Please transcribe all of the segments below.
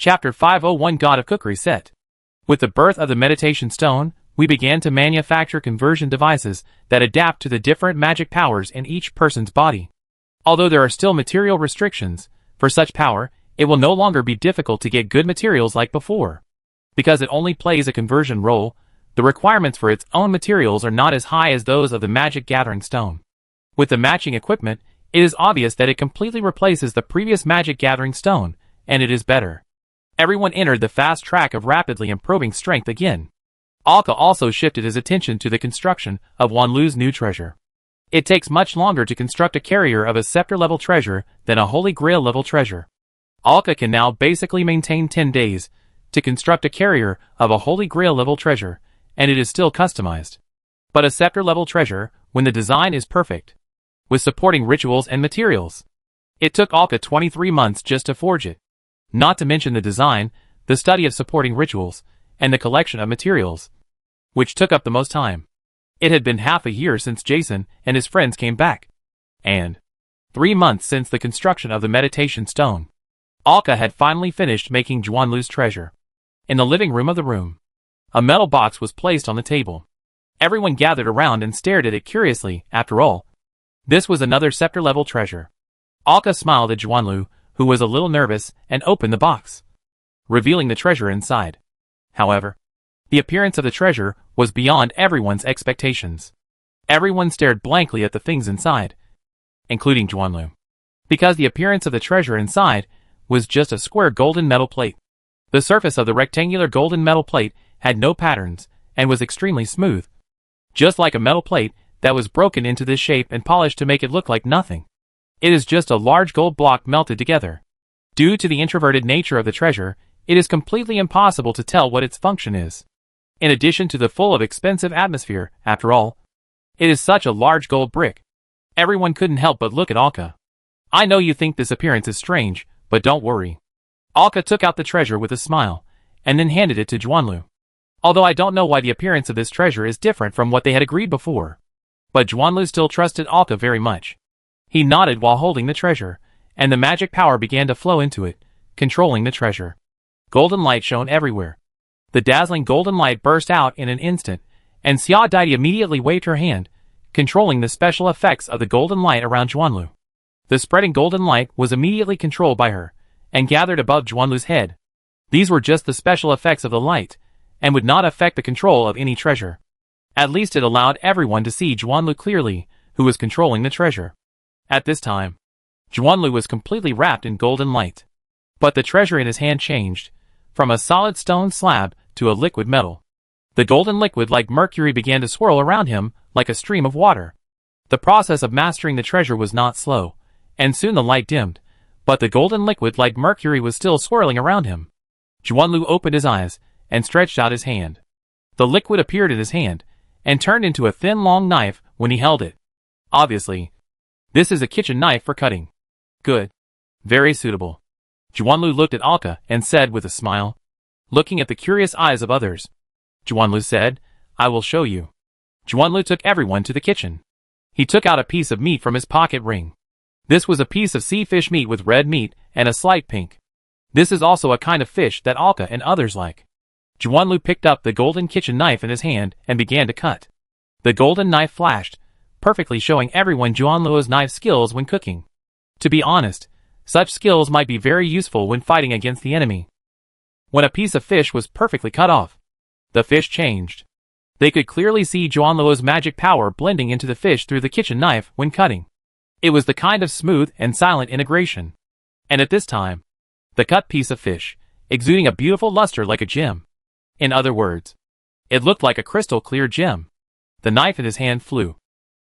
Chapter 501 God of Cookery Set. With the birth of the meditation stone, we began to manufacture conversion devices that adapt to the different magic powers in each person's body. Although there are still material restrictions, for such power, it will no longer be difficult to get good materials like before. Because it only plays a conversion role, the requirements for its own materials are not as high as those of the magic gathering stone. With the matching equipment, it is obvious that it completely replaces the previous magic gathering stone, and it is better. Everyone entered the fast track of rapidly improving strength again. Alka also shifted his attention to the construction of Wanlu's new treasure. It takes much longer to construct a carrier of a scepter-level treasure than a Holy Grail-level treasure. Alka can now basically maintain 10 days to construct a carrier of a Holy Grail-level treasure, and it is still customized. But a scepter-level treasure, when the design is perfect, with supporting rituals and materials. It took Alka 23 months just to forge it. Not to mention the design, the study of supporting rituals, and the collection of materials, which took up the most time. It had been half a year since Jason and his friends came back, and 3 months since the construction of the meditation stone. Alka had finally finished making Wanlu's treasure. In the living room of the room, a metal box was placed on the table. Everyone gathered around and stared at it curiously. After all, this was another scepter-level treasure. Alka smiled at Wanlu, who was a little nervous, and opened the box, revealing the treasure inside. However, the appearance of the treasure was beyond everyone's expectations. Everyone stared blankly at the things inside, including Wanlu, because the appearance of the treasure inside was just a square golden metal plate. The surface of the rectangular golden metal plate had no patterns and was extremely smooth, just like a metal plate that was broken into this shape and polished to make it look like nothing. It is just a large gold block melted together. Due to the introverted nature of the treasure, it is completely impossible to tell what its function is. In addition to the full of expensive atmosphere, after all, it is such a large gold brick. Everyone couldn't help but look at Alka. I know you think this appearance is strange, but don't worry. Alka took out the treasure with a smile, and then handed it to Wanlu. Although I don't know why the appearance of this treasure is different from what they had agreed before, but Wanlu still trusted Alka very much. He nodded while holding the treasure, and the magic power began to flow into it, controlling the treasure. Golden light shone everywhere. The dazzling golden light burst out in an instant, and Xia Daidi immediately waved her hand, controlling the special effects of the golden light around Wanlu. The spreading golden light was immediately controlled by her, and gathered above Wanlu's head. These were just the special effects of the light, and would not affect the control of any treasure. At least it allowed everyone to see Wanlu clearly, who was controlling the treasure. At this time, Wanlu was completely wrapped in golden light. But the treasure in his hand changed, from a solid stone slab to a liquid metal. The golden liquid like mercury began to swirl around him like a stream of water. The process of mastering the treasure was not slow, and soon the light dimmed, but the golden liquid like mercury was still swirling around him. Wanlu opened his eyes and stretched out his hand. The liquid appeared in his hand, and turned into a thin long knife when he held it. Obviously, this is a kitchen knife for cutting. Good. Very suitable. Wanlu looked at Alka and said with a smile, looking at the curious eyes of others. Wanlu said, I will show you. Wanlu took everyone to the kitchen. He took out a piece of meat from his pocket ring. This was a piece of sea fish meat with red meat and a slight pink. This is also a kind of fish that Alka and others like. Wanlu picked up the golden kitchen knife in his hand and began to cut. The golden knife flashed, perfectly showing everyone Wanlu's knife skills when cooking. To be honest, such skills might be very useful when fighting against the enemy. When a piece of fish was perfectly cut off, the fish changed. They could clearly see Wanlu's magic power blending into the fish through the kitchen knife when cutting. It was the kind of smooth and silent integration. And at this time, the cut piece of fish, exuding a beautiful luster like a gem. In other words, it looked like a crystal clear gem. The knife in his hand flew,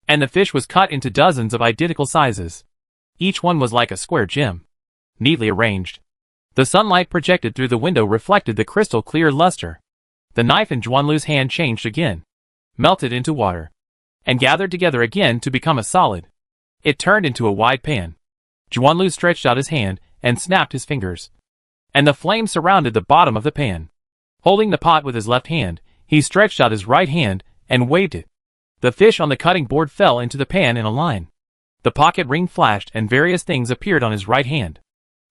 and the fish was cut into dozens of identical sizes. Each one was like a square gem, neatly arranged. The sunlight projected through the window reflected the crystal clear luster. The knife in Wanlu's hand changed again, melted into water, and gathered together again to become a solid. It turned into a wide pan. Wanlu stretched out his hand and snapped his fingers, and the flame surrounded the bottom of the pan. Holding the pot with his left hand, he stretched out his right hand and waved it. The fish on the cutting board fell into the pan in a line. The pocket ring flashed and various things appeared on his right hand.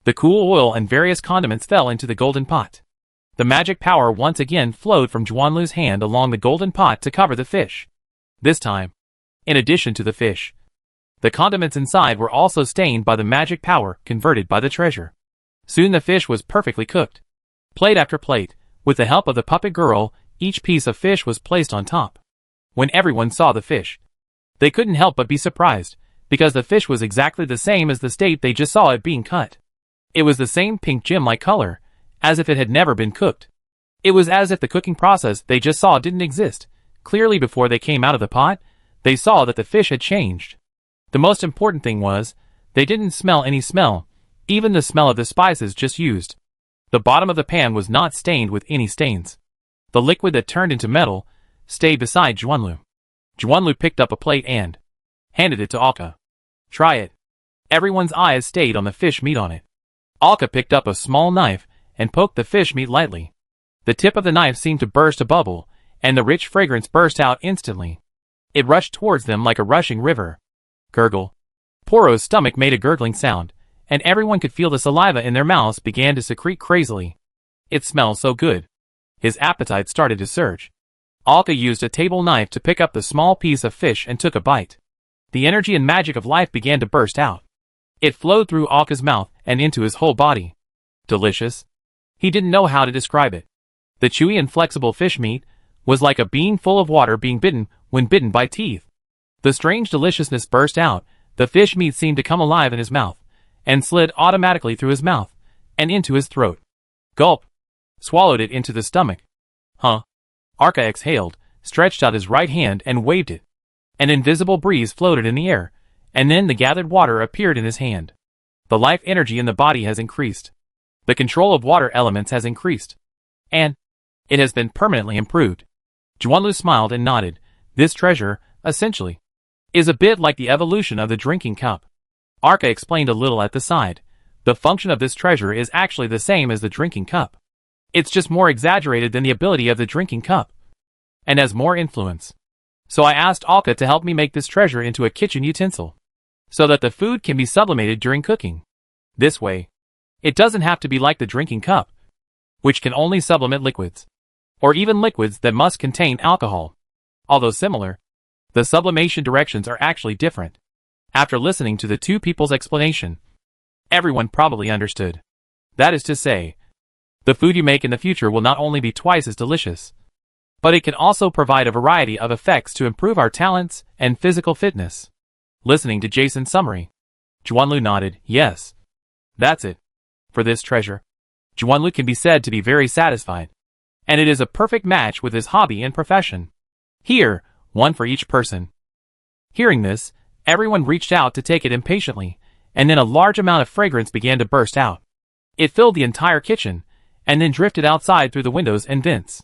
The cool oil and various condiments fell into the golden pot. The magic power once again flowed from Juanlu's hand along the golden pot to cover the fish. This time, in addition to the fish, the condiments inside were also stained by the magic power converted by the treasure. Soon the fish was perfectly cooked. Plate after plate, with the help of the puppet girl, each piece of fish was placed on top. When everyone saw the fish, they couldn't help but be surprised, because the fish was exactly the same as the state they just saw it being cut. It was the same pink gem-like color, as if it had never been cooked. It was as if the cooking process they just saw didn't exist. Clearly before they came out of the pot, they saw that the fish had changed. The most important thing was, they didn't smell any smell, even the smell of the spices just used. The bottom of the pan was not stained with any stains. The liquid that turned into metal stayed beside Juanlu. Juanlu picked up a plate and handed it to Alka. Try it. Everyone's eyes stayed on the fish meat on it. Alka picked up a small knife and poked the fish meat lightly. The tip of the knife seemed to burst a bubble, and the rich fragrance burst out instantly. It rushed towards them like a rushing river. Gurgle. Poro's stomach made a gurgling sound, and everyone could feel the saliva in their mouths began to secrete crazily. It smelled so good. His appetite started to surge. Alka used a table knife to pick up the small piece of fish and took a bite. The energy and magic of life began to burst out. It flowed through Alka's mouth and into his whole body. Delicious. He didn't know how to describe it. The chewy and flexible fish meat was like a bean full of water being bitten when bitten by teeth. The strange deliciousness burst out. The fish meat seemed to come alive in his mouth, and slid automatically through his mouth, and into his throat. Gulp. Swallowed it into the stomach. Huh. Alka exhaled, stretched out his right hand and waved it. An invisible breeze floated in the air, and then the gathered water appeared in his hand. The life energy in the body has increased. The control of water elements has increased. And it has been permanently improved. Juanlu smiled and nodded. This treasure, essentially, is a bit like the evolution of the drinking cup. Alka explained a little at the side. The function of this treasure is actually the same as the drinking cup. It's just more exaggerated than the ability of the drinking cup, and has more influence. So I asked Alka to help me make this treasure into a kitchen utensil, so that the food can be sublimated during cooking. This way, it doesn't have to be like the drinking cup, which can only sublimate liquids, or even liquids that must contain alcohol. Although similar, the sublimation directions are actually different. After listening to the two people's explanation, everyone probably understood. That is to say, the food you make in the future will not only be twice as delicious, but it can also provide a variety of effects to improve our talents and physical fitness. Listening to Jason's summary, Juanlu nodded. Yes, that's it. For this treasure, Juanlu can be said to be very satisfied, and it is a perfect match with his hobby and profession. Here, one for each person. Hearing this, everyone reached out to take it impatiently, and then a large amount of fragrance began to burst out. It filled the entire kitchen, and then drifted outside through the windows and vents.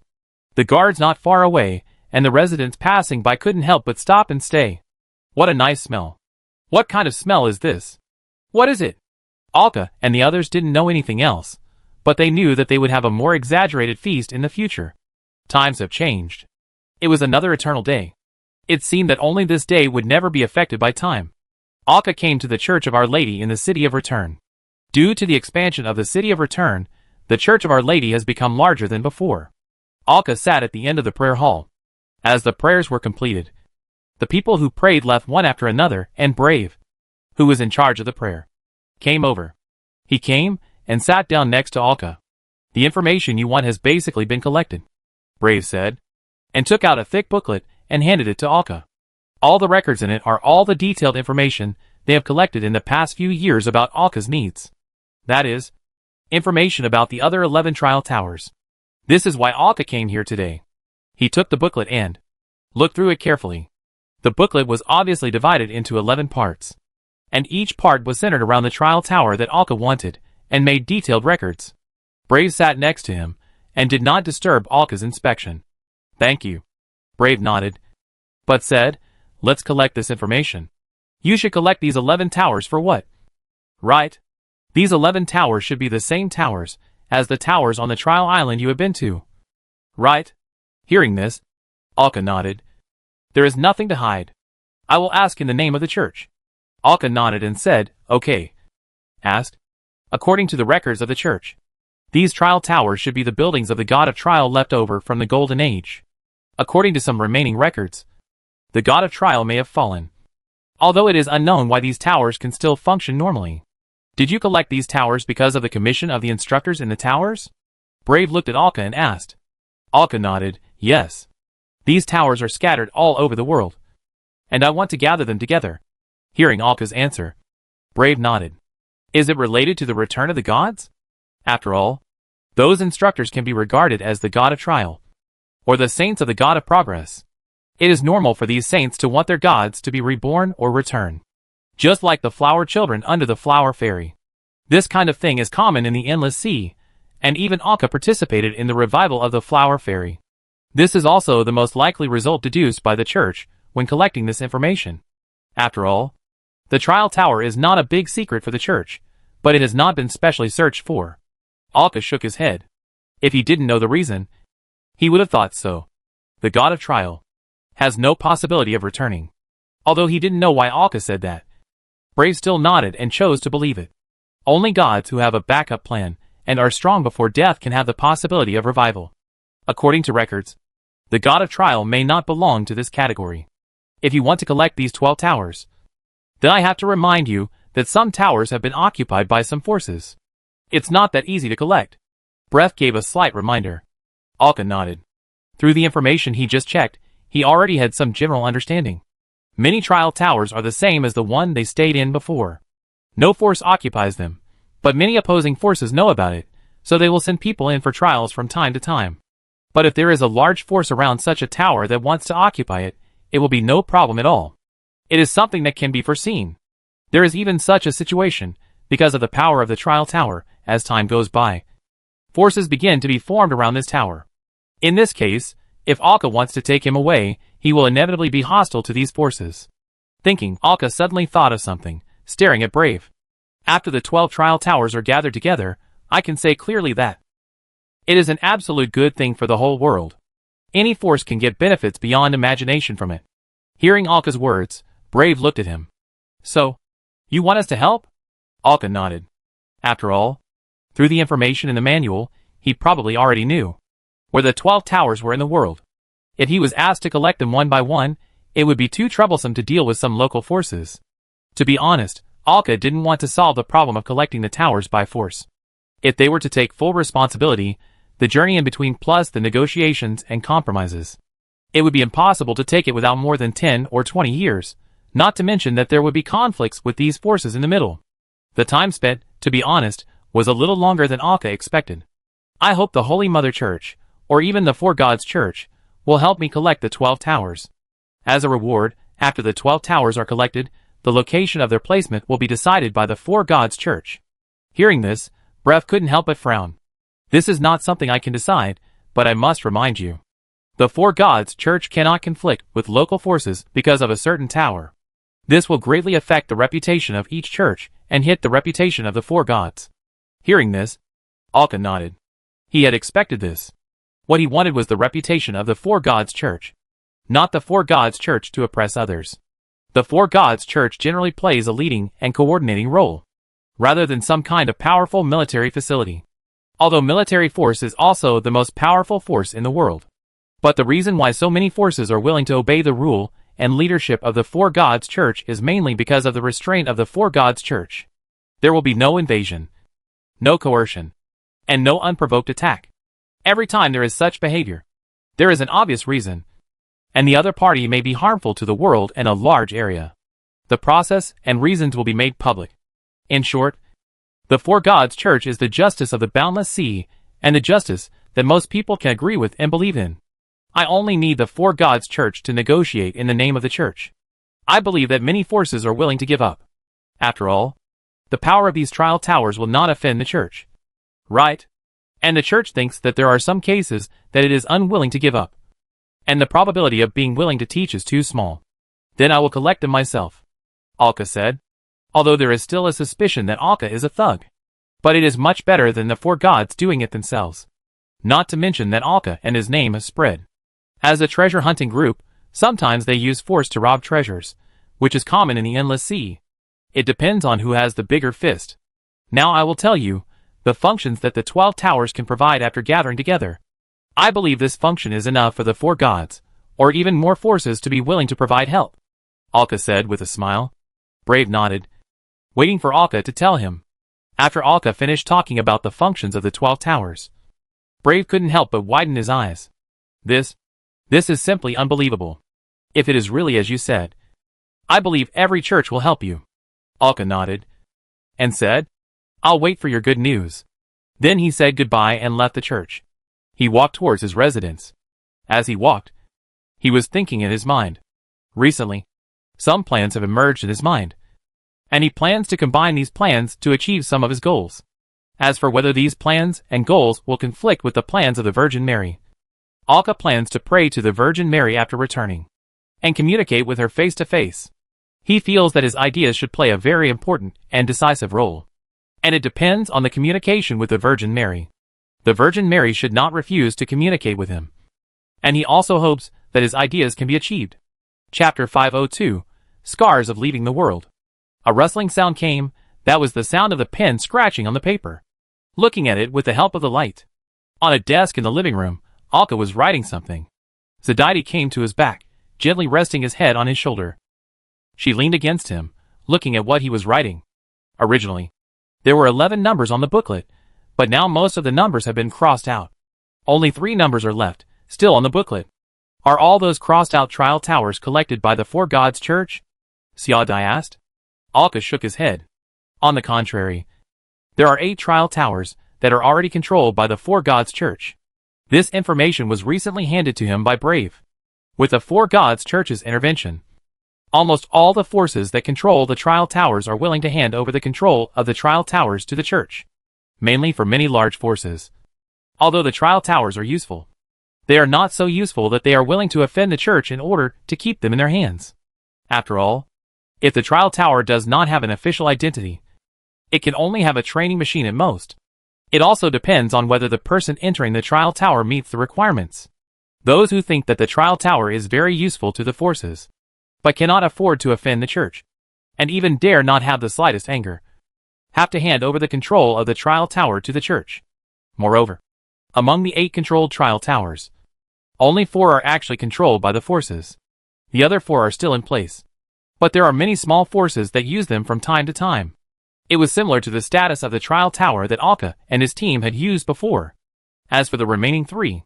The guards not far away, and the residents passing by couldn't help but stop and stay. What a nice smell. What kind of smell is this? What is it? Alka and the others didn't know anything else, but they knew that they would have a more exaggerated feast in the future. Times have changed. It was another eternal day. It seemed that only this day would never be affected by time. Alka came to the Church of Our Lady in the City of Return. Due to the expansion of the City of Return, the Church of Our Lady has become larger than before. Alka sat at the end of the prayer hall. As the prayers were completed, the people who prayed left one after another, and Brave, who was in charge of the prayer, came over. He came and sat down next to Alka. The information you want has basically been collected, Brave said, and took out a thick booklet and handed it to Alka. All the records in it are all the detailed information they have collected in the past few years about Alka's needs. That is, information about the other 11 trial towers. This is why Alka came here today. He took the booklet and looked through it carefully. The booklet was obviously divided into 11 parts, and each part was centered around the trial tower that Alka wanted, and made detailed records. Brave sat next to him, and did not disturb Alka's inspection. Thank you. Brave nodded, but said, let's collect this information. You should collect these 11 towers for what? Right. These 11 towers should be the same towers as the towers on the trial island you have been to. Right. Hearing this, Alka nodded. There is nothing to hide. I will ask in the name of the church. Alka nodded and said, okay. Asked, According to the records of the church, these trial towers should be the buildings of the god of trial left over from the Golden Age. According to some remaining records, the god of trial may have fallen, although it is unknown why these towers can still function normally. Did you collect these towers because of the commission of the instructors in the towers? Brave looked at Alka and asked. Alka nodded, yes. These towers are scattered all over the world, and I want to gather them together. Hearing Alka's answer, Brave nodded. Is it related to the return of the gods? After all, those instructors can be regarded as the god of trial, or the saints of the god of progress. It is normal for these saints to want their gods to be reborn or return, just like the flower children under the flower fairy. This kind of thing is common in the Endless Sea, and even Alka participated in the revival of the flower fairy. This is also the most likely result deduced by the church when collecting this information. After all, the trial tower is not a big secret for the church, but it has not been specially searched for. Alka shook his head. If he didn't know the reason, he would have thought so. The god of trial has no possibility of returning. Although he didn't know why Alka said that, Brave still nodded and chose to believe it. Only gods who have a backup plan and are strong before death can have the possibility of revival. According to records, the god of trial may not belong to this category. If you want to collect these 12 towers, then I have to remind you that some towers have been occupied by some forces. It's not that easy to collect. Breath gave a slight reminder. Alka nodded. Through the information he just checked, he already had some general understanding. Many trial towers are the same as the one they stayed in before. No force occupies them, but many opposing forces know about it, so they will send people in for trials from time to time. But if there is a large force around such a tower that wants to occupy it, it will be no problem at all. It is something that can be foreseen. There is even such a situation, because of the power of the trial tower, as time goes by. Forces begin to be formed around this tower. In this case, if Alka wants to take him away, he will inevitably be hostile to these forces. Thinking, Alka suddenly thought of something, staring at Brave. After the 12 trial towers are gathered together, I can say clearly that it is an absolute good thing for the whole world. Any force can get benefits beyond imagination from it. Hearing Alka's words, Brave looked at him. So, you want us to help? Alka nodded. After all, through the information in the manual, he probably already knew where the 12 towers were in the world. If he was asked to collect them one by one, it would be too troublesome to deal with some local forces. To be honest, Alka didn't want to solve the problem of collecting the towers by force. If they were to take full responsibility, the journey in between plus the negotiations and compromises, it would be impossible to take it without more than 10 or 20 years, not to mention that there would be conflicts with these forces in the middle. The time spent, to be honest, was a little longer than Alka expected. I hope the Holy Mother Church, or even the Four Gods Church, will help me collect the 12 towers. As a reward, after the 12 towers are collected, the location of their placement will be decided by the Four Gods Church. Hearing this, Breath couldn't help but frown. This is not something I can decide, but I must remind you. The Four Gods Church cannot conflict with local forces because of a certain tower. This will greatly affect the reputation of each church and hit the reputation of the Four Gods. Hearing this, Alka nodded. He had expected this. What he wanted was the reputation of the Four Gods Church, not the Four Gods Church to oppress others. The Four Gods Church generally plays a leading and coordinating role, rather than some kind of powerful military facility. Although military force is also the most powerful force in the world. But the reason why so many forces are willing to obey the rule and leadership of the Four Gods Church is mainly because of the restraint of the Four Gods Church. There will be no invasion, no coercion, and no unprovoked attack. Every time there is such behavior, there is an obvious reason, and the other party may be harmful to the world and a large area. The process and reasons will be made public. In short, the Four Gods Church is the justice of the boundless sea, and the justice that most people can agree with and believe in. I only need the Four Gods Church to negotiate in the name of the church. I believe that many forces are willing to give up. After all, the power of these trial towers will not offend the church. Right? And the church thinks that there are some cases that it is unwilling to give up, and the probability of being willing to teach is too small. Then I will collect them myself, Alka said, although there is still a suspicion that Alka is a thug. But it is much better than the Four Gods doing it themselves. Not to mention that Alka and his name has spread. As a treasure hunting group, sometimes they use force to rob treasures, which is common in the Endless Sea. It depends on who has the bigger fist. Now I will tell you the functions that the 12 towers can provide after gathering together. I believe this function is enough for the 4 gods, or even more forces to be willing to provide help, Alka said with a smile. Brave nodded, waiting for Alka to tell him. After Alka finished talking about the functions of the 12 towers, Brave couldn't help but widen his eyes. This is simply unbelievable. If it is really as you said, I believe every church will help you. Alka nodded and said, I'll wait for your good news. Then he said goodbye and left the church. He walked towards his residence. As he walked, he was thinking in his mind. Recently, some plans have emerged in his mind, and he plans to combine these plans to achieve some of his goals. As for whether these plans and goals will conflict with the plans of the Virgin Mary, Alka plans to pray to the Virgin Mary after returning, and communicate with her face to face. He feels that his ideas should play a very important and decisive role, and it depends on the communication with the Virgin Mary. The Virgin Mary should not refuse to communicate with him, and he also hopes that his ideas can be achieved. Chapter 502, Scars of Leaving the World. A rustling sound came. That was the sound of the pen scratching on the paper. Looking at it with the help of the light. On a desk in the living room, Alka was writing something. Zadaidi came to his back, gently resting his head on his shoulder. She leaned against him, looking at what he was writing. Originally, there were 11 numbers on the booklet, but now most of the numbers have been crossed out. Only 3 numbers are left, still on the booklet. Are all those crossed out trial towers collected by the 4 Gods Church? Siadai asked. Alka shook his head. On the contrary, there are 8 trial towers that are already controlled by the 4 Gods Church. This information was recently handed to him by Brave. With the 4 Gods Church's intervention, almost all the forces that control the trial towers are willing to hand over the control of the trial towers to the Church, mainly for many large forces. Although the trial towers are useful, they are not so useful that they are willing to offend the Church in order to keep them in their hands. After all, if the trial tower does not have an official identity, it can only have a training machine at most. It also depends on whether the person entering the trial tower meets the requirements. Those who think that the trial tower is very useful to the forces, but cannot afford to offend the Church, and even dare not have the slightest anger, have to hand over the control of the trial tower to the Church. Moreover, among the 8 controlled trial towers, only 4 are actually controlled by the forces. The other 4 are still in place, but there are many small forces that use them from time to time. It was similar to the status of the trial tower that Alka and his team had used before. As for the remaining 3,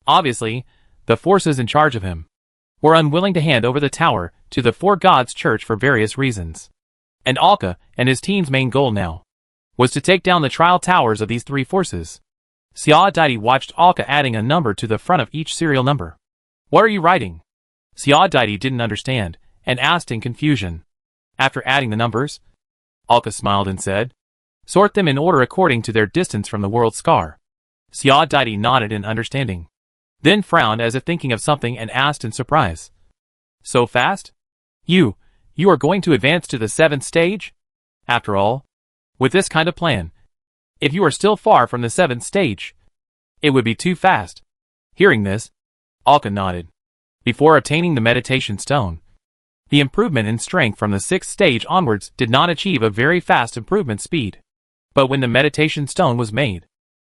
obviously, the forces in charge of him were unwilling to hand over the tower to the 4 Gods Church for various reasons. And Alka and his team's main goal now was to take down the trial towers of these 3 forces. Siadai watched Alka adding a number to the front of each serial number. What are you writing? Siadai didn't understand, and asked in confusion. After adding the numbers, Alka smiled and said, Sort them in order according to their distance from the world scar. Siadai nodded in understanding, then frowned as if thinking of something and asked in surprise. So fast? You are going to advance to the 7th stage? After all, with this kind of plan, if you are still far from the 7th stage, it would be too fast. Hearing this, Alka nodded. Before obtaining the meditation stone, the improvement in strength from the 6th stage onwards did not achieve a very fast improvement speed. But when the meditation stone was made,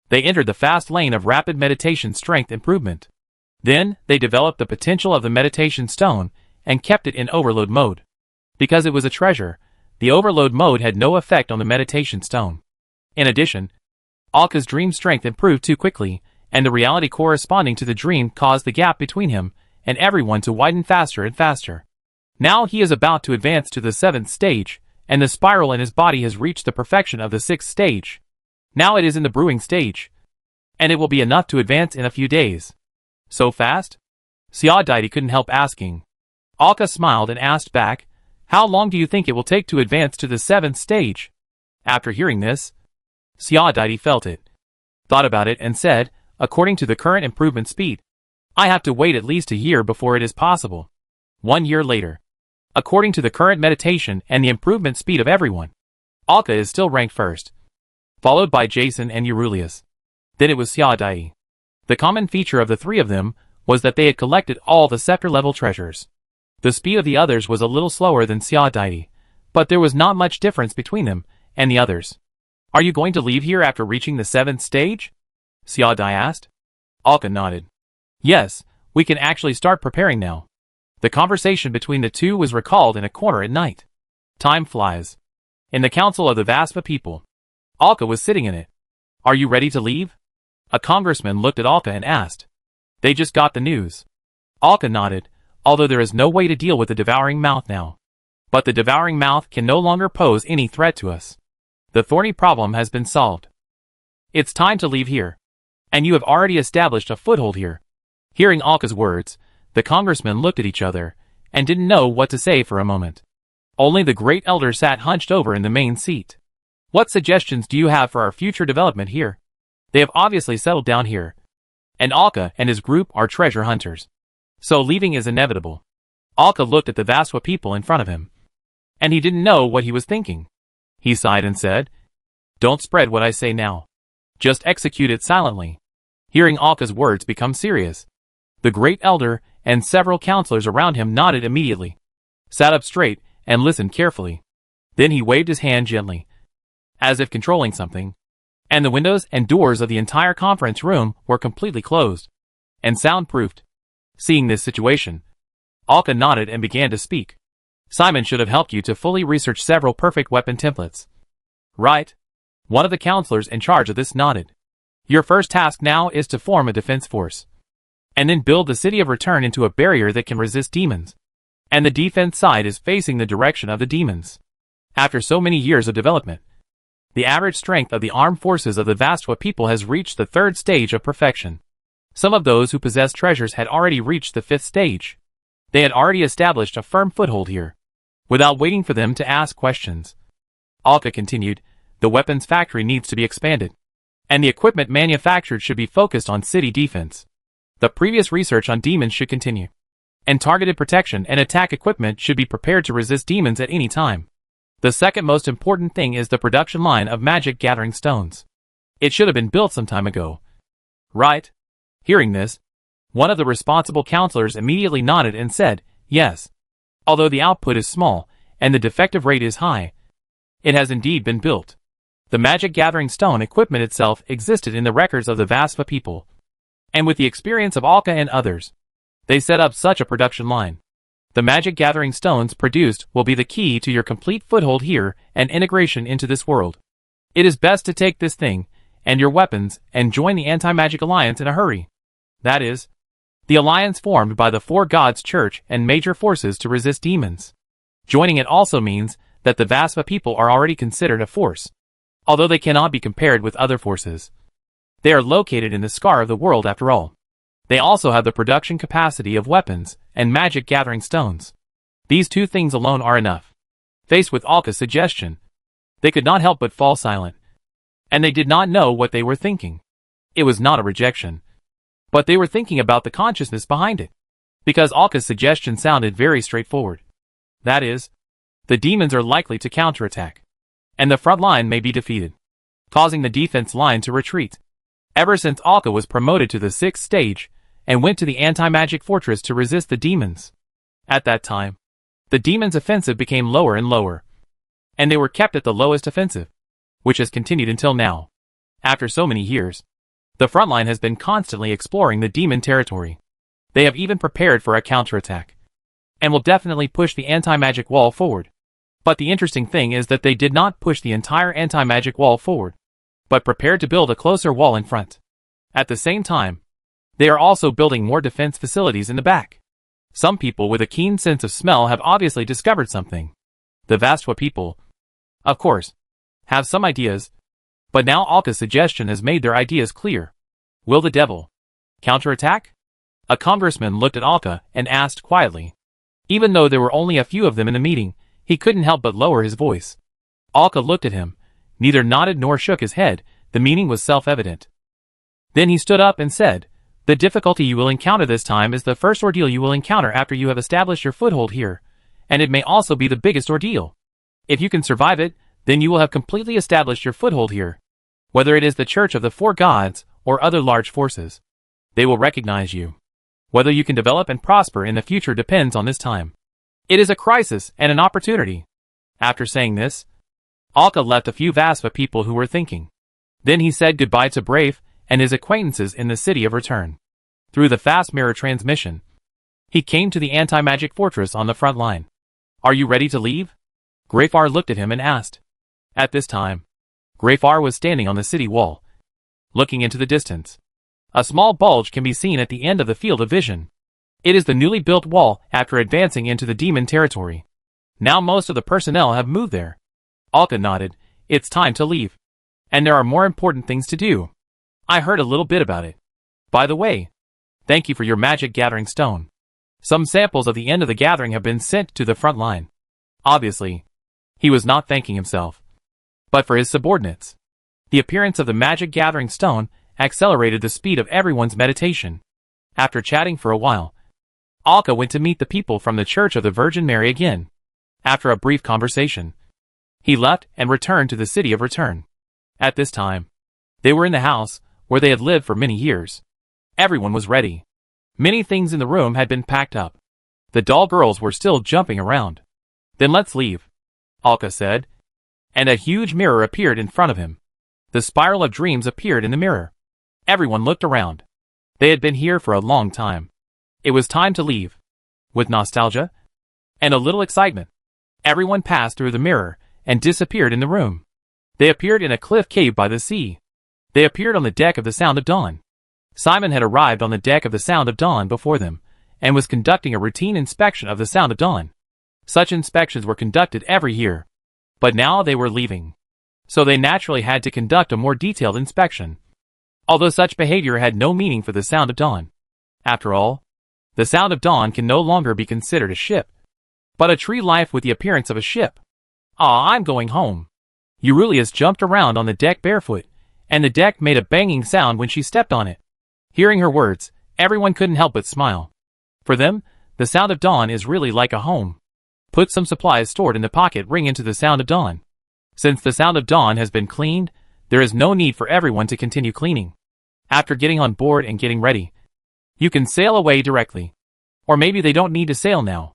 they entered the fast lane of rapid meditation strength improvement. Then, they developed the potential of the meditation stone and kept it in overload mode. Because it was a treasure, the overload mode had no effect on the meditation stone. In addition, Alka's dream strength improved too quickly, and the reality corresponding to the dream caused the gap between him and everyone to widen faster and faster. Now he is about to advance to the 7th stage, and the spiral in his body has reached the perfection of the 6th stage. Now it is in the brewing stage, and it will be enough to advance in a few days. So fast? Siadai couldn't help asking. Alka smiled and asked back, How long do you think it will take to advance to the 7th stage? After hearing this, Siadai felt it, thought about it and said, According to the current improvement speed, I have to wait at least a year before it is possible. 1 year later, according to the current meditation and the improvement speed of everyone, Alka is still ranked first, followed by Jason and Eurylius. Then it was Siadai. The common feature of the 3 of them was that they had collected all the scepter-level treasures. The speed of the others was a little slower than Siadai, but there was not much difference between them and the others. Are you going to leave here after reaching the 7th stage? Xiaodai asked. Alka nodded. Yes, we can actually start preparing now. The conversation between the two was recalled in a corner at night. Time flies. In the council of the Vaspa people, Alka was sitting in it. Are you ready to leave? A congressman looked at Alka and asked. They just got the news. Alka nodded, although there is no way to deal with the devouring mouth now. But the devouring mouth can no longer pose any threat to us. The thorny problem has been solved. It's time to leave here. And you have already established a foothold here. Hearing Alka's words, the congressmen looked at each other, and didn't know what to say for a moment. Only the great elder sat hunched over in the main seat. What suggestions do you have for our future development here? They have obviously settled down here. And Alka and his group are treasure hunters. So leaving is inevitable. Alka looked at the Vaswa people in front of him. And he didn't know what he was thinking. He sighed and said, Don't spread what I say now. Just execute it silently. Hearing Alka's words become serious, the great elder and several counselors around him nodded immediately, sat up straight, and listened carefully. Then he waved his hand gently, as if controlling something, and the windows and doors of the entire conference room were completely closed and soundproofed. Seeing this situation, Alka nodded and began to speak. Simon should have helped you to fully research several perfect weapon templates. Right? One of the counselors in charge of this nodded. Your first task now is to form a defense force. And then build the City of Return into a barrier that can resist demons. And the defense side is facing the direction of the demons. After so many years of development, the average strength of the armed forces of the Vastwa people has reached the 3rd stage of perfection. Some of those who possessed treasures had already reached the 5th stage. They had already established a firm foothold here, without waiting for them to ask questions. Alka continued, the weapons factory needs to be expanded, and the equipment manufactured should be focused on city defense. The previous research on demons should continue, and targeted protection and attack equipment should be prepared to resist demons at any time. The second most important thing is the production line of magic gathering stones. It should have been built some time ago. Right? Hearing this, one of the responsible counselors immediately nodded and said, yes. Although the output is small, and the defective rate is high, it has indeed been built. The magic gathering stone equipment itself existed in the records of the Vasva people. And with the experience of Alka and others, they set up such a production line. The magic gathering stones produced will be the key to your complete foothold here and integration into this world. It is best to take this thing, and your weapons, and join the Anti-Magic Alliance in a hurry. That is, the alliance formed by the 4 gods church and major forces to resist demons. Joining it also means that the Vasva people are already considered a force, although they cannot be compared with other forces. They are located in the scar of the world after all. They also have the production capacity of weapons and magic gathering stones. These 2 things alone are enough. Faced with Alka's suggestion, they could not help but fall silent. And they did not know what they were thinking. It was not a rejection, but they were thinking about the consciousness behind it. Because Alka's suggestion sounded very straightforward. That is, the demons are likely to counterattack, and the front line may be defeated, causing the defense line to retreat. Ever since Alka was promoted to the 6th stage, and went to the anti-magic fortress to resist the demons. At that time, the demons' offensive became lower and lower, and they were kept at the lowest offensive, which has continued until now. After so many years, the front line has been constantly exploring the demon territory. They have even prepared for a counterattack, and will definitely push the anti-magic wall forward. But the interesting thing is that they did not push the entire anti-magic wall forward, but prepared to build a closer wall in front. At the same time, they are also building more defense facilities in the back. Some people with a keen sense of smell have obviously discovered something. The Vastwa people, of course, have some ideas, but now Alka's suggestion has made their ideas clear. Will the devil counterattack? A congressman looked at Alka and asked quietly. Even though there were only a few of them in the meeting, he couldn't help but lower his voice. Alka looked at him, neither nodded nor shook his head. The meaning was self-evident. Then he stood up and said, the difficulty you will encounter this time is the first ordeal you will encounter after you have established your foothold here, and it may also be the biggest ordeal. If you can survive it, then you will have completely established your foothold here. Whether it is the Church of the 4 Gods, or other large forces, they will recognize you. Whether you can develop and prosper in the future depends on this time. It is a crisis and an opportunity. After saying this, Alka left a few Vaspa people who were thinking. Then he said goodbye to Brave and his acquaintances in the city of return. Through the fast mirror transmission, he came to the anti-magic fortress on the front line. Are you ready to leave? Greyfar looked at him and asked. At this time, Greyfar was standing on the city wall, looking into the distance. A small bulge can be seen at the end of the field of vision. It is the newly built wall after advancing into the demon territory. Now most of the personnel have moved there. Alka nodded. It's time to leave. And there are more important things to do. I heard a little bit about it. By the way, thank you for your magic gathering stone. Some samples of the end of the gathering have been sent to the front line. Obviously, he was not thanking himself, but for his subordinates. The appearance of the magic gathering stone accelerated the speed of everyone's meditation. After chatting for a while, Alka went to meet the people from the Church of the Virgin Mary again. After a brief conversation, he left and returned to the city of return. At this time, they were in the house where they had lived for many years. Everyone was ready. Many things in the room had been packed up. The doll girls were still jumping around. Then let's leave, Alka said. And a huge mirror appeared in front of him. The spiral of dreams appeared in the mirror. Everyone looked around. They had been here for a long time. It was time to leave. With nostalgia and a little excitement, everyone passed through the mirror and disappeared in the room. They appeared in a cliff cave by the sea. They appeared on the deck of the Sound of Dawn. Simon had arrived on the deck of the Sound of Dawn before them, and was conducting a routine inspection of the Sound of Dawn. Such inspections were conducted every year. But now they were leaving. So they naturally had to conduct a more detailed inspection. Although such behavior had no meaning for the Sound of Dawn. After all, the Sound of Dawn can no longer be considered a ship, but a tree life with the appearance of a ship. Ah, I'm going home. Aurelius jumped around on the deck barefoot, and the deck made a banging sound when she stepped on it. Hearing her words, everyone couldn't help but smile. For them, the Sound of Dawn is really like a home. Put some supplies stored in the pocket ring into the Sound of Dawn. Since the Sound of Dawn has been cleaned, there is no need for everyone to continue cleaning. After getting on board and getting ready, you can sail away directly. Or maybe they don't need to sail now.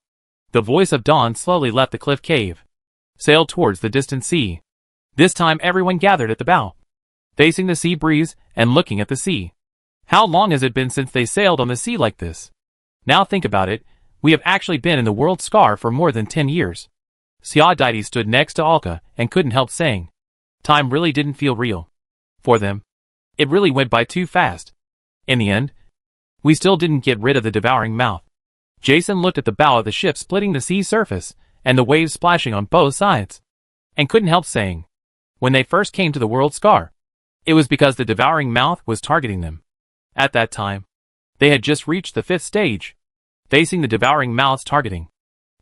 The voice of Dawn slowly left the cliff cave, sailed towards the distant sea. This time everyone gathered at the bow, facing the sea breeze and looking at the sea. How long has it been since they sailed on the sea like this? Now think about it, we have actually been in the world scar for more than 10 years. Siadaiti stood next to Alka and couldn't help saying, time really didn't feel real. For them, it really went by too fast. In the end, we still didn't get rid of the devouring mouth. Jason looked at the bow of the ship splitting the sea surface and the waves splashing on both sides, and couldn't help saying, when they first came to the world scar, it was because the devouring mouth was targeting them. At that time, they had just reached the 5th stage. Facing the devouring mouth's targeting,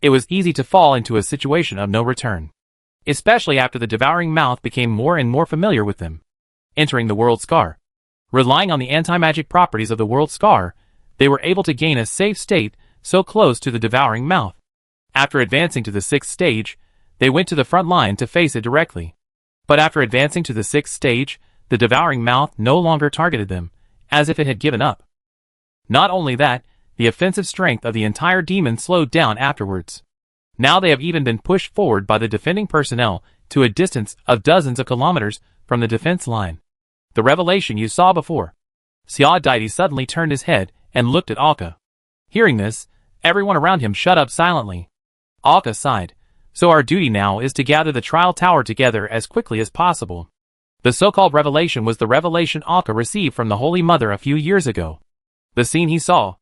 it was easy to fall into a situation of no return. Especially after the devouring mouth became more and more familiar with them. Entering the world scar, relying on the anti-magic properties of the world scar, they were able to gain a safe state so close to the devouring mouth. After advancing to the 6th stage, they went to the front line to face it directly. But after advancing to the 6th stage, the devouring mouth no longer targeted them, as if it had given up. Not only that, the offensive strength of the entire demon slowed down afterwards. Now they have even been pushed forward by the defending personnel to a distance of dozens of kilometers from the defense line. The revelation you saw before. Siadaiti suddenly turned his head and looked at Alka. Hearing this, everyone around him shut up silently. Alka sighed. So our duty now is to gather the trial tower together as quickly as possible. The so-called revelation was the revelation Alka received from the Holy Mother a few years ago. The scene he saw.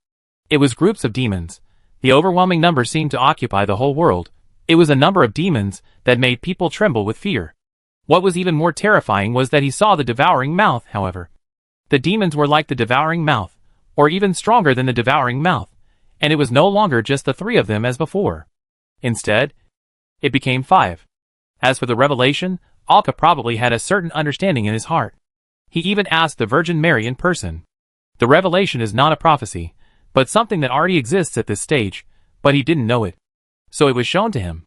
It was groups of demons. The overwhelming number seemed to occupy the whole world. It was a number of demons that made people tremble with fear. What was even more terrifying was that he saw the devouring mouth, however. The demons were like the devouring mouth, or even stronger than the devouring mouth, and it was no longer just the 3 of them as before. Instead, it became 5. As for the revelation, Alka probably had a certain understanding in his heart. He even asked the Virgin Mary in person. The revelation is not a prophecy, but something that already exists at this stage, but he didn't know it. So it was shown to him.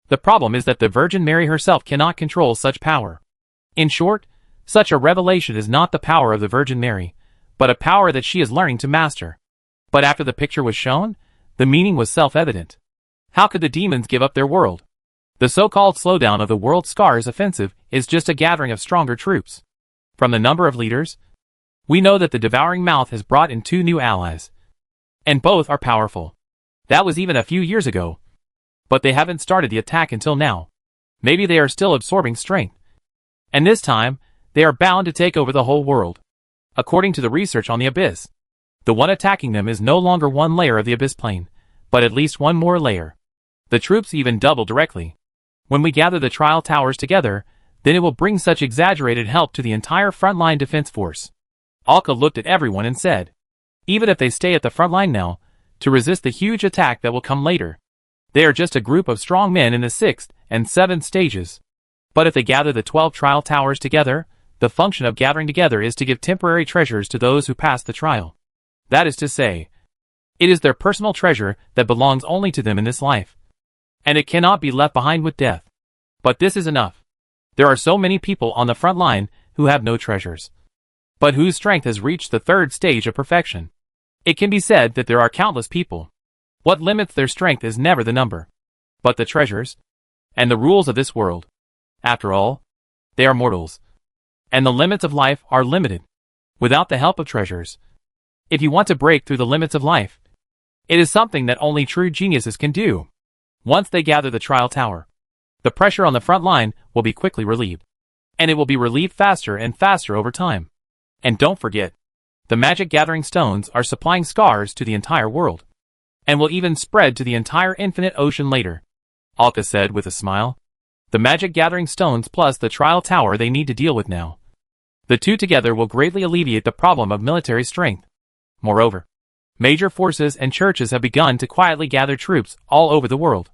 The problem is that the Virgin Mary herself cannot control such power. In short, such a revelation is not the power of the Virgin Mary, but a power that she is learning to master. But after the picture was shown, the meaning was self-evident. How could the demons give up their world? The so-called slowdown of the World Scars offensive is just a gathering of stronger troops. From the number of leaders, we know that the Devouring Mouth has brought in 2 new allies. And both are powerful. That was even a few years ago. But they haven't started the attack until now. Maybe they are still absorbing strength. And this time, they are bound to take over the whole world. According to the research on the Abyss, the one attacking them is no longer one layer of the Abyss plane, but at least one more layer. The troops even double directly. When we gather the trial towers together, then it will bring such exaggerated help to the entire frontline defense force. Alka looked at everyone and said, even if they stay at the front line now, to resist the huge attack that will come later, they are just a group of strong men in the 6th and 7th stages. But if they gather the 12 trial towers together, the function of gathering together is to give temporary treasures to those who pass the trial. That is to say, it is their personal treasure that belongs only to them in this life. And it cannot be left behind with death. But this is enough. There are so many people on the front line who have no treasures, but whose strength has reached the 3rd stage of perfection. It can be said that there are countless people. What limits their strength is never the number, but the treasures and the rules of this world. After all, they are mortals, and the limits of life are limited. Without the help of treasures, if you want to break through the limits of life, it is something that only true geniuses can do. Once they gather the trial tower, the pressure on the front line will be quickly relieved, and it will be relieved faster and faster over time. And don't forget, the magic gathering stones are supplying scars to the entire world, and will even spread to the entire infinite ocean later. Alka said with a smile. The magic gathering stones plus the trial tower they need to deal with now. The two together will greatly alleviate the problem of military strength. Moreover, major forces and churches have begun to quietly gather troops all over the world.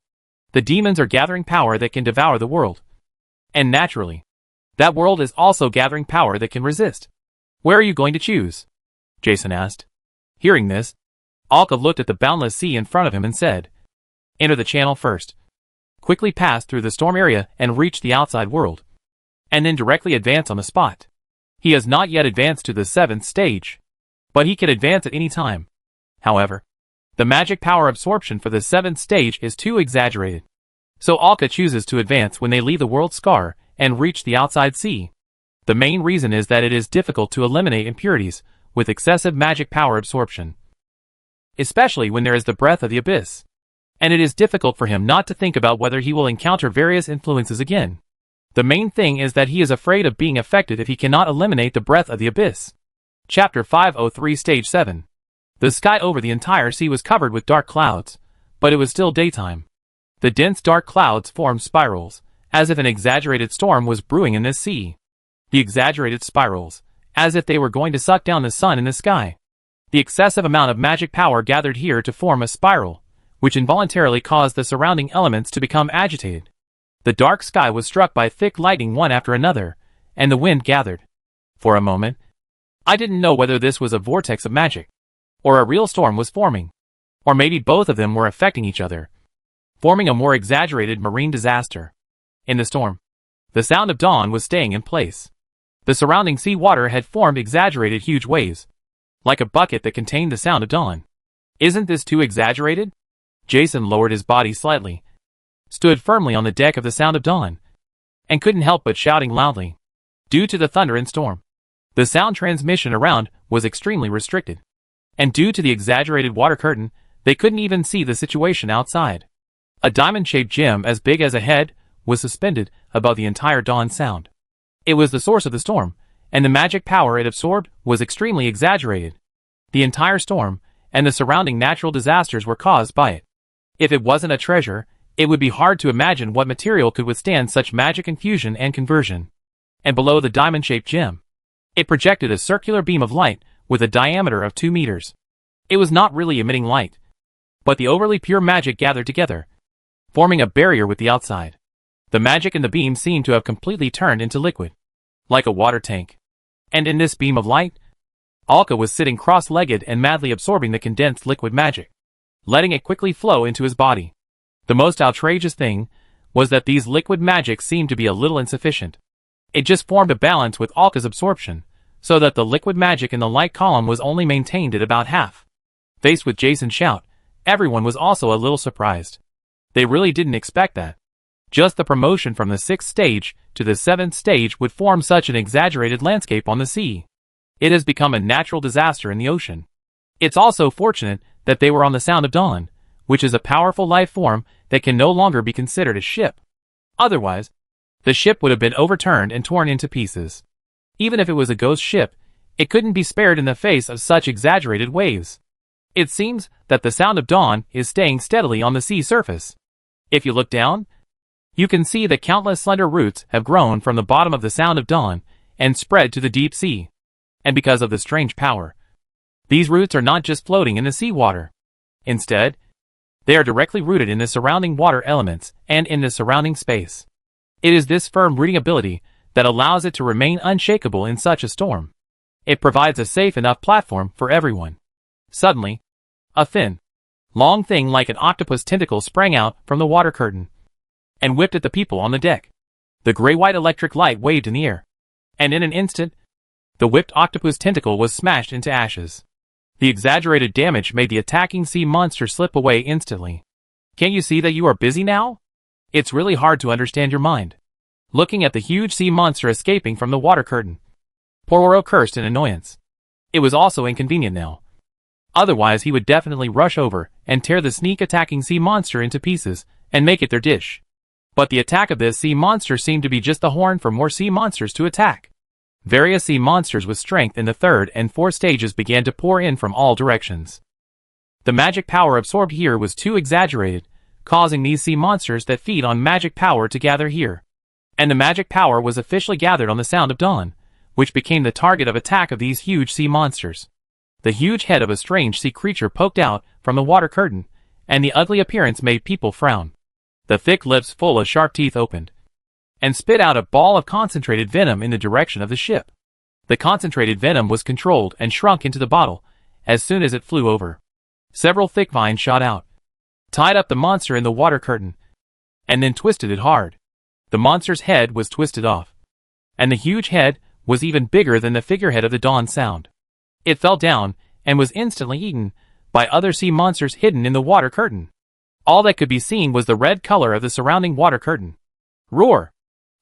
The demons are gathering power that can devour the world. And naturally, that world is also gathering power that can resist. Where are you going to choose? Jason asked. Hearing this, Alka looked at the boundless sea in front of him and said, enter the channel first. Quickly pass through the storm area and reach the outside world. And then directly advance on the spot. He has not yet advanced to the 7th stage, but he can advance at any time. However, the magic power absorption for the 7th stage is too exaggerated. So Alka chooses to advance when they leave the world scar and reach the outside sea. The main reason is that it is difficult to eliminate impurities with excessive magic power absorption, especially when there is the breath of the abyss. And it is difficult for him not to think about whether he will encounter various influences again. The main thing is that he is afraid of being affected if he cannot eliminate the breath of the abyss. Chapter 503 Stage 7. The sky over the entire sea was covered with dark clouds, but it was still daytime. The dense dark clouds formed spirals, as if an exaggerated storm was brewing in this sea. The exaggerated spirals, as if they were going to suck down the sun in the sky. The excessive amount of magic power gathered here to form a spiral, which involuntarily caused the surrounding elements to become agitated. The dark sky was struck by thick lightning one after another, and the wind gathered. For a moment, I didn't know whether this was a vortex of magic, or a real storm was forming, or maybe both of them were affecting each other, forming a more exaggerated marine disaster. In the storm, the sound of dawn was staying in place. The surrounding sea water had formed exaggerated huge waves, like a bucket that contained the sound of dawn. Isn't this too exaggerated? Jason lowered his body slightly, stood firmly on the deck of the Sound of Dawn, and couldn't help but shouting loudly. Due to the thunder and storm, the sound transmission around was extremely restricted, and due to the exaggerated water curtain, they couldn't even see the situation outside. A diamond-shaped gem as big as a head was suspended above the entire dawn sound. It was the source of the storm, and the magic power it absorbed was extremely exaggerated. The entire storm and the surrounding natural disasters were caused by it. If it wasn't a treasure, it would be hard to imagine what material could withstand such magic infusion and conversion. And below the diamond-shaped gem, it projected a circular beam of light with a diameter of 2 meters. It was not really emitting light, but the overly pure magic gathered together, forming a barrier with the outside. The magic in the beam seemed to have completely turned into liquid, like a water tank. And in this beam of light, Alka was sitting cross-legged and madly absorbing the condensed liquid magic, letting it quickly flow into his body. The most outrageous thing was that these liquid magic seemed to be a little insufficient. It just formed a balance with Alka's absorption, so that the liquid magic in the light column was only maintained at about half. Faced with Jason's shout, everyone was also a little surprised. They really didn't expect that. Just the promotion from the 6th stage to the 7th stage would form such an exaggerated landscape on the sea. It has become a natural disaster in the ocean. It's also fortunate that they were on the Sound of Dawn, which is a powerful life form that can no longer be considered a ship. Otherwise, the ship would have been overturned and torn into pieces. Even if it was a ghost ship, it couldn't be spared in the face of such exaggerated waves. It seems that the Sound of Dawn is staying steadily on the sea surface. If you look down, you can see that countless slender roots have grown from the bottom of the Sound of Dawn and spread to the deep sea. And because of the strange power, these roots are not just floating in the seawater. Instead, they are directly rooted in the surrounding water elements and in the surrounding space. It is this firm rooting ability that allows it to remain unshakable in such a storm. It provides a safe enough platform for everyone. Suddenly, a thin, long thing like an octopus tentacle sprang out from the water curtain and whipped at the people on the deck. The gray-white electric light waved in the air, and in an instant, the whipped octopus tentacle was smashed into ashes. The exaggerated damage made the attacking sea monster slip away instantly. Can't you see that you are busy now? It's really hard to understand your mind. Looking at the huge sea monster escaping from the water curtain, Pororo cursed in annoyance. It was also inconvenient now. Otherwise he would definitely rush over and tear the sneak-attacking sea monster into pieces and make it their dish. But the attack of this sea monster seemed to be just the horn for more sea monsters to attack. Various sea monsters with strength in the 3rd and 4th stages began to pour in from all directions. The magic power absorbed here was too exaggerated, causing these sea monsters that feed on magic power to gather here. And the magic power was officially gathered on the Sound of Dawn, which became the target of attack of these huge sea monsters. The huge head of a strange sea creature poked out from the water curtain, and the ugly appearance made people frown. The thick lips full of sharp teeth opened and spit out a ball of concentrated venom in the direction of the ship. The concentrated venom was controlled and shrunk into the bottle as soon as it flew over. Several thick vines shot out, tied up the monster in the water curtain, and then twisted it hard. The monster's head was twisted off, and the huge head was even bigger than the figurehead of the Dawn Sound. It fell down and was instantly eaten by other sea monsters hidden in the water curtain. All that could be seen was the red color of the surrounding water curtain. Roar!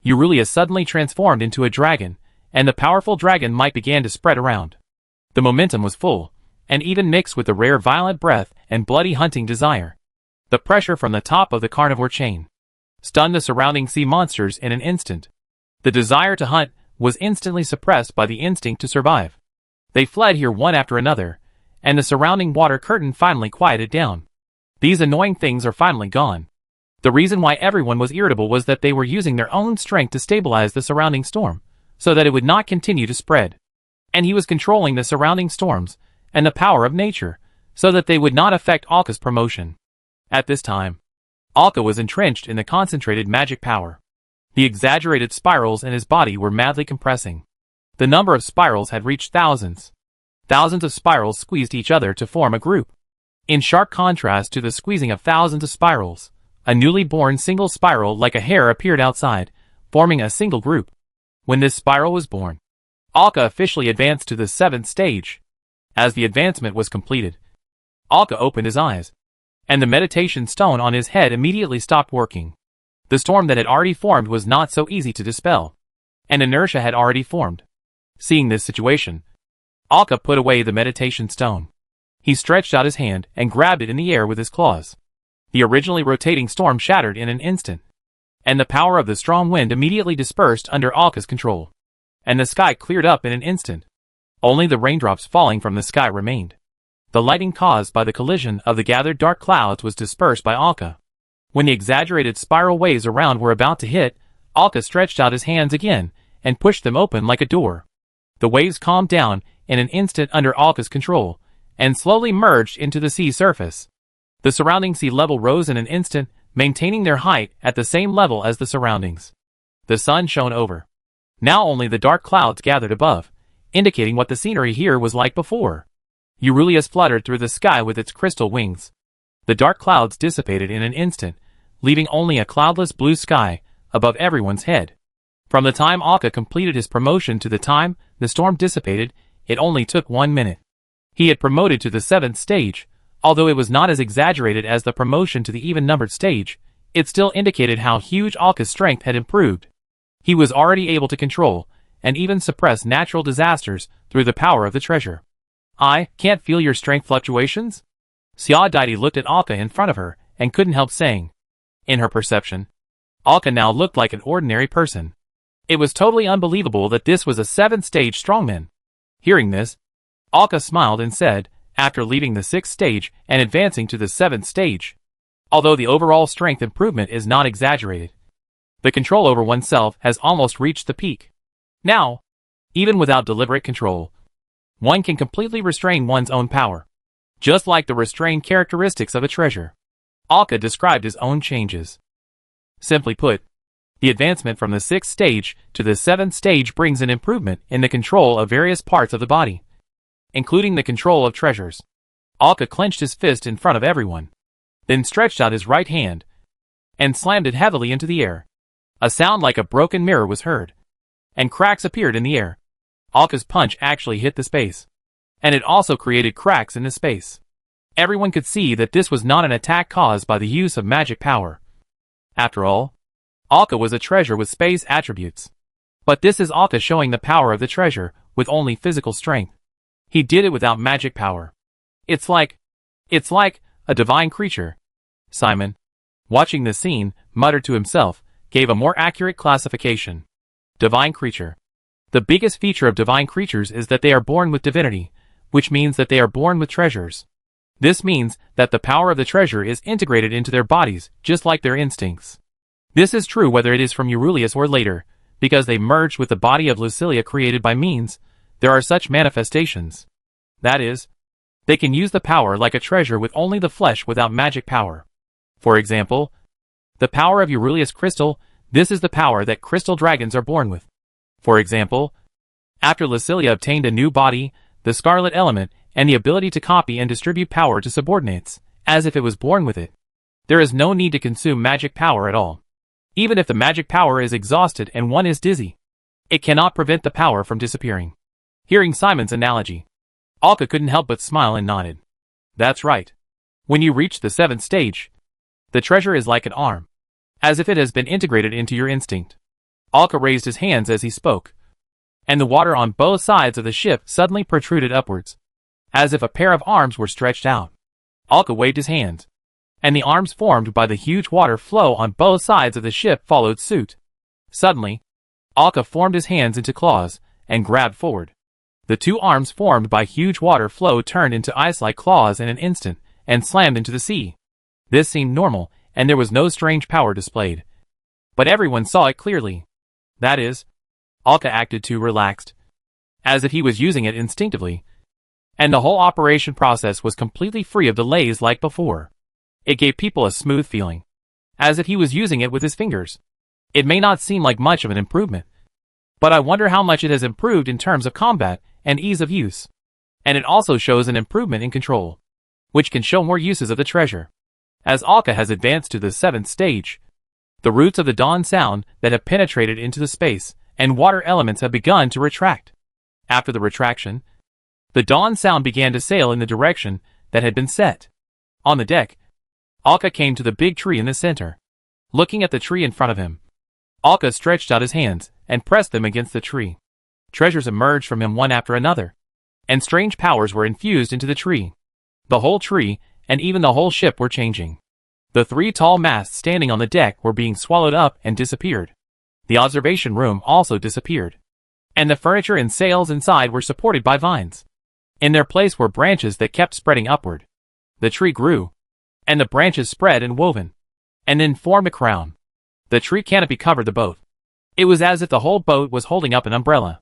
Eurylia suddenly transformed into a dragon, and the powerful dragon might began to spread around. The momentum was full, and even mixed with the rare violent breath and bloody hunting desire. The pressure from the top of the carnivore chain stunned the surrounding sea monsters in an instant. The desire to hunt was instantly suppressed by the instinct to survive. They fled here one after another, and the surrounding water curtain finally quieted down. These annoying things are finally gone. The reason why everyone was irritable was that they were using their own strength to stabilize the surrounding storm, so that it would not continue to spread. And he was controlling the surrounding storms and the power of nature, so that they would not affect Alka's promotion. At this time, Alka was entrenched in the concentrated magic power. The exaggerated spirals in his body were madly compressing. The number of spirals had reached thousands. Thousands of spirals squeezed each other to form a group. In sharp contrast to the squeezing of thousands of spirals, a newly born single spiral like a hair appeared outside, forming a single group. When this spiral was born, Alka officially advanced to the 7th stage. As the advancement was completed, Alka opened his eyes, and the meditation stone on his head immediately stopped working. The storm that had already formed was not so easy to dispel, and inertia had already formed. Seeing this situation, Alka put away the meditation stone. He stretched out his hand and grabbed it in the air with his claws. The originally rotating storm shattered in an instant, and the power of the strong wind immediately dispersed under Alka's control, and the sky cleared up in an instant. Only the raindrops falling from the sky remained. The lighting caused by the collision of the gathered dark clouds was dispersed by Alka. When the exaggerated spiral waves around were about to hit, Alka stretched out his hands again and pushed them open like a door. The waves calmed down in an instant under Alka's control, and slowly merged into the sea surface. The surrounding sea level rose in an instant, maintaining their height at the same level as the surroundings. The sun shone over. Now only the dark clouds gathered above, indicating what the scenery here was like before. Eurylius fluttered through the sky with its crystal wings. The dark clouds dissipated in an instant, leaving only a cloudless blue sky above everyone's head. From the time Alka completed his promotion to the time the storm dissipated, it only took 1 minute. He had promoted to the 7th stage. Although it was not as exaggerated as the promotion to the even-numbered stage, It still indicated how huge Alka's strength had improved. He was already able to control, and even suppress natural disasters through the power of the treasure. I can't feel your strength fluctuations? Xia Daidi looked at Alka in front of her, and couldn't help saying. In her perception, Alka now looked like an ordinary person. It was totally unbelievable that this was a 7th-stage strongman. Hearing this, Alka smiled and said, after leaving the 6th stage and advancing to the 7th stage. Although the overall strength improvement is not exaggerated, the control over oneself has almost reached the peak. Now, even without deliberate control, one can completely restrain one's own power, just like the restrained characteristics of a treasure. Alka described his own changes. Simply put, the advancement from the 6th stage to the 7th stage brings an improvement in the control of various parts of the body, including the control of treasures. Alka clenched his fist in front of everyone, then stretched out his right hand and slammed it heavily into the air. A sound like a broken mirror was heard, and cracks appeared in the air. Alka's punch actually hit the space, and it also created cracks in the space. Everyone could see that this was not an attack caused by the use of magic power. After all, Alka was a treasure with space attributes. But this is Alka showing the power of the treasure with only physical strength. He did it without magic power. It's like a divine creature. Simon, watching this scene, muttered to himself, gave a more accurate classification. Divine creature. The biggest feature of divine creatures is that they are born with divinity, which means that they are born with treasures. This means that the power of the treasure is integrated into their bodies, just like their instincts. This is true whether it is from Aurelius or later, because they merged with the body of Lucilia created by means. There are such manifestations. That is, they can use the power like a treasure with only the flesh without magic power. For example, the power of Aurelius crystal, this is the power that crystal dragons are born with. For example, after Lucilia obtained a new body, the scarlet element, and the ability to copy and distribute power to subordinates, as if it was born with it. There is no need to consume magic power at all. Even if the magic power is exhausted and one is dizzy, it cannot prevent the power from disappearing. Hearing Simon's analogy, Alka couldn't help but smile and nodded. That's right. When you reach the 7th stage, the treasure is like an arm, as if it has been integrated into your instinct. Alka raised his hands as he spoke, and the water on both sides of the ship suddenly protruded upwards, as if a pair of arms were stretched out. Alka waved his hands, and the arms formed by the huge water flow on both sides of the ship followed suit. Suddenly, Alka formed his hands into claws, and grabbed forward. The two arms formed by huge water flow turned into ice-like claws in an instant, and slammed into the sea. This seemed normal, and there was no strange power displayed. But everyone saw it clearly. That is, Alka acted too relaxed, as if he was using it instinctively, and the whole operation process was completely free of delays like before. It gave people a smooth feeling, as if he was using it with his fingers. It may not seem like much of an improvement, but I wonder how much it has improved in terms of combat and ease of use. And it also shows an improvement in control, which can show more uses of the treasure. As Alka has advanced to the 7th stage, the roots of the dawn sound that have penetrated into the space and water elements have begun to retract. After the retraction, the dawn sound began to sail in the direction that had been set. On the deck, Alka came to the big tree in the center. Looking at the tree in front of him, Alka stretched out his hands and pressed them against the tree. Treasures emerged from him one after another, and strange powers were infused into the tree. The whole tree, and even the whole ship were changing. The 3 tall masts standing on the deck were being swallowed up and disappeared. The observation room also disappeared, and the furniture and sails inside were supported by vines. In their place were branches that kept spreading upward. The tree grew, and the branches spread and woven, and then formed a crown. The tree canopy covered the boat. It was as if the whole boat was holding up an umbrella.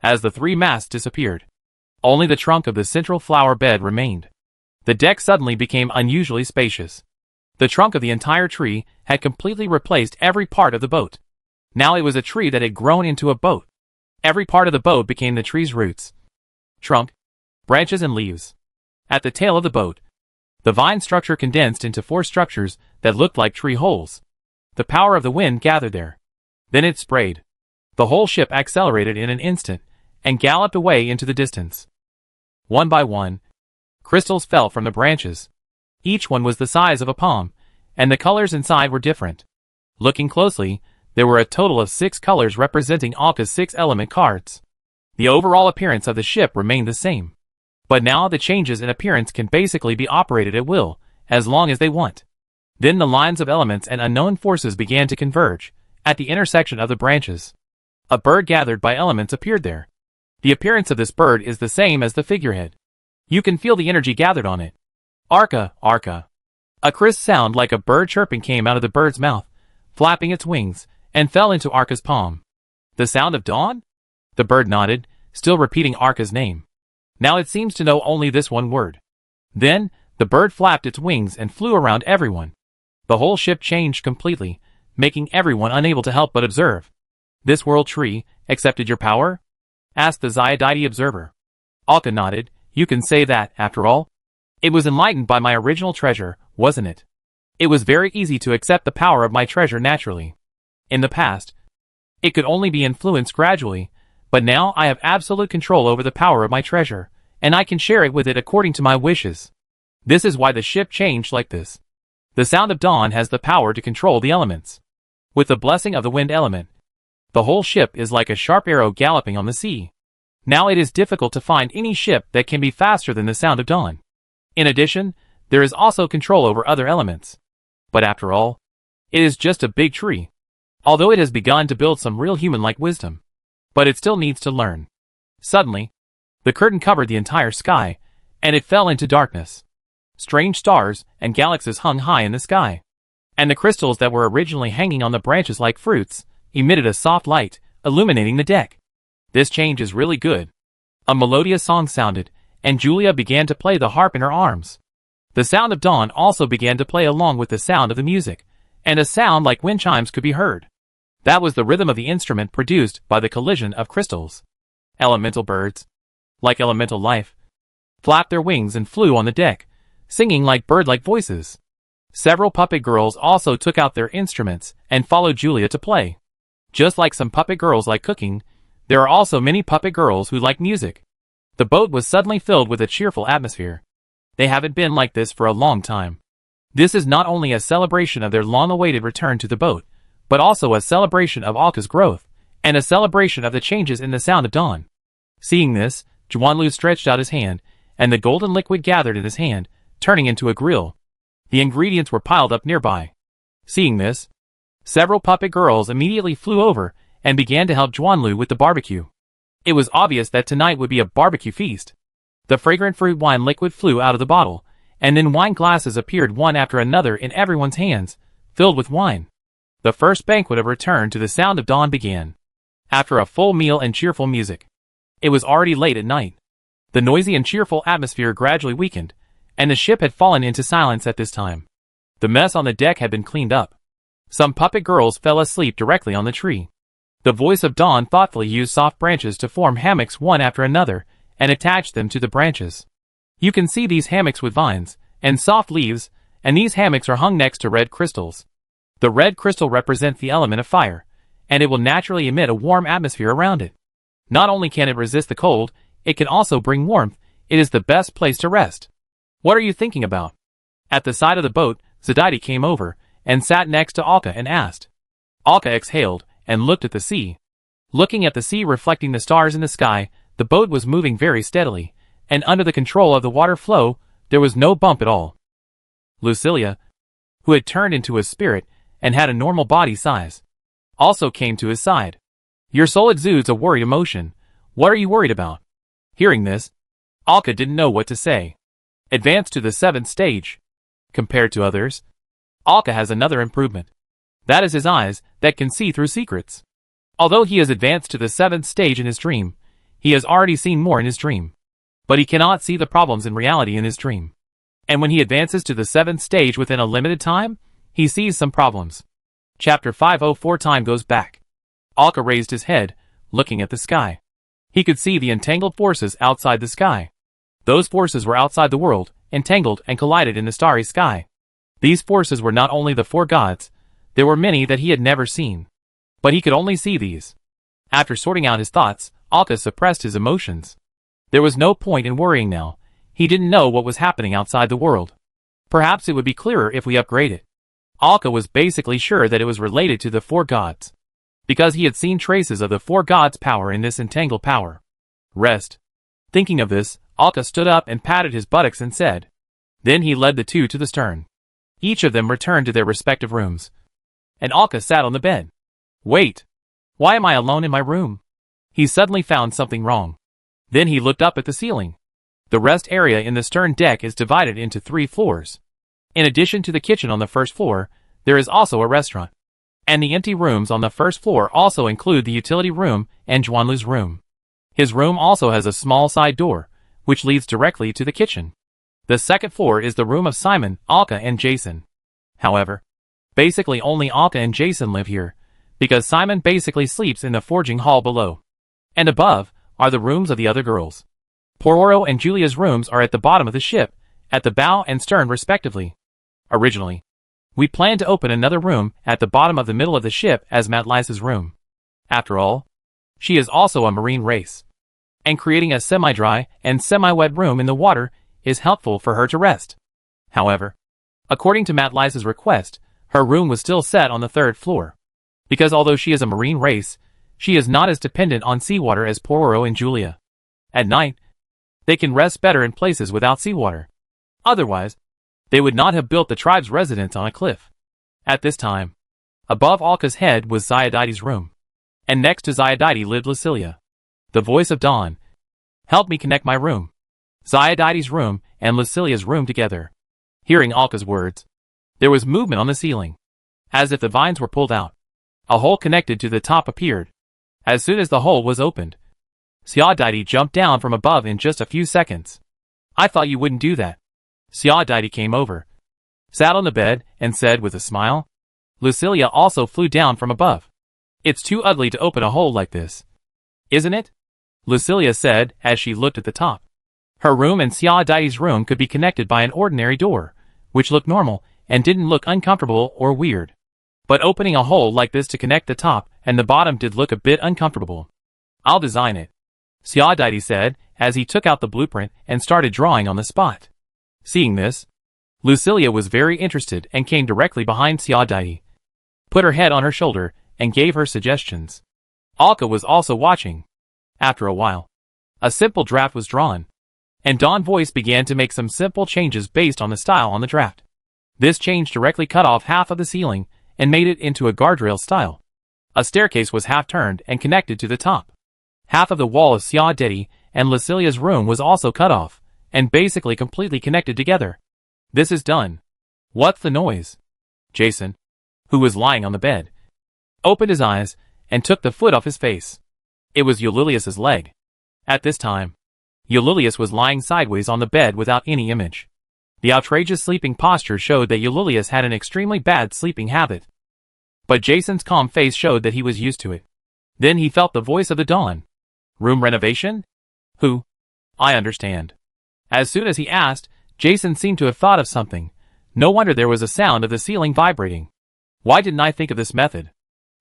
As the 3 masts disappeared, only the trunk of the central flower bed remained. The deck suddenly became unusually spacious. The trunk of the entire tree had completely replaced every part of the boat. Now it was a tree that had grown into a boat. Every part of the boat became the tree's roots, trunk, branches and leaves. At the tail of the boat, the vine structure condensed into 4 structures that looked like tree holes. The power of the wind gathered there. Then it sprayed. The whole ship accelerated in an instant and galloped away into the distance. One by one, crystals fell from the branches. Each one was the size of a palm, and the colors inside were different. Looking closely, there were a total of 6 colors representing Alka's 6 element cards. The overall appearance of the ship remained the same. But now the changes in appearance can basically be operated at will, as long as they want. Then the lines of elements and unknown forces began to converge, at the intersection of the branches. A bird gathered by elements appeared there. The appearance of this bird is the same as the figurehead. You can feel the energy gathered on it. Arca, Arca. A crisp sound like a bird chirping came out of the bird's mouth, flapping its wings, and fell into Arca's palm. The sound of dawn? The bird nodded, still repeating Arca's name. Now it seems to know only this one word. Then, the bird flapped its wings and flew around everyone. The whole ship changed completely, making everyone unable to help but observe. This world tree accepted your power? Asked the Zyadite observer. Alka nodded. You can say that, after all. It was enlightened by my original treasure, wasn't it? It was very easy to accept the power of my treasure naturally. In the past, it could only be influenced gradually, but now I have absolute control over the power of my treasure, and I can share it with it according to my wishes. This is why the ship changed like this. The sound of dawn has the power to control the elements. With the blessing of the wind element, the whole ship is like a sharp arrow galloping on the sea. Now it is difficult to find any ship that can be faster than the sound of dawn. In addition, there is also control over other elements. But after all, it is just a big tree. Although it has begun to build some real human-like wisdom. But it still needs to learn. Suddenly, the curtain covered the entire sky, and it fell into darkness. Strange stars and galaxies hung high in the sky. And the crystals that were originally hanging on the branches like fruits, emitted a soft light, illuminating the deck. This change is really good. A melodious song sounded, and Julia began to play the harp in her arms. The sound of dawn also began to play along with the sound of the music, and a sound like wind chimes could be heard. That was the rhythm of the instrument produced by the collision of crystals. Elemental birds, like elemental life, flapped their wings and flew on the deck, singing like bird-like voices. Several puppet girls also took out their instruments and followed Julia to play. Just like some puppet girls like cooking, there are also many puppet girls who like music. The boat was suddenly filled with a cheerful atmosphere. They haven't been like this for a long time. This is not only a celebration of their long-awaited return to the boat, but also a celebration of Alka's growth, and a celebration of the changes in the sound of dawn. Seeing this, Juanlu stretched out his hand, and the golden liquid gathered in his hand, turning into a grill. The ingredients were piled up nearby. Seeing this, several puppet girls immediately flew over and began to help Juanlu with the barbecue. It was obvious that tonight would be a barbecue feast. The fragrant fruit wine liquid flew out of the bottle, and then wine glasses appeared one after another in everyone's hands, filled with wine. The first banquet of return to the sound of dawn began. After a full meal and cheerful music. It was already late at night. The noisy and cheerful atmosphere gradually weakened, and the ship had fallen into silence at this time. The mess on the deck had been cleaned up. Some puppet girls fell asleep directly on the tree. The voice of dawn thoughtfully used soft branches to form hammocks one after another, and attached them to the branches. You can see these hammocks with vines and soft leaves, and these hammocks are hung next to red crystals. The red crystal represents the element of fire, and it will naturally emit a warm atmosphere around it. Not only can it resist the cold, it can also bring warmth. It is the best place to rest. What are you thinking about? At the side of the boat, Zyadite came over and sat next to Alka and asked. Alka exhaled and looked at the sea. Looking at the sea reflecting the stars in the sky, the boat was moving very steadily, and under the control of the water flow, there was no bump at all. Lucilia, who had turned into a spirit and had a normal body size, also came to his side. Your soul exudes a worried emotion. What are you worried about? Hearing this, Alka didn't know what to say. Advanced to the 7th stage. Compared to others, Alka has another improvement. That is his eyes that can see through secrets. Although he has advanced to the 7th stage in his dream, he has already seen more in his dream. But he cannot see the problems in reality in his dream. And when he advances to the 7th stage within a limited time, he sees some problems. Chapter 504 Time goes back. Alka raised his head, looking at the sky. He could see the entangled forces outside the sky. Those forces were outside the world, entangled and collided in the starry sky. These forces were not only the 4 gods, there were many that he had never seen. But he could only see these. After sorting out his thoughts, Alka suppressed his emotions. There was no point in worrying now. He didn't know what was happening outside the world. Perhaps it would be clearer if we upgrade it. Alka was basically sure that it was related to the four gods, because he had seen traces of the four gods' power in this entangled power. Rest. Thinking of this, Alka stood up and patted his buttocks and said. Then he led the two to the stern. Each of them returned to their respective rooms. And Alka sat on the bed. Wait. Why am I alone in my room? He suddenly found something wrong. Then he looked up at the ceiling. The rest area in the stern deck is divided into 3 floors. In addition to the kitchen on the first floor, there is also a restaurant. And the empty rooms on the first floor also include the utility room and Juanlu's room. His room also has a small side door, which leads directly to the kitchen. The second floor is the room of Simon, Alka, and Jason. However, basically only Alka and Jason live here, because Simon basically sleeps in the forging hall below. And above are the rooms of the other girls. Pororo and Julia's rooms are at the bottom of the ship, at the bow and stern respectively. Originally, we planned to open another room at the bottom of the middle of the ship as Matlice's room. After all, she is also a marine race. And creating a semi-dry and semi-wet room in the water is helpful for her to rest. However, according to Matlice's request, her room was still set on the 3rd floor. Because although she is a marine race, she is not as dependent on seawater as Pororo and Julia. At night, they can rest better in places without seawater. Otherwise, they would not have built the tribe's residence on a cliff. At this time, above Alka's head was Ziadite's room. And next to Ziadite lived Lucilia. The voice of dawn. Help me connect my room. Ziadite's room and Lucilia's room together. Hearing Alka's words, there was movement on the ceiling, as if the vines were pulled out. A hole connected to the top appeared. As soon as the hole was opened, Ziadite jumped down from above in just a few seconds. I thought you wouldn't do that. Ziadite came over, sat on the bed, and said with a smile. Lucilia also flew down from above. It's too ugly to open a hole like this, isn't it? Lucilia said as she looked at the top. Her room and Ziadite's room could be connected by an ordinary door, which looked normal and didn't look uncomfortable or weird. But opening a hole like this to connect the top and the bottom did look a bit uncomfortable. I'll design it, Ziadite said as he took out the blueprint and started drawing on the spot. Seeing this, Lucilia was very interested and came directly behind Ziadite, put her head on her shoulder, and gave her suggestions. Alka was also watching. After a while, a simple draft was drawn, and Dawn's voice began to make some simple changes based on the style on the draft. This change directly cut off half of the ceiling and made it into a guardrail style. A staircase was half turned and connected to the top. Half of the wall of Ziadite and Lucilia's room was also cut off, and basically completely connected together. This is done. What's the noise? Jason, who was lying on the bed, opened his eyes and took the foot off his face. It was Eulilius's leg. At this time, Eulilius was lying sideways on the bed without any image. The outrageous sleeping posture showed that Eulilius had an extremely bad sleeping habit. But Jason's calm face showed that he was used to it. Then he felt the voice of the dawn. Room renovation? Who? I understand. As soon as he asked, Jason seemed to have thought of something. No wonder there was a sound of the ceiling vibrating. Why didn't I think of this method?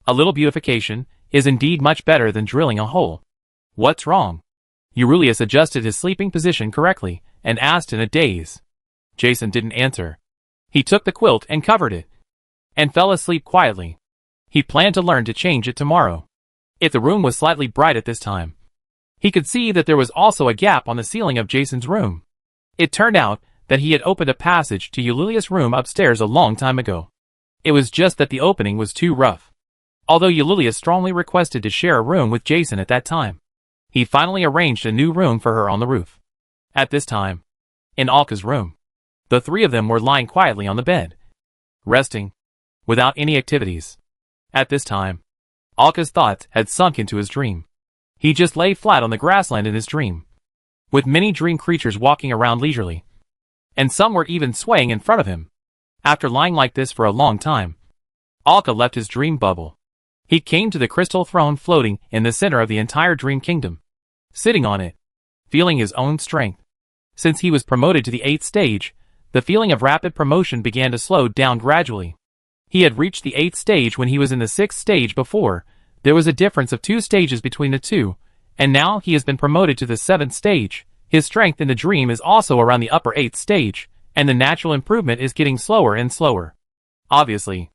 A little beautification is indeed much better than drilling a hole. What's wrong? Eulilius adjusted his sleeping position correctly and asked in a daze. Jason didn't answer. He took the quilt and covered it, and fell asleep quietly. He planned to learn to change it tomorrow. If the room was slightly bright at this time, he could see that there was also a gap on the ceiling of Jason's room. It turned out that he had opened a passage to Eulilius' room upstairs a long time ago. It was just that the opening was too rough. Although Eulilius strongly requested to share a room with Jason at that time, he finally arranged a new room for her on the roof. At this time, in Alka's room, the three of them were lying quietly on the bed, resting, without any activities. At this time, Alka's thoughts had sunk into his dream. He just lay flat on the grassland in his dream, with many dream creatures walking around leisurely, and some were even swaying in front of him. After lying like this for a long time, Alka left his dream bubble. He came to the crystal throne floating in the center of the entire dream kingdom, sitting on it, feeling his own strength. Since he was promoted to the 8th stage, the feeling of rapid promotion began to slow down gradually. He had reached the 8th stage when he was in the 6th stage before. There was a difference of 2 stages between the two, and now he has been promoted to the 7th stage. His strength in the dream is also around the upper 8th stage, and the natural improvement is getting slower and slower. Obviously,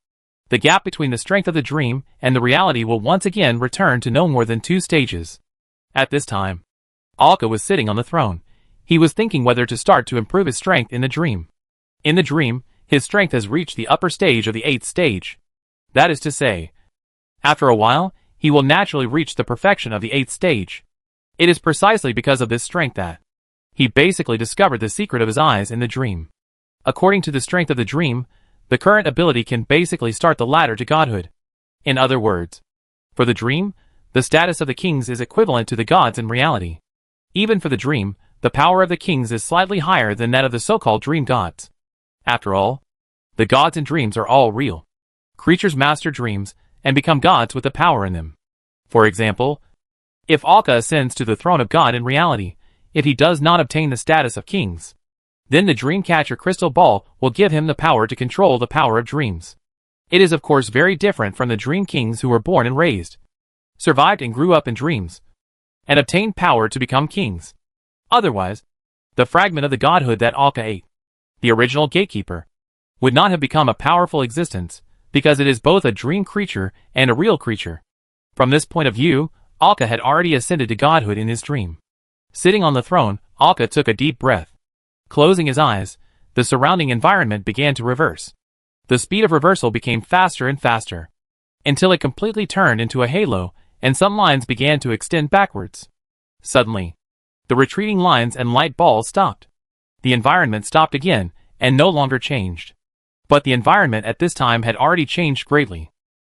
the gap between the strength of the dream and the reality will once again return to no more than 2 stages. At this time, Alka was sitting on the throne. He was thinking whether to start to improve his strength in the dream. In the dream, his strength has reached the upper stage of the 8th stage. That is to say, after a while, he will naturally reach the perfection of the 8th stage. It is precisely because of this strength that he basically discovered the secret of his eyes in the dream. According to the strength of the dream, the current ability can basically start the ladder to godhood. In other words, for the dream, the status of the kings is equivalent to the gods in reality. Even for the dream, the power of the kings is slightly higher than that of the so-called dream gods. After all, the gods in dreams are all real. Creatures master dreams and become gods with the power in them. For example, if Alka ascends to the throne of God in reality, if he does not obtain the status of kings, then the Dreamcatcher crystal ball will give him the power to control the power of dreams. It is of course very different from the dream kings who were born and raised, survived and grew up in dreams, and obtained power to become kings. Otherwise, the fragment of the godhood that Alka ate, the original gatekeeper, would not have become a powerful existence, because it is both a dream creature and a real creature. From this point of view, Alka had already ascended to godhood in his dream. Sitting on the throne, Alka took a deep breath. Closing his eyes, the surrounding environment began to reverse. The speed of reversal became faster and faster, until it completely turned into a halo, and some lines began to extend backwards. Suddenly, the retreating lines and light balls stopped. The environment stopped again, and no longer changed. But the environment at this time had already changed greatly.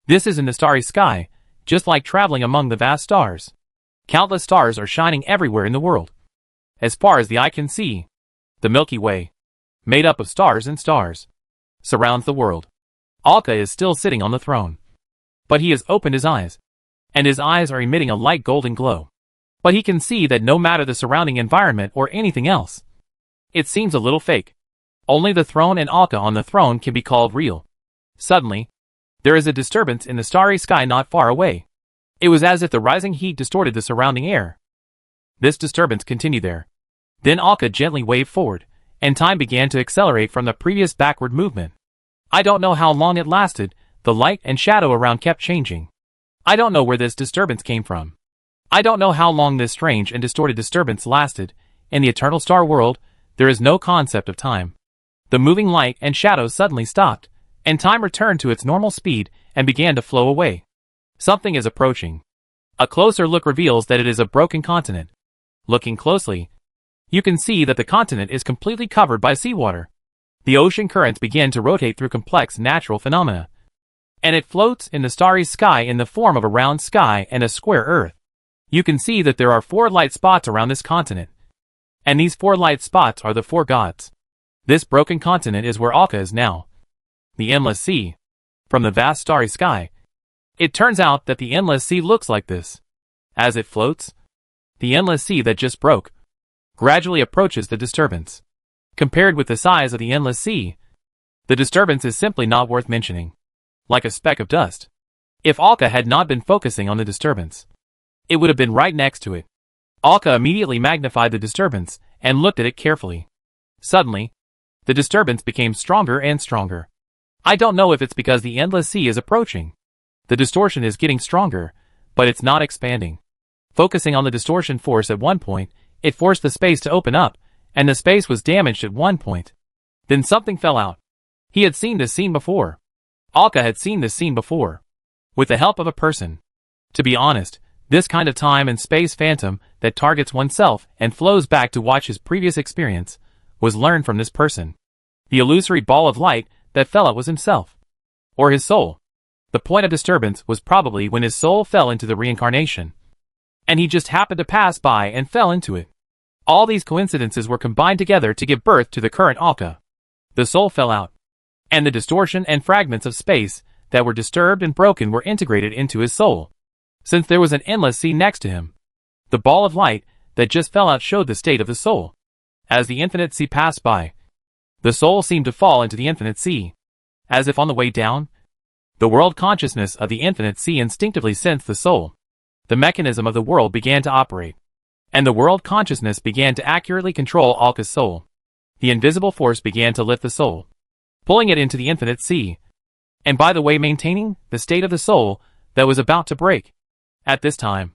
This is in the starry sky, just like traveling among the vast stars. Countless stars are shining everywhere in the world. As far as the eye can see, the Milky Way, made up of stars and stars, surrounds the world. Alka is still sitting on the throne. But he has opened his eyes, and his eyes are emitting a light golden glow. But he can see that no matter the surrounding environment or anything else, it seems a little fake. Only the throne and Alka on the throne can be called real. Suddenly, there is a disturbance in the starry sky not far away. It was as if the rising heat distorted the surrounding air. This disturbance continued there. Then Alka gently waved forward, and time began to accelerate from the previous backward movement. I don't know how long it lasted, the light and shadow around kept changing. I don't know where this disturbance came from. I don't know how long this strange and distorted disturbance lasted. In the eternal star world, there is no concept of time. The moving light and shadows suddenly stopped, and time returned to its normal speed and began to flow away. Something is approaching. A closer look reveals that it is a broken continent. Looking closely, you can see that the continent is completely covered by seawater. The ocean currents begin to rotate through complex natural phenomena, and it floats in the starry sky in the form of a round sky and a square earth. You can see that there are 4 light spots around this continent, and these 4 light spots are the 4 gods. This broken continent is where Alka is now. The endless sea. From the vast starry sky, it turns out that the endless sea looks like this. As it floats, the endless sea that just broke gradually approaches the disturbance. Compared with the size of the endless sea, the disturbance is simply not worth mentioning. Like a speck of dust. If Alka had not been focusing on the disturbance, it would have been right next to it. Alka immediately magnified the disturbance and looked at it carefully. Suddenly, the disturbance became stronger and stronger. I don't know if it's because the endless sea is approaching. The distortion is getting stronger, but it's not expanding. Focusing on the distortion force at one point, it forced the space to open up, and the space was damaged at one point. Then something fell out. He had seen this scene before. Alka had seen this scene before. With the help of a person. To be honest, this kind of time and space phantom that targets oneself and flows back to watch his previous experience was learned from this person. The illusory ball of light that fell out was himself. Or his soul. The point of disturbance was probably when his soul fell into the reincarnation. And he just happened to pass by and fell into it. All these coincidences were combined together to give birth to the current Alka. The soul fell out, and the distortion and fragments of space that were disturbed and broken were integrated into his soul. Since there was an endless sea next to him, the ball of light that just fell out showed the state of the soul. As the infinite sea passed by, the soul seemed to fall into the infinite sea. As if on the way down, the world consciousness of the infinite sea instinctively sensed the soul. The mechanism of the world began to operate, and the world consciousness began to accurately control Alka's soul. The invisible force began to lift the soul, pulling it into the infinite sea. and by the way maintaining the state of the soul that was about to break. At this time,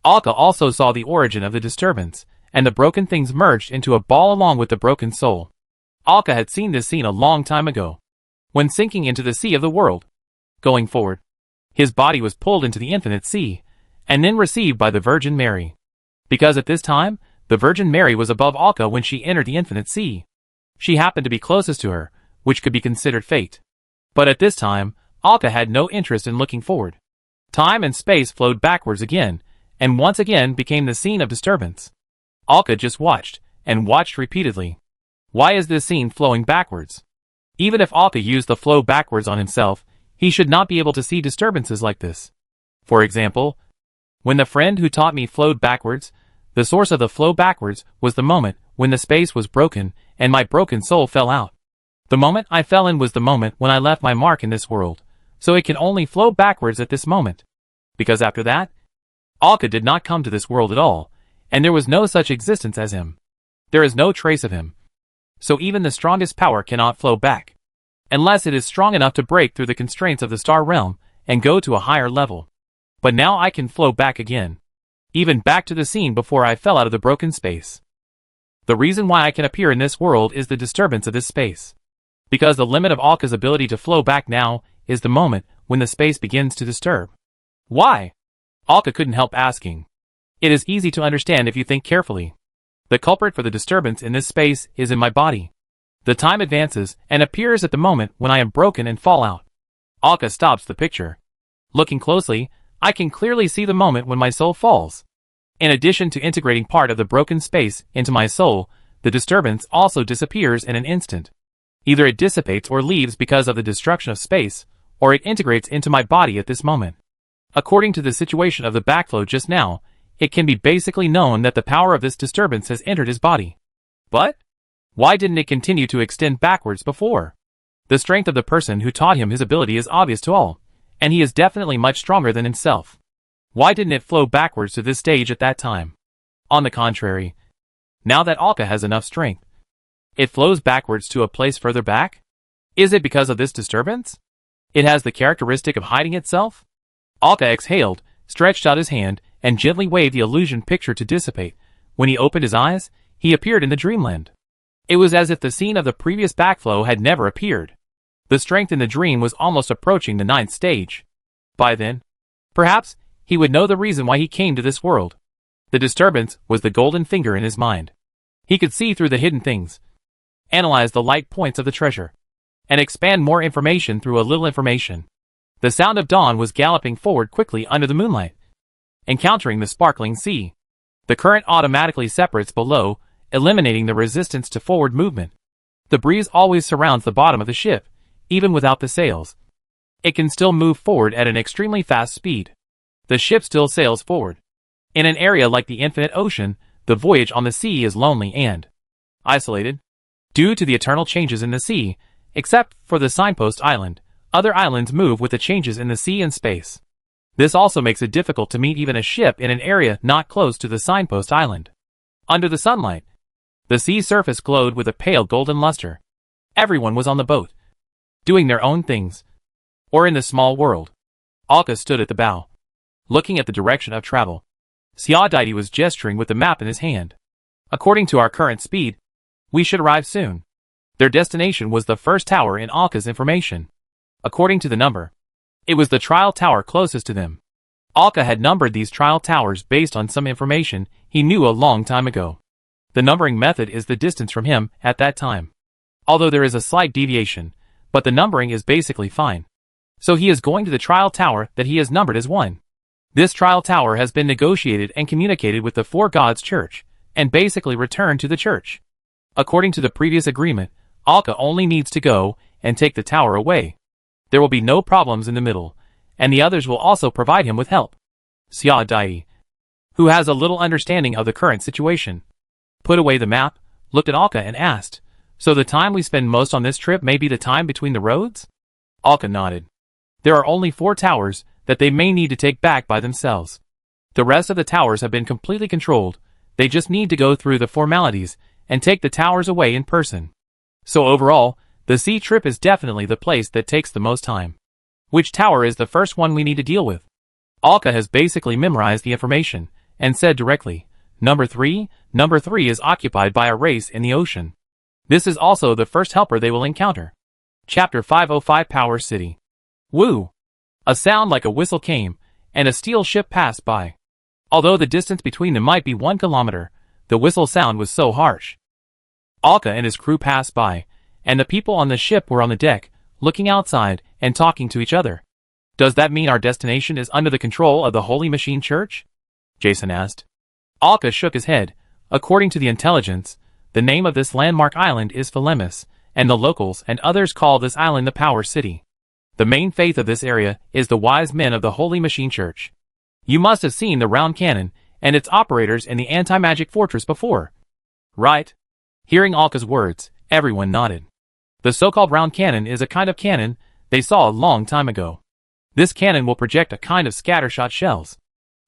Alka also saw the origin of the disturbance, and the broken things merged into a ball along with the broken soul. Alka had seen this scene a long time ago, when sinking into the sea of the world. Going forward, his body was pulled into the infinite sea, and then received by the Virgin Mary. Because at this time, the Virgin Mary was above Alka when she entered the infinite sea. She happened to be closest to her, which could be considered fate. But at this time, Alka had no interest in looking forward. Time and space flowed backwards again, and once again became the scene of disturbance. Alka just watched, and watched repeatedly. Why is this scene flowing backwards? Even if Alka used the flow backwards on himself, he should not be able to see disturbances like this. For example, when the friend who taught me flowed backwards, the source of the flow backwards was the moment when the space was broken and my broken soul fell out. The moment I fell in was the moment when I left my mark in this world, so it can only flow backwards at this moment. Because after that, Alka did not come to this world at all, and there was no such existence as him. There is no trace of him. So even the strongest power cannot flow back, unless it is strong enough to break through the constraints of the star realm and go to a higher level. But now I can flow back again, even back to the scene before I fell out of the broken space. The reason why I can appear in this world is the disturbance of this space. Because the limit of Alka's ability to flow back now is the moment when the space begins to disturb. Why? Alka couldn't help asking. It is easy to understand if you think carefully. The culprit for the disturbance in this space is in my body. The time advances and appears at the moment when I am broken and fall out. Alka stops the picture. Looking closely, I can clearly see the moment when my soul falls. In addition to integrating part of the broken space into my soul, the disturbance also disappears in an instant. Either it dissipates or leaves because of the destruction of space, or it integrates into my body at this moment. According to the situation of the backflow just now, it can be basically known that the power of this disturbance has entered his body. But why didn't it continue to extend backwards before? The strength of the person who taught him his ability is obvious to all, and he is definitely much stronger than himself. Why didn't it flow backwards to this stage at that time? On the contrary, now that Alka has enough strength, it flows backwards to a place further back? Is it because of this disturbance? It has the characteristic of hiding itself? Alka exhaled, stretched out his hand, and gently waved the illusion picture to dissipate. When he opened his eyes, he appeared in the dreamland. It was as if the scene of the previous backflow had never appeared. The strength in the dream was almost approaching the 9th stage. By then, perhaps, he would know the reason why he came to this world. The disturbance was the golden finger in his mind. He could see through the hidden things, analyze the light points of the treasure, and expand more information through a little information. The sound of dawn was galloping forward quickly under the moonlight, encountering the sparkling sea. The current automatically separates below, eliminating the resistance to forward movement. The breeze always surrounds the bottom of the ship, even without the sails. It can still move forward at an extremely fast speed. The ship still sails forward. In an area like the infinite ocean, the voyage on the sea is lonely and isolated. Due to the eternal changes in the sea, except for the signpost island, other islands move with the changes in the sea and space. This also makes it difficult to meet even a ship in an area not close to the signpost island. Under the sunlight, the sea surface glowed with a pale golden luster. Everyone was on the boat, doing their own things, or in the small world. Alka stood at the bow, looking at the direction of travel. Siadaiti was gesturing with the map in his hand. According to our current speed, we should arrive soon. Their destination was the first tower in Alka's information. According to the number, it was the trial tower closest to them. Alka had numbered these trial towers based on some information he knew a long time ago. The numbering method is the distance from him at that time. Although there is a slight deviation, but the numbering is basically fine. So he is going to the trial tower that he has numbered as 1. This trial tower has been negotiated and communicated with the Four Gods Church, and basically returned to the church. According to the previous agreement, Alka only needs to go and take the tower away. There will be no problems in the middle, and the others will also provide him with help. Siadaiti, who has a little understanding of the current situation, put away the map, looked at Alka and asked, "So the time we spend most on this trip may be the time between the roads?" Alka nodded. There are only 4 towers that they may need to take back by themselves. The rest of the towers have been completely controlled. They just need to go through the formalities and take the towers away in person. So overall, the sea trip is definitely the place that takes the most time. Which tower is the first one we need to deal with? Alka has basically memorized the information, and said directly, Number 3 is occupied by a race in the ocean. This is also the first helper they will encounter. Chapter 505 Power City. Woo! A sound like a whistle came, and a steel ship passed by. Although the distance between them might be 1 kilometer, the whistle sound was so harsh. Alka and his crew passed by, and the people on the ship were on the deck, looking outside and talking to each other. Does that mean our destination is under the control of the Holy Machine Church? Jason asked. Alka shook his head. According to the intelligence, the name of this landmark island is Philemus, and the locals and others call this island the Power City. The main faith of this area is the wise men of the Holy Machine Church. You must have seen the round cannon and its operators in the anti-magic fortress before. Right? Hearing Alka's words, everyone nodded. The so-called round cannon is a kind of cannon they saw a long time ago. This cannon will project a kind of scattershot shells.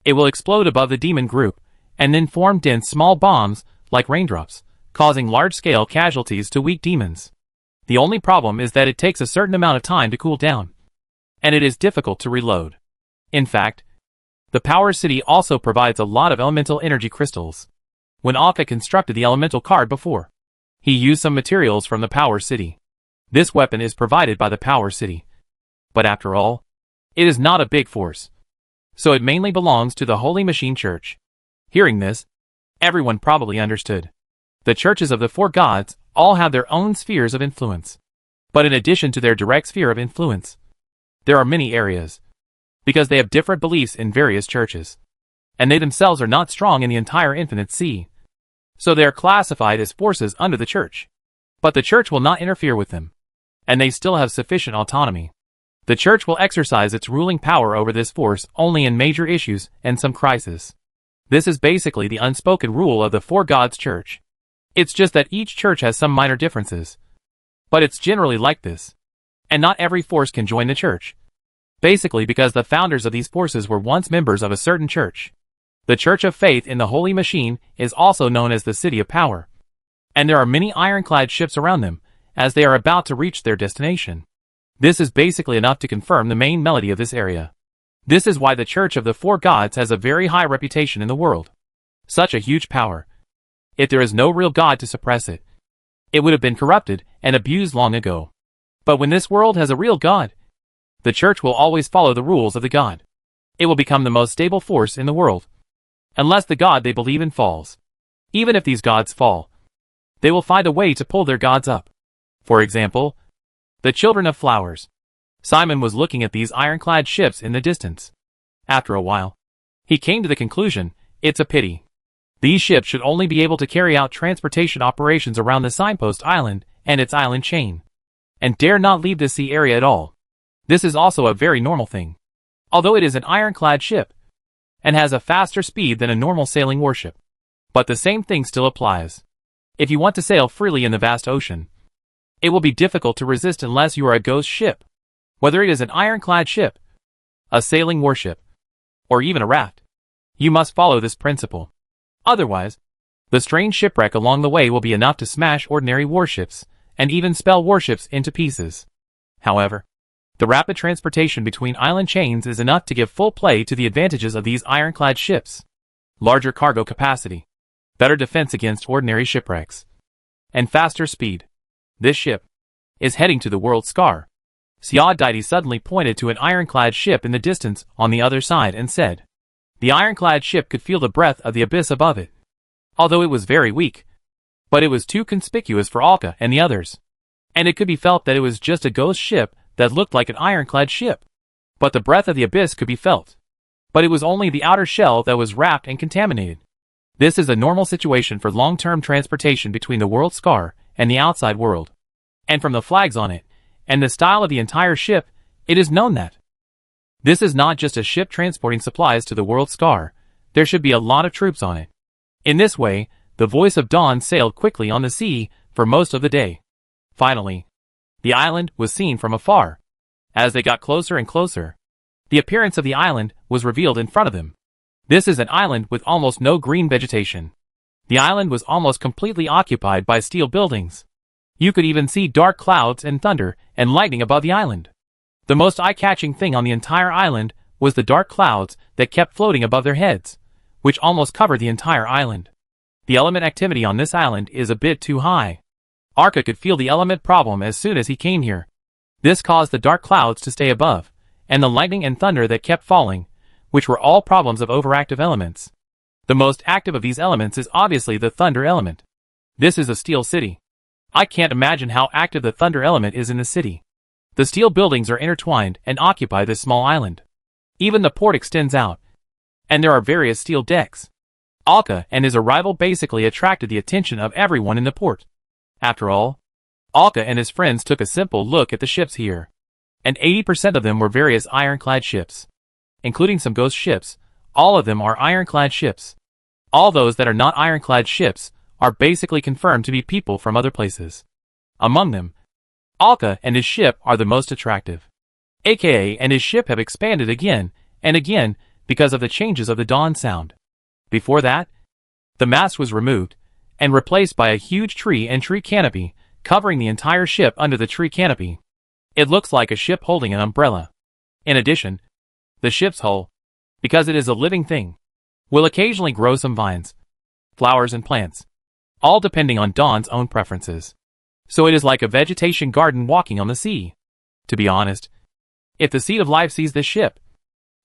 It will explode above the demon group, and then form dense small bombs like raindrops, causing large-scale casualties to weak demons. The only problem is that it takes a certain amount of time to cool down, and it is difficult to reload. In fact, the Power City also provides a lot of elemental energy crystals. When Alka constructed the elemental card before, he used some materials from the Power City. This weapon is provided by the Power City. But after all, it is not a big force, so it mainly belongs to the Holy Machine Church. Hearing this, everyone probably understood. The churches of the 4 gods all have their own spheres of influence. But in addition to their direct sphere of influence, there are many areas, because they have different beliefs in various churches, and they themselves are not strong in the entire infinite sea. So they are classified as forces under the church. But the church will not interfere with them, and they still have sufficient autonomy. The church will exercise its ruling power over this force only in major issues and some crises. This is basically the unspoken rule of the 4 gods church. It's just that each church has some minor differences. But it's generally like this. And not every force can join the church. Basically because the founders of these forces were once members of a certain church. The Church of Faith in the Holy Machine is also known as the City of Power. And there are many ironclad ships around them, as they are about to reach their destination. This is basically enough to confirm the main melody of this area. This is why the Church of the 4 gods has a very high reputation in the world. Such a huge power. If there is no real god to suppress it, it would have been corrupted and abused long ago. But when this world has a real god, the church will always follow the rules of the god. It will become the most stable force in the world. Unless the god they believe in falls. Even if these gods fall, they will find a way to pull their gods up. For example, the children of flowers. Simon was looking at these ironclad ships in the distance. After a while, he came to the conclusion, it's a pity. These ships should only be able to carry out transportation operations around the signpost island and its island chain, and dare not leave the sea area at all. This is also a very normal thing. Although it is an ironclad ship, and has a faster speed than a normal sailing warship. But the same thing still applies. If you want to sail freely in the vast ocean, it will be difficult to resist unless you are a ghost ship. Whether it is an ironclad ship, a sailing warship, or even a raft, you must follow this principle. Otherwise, the strange shipwreck along the way will be enough to smash ordinary warships, and even spell warships into pieces. However, the rapid transportation between island chains is enough to give full play to the advantages of these ironclad ships. Larger cargo capacity, better defense against ordinary shipwrecks, and faster speed. This ship is heading to the world Scar. Siad suddenly pointed to an ironclad ship in the distance on the other side and said, the ironclad ship could feel the breath of the abyss above it. Although it was very weak, but it was too conspicuous for Alka and the others. And it could be felt that it was just a ghost ship that looked like an ironclad ship. But the breath of the abyss could be felt. But it was only the outer shell that was wrapped and contaminated. This is a normal situation for long-term transportation between the world Scar and the outside world. And from the flags on it, and the style of the entire ship, it is known that this is not just a ship transporting supplies to the world Scar. There should be a lot of troops on it. In this way, the Voice of Dawn sailed quickly on the sea for most of the day. Finally, the island was seen from afar. As they got closer and closer, the appearance of the island was revealed in front of them. This is an island with almost no green vegetation. The island was almost completely occupied by steel buildings. You could even see dark clouds and thunder and lightning above the island. The most eye-catching thing on the entire island was the dark clouds that kept floating above their heads, which almost covered the entire island. The element activity on this island is a bit too high. Arca could feel the element problem as soon as he came here. This caused the dark clouds to stay above, and the lightning and thunder that kept falling, which were all problems of overactive elements. The most active of these elements is obviously the thunder element. This is a steel city. I can't imagine how active the thunder element is in the city. The steel buildings are intertwined and occupy this small island. Even the port extends out, and there are various steel decks. Alka and his arrival basically attracted the attention of everyone in the port. After all, Alka and his friends took a simple look at the ships here, and 80% of them were various ironclad ships. Including some ghost ships, all of them are ironclad ships. All those that are not ironclad ships are basically confirmed to be people from other places. Among them, Alka and his ship are the most attractive. AKA and his ship have expanded again and again because of the changes of the dawn sound. Before that, the mast was removed and replaced by a huge tree and tree canopy covering the entire ship. Under the tree canopy, it looks like a ship holding an umbrella. In addition, the ship's hull, because it is a living thing, will occasionally grow some vines, flowers and plants, all depending on Dawn's own preferences. So it is like a vegetation garden walking on the sea. To be honest, if the Seed of Life sees this ship,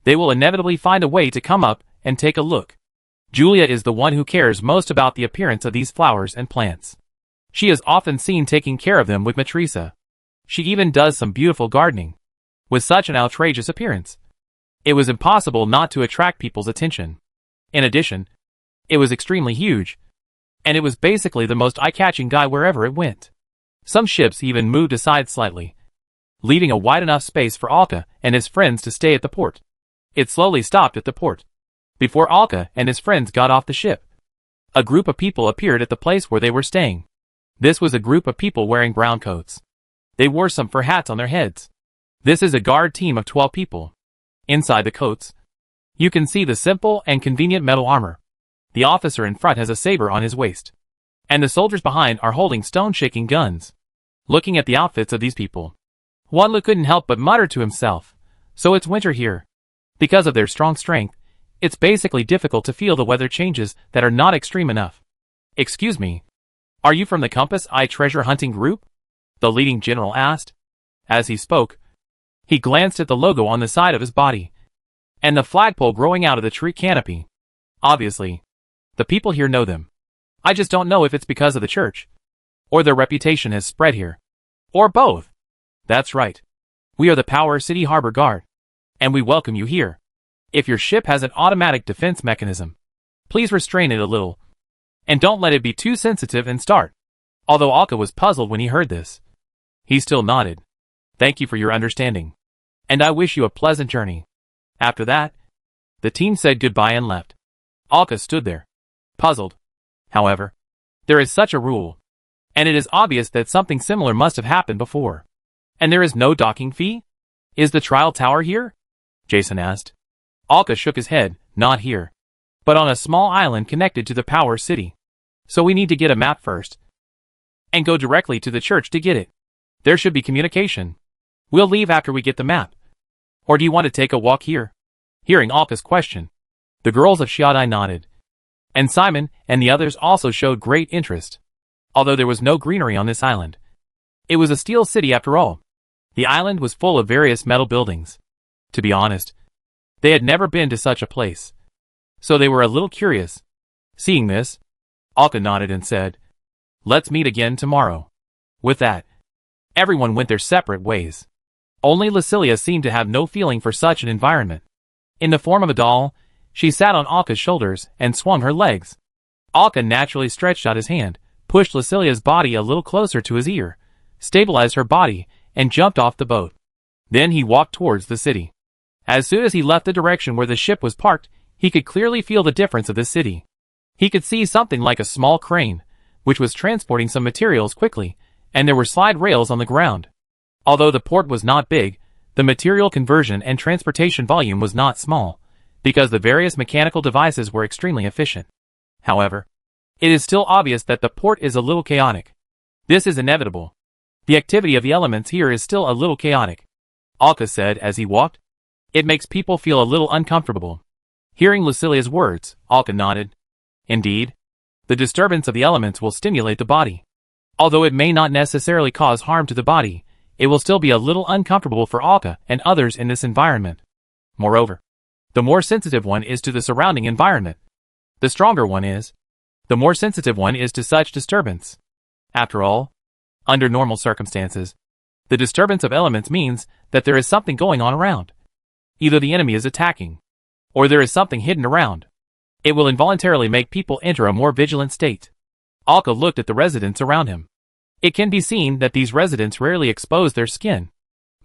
they will inevitably find a way to come up and take a look. Julia is the one who cares most about the appearance of these flowers and plants. She is often seen taking care of them with Matrisa. She even does some beautiful gardening. With such an outrageous appearance, it was impossible not to attract people's attention. In addition, it was extremely huge, and it was basically the most eye-catching guy wherever it went. Some ships even moved aside slightly, leaving a wide enough space for Alka and his friends to stay at the port. It slowly stopped at the port. Before Alka and his friends got off the ship, a group of people appeared at the place where they were staying. This was a group of people wearing brown coats. They wore some fur hats on their heads. This is a guard team of 12 people. Inside the coats, you can see the simple and convenient metal armor. The officer in front has a saber on his waist, and the soldiers behind are holding stone-shaking guns. Looking at the outfits of these people, one couldn't help but mutter to himself, "So it's winter here." Because of their strong strength, it's basically difficult to feel the weather changes that are not extreme enough. "Excuse me, are you from the Compass Eye treasure hunting group?" the leading general asked. As he spoke, he glanced at the logo on the side of his body, and the flagpole growing out of the tree canopy. Obviously, the people here know them. I just don't know if it's because of the church, or their reputation has spread here, or both. That's right. We are the Power City Harbor Guard, and we welcome you here. If your ship has an automatic defense mechanism, please restrain it a little, and don't let it be too sensitive and start. Although Alka was puzzled when he heard this, he still nodded. "Thank you for your understanding, and I wish you a pleasant journey." After that, the team said goodbye and left. Alka stood there, puzzled. However, there is such a rule, and it is obvious that something similar must have happened before. "And there is no docking fee? Is the trial tower here?" Jason asked. Alka shook his head. "Not here, but on a small island connected to the Power City. So we need to get a map first, and go directly to the church to get it. There should be communication. We'll leave after we get the map. Or do you want to take a walk here?" Hearing Alka's question, the girls of Shiadai nodded, and Simon and the others also showed great interest. Although there was no greenery on this island, it was a steel city after all. The island was full of various metal buildings. To be honest, they had never been to such a place, so they were a little curious. Seeing this, Alka nodded and said, "Let's meet again tomorrow." With that, everyone went their separate ways. Only Lucilia seemed to have no feeling for such an environment. In the form of a doll, she sat on Alka's shoulders and swung her legs. Alka naturally stretched out his hand, pushed Lucilia's body a little closer to his ear, stabilized her body, and jumped off the boat. Then he walked towards the city. As soon as he left the direction where the ship was parked, he could clearly feel the difference of the city. He could see something like a small crane, which was transporting some materials quickly, and there were slide rails on the ground. Although the port was not big, the material conversion and transportation volume was not small, because the various mechanical devices were extremely efficient. However, it is still obvious that the port is a little chaotic. This is inevitable. The activity of the elements here is still a little chaotic. Alka said as he walked. It makes people feel a little uncomfortable. Hearing Lucilia's words, Alka nodded. Indeed, the disturbance of the elements will stimulate the body. Although it may not necessarily cause harm to the body, it will still be a little uncomfortable for Alka and others in this environment. Moreover, the more sensitive one is to the surrounding environment. The stronger one is, the more sensitive one is to such disturbance. After all, under normal circumstances, the disturbance of elements means that there is something going on around. Either the enemy is attacking, or there is something hidden around. It will involuntarily make people enter a more vigilant state. Alka looked at the residents around him. It can be seen that these residents rarely expose their skin.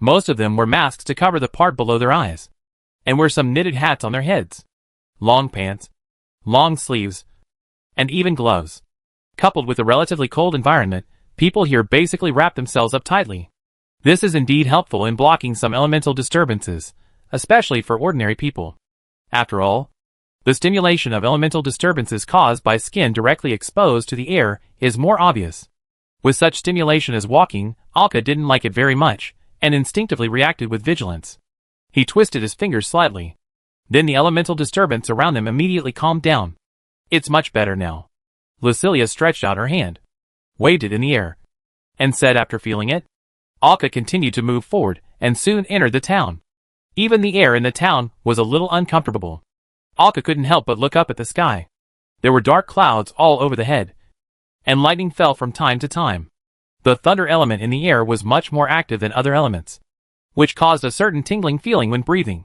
Most of them wear masks to cover the part below their eyes, and wear some knitted hats on their heads, long pants, long sleeves, and even gloves. Coupled with a relatively cold environment, people here basically wrap themselves up tightly. This is indeed helpful in blocking some elemental disturbances, especially for ordinary people. After all, the stimulation of elemental disturbances caused by skin directly exposed to the air is more obvious. With such stimulation as walking, Alka didn't like it very much, and instinctively reacted with vigilance. He twisted his fingers slightly. Then the elemental disturbance around them immediately calmed down. It's much better now. Lucilia stretched out her hand, waved it in the air, and said after feeling it. Alka continued to move forward, and soon entered the town. Even the air in the town was a little uncomfortable. Alka couldn't help but look up at the sky. There were dark clouds all over the head, and lightning fell from time to time. The thunder element in the air was much more active than other elements, which caused a certain tingling feeling when breathing.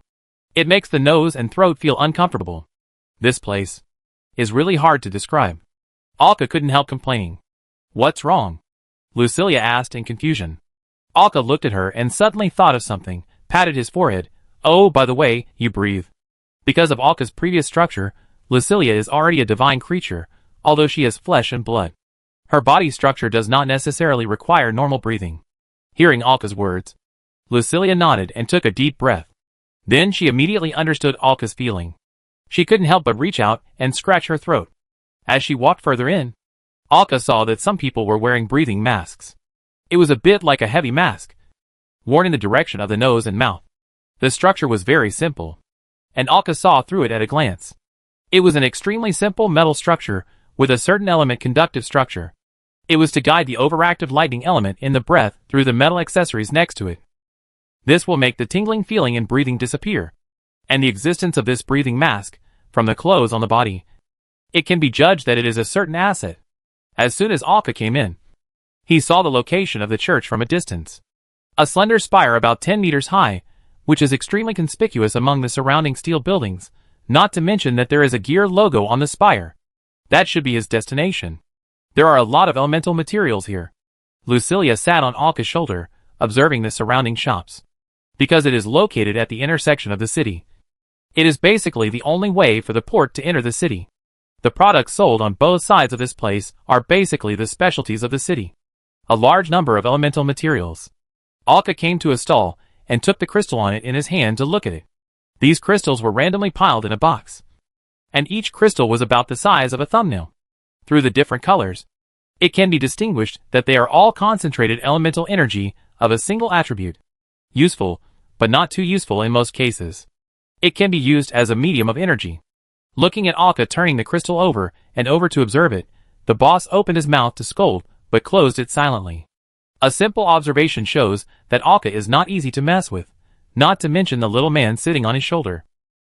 It makes the nose and throat feel uncomfortable. This place is really hard to describe. Alka couldn't help complaining. What's wrong? Lucilia asked in confusion. Alka looked at her and suddenly thought of something, patted his forehead. Oh, by the way, you breathe. Because of Alka's previous structure, Lucilia is already a divine creature, although she has flesh and blood. Her body structure does not necessarily require normal breathing. Hearing Alka's words, Lucilia nodded and took a deep breath. Then she immediately understood Alka's feeling. She couldn't help but reach out and scratch her throat. As she walked further in, Alka saw that some people were wearing breathing masks. It was a bit like a heavy mask, worn in the direction of the nose and mouth. The structure was very simple, and Alka saw through it at a glance. It was an extremely simple metal structure with a certain element conductive structure. It was to guide the overactive lightning element in the breath through the metal accessories next to it. This will make the tingling feeling in breathing disappear, and the existence of this breathing mask, from the clothes on the body, it can be judged that it is a certain asset. As soon as Alka came in, he saw the location of the church from a distance. A slender spire about 10 meters high, which is extremely conspicuous among the surrounding steel buildings, not to mention that there is a gear logo on the spire. That should be his destination. There are a lot of elemental materials here. Lucilia sat on Alka's shoulder, observing the surrounding shops. Because it is located at the intersection of the city, it is basically the only way for the port to enter the city. The products sold on both sides of this place are basically the specialties of the city. A large number of elemental materials. Alka came to a stall and took the crystal on it in his hand to look at it. These crystals were randomly piled in a box, and each crystal was about the size of a thumbnail. Through the different colors, it can be distinguished that they are all concentrated elemental energy of a single attribute. Useful, but not too useful in most cases. It can be used as a medium of energy. Looking at Alka turning the crystal over and over to observe it, the boss opened his mouth to scold, but closed it silently. A simple observation shows that Alka is not easy to mess with, not to mention the little man sitting on his shoulder.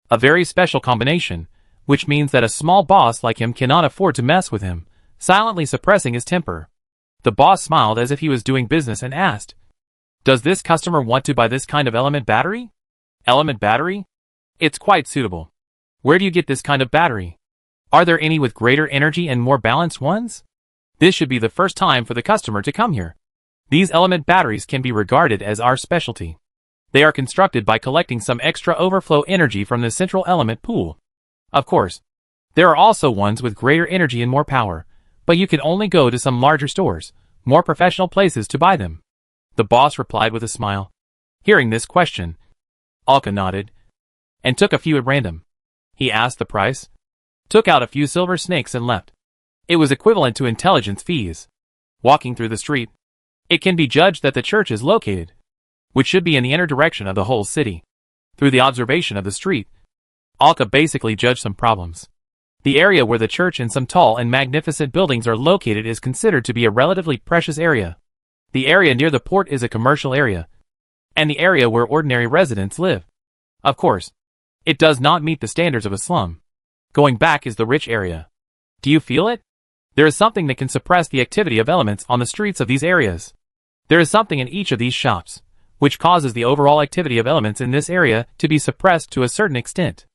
A very special combination, which means that a small boss like him cannot afford to mess with him, silently suppressing his temper. The boss smiled as if he was doing business and asked, "Does this customer want to buy this kind of element battery?" Element battery? It's quite suitable. Where do you get this kind of battery? Are there any with greater energy and more balanced ones? This should be the first time for the customer to come here. These element batteries can be regarded as our specialty. They are constructed by collecting some extra overflow energy from the central element pool. Of course, there are also ones with greater energy and more power, but you can only go to some larger stores, more professional places to buy them. The boss replied with a smile. Hearing this question, Alka nodded, and took a few at random. He asked the price, took out a few silver snakes and left. It was equivalent to intelligence fees. Walking through the street, it can be judged that the church is located which should be in the inner direction of the whole city. Through the observation of the street, Alka basically judged some problems. The area where the church and some tall and magnificent buildings are located is considered to be a relatively precious area. The area near the port is a commercial area, and the area where ordinary residents live. Of course, it does not meet the standards of a slum. Going back is the rich area. Do you feel it? There is something that can suppress the activity of elements on the streets of these areas. There is something in each of these shops, which causes the overall activity of elements in this area to be suppressed to a certain extent.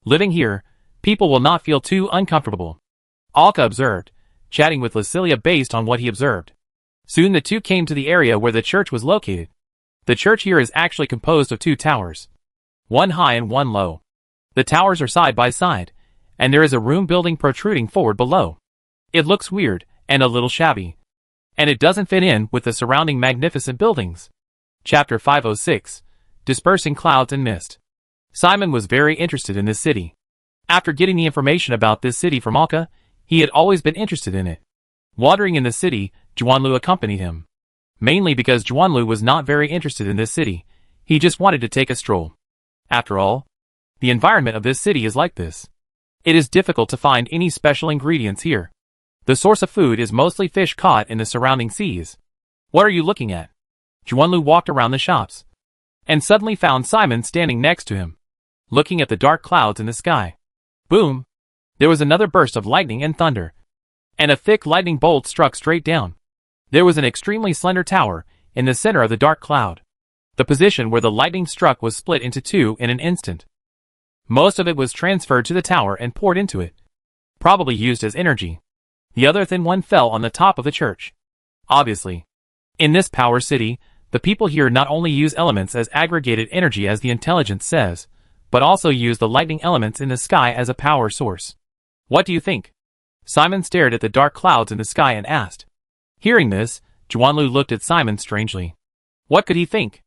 Living here, people will not feel too uncomfortable, Alka observed, chatting with Lacilia based on what he observed. Soon the two came to the area where the church was located. The church here is actually composed of two towers, one high and one low. The towers are side by side, and there is a room building protruding forward below. It looks weird and a little shabby, and it doesn't fit in with the surrounding magnificent buildings. Chapter 506, Dispersing Clouds and Mist. Simon was very interested in this city. After getting the information about this city from Alka, he had always been interested in it. Wandering in the city, Juanlu accompanied him. Mainly because Juanlu was not very interested in this city, he just wanted to take a stroll. After all, the environment of this city is like this. It is difficult to find any special ingredients here. The source of food is mostly fish caught in the surrounding seas. What are you looking at? Juanlu walked around the shops, and suddenly found Simon standing next to him, looking at the dark clouds in the sky. Boom! There was another burst of lightning and thunder, and a thick lightning bolt struck straight down. There was an extremely slender tower in the center of the dark cloud. The position where the lightning struck was split into two in an instant. Most of it was transferred to the tower and poured into it, probably used as energy. The other thin one fell on the top of the church. Obviously, in this power city, the people here not only use elements as aggregated energy as the intelligence says, but also use the lightning elements in the sky as a power source. What do you think? Simon stared at the dark clouds in the sky and asked. Hearing this, Juanlu looked at Simon strangely. What could he think?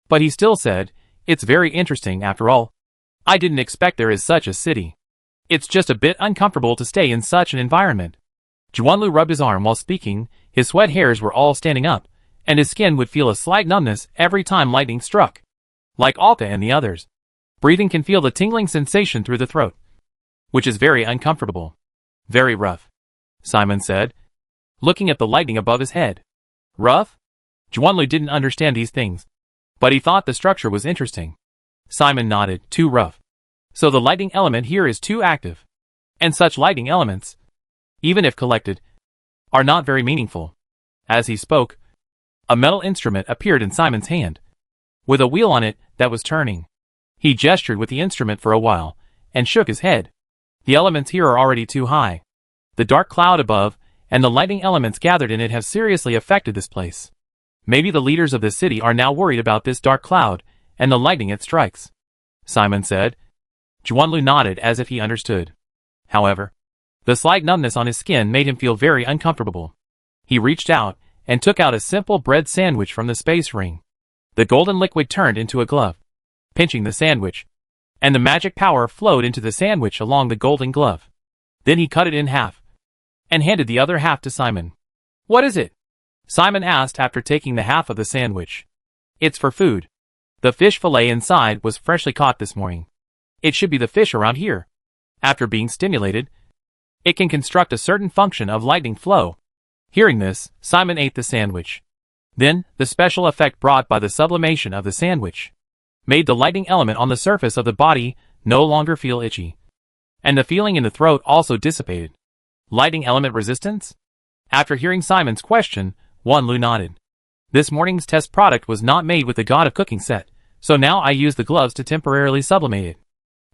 But he still said, it's very interesting after all. I didn't expect there is such a city. It's just a bit uncomfortable to stay in such an environment. Juanlu rubbed his arm while speaking, his sweat hairs were all standing up, and his skin would feel a slight numbness every time lightning struck. Like Alka and the others, breathing can feel the tingling sensation through the throat, which is very uncomfortable. Very rough, Simon said, looking at the lightning above his head. Rough? Juanlu didn't understand these things, but he thought the structure was interesting. Simon nodded. Too rough. So the lightning element here is too active. And such lightning elements, even if collected, are not very meaningful. As he spoke, a metal instrument appeared in Simon's hand, with a wheel on it that was turning. He gestured with the instrument for a while, and shook his head. The elements here are already too high. The dark cloud above, and the lightning elements gathered in it have seriously affected this place. Maybe the leaders of the city are now worried about this dark cloud, and the lightning it strikes, Simon said. Juanlu nodded as if he understood. However, the slight numbness on his skin made him feel very uncomfortable. He reached out, and took out a simple bread sandwich from the space ring. The golden liquid turned into a glove, pinching the sandwich, and the magic power flowed into the sandwich along the golden glove. Then he cut it in half, and handed the other half to Simon. What is it? Simon asked after taking the half of the sandwich. It's for food. The fish fillet inside was freshly caught this morning. It should be the fish around here. After being stimulated, it can construct a certain function of lightning flow. Hearing this, Simon ate the sandwich. Then, the special effect brought by the sublimation of the sandwich made the lightning element on the surface of the body no longer feel itchy. And the feeling in the throat also dissipated. Lightning element resistance? After hearing Simon's question, Wanlu nodded. This morning's test product was not made with the God of Cooking set, so now I use the gloves to temporarily sublimate it.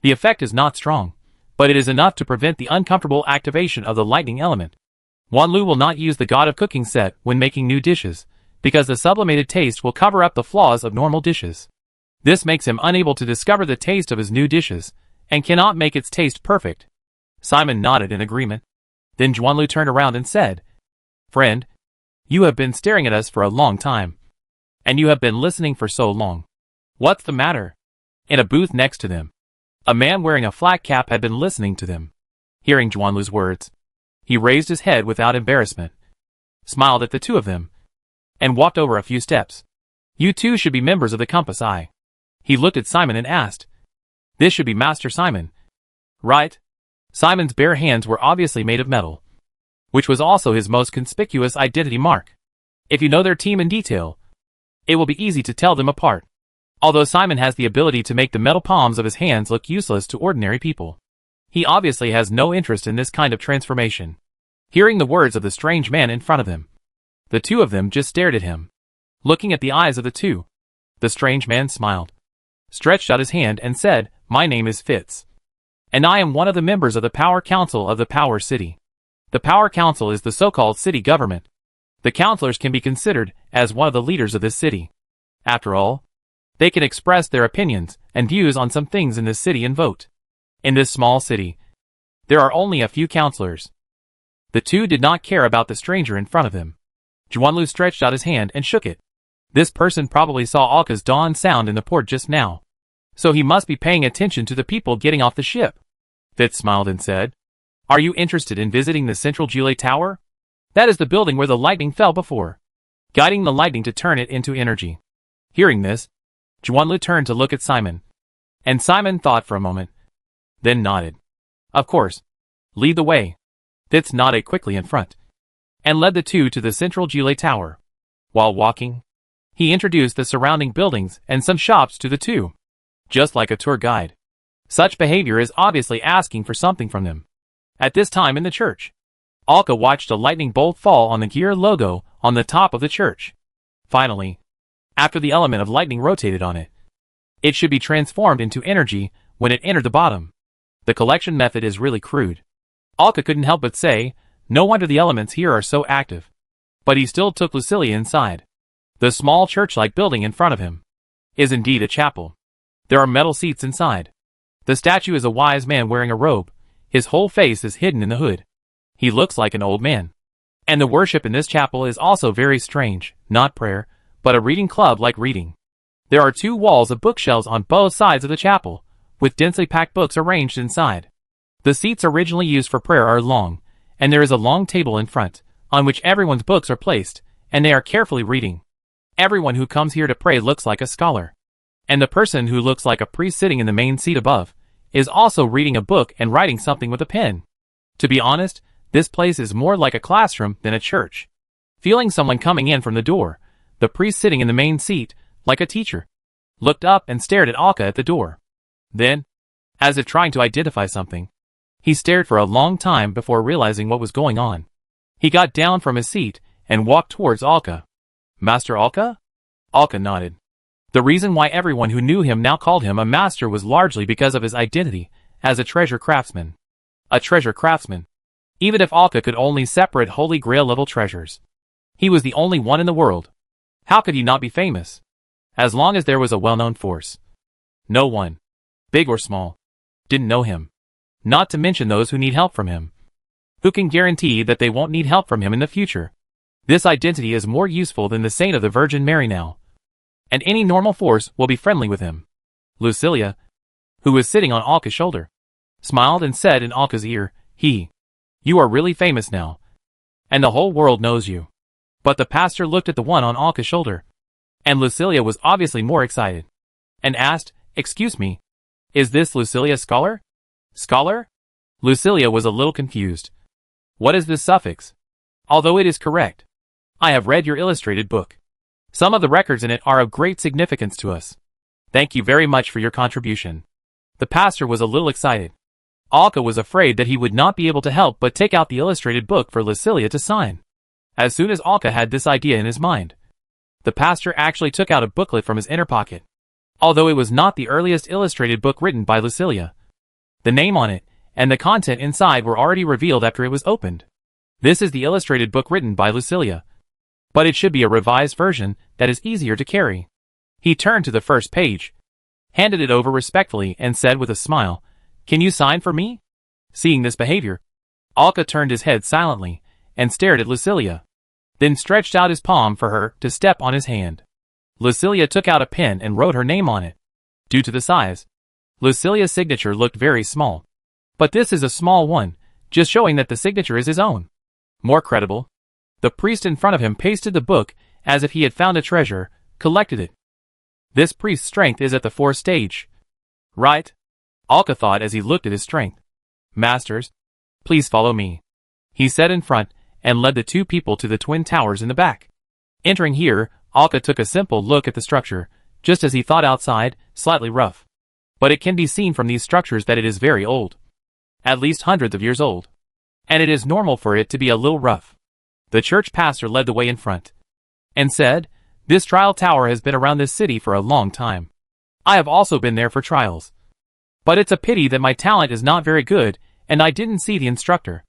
The effect is not strong, but it is enough to prevent the uncomfortable activation of the lightning element. Wanlu will not use the God of Cooking set when making new dishes, because the sublimated taste will cover up the flaws of normal dishes. This makes him unable to discover the taste of his new dishes, and cannot make its taste perfect. Simon nodded in agreement. Then Juanlu turned around and said, Friend, you have been staring at us for a long time. And you have been listening for so long. What's the matter? In a booth next to them, a man wearing a flat cap had been listening to them. Hearing Juanlu's words, he raised his head without embarrassment, smiled at the two of them, and walked over a few steps. You two should be members of the Compass Eye. He looked at Simon and asked. This should be Master Simon. Right? Simon's bare hands were obviously made of metal, which was also his most conspicuous identity mark. If you know their team in detail, it will be easy to tell them apart. Although Simon has the ability to make the metal palms of his hands look useless to ordinary people, he obviously has no interest in this kind of transformation. Hearing the words of the strange man in front of him, the two of them just stared at him. Looking at the eyes of the two, the strange man smiled, stretched out his hand and said, My name is Fitz, and I am one of the members of the Power Council of the Power City. The Power Council is the so-called city government. The councilors can be considered as one of the leaders of this city. After all, they can express their opinions and views on some things in this city and vote. In this small city, there are only a few councilors. The two did not care about the stranger in front of him. Juanlu stretched out his hand and shook it. This person probably saw Alka's dawn sound in the port just now, so he must be paying attention to the people getting off the ship. Fitz smiled and said, Are you interested in visiting the Central Jule Tower? That is the building where the lightning fell before, guiding the lightning to turn it into energy. Hearing this, Juanlu turned to look at Simon, and Simon thought for a moment, then nodded. Of course. Lead the way. Fitz nodded quickly in front, and led the two to the Central Jule Tower. While walking, he introduced the surrounding buildings and some shops to the two, just like a tour guide. Such behavior is obviously asking for something from them. At this time in the church, Alka watched a lightning bolt fall on the gear logo on the top of the church. Finally, after the element of lightning rotated on it, it should be transformed into energy when it entered the bottom. The collection method is really crude. Alka couldn't help but say, no wonder the elements here are so active. But he still took Lucilia inside. The small church-like building in front of him is indeed a chapel. There are metal seats inside. The statue is a wise man wearing a robe. His whole face is hidden in the hood. He looks like an old man. And the worship in this chapel is also very strange, not prayer, but a reading club like reading. There are 2 walls of bookshelves on both sides of the chapel, with densely packed books arranged inside. The seats originally used for prayer are long, and there is a long table in front, on which everyone's books are placed, and they are carefully reading. Everyone who comes here to pray looks like a scholar. And the person who looks like a priest sitting in the main seat above is also reading a book and writing something with a pen. To be honest, this place is more like a classroom than a church. Feeling someone coming in from the door, the priest sitting in the main seat, like a teacher, looked up and stared at Alka at the door. Then, as if trying to identify something, he stared for a long time before realizing what was going on. He got down from his seat and walked towards Alka. Master Alka? Alka nodded. The reason why everyone who knew him now called him a master was largely because of his identity as a treasure craftsman. A treasure craftsman. Even if Alka could only separate Holy Grail level treasures, he was the only one in the world. How could he not be famous? As long as there was a well-known force, no one, big or small, didn't know him. Not to mention those who need help from him. Who can guarantee that they won't need help from him in the future? This identity is more useful than the saint of the Virgin Mary now. And any normal force will be friendly with him. Lucilia, who was sitting on Alka's shoulder, smiled and said in Alka's ear, You are really famous now. And the whole world knows you. But the pastor looked at the one on Alka's shoulder, and Lucilia was obviously more excited, and asked, Excuse me, is this Lucilia Scholar? Scholar? Lucilia was a little confused. What is this suffix? Although it is correct. I have read your illustrated book. Some of the records in it are of great significance to us. Thank you very much for your contribution. The pastor was a little excited. Alka was afraid that he would not be able to help but take out the illustrated book for Lucilia to sign. As soon as Alka had this idea in his mind, the pastor actually took out a booklet from his inner pocket. Although it was not the earliest illustrated book written by Lucilia, the name on it and the content inside were already revealed after it was opened. This is the illustrated book written by Lucilia, but it should be a revised version that is easier to carry. He turned to the first page, handed it over respectfully and said with a smile, Can you sign for me? Seeing this behavior, Alka turned his head silently and stared at Lucilia, then stretched out his palm for her to step on his hand. Lucilia took out a pen and wrote her name on it. Due to the size, Lucilia's signature looked very small. But this is a small one, just showing that the signature is his own. More credible. The priest in front of him pasted the book as if he had found a treasure, collected it. This priest's strength is at the 4th stage. Right? Alka thought as he looked at his strength. Masters, please follow me, he said in front, and led the 2 people to the twin towers in the back. Entering here, Alka took a simple look at the structure, just as he thought outside, slightly rough. But it can be seen from these structures that it is very old. At least hundreds of years old. And it is normal for it to be a little rough. The church pastor led the way in front, and said, "This trial tower has been around this city for a long time. I have also been there for trials. But it's a pity that my talent is not very good, and I didn't see the instructor.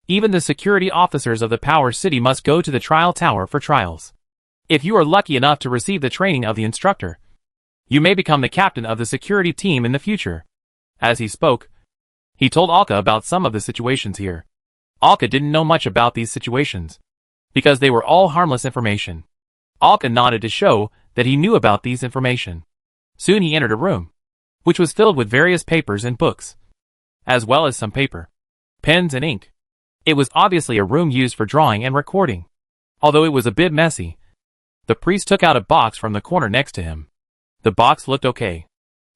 Even the security officers of the Power City must go to the trial tower for trials. If you are lucky enough to receive the training of the instructor, you may become the captain of the security team in the future." As he spoke, he told Alka about some of the situations here. Alka didn't know much about these situations, because they were all harmless information. Alka nodded to show that he knew about these information. Soon he entered a room, which was filled with various papers and books, as well as some paper, pens and ink. It was obviously a room used for drawing and recording. Although it was a bit messy, the priest took out a box from the corner next to him. The box looked okay.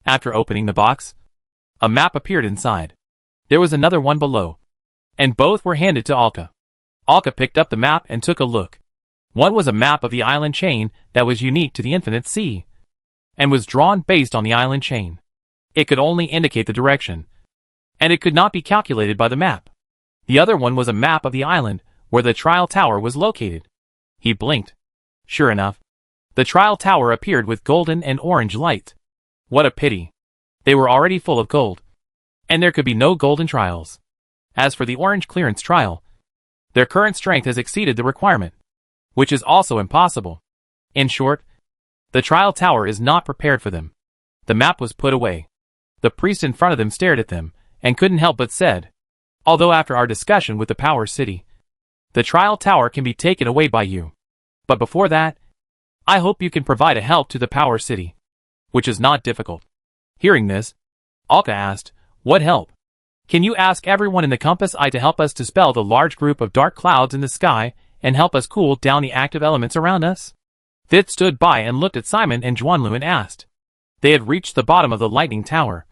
After opening the box, a map appeared inside. There was another one below, and both were handed to Alka. Alka picked up the map and took a look. One was a map of the island chain that was unique to the Infinite Sea, and was drawn based on the island chain. It could only indicate the direction, and it could not be calculated by the map. The other one was a map of the island where the trial tower was located. He blinked. Sure enough, the trial tower appeared with golden and orange light. What a pity. They were already full of gold, and there could be no golden trials. As for the orange clearance trial, their current strength has exceeded the requirement, which is also impossible. In short, the trial tower is not prepared for them. The map was put away. The priest in front of them stared at them, and couldn't help but said, "Although after our discussion with the Power City, the trial tower can be taken away by you. But before that, I hope you can provide a help to the Power City," which is not difficult. Hearing this, Alka asked, "What help? Can you ask everyone in the Compass Eye to help us dispel the large group of dark clouds in the sky and help us cool down the active elements around us?" Fitz stood by and looked at Simon and Juanlu and asked. They had reached the bottom of the lightning tower,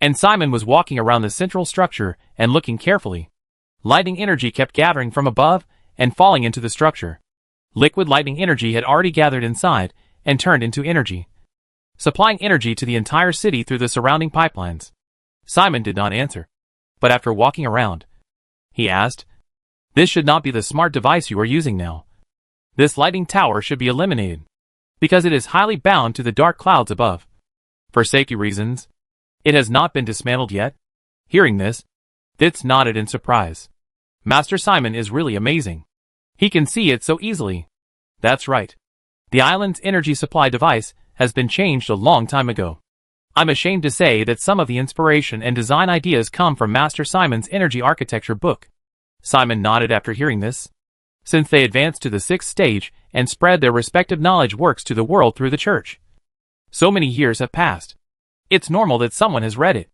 and Simon was walking around the central structure and looking carefully. Lightning energy kept gathering from above and falling into the structure. Liquid lightning energy had already gathered inside and turned into energy, supplying energy to the entire city through the surrounding pipelines. Simon did not answer, but after walking around, he asked, "This should not be the smart device you are using now. This lightning tower should be eliminated, because it is highly bound to the dark clouds above. For safety reasons, it has not been dismantled yet." Hearing this, Fitz nodded in surprise. Master Simon is really amazing. He can see it so easily. That's right. The island's energy supply device has been changed a long time ago. I'm ashamed to say that some of the inspiration and design ideas come from Master Simon's energy architecture book. Simon nodded after hearing this. Since they advanced to the 6th stage and spread their respective knowledge works to the world through the church, so many years have passed. It's normal that someone has read it.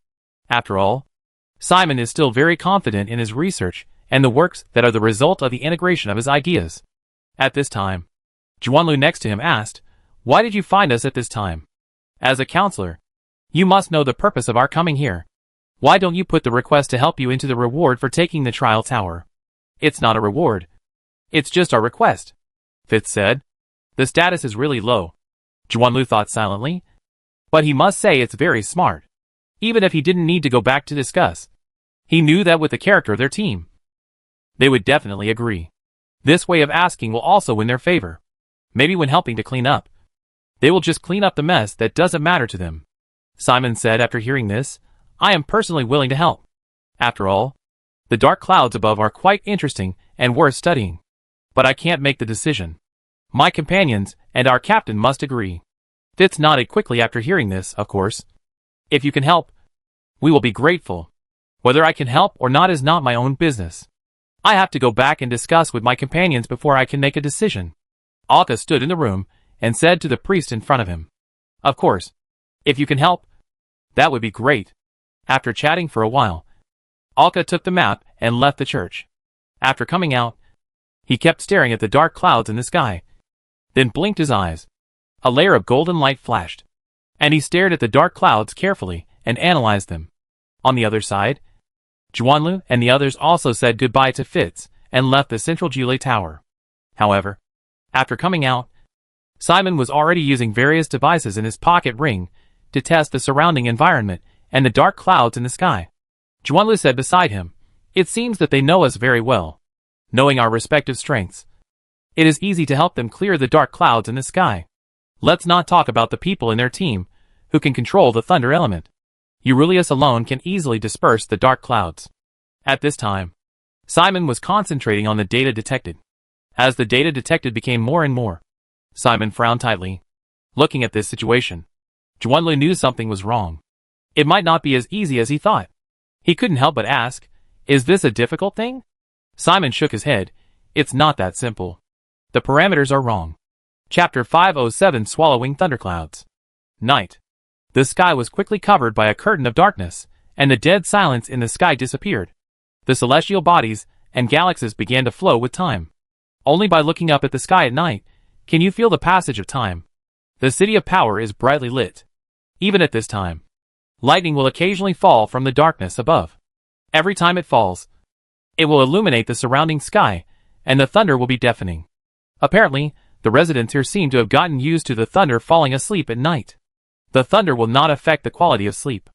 After all, Simon is still very confident in his research and the works that are the result of the integration of his ideas. At this time, Juanlu next to him asked, "Why did you find us at this time? As a counselor, you must know the purpose of our coming here. Why don't you put the request to help you into the reward for taking the trial tower?" "It's not a reward. It's just our request," Fitz said. "The status is really low." Juanlu thought silently, but he must say it's very smart. Even if he didn't need to go back to discuss, he knew that with the character of their team, they would definitely agree. This way of asking will also win their favor. Maybe when helping to clean up, they will just clean up the mess that doesn't matter to them. Simon said after hearing this, "I am personally willing to help. After all, the dark clouds above are quite interesting and worth studying. But I can't make the decision. My companions and our captain must agree." Fitz nodded quickly after hearing this, "Of course. If you can help, we will be grateful. Whether I can help or not is not my own business. I have to go back and discuss with my companions before I can make a decision." Alka stood in the room and said to the priest in front of him, "Of course, if you can help, that would be great." After chatting for a while, Alka took the map and left the church. After coming out, he kept staring at the dark clouds in the sky, then blinked his eyes. A layer of golden light flashed, and he stared at the dark clouds carefully and analyzed them. On the other side, Juanlu and the others also said goodbye to Fitz and left the central Jule Tower. However, after coming out, Simon was already using various devices in his pocket ring to test the surrounding environment and the dark clouds in the sky. Juanlu said beside him, "It seems that they know us very well. Knowing our respective strengths, it is easy to help them clear the dark clouds in the sky. Let's not talk about the people in their team who can control the thunder element. Eurylius alone can easily disperse the dark clouds." At this time, Simon was concentrating on the data detected. As the data detected became more and more, Simon frowned tightly. Looking at this situation, Juanlu knew something was wrong. It might not be as easy as he thought. He couldn't help but ask, "Is this a difficult thing?" Simon shook his head. "It's not that simple. The parameters are wrong." Chapter 507, Swallowing Thunderclouds. Night. The sky was quickly covered by a curtain of darkness, and the dead silence in the sky disappeared. The celestial bodies and galaxies began to flow with time. Only by looking up at the sky at night can you feel the passage of time. The city of power is brightly lit. Even at this time, lightning will occasionally fall from the darkness above. Every time it falls, it will illuminate the surrounding sky, and the thunder will be deafening. Apparently, the residents here seem to have gotten used to the thunder falling asleep at night. The thunder will not affect the quality of sleep.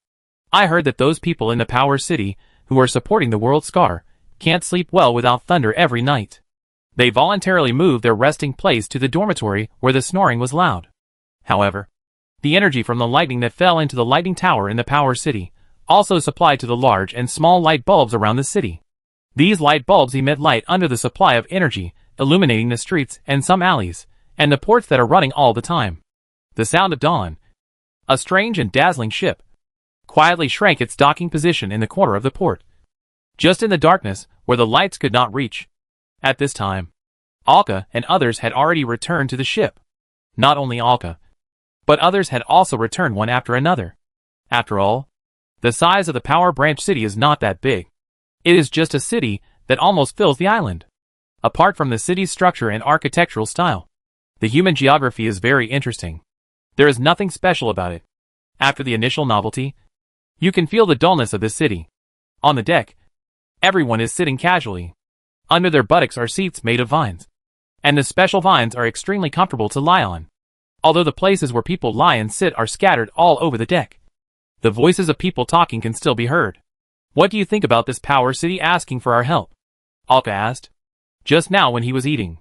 I heard that those people in the Power City who are supporting the World Scar can't sleep well without thunder every night. They voluntarily moved their resting place to the dormitory where the snoring was loud. However, the energy from the lightning that fell into the lighting tower in the Power City also supplied to the large and small light bulbs around the city. These light bulbs emit light under the supply of energy, illuminating the streets and some alleys, and the ports that are running all the time. The sound of dawn. A strange and dazzling ship quietly shrank its docking position in the corner of the port, just in the darkness where the lights could not reach. At this time, Alka and others had already returned to the ship. Not only Alka, but others had also returned one after another. After all, the size of the Power Branch City is not that big. It is just a city that almost fills the island. Apart from the city's structure and architectural style, the human geography is very interesting. There is nothing special about it. After the initial novelty, you can feel the dullness of this city. On the deck, everyone is sitting casually. Under their buttocks are seats made of vines, and the special vines are extremely comfortable to lie on. Although the places where people lie and sit are scattered all over the deck, the voices of people talking can still be heard. "What do you think about this Power City asking for our help?" Alka asked. Just now when he was eating,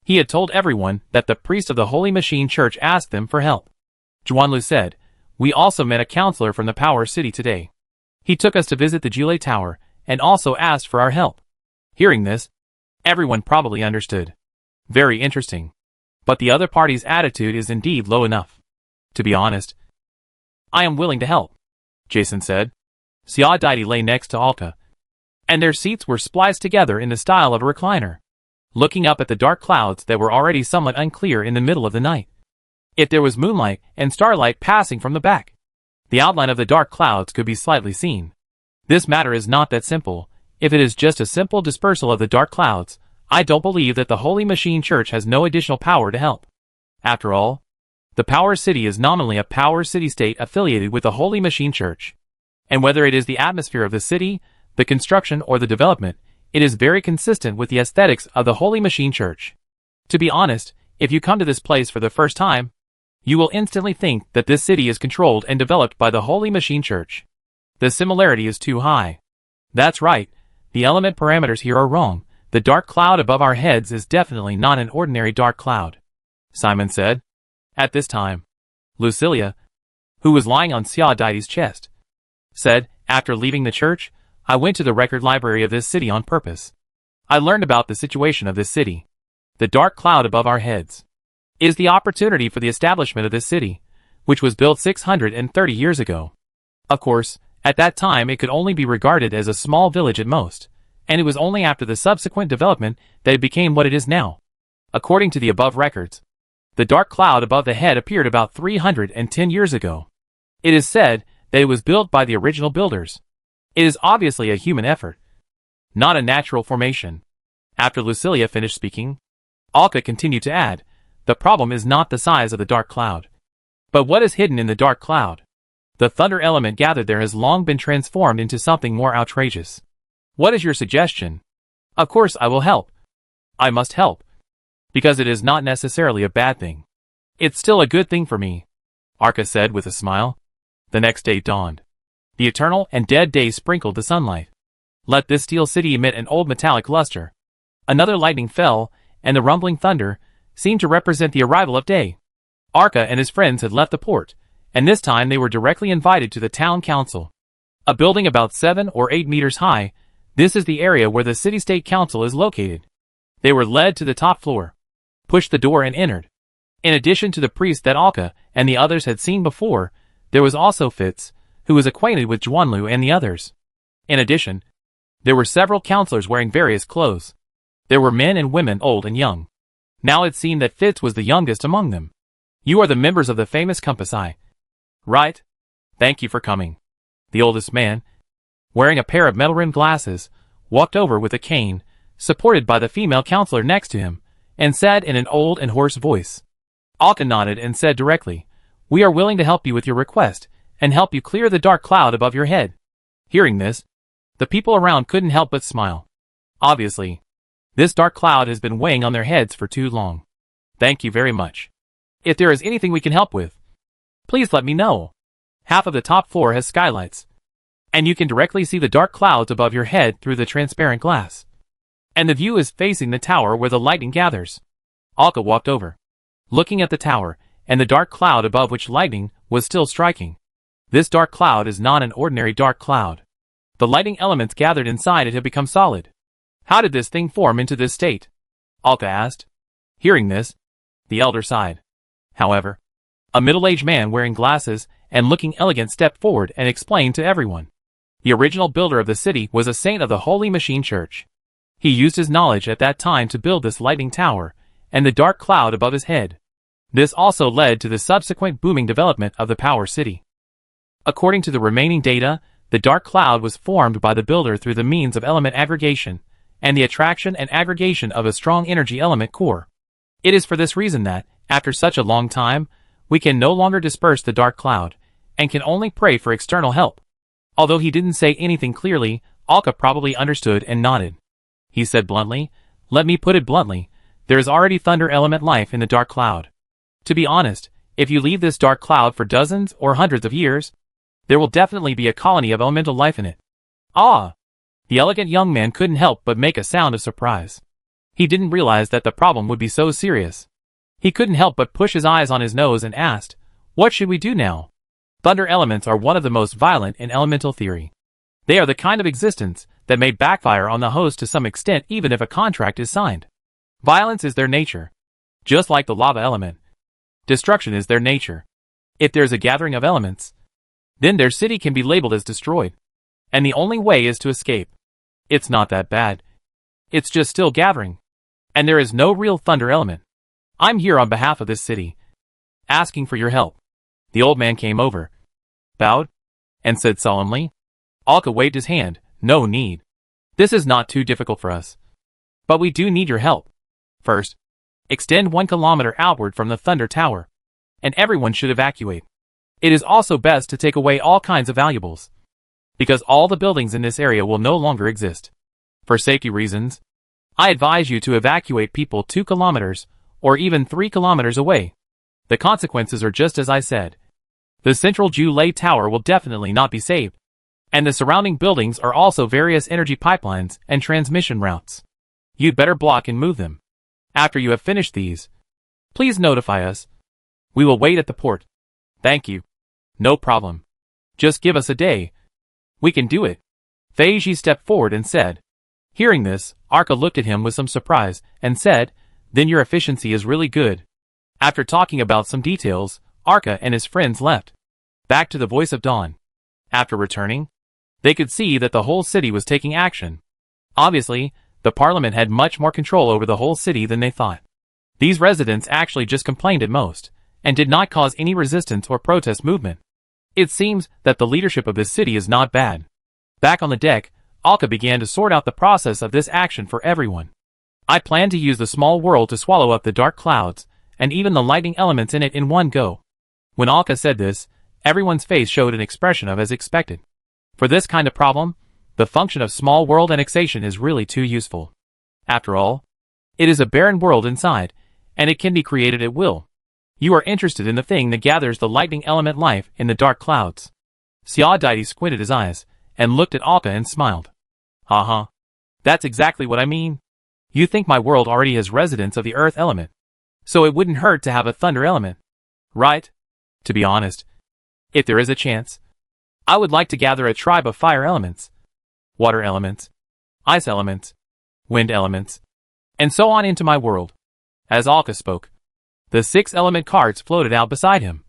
he had told everyone that the priest of the Holy Machine Church asked them for help. Juanlu said, "We also met a counselor from the Power City today. He took us to visit the Jule Tower and also asked for our help." Hearing this, everyone probably understood. Very interesting. But the other party's attitude is indeed low enough. To be honest, I am willing to help, Jason said. Xia Daidi lay next to Alka, and their seats were spliced together in the style of a recliner, looking up at the dark clouds that were already somewhat unclear in the middle of the night. If there was moonlight and starlight passing from the back, the outline of the dark clouds could be slightly seen. This matter is not that simple. If it is just a simple dispersal of the dark clouds, I don't believe that the Holy Machine Church has no additional power to help. After all, the Power City is nominally a Power City-state affiliated with the Holy Machine Church. And whether it is the atmosphere of the city, the construction, or the development, it is very consistent with the aesthetics of the Holy Machine Church. To be honest, if you come to this place for the first time, you will instantly think that this city is controlled and developed by the Holy Machine Church. The similarity is too high. That's right, the element parameters here are wrong. The dark cloud above our heads is definitely not an ordinary dark cloud, Simon said. At this time, Lucilia, who was lying on Xia Daidi's chest, said, "After leaving the church, I went to the record library of this city on purpose. I learned about the situation of this city. The dark cloud above our heads is the opportunity for the establishment of this city, which was built 630 years ago. Of course, at that time it could only be regarded as a small village at most, and it was only after the subsequent development that it became what it is now. According to the above records, the dark cloud above the head appeared about 310 years ago. It is said that it was built by the original builders. It is obviously a human effort, not a natural formation." After Lucilia finished speaking, Alka continued to add, the problem is not the size of the dark cloud, but what is hidden in the dark cloud. The thunder element gathered there has long been transformed into something more outrageous. What is your suggestion? Of course I will help. I must help. Because it is not necessarily a bad thing. It's still a good thing for me, Arca said with a smile. The next day dawned. The eternal and dead day sprinkled the sunlight. Let this steel city emit an old metallic luster. Another lightning fell, and the rumbling thunder seemed to represent the arrival of day. Arca and his friends had left the port, and this time they were directly invited to the town council. A building about 7 or 8 meters high, this is the area where the city-state council is located. They were led to the top floor, pushed the door and entered. In addition to the priest that Arca and the others had seen before, there was also Fitz, who was acquainted with Juanlu and the others. In addition, there were several counselors wearing various clothes. There were men and women, old and young. Now it seemed that Fitz was the youngest among them. You are the members of the famous Compass Eye. Right? Thank you for coming. The oldest man, wearing a pair of metal-rimmed glasses, walked over with a cane, supported by the female counselor next to him, and said in an old and hoarse voice. Arca nodded and said directly, "We are willing to help you with your request, and help you clear the dark cloud above your head." Hearing this, the people around couldn't help but smile. Obviously, this dark cloud has been weighing on their heads for too long. Thank you very much. If there is anything we can help with, please let me know. Half of the top floor has skylights, and you can directly see the dark clouds above your head through the transparent glass. And the view is facing the tower where the lightning gathers. Arca walked over, looking at the tower, and the dark cloud above which lightning was still striking. This dark cloud is not an ordinary dark cloud. The lightning elements gathered inside it have become solid. How did this thing form into this state? Arca asked. Hearing this, the elder sighed. However, a middle-aged man wearing glasses and looking elegant stepped forward and explained to everyone. The original builder of the city was a saint of the Holy Machine Church. He used his knowledge at that time to build this lightning tower and the dark cloud above his head. This also led to the subsequent booming development of the Power City. According to the remaining data, the dark cloud was formed by the builder through the means of element aggregation and the attraction and aggregation of a strong energy element core. It is for this reason that, after such a long time, we can no longer disperse the dark cloud, and can only pray for external help. Although he didn't say anything clearly, Arca probably understood and nodded. He said bluntly, "Let me put it bluntly, there is already thunder element life in the dark cloud. To be honest, if you leave this dark cloud for dozens or hundreds of years, there will definitely be a colony of elemental life in it." Ah! The elegant young man couldn't help but make a sound of surprise. He didn't realize that the problem would be so serious. He couldn't help but push his eyes on his nose and asked, "What should we do now?" Thunder elements are one of the most violent in elemental theory. They are the kind of existence that may backfire on the host to some extent even if a contract is signed. Violence is their nature. Just like the lava element, destruction is their nature. If there's a gathering of elements, then their city can be labeled as destroyed. And the only way is to escape. It's not that bad. It's just still gathering. And there is no real thunder element. I'm here on behalf of this city, asking for your help. The old man came over, bowed, and said solemnly. Arca waved his hand. No need. This is not too difficult for us. But we do need your help. First, extend 1 kilometer outward from the thunder tower, and everyone should evacuate. It is also best to take away all kinds of valuables, because all the buildings in this area will no longer exist. For safety reasons, I advise you to evacuate people 2 kilometers, or even 3 kilometers away. The consequences are just as I said. The central Ju-Lei Tower will definitely not be saved, and the surrounding buildings are also various energy pipelines and transmission routes. You'd better block and move them. After you have finished these, please notify us. We will wait at the port. Thank you. No problem. Just give us a day. We can do it. Feiji stepped forward and said. Hearing this, Arca looked at him with some surprise and said, "Then your efficiency is really good." After talking about some details, Arca and his friends left. Back to the Voice of Dawn. After returning, they could see that the whole city was taking action. Obviously, the parliament had much more control over the whole city than they thought. These residents actually just complained at most, and did not cause any resistance or protest movement. It seems that the leadership of this city is not bad. Back on the deck, Arca began to sort out the process of this action for everyone. I plan to use the small world to swallow up the dark clouds, and even the lightning elements in it in one go. When Alka said this, everyone's face showed an expression of as expected. For this kind of problem, the function of small world annexation is really too useful. After all, it is a barren world inside, and it can be created at will. You are interested in the thing that gathers the lightning element life in the dark clouds. Xiao Daidi squinted his eyes, and looked at Alka and smiled. Uh-huh. That's exactly what I mean. You think my world already has residents of the earth element, so it wouldn't hurt to have a thunder element, right? To be honest, if there is a chance, I would like to gather a tribe of fire elements, water elements, ice elements, wind elements, and so on into my world. As Alka spoke, the 6 element cards floated out beside him,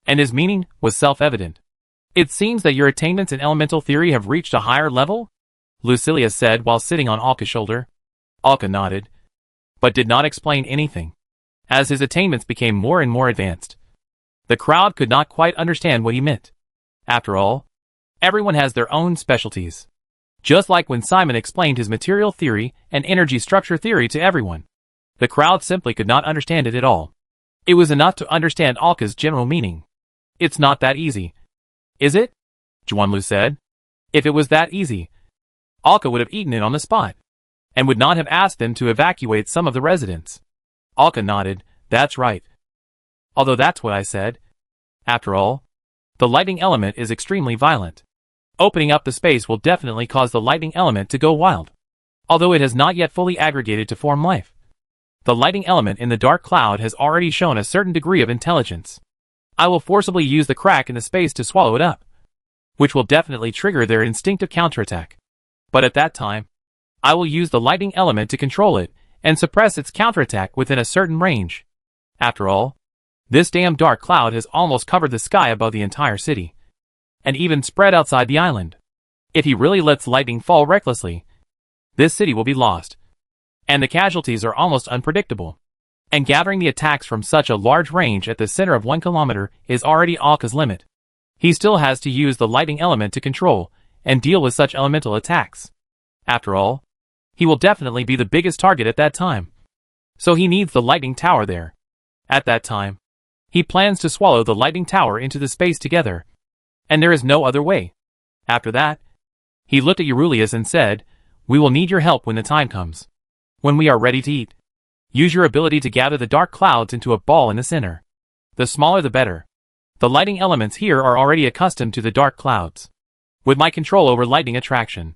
and his meaning was self-evident. It seems that your attainments in elemental theory have reached a higher level? Lucilia said while sitting on Alka's shoulder. Alka nodded, but did not explain anything. As his attainments became more and more advanced, the crowd could not quite understand what he meant. After all, everyone has their own specialties. Just like when Simon explained his material theory and energy structure theory to everyone, the crowd simply could not understand it at all. It was enough to understand Alka's general meaning. It's not that easy, is it? Juanlu said. If it was that easy, Alka would have eaten it on the spot, and would not have asked them to evacuate some of the residents. Alka nodded. That's right. Although that's what I said. After all, the lightning element is extremely violent. Opening up the space will definitely cause the lightning element to go wild. Although it has not yet fully aggregated to form life, the lightning element in the dark cloud has already shown a certain degree of intelligence. I will forcibly use the crack in the space to swallow it up, which will definitely trigger their instinctive counterattack. But at that time, I will use the lightning element to control it and suppress its counterattack within a certain range. After all, this damn dark cloud has almost covered the sky above the entire city, and even spread outside the island. If he really lets lightning fall recklessly, this city will be lost, and the casualties are almost unpredictable. And gathering the attacks from such a large range at the center of 1 kilometer is already Alka's limit. He still has to use the lightning element to control and deal with such elemental attacks. After all, he will definitely be the biggest target at that time. So he needs the lightning tower there. At that time, he plans to swallow the lightning tower into the space together. And there is no other way. After that, he looked at Eurylius and said, "We will need your help when the time comes. When we are ready to eat, use your ability to gather the dark clouds into a ball in the center. The smaller the better. The lightning elements here are already accustomed to the dark clouds. With my control over lightning attraction,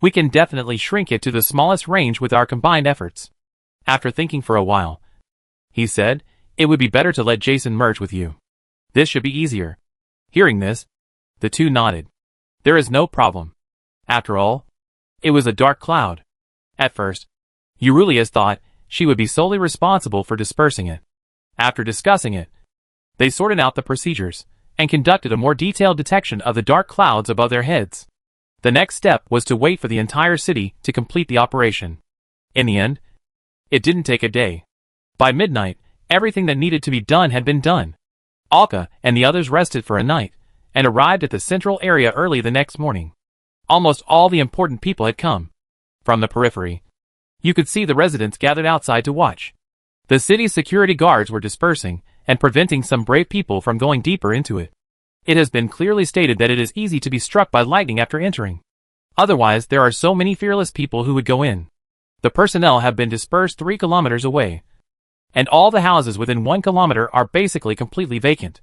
we can definitely shrink it to the smallest range with our combined efforts." After thinking for a while, he said, "It would be better to let Jason merge with you. This should be easier." Hearing this, the two nodded. There is no problem. After all, it was a dark cloud. At first, Eurylius thought she would be solely responsible for dispersing it. After discussing it, they sorted out the procedures and conducted a more detailed detection of the dark clouds above their heads. The next step was to wait for the entire city to complete the operation. In the end, it didn't take a day. By midnight, everything that needed to be done had been done. Alka and the others rested for a night, and arrived at the central area early the next morning. Almost all the important people had come. From the periphery, you could see the residents gathered outside to watch. The city's security guards were dispersing and preventing some brave people from going deeper into it. It has been clearly stated that it is easy to be struck by lightning after entering. Otherwise, there are so many fearless people who would go in. The personnel have been dispersed 3 kilometers away, and all the houses within 1 kilometer are basically completely vacant.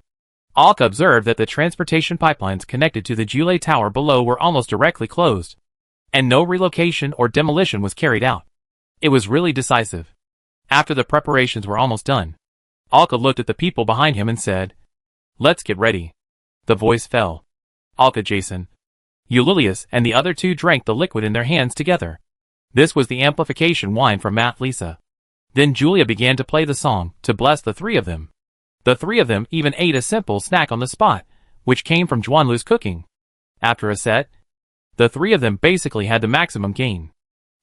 Alka observed that the transportation pipelines connected to the Jule Tower below were almost directly closed, and no relocation or demolition was carried out. It was really decisive. After the preparations were almost done, Alka looked at the people behind him and said, "Let's get ready." The voice fell. Alka, Jason, Eurylius, and the other two drank the liquid in their hands together. This was the amplification wine from Matt Lisa. Then Julia began to play the song to bless the three of them. The three of them even ate a simple snack on the spot, which came from Juanlu's cooking. After a set, the three of them basically had the maximum gain.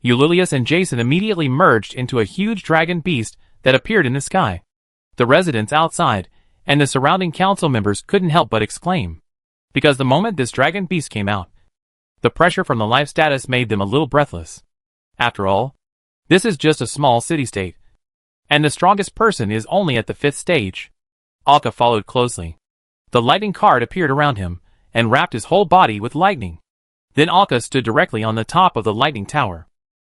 Eurylius and Jason immediately merged into a huge dragon beast that appeared in the sky. The residents outside and the surrounding council members couldn't help but exclaim, because the moment this dragon beast came out, the pressure from the life status made them a little breathless. After all, this is just a small city-state, And the strongest person is only at the 5th stage. Alka followed closely. The lightning card appeared around him, and wrapped his whole body with lightning. Then Alka stood directly on the top of the lightning tower.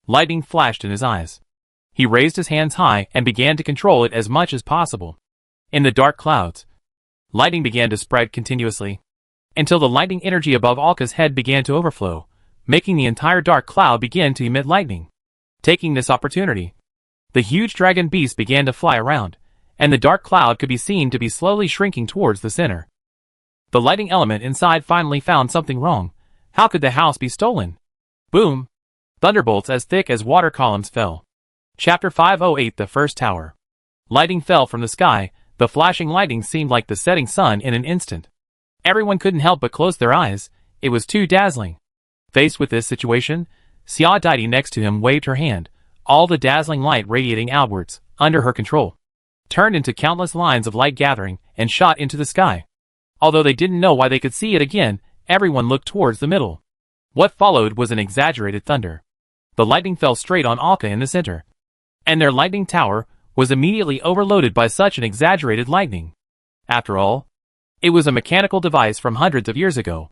Lightning flashed in his eyes. He raised his hands high and began to control it as much as possible. In the dark clouds, lightning began to spread continuously, until the lightning energy above Alka's head began to overflow, making the entire dark cloud begin to emit lightning. Taking this opportunity, the huge dragon beast began to fly around, and the dark cloud could be seen to be slowly shrinking towards the center. The lightning element inside finally found something wrong. How could the house be stolen? Boom! Thunderbolts as thick as water columns fell. Chapter 508, The First Tower. Lightning fell from the sky. The flashing lightning seemed like the setting sun in an instant. Everyone couldn't help but close their eyes. It was too dazzling. Faced with this situation, Xia Deity next to him waved her hand. All the dazzling light radiating outwards, under her control, turned into countless lines of light gathering and shot into the sky. Although they didn't know why they could see it again, everyone looked towards the middle. What followed was an exaggerated thunder. The lightning fell straight on Alka in the center, and their lightning tower was immediately overloaded by such an exaggerated lightning. After all, it was a mechanical device from hundreds of years ago.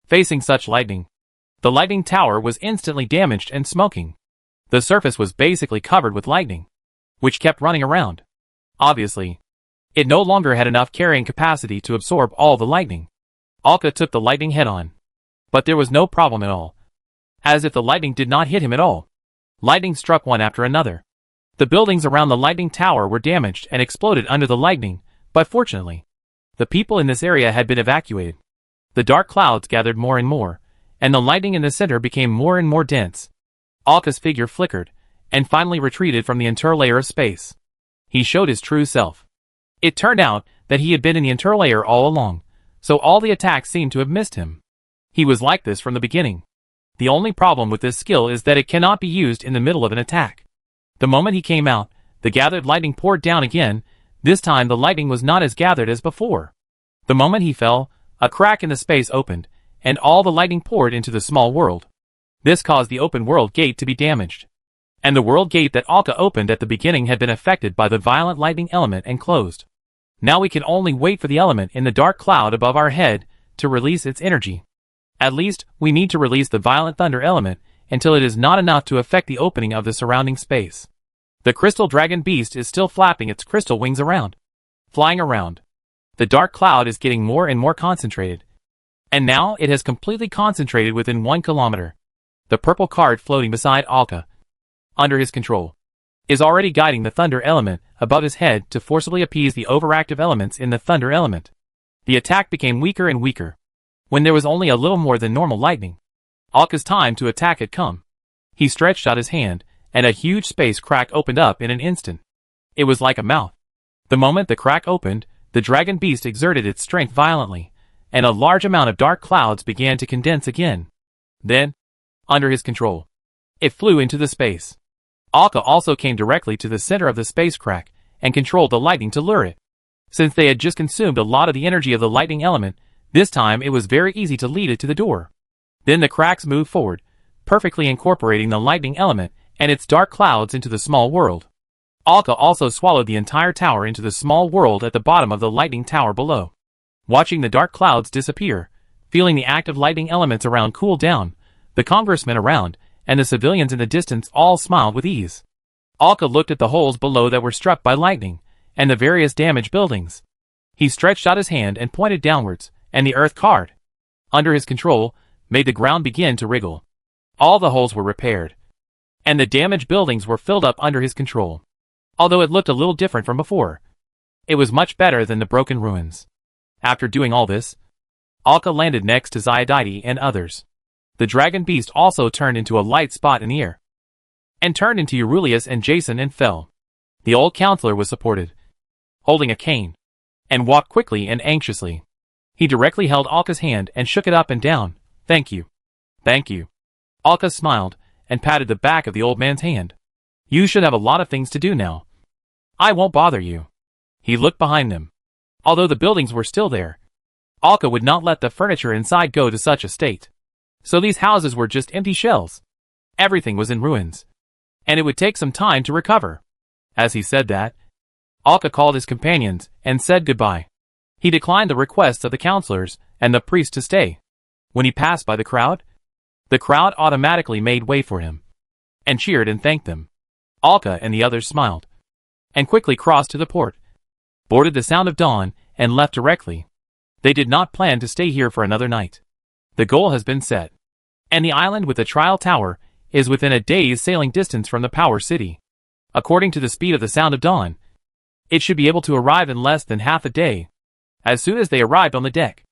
Facing such lightning, the lightning tower was instantly damaged and smoking. The surface was basically covered with lightning, which kept running around. Obviously, it no longer had enough carrying capacity to absorb all the lightning. Alka took the lightning head-on, but there was no problem at all. As if the lightning did not hit him at all. Lightning struck one after another. The buildings around the lightning tower were damaged and exploded under the lightning, but fortunately, the people in this area had been evacuated. The dark clouds gathered more and more, and the lightning in the center became more and more dense. Alka's figure flickered, and finally retreated from the interlayer of space. He showed his true self. It turned out that he had been in the interlayer all along, so all the attacks seemed to have missed him. He was like this from the beginning. The only problem with this skill is that it cannot be used in the middle of an attack. The moment he came out, the gathered lightning poured down again. This time the lightning was not as gathered as before. The moment he fell, a crack in the space opened, and all the lightning poured into the small world. This caused the open world gate to be damaged. And the world gate that Alka opened at the beginning had been affected by the violent lightning element and closed. Now we can only wait for the element in the dark cloud above our head to release its energy. At least, we need to release the violent thunder element until it is not enough to affect the opening of the surrounding space. The crystal dragon beast is still flapping its crystal wings around, flying around. The dark cloud is getting more and more concentrated. And now it has completely concentrated within 1 kilometer. The purple card floating beside Alka, under his control, is already guiding the thunder element above his head to forcibly appease the overactive elements in the thunder element. The attack became weaker and weaker. When there was only a little more than normal lightning, Alka's time to attack had come. He stretched out his hand, and a huge space crack opened up in an instant. It was like a mouth. The moment the crack opened, the dragon beast exerted its strength violently, and a large amount of dark clouds began to condense again. Then, under his control, it flew into the space. Alka also came directly to the center of the space crack, and controlled the lightning to lure it. Since they had just consumed a lot of the energy of the lightning element, this time it was very easy to lead it to the door. Then the cracks moved forward, perfectly incorporating the lightning element and its dark clouds into the small world. Alka also swallowed the entire tower into the small world at the bottom of the lightning tower below. Watching the dark clouds disappear, feeling the active lightning elements around cool down, the congressmen around, and the civilians in the distance all smiled with ease. Alka looked at the holes below that were struck by lightning, and the various damaged buildings. He stretched out his hand and pointed downwards, and the earth card, under his control, made the ground begin to wriggle. All the holes were repaired, and the damaged buildings were filled up under his control. Although it looked a little different from before, it was much better than the broken ruins. After doing all this, Alka landed next to Xia Deity and others. The dragon beast also turned into a light spot in the air, and turned into Eurylius and Jason and fell. The old counselor was supported, holding a cane, and walked quickly and anxiously. He directly held Alka's hand and shook it up and down. "Thank you. Thank you." Alka smiled, and patted the back of the old man's hand. "You should have a lot of things to do now. I won't bother you." He looked behind them. Although the buildings were still there, Alka would not let the furniture inside go to such a state. So these houses were just empty shells. Everything was in ruins, and it would take some time to recover. As he said that, Alka called his companions and said goodbye. He declined the requests of the counselors and the priest to stay. When he passed by the crowd automatically made way for him and cheered and thanked them. Alka and the others smiled and quickly crossed to the port, boarded the Sound of Dawn, and left directly. They did not plan to stay here for another night. The goal has been set, and the island with the trial tower is within a day's sailing distance from the Power City. According to the speed of the Sound of Dawn, it should be able to arrive in less than half a day. As soon as they arrived on the deck,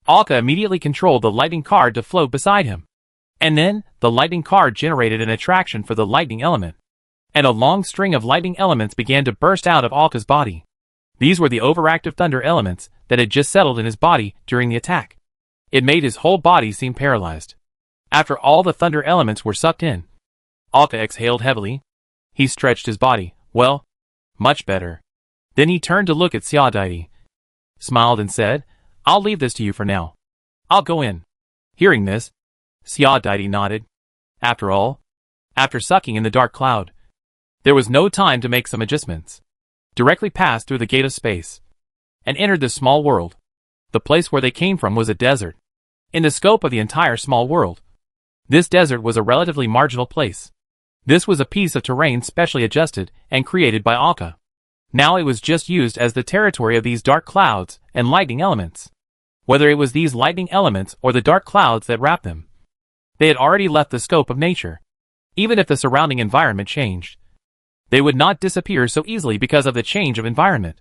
Alka immediately controlled the lightning card to float beside him. And then, the lightning card generated an attraction for the lightning element, and a long string of lightning elements began to burst out of Alka's body. These were the overactive thunder elements that had just settled in his body during the attack. It made his whole body seem paralyzed. After all the thunder elements were sucked in, Alka exhaled heavily. He stretched his body. Well, much better. Then he turned to look at Xiaodaidi, smiled and said, I'll leave this to you for now. I'll go in. Hearing this, Xiaodaidi nodded. After all, after sucking in the dark cloud, there was no time to make some adjustments. Directly passed through the gate of space and entered the small world. The place where they came from was a desert. In the scope of the entire small world, this desert was a relatively marginal place. This was a piece of terrain specially adjusted and created by Alka. Now it was just used as the territory of these dark clouds and lightning elements. Whether it was these lightning elements or the dark clouds that wrapped them, they had already left the scope of nature. Even if the surrounding environment changed, they would not disappear so easily because of the change of environment.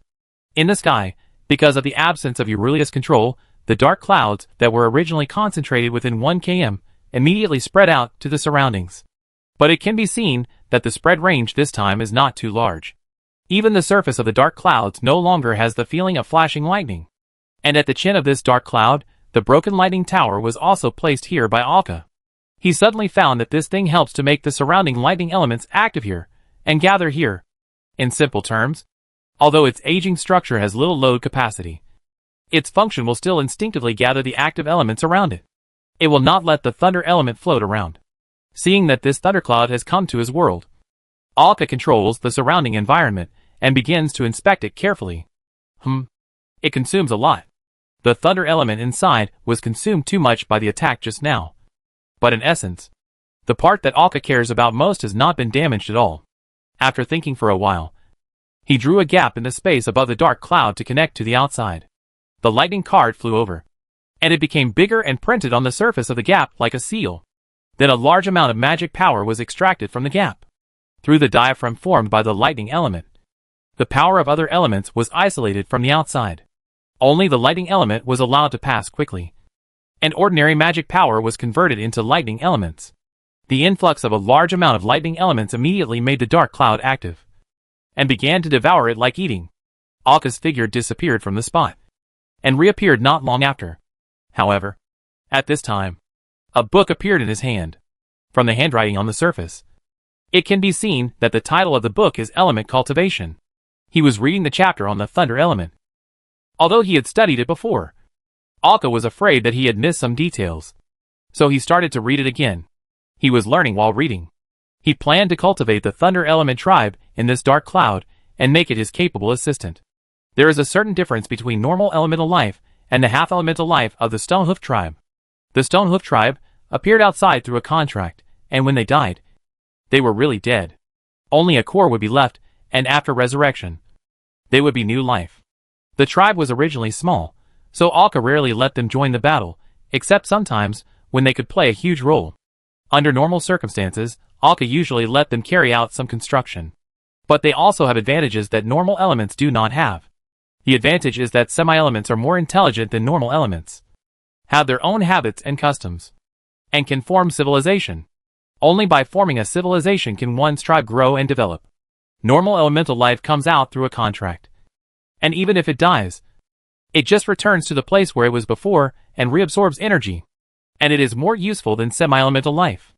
In the sky, because of the absence of Eurylius control, the dark clouds that were originally concentrated within 1 km immediately spread out to the surroundings. But it can be seen that the spread range this time is not too large. Even the surface of the dark clouds no longer has the feeling of flashing lightning. And at the chin of this dark cloud, the broken lightning tower was also placed here by Alka. He suddenly found that this thing helps to make the surrounding lightning elements active here and gather here. In simple terms, although its aging structure has little load capacity, its function will still instinctively gather the active elements around it. It will not let the thunder element float around. Seeing that this thundercloud has come to his world, Alka controls the surrounding environment and begins to inspect it carefully. It consumes a lot. The thunder element inside was consumed too much by the attack just now. But in essence, the part that Alka cares about most has not been damaged at all. After thinking for a while, he drew a gap in the space above the dark cloud to connect to the outside. The lightning card flew over, and it became bigger and printed on the surface of the gap like a seal. Then a large amount of magic power was extracted from the gap. Through the diaphragm formed by the lightning element, the power of other elements was isolated from the outside. Only the lightning element was allowed to pass quickly, and ordinary magic power was converted into lightning elements. The influx of a large amount of lightning elements immediately made the dark cloud active, and began to devour it like eating. Alka's figure disappeared from the spot, and reappeared not long after. However, at this time, a book appeared in his hand. From the handwriting on the surface, it can be seen that the title of the book is Element Cultivation. He was reading the chapter on the thunder element. Although he had studied it before, Alka was afraid that he had missed some details, so he started to read it again. He was learning while reading. He planned to cultivate the thunder element tribe in this dark cloud and make it his capable assistant. There is a certain difference between normal elemental life and the half-elemental life of the Stonehoof tribe. The Stonehoof tribe appeared outside through a contract, and when they died, they were really dead. Only a core would be left, and after resurrection, they would be new life. The tribe was originally small, so Alka rarely let them join the battle, except sometimes when they could play a huge role. Under normal circumstances, Alka usually let them carry out some construction. But they also have advantages that normal elements do not have. The advantage is that semi-elements are more intelligent than normal elements, have their own habits and customs, and can form civilization. Only by forming a civilization can one's tribe grow and develop. Normal elemental life comes out through a contract. And even if it dies, it just returns to the place where it was before and reabsorbs energy. And it is more useful than semi-elemental life.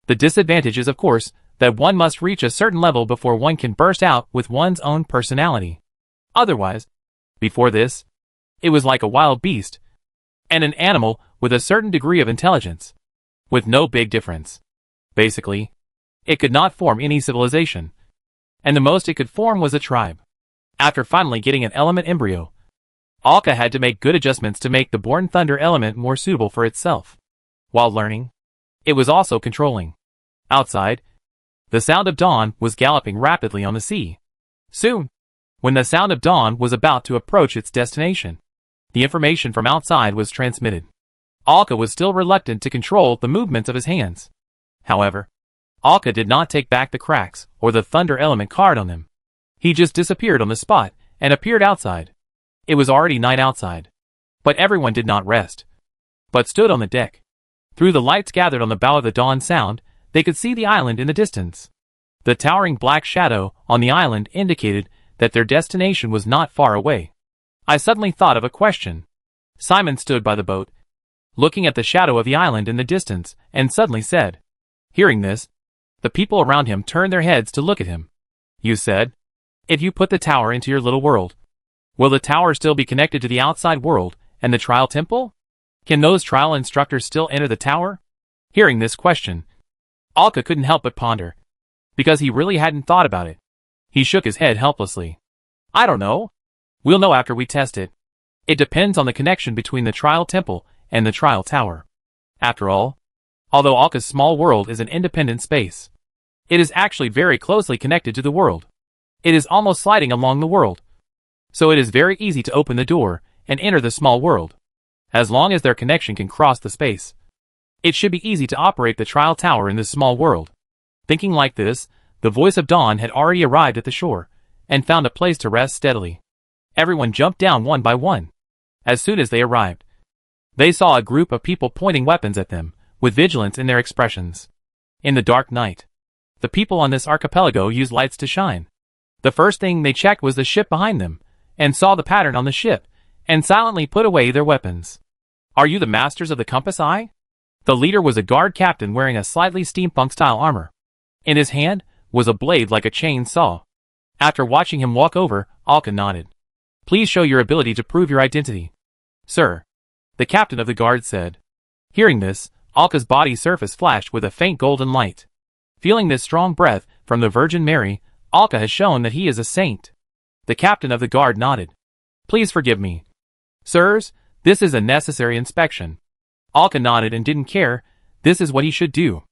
The disadvantage is, of course, that one must reach a certain level before one can burst out with one's own personality. Otherwise, before this, it was like a wild beast, and an animal with a certain degree of intelligence, with no big difference. Basically, it could not form any civilization. and the most it could form was a tribe. After finally getting an element embryo, Alka had to make good adjustments to make the born thunder element more suitable for itself. While learning, it was also controlling. Outside, the sound of dawn was galloping rapidly on the sea. Soon, when the sound of dawn was about to approach its destination, the information from outside was transmitted. Alka was still reluctant to control the movements of his hands. However, Alka did not take back the cracks or the thunder element card on them. He just disappeared on the spot and appeared outside. It was already night outside, but everyone did not rest, but stood on the deck. Through the lights gathered on the bow of the dawn sound, they could see the island in the distance. The towering black shadow on the island indicated that their destination was not far away. I suddenly thought of a question. Simon stood by the boat, looking at the shadow of the island in the distance, and suddenly said. Hearing this, the people around him turned their heads to look at him. You said, if you put the tower into your little world, will the tower still be connected to the outside world and the trial temple? Can those trial instructors still enter the tower? Hearing this question, Alka couldn't help but ponder, because he really hadn't thought about it. He shook his head helplessly. I don't know. We'll know after we test it. It depends on the connection between the trial temple and the trial tower. After all, although Alka's small world is an independent space, it is actually very closely connected to the world. It is almost sliding along the world. So it is very easy to open the door and enter the small world. As long as their connection can cross the space, it should be easy to operate the trial tower in this small world. Thinking like this, the voice of dawn had already arrived at the shore and found a place to rest steadily. Everyone jumped down one by one. As soon as they arrived, they saw a group of people pointing weapons at them, with vigilance in their expressions. In the dark night, the people on this archipelago used lights to shine. The first thing they checked was the ship behind them, and saw the pattern on the ship, and silently put away their weapons. Are you the masters of the compass eye? The leader was a guard captain wearing a slightly steampunk-style armor. In his hand was a blade like a chainsaw. After watching him walk over, Alka nodded. Please show your ability to prove your identity. Sir, the captain of the guard said. Hearing this, Alka's body surface flashed with a faint golden light. Feeling this strong breath from the Virgin Mary, Alka has shown that he is a saint. The captain of the guard nodded. Please forgive me. Sirs, this is a necessary inspection. Alka nodded and didn't care. This is what he should do.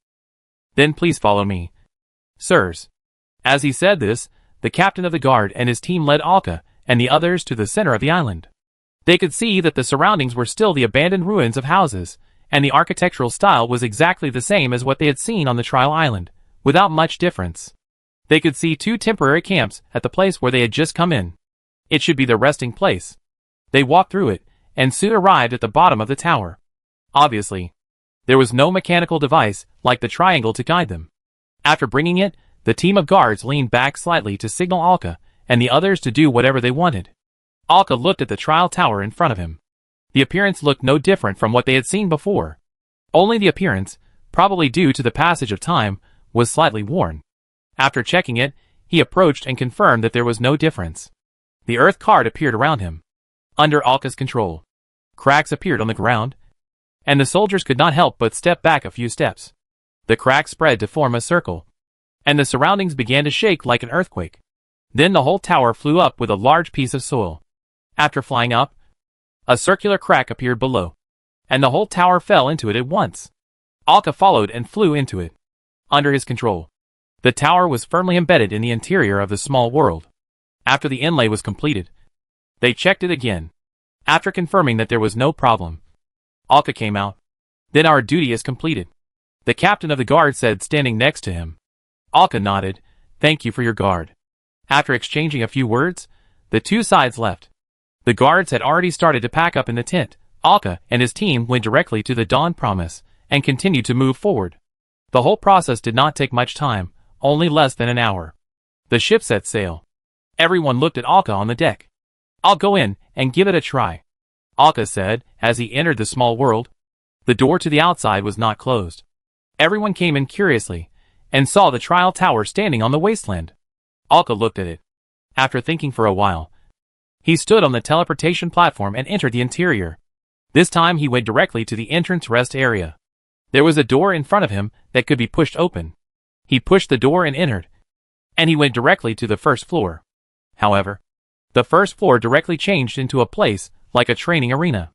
Then please follow me. Sirs. As he said this, the captain of the guard and his team led Alka and the others to the center of the island. They could see that the surroundings were still the abandoned ruins of houses, and the architectural style was exactly the same as what they had seen on the trial island, without much difference. They could see 2 temporary camps at the place where they had just come in. It should be their resting place. They walked through it, and soon arrived at the bottom of the tower. Obviously, there was no mechanical device like the triangle to guide them. After bringing it, the team of guards leaned back slightly to signal Alka and the others to do whatever they wanted. Alka looked at the trial tower in front of him. The appearance looked no different from what they had seen before. Only the appearance, probably due to the passage of time, was slightly worn. After checking it, he approached and confirmed that there was no difference. The earth card appeared around him. Under Alka's control, cracks appeared on the ground, and the soldiers could not help but step back a few steps. The cracks spread to form a circle, and the surroundings began to shake like an earthquake. Then the whole tower flew up with a large piece of soil. After flying up, a circular crack appeared below, and the whole tower fell into it at once. Alka followed and flew into it. Under his control, the tower was firmly embedded in the interior of the small world. After the inlay was completed, they checked it again. After confirming that there was no problem, Alka came out. Then our duty is completed, the captain of the guard said, standing next to him. Alka nodded. Thank you for your guard. After exchanging a few words, the two sides left. The guards had already started to pack up in the tent. Alka and his team went directly to the Dawn Promise and continued to move forward. The whole process did not take much time, only less than an hour. The ship set sail. Everyone looked at Alka on the deck. I'll go in and give it a try, Alka said as he entered the small world. The door to the outside was not closed. Everyone came in curiously and saw the trial tower standing on the wasteland. Alka looked at it. After thinking for a while, he stood on the teleportation platform and entered the interior. This time he went directly to the entrance rest area. There was a door in front of him that could be pushed open. He pushed the door and entered. and he went directly to the first floor. However, the first floor directly changed into a place like a training arena.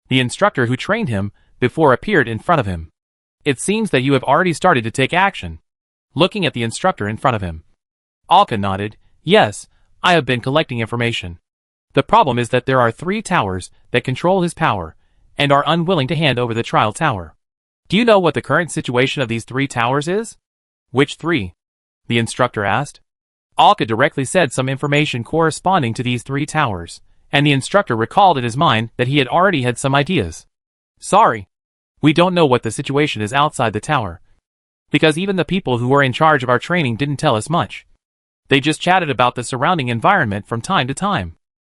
The instructor who trained him before appeared in front of him. It seems that you have already started to take action. Looking at the instructor in front of him, Alka nodded. Yes, I have been collecting information. The problem is that there are 3 towers that control his power and are unwilling to hand over the trial tower. Do you know what the current situation of these 3 towers is? Which 3? The instructor asked. Alka directly said some information corresponding to these 3 towers, and the instructor recalled in his mind that he had already had some ideas. Sorry, we don't know what the situation is outside the tower, because even the people who were in charge of our training didn't tell us much. They just chatted about the surrounding environment from time to time.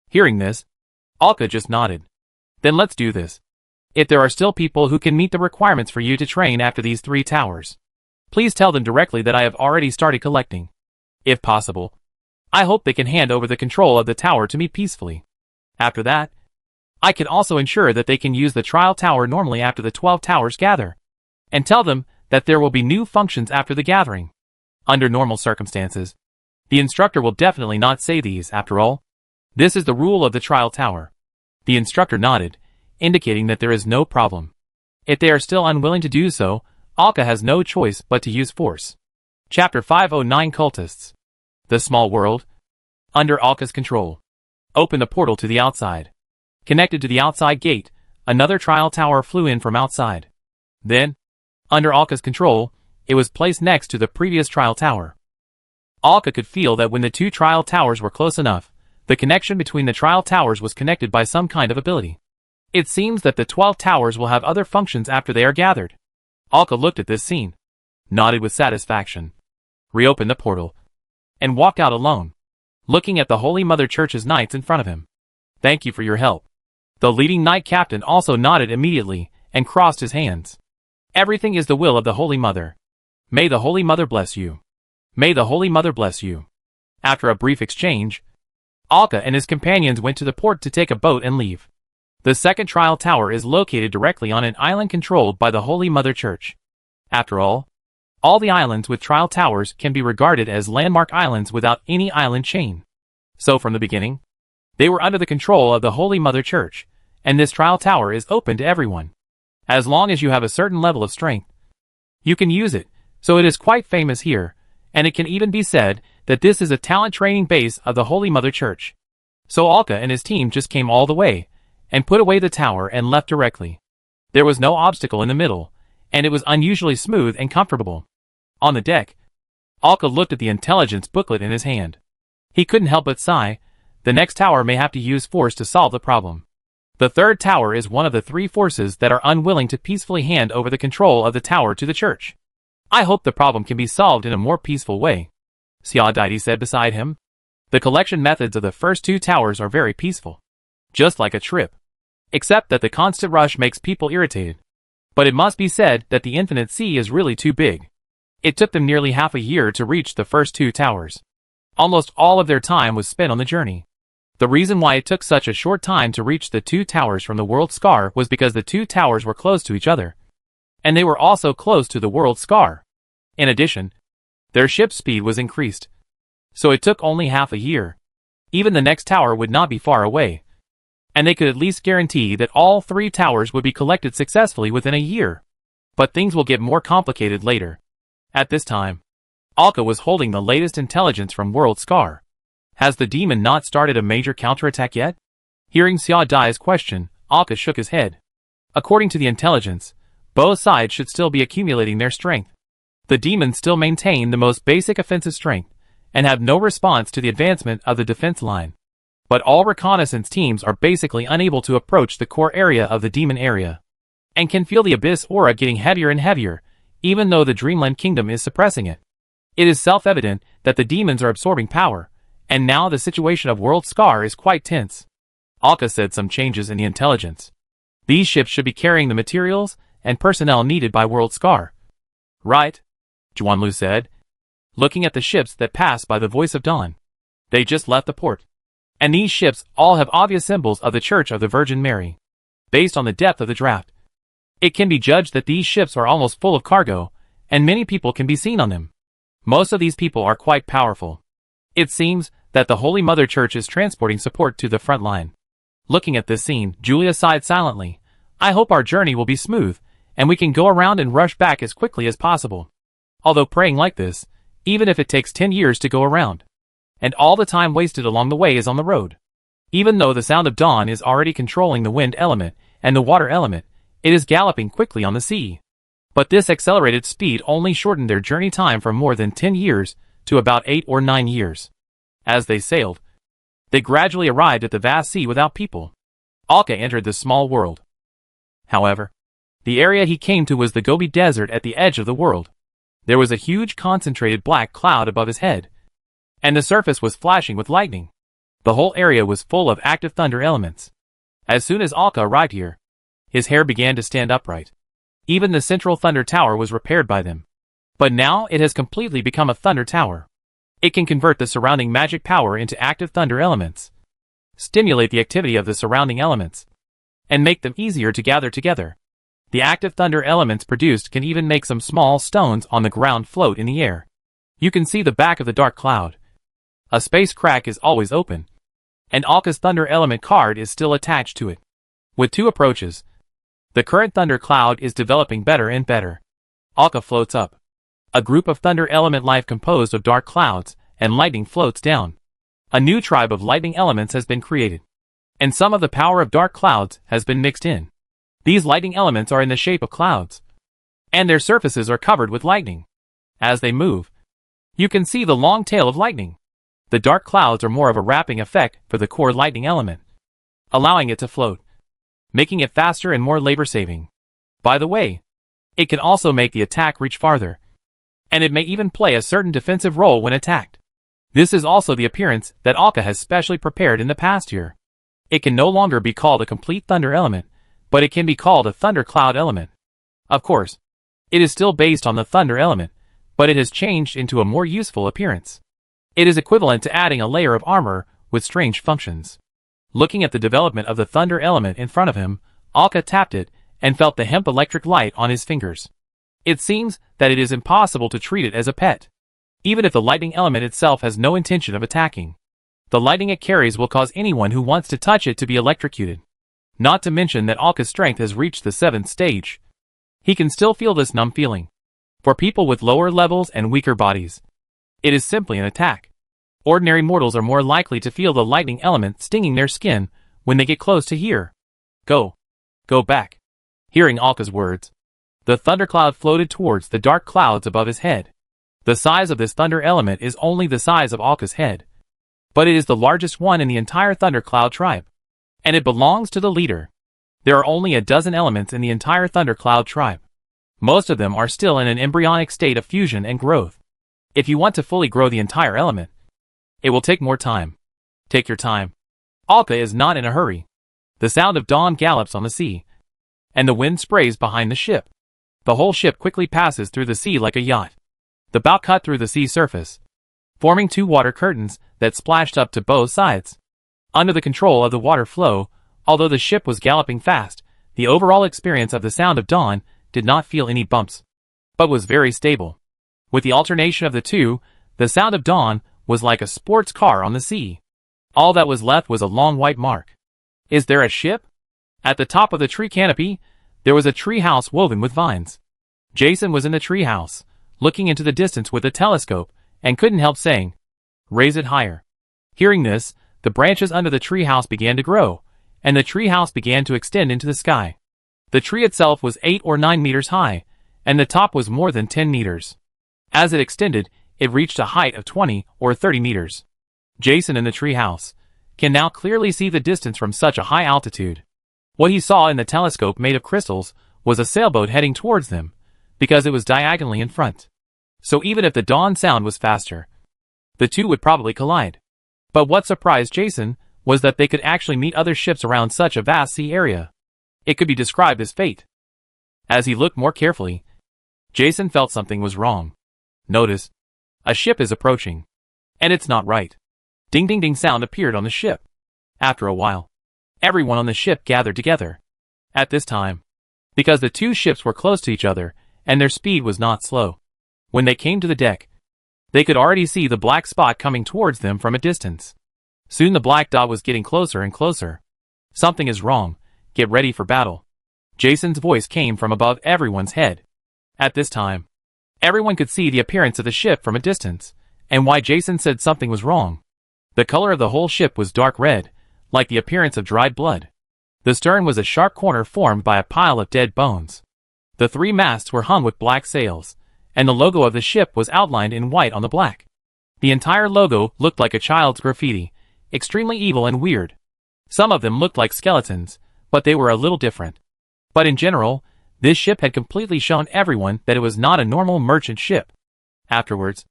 Hearing this, Alka just nodded. Then let's do this. If there are still people who can meet the requirements for you to train after these 3 towers, please tell them directly that I have already started collecting. If possible, I hope they can hand over the control of the tower to me peacefully. After that, I can also ensure that they can use the trial tower normally after the 12 towers gather, and tell them that there will be new functions after the gathering. Under normal circumstances, the instructor will definitely not say these. After all, this is the rule of the trial tower. The instructor nodded, indicating that there is no problem. If they are still unwilling to do so, Alka has no choice but to use force. Chapter 509 Cultists. The small world. Under Alka's control. Open the portal to the outside. Connected to the outside gate, another trial tower flew in from outside. Then, under Alka's control, it was placed next to the previous trial tower. Alka could feel that when the 2 trial towers were close enough, the connection between the trial towers was connected by some kind of ability. It seems that the 12 towers will have other functions after they are gathered. Alka looked at this scene, nodded with satisfaction, reopened the portal, and walked out alone, looking at the Holy Mother Church's knights in front of him. Thank you for your help. The leading knight captain also nodded immediately and crossed his hands. Everything is the will of the Holy Mother. May the Holy Mother bless you. May the Holy Mother bless you. After a brief exchange, Alka and his companions went to the port to take a boat and leave. The second trial tower is located directly on an island controlled by the Holy Mother Church. After all the islands with trial towers can be regarded as landmark islands without any island chain. So from the beginning, they were under the control of the Holy Mother Church, and this trial tower is open to everyone. As long as you have a certain level of strength, you can use it, so it is quite famous here, and it can even be said that this is a talent training base of the Holy Mother Church. So Alka and his team just came all the way, and put away the tower and left directly. There was no obstacle in the middle, and it was unusually smooth and comfortable. On the deck, Alka looked at the intelligence booklet in his hand. He couldn't help but sigh. The next tower may have to use force to solve the problem. The third tower is one of the 3 forces that are unwilling to peacefully hand over the control of the tower to the church. I hope the problem can be solved in a more peaceful way, Xiaodaidi said beside him. The collection methods of the first 2 towers are very peaceful. Just like a trip. Except that the constant rush makes people irritated. But it must be said that the Infinite Sea is really too big. It took them nearly half a year to reach the first 2 towers. Almost all of their time was spent on the journey. The reason why it took such a short time to reach the 2 towers from the World Scar was because the 2 towers were close to each other. And they were also close to the World Scar. In addition, their ship speed was increased. So it took only half a year. Even the next tower would not be far away. And they could at least guarantee that all 3 towers would be collected successfully within a year. But things will get more complicated later. At this time, Alka was holding the latest intelligence from World Scar. Has the demon not started a major counterattack yet? Hearing Xia Dai's question, Alka shook his head. According to the intelligence, both sides should still be accumulating their strength. The demons still maintain the most basic offensive strength, and have no response to the advancement of the defense line. But all reconnaissance teams are basically unable to approach the core area of the demon area, and can feel the abyss aura getting heavier and heavier, even though the Dreamland Kingdom is suppressing it. It is self-evident that the demons are absorbing power, and now the situation of World Scar is quite tense. Alka said some changes in the intelligence. These ships should be carrying the materials and personnel needed by World Scar. Right, Juanlu said, looking at the ships that passed by the Voice of Dawn. They just left the port. And these ships all have obvious symbols of the Church of the Virgin Mary. Based on the depth of the draft, it can be judged that these ships are almost full of cargo, and many people can be seen on them. Most of these people are quite powerful. It seems that the Holy Mother Church is transporting support to the front line. Looking at this scene, Julia sighed silently. I hope our journey will be smooth, and we can go around and rush back as quickly as possible. Although praying like this, even if it takes 10 years to go around. And all the time wasted along the way is on the road. Even though the sound of dawn is already controlling the wind element and the water element, it is galloping quickly on the sea. But this accelerated speed only shortened their journey time from more than 10 years to about 8 or 9 years. As they sailed, they gradually arrived at the vast sea without people. Alka entered the small world. However, the area he came to was the Gobi Desert at the edge of the world. There was a huge concentrated black cloud above his head, and the surface was flashing with lightning. The whole area was full of active thunder elements. As soon as Alka arrived here, his hair began to stand upright. Even the central thunder tower was repaired by them. But now it has completely become a thunder tower. It can convert the surrounding magic power into active thunder elements, stimulate the activity of the surrounding elements, and make them easier to gather together. The active thunder elements produced can even make some small stones on the ground float in the air. You can see the back of the dark cloud. A space crack is always open, and Alka's thunder element card is still attached to it. With 2 approaches, the current thunder cloud is developing better and better. Alka floats up. A group of thunder element life composed of dark clouds and lightning floats down. A new tribe of lightning elements has been created, and some of the power of dark clouds has been mixed in. These lightning elements are in the shape of clouds, and their surfaces are covered with lightning. As they move, you can see the long tail of lightning. The dark clouds are more of a wrapping effect for the core lightning element, allowing it to float, making it faster and more labor-saving. By the way, it can also make the attack reach farther, and it may even play a certain defensive role when attacked. This is also the appearance that Alka has specially prepared in the past year. It can no longer be called a complete thunder element, but it can be called a thunder cloud element. Of course, it is still based on the thunder element, but it has changed into a more useful appearance. It is equivalent to adding a layer of armor with strange functions. Looking at the development of the thunder element in front of him, Alka tapped it and felt the hemp electric light on his fingers. It seems that it is impossible to treat it as a pet. Even if the lightning element itself has no intention of attacking, the lightning it carries will cause anyone who wants to touch it to be electrocuted. Not to mention that Alka's strength has reached the 7th stage. He can still feel this numb feeling. For people with lower levels and weaker bodies, it is simply an attack. Ordinary mortals are more likely to feel the lightning element stinging their skin when they get close to here. Go back. Hearing Alka's words, the thundercloud floated towards the dark clouds above his head. The size of this thunder element is only the size of Alka's head, but it is the largest one in the entire thundercloud tribe, and it belongs to the leader. There are only a dozen elements in the entire thundercloud tribe. Most of them are still in an embryonic state of fusion and growth. If you want to fully grow the entire element, it will take more time. Take your time. Alka is not in a hurry. The sound of dawn gallops on the sea, and the wind sprays behind the ship. The whole ship quickly passes through the sea like a yacht. The bow cut through the sea surface, forming 2 water curtains that splashed up to both sides. Under the control of the water flow, although the ship was galloping fast, the overall experience of the sound of dawn did not feel any bumps, but was very stable. With the alternation of the two, the sound of dawn was like a sports car on the sea. All that was left was a long white mark. Is there a ship? At the top of the tree canopy, there was a tree house woven with vines. Jason was in the tree house, looking into the distance with a telescope, and couldn't help saying, "Raise it higher." Hearing this, the branches under the tree house began to grow, and the tree house began to extend into the sky. The tree itself was 8 or 9 meters high, and the top was more than 10 meters. As it extended, it reached a height of 20 or 30 meters. Jason in the tree house can now clearly see the distance from such a high altitude. What he saw in the telescope made of crystals was a sailboat heading towards them, because it was diagonally in front. So even if the dawn sound was faster, the two would probably collide. But what surprised Jason was that they could actually meet other ships around such a vast sea area. It could be described as fate. As he looked more carefully, Jason felt something was wrong. Notice, a ship is approaching, and it's not right. Ding ding ding sound appeared on the ship. After a while, everyone on the ship gathered together. At this time, because the two ships were close to each other, and their speed was not slow. When they came to the deck, They could already see the black spot coming towards them from a distance. Soon the black dot was getting closer and closer. Something is wrong. Get ready for battle. Jason's voice came from above everyone's head. At this time, everyone could see the appearance of the ship from a distance, and why Jason said something was wrong. The color of the whole ship was dark red, like the appearance of dried blood. The stern was a sharp corner formed by a pile of dead bones. The three masts were hung with black sails, and the logo of the ship was outlined in white on the black. The entire logo looked like a child's graffiti, extremely evil and weird. Some of them looked like skeletons, but they were a little different. But in general, this ship had completely shown everyone that it was not a normal merchant ship. Afterwards,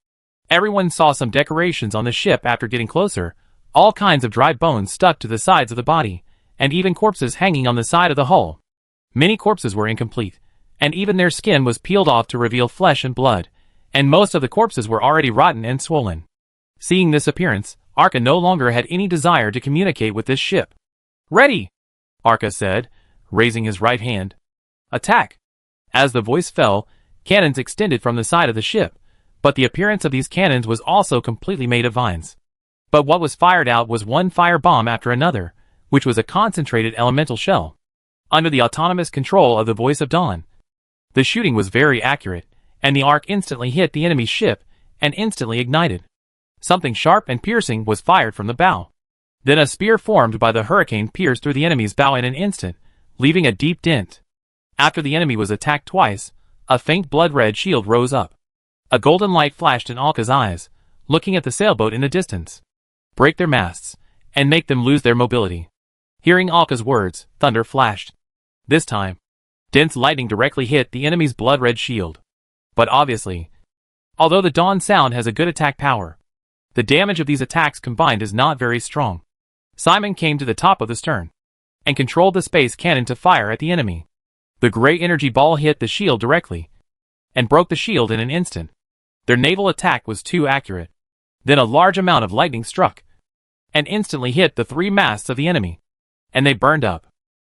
everyone saw some decorations on the ship after getting closer, all kinds of dried bones stuck to the sides of the body, and even corpses hanging on the side of the hull. Many corpses were incomplete, and even their skin was peeled off to reveal flesh and blood, and most of the corpses were already rotten and swollen. Seeing this appearance, Arca no longer had any desire to communicate with this ship. "Ready!" Arca said, raising his right hand. "Attack!" As the voice fell, cannons extended from the side of the ship, but the appearance of these cannons was also completely made of vines. But what was fired out was one fire bomb after another, which was a concentrated elemental shell. Under the autonomous control of the voice of Dawn. The shooting was very accurate, and the arc instantly hit the enemy's ship, and instantly ignited. Something sharp and piercing was fired from the bow. Then a spear formed by the hurricane pierced through the enemy's bow in an instant, leaving a deep dent. After the enemy was attacked twice, a faint blood-red shield rose up. A golden light flashed in Alka's eyes, looking at the sailboat in the distance. "Break their masts, and make them lose their mobility." Hearing Alka's words, thunder flashed. This time, dense lightning directly hit the enemy's blood-red shield. But obviously, although the Dawn sound has a good attack power, the damage of these attacks combined is not very strong. Simon came to the top of the stern, and controlled the space cannon to fire at the enemy. The gray energy ball hit the shield directly, and broke the shield in an instant. Their naval attack was too accurate. Then a large amount of lightning struck, and instantly hit the three masts of the enemy, and they burned up,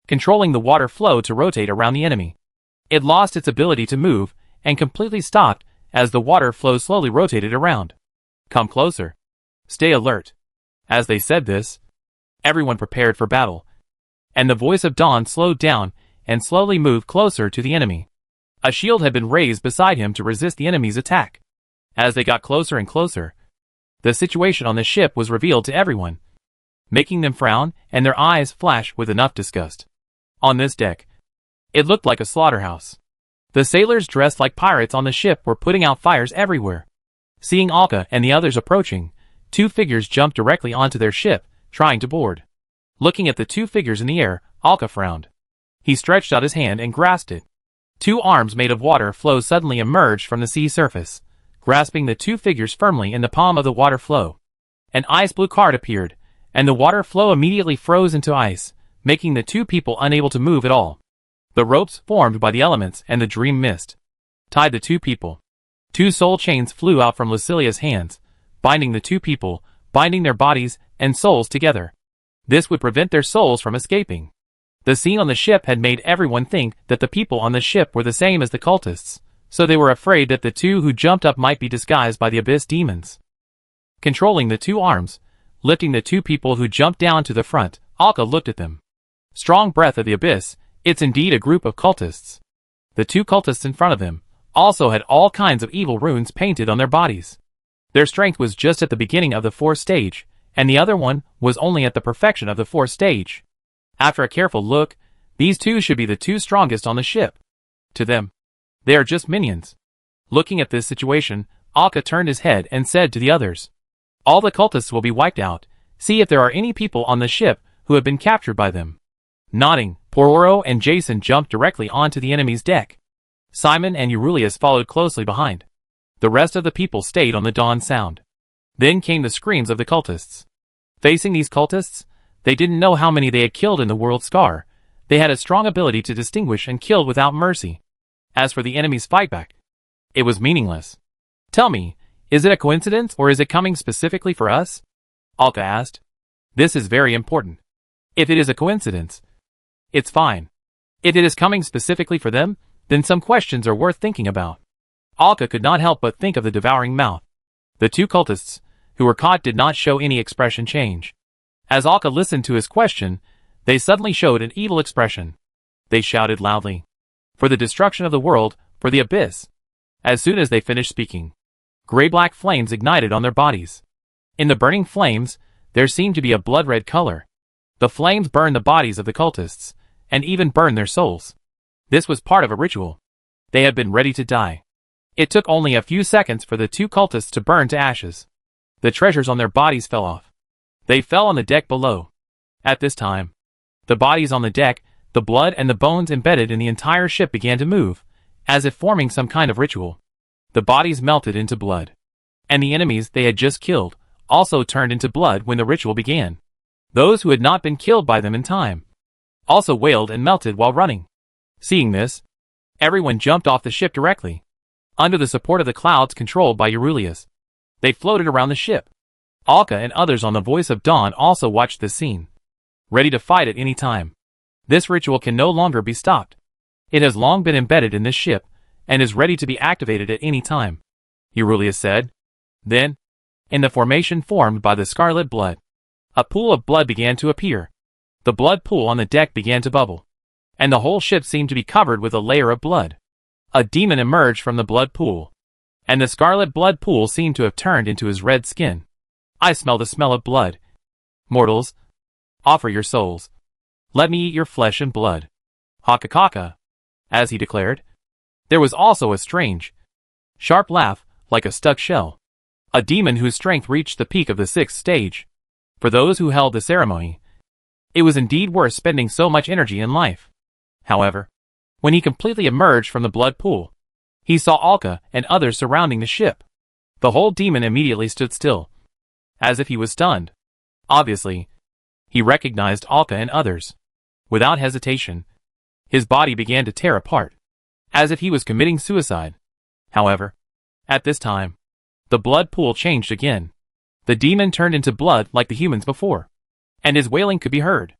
controlling the water flow to rotate around the enemy. It lost its ability to move, and completely stopped as the water flow slowly rotated around. "Come closer. Stay alert." As they said this, everyone prepared for battle, and the voice of Dawn slowed down and slowly moved closer to the enemy. A shield had been raised beside him to resist the enemy's attack. As they got closer and closer, the situation on the ship was revealed to everyone, making them frown and their eyes flash with enough disgust. On this deck, it looked like a slaughterhouse. The sailors dressed like pirates on the ship were putting out fires everywhere. Seeing Alka and the others approaching, two figures jumped directly onto their ship, trying to board. Looking at the two figures in the air, Alka frowned. He stretched out his hand and grasped it. Two arms made of water flow suddenly emerged from the sea surface, grasping the two figures firmly in the palm of the water flow. An ice blue card appeared, and the water flow immediately froze into ice, making the two people unable to move at all. The ropes formed by the elements and the dream mist tied the two people. Two soul chains flew out from Lucilia's hands, binding the two people, binding their bodies and souls together. This would prevent their souls from escaping. The scene on the ship had made everyone think that the people on the ship were the same as the cultists, so they were afraid that the two who jumped up might be disguised by the abyss demons. Controlling the two arms, lifting the two people who jumped down to the front, Alka looked at them. Strong breath of the abyss, it's indeed a group of cultists. The two cultists in front of him also had all kinds of evil runes painted on their bodies. Their strength was just at the beginning of the fourth stage, and the other one was only at the perfection of the fourth stage. After a careful look, these two should be the two strongest on the ship. To them, they are just minions. Looking at this situation, Alka turned his head and said to the others, "All the cultists will be wiped out. See if there are any people on the ship who have been captured by them." Nodding, Pororo and Jason jumped directly onto the enemy's deck. Simon and Eurylius followed closely behind. The rest of the people stayed on the Dawn sound. Then came the screams of the cultists. Facing these cultists, they didn't know how many they had killed in the world scar. They had a strong ability to distinguish and kill without mercy. As for the enemy's fightback, it was meaningless. "Tell me, is it a coincidence or is it coming specifically for us?" Alka asked. "This is very important. If it is a coincidence, it's fine. If it is coming specifically for them, then some questions are worth thinking about." Alka could not help but think of the devouring mouth. The two cultists, who were caught, did not show any expression change. As Alka listened to his question, they suddenly showed an evil expression. They shouted loudly, "For the destruction of the world, for the abyss!" As soon as they finished speaking, gray-black flames ignited on their bodies. In the burning flames, there seemed to be a blood-red color. The flames burned the bodies of the cultists, and even burned their souls. This was part of a ritual. They had been ready to die. It took only a few seconds for the two cultists to burn to ashes. The treasures on their bodies fell off. They fell on the deck below. At this time, the bodies on the deck, the blood and the bones embedded in the entire ship began to move, as if forming some kind of ritual. The bodies melted into blood. And the enemies they had just killed also turned into blood when the ritual began. Those who had not been killed by them in time also wailed and melted while running. Seeing this, everyone jumped off the ship directly. Under the support of the clouds controlled by Eurylius, they floated around the ship. Alka and others on the Voice of Dawn also watched this scene, ready to fight at any time. This ritual can no longer be stopped. It has long been embedded in this ship, and is ready to be activated at any time, Eurylius said. Then, in the formation formed by the scarlet blood, a pool of blood began to appear. The blood pool on the deck began to bubble, and the whole ship seemed to be covered with a layer of blood. A demon emerged from the blood pool, and the scarlet blood pool seemed to have turned into his red skin. "I smell the smell of blood. Mortals, offer your souls. Let me eat your flesh and blood." Hakakaka, as he declared. There was also a strange, sharp laugh, like a stuck shell. A demon whose strength reached the peak of the 6th stage. For those who held the ceremony, it was indeed worth spending so much energy in life. However, when he completely emerged from the blood pool, he saw Alka and others surrounding the ship. The whole demon immediately stood still, as if he was stunned. Obviously, he recognized Alka and others. Without hesitation, his body began to tear apart, as if he was committing suicide. However, at this time, the blood pool changed again. The demon turned into blood like the humans before, and his wailing could be heard.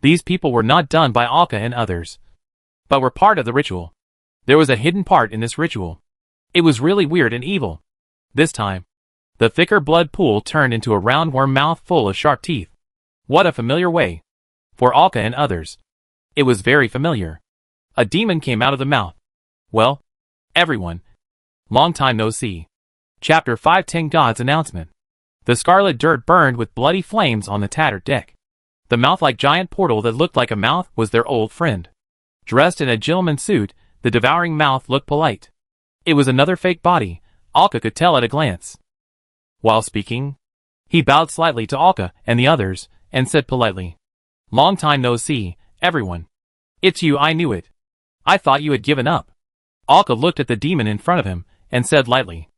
These people were not done by Alka and others, but were part of the ritual. There was a hidden part in this ritual. It was really weird and evil. This time, the thicker blood pool turned into a round worm mouth full of sharp teeth. What a familiar way. For Alka and others, it was very familiar. A demon came out of the mouth. Well, everyone, long time no see. Chapter 510 God's Announcement. The scarlet dirt burned with bloody flames on the tattered deck. The mouth-like giant portal that looked like a mouth was their old friend. Dressed in a gentleman's suit, the devouring mouth looked polite. It was another fake body, Alka could tell at a glance. While speaking, he bowed slightly to Alka and the others, and said politely, "Long time no see, everyone. It's you, I knew it. I thought you had given up." Alka looked at the demon in front of him, and said lightly,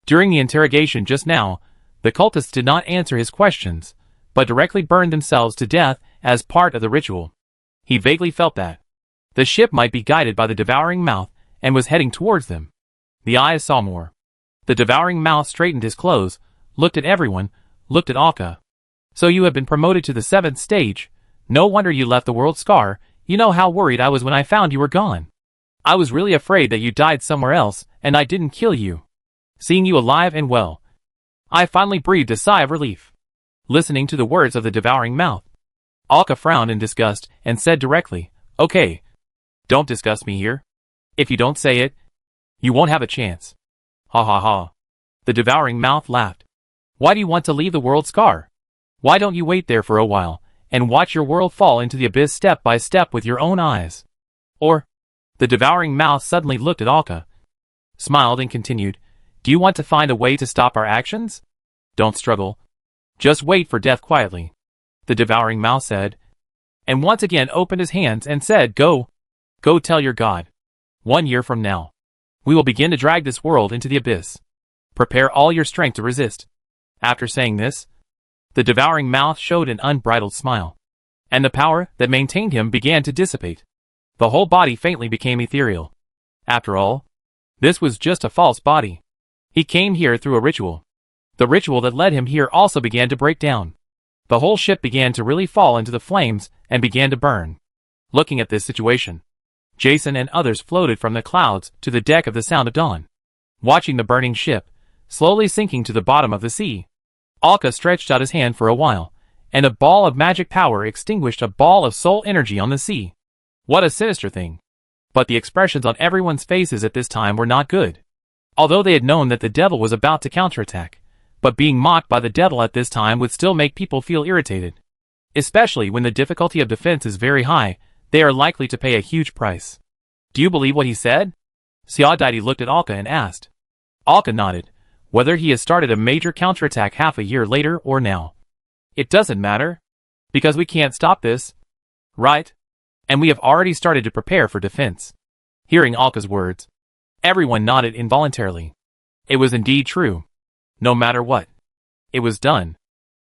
"During the interrogation just now, the cultists did not answer his questions, but directly burned themselves to death as part of the ritual." He vaguely felt that the ship might be guided by the devouring mouth and was heading towards them. The eyes saw more. The devouring mouth straightened his clothes, looked at everyone, looked at Alka. "So you have been promoted to the 7th stage. No wonder you left the world scar. You know how worried I was when I found you were gone. I was really afraid that you died somewhere else, and I didn't kill you. Seeing you alive and well, I finally breathed a sigh of relief." Listening to the words of the devouring mouth, Alka frowned in disgust and said directly, "Okay, don't disgust me here. If you don't say it, you won't have a chance." Ha ha ha. The devouring mouth laughed. "Why do you want to leave the world scar? Why don't you wait there for a while, and watch your world fall into the abyss step by step with your own eyes? Or," the devouring mouth suddenly looked at Alka, smiled and continued, "do you want to find a way to stop our actions? Don't struggle. Just wait for death quietly," the devouring mouth said, and once again opened his hands and said, Go tell your God. 1 year from now, we will begin to drag this world into the abyss. Prepare all your strength to resist." After saying this, the devouring mouth showed an unbridled smile, and the power that maintained him began to dissipate. The whole body faintly became ethereal. After all, this was just a false body. He came here through a ritual. The ritual that led him here also began to break down. The whole ship began to really fall into the flames and began to burn. Looking at this situation, Jason and others floated from the clouds to the deck of the Sound of Dawn. Watching the burning ship, slowly sinking to the bottom of the sea. Alka stretched out his hand for a while, and a ball of magic power extinguished a ball of soul energy on the sea. What a sinister thing. But the expressions on everyone's faces at this time were not good. Although they had known that the devil was about to counterattack, but being mocked by the devil at this time would still make people feel irritated. Especially when the difficulty of defense is very high, they are likely to pay a huge price. Do you believe what he said? Xiaodai looked at Alka and asked. Alka nodded, whether he has started a major counterattack half a year later or now. It doesn't matter. Because we can't stop this. Right? And we have already started to prepare for defense. Hearing Alka's words, everyone nodded involuntarily. It was indeed true. No matter what. It was done.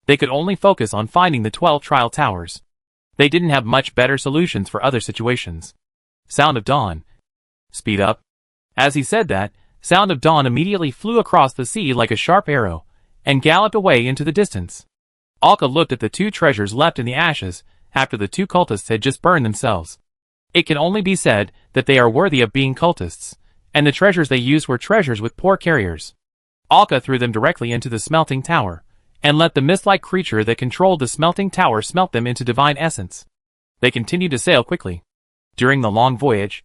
They could only focus on finding the 12 trial towers. They didn't have much better solutions for other situations. Sound of Dawn. Speed up. As he said that, Sound of Dawn immediately flew across the sea like a sharp arrow, and galloped away into the distance. Alka looked at the 2 treasures left in the ashes, after the 2 cultists had just burned themselves. It can only be said that they are worthy of being cultists, and the treasures they used were treasures with poor carriers. Alka threw them directly into the smelting tower, and let the mist-like creature that controlled the smelting tower smelt them into divine essence. They continued to sail quickly. During the long voyage,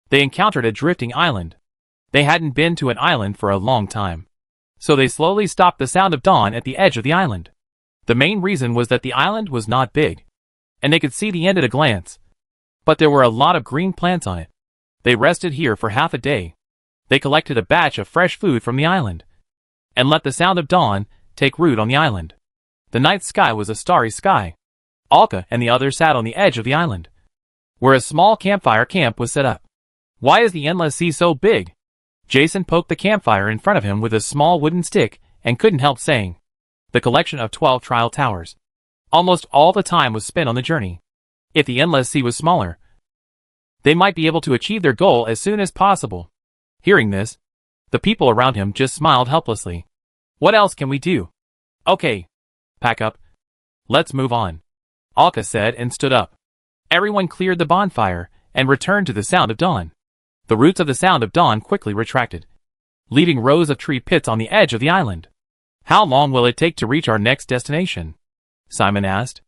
they encountered a drifting island. They hadn't been to an island for a long time. So they slowly stopped the Sound of Dawn at the edge of the island. The main reason was that the island was not big, and they could see the end at a glance. But there were a lot of green plants on it. They rested here for half a day. They collected a batch of fresh food from the island, and let the Sound of Dawn take root on the island. The night sky was a starry sky. Alka and the others sat on the edge of the island, where a small campfire camp was set up. Why is the endless sea so big? Jason poked the campfire in front of him with a small wooden stick and couldn't help saying. The collection of 12 trial towers. Almost all the time was spent on the journey. If the endless sea was smaller, they might be able to achieve their goal as soon as possible. Hearing this, the people around him just smiled helplessly. What else can we do? Okay. Pack up. Let's move on. Alka said and stood up. Everyone cleared the bonfire and returned to the Sound of Dawn. The roots of the Sound of Dawn quickly retracted, leaving rows of tree pits on the edge of the island. How long will it take to reach our next destination? Simon asked.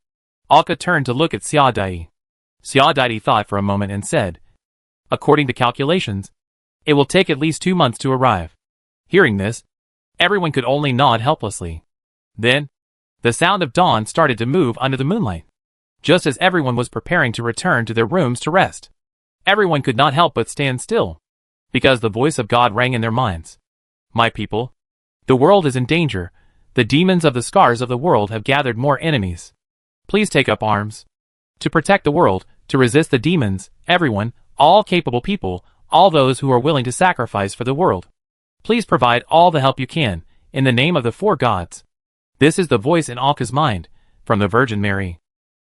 Alka turned to look at Xiaodai. Xiaodai thought for a moment and said, according to calculations, it will take at least 2 months to arrive. Hearing this, everyone could only nod helplessly. Then, the Sound of Dawn started to move under the moonlight, just as everyone was preparing to return to their rooms to rest. Everyone could not help but stand still, because the voice of God rang in their minds. My people, the world is in danger. The demons of the scars of the world have gathered more enemies. Please take up arms. To protect the world, to resist the demons, everyone, all capable people, all those who are willing to sacrifice for the world. Please provide all the help you can, in the name of the 4 gods. This is the voice in Alka's mind, from the Virgin Mary.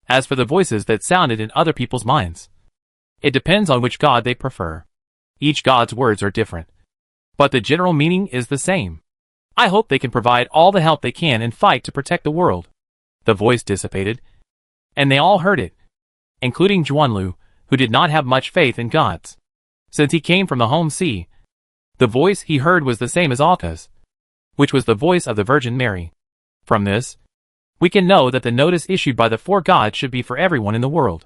As for the voices that sounded in other people's minds, it depends on which god they prefer. Each god's words are different, but the general meaning is the same. I hope they can provide all the help they can and fight to protect the world. The voice dissipated, and they all heard it, including Juanlu, who did not have much faith in gods. Since he came from the home sea, the voice he heard was the same as Alka's, which was the voice of the Virgin Mary. From this, we can know that the notice issued by the 4 gods should be for everyone in the world.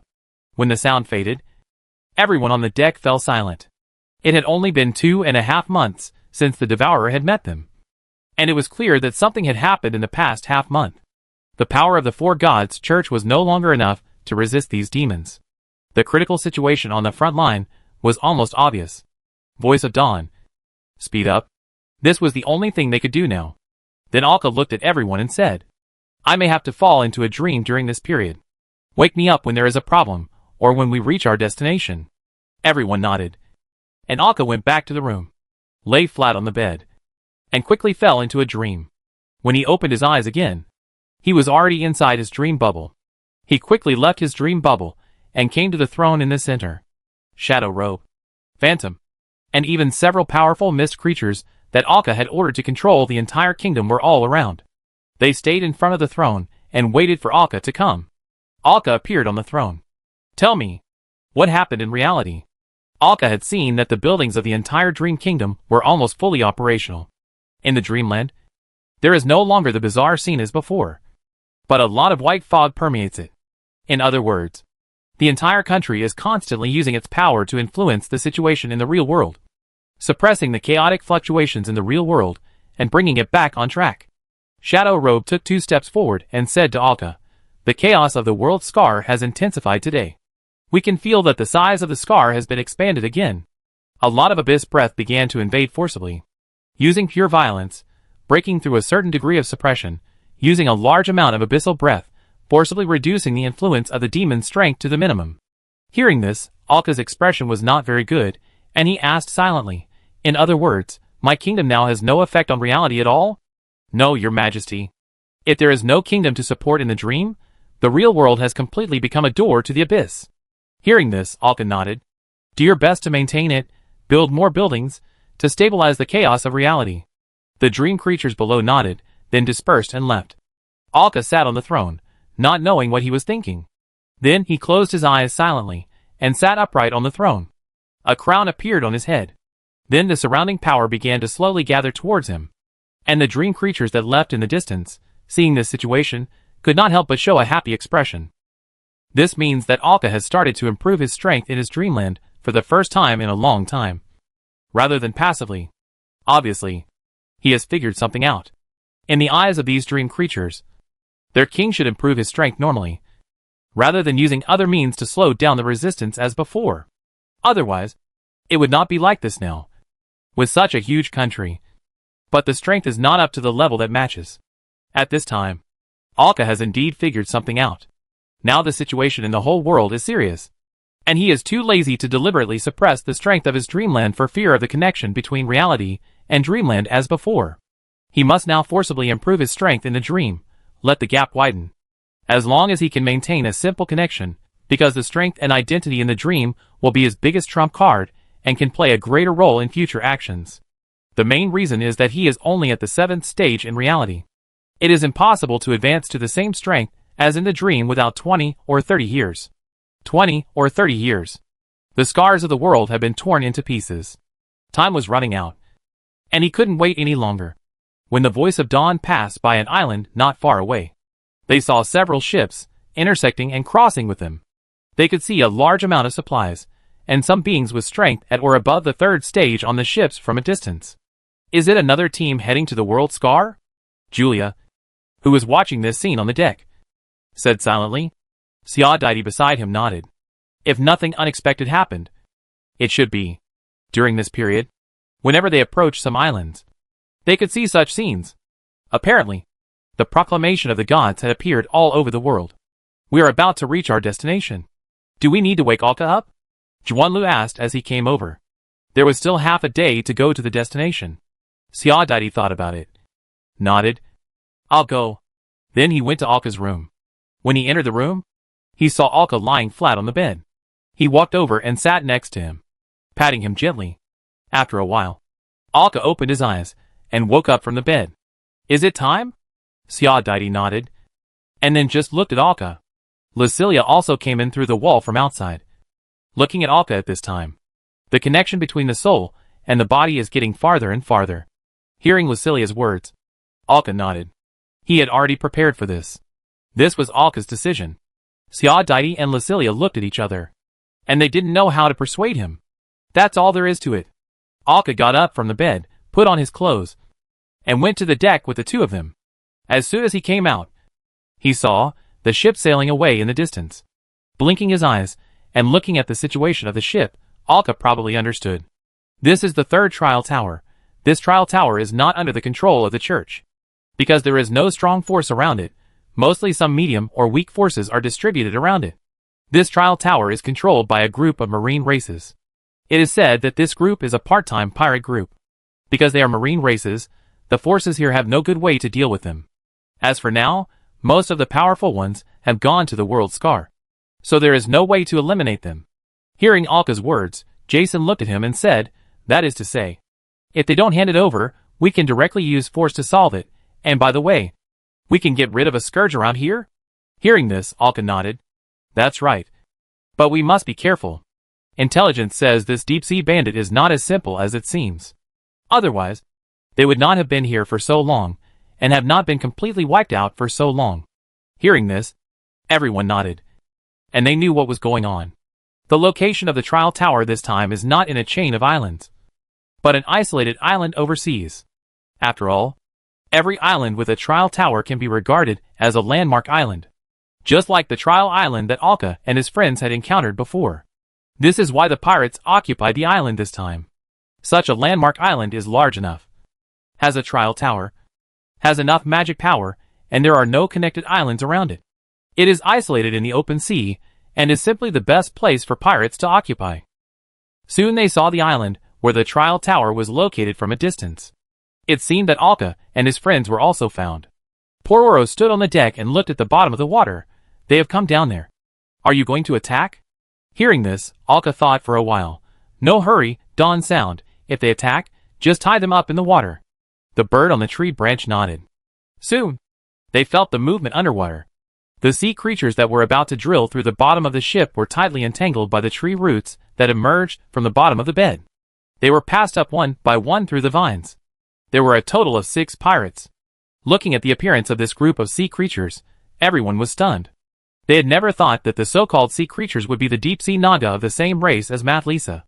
When the sound faded, everyone on the deck fell silent. It had only been 2.5 months since the devourer had met them, and it was clear that something had happened in the past half month. The power of the 4 gods' church was no longer enough to resist these demons. The critical situation on the front line was almost obvious. Voice of Dawn. Speed up. This was the only thing they could do now. Then Alka looked at everyone and said, I may have to fall into a dream during this period. Wake me up when there is a problem, or when we reach our destination. Everyone nodded, and Alka went back to the room, lay flat on the bed, and quickly fell into a dream. When he opened his eyes again, he was already inside his dream bubble. He quickly left his dream bubble, and came to the throne in the center. Shadow Robe, Phantom, and even several powerful mist creatures that Alka had ordered to control the entire kingdom were all around. They stayed in front of the throne, and waited for Alka to come. Alka appeared on the throne. Tell me, what happened in reality? Alka had seen that the buildings of the entire Dream Kingdom were almost fully operational. In the dreamland, there is no longer the bizarre scene as before, but a lot of white fog permeates it. In other words, the entire country is constantly using its power to influence the situation in the real world, suppressing the chaotic fluctuations in the real world and bringing it back on track. Shadow Robe took 2 steps forward and said to Alka, "The chaos of the world scar has intensified today. We can feel that the size of the scar has been expanded again." A lot of abyss breath began to invade forcibly, using pure violence, breaking through a certain degree of suppression, using a large amount of abyssal breath, forcibly reducing the influence of the demon's strength to the minimum. Hearing this, Alka's expression was not very good, and he asked silently, "In other words, my kingdom now has no effect on reality at all?" "No, your majesty. If there is no kingdom to support in the dream, the real world has completely become a door to the abyss." Hearing this, Alka nodded. "Do your best to maintain it, build more buildings, to stabilize the chaos of reality." The dream creatures below nodded, then dispersed and left. Alka sat on the throne, not knowing what he was thinking. Then he closed his eyes silently, and sat upright on the throne. A crown appeared on his head. Then the surrounding power began to slowly gather towards him. And the dream creatures that left in the distance, seeing this situation, could not help but show a happy expression. This means that Alka has started to improve his strength in his dreamland for the first time in a long time. Rather than passively. Obviously, he has figured something out. In the eyes of these dream creatures, their king should improve his strength normally, rather than using other means to slow down the resistance as before. Otherwise, it would not be like this now, with such a huge country. But the strength is not up to the level that matches. At this time, Alka has indeed figured something out. Now the situation in the whole world is serious, and he is too lazy to deliberately suppress the strength of his dreamland for fear of the connection between reality and dreamland as before. He must now forcibly improve his strength in the dream, let the gap widen. As long as he can maintain a simple connection, because the strength and identity in the dream will be his biggest trump card and can play a greater role in future actions. The main reason is that he is only at the 7th stage in reality. It is impossible to advance to the same strength as in the dream without 20 or 30 years. 20 or 30 years. The scars of the world have been torn into pieces. Time was running out, and he couldn't wait any longer. When the voice of dawn passed by an island not far away, they saw several ships, intersecting and crossing with them. They could see a large amount of supplies, and some beings with strength at or above the 3rd stage on the ships from a distance. Is it another team heading to the world scar? Julia, who was watching this scene on the deck, said silently. Xiao beside him nodded. If nothing unexpected happened, it should be. During this period, whenever they approached some islands, they could see such scenes. Apparently, the proclamation of the gods had appeared all over the world. We are about to reach our destination. Do we need to wake Alka up? Juanlu asked as he came over. There was still half a day to go to the destination. Xiao thought about it. Nodded. I'll go. Then he went to Alka's room. When he entered the room, he saw Alka lying flat on the bed. He walked over and sat next to him, patting him gently. After a while, Alka opened his eyes and woke up from the bed. Is it time? Xiao nodded, and then just looked at Alka. Lucilia also came in through the wall from outside, looking at Alka at this time. The connection between the soul and the body is getting farther and farther. Hearing Lucilia's words, Alka nodded. He had already prepared for this. This was Alka's decision. Xiao and Lucilia looked at each other, and they didn't know how to persuade him. That's all there is to it. Alka got up from the bed, put on his clothes, and went to the deck with the two of them. As soon as he came out, he saw the ship sailing away in the distance. Blinking his eyes and looking at the situation of the ship, Alka probably understood. This is the 3rd trial tower. This trial tower is not under the control of the church. Because there is no strong force around it, mostly some medium or weak forces are distributed around it. This trial tower is controlled by a group of marine races. It is said that this group is a part-time pirate group. Because they are marine races, the forces here have no good way to deal with them. As for now, most of the powerful ones have gone to the world scar. So there is no way to eliminate them. Hearing Alka's words, Jason looked at him and said, that is to say, if they don't hand it over, we can directly use force to solve it, and by the way, we can get rid of a scourge around here? Hearing this, Alka nodded. That's right. But we must be careful. Intelligence says this deep-sea bandit is not as simple as it seems. Otherwise, they would not have been here for so long, and have not been completely wiped out for so long. Hearing this, everyone nodded, and they knew what was going on. The location of the trial tower this time is not in a chain of islands, but an isolated island overseas. After all, every island with a trial tower can be regarded as a landmark island, just like the trial island that Alka and his friends had encountered before. This is why the pirates occupied the island this time. Such a landmark island is large enough, has a trial tower, has enough magic power, and there are no connected islands around it. It is isolated in the open sea, and is simply the best place for pirates to occupy. Soon they saw the island where the trial tower was located from a distance. It seemed that Alka and his friends were also found. Pororo stood on the deck and looked at the bottom of the water. They have come down there. Are you going to attack? Hearing this, Alka thought for a while. No hurry, Dawn sound. If they attack, just tie them up in the water. The bird on the tree branch nodded. Soon, they felt the movement underwater. The sea creatures that were about to drill through the bottom of the ship were tightly entangled by the tree roots that emerged from the bottom of the bed. They were passed up one by one through the vines. There were a total of 6 pirates. Looking at the appearance of this group of sea creatures, everyone was stunned. They had never thought that the so-called sea creatures would be the deep-sea Naga of the same race as Matlisa.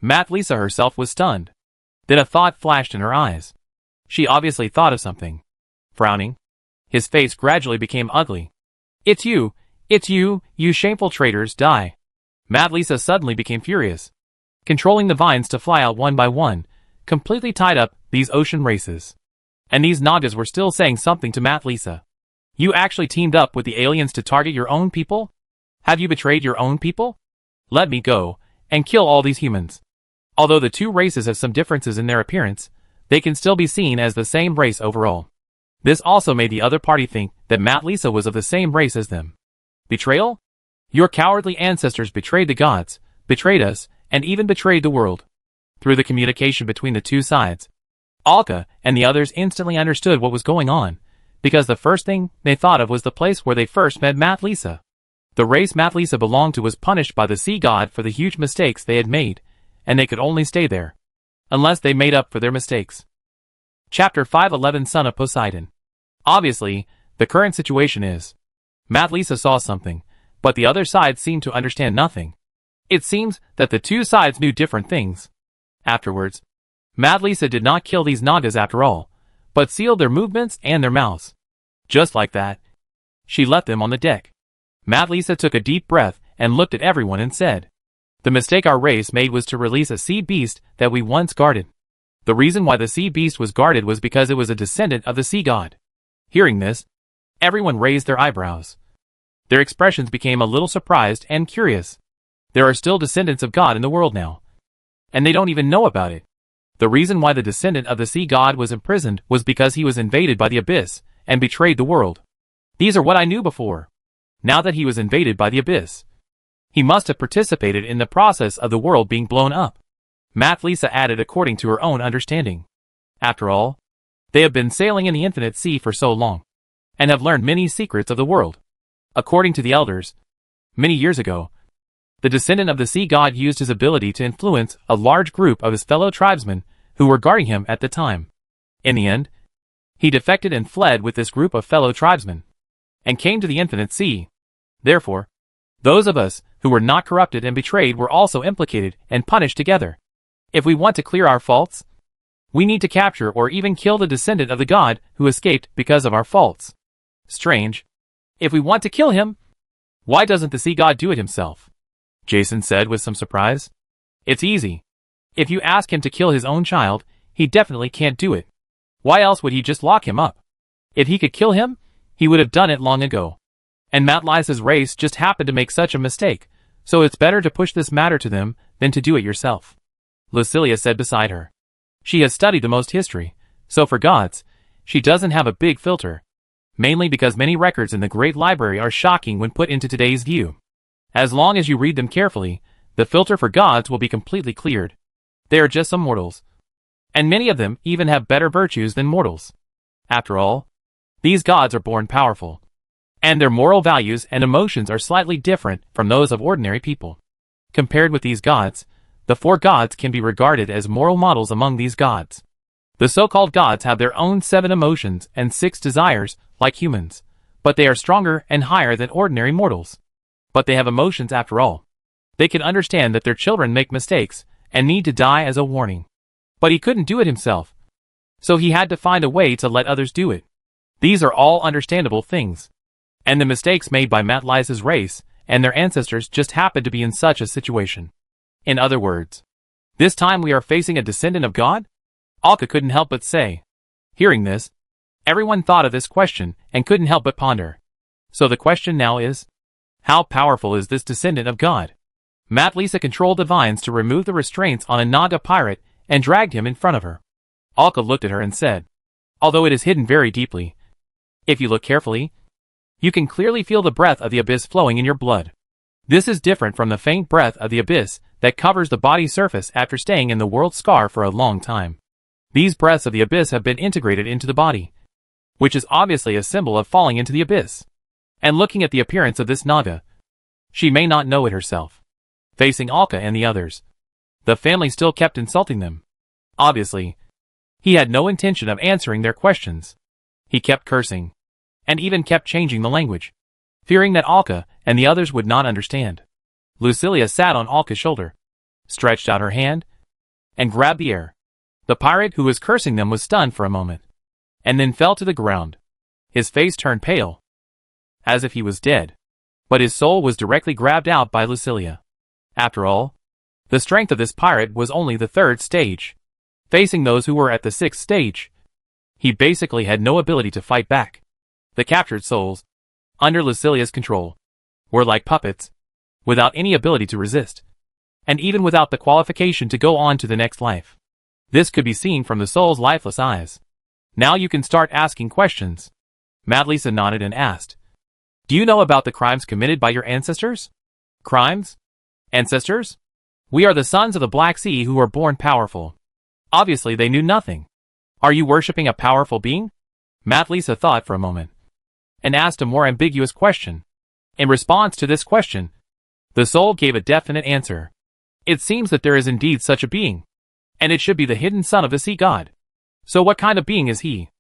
Matlisa herself was stunned. Then a thought flashed in her eyes. She obviously thought of something. Frowning, his face gradually became ugly. It's you, you shameful traitors, die. Matlisa suddenly became furious, controlling the vines to fly out one by one, completely tied up these ocean races. And these Nagas were still saying something to Matlisa. You actually teamed up with the aliens to target your own people? Have you betrayed your own people? Let me go, and kill all these humans. Although the two races have some differences in their appearance, they can still be seen as the same race overall. This also made the other party think that Matlisa was of the same race as them. Betrayal? Your cowardly ancestors betrayed the gods, betrayed us, and even betrayed the world. Through the communication between the two sides, Alka and the others instantly understood what was going on, because the first thing they thought of was the place where they first met Matlisa. The race Matlisa belonged to was punished by the sea god for the huge mistakes they had made, and they could only stay there, unless they made up for their mistakes. Chapter 511 Son of Poseidon. Obviously, the current situation is, Matlisa saw something, but the other side seemed to understand nothing. It seems that the two sides knew different things. Afterwards, Matlisa did not kill these Nagas after all, but sealed their movements and their mouths. Just like that, she left them on the deck. Matlisa took a deep breath and looked at everyone and said, the mistake our race made was to release a sea beast that we once guarded. The reason why the sea beast was guarded was because it was a descendant of the sea god. Hearing this, everyone raised their eyebrows. Their expressions became a little surprised and curious. There are still descendants of God in the world now, and they don't even know about it. The reason why the descendant of the sea god was imprisoned was because he was invaded by the abyss and betrayed the world. These are what I knew before. Now that he was invaded by the abyss, he must have participated in the process of the world being blown up. Matlisa added according to her own understanding. After all, they have been sailing in the infinite sea for so long, and have learned many secrets of the world. According to the elders, many years ago, the descendant of the sea god used his ability to influence a large group of his fellow tribesmen who were guarding him at the time. In the end, he defected and fled with this group of fellow tribesmen, and came to the infinite sea. Therefore, those of us who were not corrupted and betrayed were also implicated and punished together. If we want to clear our faults, we need to capture or even kill the descendant of the god who escaped because of our faults. Strange. If we want to kill him, why doesn't the sea god do it himself? Jason said with some surprise. It's easy. If you ask him to kill his own child, he definitely can't do it. Why else would he just lock him up? If he could kill him, he would have done it long ago. And Matlisa's race just happened to make such a mistake, so it's better to push this matter to them than to do it yourself. Lucilia said beside her. She has studied the most history, so for gods, she doesn't have a big filter. Mainly because many records in the Great Library are shocking when put into today's view. As long as you read them carefully, the filter for gods will be completely cleared. They are just some mortals. And many of them even have better virtues than mortals. After all, these gods are born powerful. And their moral values and emotions are slightly different from those of ordinary people. Compared with these gods, the 4 gods can be regarded as moral models among these gods. The so-called gods have their own 7 emotions and 6 desires, like humans, but they are stronger and higher than ordinary mortals. But they have emotions after all. They can understand that their children make mistakes and need to die as a warning. But he couldn't do it himself, so he had to find a way to let others do it. These are all understandable things. And the mistakes made by Matlisa's race and their ancestors just happened to be in such a situation. In other words, this time we are facing a descendant of God? Alka couldn't help but say. Hearing this, everyone thought of this question and couldn't help but ponder. So the question now is, how powerful is this descendant of God? Matlisa controlled the vines to remove the restraints on a Naga pirate and dragged him in front of her. Alka looked at her and said, although it is hidden very deeply, if you look carefully, you can clearly feel the breath of the abyss flowing in your blood. This is different from the faint breath of the abyss that covers the body's surface after staying in the world scar for a long time. These breaths of the abyss have been integrated into the body, which is obviously a symbol of falling into the abyss. And looking at the appearance of this Naga, she may not know it herself. Facing Alka and the others, the family still kept insulting them. Obviously, he had no intention of answering their questions. He kept cursing, and even kept changing the language, fearing that Alka and the others would not understand. Lucilia sat on Alka's shoulder, stretched out her hand, and grabbed the air. The pirate who was cursing them was stunned for a moment, and then fell to the ground. His face turned pale, as if he was dead, but his soul was directly grabbed out by Lucilia. After all, the strength of this pirate was only the 3rd stage. Facing those who were at the 6th stage, he basically had no ability to fight back. The captured souls, under Lucilia's control, were like puppets, without any ability to resist, and even without the qualification to go on to the next life. This could be seen from the soul's lifeless eyes. Now you can start asking questions. Madlisa nodded and asked, do you know about the crimes committed by your ancestors? Crimes? Ancestors? We are the sons of the Black Sea who were born powerful. Obviously they knew nothing. Are you worshipping a powerful being? Matlisa thought for a moment, and asked a more ambiguous question. In response to this question, the soul gave a definite answer. It seems that there is indeed such a being, and it should be the hidden son of the sea god. So what kind of being is he?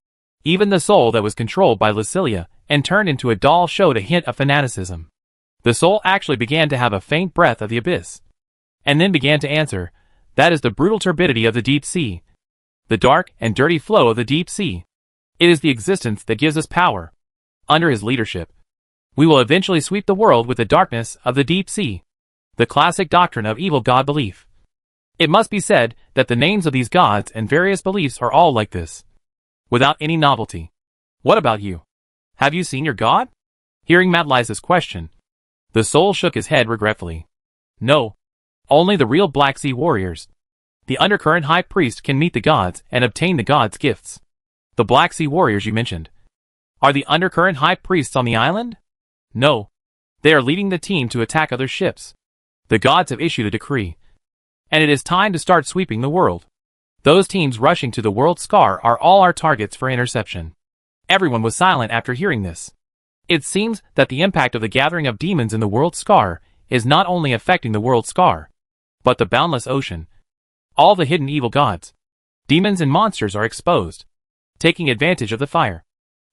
Even the soul that was controlled by Lucilia and turned into a doll showed a hint of fanaticism. The soul actually began to have a faint breath of the abyss, and then began to answer, that is the brutal turbidity of the deep sea, the dark and dirty flow of the deep sea. It is the existence that gives us power. Under his leadership, we will eventually sweep the world with the darkness of the deep sea. The classic doctrine of evil god belief. It must be said that the names of these gods and various beliefs are all like this, without any novelty. What about you? Have you seen your god? Hearing Madlisa's question, the soul shook his head regretfully. No. Only the real Black Sea warriors. The undercurrent high priest can meet the gods and obtain the gods' gifts. The Black Sea warriors you mentioned. Are the undercurrent high priests on the island? No. They are leading the team to attack other ships. The gods have issued a decree, and it is time to start sweeping the world. Those teams rushing to the world scar are all our targets for interception. Everyone was silent after hearing this. It seems that the impact of the gathering of demons in the world scar is not only affecting the world scar, but the boundless ocean. All the hidden evil gods, demons and monsters are exposed, taking advantage of the fire.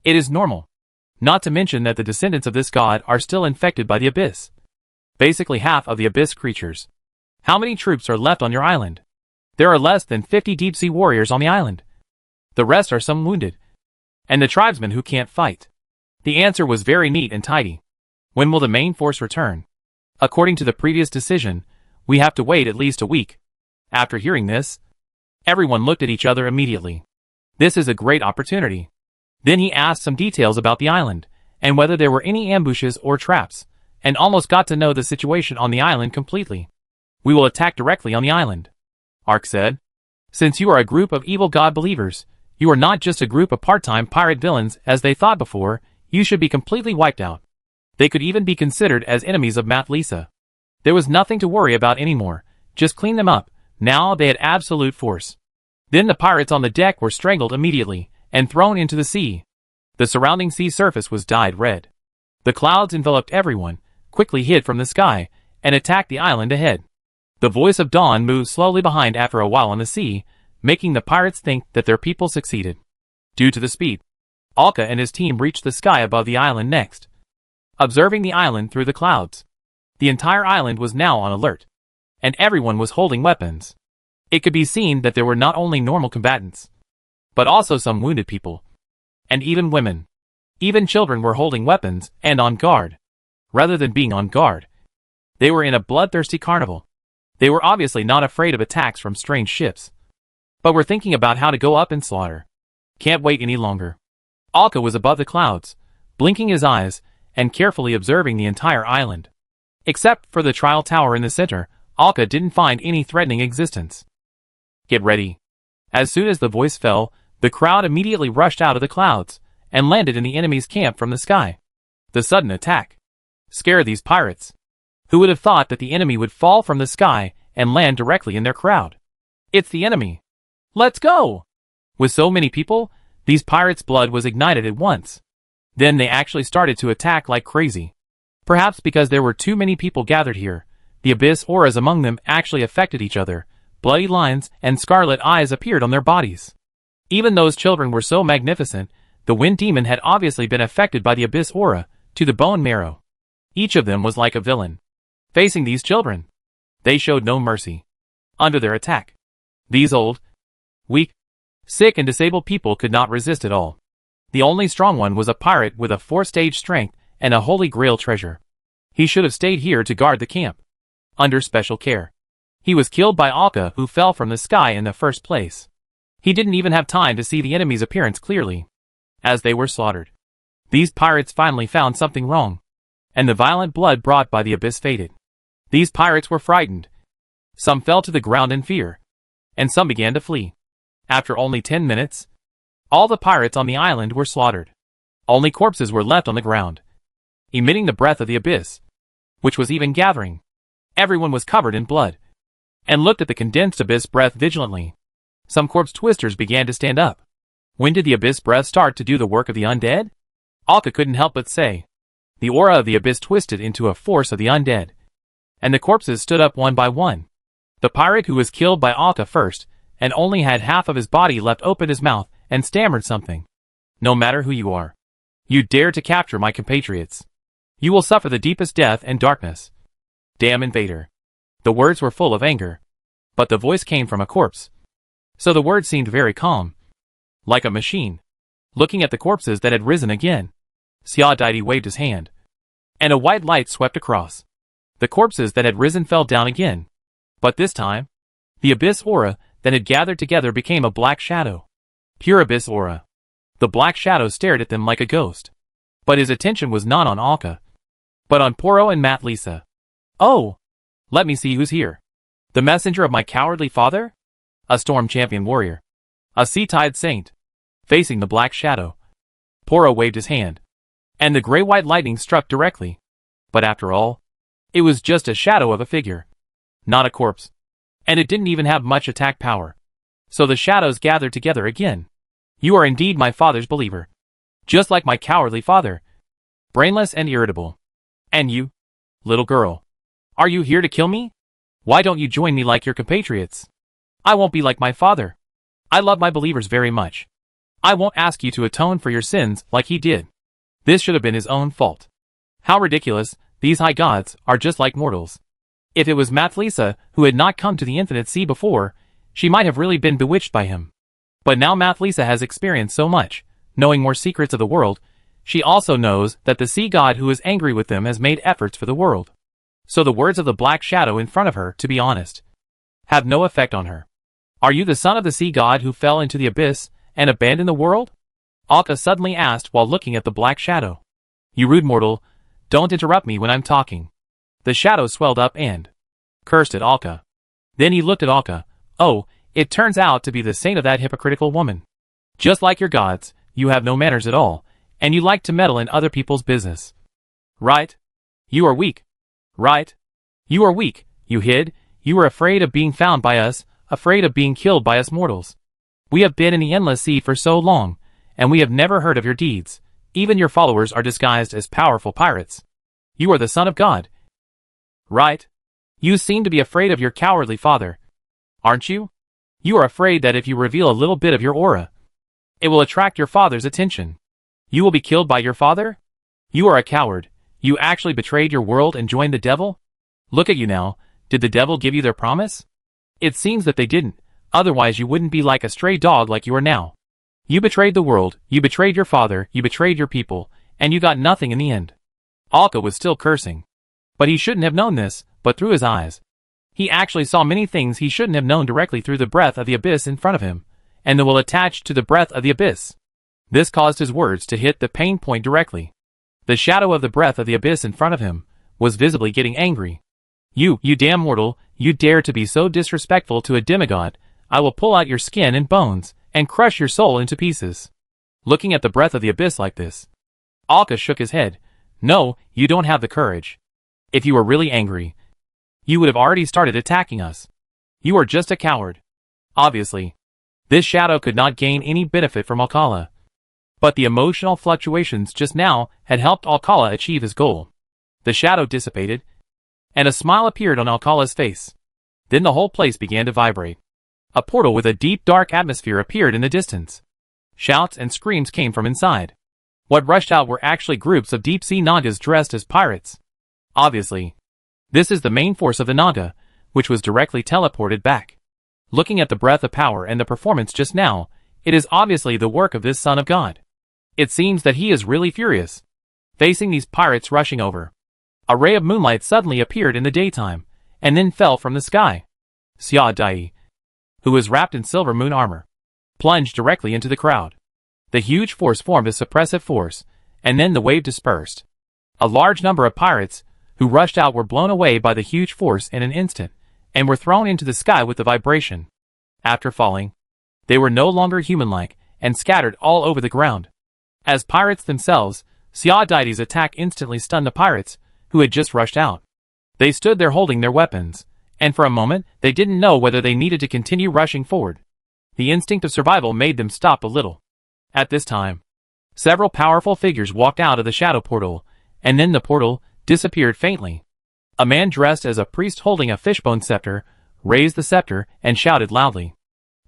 It is normal. Not to mention that the descendants of this god are still infected by the abyss. Basically half of the abyss creatures. How many troops are left on your island? There are less than 50 deep sea warriors on the island. The rest are some wounded, and the tribesmen who can't fight. The answer was very neat and tidy. When will the main force return? According to the previous decision, we have to wait at least a week. After hearing this, everyone looked at each other immediately. This is a great opportunity. Then he asked some details about the island, and whether there were any ambushes or traps, and almost got to know the situation on the island completely. We will attack directly on the island, Ark said. Since you are a group of evil god believers, you are not just a group of part-time pirate villains as they thought before, you should be completely wiped out. They could even be considered as enemies of Matlisa. There was nothing to worry about anymore, just clean them up. Now they had absolute force. Then the pirates on the deck were strangled immediately, and thrown into the sea. The surrounding sea surface was dyed red. The clouds enveloped everyone, quickly hid from the sky, and attacked the island ahead. The voice of dawn moved slowly behind after a while on the sea, making the pirates think that their people succeeded. Due to the speed, Alka and his team reached the sky above the island next. Observing the island through the clouds, the entire island was now on alert, and everyone was holding weapons. It could be seen that there were not only normal combatants, but also some wounded people, and even women. Even children were holding weapons and on guard. Rather than being on guard, they were in a bloodthirsty carnival. They were obviously not afraid of attacks from strange ships, but were thinking about how to go up and slaughter. Can't wait any longer. Alka was above the clouds, blinking his eyes and carefully observing the entire island. Except for the trial tower in the center, Alka didn't find any threatening existence. Get ready. As soon as the voice fell, the crowd immediately rushed out of the clouds and landed in the enemy's camp from the sky. The sudden attack scared these pirates. Who would have thought that the enemy would fall from the sky and land directly in their crowd? It's the enemy. Let's go! With so many people, these pirates' blood was ignited at once. Then they actually started to attack like crazy. Perhaps because there were too many people gathered here, the abyss auras among them actually affected each other. Bloody lines and scarlet eyes appeared on their bodies. Even those children were so magnificent, the wind demon had obviously been affected by the abyss aura, to the bone marrow. Each of them was like a villain. Facing these children, they showed no mercy. Under their attack, these old, weak, sick and disabled people could not resist at all. The only strong one was a pirate with a 4-stage strength and a holy grail treasure. He should have stayed here to guard the camp, under special care. He was killed by Alka, who fell from the sky in the first place. He didn't even have time to see the enemy's appearance clearly. As they were slaughtered, these pirates finally found something wrong, and the violent blood brought by the abyss faded. These pirates were frightened. Some fell to the ground in fear, and some began to flee. After only 10 minutes, all the pirates on the island were slaughtered. Only corpses were left on the ground, emitting the breath of the abyss, which was even gathering. Everyone was covered in blood, and looked at the condensed abyss breath vigilantly. Some corpse twisters began to stand up. When did the abyss breath start to do the work of the undead? Alka couldn't help but say. The aura of the abyss twisted into a force of the undead, and the corpses stood up one by one. The pirate who was killed by Alka first, and only had half of his body left opened his mouth and stammered something. No matter who you are, you dare to capture my compatriots, you will suffer the deepest death and darkness. Damn invader. The words were full of anger, but the voice came from a corpse, so the words seemed very calm, like a machine. Looking at the corpses that had risen again, Sia Deity waved his hand, and a white light swept across. The corpses that had risen fell down again, but this time, the abyss aura that had gathered together became a black shadow. Pure abyss aura. The black shadow stared at them like a ghost, but his attention was not on Alka, but on Poro and Matlisa. Oh! Let me see who's here. The messenger of my cowardly father? A storm champion warrior. A sea-tide saint. Facing the black shadow, Poro waved his hand, and the gray-white lightning struck directly. But after all, it was just a shadow of a figure, not a corpse, and it didn't even have much attack power. So the shadows gathered together again. You are indeed my father's believer, just like my cowardly father, brainless and irritable. And you, little girl, are you here to kill me? Why don't you join me like your compatriots? I won't be like my father. I love my believers very much. I won't ask you to atone for your sins like he did. This should have been his own fault. How ridiculous, these high gods are just like mortals. If it was Mathlisa who had not come to the infinite sea before, she might have really been bewitched by him. But now Mathlisa has experienced so much, knowing more secrets of the world, she also knows that the sea god who is angry with them has made efforts for the world. So the words of the black shadow in front of her, to be honest, have no effect on her. Are you the son of the sea god who fell into the abyss and abandoned the world? Alka suddenly asked while looking at the black shadow. You rude mortal, don't interrupt me when I'm talking. The shadow swelled up and cursed at Alka. Then he looked at Alka. Oh, it turns out to be the saint of that hypocritical woman. Just like your gods, you have no manners at all, and you like to meddle in other people's business. Right? You are weak. Right? You are weak, you hid, you were afraid of being found by us, afraid of being killed by us mortals. We have been in the endless sea for so long, and we have never heard of your deeds. Even your followers are disguised as powerful pirates. You are the son of God. Right? You seem to be afraid of your cowardly father. Aren't you? You are afraid that if you reveal a little bit of your aura, it will attract your father's attention. You will be killed by your father? You are a coward. You actually betrayed your world and joined the devil? Look at you now. Did the devil give you their promise? It seems that they didn't, otherwise you wouldn't be like a stray dog like you are now. You betrayed the world, you betrayed your father, you betrayed your people, and you got nothing in the end. Alka was still cursing. But he shouldn't have known this, but through his eyes. He actually saw many things he shouldn't have known directly through the breath of the abyss in front of him, and the will attached to the breath of the abyss. This caused his words to hit the pain point directly. The shadow of the breath of the abyss in front of him was visibly getting angry. You damn mortal, you dare to be so disrespectful to a demigod, I will pull out your skin and bones, and crush your soul into pieces. Looking at the breath of the abyss like this, Alka shook his head. No, you don't have the courage. If you were really angry, you would have already started attacking us. You are just a coward. Obviously, this shadow could not gain any benefit from Alcala. But the emotional fluctuations just now had helped Alcala achieve his goal. The shadow dissipated, and a smile appeared on Alcala's face. Then the whole place began to vibrate. A portal with a deep dark atmosphere appeared in the distance. Shouts and screams came from inside. What rushed out were actually groups of deep-sea Nagas dressed as pirates. Obviously, this is the main force of the Naga, which was directly teleported back. Looking at the breath of power and the performance just now, it is obviously the work of this son of God. It seems that he is really furious, facing these pirates rushing over. A ray of moonlight suddenly appeared in the daytime, and then fell from the sky. Xia Dai, who was wrapped in silver moon armor, plunged directly into the crowd. The huge force formed a suppressive force, and then the wave dispersed. A large number of pirates who rushed out were blown away by the huge force in an instant, and were thrown into the sky with the vibration. After falling, they were no longer human-like, and scattered all over the ground. As pirates themselves, Xia Dai's attack instantly stunned the pirates, who had just rushed out. They stood there holding their weapons, and for a moment they didn't know whether they needed to continue rushing forward. The instinct of survival made them stop a little. At this time, several powerful figures walked out of the shadow portal, and then the portal disappeared faintly. A man dressed as a priest holding a fishbone scepter raised the scepter and shouted loudly,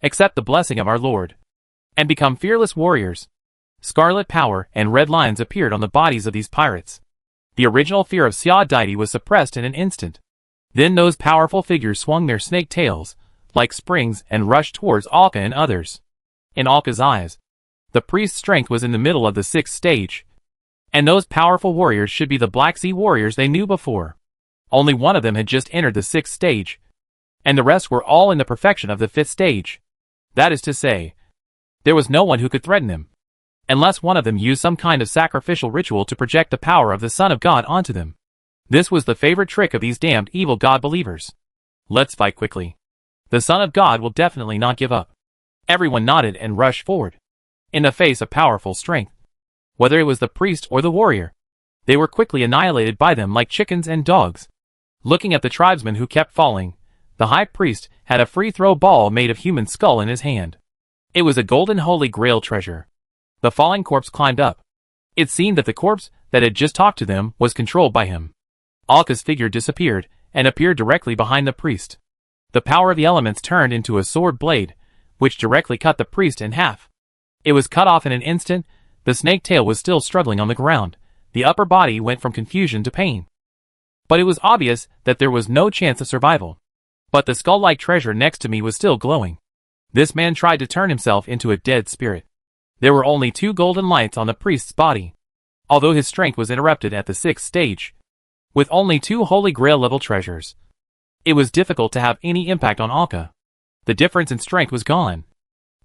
"Accept the blessing of our Lord, and become fearless warriors." Scarlet power and red lines appeared on the bodies of these pirates. The original fear of Xia Dai was suppressed in an instant. Then those powerful figures swung their snake tails, like springs, and rushed towards Alka and others. In Alka's eyes, the priest's strength was in the middle of the 6th stage, and those powerful warriors should be the Black Sea warriors they knew before. Only one of them had just entered the 6th stage, and the rest were all in the perfection of the 5th stage. That is to say, there was no one who could threaten him, unless one of them used some kind of sacrificial ritual to project the power of the Son of God onto them. This was the favorite trick of these damned evil God believers. Let's fight quickly. The Son of God will definitely not give up. Everyone nodded and rushed forward. In the face of powerful strength, whether it was the priest or the warrior, they were quickly annihilated by them like chickens and dogs. Looking at the tribesmen who kept falling, the high priest had a free throw ball made of human skull in his hand. It was a golden holy grail treasure. The falling corpse climbed up. It seemed that the corpse that had just talked to them was controlled by him. Alka's figure disappeared and appeared directly behind the priest. The power of the elements turned into a sword blade, which directly cut the priest in half. It was cut off in an instant. The snake tail was still struggling on the ground. The upper body went from confusion to pain. But it was obvious that there was no chance of survival. But the skull-like treasure next to me was still glowing. This man tried to turn himself into a dead spirit. There were only 2 golden lights on the priest's body. Although his strength was interrupted at the 6th stage, with only 2 Holy Grail level treasures, it was difficult to have any impact on Alka. The difference in strength was gone.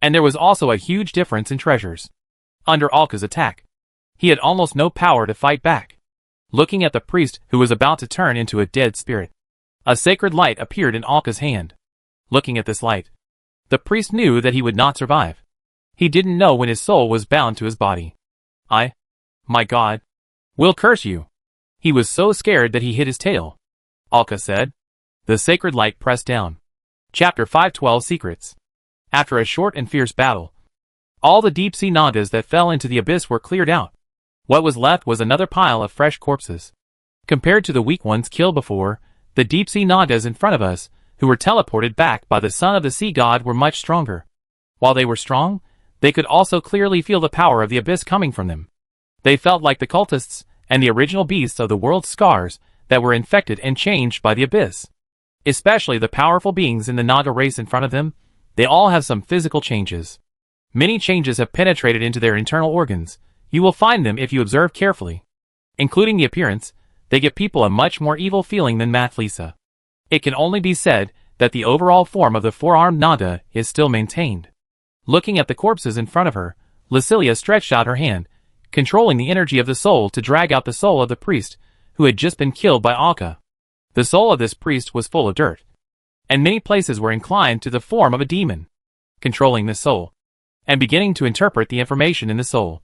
And there was also a huge difference in treasures. Under Alka's attack, he had almost no power to fight back. Looking at the priest who was about to turn into a dead spirit, a sacred light appeared in Alka's hand. Looking at this light, the priest knew that he would not survive. He didn't know when his soul was bound to his body. My God, will curse you. He was so scared that he hit his tail. Alka said. The sacred light pressed down. Chapter 512 Secrets. After a short and fierce battle, all the deep-sea Nagas that fell into the abyss were cleared out. What was left was another pile of fresh corpses. Compared to the weak ones killed before, the deep-sea Nagas in front of us who were teleported back by the son of the sea god were much stronger. While they were strong, they could also clearly feel the power of the abyss coming from them. They felt like the cultists and the original beasts of the world's scars that were infected and changed by the abyss. Especially the powerful beings in the Naga race in front of them, they all have some physical changes. Many changes have penetrated into their internal organs. You will find them if you observe carefully. Including the appearance, they give people a much more evil feeling than Mathlisa. It can only be said that the overall form of the four-armed Naga is still maintained. Looking at the corpses in front of her, Lucilia stretched out her hand, controlling the energy of the soul to drag out the soul of the priest who had just been killed by Alka. The soul of this priest was full of dirt, and many places were inclined to the form of a demon. Controlling this soul, and beginning to interpret the information in the soul,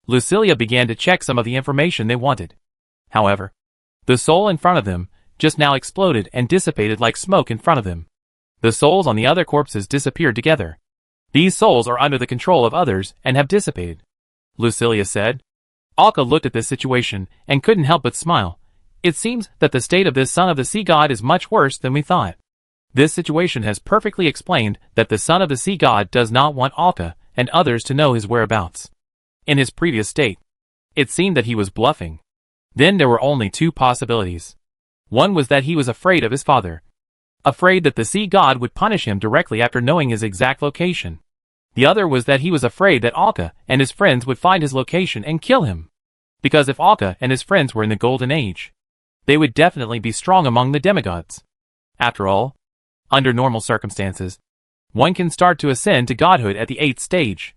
Lucilia began to check some of the information they wanted. However, the soul in front of them just now exploded and dissipated like smoke in front of them. The souls on the other corpses disappeared together. These souls are under the control of others and have dissipated, Lucilia said. Alka looked at this situation and couldn't help but smile. It seems that the state of this son of the sea god is much worse than we thought. This situation has perfectly explained that the son of the sea god does not want Alka and others to know his whereabouts. In his previous state, it seemed that he was bluffing. Then there were only two possibilities. One was that he was afraid of his father. Afraid that the sea god would punish him directly after knowing his exact location. The other was that he was afraid that Alka and his friends would find his location and kill him. Because if Alka and his friends were in the Golden Age, they would definitely be strong among the demigods. After all, under normal circumstances, one can start to ascend to godhood at the 8th stage.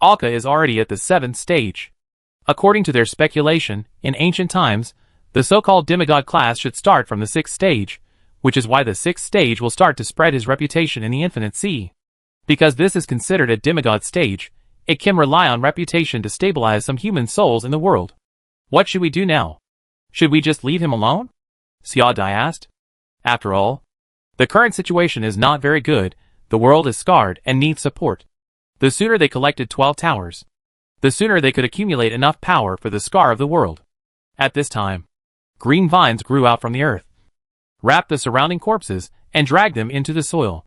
Alka is already at the 7th stage. According to their speculation, in ancient times, the so-called demigod class should start from the 6th stage, which is why the 6th stage will start to spread his reputation in the infinite sea. Because this is considered a demigod stage, it can rely on reputation to stabilize some human souls in the world. What should we do now? Should we just leave him alone? Xiaodai asked. After all, the current situation is not very good. The world is scarred and needs support. The sooner they collected 12 towers, the sooner they could accumulate enough power for the scar of the world. At this time, green vines grew out from the earth, wrapped the surrounding corpses, and dragged them into the soil.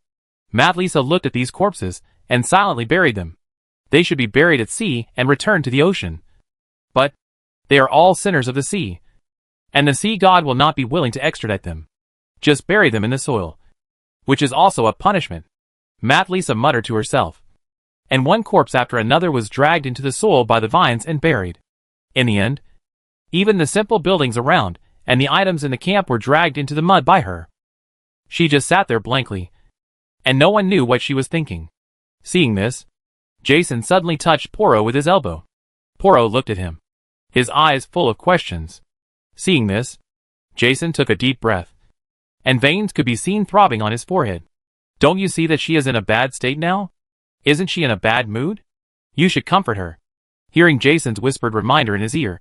Mathlisa looked at these corpses and silently buried them. They should be buried at sea and returned to the ocean. But they are all sinners of the sea, and the sea god will not be willing to extradite them. Just bury them in the soil, which is also a punishment, Mathlisa muttered to herself. And one corpse after another was dragged into the soil by the vines and buried. In the end, even the simple buildings around and the items in the camp were dragged into the mud by her. She just sat there blankly, and no one knew what she was thinking. Seeing this, Jason suddenly touched Poro with his elbow. Poro looked at him, his eyes full of questions. Seeing this, Jason took a deep breath, and veins could be seen throbbing on his forehead. Don't you see that she is in a bad state now? Isn't she in a bad mood? You should comfort her. Hearing Jason's whispered reminder in his ear,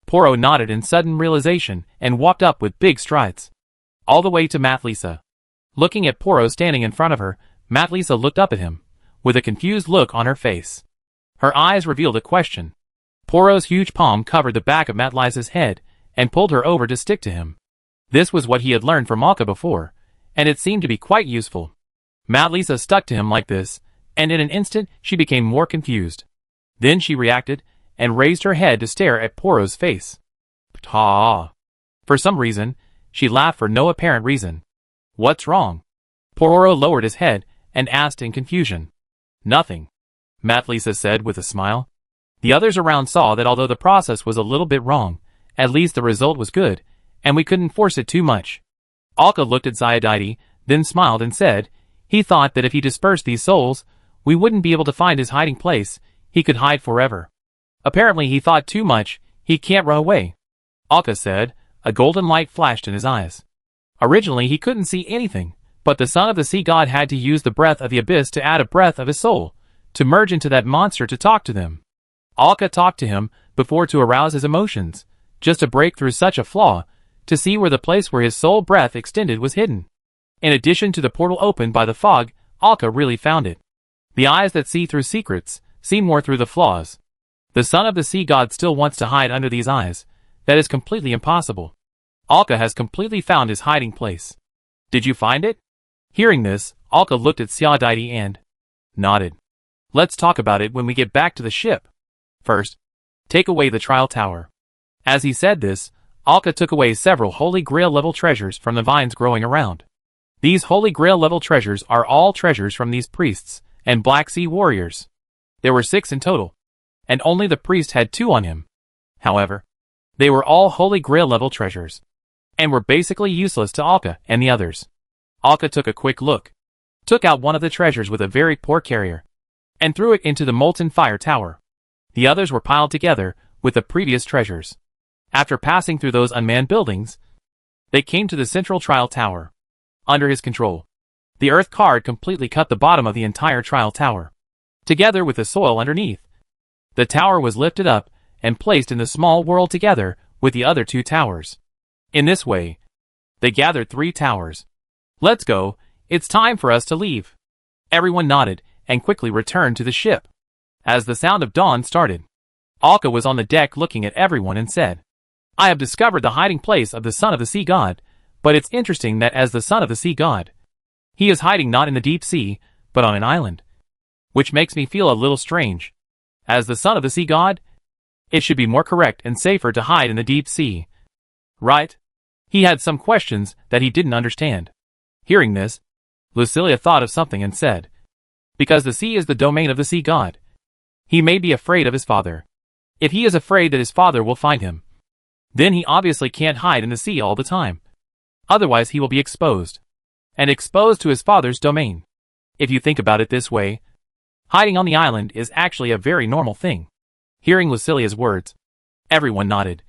Poro nodded in sudden realization and walked up with big strides, all the way to Mathlisa. Looking at Poro standing in front of her, Mathlisa looked up at him, with a confused look on her face. Her eyes revealed a question. Poro's huge palm covered the back of Matlisa's head and pulled her over to stick to him. This was what he had learned from Alka before, and it seemed to be quite useful. Mathlisa stuck to him like this, and in an instant she became more confused. Then she reacted, and raised her head to stare at Poro's face. Ptah! For some reason, she laughed for no apparent reason. What's wrong? Poro lowered his head and asked in confusion. Nothing, Mathlisa said with a smile. The others around saw that although the process was a little bit wrong, at least the result was good, and we couldn't force it too much. Alka looked at Xiaodai, then smiled and said, he thought that if he dispersed these souls, we wouldn't be able to find his hiding place. He could hide forever. Apparently he thought too much. He can't run away. Alka said. A golden light flashed in his eyes. Originally he couldn't see anything, but the son of the sea god had to use the breath of the abyss to add a breath of his soul, to merge into that monster to talk to them. Alka talked to him before to arouse his emotions, just to break through such a flaw, to see where the place where his soul breath extended was hidden. In addition to the portal opened by the fog, Alka really found it. The eyes that see through secrets, see more through the flaws. The son of the sea god still wants to hide under these eyes. That is completely impossible. Alka has completely found his hiding place. Did you find it? Hearing this, Alka looked at Xiaodaidi and nodded. Let's talk about it when we get back to the ship. First, take away the trial tower. As he said this, Alka took away several Holy Grail level treasures from the vines growing around. These Holy Grail level treasures are all treasures from these priests and Black Sea warriors. There were 6 in total, and only the priest had 2 on him. However, they were all Holy Grail level treasures, and were basically useless to Alka and the others. Alka took a quick look, took out one of the treasures with a very poor carrier, and threw it into the molten fire tower. The others were piled together with the previous treasures. After passing through those unmanned buildings, they came to the central trial tower. Under his control, the earth card completely cut the bottom of the entire trial tower. Together with the soil underneath, the tower was lifted up and placed in the small world together with the other 2 towers. In this way, they gathered 3 towers. Let's go, it's time for us to leave. Everyone nodded and quickly returned to the ship. As the sound of dawn started, Alka was on the deck looking at everyone and said, I have discovered the hiding place of the son of the sea god, but it's interesting that as the son of the sea god, he is hiding not in the deep sea, but on an island. Which makes me feel a little strange. As the son of the sea god, it should be more correct and safer to hide in the deep sea. Right? He had some questions that he didn't understand. Hearing this, Lucilia thought of something and said, because the sea is the domain of the sea god, he may be afraid of his father. If he is afraid that his father will find him, then he obviously can't hide in the sea all the time. Otherwise he will be exposed. And exposed to his father's domain. If you think about it this way, hiding on the island is actually a very normal thing. Hearing Lucilia's words, everyone nodded,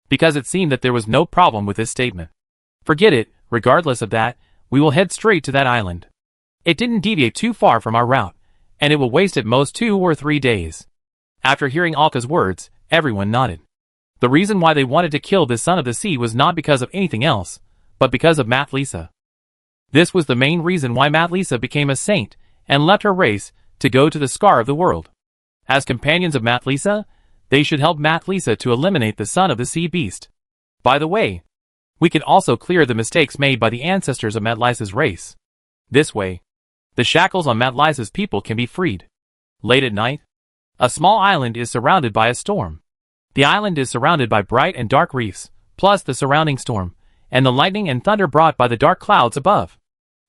because it seemed that there was no problem with this statement. Forget it, regardless of that, we will head straight to that island. It didn't deviate too far from our route, and it will waste at most 2 or 3 days. After hearing Alka's words, everyone nodded. The reason why they wanted to kill this son of the sea was not because of anything else, but because of Mathlisa. This was the main reason why Mathlisa became a saint and left her race to go to the scar of the world. As companions of Mathlisa, they should help Mathlisa to eliminate the son of the sea beast. By the way, we can also clear the mistakes made by the ancestors of Matlisa's race. This way, the shackles on Matlisa's people can be freed. Late at night, a small island is surrounded by a storm. The island is surrounded by bright and dark reefs, plus the surrounding storm, and the lightning and thunder brought by the dark clouds above.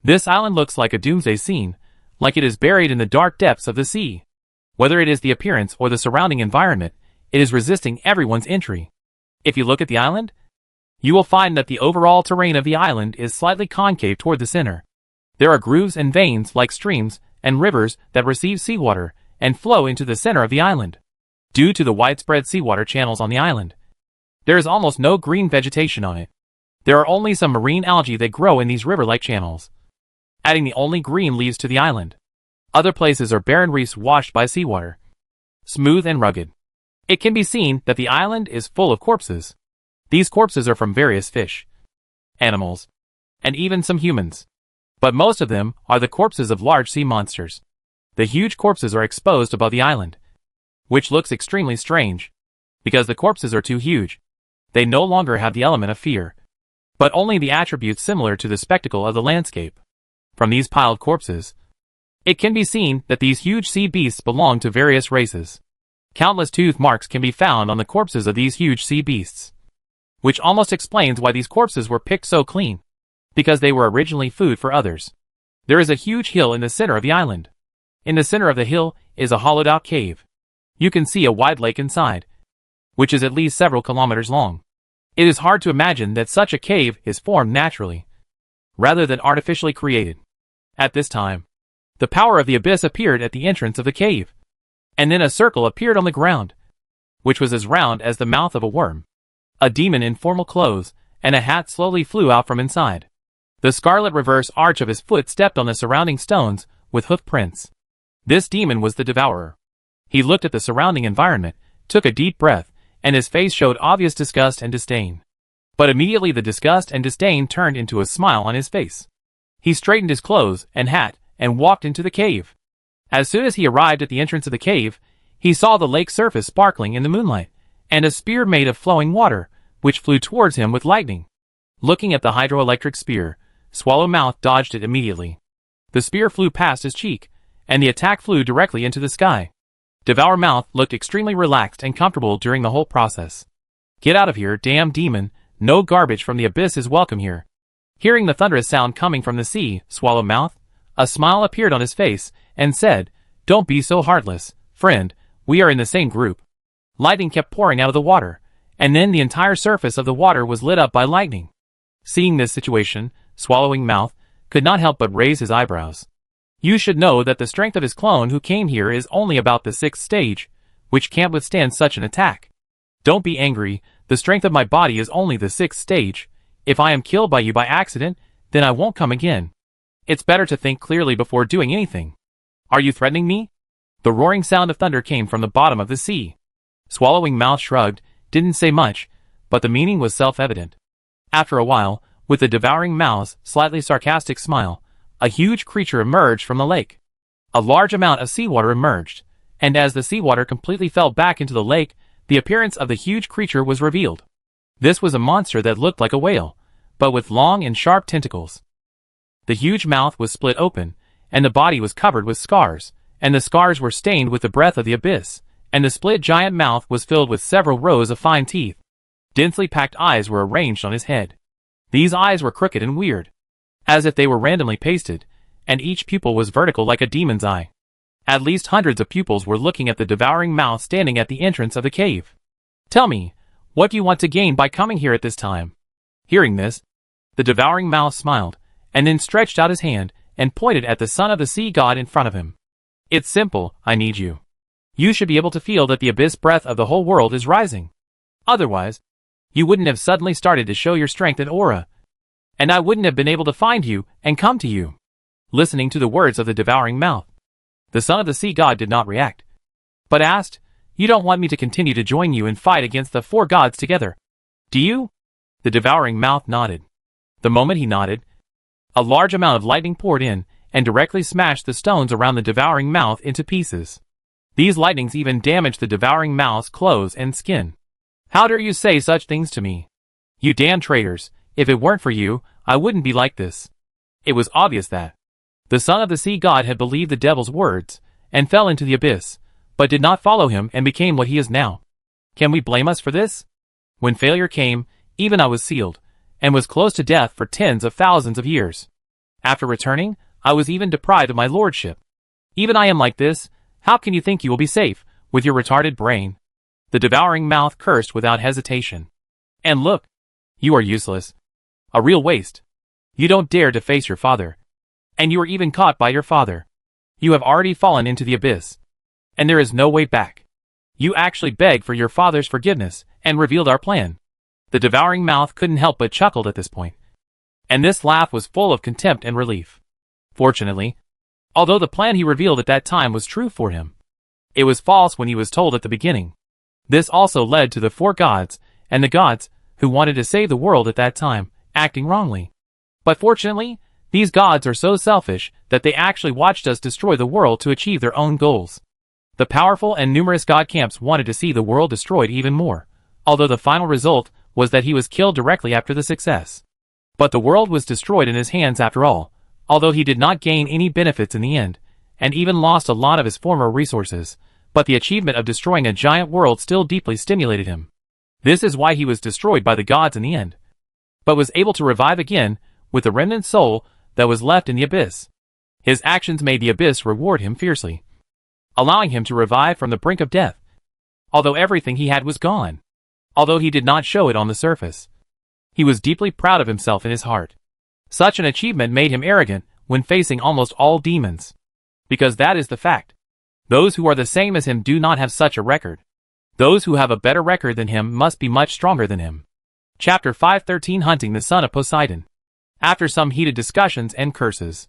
This island looks like a doomsday scene, like it is buried in the dark depths of the sea. Whether it is the appearance or the surrounding environment, it is resisting everyone's entry. If you look at the island, you will find that the overall terrain of the island is slightly concave toward the center. There are grooves and veins like streams and rivers that receive seawater and flow into the center of the island. Due to the widespread seawater channels on the island, there is almost no green vegetation on it. There are only some marine algae that grow in these river-like channels, adding the only green leaves to the island. Other places are barren reefs washed by seawater, smooth and rugged. It can be seen that the island is full of corpses. These corpses are from various fish, animals, and even some humans. But most of them are the corpses of large sea monsters. The huge corpses are exposed above the island, which looks extremely strange. Because the corpses are too huge, they no longer have the element of fear, but only the attributes similar to the spectacle of the landscape. From these piled corpses, it can be seen that these huge sea beasts belong to various races. Countless tooth marks can be found on the corpses of these huge sea beasts, which almost explains why these corpses were picked so clean, because they were originally food for others. There is a huge hill in the center of the island. In the center of the hill is a hollowed-out cave. You can see a wide lake inside, which is at least several kilometers long. It is hard to imagine that such a cave is formed naturally, rather than artificially created. At this time, the power of the abyss appeared at the entrance of the cave, and then a circle appeared on the ground, which was as round as the mouth of a worm. A demon in formal clothes and a hat slowly flew out from inside. The scarlet reverse arch of his foot stepped on the surrounding stones with hoof prints. This demon was the devourer. He looked at the surrounding environment, took a deep breath, and his face showed obvious disgust and disdain. But immediately the disgust and disdain turned into a smile on his face. He straightened his clothes and hat and walked into the cave. As soon as he arrived at the entrance of the cave, he saw the lake surface sparkling in the moonlight, and a spear made of flowing water, which flew towards him with lightning. Looking at the hydroelectric spear, Swallow Mouth dodged it immediately. The spear flew past his cheek, and the attack flew directly into the sky. Devour Mouth looked extremely relaxed and comfortable during the whole process. Get out of here, damn demon, no garbage from the abyss is welcome here. Hearing the thunderous sound coming from the sea, Swallow Mouth, a smile appeared on his face, and said, Don't be so heartless, friend, we are in the same group. Lightning kept pouring out of the water, and then the entire surface of the water was lit up by lightning. Seeing this situation, Swallowing Mouth could not help but raise his eyebrows. You should know that the strength of his clone who came here is only about the 6th stage, which can't withstand such an attack. Don't be angry, the strength of my body is only the 6th stage. If I am killed by you by accident, then I won't come again. It's better to think clearly before doing anything. Are you threatening me? The roaring sound of thunder came from the bottom of the sea. Swallowing Mouth shrugged, didn't say much, but the meaning was self-evident. After a while, with the Devouring Mouth's slightly sarcastic smile, a huge creature emerged from the lake. A large amount of seawater emerged, and as the seawater completely fell back into the lake, the appearance of the huge creature was revealed. This was a monster that looked like a whale, but with long and sharp tentacles. The huge mouth was split open, and the body was covered with scars, and the scars were stained with the breath of the abyss, and the split giant mouth was filled with several rows of fine teeth. Densely packed eyes were arranged on his head. These eyes were crooked and weird, as if they were randomly pasted, and each pupil was vertical like a demon's eye. At least hundreds of pupils were looking at the devouring mouth standing at the entrance of the cave. Tell me, what do you want to gain by coming here at this time? Hearing this, the devouring mouth smiled, and then stretched out his hand and pointed at the son of the sea god in front of him. It's simple, I need you. You should be able to feel that the abyss breath of the whole world is rising. Otherwise, you wouldn't have suddenly started to show your strength and aura, and I wouldn't have been able to find you and come to you. Listening to the words of the devouring mouth, the son of the sea god did not react, but asked, You don't want me to continue to join you and fight against the 4 gods together, do you? The devouring mouth nodded. The moment he nodded, a large amount of lightning poured in and directly smashed the stones around the devouring mouth into pieces. These lightnings even damaged the devouring mouth's clothes and skin. How dare you say such things to me? You damn traitors, if it weren't for you, I wouldn't be like this. It was obvious that the son of the sea god had believed the devil's words and fell into the abyss, but did not follow him and became what he is now. Can we blame us for this? When failure came, even I was sealed, and was close to death for tens of thousands of years. After returning, I was even deprived of my lordship. Even I am like this, how can you think you will be safe, with your retarded brain? The devouring mouth cursed without hesitation. And look, you are useless. A real waste. You don't dare to face your father. And you are even caught by your father. You have already fallen into the abyss. And there is no way back. You actually begged for your father's forgiveness, and revealed our plan. The devouring mouth couldn't help but chuckled at this point. And this laugh was full of contempt and relief. Fortunately, although the plan he revealed at that time was true for him, it was false when he was told at the beginning. This also led to the 4 gods, and the gods, who wanted to save the world at that time, acting wrongly. But fortunately, these gods are so selfish that they actually watched us destroy the world to achieve their own goals. The powerful and numerous god camps wanted to see the world destroyed even more, although the final result was that he was killed directly after the success. But the world was destroyed in his hands after all, although he did not gain any benefits in the end, and even lost a lot of his former resources, but the achievement of destroying a giant world still deeply stimulated him. This is why he was destroyed by the gods in the end, but was able to revive again with the remnant soul that was left in the abyss. His actions made the abyss reward him fiercely, allowing him to revive from the brink of death, although everything he had was gone. Although he did not show it on the surface, he was deeply proud of himself in his heart. Such an achievement made him arrogant when facing almost all demons. Because that is the fact. Those who are the same as him do not have such a record. Those who have a better record than him must be much stronger than him. Chapter 513 Hunting the Son of Poseidon. After some heated discussions and curses,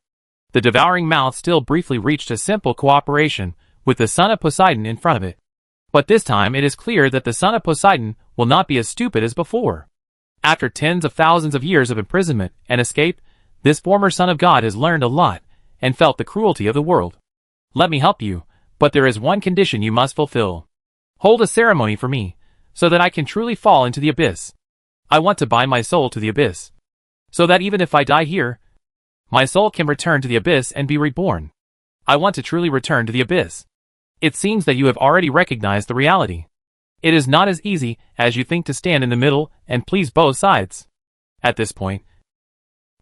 the devouring mouth still briefly reached a simple cooperation with the son of Poseidon in front of it. But this time it is clear that the son of Poseidon will not be as stupid as before. After tens of thousands of years of imprisonment and escape, this former son of God has learned a lot and felt the cruelty of the world. Let me help you, but there is one condition you must fulfill. Hold a ceremony for me, so that I can truly fall into the abyss. I want to bind my soul to the abyss, so that even if I die here, My soul can return to the abyss and be reborn. I want to truly return to the abyss. It seems that you have already recognized the reality. It is not as easy as you think to stand in the middle and please both sides. At this point,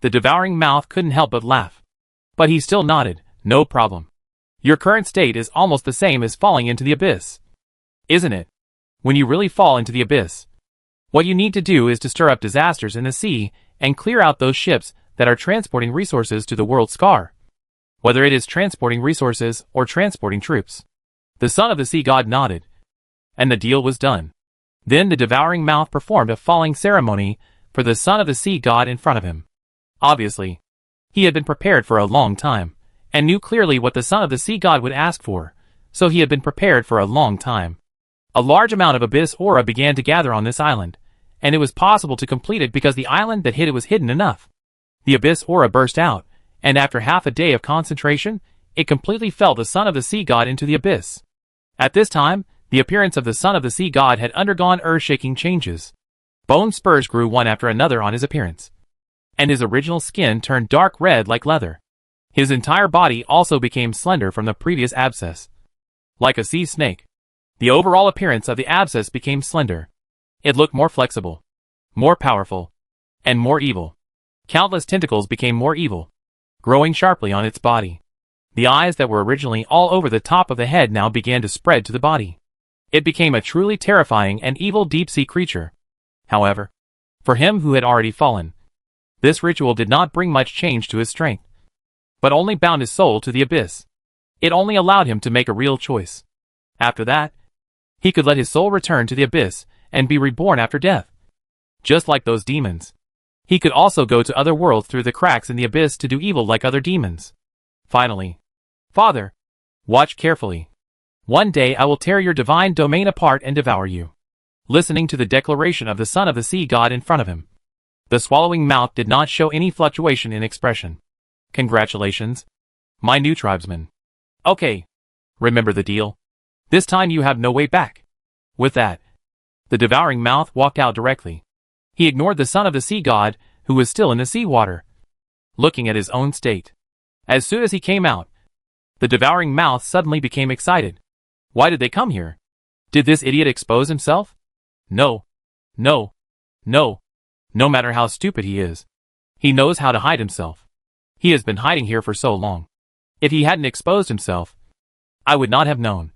the devouring mouth couldn't help but laugh. But he still nodded, no problem. Your current state is almost the same as falling into the abyss. Isn't it? When you really fall into the abyss, what you need to do is to stir up disasters in the sea and clear out those ships that are transporting resources to the world scar. Whether it is transporting resources or transporting troops. The son of the sea god nodded, and the deal was done. Then the devouring mouth performed a falling ceremony for the son of the sea god in front of him. Obviously, he had been prepared for a long time, and knew clearly what the son of the sea god would ask for, so he had been prepared for a long time. A large amount of abyss aura began to gather on this island, and it was possible to complete it because the island that hid it was hidden enough. The abyss aura burst out, and after half a day of concentration, it completely fell the son of the sea god into the abyss. At this time, the appearance of the son of the sea god had undergone earth-shaking changes. Bone spurs grew one after another on his appearance, and his original skin turned dark red like leather. His entire body also became slender from the previous abscess. Like a sea snake, the overall appearance of the abscess became slender. It looked more flexible, more powerful, and more evil. Countless tentacles became more evil, growing sharply on its body. The eyes that were originally all over the top of the head now began to spread to the body. It became a truly terrifying and evil deep-sea creature. However, for him who had already fallen, this ritual did not bring much change to his strength, but only bound his soul to the abyss. It only allowed him to make a real choice. After that, he could let his soul return to the abyss and be reborn after death. Just like those demons, he could also go to other worlds through the cracks in the abyss to do evil like other demons. Finally, Father, watch carefully. One day I will tear your divine domain apart and devour you. Listening to the declaration of the son of the sea god in front of him, the swallowing mouth did not show any fluctuation in expression. Congratulations, my new tribesman. Okay, remember the deal. This time you have no way back. With that, the devouring mouth walked out directly. He ignored the son of the sea god, who was still in the seawater, looking at his own state. As soon as he came out, the devouring mouth suddenly became excited. Why did they come here? Did this idiot expose himself? No. No. No. No matter how stupid he is, he knows how to hide himself. He has been hiding here for so long. If he hadn't exposed himself, I would not have known.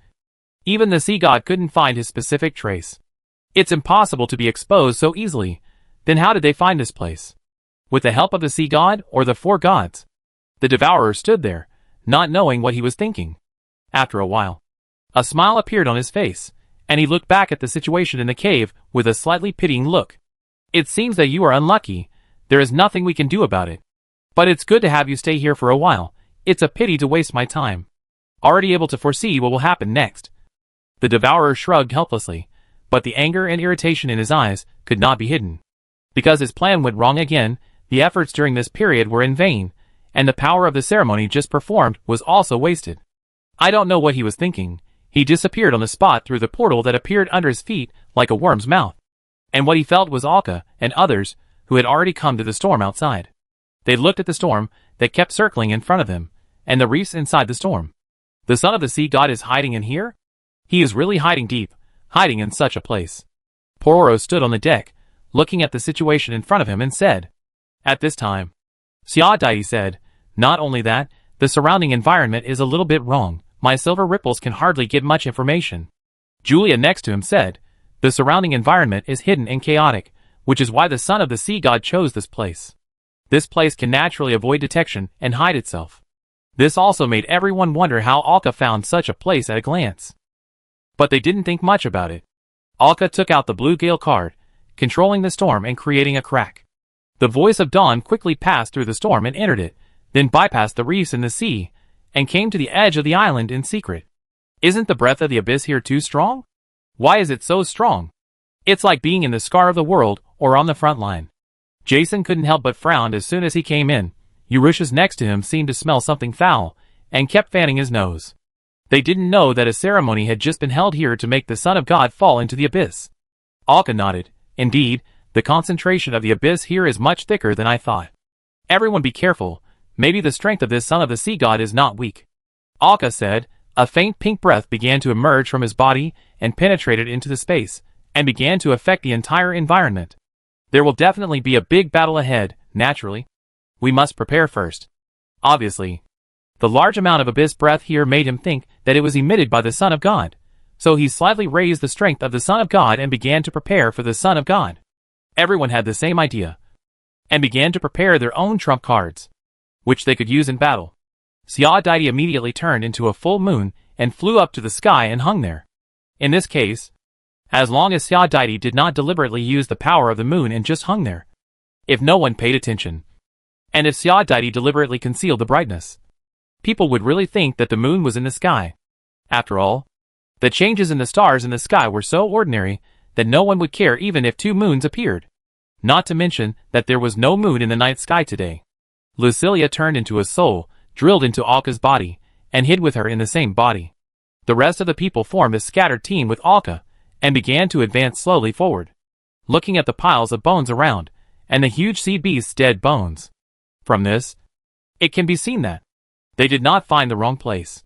Even the sea god couldn't find his specific trace. It's impossible to be exposed so easily. Then how did they find this place? With the help of the sea god or the four gods? The devourer stood there, not knowing what he was thinking. After a while, a smile appeared on his face, and he looked back at the situation in the cave with a slightly pitying look. It seems that you are unlucky. There is nothing we can do about it. But it's good to have you stay here for a while. It's a pity to waste my time. Already able to foresee what will happen next. The devourer shrugged helplessly, but the anger and irritation in his eyes could not be hidden. Because his plan went wrong again, the efforts during this period were in vain, and the power of the ceremony just performed was also wasted. I don't know what he was thinking. He disappeared on the spot through the portal that appeared under his feet like a worm's mouth. And what he felt was Alka and others who had already come to the storm outside. They looked at the storm that kept circling in front of them, and the reefs inside the storm. The son of the sea god is hiding in here? He is really hiding deep, hiding in such a place. Pororo stood on the deck, looking at the situation in front of him and said, at this time, Siadai said, not only that, the surrounding environment is a little bit wrong. My silver ripples can hardly give much information. Julia next to him said, the surrounding environment is hidden and chaotic, which is why the son of the sea god chose this place. This place can naturally avoid detection and hide itself. This also made everyone wonder how Alka found such a place at a glance. But they didn't think much about it. Alka took out the blue gale card, controlling the storm and creating a crack. The voice of dawn quickly passed through the storm and entered it, then bypassed the reefs in the sea, and came to the edge of the island in secret. Isn't the breath of the abyss here too strong? Why is it so strong? It's like being in the scar of the world or on the front line. Jason couldn't help but frown as soon as he came in. Urushius next to him seemed to smell something foul, and kept fanning his nose. They didn't know that a ceremony had just been held here to make the Son of God fall into the abyss. Alka nodded. Indeed, the concentration of the abyss here is much thicker than I thought. Everyone be careful, Maybe the strength of this son of the sea god is not weak. Alka said. A faint pink breath began to emerge from his body and penetrated into the space, and began to affect the entire environment. There will definitely be a big battle ahead, naturally. We must prepare first. Obviously. The large amount of abyss breath here made him think that it was emitted by the Son of God, so he slightly raised the strength of the Son of God and began to prepare for the Son of God. Everyone had the same idea, and began to prepare their own trump cards, which they could use in battle. Xia Deity immediately turned into a full moon and flew up to the sky and hung there. In this case, as long as Xia Deity did not deliberately use the power of the moon and just hung there, if no one paid attention, and if Xia Deity deliberately concealed the brightness, people would really think that the moon was in the sky. After all, the changes in the stars in the sky were so ordinary that no one would care even if 2 moons appeared. Not to mention that there was no moon in the night sky today. Lucilia turned into a soul, drilled into Alka's body, and hid with her in the same body. The rest of the people formed a scattered team with Alka, and began to advance slowly forward, looking at the piles of bones around, and the huge sea beast's dead bones. From this, it can be seen that they did not find the wrong place.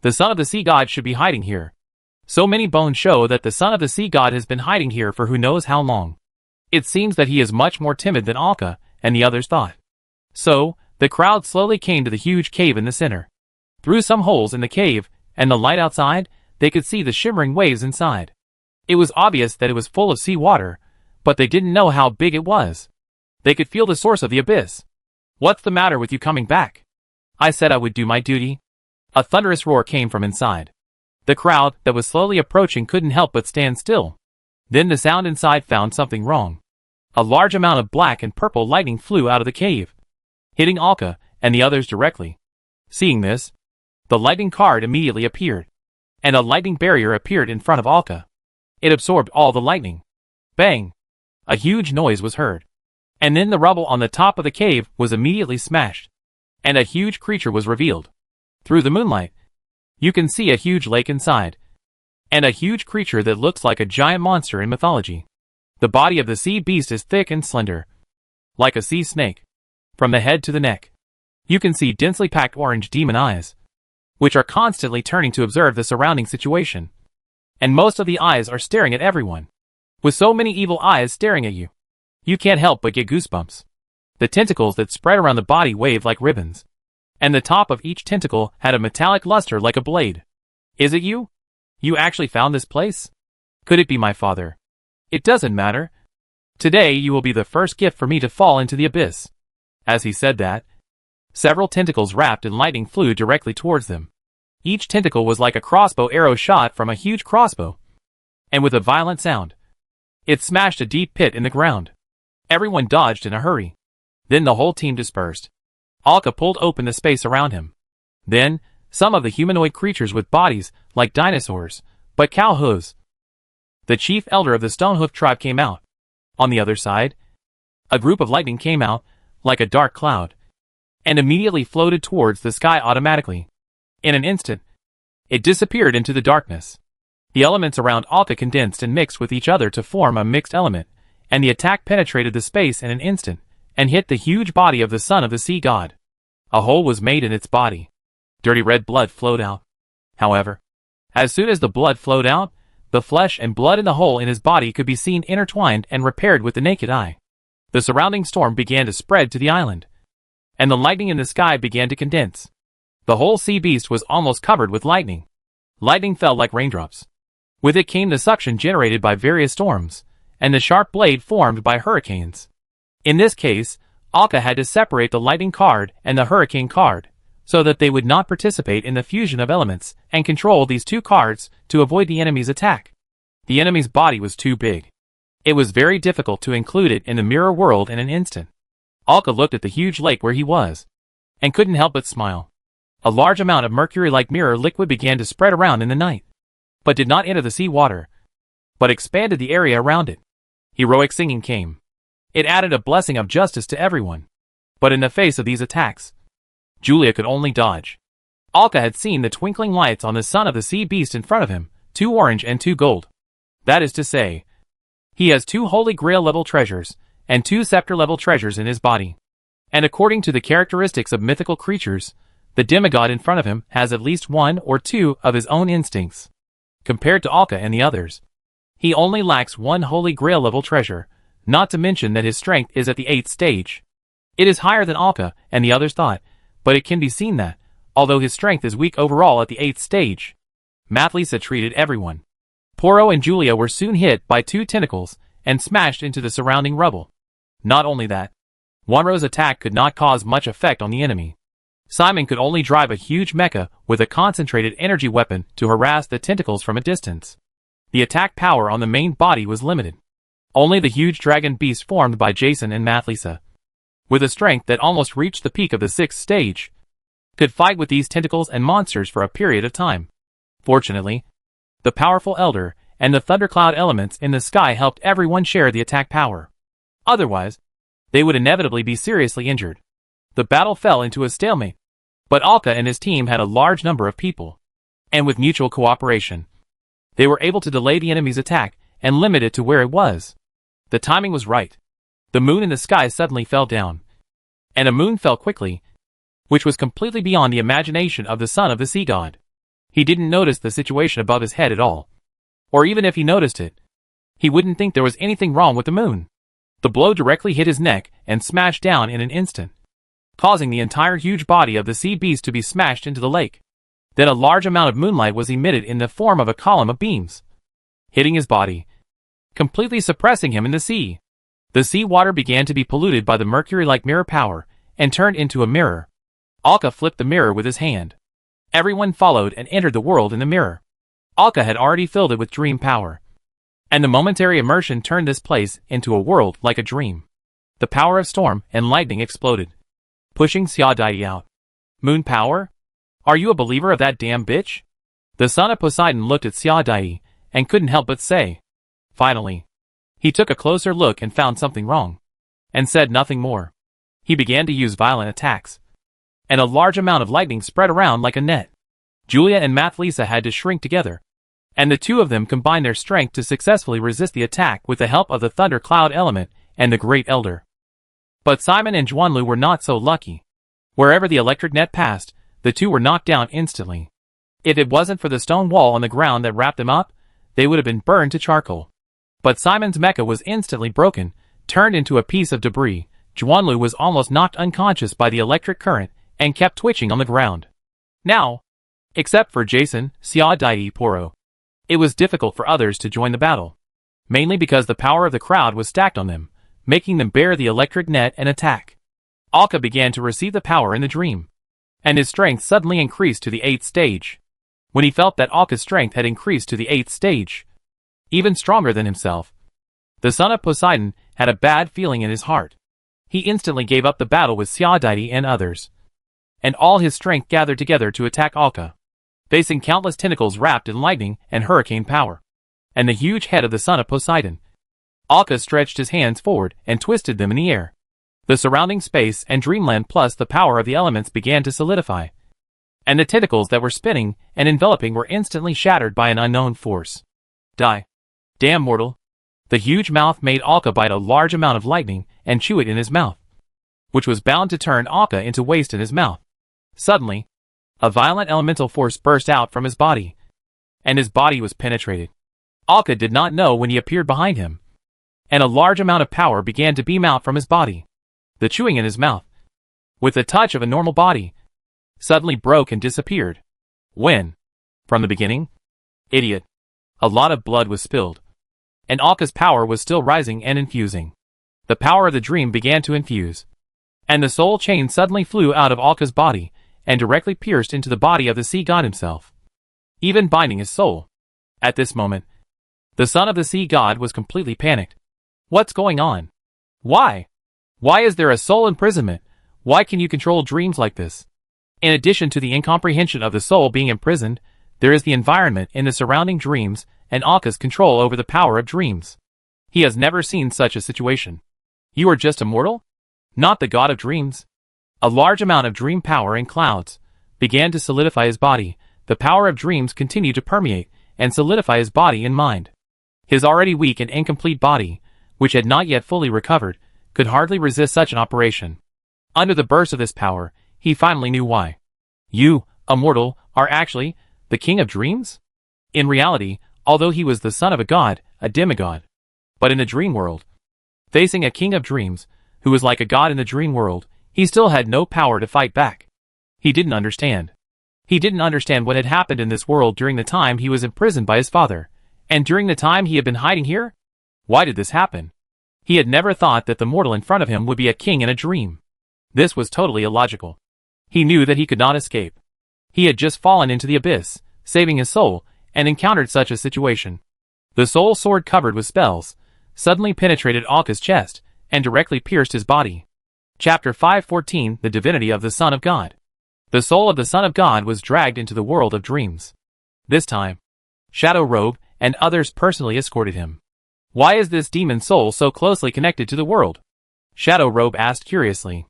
The son of the sea god should be hiding here. So many bones show that the son of the sea god has been hiding here for who knows how long. It seems that he is much more timid than Alka and the others thought. So, the crowd slowly came to the huge cave in the center. Through some holes in the cave, and the light outside, they could see the shimmering waves inside. It was obvious that it was full of sea water, but they didn't know how big it was. They could feel the source of the abyss. What's the matter with you coming back? I said I would do my duty. A thunderous roar came from inside. The crowd that was slowly approaching couldn't help but stand still. Then the sound inside found something wrong. A large amount of black and purple lightning flew out of the cave, hitting Alka and the others directly. Seeing this, the lightning card immediately appeared, and a lightning barrier appeared in front of Alka. It absorbed all the lightning. Bang! A huge noise was heard. And then the rubble on the top of the cave was immediately smashed, and a huge creature was revealed. Through the moonlight, you can see a huge lake inside, and a huge creature that looks like a giant monster in mythology. The body of the sea beast is thick and slender, like a sea snake. From the head to the neck, you can see densely packed orange demon eyes, which are constantly turning to observe the surrounding situation. And most of the eyes are staring at everyone. With so many evil eyes staring at you, you can't help but get goosebumps. The tentacles that spread around the body waved like ribbons, and the top of each tentacle had a metallic luster like a blade. Is it you? You actually found this place? Could it be my father? It doesn't matter. Today you will be the first gift for me to fall into the abyss. As he said that, several tentacles wrapped in lightning flew directly towards them. Each tentacle was like a crossbow arrow shot from a huge crossbow, and with a violent sound, it smashed a deep pit in the ground. Everyone dodged in a hurry. Then the whole team dispersed. Alka pulled open the space around him. Then, some of the humanoid creatures with bodies like dinosaurs, but cow hooves. The chief elder of the Stonehoof tribe came out. On the other side, a group of lightning came out, like a dark cloud, and immediately floated towards the sky automatically. In an instant, it disappeared into the darkness. The elements around Alka condensed and mixed with each other to form a mixed element, and the attack penetrated the space in an instant, and hit the huge body of the son of the sea god. A hole was made in its body. Dirty red blood flowed out. However, as soon as the blood flowed out, the flesh and blood in the hole in his body could be seen intertwined and repaired with the naked eye. The surrounding storm began to spread to the island, and the lightning in the sky began to condense. The whole sea beast was almost covered with lightning. Lightning fell like raindrops. With it came the suction generated by various storms, and the sharp blade formed by hurricanes. In this case, Alka had to separate the lightning card and the hurricane card, so that they would not participate in the fusion of elements, and control these 2 cards to avoid the enemy's attack. The enemy's body was too big. It was very difficult to include it in the mirror world in an instant. Alka looked at the huge lake where he was, and couldn't help but smile. A large amount of mercury-like mirror liquid began to spread around in the night, but did not enter the sea water, but expanded the area around it. Heroic singing came. It added a blessing of justice to everyone. But in the face of these attacks, Julia could only dodge. Alka had seen the twinkling lights on the son of the sea beast in front of him, 2 orange and 2 gold. That is to say, he has 2 holy grail level treasures, and 2 scepter level treasures in his body. And according to the characteristics of mythical creatures, the demigod in front of him has at least one or two of his own instincts. Compared to Alka and the others, he only lacks one holy grail level treasure, not to mention that his strength is at the 8th stage. It is higher than Alka and the others thought, but it can be seen that, although his strength is weak overall at the 8th stage, Mathlisa treated everyone. Poro and Julia were soon hit by 2 tentacles and smashed into the surrounding rubble. Not only that, Wanro's attack could not cause much effect on the enemy. Simon could only drive a huge mecha with a concentrated energy weapon to harass the tentacles from a distance. The attack power on the main body was limited. Only the huge dragon beast formed by Jason and Mathlisa, with a strength that almost reached the peak of the 6th stage, could fight with these tentacles and monsters for a period of time. Fortunately, the powerful Elder and the thundercloud elements in the sky helped everyone share the attack power. Otherwise, they would inevitably be seriously injured. The battle fell into a stalemate, but Alka and his team had a large number of people, and with mutual cooperation, they were able to delay the enemy's attack and limit it to where it was. The timing was right. The moon in the sky suddenly fell down, and a moon fell quickly, which was completely beyond the imagination of the son of the sea god. He didn't notice the situation above his head at all. Or even if he noticed it, he wouldn't think there was anything wrong with the moon. The blow directly hit his neck and smashed down in an instant, causing the entire huge body of the sea beast to be smashed into the lake. Then a large amount of moonlight was emitted in the form of a column of beams, hitting his body, completely suppressing him in the sea. The sea water began to be polluted by the mercury-like mirror power and turned into a mirror. Alka flipped the mirror with his hand. Everyone followed and entered the world in the mirror. Alka had already filled it with dream power, and the momentary immersion turned this place into a world like a dream. The power of storm and lightning exploded, pushing Xiaodai out. Moon power? Are you a believer of that damn bitch? The son of Poseidon looked at Xiaodai and couldn't help but say. Finally, he took a closer look and found something wrong, and said nothing more. He began to use violent attacks, and a large amount of lightning spread around like a net. Julia and Mathlisa had to shrink together, and the two of them combined their strength to successfully resist the attack with the help of the thunder cloud element and the great elder. But Simon and Juanlu were not so lucky. Wherever the electric net passed, the two were knocked down instantly. If it wasn't for the stone wall on the ground that wrapped them up, they would have been burned to charcoal. But Simon's mecha was instantly broken, turned into a piece of debris. Juanlu was almost knocked unconscious by the electric current and kept twitching on the ground. Now, except for Jason, Xiaodai, Poro, it was difficult for others to join the battle, mainly because the power of the crowd was stacked on them, making them bear the electric net and attack. Alka began to receive the power in the dream, and his strength suddenly increased to the 8th stage. When he felt that Alka's strength had increased to the 8th stage, even stronger than himself, the son of Poseidon had a bad feeling in his heart. He instantly gave up the battle with Xiaodai and others, and all his strength gathered together to attack Alka, facing countless tentacles wrapped in lightning and hurricane power, and the huge head of the son of Poseidon. Alka stretched his hands forward and twisted them in the air. The surrounding space and dreamland plus the power of the elements began to solidify, and the tentacles that were spinning and enveloping were instantly shattered by an unknown force. Die. Damn mortal. The huge mouth made Alka bite a large amount of lightning and chew it in his mouth, which was bound to turn Alka into waste in his mouth. Suddenly, a violent elemental force burst out from his body, and his body was penetrated. Alka did not know when he appeared behind him, and a large amount of power began to beam out from his body. The chewing in his mouth, with the touch of a normal body, suddenly broke and disappeared. When? From the beginning? Idiot. A lot of blood was spilled, and Alka's power was still rising and infusing. The power of the dream began to infuse, and the soul chain suddenly flew out of Alka's body and directly pierced into the body of the sea god himself, even binding his soul. At this moment, the son of the sea god was completely panicked. What's going on? Why? Why is there a soul imprisonment? Why can you control dreams like this? In addition to the incomprehension of the soul being imprisoned, there is the environment in the surrounding dreams and Alka's control over the power of dreams. He has never seen such a situation. You are just a mortal? Not the god of dreams. A large amount of dream power in clouds began to solidify his body. The power of dreams continued to permeate and solidify his body and mind. His already weak and incomplete body, which had not yet fully recovered, could hardly resist such an operation. Under the burst of this power, he finally knew why. You, a mortal, are actually the king of dreams? In reality, although he was the son of a god, a demigod. But in the dream world, facing a king of dreams, who was like a god in the dream world, he still had no power to fight back. He didn't understand. He didn't understand what had happened in this world during the time he was imprisoned by his father, and during the time he had been hiding here. Why did this happen? He had never thought that the mortal in front of him would be a king in a dream. This was totally illogical. He knew that he could not escape. He had just fallen into the abyss, saving his soul, and encountered such a situation. The soul sword covered with spells suddenly penetrated Alka's chest and directly pierced his body. Chapter 514, The Divinity of the Son of God. The soul of the Son of God was dragged into the world of dreams. This time, Shadow Robe and others personally escorted him. Why is this demon soul so closely connected to the world? Shadow Robe asked curiously.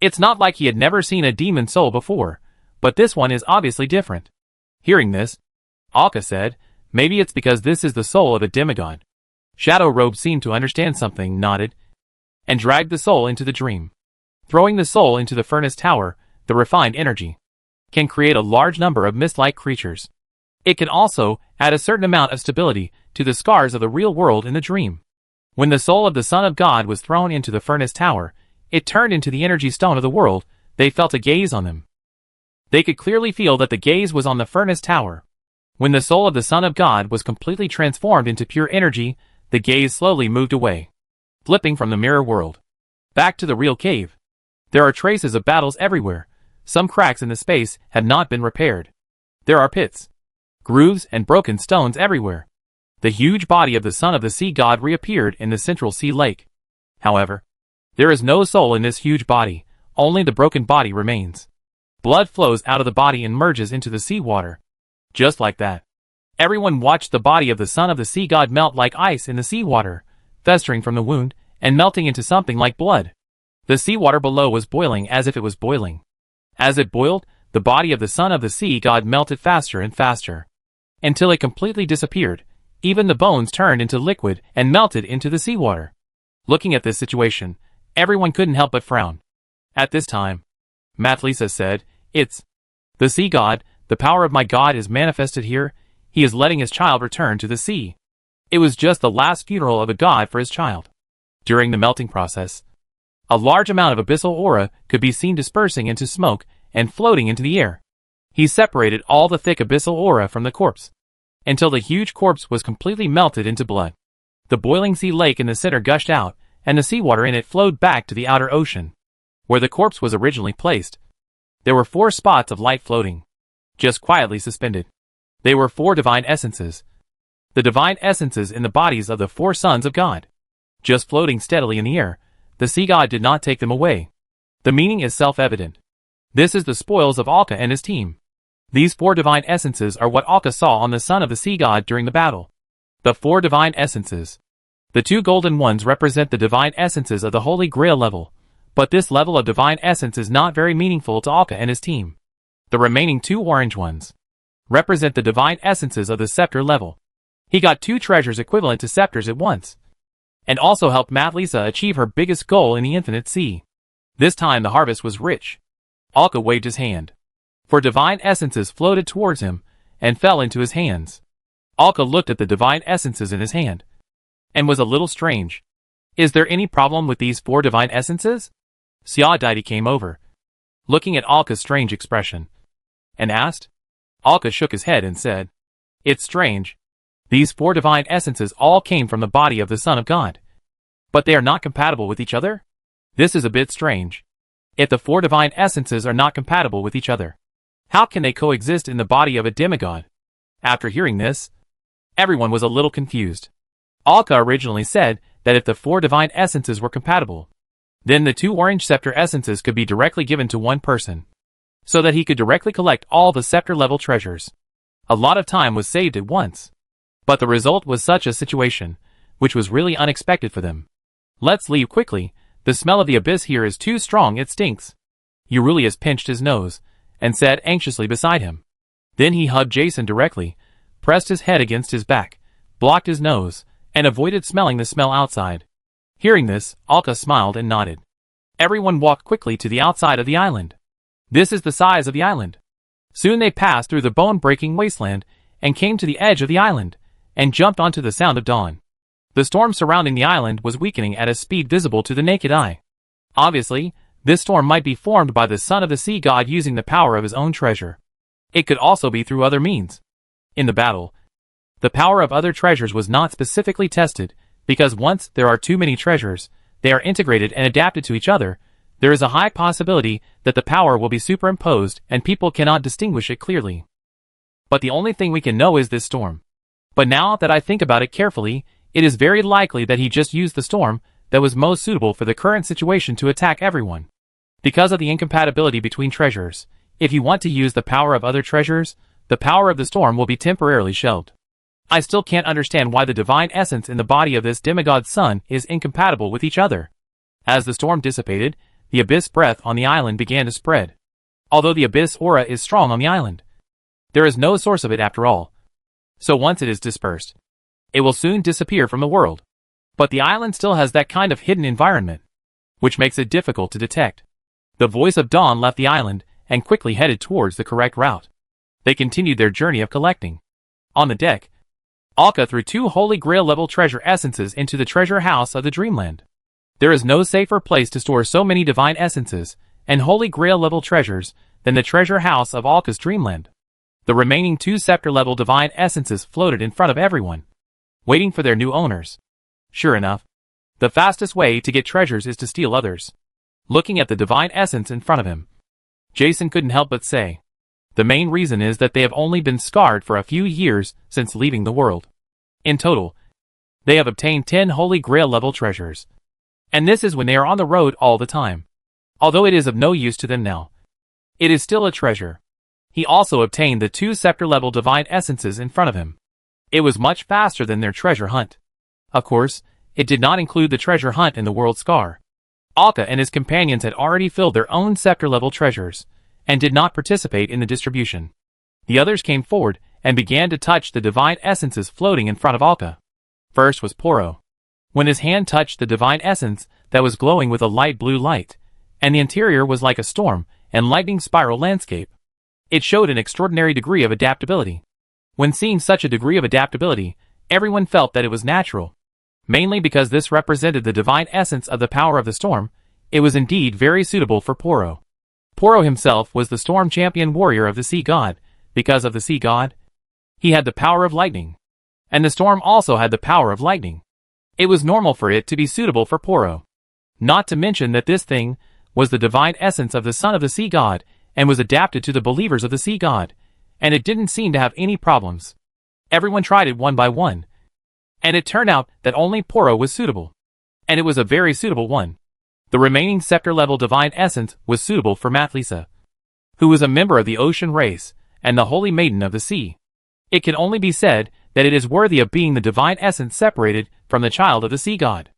It's not like he had never seen a demon soul before, but this one is obviously different. Hearing this, Alka said, maybe it's because this is the soul of a demigod. Shadow Robe seemed to understand something, nodded, and dragged the soul into the dream. Throwing the soul into the furnace tower, the refined energy can create a large number of mist-like creatures. It can also add a certain amount of stability to the scars of the real world in the dream. When the soul of the Son of God was thrown into the furnace tower, it turned into the energy stone of the world. They felt a gaze on them. They could clearly feel that the gaze was on the furnace tower. When the soul of the Son of God was completely transformed into pure energy, the gaze slowly moved away, flipping from the mirror world back to the real cave. There are traces of battles everywhere. Some cracks in the space have not been repaired. There are pits, grooves, and broken stones everywhere. The huge body of the Son of the Sea God reappeared in the central sea lake. However, there is no soul in this huge body, only the broken body remains. Blood flows out of the body and merges into the seawater. Just like that, everyone watched the body of the Son of the Sea God melt like ice in the seawater, festering from the wound and melting into something like blood. The seawater below was boiling as if it was boiling. As it boiled, the body of the Son of the Sea God melted faster and faster, until it completely disappeared. Even the bones turned into liquid and melted into the seawater. Looking at this situation, everyone couldn't help but frown. At this time, Mathlisa said, "It's the sea god. The power of my god is manifested here. He is letting his child return to the sea." It was just the last funeral of a god for his child. During the melting process, a large amount of abyssal aura could be seen dispersing into smoke and floating into the air. He separated all the thick abyssal aura from the corpse, until the huge corpse was completely melted into blood. The boiling sea lake in the center gushed out, and the seawater in it flowed back to the outer ocean, where the corpse was originally placed. There were 4 spots of light floating, just quietly suspended. They were 4 divine essences. The divine essences in the bodies of the 4 sons of God, just floating steadily in the air. The sea god did not take them away. The meaning is self-evident. This is the spoils of Alka and his team. These 4 divine essences are what Alka saw on the Son of the Sea God during the battle. The 4 divine essences. The 2 golden ones represent the divine essences of the Holy Grail level, but this level of divine essence is not very meaningful to Alka and his team. The remaining 2 orange ones represent the divine essences of the scepter level. He got 2 treasures equivalent to scepters at once, and also helped Mathlisa achieve her biggest goal in the infinite sea. This time the harvest was rich. Alka waved his hand. 4 divine essences floated towards him and fell into his hands. Alka looked at the divine essences in his hand and was a little strange. Is there any problem with these 4 divine essences? Xia Deity came over, looking at Alka's strange expression, and asked. Alka shook his head and said, "It's strange. These 4 divine essences all came from the body of the Son of God, but they are not compatible with each other? This is a bit strange. If the 4 divine essences are not compatible with each other, how can they coexist in the body of a demigod?" After hearing this, everyone was a little confused. Alka originally said that if the 4 divine essences were compatible, then the 2 orange scepter essences could be directly given to one person, so that he could directly collect all the scepter level treasures. A lot of time was saved at once. But the result was such a situation, which was really unexpected for them. "Let's leave quickly. The smell of the abyss here is too strong, it stinks." Eurylius pinched his nose and said anxiously beside him. Then he hugged Jason directly, pressed his head against his back, blocked his nose, and avoided smelling the smell outside. Hearing this, Alka smiled and nodded. Everyone walked quickly to the outside of the island. This is the size of the island. Soon they passed through the bone-breaking wasteland and came to the edge of the island, and jumped onto the sound of dawn. The storm surrounding the island was weakening at a speed visible to the naked eye. Obviously, this storm might be formed by the son of the sea god using the power of his own treasure. It could also be through other means. In the battle, the power of other treasures was not specifically tested, because once there are too many treasures, they are integrated and adapted to each other. There is a high possibility that the power will be superimposed and people cannot distinguish it clearly. But the only thing we can know is this storm. But now that I think about it carefully, it is very likely that he just used the storm that was most suitable for the current situation to attack everyone. Because of the incompatibility between treasures, if you want to use the power of other treasures, the power of the storm will be temporarily shelved. I still can't understand why the divine essence in the body of this demigod's son is incompatible with each other. As the storm dissipated, the abyss breath on the island began to spread. Although the abyss aura is strong on the island, there is no source of it after all. So once it is dispersed, it will soon disappear from the world. But the island still has that kind of hidden environment, which makes it difficult to detect. The voice of dawn left the island and quickly headed towards the correct route. They continued their journey of collecting. On the deck, Alka threw 2 Holy Grail level treasure essences into the treasure house of the Dreamland. There is no safer place to store so many divine essences and Holy Grail level treasures than the treasure house of Alka's Dreamland. The remaining 2 scepter level divine essences floated in front of everyone, waiting for their new owners. Sure enough, the fastest way to get treasures is to steal others. Looking at the divine essence in front of him, Jason couldn't help but say, the main reason is that they have only been scarred for a few years since leaving the world. In total, they have obtained 10 Holy Grail level treasures. And this is when they are on the road all the time. Although it is of no use to them now, it is still a treasure. He also obtained the 2 scepter level divine essences in front of him. It was much faster than their treasure hunt. Of course, it did not include the treasure hunt in the world scar. Alka and his companions had already filled their own scepter level treasures, and did not participate in the distribution. The others came forward and began to touch the divine essences floating in front of Alka. First was Poro. When his hand touched the divine essence that was glowing with a light blue light, and the interior was like a storm and lightning spiral landscape, it showed an extraordinary degree of adaptability. When seeing such a degree of adaptability, everyone felt that it was natural. Mainly because this represented the divine essence of the power of the storm, it was indeed very suitable for Poro. Poro himself was the storm champion warrior of the sea god. Because of the sea god, he had the power of lightning. And the storm also had the power of lightning. It was normal for it to be suitable for Poro. Not to mention that this thing was the divine essence of the son of the sea god, and was adapted to the believers of the sea god, and it didn't seem to have any problems. Everyone tried it one by one, and it turned out that only Poro was suitable. And it was a very suitable one. The remaining scepter-level divine essence was suitable for Mathlisa, who was a member of the ocean race, and the holy maiden of the sea. It can only be said that it is worthy of being the divine essence separated from the child of the sea god.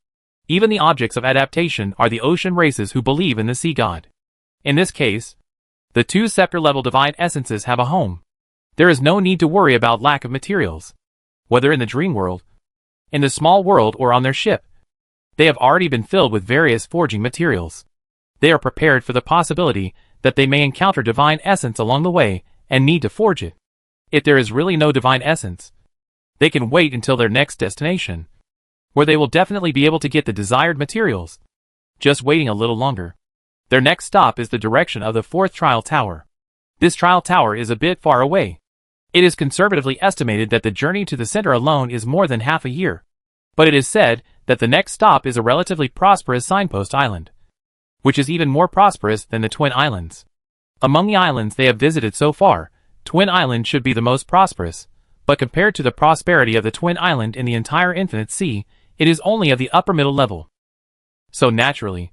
Even the objects of adaptation are the ocean races who believe in the sea god. In this case, the 2 scepter-level divine essences have a home. There is no need to worry about lack of materials. Whether in the dream world, in the small world, or on their ship, they have already been filled with various forging materials. They are prepared for the possibility that they may encounter divine essence along the way and need to forge it. If there is really no divine essence, they can wait until their next destination, where they will definitely be able to get the desired materials. Just waiting a little longer. Their next stop is the direction of the 4th trial tower. This trial tower is a bit far away. It is conservatively estimated that the journey to the center alone is more than half a year. But it is said that the next stop is a relatively prosperous signpost island, which is even more prosperous than the Twin Islands. Among the islands they have visited so far, Twin Island should be the most prosperous, but compared to the prosperity of the Twin Island in the entire Infinite Sea, it is only of the upper middle level. So naturally,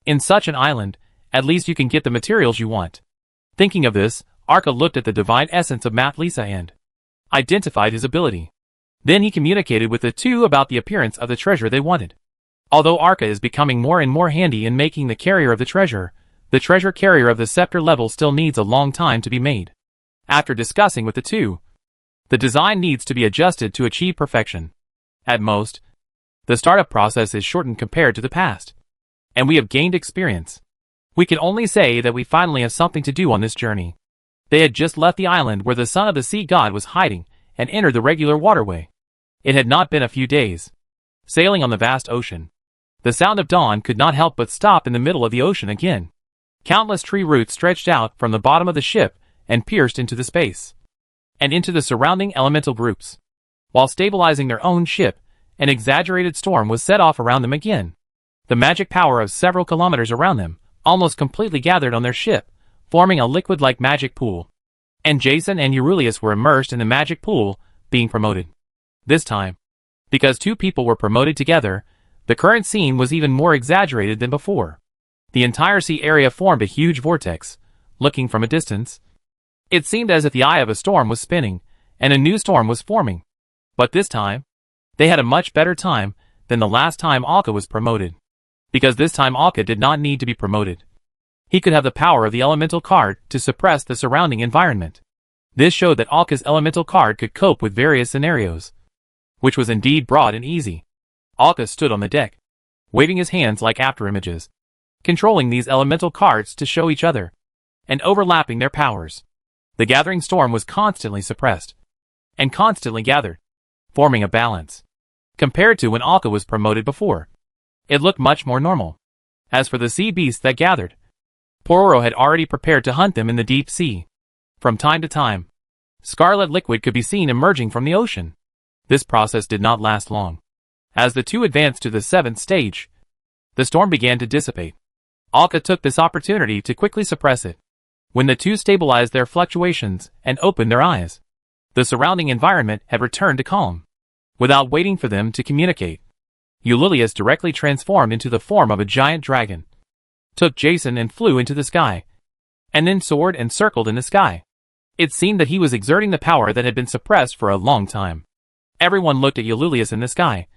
in such an island, at least you can get the materials you want. Thinking of this, Arka looked at the divine essence of Mathlisa and identified his ability. Then he communicated with the 2 about the appearance of the treasure they wanted. Although Arka is becoming more and more handy in making the carrier of the treasure carrier of the scepter level still needs a long time to be made. After discussing with the 2, the design needs to be adjusted to achieve perfection. At most, the startup process is shortened compared to the past. and we have gained experience. We can only say that we finally have something to do on this journey. They had just left the island where the son of the sea god was hiding and entered the regular waterway. It had not been a few days. Sailing on the vast ocean. The sound of dawn could not help but stop in the middle of the ocean again. Countless tree roots stretched out from the bottom of the ship and pierced into the space and into the surrounding elemental groups. While stabilizing their own ship, an exaggerated storm was set off around them again. The magic power of several kilometers around them almost completely gathered on their ship, forming a liquid-like magic pool. And Jason and Eurylius were immersed in the magic pool, being promoted. This time, because two people were promoted together, the current scene was even more exaggerated than before. The entire sea area formed a huge vortex. Looking from a distance, it seemed as if the eye of a storm was spinning, and a new storm was forming. But this time, they had a much better time than the last time Alka was promoted. Because this time Alka did not need to be promoted. He could have the power of the elemental card to suppress the surrounding environment. This showed that Alka's elemental card could cope with various scenarios, which was indeed broad and easy. Alka stood on the deck, waving his hands like after images, controlling these elemental cards to show each other, and overlapping their powers. The gathering storm was constantly suppressed, and constantly gathered, forming a balance. Compared to when Alka was promoted before, it looked much more normal. As for the sea beasts that gathered, Pororo had already prepared to hunt them in the deep sea. From time to time, scarlet liquid could be seen emerging from the ocean. This process did not last long. As the two advanced to the 7th stage, the storm began to dissipate. Alka took this opportunity to quickly suppress it. When the two stabilized their fluctuations and opened their eyes, the surrounding environment had returned to calm. Without waiting for them to communicate, Eurylius directly transformed into the form of a giant dragon, took Jason and flew into the sky, and then soared and circled in the sky. It seemed that he was exerting the power that had been suppressed for a long time. Everyone looked at Eurylius in the sky,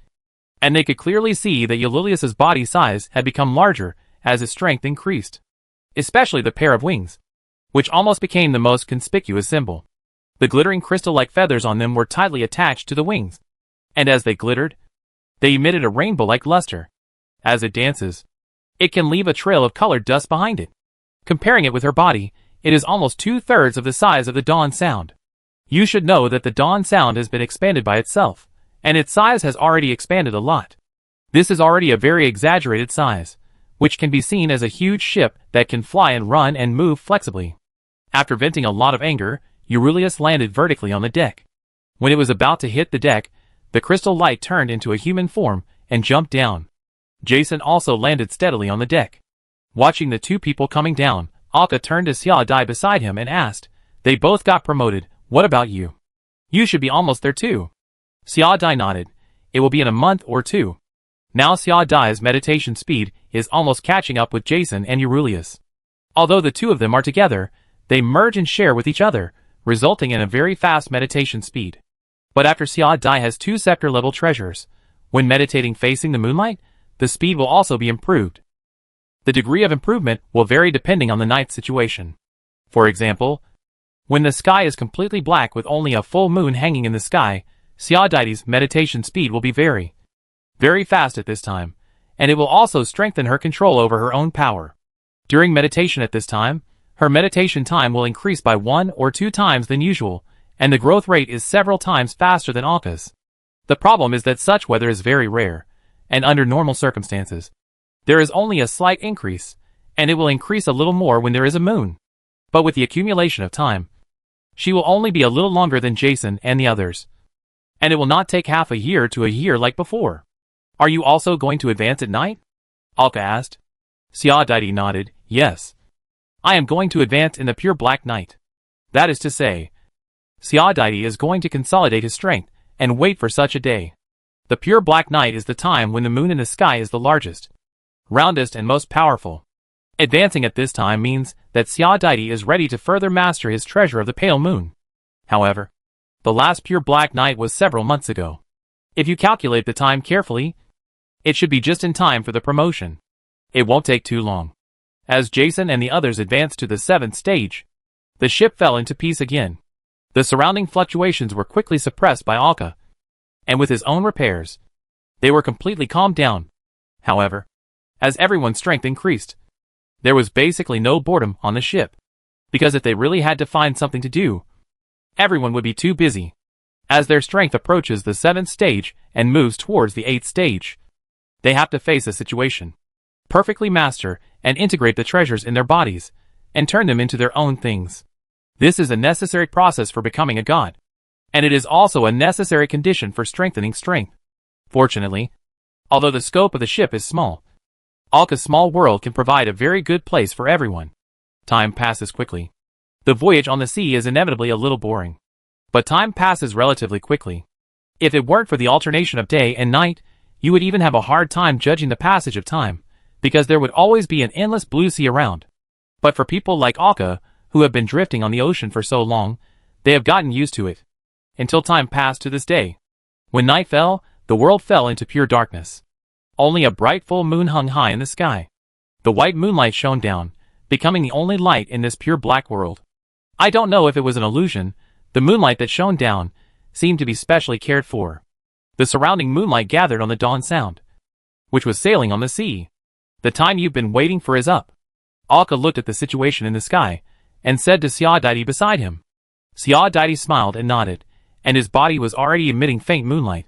and they could clearly see that Eurylius's body size had become larger as his strength increased, especially the pair of wings, which almost became the most conspicuous symbol. The glittering crystal-like feathers on them were tightly attached to the wings, and as they glittered, they emitted a rainbow-like luster. As it dances, it can leave a trail of colored dust behind it. Comparing it with her body, it is almost 2/3 of the size of the dawn sound. You should know that the dawn sound has been expanded by itself, and its size has already expanded a lot. This is already a very exaggerated size, which can be seen as a huge ship that can fly and run and move flexibly. After venting a lot of anger, Eurylius landed vertically on the deck. When it was about to hit the deck, the crystal light turned into a human form and jumped down. Jason also landed steadily on the deck. Watching the two people coming down, Alka turned to Xia Dai beside him and asked, "They both got promoted, what about you? You should be almost there too." Xia Dai nodded. "It will be in a month or two." Now Xia Dai's meditation speed is almost catching up with Jason and Eurylius. Although the two of them are together, they merge and share with each other, resulting in a very fast meditation speed. But after Xia Dai has 2 scepter-level treasures, when meditating facing the moonlight, the speed will also be improved. The degree of improvement will vary depending on the night situation. For example, when the sky is completely black with only a full moon hanging in the sky, Xia Dai's meditation speed will be very fast at this time, and it will also strengthen her control over her own power. During meditation at this time, her meditation time will increase by 1 or 2 times than usual, and the growth rate is several times faster than Alka's. The problem is that such weather is very rare, and under normal circumstances, there is only a slight increase, and it will increase a little more when there is a moon. But with the accumulation of time, she will only be a little longer than Jason and the others, and it will not take half a year to a year like before. "Are you also going to advance at night?" Alka asked. Xia Dai nodded, "Yes. I am going to advance in the pure black night." That is to say, Xia Dai is going to consolidate his strength and wait for such a day. The pure black night is the time when the moon in the sky is the largest, roundest and most powerful. Advancing at this time means that Xia Dai is ready to further master his treasure of the pale moon. However, the last pure black night was several months ago. If you calculate the time carefully, it should be just in time for the promotion. It won't take too long. As Jason and the others advanced to the 7th stage, the ship fell into peace again. The surrounding fluctuations were quickly suppressed by Alka, and with his own repairs, they were completely calmed down. However, as everyone's strength increased. There was basically no boredom on the ship, because if they really had to find something to do, everyone would be too busy. As their strength approaches the 7th stage and moves towards the 8th stage, they have to face a situation, perfectly master and integrate the treasures in their bodies, and turn them into their own things. This is a necessary process for becoming a god, and it is also a necessary condition for strengthening strength. Fortunately, although the scope of the ship is small, Alka's small world can provide a very good place for everyone. Time passes quickly. The voyage on the sea is inevitably a little boring, but time passes relatively quickly. If it weren't for the alternation of day and night, you would even have a hard time judging the passage of time, because there would always be an endless blue sea around. But for people like Alka, who have been drifting on the ocean for so long, they have gotten used to it. Until time passed to this day. When night fell, the world fell into pure darkness. Only a bright full moon hung high in the sky. The white moonlight shone down, becoming the only light in this pure black world. I don't know if it was an illusion. The moonlight that shone down seemed to be specially cared for. The surrounding moonlight gathered on the Dawn Sound, which was sailing on the sea. The time you've been waiting for is up. Alka looked at the situation in the sky, and said to Xiaodaidi beside him. Xiaodaidi smiled and nodded, and his body was already emitting faint moonlight.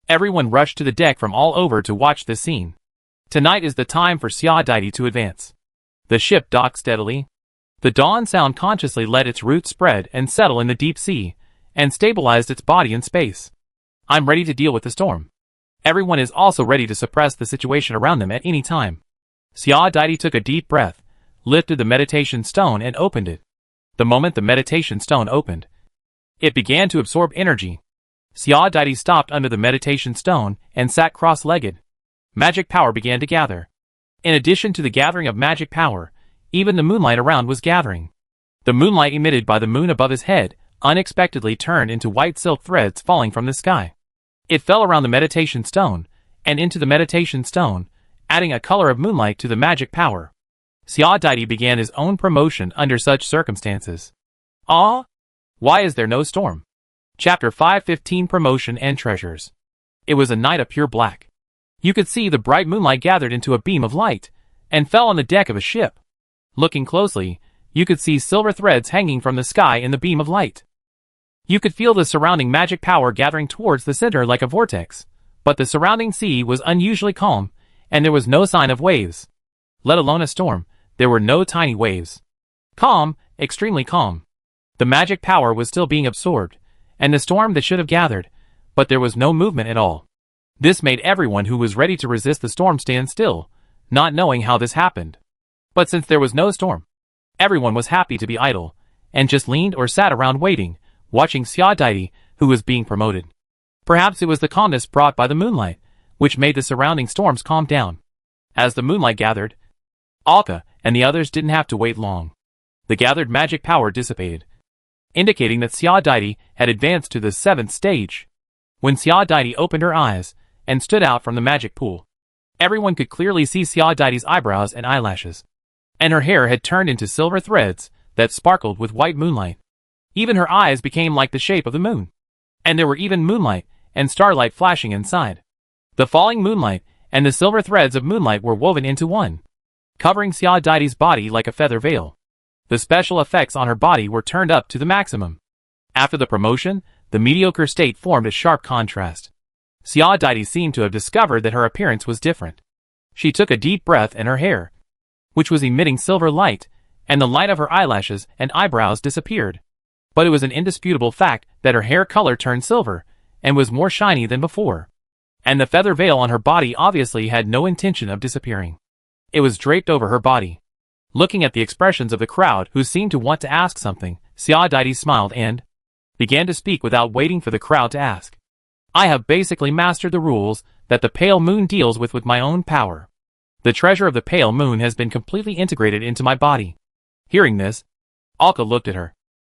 Everyone rushed to the deck from all over to watch this scene. Tonight is the time for Xiaodaidi to advance. The ship docked steadily. The Dawn Sound consciously let its roots spread and settle in the deep sea, and stabilized its body in space. I'm ready to deal with the storm. Everyone is also ready to suppress the situation around them at any time. Xiaodaidi took a deep breath, lifted the meditation stone and opened it. The moment the meditation stone opened, it began to absorb energy. Xiaodaidi stopped under the meditation stone and sat cross-legged. Magic power began to gather. In addition to the gathering of magic power, even the moonlight around was gathering. The moonlight emitted by the moon above his head unexpectedly turned into white silk threads falling from the sky. It fell around the meditation stone, and into the meditation stone, adding a color of moonlight to the magic power. Xiaodaidi began his own promotion under such circumstances. Ah! Why is there no storm? Chapter 515 Promotion and Treasures. It was a night of pure black. You could see the bright moonlight gathered into a beam of light, and fell on the deck of a ship. Looking closely, you could see silver threads hanging from the sky in the beam of light. You could feel the surrounding magic power gathering towards the center like a vortex, but the surrounding sea was unusually calm, and there was no sign of waves. Let alone a storm, there were no tiny waves. Calm, extremely calm. The magic power was still being absorbed, and the storm that should have gathered, but there was no movement at all. This made everyone who was ready to resist the storm stand still, not knowing how this happened. But since there was no storm, everyone was happy to be idle, and just leaned or sat around waiting, watching Xiaodaidi, who was being promoted. Perhaps it was the calmness brought by the moonlight, which made the surrounding storms calm down. As the moonlight gathered, Alka and the others didn't have to wait long. The gathered magic power dissipated, indicating that Xiaodaidi had advanced to the 7th stage. When Xiaodaidi opened her eyes and stood out from the magic pool, everyone could clearly see Xiaodaidi's eyebrows and eyelashes, and her hair had turned into silver threads that sparkled with white moonlight. Even her eyes became like the shape of the moon, and there were even moonlight and starlight flashing inside. The falling moonlight and the silver threads of moonlight were woven into one, covering Xiaodaidi's body like a feather veil. The special effects on her body were turned up to the maximum. After the promotion, the mediocre state formed a sharp contrast. Xiaodaidi seemed to have discovered that her appearance was different. She took a deep breath and her hair, which was emitting silver light, and the light of her eyelashes and eyebrows disappeared. But it was an indisputable fact that her hair color turned silver, and was more shiny than before. And the feather veil on her body obviously had no intention of disappearing. It was draped over her body. Looking at the expressions of the crowd who seemed to want to ask something, Xiaodaidi smiled and began to speak without waiting for the crowd to ask. I have basically mastered the rules that the pale moon deals with my own power. The treasure of the pale moon has been completely integrated into my body. Hearing this, Alka looked at her,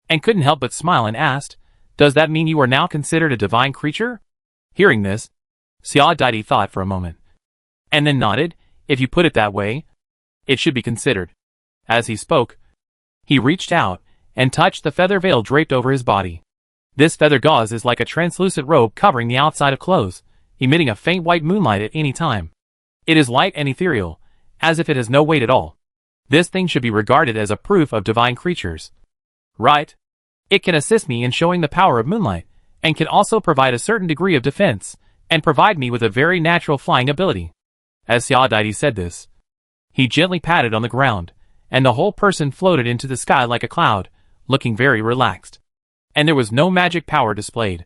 and couldn't help but smile and asked, Does that mean you are now considered a divine creature? Hearing this, Xiaodaidi thought for a moment, and then nodded. If you put it that way, it should be considered. As he spoke, he reached out and touched the feather veil draped over his body. This feather gauze is like a translucent robe covering the outside of clothes, emitting a faint white moonlight at any time. It is light and ethereal, as if it has no weight at all. This thing should be regarded as a proof of divine creatures. Right? It can assist me in showing the power of moonlight, and can also provide a certain degree of defense, and provide me with a very natural flying ability. As Xiaodaidi said this, he gently patted on the ground, and the whole person floated into the sky like a cloud, looking very relaxed. And there was no magic power displayed.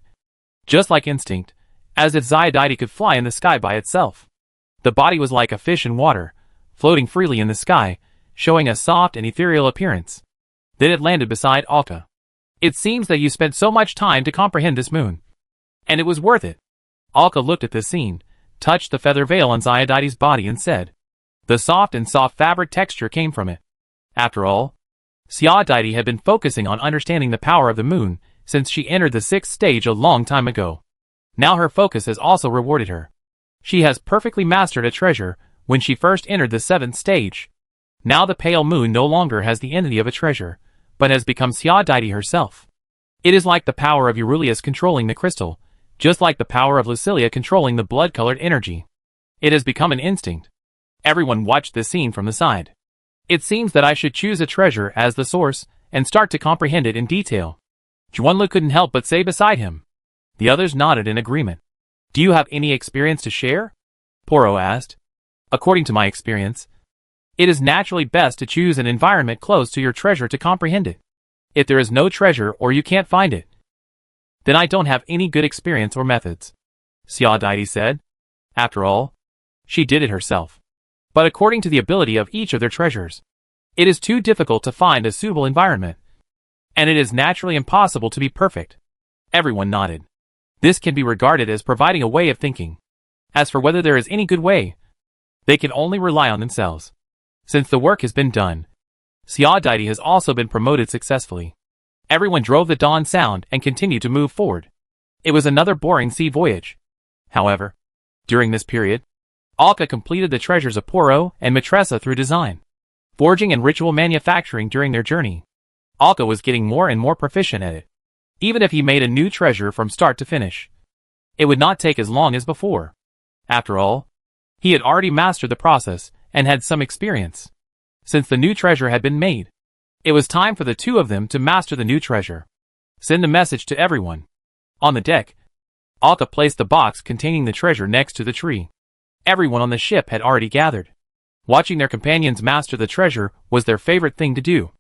Just like instinct, as if Xiaodaidi could fly in the sky by itself. The body was like a fish in water, floating freely in the sky, showing a soft and ethereal appearance. Then it landed beside Alka. It seems that you spent so much time to comprehend this moon. And it was worth it. Alka looked at this scene, touched the feather veil on Xiaodaidi's body and said, the soft fabric texture came from it. After all, Xiaodaidi had been focusing on understanding the power of the moon since she entered the 6th stage a long time ago. Now her focus has also rewarded her. She has perfectly mastered a treasure when she first entered the 7th stage. Now the pale moon no longer has the entity of a treasure, but has become Xiaodaidi herself. It is like the power of Aurelius controlling the crystal, just like the power of Lucilia controlling the blood-colored energy. It has become an instinct. Everyone watched this scene from the side. It seems that I should choose a treasure as the source, and start to comprehend it in detail. Juanlu couldn't help but say beside him. The others nodded in agreement. Do you have any experience to share? Poro asked. According to my experience, it is naturally best to choose an environment close to your treasure to comprehend it. If there is no treasure or you can't find it, then I don't have any good experience or methods, Xiaodaidi said. After all, she did it herself. But according to the ability of each of their treasures, it is too difficult to find a suitable environment. And it is naturally impossible to be perfect. Everyone nodded. This can be regarded as providing a way of thinking. As for whether there is any good way, they can only rely on themselves. Since the work has been done, Xiaodaidi has also been promoted successfully. Everyone drove the dawn sound and continued to move forward. It was another boring sea voyage. However, during this period, Alka completed the treasures of Poro and Matressa through design, forging and ritual manufacturing during their journey. Alka was getting more and more proficient at it. Even if he made a new treasure from start to finish, it would not take as long as before. After all, he had already mastered the process and had some experience. Since the new treasure had been made, it was time for the two of them to master the new treasure. Send the message to everyone. On the deck, Alka placed the box containing the treasure next to the tree. Everyone on the ship had already gathered. Watching their companions master the treasure was their favorite thing to do.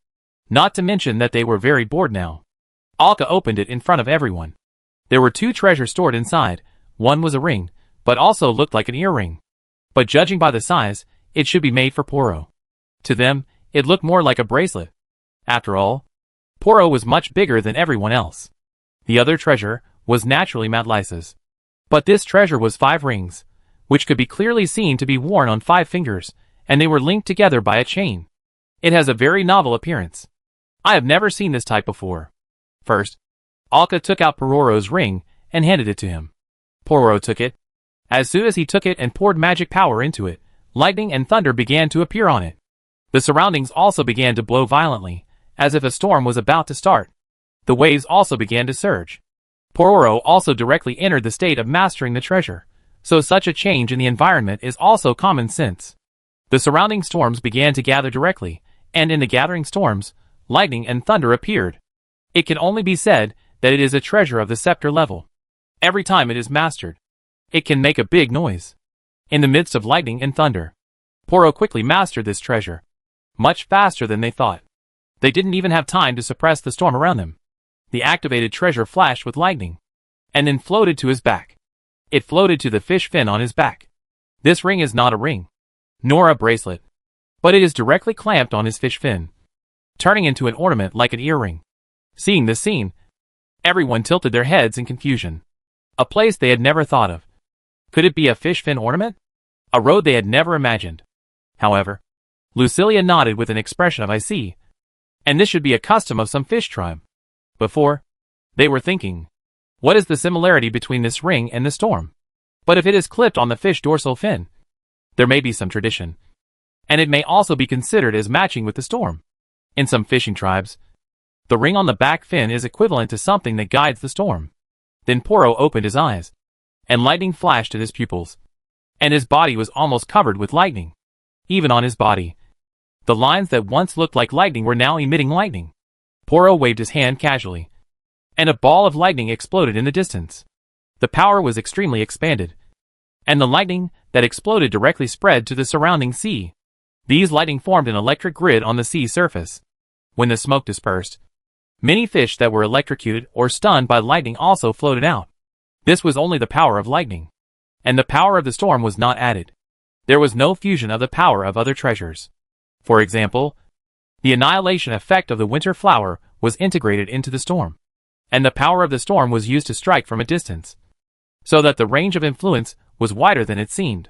Not to mention that they were very bored now. Alka opened it in front of everyone. There were 2 treasures stored inside. One was a ring, but also looked like an earring. But judging by the size, it should be made for Poro. To them, it looked more like a bracelet. After all, Poro was much bigger than everyone else. The other treasure was naturally Matlice's. But this treasure was 5 rings, which could be clearly seen to be worn on 5 fingers, and they were linked together by a chain. It has a very novel appearance. I have never seen this type before. First, Alka took out Pororo's ring and handed it to him. Pororo took it. As soon as he took it and poured magic power into it, lightning and thunder began to appear on it. The surroundings also began to blow violently, as if a storm was about to start. The waves also began to surge. Pororo also directly entered the state of mastering the treasure, so such a change in the environment is also common sense. The surrounding storms began to gather directly, and in the gathering storms, lightning and thunder appeared. It can only be said that it is a treasure of the scepter level. Every time it is mastered, it can make a big noise. In the midst of lightning and thunder, Poro quickly mastered this treasure, much faster than they thought. They didn't even have time to suppress the storm around them. The activated treasure flashed with lightning, and then floated to his back. It floated to the fish fin on his back. This ring is not a ring, nor a bracelet, but it is directly clamped on his fish fin, turning into an ornament like an earring. Seeing this scene, everyone tilted their heads in confusion. A place they had never thought of. Could it be a fish fin ornament? A road they had never imagined. However, Lucilia nodded with an expression of I see, and this should be a custom of some fish tribe. Before, they were thinking, what is the similarity between this ring and the storm? But if it is clipped on the fish dorsal fin, there may be some tradition. And it may also be considered as matching with the storm. In some fishing tribes, the ring on the back fin is equivalent to something that guides the storm. Then Poro opened his eyes, and lightning flashed at his pupils, and his body was almost covered with lightning. even on his body. The lines that once looked like lightning were now emitting lightning. Poro waved his hand casually, and a ball of lightning exploded in the distance. The power was extremely expanded, and the lightning that exploded directly spread to the surrounding sea. These lightning formed an electric grid on the sea surface. When the smoke dispersed, many fish that were electrocuted or stunned by lightning also floated out. This was only the power of lightning, and the power of the storm was not added. There was no fusion of the power of other treasures. For example, the annihilation effect of the winter flower was integrated into the storm, and the power of the storm was used to strike from a distance, so that the range of influence was wider than it seemed.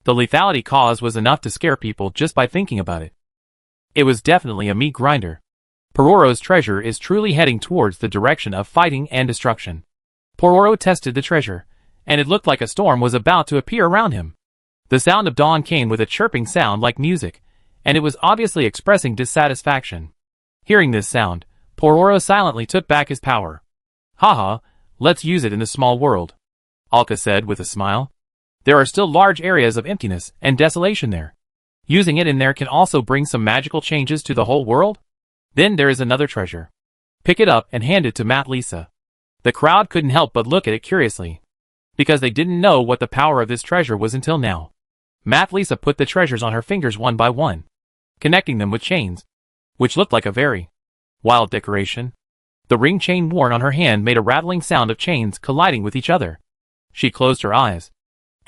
The lethality caused was enough to scare people just by thinking about it. It was definitely a meat grinder. Pororo's treasure is truly heading towards the direction of fighting and destruction. Pororo tested the treasure, and it looked like a storm was about to appear around him. The sound of dawn came with a chirping sound like music, and it was obviously expressing dissatisfaction. Hearing this sound, Pororo silently took back his power. Haha, let's use it in the small world, Alka said with a smile. There are still large areas of emptiness and desolation there. Using it in there can also bring some magical changes to the whole world. Then there is another treasure. Pick it up and hand it to Matt Lisa. The crowd couldn't help but look at it curiously, because they didn't know what the power of this treasure was until now. Matt Lisa put the treasures on her fingers one by one, connecting them with chains, which looked like a very wild decoration. The ring chain worn on her hand made a rattling sound of chains colliding with each other. She closed her eyes,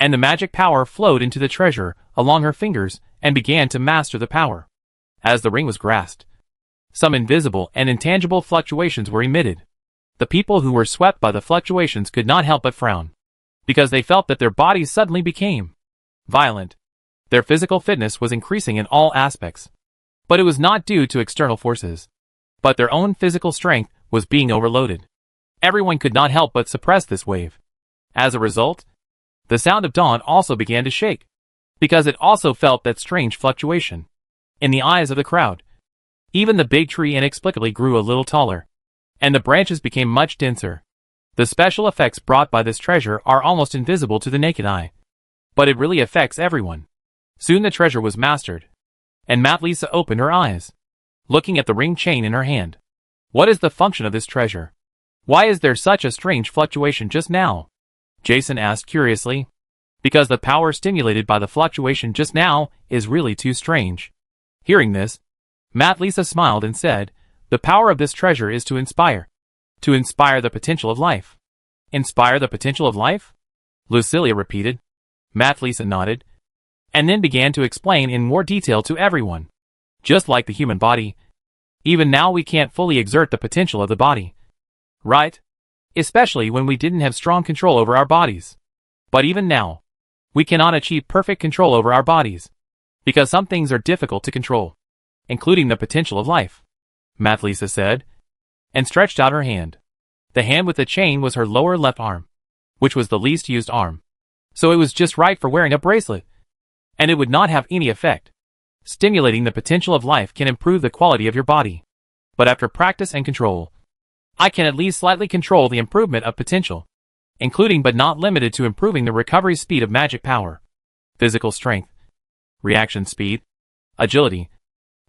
and the magic power flowed into the treasure along her fingers and began to master the power. As the ring was grasped, some invisible and intangible fluctuations were emitted. The people who were swept by the fluctuations could not help but frown, because they felt that their bodies suddenly became violent. Their physical fitness was increasing in all aspects, but it was not due to external forces, but their own physical strength was being overloaded. Everyone could not help but suppress this wave. As a result, the sound of dawn also began to shake, because it also felt that strange fluctuation. In the eyes of the crowd, even the big tree inexplicably grew a little taller, and the branches became much denser. The special effects brought by this treasure are almost invisible to the naked eye, but it really affects everyone. Soon the treasure was mastered, and Matt Lisa opened her eyes, looking at the ring chain in her hand. What is the function of this treasure? Why is there such a strange fluctuation just now? Jason asked curiously. Because the power stimulated by the fluctuation just now is really too strange. Hearing this, Matt Lisa smiled and said, the power of this treasure is to inspire the potential of life. Inspire the potential of life? Lucilia repeated. Matt Lisa nodded, and then began to explain in more detail to everyone. Just like the human body, even now we can't fully exert the potential of the body. Right? Especially when we didn't have strong control over our bodies. But even now, we cannot achieve perfect control over our bodies, because some things are difficult to control, including the potential of life, Matt Lisa said, and stretched out her hand. The hand with the chain was her lower left arm, which was the least used arm, so it was just right for wearing a bracelet, and it would not have any effect. Stimulating the potential of life can improve the quality of your body, but after practice and control, I can at least slightly control the improvement of potential, including but not limited to improving the recovery speed of magic power, physical strength, reaction speed, agility,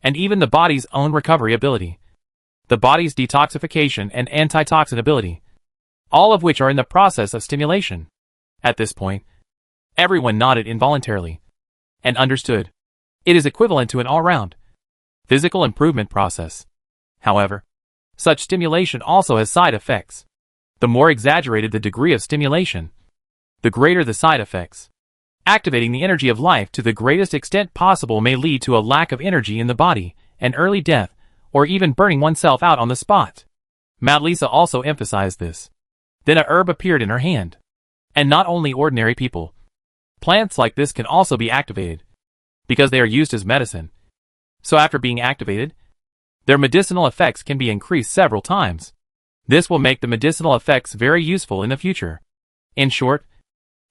and even the body's own recovery ability, the body's detoxification and antitoxin ability, all of which are in the process of stimulation. At this point, everyone nodded involuntarily and understood. It is equivalent to an all-round physical improvement process. However, such stimulation also has side effects. The more exaggerated the degree of stimulation, the greater the side effects. Activating the energy of life to the greatest extent possible may lead to a lack of energy in the body, an early death, or even burning oneself out on the spot. Matt Lisa also emphasized this. Then a herb appeared in her hand. And not only ordinary people. Plants like this can also be activated, because they are used as medicine. So after being activated, their medicinal effects can be increased several times. This will make the medicinal effects very useful in the future. In short,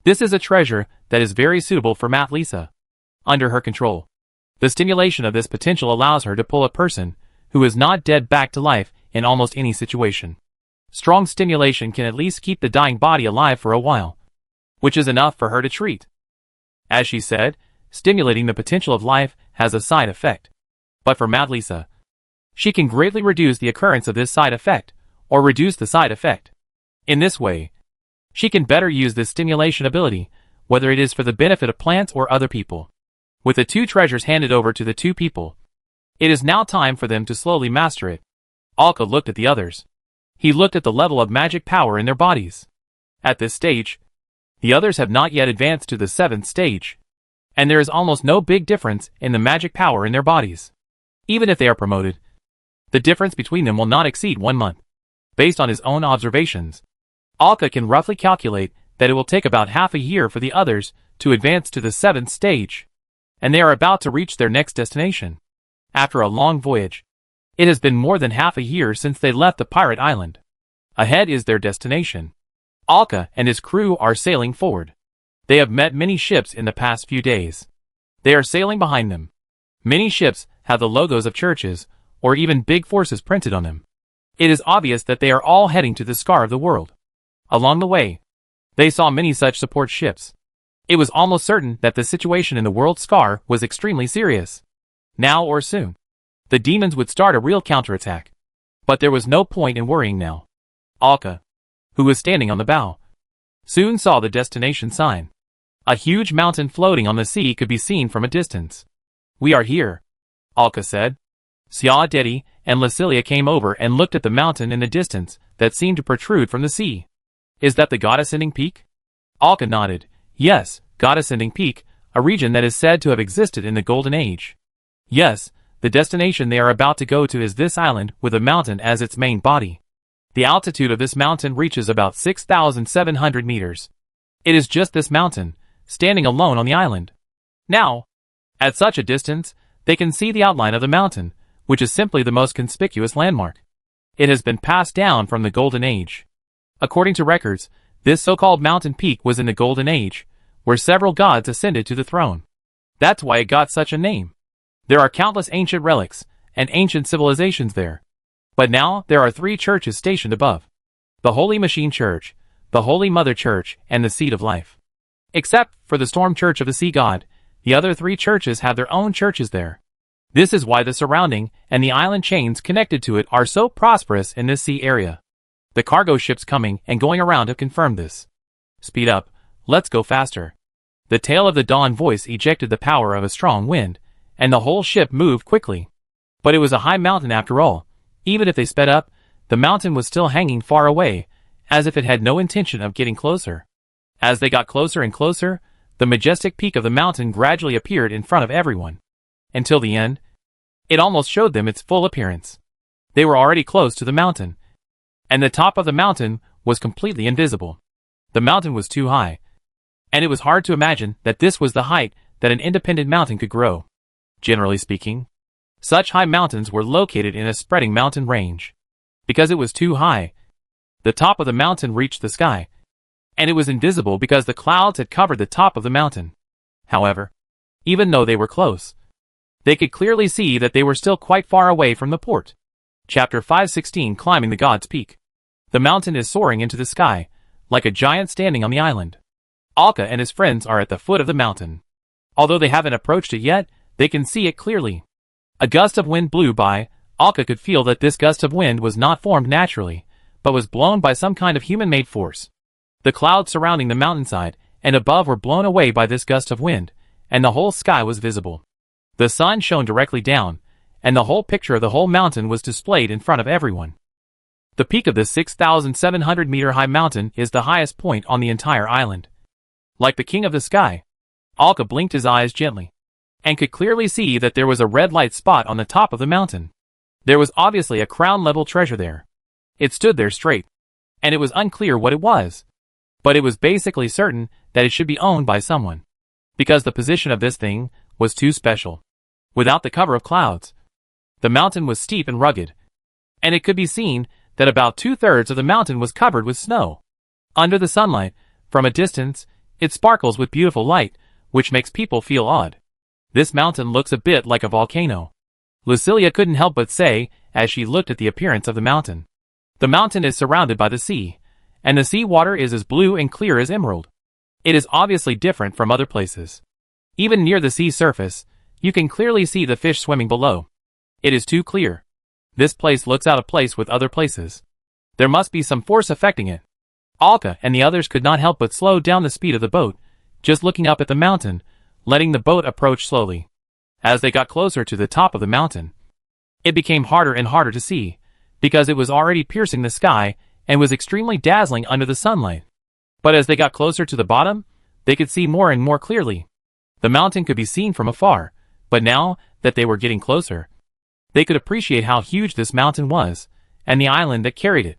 this is a treasure that is very suitable for Matt Lisa. Under her control, the stimulation of this potential allows her to pull a person who is not dead back to life in almost any situation. Strong stimulation can at least keep the dying body alive for a while, which is enough for her to treat. As she said, stimulating the potential of life has a side effect. But for Madlisa, she can greatly reduce the occurrence of this side effect, or reduce the side effect. In this way, she can better use this stimulation ability, whether it is for the benefit of plants or other people. With the two treasures handed over to the two people, it is now time for them to slowly master it. Alka looked at the others. He looked at the level of magic power in their bodies. At this stage, the others have not yet advanced to the 7th stage, and there is almost no big difference in the magic power in their bodies. Even if they are promoted, the difference between them will not exceed 1 month. Based on his own observations, Alka can roughly calculate that it will take about half a year for the others to advance to the 7th stage, and they are about to reach their next destination. After a long voyage, it has been more than half a year since they left the pirate island. Ahead is their destination. Alka and his crew are sailing forward. They have met many ships in the past few days. They are sailing behind them. Many ships have the logos of churches, or even big forces printed on them. It is obvious that they are all heading to the scar of the world. Along the way, they saw many such support ships. It was almost certain that the situation in the world scar was extremely serious. Now or soon, the demons would start a real counterattack. But there was no point in worrying now. Alka, who was standing on the bow, soon saw the destination sign. A huge mountain floating on the sea could be seen from a distance. "We are here," Alka said. Xia Dedi and Lucilia came over and looked at the mountain in the distance that seemed to protrude from the sea. "Is that the God-ascending peak?" Alka nodded. "Yes, God-ascending peak, a region that is said to have existed in the Golden Age. Yes, the destination they are about to go to is this island with a mountain as its main body. The altitude of this mountain reaches about 6,700 meters. It is just this mountain, standing alone on the island. Now, at such a distance, they can see the outline of the mountain, which is simply the most conspicuous landmark. It has been passed down from the Golden Age. According to records, this so-called mountain peak was in the Golden Age, where several gods ascended to the throne. That's why it got such a name. There are countless ancient relics and ancient civilizations there. But now there are 3 churches stationed above. The Holy Machine Church, the Holy Mother Church, and the Seed of Life. Except for the Storm Church of the Sea God, the other 3 churches have their own churches there. This is why the surrounding and the island chains connected to it are so prosperous in this sea area. The cargo ships coming and going around have confirmed this. "Speed up, let's go faster." The tail of the Dawn voice ejected the power of a strong wind, and the whole ship moved quickly. But it was a high mountain after all. Even if they sped up, the mountain was still hanging far away, as if it had no intention of getting closer. As they got closer and closer, the majestic peak of the mountain gradually appeared in front of everyone. Until the end, it almost showed them its full appearance. They were already close to the mountain, and the top of the mountain was completely invisible. The mountain was too high, and it was hard to imagine that this was the height that an independent mountain could grow. Generally speaking, such high mountains were located in a spreading mountain range. Because it was too high, the top of the mountain reached the sky, and it was invisible because the clouds had covered the top of the mountain. However, even though they were close, they could clearly see that they were still quite far away from the port. Chapter 516, Climbing the God's Peak. The mountain is soaring into the sky, like a giant standing on the island. Alka and his friends are at the foot of the mountain. Although they haven't approached it yet, they can see it clearly. A gust of wind blew by. Alka could feel that this gust of wind was not formed naturally, but was blown by some kind of human-made force. The clouds surrounding the mountainside and above were blown away by this gust of wind, and the whole sky was visible. The sun shone directly down, and the whole picture of the whole mountain was displayed in front of everyone. The peak of the 6,700-meter-high mountain is the highest point on the entire island. Like the king of the sky, Alka blinked his eyes gently, and could clearly see that there was a red light spot on the top of the mountain. There was obviously a crown-level treasure there. It stood there straight, and it was unclear what it was. But it was basically certain that it should be owned by someone, because the position of this thing was too special. Without the cover of clouds, the mountain was steep and rugged, and it could be seen that about 2/3 of the mountain was covered with snow. Under the sunlight, from a distance, it sparkles with beautiful light, which makes people feel awed. This mountain looks a bit like a volcano, Lucilia couldn't help but say as she looked at the appearance of the mountain. The mountain is surrounded by the sea, and the sea water is as blue and clear as emerald. It is obviously different from other places. Even near the sea surface, you can clearly see the fish swimming below. It is too clear. This place looks out of place with other places. There must be some force affecting it. Alka and the others could not help but slow down the speed of the boat, just looking up at the mountain, letting the boat approach slowly. As they got closer to the top of the mountain, it became harder and harder to see, because it was already piercing the sky and was extremely dazzling under the sunlight. But as they got closer to the bottom, they could see more and more clearly. The mountain could be seen from afar, but now that they were getting closer, they could appreciate how huge this mountain was, and the island that carried it.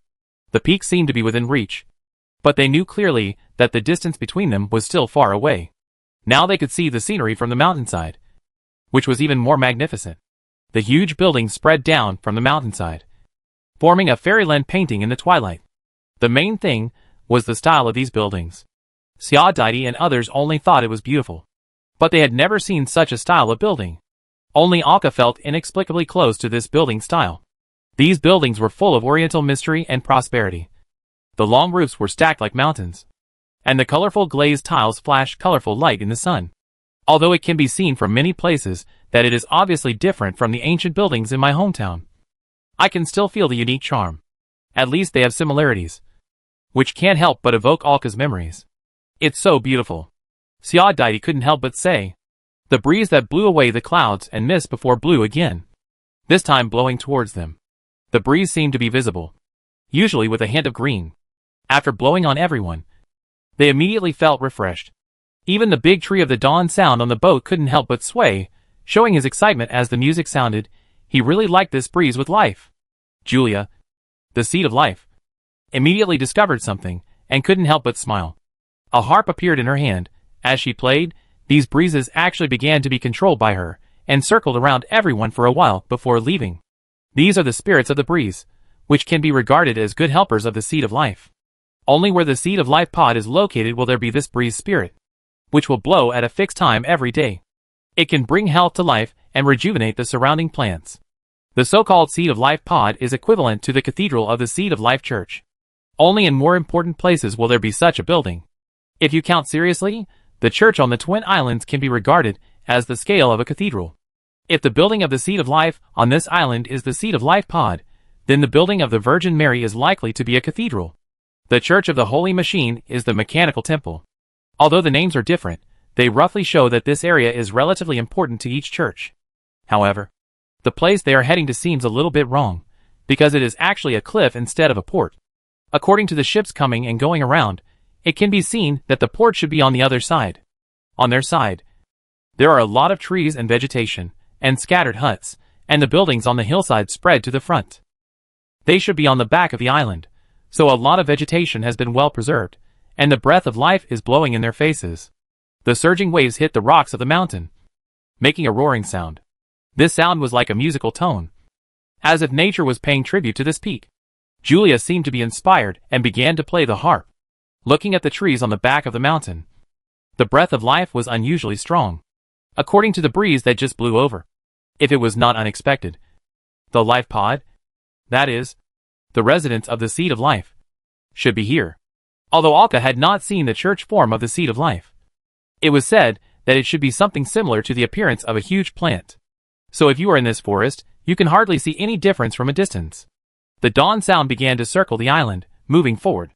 The peak seemed to be within reach, but they knew clearly that the distance between them was still far away. Now they could see the scenery from the mountainside, which was even more magnificent. The huge buildings spread down from the mountainside, forming a fairyland painting in the twilight. The main thing was the style of these buildings. Xiaodaidi and others only thought it was beautiful, but they had never seen such a style of building. Only Alka felt inexplicably close to this building style. These buildings were full of oriental mystery and prosperity. The long roofs were stacked like mountains, and the colorful glazed tiles flashed colorful light in the sun. Although it can be seen from many places that it is obviously different from the ancient buildings in my hometown, I can still feel the unique charm. At least they have similarities, which can't help but evoke Alka's memories. It's so beautiful. Xiaodaidi couldn't help but say. The breeze that blew away the clouds and mist before blew again, this time blowing towards them. The breeze seemed to be visible, usually with a hint of green. After blowing on everyone, they immediately felt refreshed. Even the big tree of the dawn sound on the boat couldn't help but sway, showing his excitement as the music sounded. He really liked this breeze with life. Julia, the seed of life, immediately discovered something and couldn't help but smile. A harp appeared in her hand. As she played, these breezes actually began to be controlled by her and circled around everyone for a while before leaving. These are the spirits of the breeze, which can be regarded as good helpers of the seed of life. Only where the seed of life pod is located will there be this breeze spirit, which will blow at a fixed time every day. It can bring health to life and rejuvenate the surrounding plants. The so-called seed of life pod is equivalent to the cathedral of the seed of life church. Only in more important places will there be such a building. If you count seriously, the church on the Twin Islands can be regarded as the scale of a cathedral. If the building of the seed of life on this island is the seed of life pod, then the building of the Virgin Mary is likely to be a cathedral. The Church of the Holy Machine is the mechanical temple. Although the names are different, they roughly show that this area is relatively important to each church. However, the place they are heading to seems a little bit wrong, because it is actually a cliff instead of a port. According to the ships coming and going around, it can be seen that the port should be on the other side. On their side, there are a lot of trees and vegetation, and scattered huts, and the buildings on the hillside spread to the front. They should be on the back of the island, so a lot of vegetation has been well preserved, and the breath of life is blowing in their faces. The surging waves hit the rocks of the mountain, making a roaring sound. This sound was like a musical tone, as if nature was paying tribute to this peak. Julia seemed to be inspired and began to play the harp, looking at the trees on the back of the mountain. The breath of life was unusually strong, according to the breeze that just blew over. If it was not unexpected, the life pod, that is, the residence of the seed of life, should be here. Although Alka had not seen the church form of the seed of life, it was said that it should be something similar to the appearance of a huge plant. So if you are in this forest, you can hardly see any difference from a distance. The dawn sound began to circle the island, moving forward.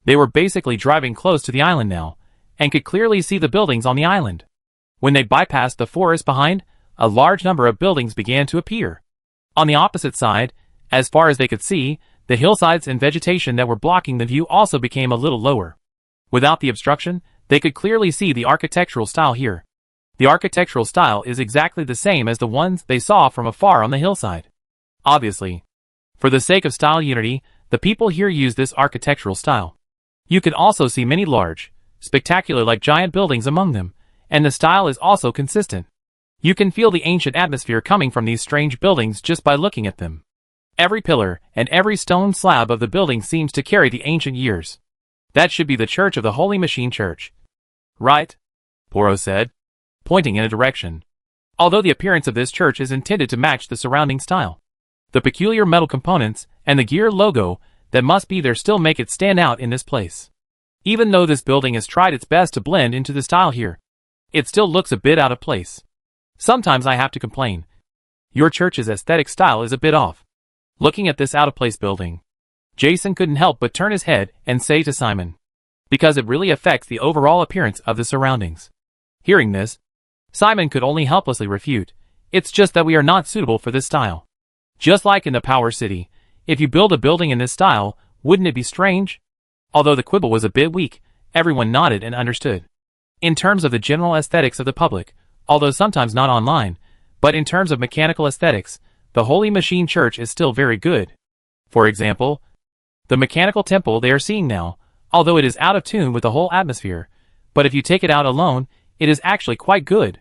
They were basically driving close to the island now, and could clearly see the buildings on the island. When they bypassed the forest behind, a large number of buildings began to appear. On the opposite side, as far as they could see, the hillsides and vegetation that were blocking the view also became a little lower. Without the obstruction, they could clearly see the architectural style here. The architectural style is exactly the same as the ones they saw from afar on the hillside. Obviously, for the sake of style unity, the people here use this architectural style. You can also see many large, spectacular like giant buildings among them, and the style is also consistent. You can feel the ancient atmosphere coming from these strange buildings just by looking at them. Every pillar and every stone slab of the building seems to carry the ancient years. That should be the Church of the Holy Machine Church. Right? Poro said, pointing in a direction. Although the appearance of this church is intended to match the surrounding style, the peculiar metal components and the gear logo that must be there still make it stand out in this place. Even though this building has tried its best to blend into the style here, It still looks a bit out of place. Sometimes I have to complain. Your church's aesthetic style is a bit off. Looking at this out-of-place building, Jason couldn't help but turn his head and say to Simon, because it really affects the overall appearance of the surroundings. Hearing this, Simon could only helplessly refute, it's just that we are not suitable for this style. Just like in the Power City, if you build a building in this style, wouldn't it be strange? Although the quibble was a bit weak, everyone nodded and understood. In terms of the general aesthetics of the public, although sometimes not online, but in terms of mechanical aesthetics, the Holy Machine Church is still very good. For example, the mechanical temple they are seeing now, although it is out of tune with the whole atmosphere, but if you take it out alone, it is actually quite good.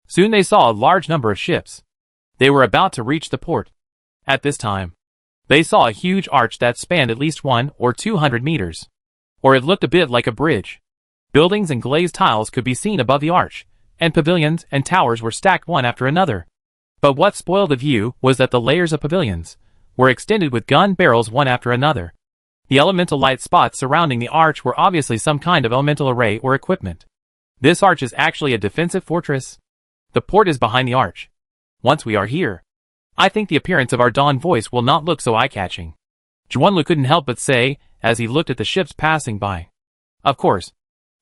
Soon they saw a large number of ships. They were about to reach the port. At this time, they saw a huge arch that spanned at least 100 or 200 meters. Or it looked a bit like a bridge. Buildings and glazed tiles could be seen above the arch, and pavilions and towers were stacked one after another. But what spoiled the view was that the layers of pavilions were extended with gun barrels one after another. The elemental light spots surrounding the arch were obviously some kind of elemental array or equipment. This arch is actually a defensive fortress. The port is behind the arch. Once we are here, I think the appearance of our Dawn voice will not look so eye-catching. Juanlu couldn't help but say, as he looked at the ships passing by. Of course,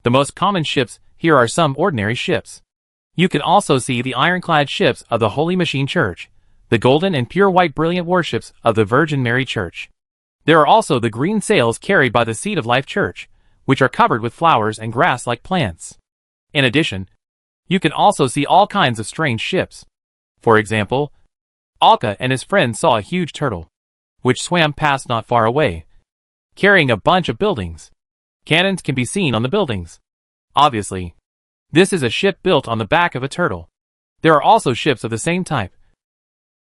the most common ships here are some ordinary ships. You can also see the ironclad ships of the Holy Machine Church, the golden and pure white brilliant warships of the Virgin Mary Church. There are also the green sails carried by the Seed of Life Church, which are covered with flowers and grass-like plants. In addition, you can also see all kinds of strange ships. For example, Alka and his friends saw a huge turtle, which swam past not far away, carrying a bunch of buildings. Cannons can be seen on the buildings. Obviously, this is a ship built on the back of a turtle. There are also ships of the same type,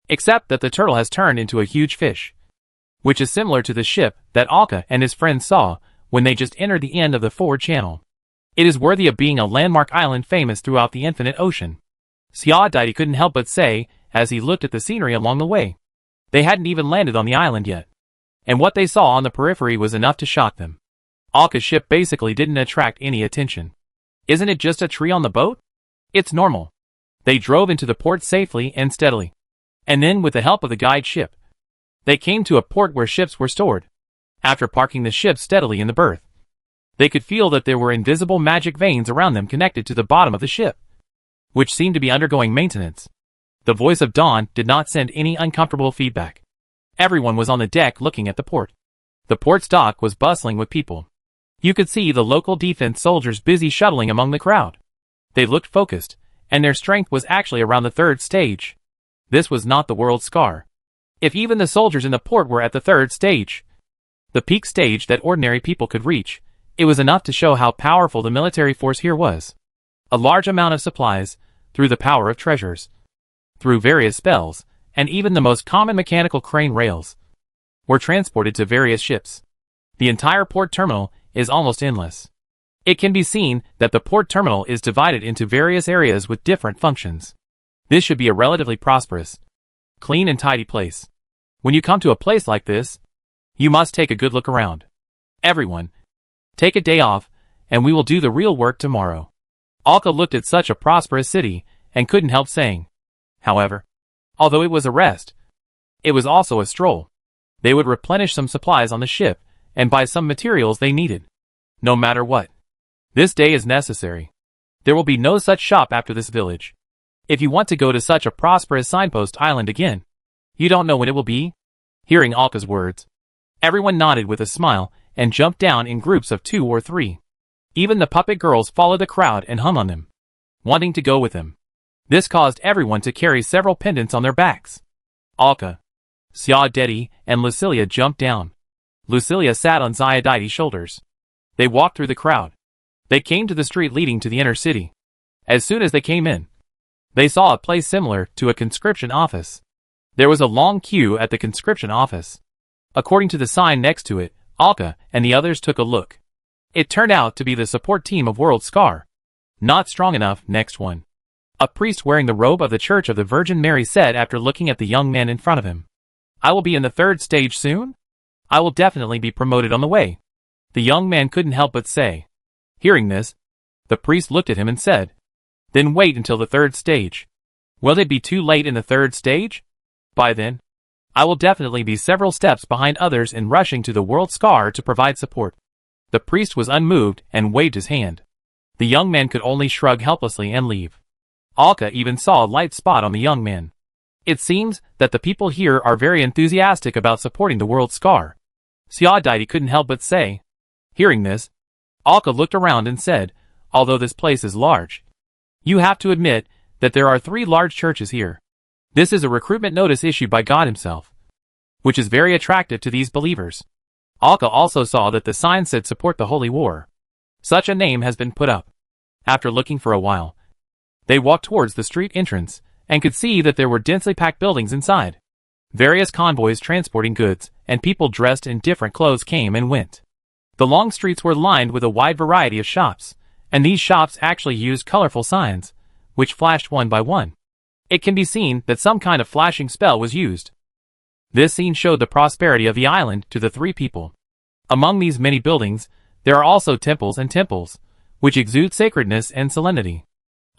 except that the turtle has turned into a huge fish, which is similar to the ship that Alka and his friends saw when they just entered the end of the forward channel. It is worthy of being a landmark island famous throughout the infinite ocean. Xiaodai couldn't help but say, as he looked at the scenery along the way. They hadn't even landed on the island yet, and what they saw on the periphery was enough to shock them. Alka's ship basically didn't attract any attention. Isn't it just a tree on the boat? It's normal. They drove into the port safely and steadily. And then with the help of the guide ship, they came to a port where ships were stored. After parking the ship steadily in the berth, they could feel that there were invisible magic veins around them connected to the bottom of the ship, which seemed to be undergoing maintenance. The voice of Dawn did not send any uncomfortable feedback. Everyone was on the deck looking at the port. The port's dock was bustling with people. You could see the local defense soldiers busy shuttling among the crowd. They looked focused, and their strength was actually around the third stage. This was not the world's scar. If even the soldiers in the port were at the third stage, the peak stage that ordinary people could reach, it was enough to show how powerful the military force here was. A large amount of supplies, through the power of treasures, through various spells, and even the most common mechanical crane rails, were transported to various ships. The entire port terminal is almost endless. It can be seen that the port terminal is divided into various areas with different functions. This should be a relatively prosperous, clean and tidy place. When you come to a place like this, you must take a good look around. Everyone, take a day off, and we will do the real work tomorrow. Alka looked at such a prosperous city, and couldn't help saying. However, although it was a rest, it was also a stroll. They would replenish some supplies on the ship, and buy some materials they needed. No matter what, this day is necessary. There will be no such shop after this village. If you want to go to such a prosperous signpost island again, you don't know when it will be? Hearing Alka's words, everyone nodded with a smile, and jumped down in groups of 2 or 3. Even the puppet girls followed the crowd and hung on them, wanting to go with them. This caused everyone to carry several pendants on their backs. Alka, Xiaodai, and Lucilia jumped down. Lucilia sat on Xiaodai's shoulders. They walked through the crowd. They came to the street leading to the inner city. As soon as they came in, they saw a place similar to a conscription office. There was a long queue at the conscription office. According to the sign next to it, Alka and the others took a look. It turned out to be the support team of World Scar. Not strong enough, next one. A priest wearing the robe of the Church of the Virgin Mary said after looking at the young man in front of him. I will be in the third stage soon? I will definitely be promoted on the way. The young man couldn't help but say. Hearing this, the priest looked at him and said, Then wait until the third stage. Will it be too late in the third stage? By then, I will definitely be several steps behind others in rushing to the world scar to provide support. The priest was unmoved and waved his hand. The young man could only shrug helplessly and leave. Alka even saw a light spot on the young man. It seems that the people here are very enthusiastic about supporting the world scar. Xiaodaidi couldn't help but say. Hearing this, Alka looked around and said, although this place is large, you have to admit that there are 3 large churches here. This is a recruitment notice issued by God himself, which is very attractive to these believers. Alka also saw that the sign said support the holy war. Such a name has been put up. After looking for a while, they walked towards the street entrance and could see that there were densely packed buildings inside. Various convoys transporting goods and people dressed in different clothes came and went. The long streets were lined with a wide variety of shops, and these shops actually used colorful signs, which flashed one by one. It can be seen that some kind of flashing spell was used. This scene showed the prosperity of the island to the 3 people. Among these many buildings, there are also temples and temples, which exude sacredness and solemnity.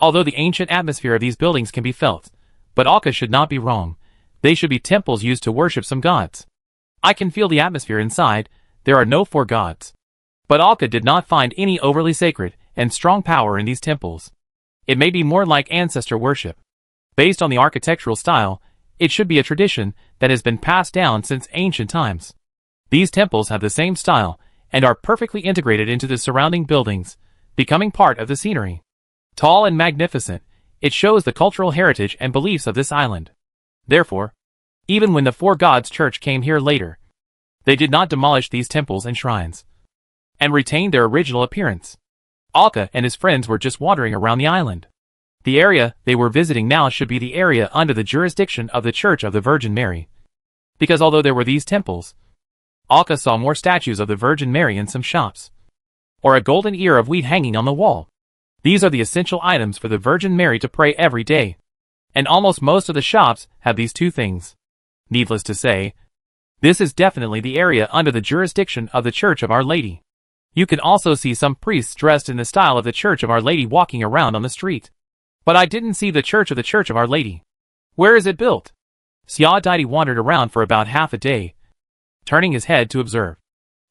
Although the ancient atmosphere of these buildings can be felt, but Alka should not be wrong. They should be temples used to worship some gods. I can feel the atmosphere inside. There are no 4 gods. But Alka did not find any overly sacred and strong power in these temples. It may be more like ancestor worship. Based on the architectural style, it should be a tradition that has been passed down since ancient times. These temples have the same style and are perfectly integrated into the surrounding buildings, becoming part of the scenery. Tall and magnificent, it shows the cultural heritage and beliefs of this island. Therefore, even when the 4 gods church came here later, they did not demolish these temples and shrines, and retained their original appearance. Alka and his friends were just wandering around the island. The area they were visiting now should be the area under the jurisdiction of the Church of the Virgin Mary. Because although there were these temples, Alka saw more statues of the Virgin Mary in some shops, or a golden ear of wheat hanging on the wall. These are the essential items for the Virgin Mary to pray every day, and almost most of the shops have these 2 things. Needless to say, this is definitely the area under the jurisdiction of the Church of Our Lady. You can also see some priests dressed in the style of the Church of Our Lady walking around on the street. But I didn't see the Church of Our Lady. Where is it built? Xiaodaidi wandered around for about half a day, turning his head to observe.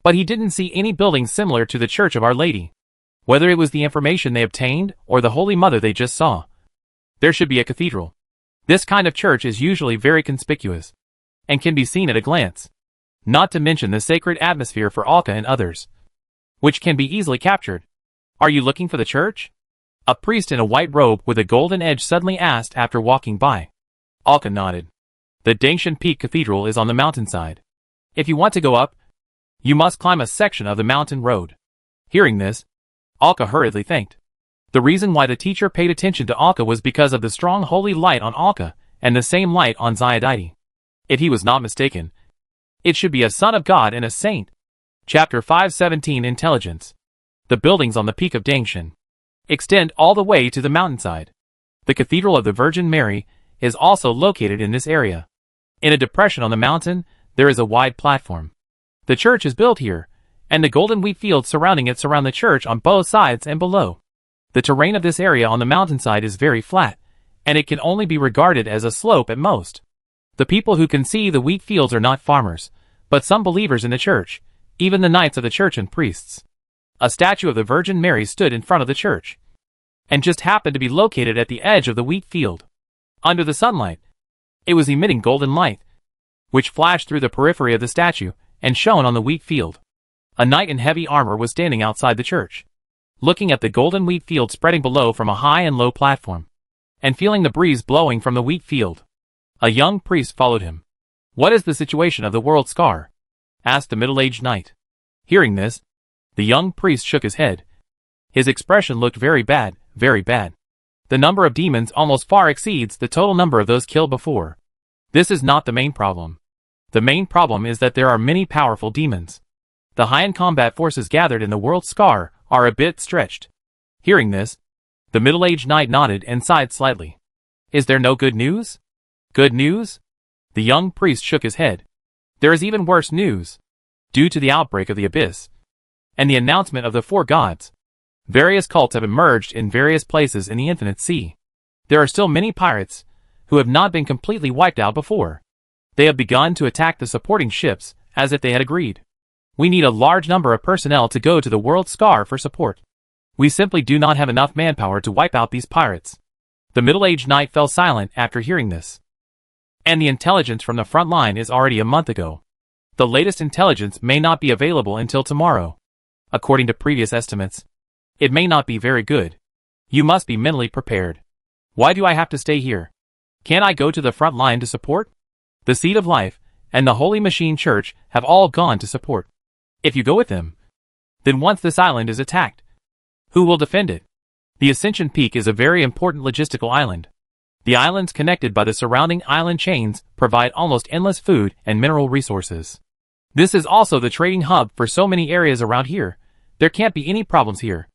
But he didn't see any buildings similar to the Church of Our Lady. Whether it was the information they obtained or the Holy Mother they just saw, there should be a cathedral. This kind of church is usually very conspicuous and can be seen at a glance. Not to mention the sacred atmosphere for Alka and others, which can be easily captured. Are you looking for the church? A priest in a white robe with a golden edge suddenly asked after walking by. Alka nodded. The Dangshan Peak Cathedral is on the mountainside. If you want to go up, you must climb a section of the mountain road. Hearing this, Alka hurriedly thanked. The reason why the teacher paid attention to Alka was because of the strong holy light on Alka and the same light on Xiaodaidi. If he was not mistaken, it should be a son of God and a saint. Chapter 517 Intelligence. The buildings on the peak of Dangshan extend all the way to the mountainside. The Cathedral of the Virgin Mary is also located in this area. In a depression on the mountain, there is a wide platform. The church is built here, and the golden wheat fields surrounding it surround the church on both sides and below. The terrain of this area on the mountainside is very flat, and it can only be regarded as a slope at most. The people who can see the wheat fields are not farmers, but some believers in the church, even the knights of the church and priests. A statue of the Virgin Mary stood in front of the church, and just happened to be located at the edge of the wheat field. Under the sunlight, it was emitting golden light, which flashed through the periphery of the statue and shone on the wheat field. A knight in heavy armor was standing outside the church, looking at the golden wheat field spreading below from a high and low platform, and feeling the breeze blowing from the wheat field. A young priest followed him. "What is the situation of the world scar?" asked the middle-aged knight. Hearing this, the young priest shook his head. His expression looked very bad, very bad. The number of demons almost far exceeds the total number of those killed before. This is not the main problem. The main problem is that there are many powerful demons. The high-end combat forces gathered in the world scar are a bit stretched. Hearing this, the middle-aged knight nodded and sighed slightly. "Is there no good news?" "Good news?" The young priest shook his head. "There is even worse news. Due to the outbreak of the abyss, and the announcement of the 4 gods, Various cults have emerged in various places in the infinite sea. There are still many pirates who have not been completely wiped out before. They have begun to attack the supporting ships, as if they had agreed. We need a large number of personnel to go to the World Scar for support. We simply do not have enough manpower to wipe out these pirates. The middle-aged knight fell silent after hearing this. And the intelligence from the front line is already a month ago. The latest intelligence may not be available until tomorrow. According to previous estimates, it may not be very good. You must be mentally prepared. Why do I have to stay here? Can't I go to the front line to support? The Seed of Life and the Holy Machine Church have all gone to support. If you go with them, then once this island is attacked, who will defend it? The Ascension Peak is a very important logistical island. The islands connected by the surrounding island chains provide almost endless food and mineral resources. This is also the trading hub for so many areas around here. There can't be any problems here.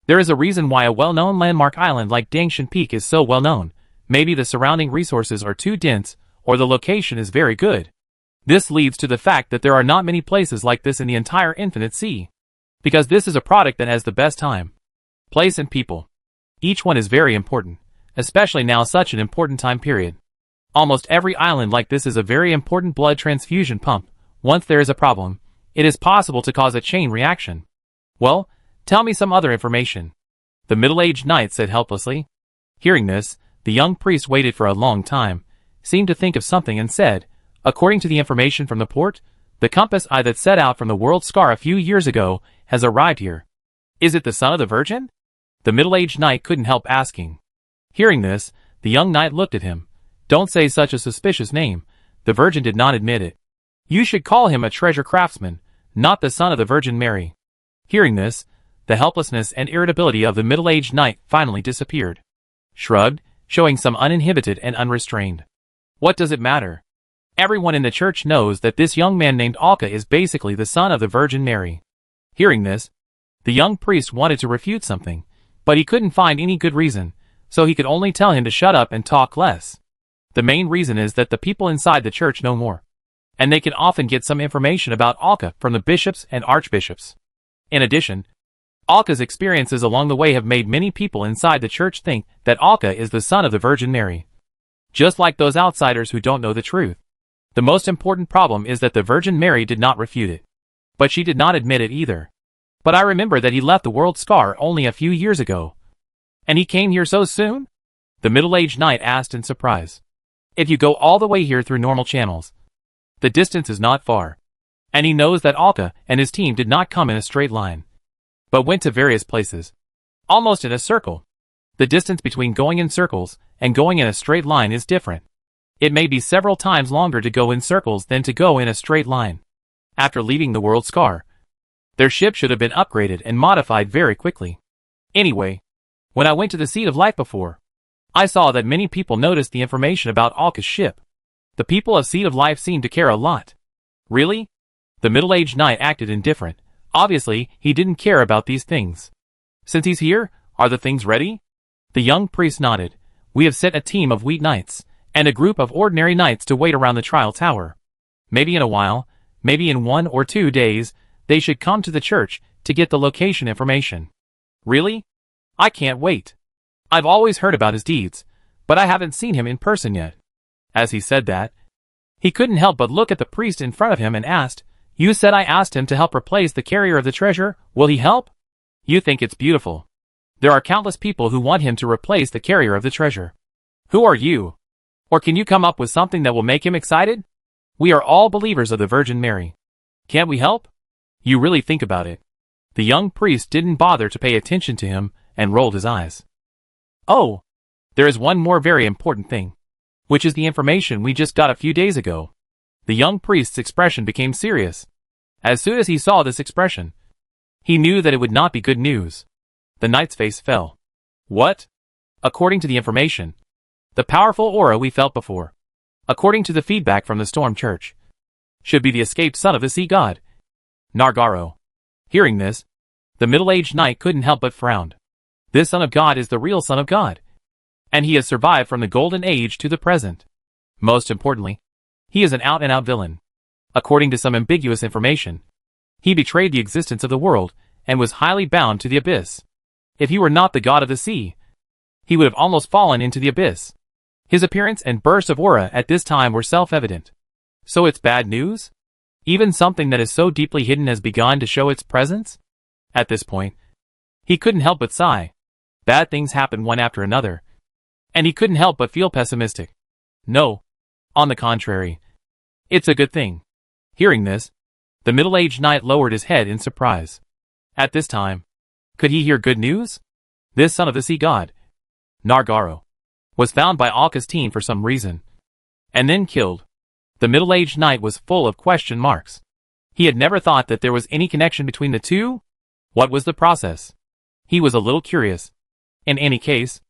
There is a reason why a well-known landmark island like Dangshan Peak is so well-known. Maybe the surrounding resources are too dense, or the location is very good. This leads to the fact that there are not many places like this in the entire infinite sea. Because this is a product that has the best time, place and people. Each one is very important, especially now such an important time period. Almost every island like this is a very important blood transfusion pump. Once there is a problem, it is possible to cause a chain reaction. Well, tell me some other information, the middle-aged knight said helplessly. Hearing this, the young priest waited for a long time, seemed to think of something and said, according to the information from the port, the compass eye that set out from the World Scar a few years ago has arrived here. Is it the son of the Virgin? The middle-aged knight couldn't help asking. Hearing this, the young knight looked at him. Don't say such a suspicious name. The Virgin did not admit it. You should call him a treasure craftsman, not the son of the Virgin Mary. Hearing this, the helplessness and irritability of the middle-aged knight finally disappeared. Shrugged, showing some uninhibited and unrestrained. What does it matter? Everyone in the church knows that this young man named Alka is basically the son of the Virgin Mary. Hearing this, the young priest wanted to refute something, but he couldn't find any good reason, so he could only tell him to shut up and talk less. The main reason is that the people inside the church know more, and they can often get some information about Alka from the bishops and archbishops. In addition, Alka's experiences along the way have made many people inside the church think that Alka is the son of the Virgin Mary. Just like those outsiders who don't know the truth. The most important problem is that the Virgin Mary did not refute it. But she did not admit it either. But I remember that he left the World Scar only a few years ago. And he came here so soon? The middle-aged knight asked in surprise. If you go all the way here through normal channels, the distance is not far. And he knows that Alka and his team did not come in a straight line, but went to various places, almost in a circle. The distance between going in circles and going in a straight line is different. It may be several times longer to go in circles than to go in a straight line. After leaving the World Scar, their ship should have been upgraded and modified very quickly. Anyway, when I went to the Seed of Life before, I saw that many people noticed the information about Alka's ship. The people of Seed of Life seem to care a lot. Really? The middle-aged knight acted indifferent. Obviously, he didn't care about these things. Since he's here, are the things ready? The young priest nodded. We have set a team of wheat knights, and a group of ordinary knights to wait around the trial tower. Maybe in a while, maybe in 1 or 2 days, they should come to the church to get the location information. Really? I can't wait. I've always heard about his deeds, but I haven't seen him in person yet. As he said that, he couldn't help but look at the priest in front of him and asked, You said I asked him to help replace the carrier of the treasure, will he help? You think it's beautiful. There are countless people who want him to replace the carrier of the treasure. Who are you? Or can you come up with something that will make him excited? We are all believers of the Virgin Mary. Can't we help? You really think about it. The young priest didn't bother to pay attention to him and rolled his eyes. Oh, there is one more very important thing, which is the information we just got a few days ago. The young priest's expression became serious. As soon as he saw this expression, he knew that it would not be good news. The knight's face fell. What? According to the information, the powerful aura we felt before, according to the feedback from the Storm Church, should be the escaped son of the sea god, Nargaro. Hearing this, the middle-aged knight couldn't help but frown. This son of God is the real son of God, and he has survived from the golden age to the present. Most importantly, he is an out-and-out villain. According to some ambiguous information, he betrayed the existence of the world and was highly bound to the abyss. If he were not the god of the sea, he would have almost fallen into the abyss. His appearance and burst of aura at this time were self-evident. So it's bad news? Even something that is so deeply hidden has begun to show its presence? At this point, he couldn't help but sigh. Bad things happened one after another, and he couldn't help but feel pessimistic. No. On the contrary, it's a good thing. Hearing this, the middle-aged knight lowered his head in surprise. At this time, could he hear good news? This son of the sea god, Nargaro, was found by Alka's team for some reason, and then killed. The middle-aged knight was full of question marks. He had never thought that there was any connection between the two. What was the process? He was a little curious. In any case,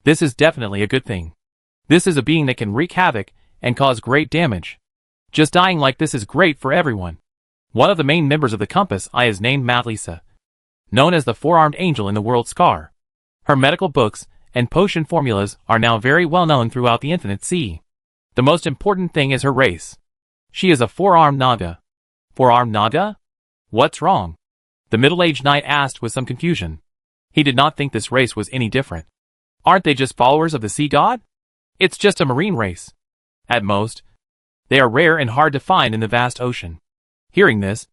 this is definitely a good thing. This is a being that can wreak havoc and cause great damage. Just dying like this is great for everyone. One of the main members of the Compass Eye is named Matlisa, known as the Four-Armed Angel in the World Scar. Her medical books and potion formulas are now very well known throughout the Infinite Sea. The most important thing is her race. She is a four-armed Naga. Four-armed Naga? What's wrong? The middle-aged knight asked with some confusion. He did not think this race was any different. Aren't they just followers of the sea god? It's just a marine race. At most, they are rare and hard to find in the vast ocean. Hearing this,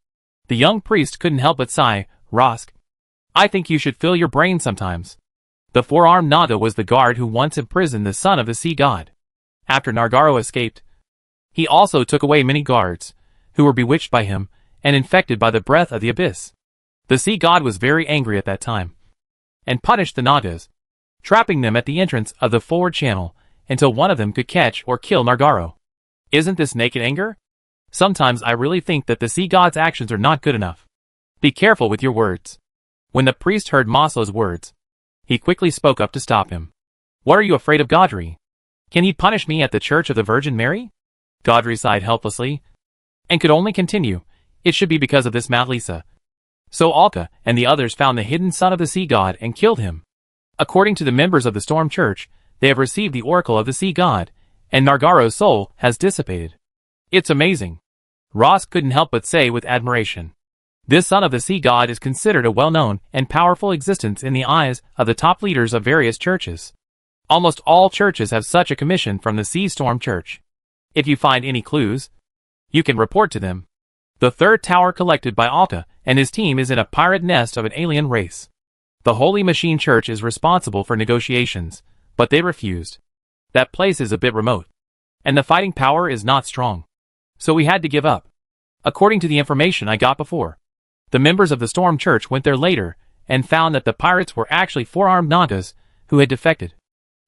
the young priest couldn't help but sigh. Rosk, I think you should fill your brain sometimes. The four-armed Naga was the guard who once imprisoned the son of the sea god. After Nargaro escaped, he also took away many guards, who were bewitched by him and infected by the breath of the abyss. The sea god was very angry at that time, and punished the Nagas, trapping them at the entrance of the forward channel until one of them could catch or kill Nargaro. Isn't this naked anger? Sometimes I really think that the sea god's actions are not good enough. Be careful with your words. When the priest heard Maso's words, he quickly spoke up to stop him. What are you afraid of, Godry? Can he punish me at the Church of the Virgin Mary? Godry sighed helplessly, and could only continue. It should be because of this Matlisa. So Alka and the others found the hidden son of the sea god and killed him. According to the members of the Storm Church, they have received the oracle of the sea god, and Nargaro's soul has dissipated. It's amazing. Ross couldn't help but say with admiration. This son of the sea god is considered a well-known and powerful existence in the eyes of the top leaders of various churches. Almost all churches have such a commission from the Sea Storm Church. If you find any clues, you can report to them. The third tower collected by Alka and his team is in a pirate nest of an alien race. The Holy Machine Church is responsible for negotiations, but they refused. That place is a bit remote, and the fighting power is not strong. So we had to give up. According to the information I got before, the members of the Storm Church went there later and found that the pirates were actually four-armed Nagas who had defected.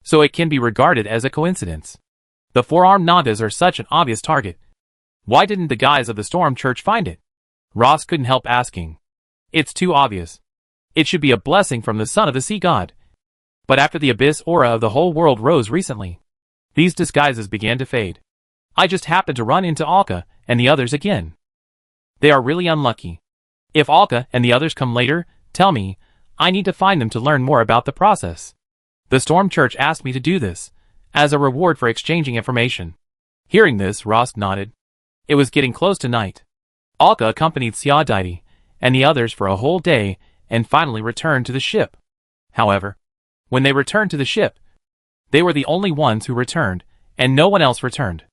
So it can be regarded as a coincidence. The four-armed Nagas are such an obvious target. Why didn't the guys of the Storm Church find it? Ross couldn't help asking. It's too obvious. It should be a blessing from the son of the sea god. But after the abyss aura of the whole world rose recently, these disguises began to fade. I just happened to run into Alka and the others again. They are really unlucky. If Alka and the others come later, tell me. I need to find them to learn more about the process. The Storm Church asked me to do this, as a reward for exchanging information. Hearing this, Rosk nodded. It was getting close to night. Alka accompanied Siadaiti and the others for a whole day and finally returned to the ship. However, when they returned to the ship, they were the only ones who returned, and no one else returned.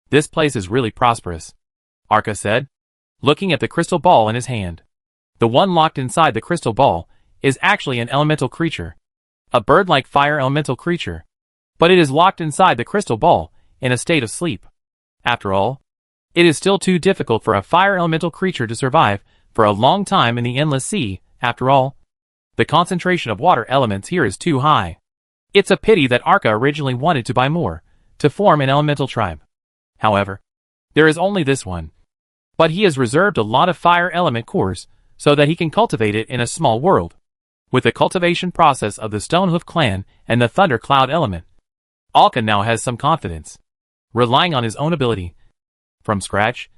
This place is really prosperous, Arka said, looking at the crystal ball in his hand. The one locked inside the crystal ball is actually an elemental creature, a bird-like fire elemental creature, but it is locked inside the crystal ball in a state of sleep. After all, it is still too difficult for a fire elemental creature to survive for a long time in the endless sea. After all, the concentration of water elements here is too high. It's a pity that Arka originally wanted to buy more, to form an elemental tribe. However, there is only this one. But he has reserved a lot of fire element cores, so that he can cultivate it in a small world. With the cultivation process of the Stonehoof clan and the Thunder Cloud element, Alka now has some confidence. Relying on his own ability, from scratch,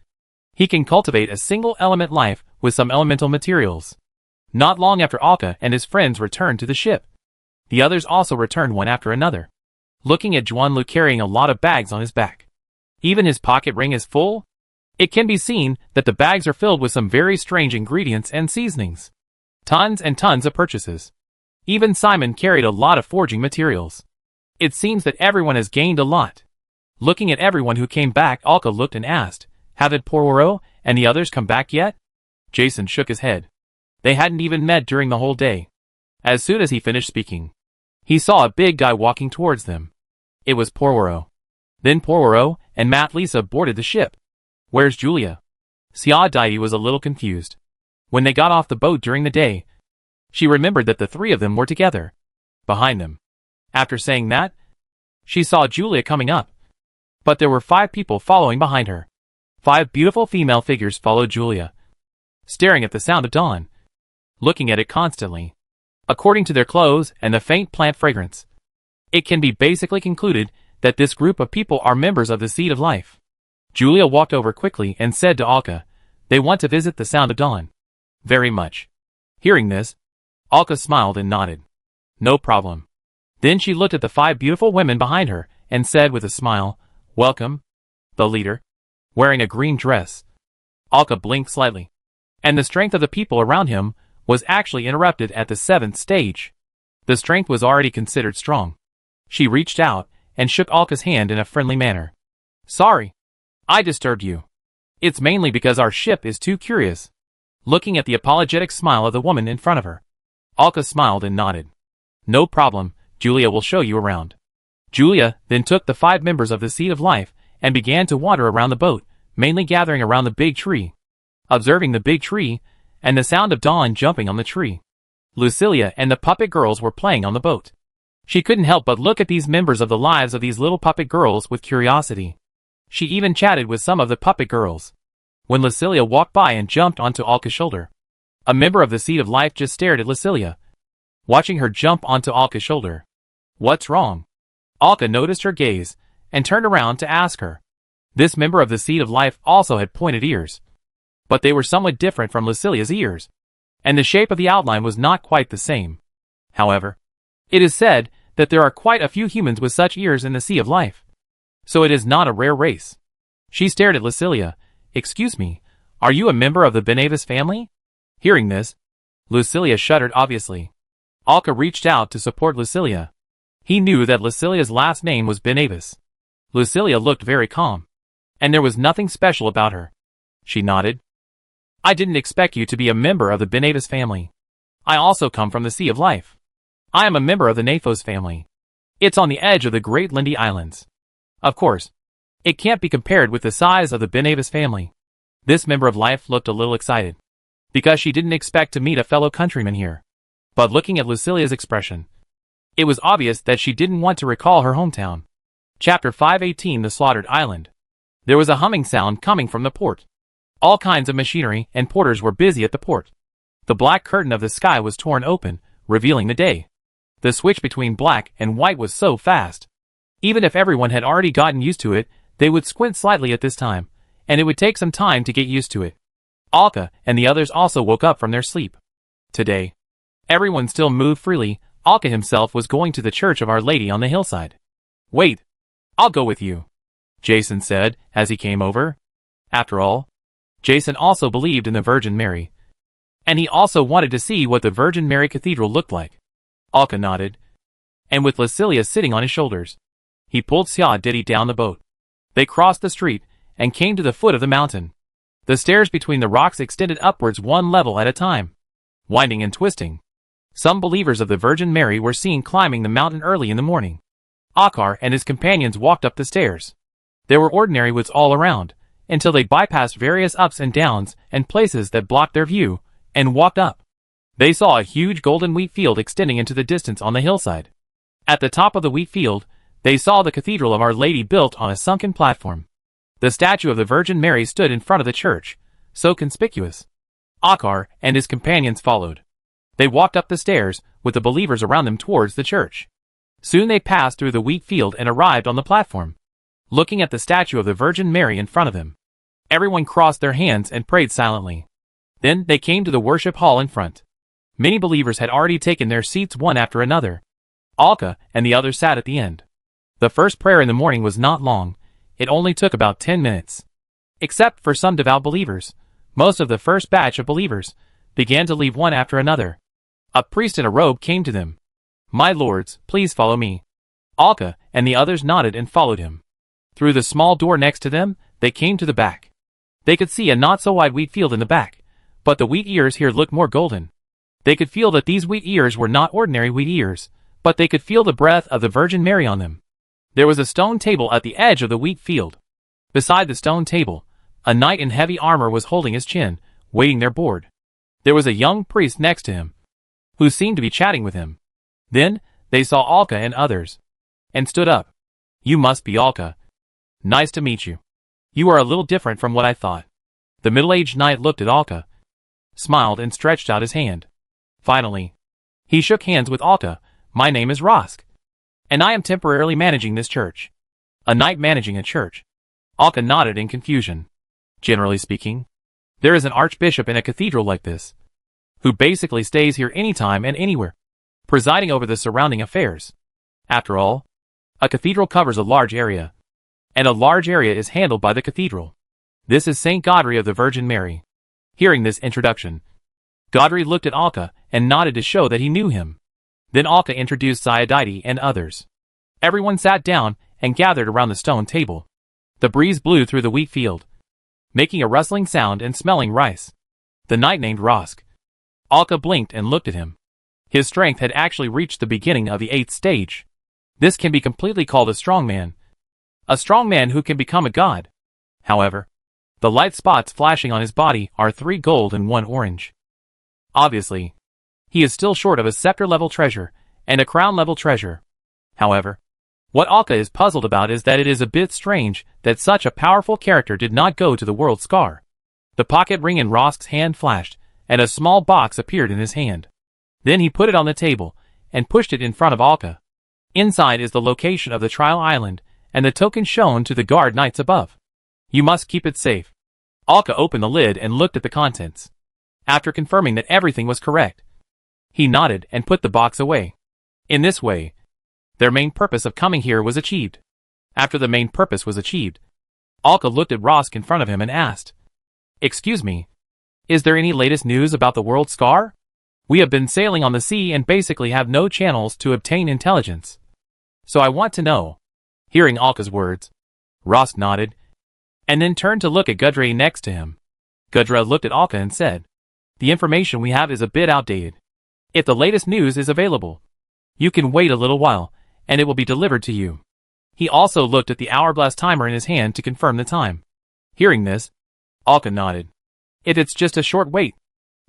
he can cultivate a single element life with some elemental materials. Not long after Alka and his friends returned to the ship, the others also returned one after another, looking at Juanlu carrying a lot of bags on his back. Even his pocket ring is full. It can be seen that the bags are filled with some very strange ingredients and seasonings. Tons and tons of purchases. Even Simon carried a lot of forging materials. It seems that everyone has gained a lot. Looking at everyone who came back, Alka looked and asked, "Haven't Poirot and the others come back yet?" Jason shook his head. They hadn't even met during the whole day. As soon as he finished speaking, he saw a big guy walking towards them. It was Poirot. Then Poirot and Matt Lisa boarded the ship. "Where's Julia?" Siaditi was a little confused. When they got off the boat during the day, she remembered that the three of them were together. Behind them. After saying that, she saw Julia coming up. But there were 5 people following behind her. 5 beautiful female figures followed Julia, staring at the sound of dawn, looking at it constantly. According to their clothes and the faint plant fragrance, it can be basically concluded that this group of people are members of the Seed of Life. Julia walked over quickly and said to Alka, "They want to visit the sound of dawn." "Very much." Hearing this, Alka smiled and nodded. "No problem." Then she looked at the 5 beautiful women behind her and said with a smile, "Welcome." The leader, wearing a green dress. Alka blinked slightly, and the strength of the people around him was actually interrupted at the 7th stage. The strength was already considered strong. She reached out and shook Alka's hand in a friendly manner. "Sorry, I disturbed you. It's mainly because our ship is too curious." Looking at the apologetic smile of the woman in front of her, Alka smiled and nodded. "No problem, Julia will show you around." Julia then took the 5 members of the Seed of Life and began to wander around the boat, mainly gathering around the big tree. Observing the big tree and the sound of dawn jumping on the tree, Lucilia and the puppet girls were playing on the boat. She couldn't help but look at these members of the lives of these little puppet girls with curiosity. She even chatted with some of the puppet girls. When Lucilia walked by and jumped onto Alka's shoulder, a member of the Seed of Life just stared at Lucilia, watching her jump onto Alka's shoulder. "What's wrong?" Alka noticed her gaze and turned around to ask her. This member of the Seed of Life also had pointed ears, but they were somewhat different from Lucilia's ears, and the shape of the outline was not quite the same. However, it is said that there are quite a few humans with such ears in the Sea of Life, so it is not a rare race. She stared at Lucilia. "Excuse me, are you a member of the Benavis family?" Hearing this, Lucilia shuddered obviously. Alka reached out to support Lucilia. He knew that Lucilia's last name was Benavis. Lucilia looked very calm, and there was nothing special about her. She nodded. "I didn't expect you to be a member of the Benavis family. I also come from the Sea of Life. I am a member of the Naphos family. It's on the edge of the Great Lindy Islands. Of course, it can't be compared with the size of the Benavis family." This member of life looked a little excited, because she didn't expect to meet a fellow countryman here. But looking at Lucilia's expression, it was obvious that she didn't want to recall her hometown. Chapter 518, The Slaughtered Island. There was a humming sound coming from the port. All kinds of machinery and porters were busy at the port. The black curtain of the sky was torn open, revealing the day. The switch between black and white was so fast. Even if everyone had already gotten used to it, they would squint slightly at this time, and it would take some time to get used to it. Alka and the others also woke up from their sleep. Today, everyone still moved freely. Alka himself was going to the Church of Our Lady on the hillside. "Wait, I'll go with you," Jason said as he came over. After all, Jason also believed in the Virgin Mary, and he also wanted to see what the Virgin Mary Cathedral looked like. Alka nodded, and with Lucilia sitting on his shoulders, he pulled Siaditi down the boat. They crossed the street and came to the foot of the mountain. The stairs between the rocks extended upwards one level at a time, winding and twisting. Some believers of the Virgin Mary were seen climbing the mountain early in the morning. Akar and his companions walked up the stairs. There were ordinary woods all around, until they bypassed various ups and downs and places that blocked their view, and walked up. They saw a huge golden wheat field extending into the distance on the hillside. At the top of the wheat field, they saw the Cathedral of Our Lady built on a sunken platform. The statue of the Virgin Mary stood in front of the church, so conspicuous. Akar and his companions followed. They walked up the stairs, with the believers around them towards the church. Soon they passed through the wheat field and arrived on the platform. Looking at the statue of the Virgin Mary in front of them, everyone crossed their hands and prayed silently. Then they came to the worship hall in front. Many believers had already taken their seats one after another. Alka and the others sat at the end. The first prayer in the morning was not long. It only took about 10 minutes. Except for some devout believers, most of the first batch of believers began to leave one after another. A priest in a robe came to them. "My lords, please follow me." Alka and the others nodded and followed him. Through the small door next to them, they came to the back. They could see a not-so-wide wheat field in the back, but the wheat ears here looked more golden. They could feel that these wheat ears were not ordinary wheat ears, but they could feel the breath of the Virgin Mary on them. There was a stone table at the edge of the wheat field. Beside the stone table, a knight in heavy armor was holding his chin, waiting their board. There was a young priest next to him, who seemed to be chatting with him. Then, they saw Alka and others, and stood up. "You must be Alka. Nice to meet you. You are a little different from what I thought." The middle-aged knight looked at Alka, smiled and stretched out his hand. Finally, he shook hands with Alka. "My name is Rosk, and I am temporarily managing this church." A knight managing a church. Alka nodded in confusion. Generally speaking, there is an archbishop in a cathedral like this, who basically stays here anytime and anywhere, presiding over the surrounding affairs. After all, a cathedral covers a large area, and a large area is handled by the cathedral. This is St. Godfrey of the Virgin Mary. Hearing this introduction, Godfrey looked at Alka and nodded to show that he knew him. Then Alka introduced Sayadide and others. Everyone sat down and gathered around the stone table. The breeze blew through the wheat field, making a rustling sound and smelling rice. The knight named Rosk. Alka blinked and looked at him. His strength had actually reached the beginning of the 8th stage. This can be completely called a strong man. A strong man who can become a god. However, the light spots flashing on his body are 3 gold and 1 orange. Obviously, he is still short of a scepter-level treasure and a crown-level treasure. However, what Alka is puzzled about is that it is a bit strange that such a powerful character did not go to the world scar. The pocket ring in Rosk's hand flashed, and a small box appeared in his hand. Then he put it on the table and pushed it in front of Alka. Inside is the location of the trial island and the token shown to the guard knights above. "You must keep it safe." Alka opened the lid and looked at the contents. After confirming that everything was correct, he nodded and put the box away. In this way, their main purpose of coming here was achieved. After the main purpose was achieved, Alka looked at Rosk in front of him and asked, "Excuse me, is there any latest news about the world scar? We have been sailing on the sea and basically have no channels to obtain intelligence. So I want to know." Hearing Alka's words, Rosk nodded, and then turned to look at Gudre next to him. Gudre looked at Alka and said, "The information we have is a bit outdated. If the latest news is available, you can wait a little while, and it will be delivered to you." He also looked at the hourglass timer in his hand to confirm the time. Hearing this, Alka nodded. "If it's just a short wait,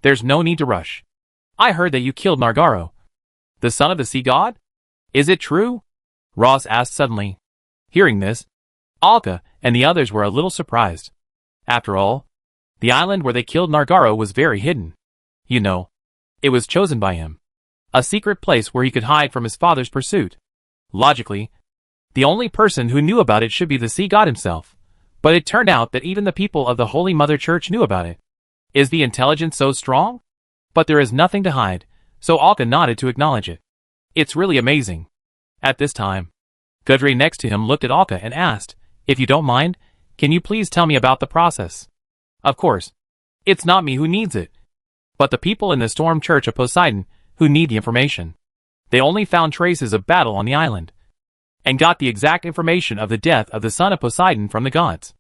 there's no need to rush. I heard that you killed Nargaro, the son of the sea god? Is it true?" Ross asked suddenly. Hearing this, Alka and the others were a little surprised. After all, the island where they killed Nargaro was very hidden. You know, it was chosen by him. A secret place where he could hide from his father's pursuit. Logically, the only person who knew about it should be the sea god himself. But it turned out that even the people of the Holy Mother Church knew about it. Is the intelligence so strong? But there is nothing to hide, so Alka nodded to acknowledge it. It's really amazing. At this time, Gudre next to him looked at Alka and asked, "If you don't mind, can you please tell me about the process?" Of course, it's not me who needs it, but the people in the Storm Church of Poseidon who need the information. They only found traces of battle on the island, and got the exact information of the death of the son of Poseidon from the gods.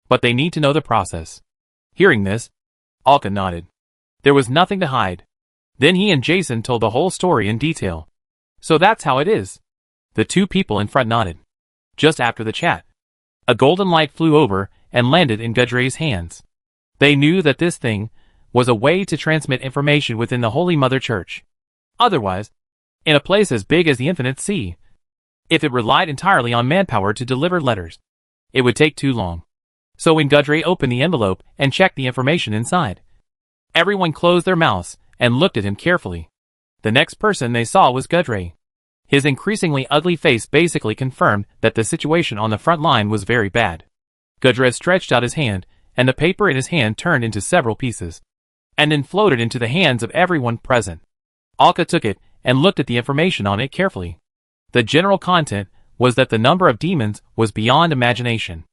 But they need to know the process. Hearing this, Alka nodded. There was nothing to hide. Then he and Jason told the whole story in detail. So that's how it is. The 2 people in front nodded. Just after the chat, a golden light flew over and landed in Gudre's hands. They knew that this thing was a way to transmit information within the Holy Mother Church. Otherwise, in a place as big as the infinite sea, if it relied entirely on manpower to deliver letters, it would take too long. So when Gudre opened the envelope and checked the information inside, everyone closed their mouths and looked at him carefully. The next person they saw was Gudre. His increasingly ugly face basically confirmed that the situation on the front line was very bad. Gudre stretched out his hand, and the paper in his hand turned into several pieces, and then floated into the hands of everyone present. Alka took it and looked at the information on it carefully. The general content was that the number of demons was beyond imagination.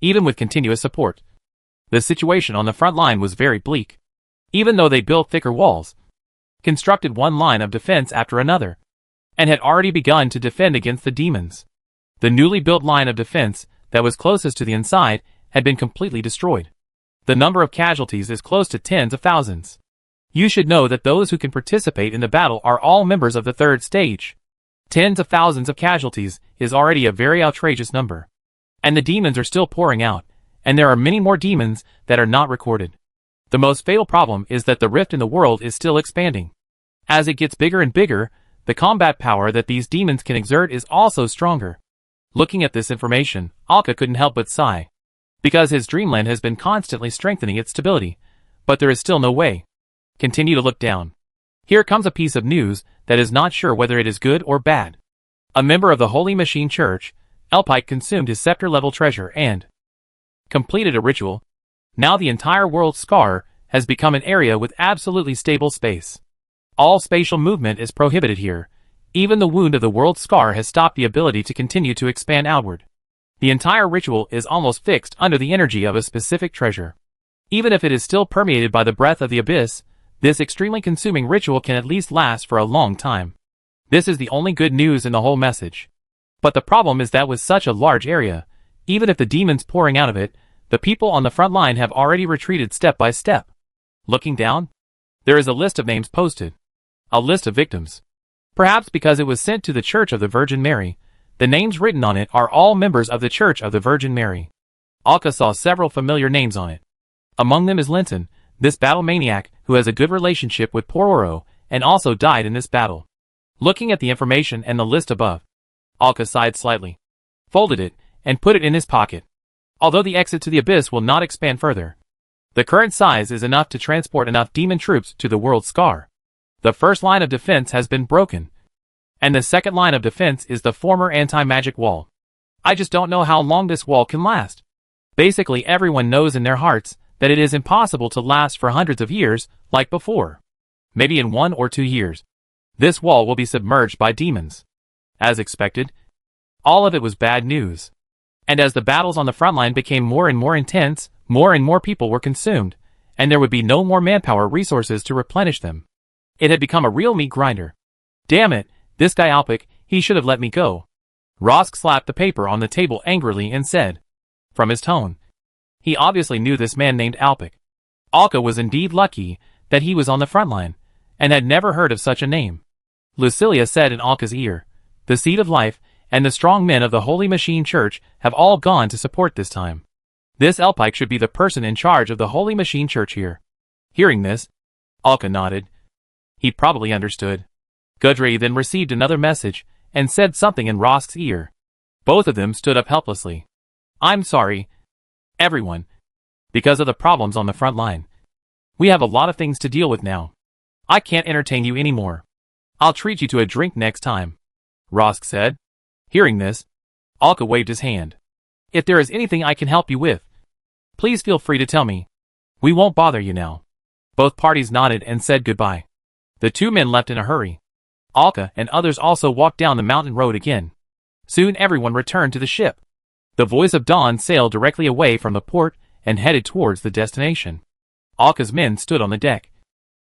Even with continuous support, the situation on the front line was very bleak. Even though they built thicker walls, constructed one line of defense after another, and had already begun to defend against the demons. The newly built line of defense that was closest to the inside had been completely destroyed. The number of casualties is close to tens of thousands. You should know that those who can participate in the battle are all members of the third stage. Tens of thousands of casualties is already a very outrageous number. And the demons are still pouring out, and there are many more demons that are not recorded. The most fatal problem is that the rift in the world is still expanding. As it gets bigger and bigger, the combat power that these demons can exert is also stronger. Looking at this information, Alka couldn't help but sigh. Because his dreamland has been constantly strengthening its stability, but there is still no way. Continue to look down. Here comes a piece of news that is not sure whether it is good or bad. A member of the Holy Machine Church, Elpike, consumed his scepter-level treasure and completed a ritual. Now the entire world scar has become an area with absolutely stable space. All spatial movement is prohibited here. Even the wound of the world scar has stopped the ability to continue to expand outward. The entire ritual is almost fixed under the energy of a specific treasure. Even if it is still permeated by the breath of the abyss, this extremely consuming ritual can at least last for a long time. This is the only good news in the whole message. But the problem is that with such a large area, even if the demons pouring out of it, the people on the front line have already retreated step by step. Looking down, there is a list of names posted. A list of victims. Perhaps because it was sent to the Church of the Virgin Mary, the names written on it are all members of the Church of the Virgin Mary. Alka saw several familiar names on it. Among them is Linton, this battle maniac who has a good relationship with Pororo and also died in this battle. Looking at the information and the list above, Alka sighed slightly, folded it, and put it in his pocket. Although the exit to the abyss will not expand further, the current size is enough to transport enough demon troops to the world scar. The first line of defense has been broken, and the second line of defense is the former anti-magic wall. I just don't know how long this wall can last. Basically everyone knows in their hearts that it is impossible to last for hundreds of years like before. Maybe in 1 or 2 years, this wall will be submerged by demons. As expected, all of it was bad news. And as the battles on the front line became more and more intense, more and more people were consumed, and there would be no more manpower resources to replenish them. It had become a real meat grinder. Damn it, this guy Alpik, he should have let me go. Rosk slapped the paper on the table angrily and said, from his tone, he obviously knew this man named Alpik. Alka was indeed lucky that he was on the front line, and had never heard of such a name. Lucilia said in Alka's ear, the Seed of Life and the strong men of the Holy Machine Church have all gone to support this time. This Elpike should be the person in charge of the Holy Machine Church here. Hearing this, Alka nodded. He probably understood. Gudre then received another message and said something in Rosk's ear. Both of them stood up helplessly. I'm sorry, everyone, because of the problems on the front line. We have a lot of things to deal with now. I can't entertain you anymore. I'll treat you to a drink next time, Rosk said. Hearing this, Alka waved his hand. If there is anything I can help you with, please feel free to tell me. We won't bother you now. Both parties nodded and said goodbye. The two men left in a hurry. Alka and others also walked down the mountain road again. Soon everyone returned to the ship. The Voice of Dawn sailed directly away from the port and headed towards the destination. Alka's men stood on the deck,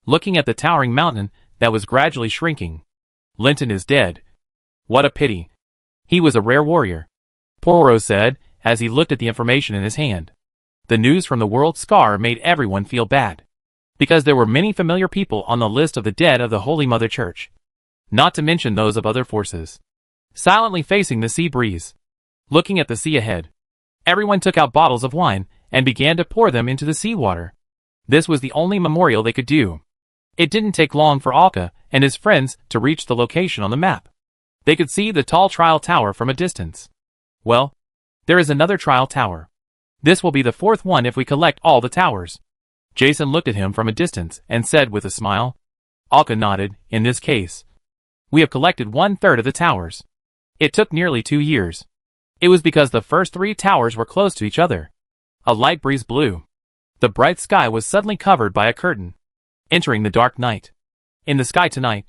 looking at the towering mountain that was gradually shrinking. Linton is dead. What a pity. He was a rare warrior, Pororo said as he looked at the information in his hand. The news from the World Scar made everyone feel bad, because there were many familiar people on the list of the dead of the Holy Mother Church, not to mention those of other forces. Silently facing the sea breeze, looking at the sea ahead, everyone took out bottles of wine and began to pour them into the seawater. This was the only memorial they could do. It didn't take long for Alka and his friends to reach the location on the map. They could see the tall trial tower from a distance. Well, there is another trial tower. This will be the fourth one if we collect all the towers. Jason looked at him from a distance and said with a smile. Alka nodded. In this case, we have collected 1/3 of the towers. It took nearly 2 years. It was because the first 3 towers were close to each other. A light breeze blew. The bright sky was suddenly covered by a curtain, entering the dark night. In the sky tonight,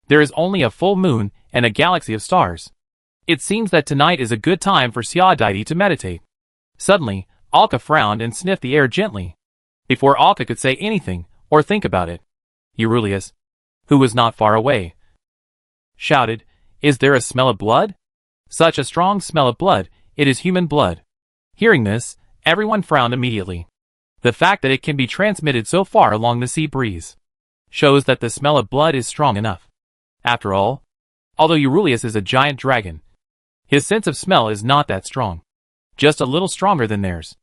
there is only a full moon and a galaxy of stars. It seems that tonight is a good time for Sia deity to meditate. Suddenly, Alka frowned and sniffed the air gently. Before Alka could say anything or think about it, Eurylius, who was not far away, shouted, "Is there a smell of blood? Such a strong smell of blood, it is human blood." Hearing this, everyone frowned immediately. The fact that it can be transmitted so far along the sea breeze shows that the smell of blood is strong enough. After all, although Eurylius is a giant dragon, his sense of smell is not that strong, just a little stronger than theirs.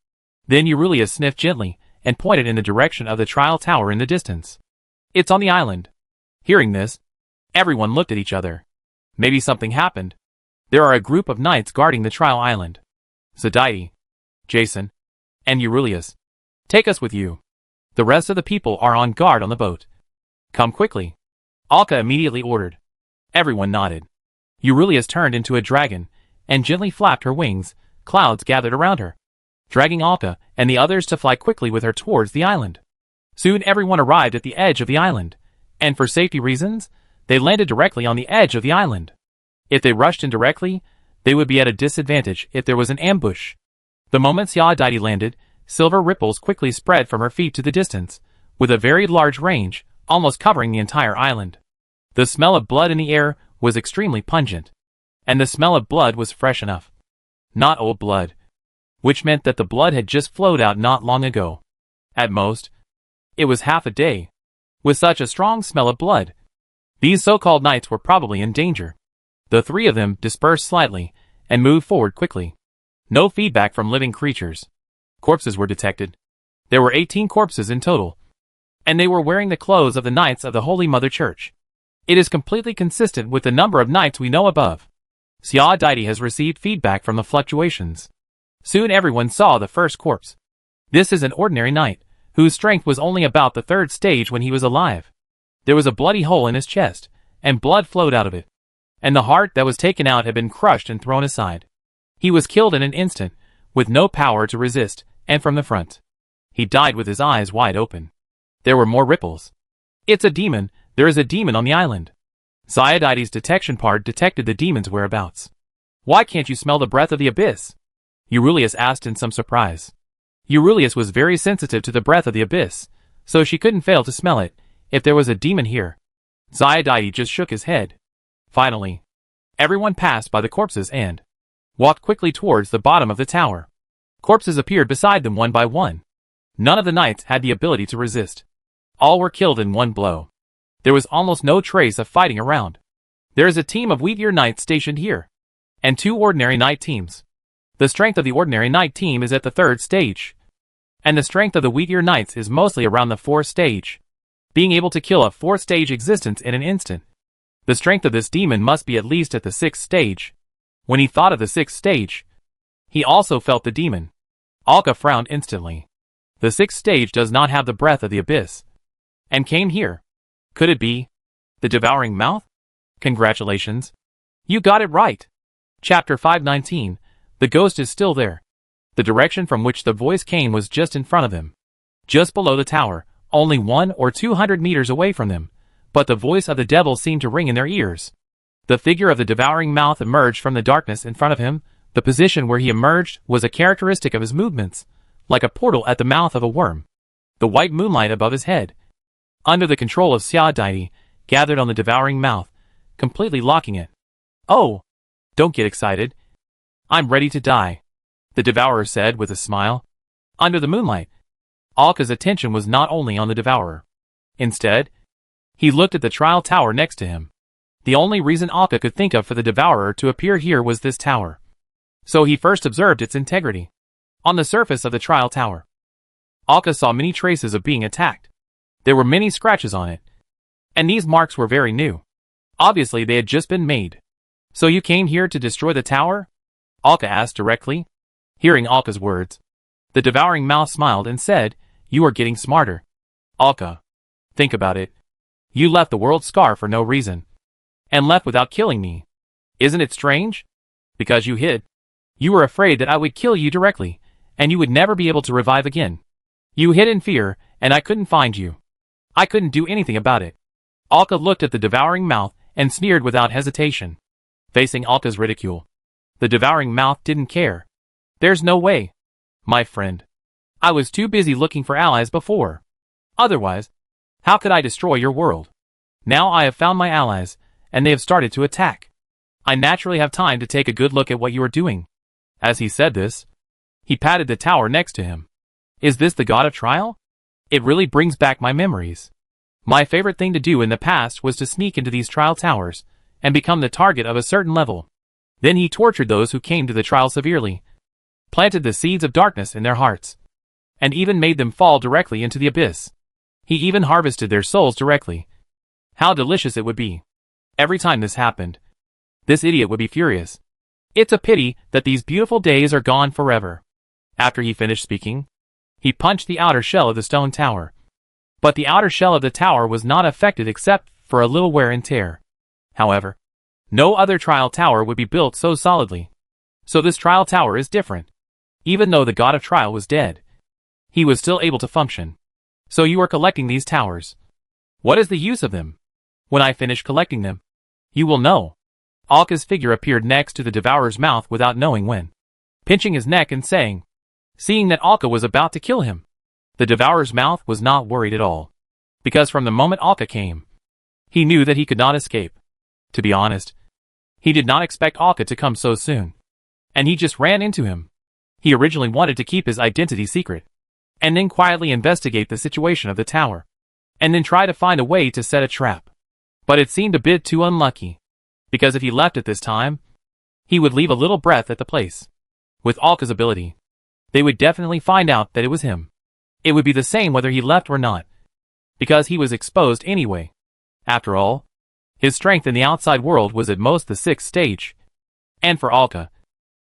Then Eurylius sniffed gently and pointed in the direction of the trial tower in the distance. "It's on the island." Hearing this, everyone looked at each other. Maybe something happened. There are a group of knights guarding the trial island. Zadite, Jason, and Eurylius. Take us with you. The rest of the people are on guard on the boat. Come quickly. Alka immediately ordered. Everyone nodded. Eurylius turned into a dragon and gently flapped her wings. Clouds gathered around her, dragging Alka and the others to fly quickly with her towards the island. Soon everyone arrived at the edge of the island, and for safety reasons, they landed directly on the edge of the island. If they rushed in directly, they would be at a disadvantage if there was an ambush. The moment Zadite landed, silver ripples quickly spread from her feet to the distance, with a very large range, almost covering the entire island. The smell of blood in the air was extremely pungent, and the smell of blood was fresh enough. Not old blood, which meant that the blood had just flowed out not long ago. At most, it was half a day. With such a strong smell of blood, these so-called knights were probably in danger. The three of them dispersed slightly and moved forward quickly. No feedback from living creatures. Corpses were detected. There were 18 corpses in total, and they were wearing the clothes of the Knights of the Holy Mother Church. It is completely consistent with the number of knights we know above. Zadite has received feedback from the fluctuations. Soon everyone saw the first corpse. This is an ordinary knight, whose strength was only about the 3rd stage when he was alive. There was a bloody hole in his chest, and blood flowed out of it, and the heart that was taken out had been crushed and thrown aside. He was killed in an instant, with no power to resist, and from the front. He died with his eyes wide open. There were more ripples. "It's a demon, there is a demon on the island." Zadite's detection part detected the demon's whereabouts. "Why can't you smell the breath of the abyss?" Eurylius asked in some surprise. Eurylius was very sensitive to the breath of the abyss, so she couldn't fail to smell it, if there was a demon here. Zadite just shook his head. Finally, everyone passed by the corpses and walked quickly towards the bottom of the tower. Corpses appeared beside them one by one. None of the knights had the ability to resist. All were killed in one blow. There was almost no trace of fighting around. There is a team of Wheatear knights stationed here, and 2 ordinary knight teams. The strength of the ordinary knight team is at the 3rd stage, and the strength of the Wheatear knights is mostly around the 4th stage, being able to kill a 4th stage existence in an instant. The strength of this demon must be at least at the 6th stage. When he thought of the 6th stage, he also felt the demon. Alka frowned instantly. The 6th stage does not have the breath of the abyss, and came here. Could it be the devouring mouth? Congratulations. You got it right. Chapter 519. The ghost is still there. The direction from which the voice came was just in front of them. Just below the tower, only 100 or 200 meters away from them, but the voice of the devil seemed to ring in their ears. The figure of the devouring mouth emerged from the darkness in front of him. The position where he emerged was a characteristic of his movements, like a portal at the mouth of a worm. The white moonlight above his head, under the control of Zadite, gathered on the devouring mouth, completely locking it. "Oh, don't get excited. I'm ready to die," the devourer said with a smile. Under the moonlight, Alka's attention was not only on the devourer. Instead, he looked at the trial tower next to him. The only reason Alka could think of for the devourer to appear here was this tower. So he first observed its integrity. On the surface of the trial tower, Alka saw many traces of being attacked. There were many scratches on it, and these marks were very new. Obviously they had just been made. "So you came here to destroy the tower?" Alka asked directly. Hearing Alka's words, the devouring mouth smiled and said, "You are getting smarter. Alka, think about it. You left the world scar for no reason, and left without killing me. Isn't it strange? Because you hid. You were afraid that I would kill you directly, and you would never be able to revive again. You hid in fear, and I couldn't find you. I couldn't do anything about it." Alka looked at the devouring mouth and sneered without hesitation. Facing Alka's ridicule, the devouring mouth didn't care. "There's no way, my friend. I was too busy looking for allies before. Otherwise, how could I destroy your world? Now I have found my allies, and they have started to attack. I naturally have time to take a good look at what you are doing." As he said this, he patted the tower next to him. "Is this the god of trial? It really brings back my memories. My favorite thing to do in the past was to sneak into these trial towers and become the target of a certain level. Then he tortured those who came to the trial severely, planted the seeds of darkness in their hearts, and even made them fall directly into the abyss. He even harvested their souls directly. How delicious it would be. Every time this happened, this idiot would be furious. It's a pity that these beautiful days are gone forever." After he finished speaking, he punched the outer shell of the stone tower. But the outer shell of the tower was not affected except for a little wear and tear. However, no other trial tower would be built so solidly. So this trial tower is different. Even though the god of trial was dead, he was still able to function. "So you are collecting these towers. What is the use of them? When I finish collecting them, you will know." Alka's figure appeared next to the Devourer's mouth without knowing when, pinching his neck and saying, seeing that Alka was about to kill him. The Devourer's mouth was not worried at all, because from the moment Alka came, he knew that he could not escape. To be honest, he did not expect Alka to come so soon, and he just ran into him. He originally wanted to keep his identity secret, and then quietly investigate the situation of the tower, and then try to find a way to set a trap. But it seemed a bit too unlucky, because if he left at this time, he would leave a little breath at the place. With Alka's ability, they would definitely find out that it was him. It would be the same whether he left or not, because he was exposed anyway. After all, his strength in the outside world was at most the 6th stage. And for Alka,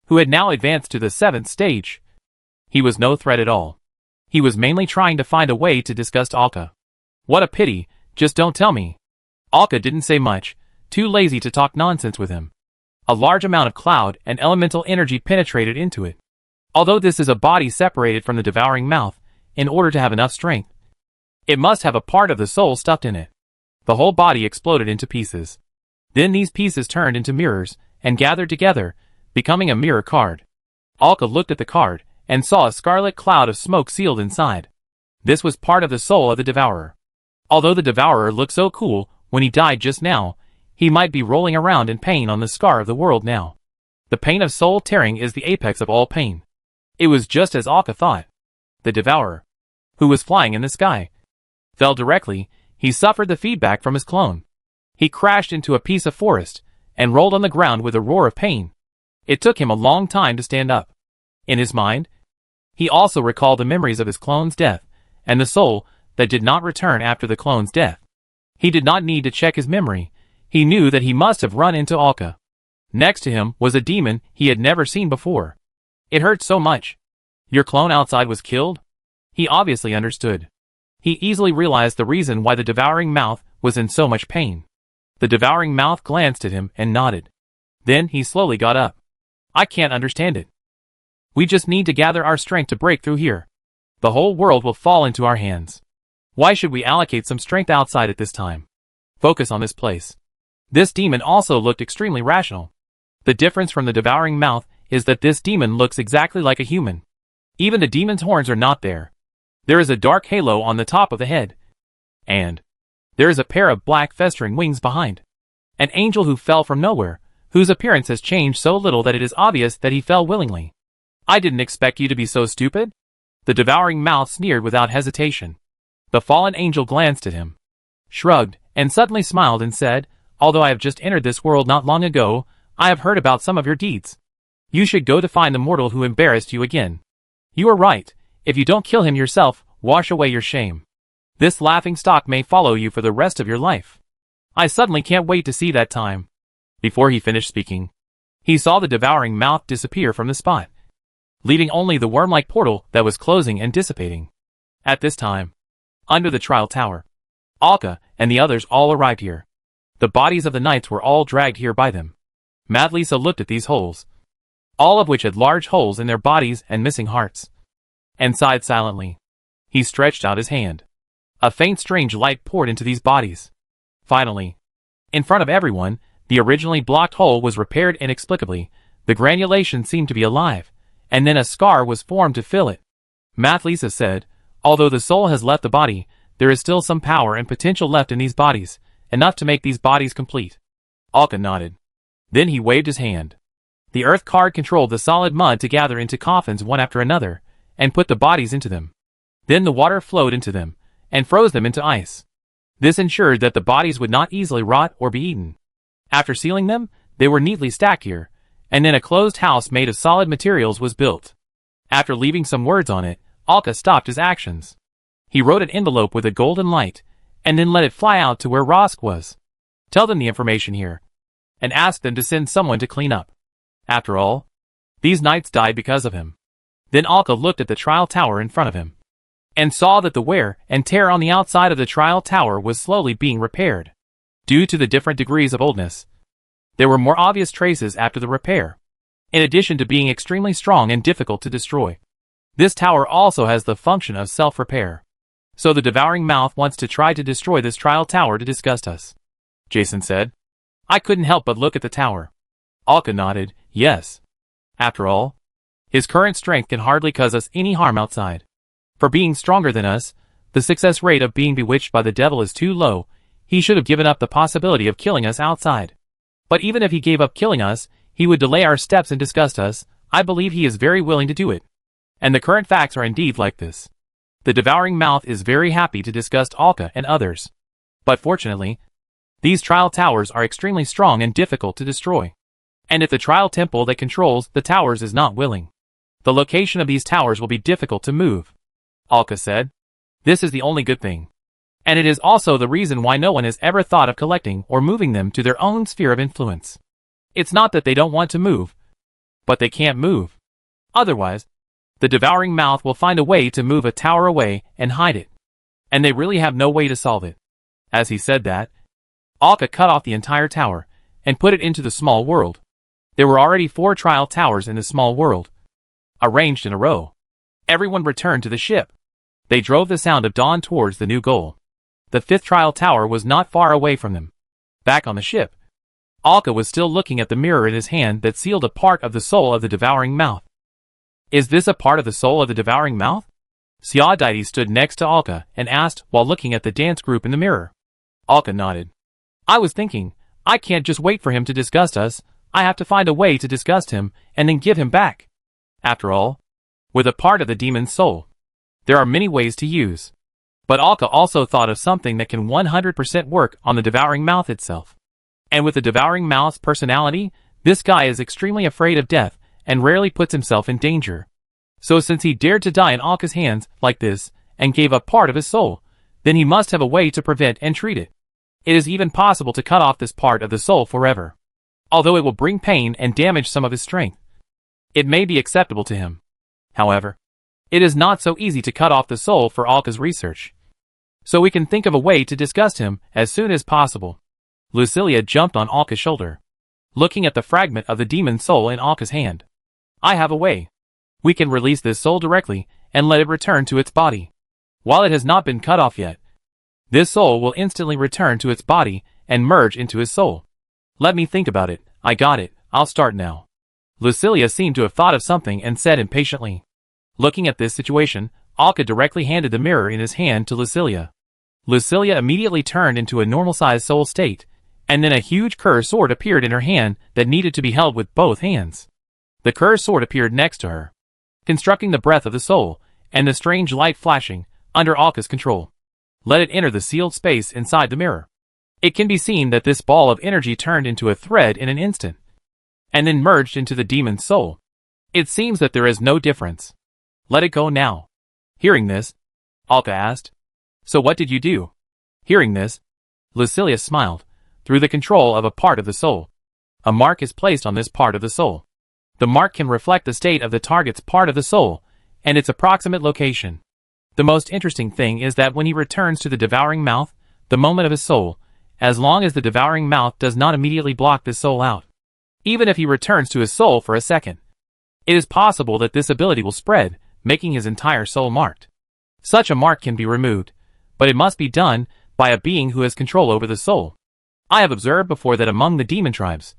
who had now advanced to the 7th stage, he was no threat at all. He was mainly trying to find a way to disgust Alka. What a pity, just don't tell me. Alka didn't say much, too lazy to talk nonsense with him. A large amount of cloud and elemental energy penetrated into it. Although this is a body separated from the devouring mouth, in order to have enough strength, it must have a part of the soul stuffed in it. The whole body exploded into pieces. Then these pieces turned into mirrors and gathered together, becoming a mirror card. Alka looked at the card and saw a scarlet cloud of smoke sealed inside. This was part of the soul of the Devourer. Although the Devourer looked so cool when he died just now, he might be rolling around in pain on the scar of the world now. The pain of soul tearing is the apex of all pain. It was just as Alka thought. The Devourer, who was flying in the sky, fell directly. He suffered the feedback from his clone. He crashed into a piece of forest and rolled on the ground with a roar of pain. It took him a long time to stand up. In his mind, he also recalled the memories of his clone's death and the soul that did not return after the clone's death. He did not need to check his memory. He knew that he must have run into Alka. Next to him was a demon he had never seen before. It hurt so much. Your clone outside was killed? He obviously understood. He easily realized the reason why the devouring mouth was in so much pain. The devouring mouth glanced at him and nodded. Then he slowly got up. I can't understand it. We just need to gather our strength to break through here. The whole world will fall into our hands. Why should we allocate some strength outside at this time? Focus on this place. This demon also looked extremely rational. The difference from the devouring mouth is that this demon looks exactly like a human. Even the demon's horns are not there. There is a dark halo on the top of the head. And there is a pair of black festering wings behind. An angel who fell from nowhere, whose appearance has changed so little that it is obvious that he fell willingly. I didn't expect you to be so stupid. The devouring mouth sneered without hesitation. The fallen angel glanced at him, shrugged, and suddenly smiled and said, although I have just entered this world not long ago, I have heard about some of your deeds. You should go to find the mortal who embarrassed you again. You are right. If you don't kill him yourself, wash away your shame. This laughing stock may follow you for the rest of your life. I suddenly can't wait to see that time. Before he finished speaking, he saw the devouring mouth disappear from the spot, leaving only the worm-like portal that was closing and dissipating. At this time, under the trial tower, Alka and the others all arrived here. The bodies of the knights were all dragged here by them. Madlisa looked at these holes, all of which had large holes in their bodies and missing hearts, and sighed silently. He stretched out his hand. A faint strange light poured into these bodies. Finally, in front of everyone, the originally blocked hole was repaired inexplicably. The granulation seemed to be alive, and then a scar was formed to fill it. Madlisa said, although the soul has left the body, there is still some power and potential left in these bodies, enough to make these bodies complete. Alka nodded. Then he waved his hand. The earth card controlled the solid mud to gather into coffins one after another, and put the bodies into them. Then the water flowed into them, and froze them into ice. This ensured that the bodies would not easily rot or be eaten. After sealing them, they were neatly stacked here, and then a closed house made of solid materials was built. After leaving some words on it, Alka stopped his actions. He wrote an envelope with a golden light, and then let it fly out to where Rosk was. Tell them the information here, and ask them to send someone to clean up. After all, these knights died because of him. Then Alka looked at the trial tower in front of him, and saw that the wear and tear on the outside of the trial tower was slowly being repaired. Due to the different degrees of oldness, there were more obvious traces after the repair, in addition to being extremely strong and difficult to destroy. This tower also has the function of self-repair. So the devouring mouth wants to try to destroy this trial tower to disgust us, Jason said. I couldn't help but look at the tower. Alka nodded, yes. After all, his current strength can hardly cause us any harm outside. For being stronger than us, the success rate of being bewitched by the devil is too low. He should have given up the possibility of killing us outside. But even if he gave up killing us, he would delay our steps and disgust us. I believe he is very willing to do it. And the current facts are indeed like this. The devouring mouth is very happy to disgust Alka and others. But fortunately, these trial towers are extremely strong and difficult to destroy. And if the trial temple that controls the towers is not willing, the location of these towers will be difficult to move, Alka said. This is the only good thing. And it is also the reason why no one has ever thought of collecting or moving them to their own sphere of influence. It's not that they don't want to move, but they can't move. Otherwise, the devouring mouth will find a way to move a tower away and hide it. And they really have no way to solve it. As he said that, Alka cut off the entire tower and put it into the small world. There were already 4 trial towers in the small world, arranged in a row. Everyone returned to the ship. They drove the sound of dawn towards the new goal. The 5th trial tower was not far away from them. Back on the ship, Alka was still looking at the mirror in his hand that sealed a part of the soul of the devouring mouth. Is this a part of the soul of the devouring mouth? Siadaiti stood next to Alka and asked while looking at the dance group in the mirror. Alka nodded. I was thinking, I can't just wait for him to disgust us. I have to find a way to disgust him and then give him back. After all, with a part of the demon's soul, there are many ways to use. But Alka also thought of something that can 100% work on the devouring mouth itself. And with the devouring mouth's personality, this guy is extremely afraid of death and rarely puts himself in danger. So since he dared to die in Alka's hands like this and gave up part of his soul, then he must have a way to prevent and treat it. It is even possible to cut off this part of the soul forever. Although it will bring pain and damage some of his strength, it may be acceptable to him. However, it is not so easy to cut off the soul for Alka's research. So we can think of a way to disgust him as soon as possible. Lucilia jumped on Alka's shoulder, looking at the fragment of the demon's soul in Alka's hand. I have a way. We can release this soul directly and let it return to its body. While it has not been cut off yet, this soul will instantly return to its body and merge into his soul. Let me think about it. I got it. I'll start now. Lucilia seemed to have thought of something and said impatiently. Looking at this situation, Alka directly handed the mirror in his hand to Lucilia. Lucilia immediately turned into a normal-sized soul state, and then a huge Kerr sword appeared in her hand that needed to be held with both hands. The Kerr sword appeared next to her, constructing the breath of the soul, and the strange light flashing, under Alka's control. Let it enter the sealed space inside the mirror. It can be seen that this ball of energy turned into a thread in an instant, and then merged into the demon's soul. It seems that there is no difference. Let it go now. Hearing this, Alka asked, so what did you do? Hearing this, Lucilia smiled. Through the control of a part of the soul, a mark is placed on this part of the soul. The mark can reflect the state of the target's part of the soul, and its approximate location. The most interesting thing is that when he returns to the devouring mouth, the moment of his soul, as long as the devouring mouth does not immediately block this soul out, even if he returns to his soul for a second, it is possible that this ability will spread, making his entire soul marked. Such a mark can be removed, but it must be done by a being who has control over the soul. I have observed before that among the demon tribes,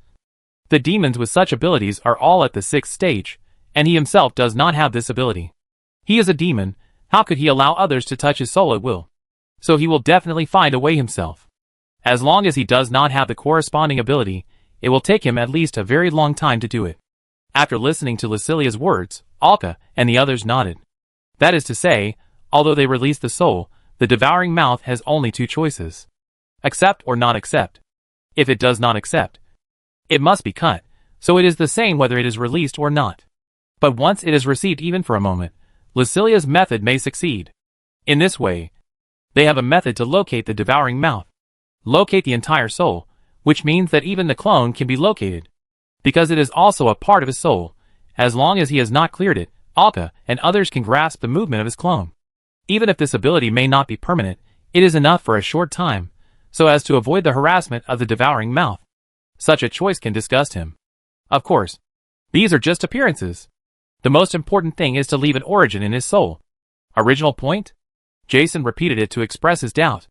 the demons with such abilities are all at the 6th stage, and he himself does not have this ability. He is a demon. How could he allow others to touch his soul at will? So he will definitely find a way himself. As long as he does not have the corresponding ability, it will take him at least a very long time to do it. After listening to Lucilia's words, Alka and the others nodded. That is to say, although they release the soul, the devouring mouth has only two choices. Accept or not accept. If it does not accept, it must be cut, so it is the same whether it is released or not. But once it is received even for a moment, Lucilia's method may succeed. In this way, they have a method to locate the devouring mouth. Locate the entire soul, which means that even the clone can be located. Because it is also a part of his soul, as long as he has not cleared it, Alka and others can grasp the movement of his clone. Even if this ability may not be permanent, it is enough for a short time, so as to avoid the harassment of the devouring mouth. Such a choice can disgust him. Of course, these are just appearances. The most important thing is to leave an origin in his soul. Original point? Jason repeated it to express his doubt.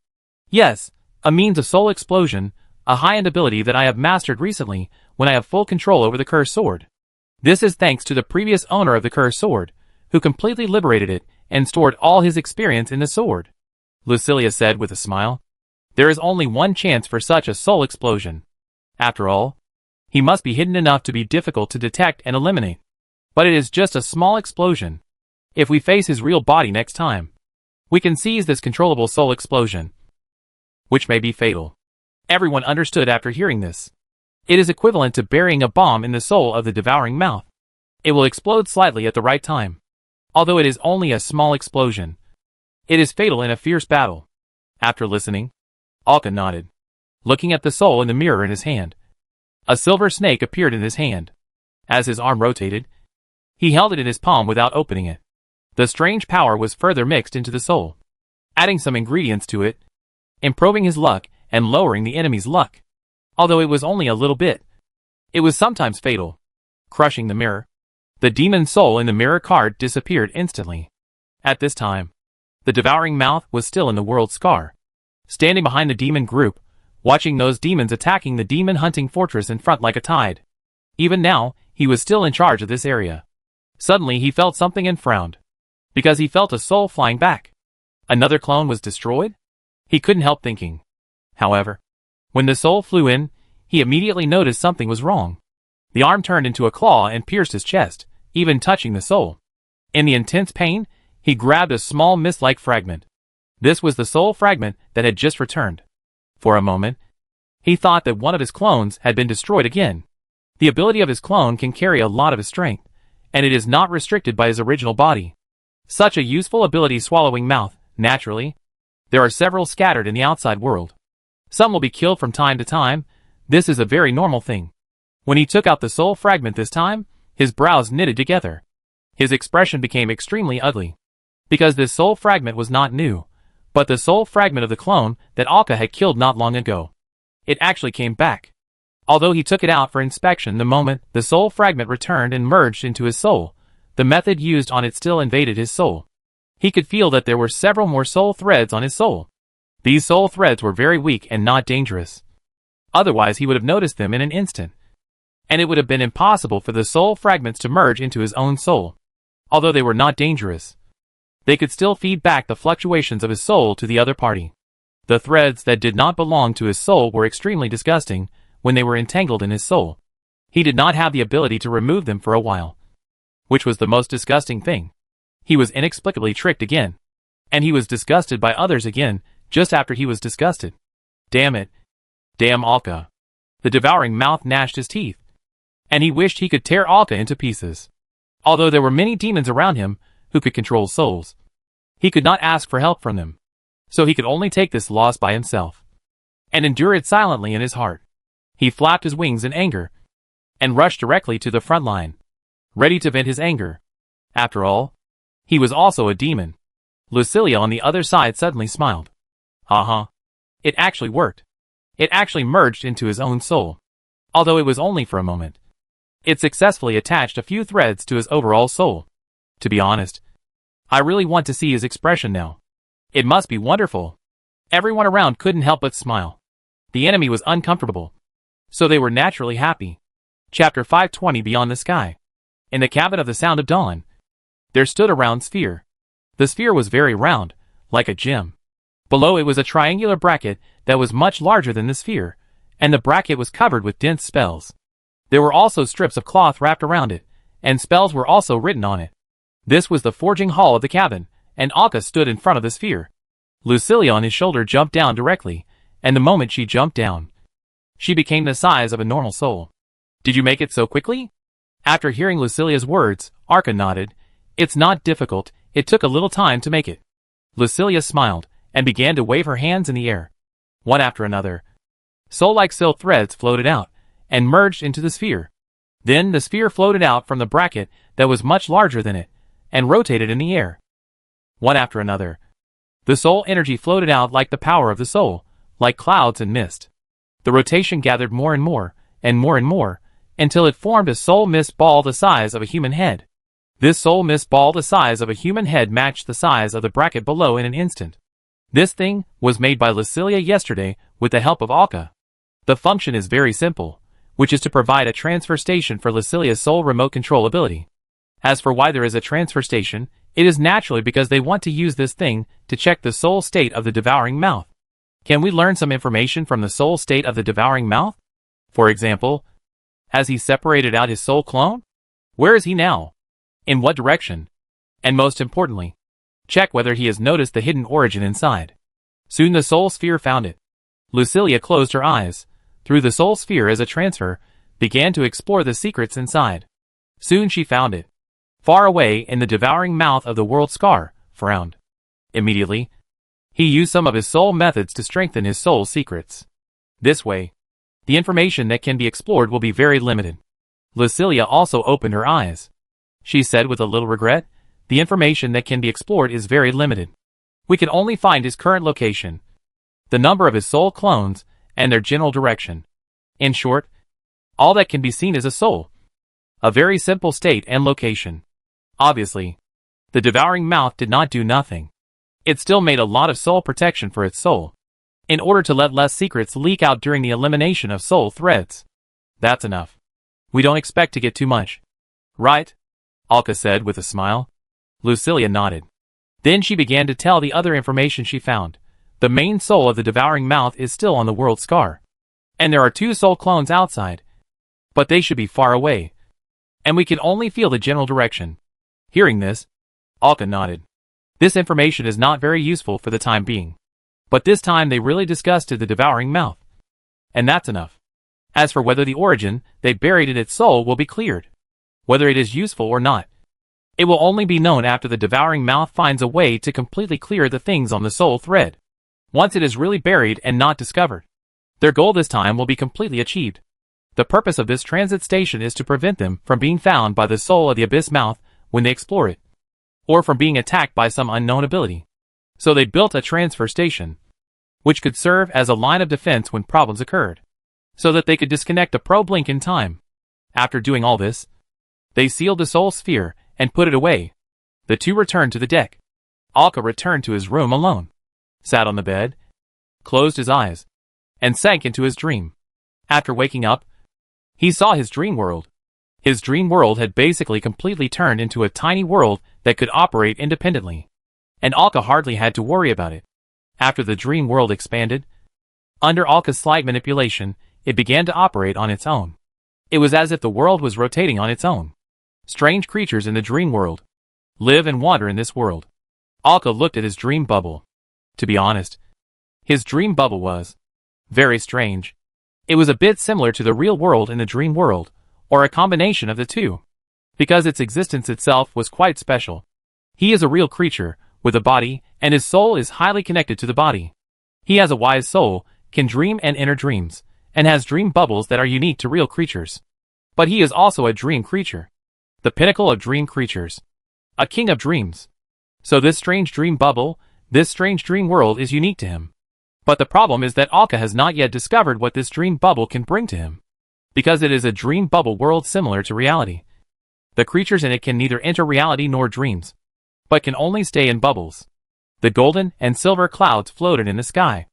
Yes, a means of soul explosion, a high-end ability that I have mastered recently when I have full control over the cursed sword. This is thanks to the previous owner of the cursed sword, who completely liberated it and stored all his experience in the sword. Lucilia said with a smile. There is only one chance for such a soul explosion. After all, he must be hidden enough to be difficult to detect and eliminate. But it is just a small explosion. If we face his real body next time, we can seize this controllable soul explosion, which may be fatal. Everyone understood after hearing this. It is equivalent to burying a bomb in the soul of the devouring mouth. It will explode slightly at the right time. Although it is only a small explosion, it is fatal in a fierce battle. After listening, Alka nodded, looking at the soul in the mirror in his hand. A silver snake appeared in his hand. As his arm rotated, he held it in his palm without opening it. The strange power was further mixed into the soul, adding some ingredients to it, improving his luck and lowering the enemy's luck. Although it was only a little bit, it was sometimes fatal, crushing the mirror. The demon soul in the mirror card disappeared instantly. At this time, the devouring mouth was still in the world scar, standing behind the demon group, watching those demons attacking the demon hunting fortress in front like a tide. Even now, he was still in charge of this area. Suddenly he felt something and frowned, because he felt a soul flying back. Another clone was destroyed? He couldn't help thinking. However, when the soul flew in, he immediately noticed something was wrong. The arm turned into a claw and pierced his chest, even touching the soul. In the intense pain, he grabbed a small mist-like fragment. This was the soul fragment that had just returned. For a moment, he thought that one of his clones had been destroyed again. The ability of his clone can carry a lot of his strength, and it is not restricted by his original body. Such a useful ability swallowing mouth, naturally. There are several scattered in the outside world. Some will be killed from time to time. This is a very normal thing. When he took out the soul fragment this time, his brows knitted together. His expression became extremely ugly. Because this soul fragment was not new, but the soul fragment of the clone that Alka had killed not long ago. It actually came back. Although he took it out for inspection the moment the soul fragment returned and merged into his soul, the method used on it still invaded his soul. He could feel that there were several more soul threads on his soul. These soul threads were very weak and not dangerous. Otherwise he would have noticed them in an instant. And it would have been impossible for the soul fragments to merge into his own soul. Although they were not dangerous, they could still feed back the fluctuations of his soul to the other party. The threads that did not belong to his soul were extremely disgusting when they were entangled in his soul. He did not have the ability to remove them for a while, which was the most disgusting thing. He was inexplicably tricked again. And he was disgusted by others again, just after he was disgusted. Damn it. Damn Alka. The devouring mouth gnashed his teeth. And he wished he could tear Alka into pieces. Although there were many demons around him who could control souls, he could not ask for help from them. So he could only take this loss by himself, and endure it silently in his heart. He flapped his wings in anger, and rushed directly to the front line, ready to vent his anger. After all, he was also a demon. Lucilia on the other side suddenly smiled. Haha. It actually worked. It actually merged into his own soul. Although it was only for a moment. It successfully attached a few threads to his overall soul. To be honest, I really want to see his expression now. It must be wonderful. Everyone around couldn't help but smile. The enemy was uncomfortable, so they were naturally happy. Chapter 520 Beyond the Sky. In the cabin of the Sound of Dawn, there stood a round sphere. The sphere was very round, like a gem. Below it was a triangular bracket that was much larger than the sphere, and the bracket was covered with dense spells. There were also strips of cloth wrapped around it, and spells were also written on it. This was the forging hall of the cabin, and Alka stood in front of the sphere. Lucilia on his shoulder jumped down directly, and the moment she jumped down, she became the size of a normal soul. Did you make it so quickly? After hearing Lucilia's words, Alka nodded. It's not difficult, it took a little time to make it. Lucilia smiled, and began to wave her hands in the air. One after another, soul-like silk threads floated out, and merged into the sphere. Then the sphere floated out from the bracket that was much larger than it, and rotated in the air. One after another, the soul energy floated out like the power of the soul, like clouds and mist. The rotation gathered more and more, and more, until it formed a soul mist ball the size of a human head. This soul mist ball the size of a human head matched the size of the bracket below in an instant. This thing was made by Lucilia yesterday with the help of Alka. The function is very simple, which is to provide a transfer station for Lucilia's soul remote control ability. As for why there is a transfer station, it is naturally because they want to use this thing to check the soul state of the devouring mouth. Can we learn some information from the soul state of the devouring mouth? For example, has he separated out his soul clone? Where is he now? In what direction? And most importantly, check whether he has noticed the hidden origin inside. Soon the soul sphere found it. Lucilia closed her eyes, through the soul sphere as a transfer, began to explore the secrets inside. Soon she found it. Far away in the devouring mouth of the world Scar, frowned. Immediately, he used some of his soul methods to strengthen his soul's secrets. This way, the information that can be explored will be very limited. Lucilia also opened her eyes. She said with a little regret, the information that can be explored is very limited. We can only find his current location, the number of his soul clones, and their general direction. In short, all that can be seen is a soul. A very simple state and location. Obviously, the devouring mouth did not do nothing. It still made a lot of soul protection for its soul, in order to let less secrets leak out during the elimination of soul threads. That's enough. We don't expect to get too much. Right? Alka said with a smile. Lucilia nodded. Then she began to tell the other information she found. The main soul of the devouring mouth is still on the world Scar. And there are 2 soul clones outside. But they should be far away. And we can only feel the general direction. Hearing this, Alka nodded. This information is not very useful for the time being. But this time they really discussed the devouring mouth. And that's enough. As for whether the origin they buried in its soul will be cleared, whether it is useful or not, it will only be known after the devouring mouth finds a way to completely clear the things on the soul thread. Once it is really buried and not discovered, their goal this time will be completely achieved. The purpose of this transit station is to prevent them from being found by the soul of the abyss mouth when they explore it, or from being attacked by some unknown ability. So they built a transfer station, which could serve as a line of defense when problems occurred, so that they could disconnect a probe link in time. After doing all this, they sealed the soul sphere and put it away. The 2 returned to the deck. Alka returned to his room alone, sat on the bed, closed his eyes, and sank into his dream. After waking up, he saw his dream world. His dream world had basically completely turned into a tiny world that could operate independently, and Alka hardly had to worry about it. After the dream world expanded, under Alka's slight manipulation, it began to operate on its own. It was as if the world was rotating on its own. Strange creatures in the dream world live and wander in this world. Alka looked at his dream bubble. To be honest, his dream bubble was very strange. It was a bit similar to the real world in the dream world, or a combination of the two, because its existence itself was quite special. He is a real creature, with a body, and his soul is highly connected to the body. He has a wise soul, can dream and enter dreams, and has dream bubbles that are unique to real creatures. But he is also a dream creature, the pinnacle of dream creatures, a king of dreams. So this strange dream bubble, this strange dream world is unique to him. But the problem is that Alka has not yet discovered what this dream bubble can bring to him, because it is a dream bubble world similar to reality. The creatures in it can neither enter reality nor dreams, but can only stay in bubbles. The golden and silver clouds floated in the sky.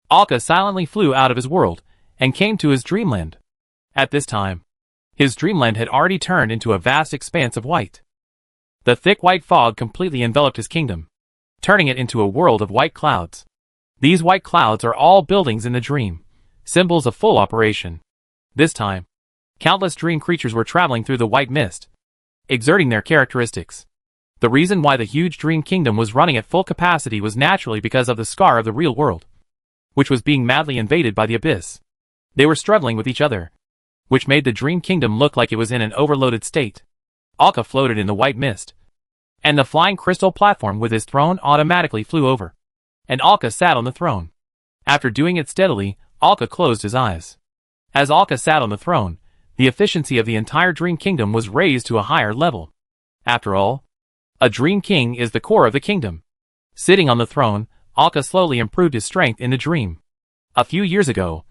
Alka silently flew out of his world, and came to his dreamland. At this time, his dreamland had already turned into a vast expanse of white. The thick white fog completely enveloped his kingdom, turning it into a world of white clouds. These white clouds are all buildings in the dream, symbols of full operation. This time, countless dream creatures were traveling through the white mist, exerting their characteristics. The reason why the huge dream kingdom was running at full capacity was naturally because of the scar of the real world, which was being madly invaded by the abyss. They were struggling with each other, which made the dream kingdom look like it was in an overloaded state. Alka floated in the white mist, and the flying crystal platform with his throne automatically flew over, and Alka sat on the throne. After doing it steadily, Alka closed his eyes. As Alka sat on the throne, the efficiency of the entire dream kingdom was raised to a higher level. After all, a dream king is the core of the kingdom. Sitting on the throne, Alka slowly improved his strength in the dream. A few years ago,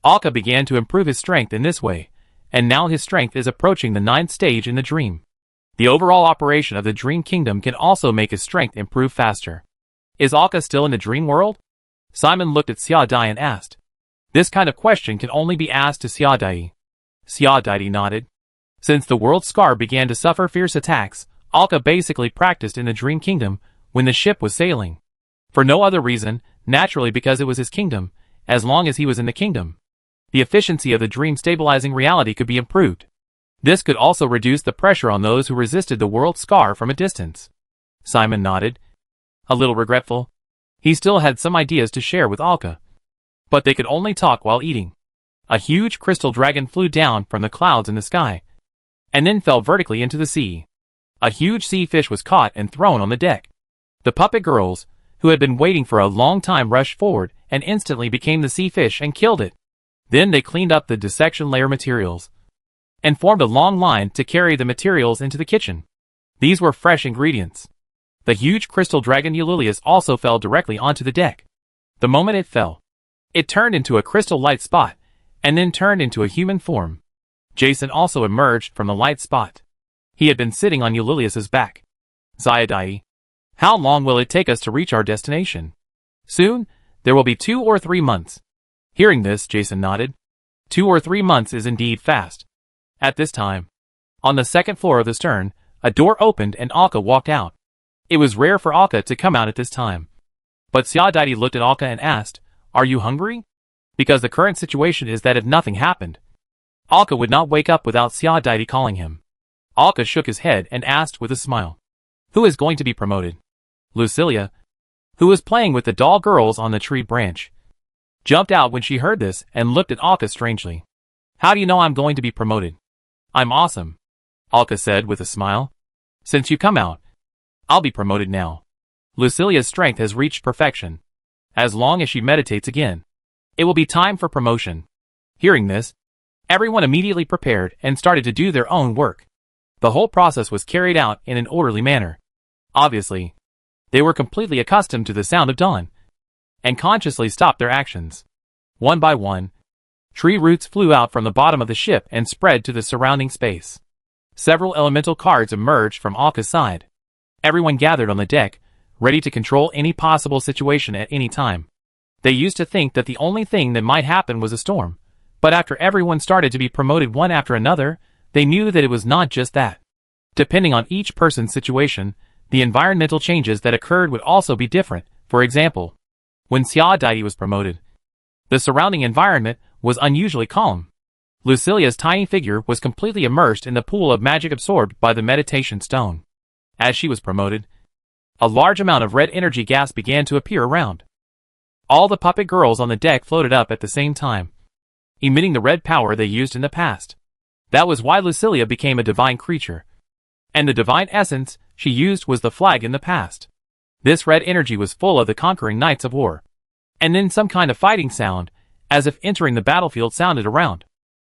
Alka began to improve his strength in this way, and now his strength is approaching the 9th stage in the dream. The overall operation of the dream kingdom can also make his strength improve faster. Is Alka still in the dream world? Simon looked at Xia Dai and asked. This kind of question can only be asked to Xia Dai. Xia Dai nodded. Since the world scar began to suffer fierce attacks, Alka basically practiced in the dream kingdom when the ship was sailing. For no other reason, naturally because it was his kingdom, as long as he was in the kingdom, the efficiency of the dream stabilizing reality could be improved. This could also reduce the pressure on those who resisted the world scar from a distance. Simon nodded, a little regretful. He still had some ideas to share with Alka, but they could only talk while eating. A huge crystal dragon flew down from the clouds in the sky, and then fell vertically into the sea. A huge sea fish was caught and thrown on the deck. The puppet girls, who had been waiting for a long time, rushed forward and instantly became the sea fish and killed it. Then they cleaned up the dissection layer materials and formed a long line to carry the materials into the kitchen. These were fresh ingredients. The huge crystal dragon Eulius also fell directly onto the deck. The moment it fell, it turned into a crystal light spot, and then turned into a human form. Jason also emerged from the light spot. He had been sitting on Eulius's back. Xia, how long will it take us to reach our destination? Soon, there will be 2 or 3 months. Hearing this, Jason nodded. 2 or 3 months is indeed fast. At this time, on the second floor of the stern, a door opened and Alka walked out. It was rare for Alka to come out at this time. But Xia Dai looked at Alka and asked, "Are you hungry?" Because the current situation is that if nothing happened, Alka would not wake up without Xia Dai calling him. Alka shook his head and asked with a smile, "Who is going to be promoted?" Lucilia, who was playing with the doll girls on the tree branch, jumped out when she heard this and looked at Alka strangely. "How do you know I'm going to be promoted?" "I'm awesome," Alka said with a smile. "Since you come out, I'll be promoted now." Lucilia's strength has reached perfection. As long as she meditates again, it will be time for promotion. Hearing this, everyone immediately prepared and started to do their own work. The whole process was carried out in an orderly manner. Obviously, they were completely accustomed to the sound of dawn, and consciously stopped their actions. One by one, tree roots flew out from the bottom of the ship and spread to the surrounding space. Several elemental cards emerged from Alka's side. Everyone gathered on the deck, ready to control any possible situation at any time. They used to think that the only thing that might happen was a storm, but after everyone started to be promoted one after another, they knew that it was not just that. Depending on each person's situation, the environmental changes that occurred would also be different. For example, when Xia Dai was promoted, the surrounding environment was unusually calm. Lucilia's tiny figure was completely immersed in the pool of magic absorbed by the meditation stone. As she was promoted, a large amount of red energy gas began to appear around. All the puppet girls on the deck floated up at the same time, emitting the red power they used in the past. That was why Lucilia became a divine creature. And the divine essence she used was the flag in the past. This red energy was full of the conquering knights of war. And then some kind of fighting sound, as if entering the battlefield, sounded around.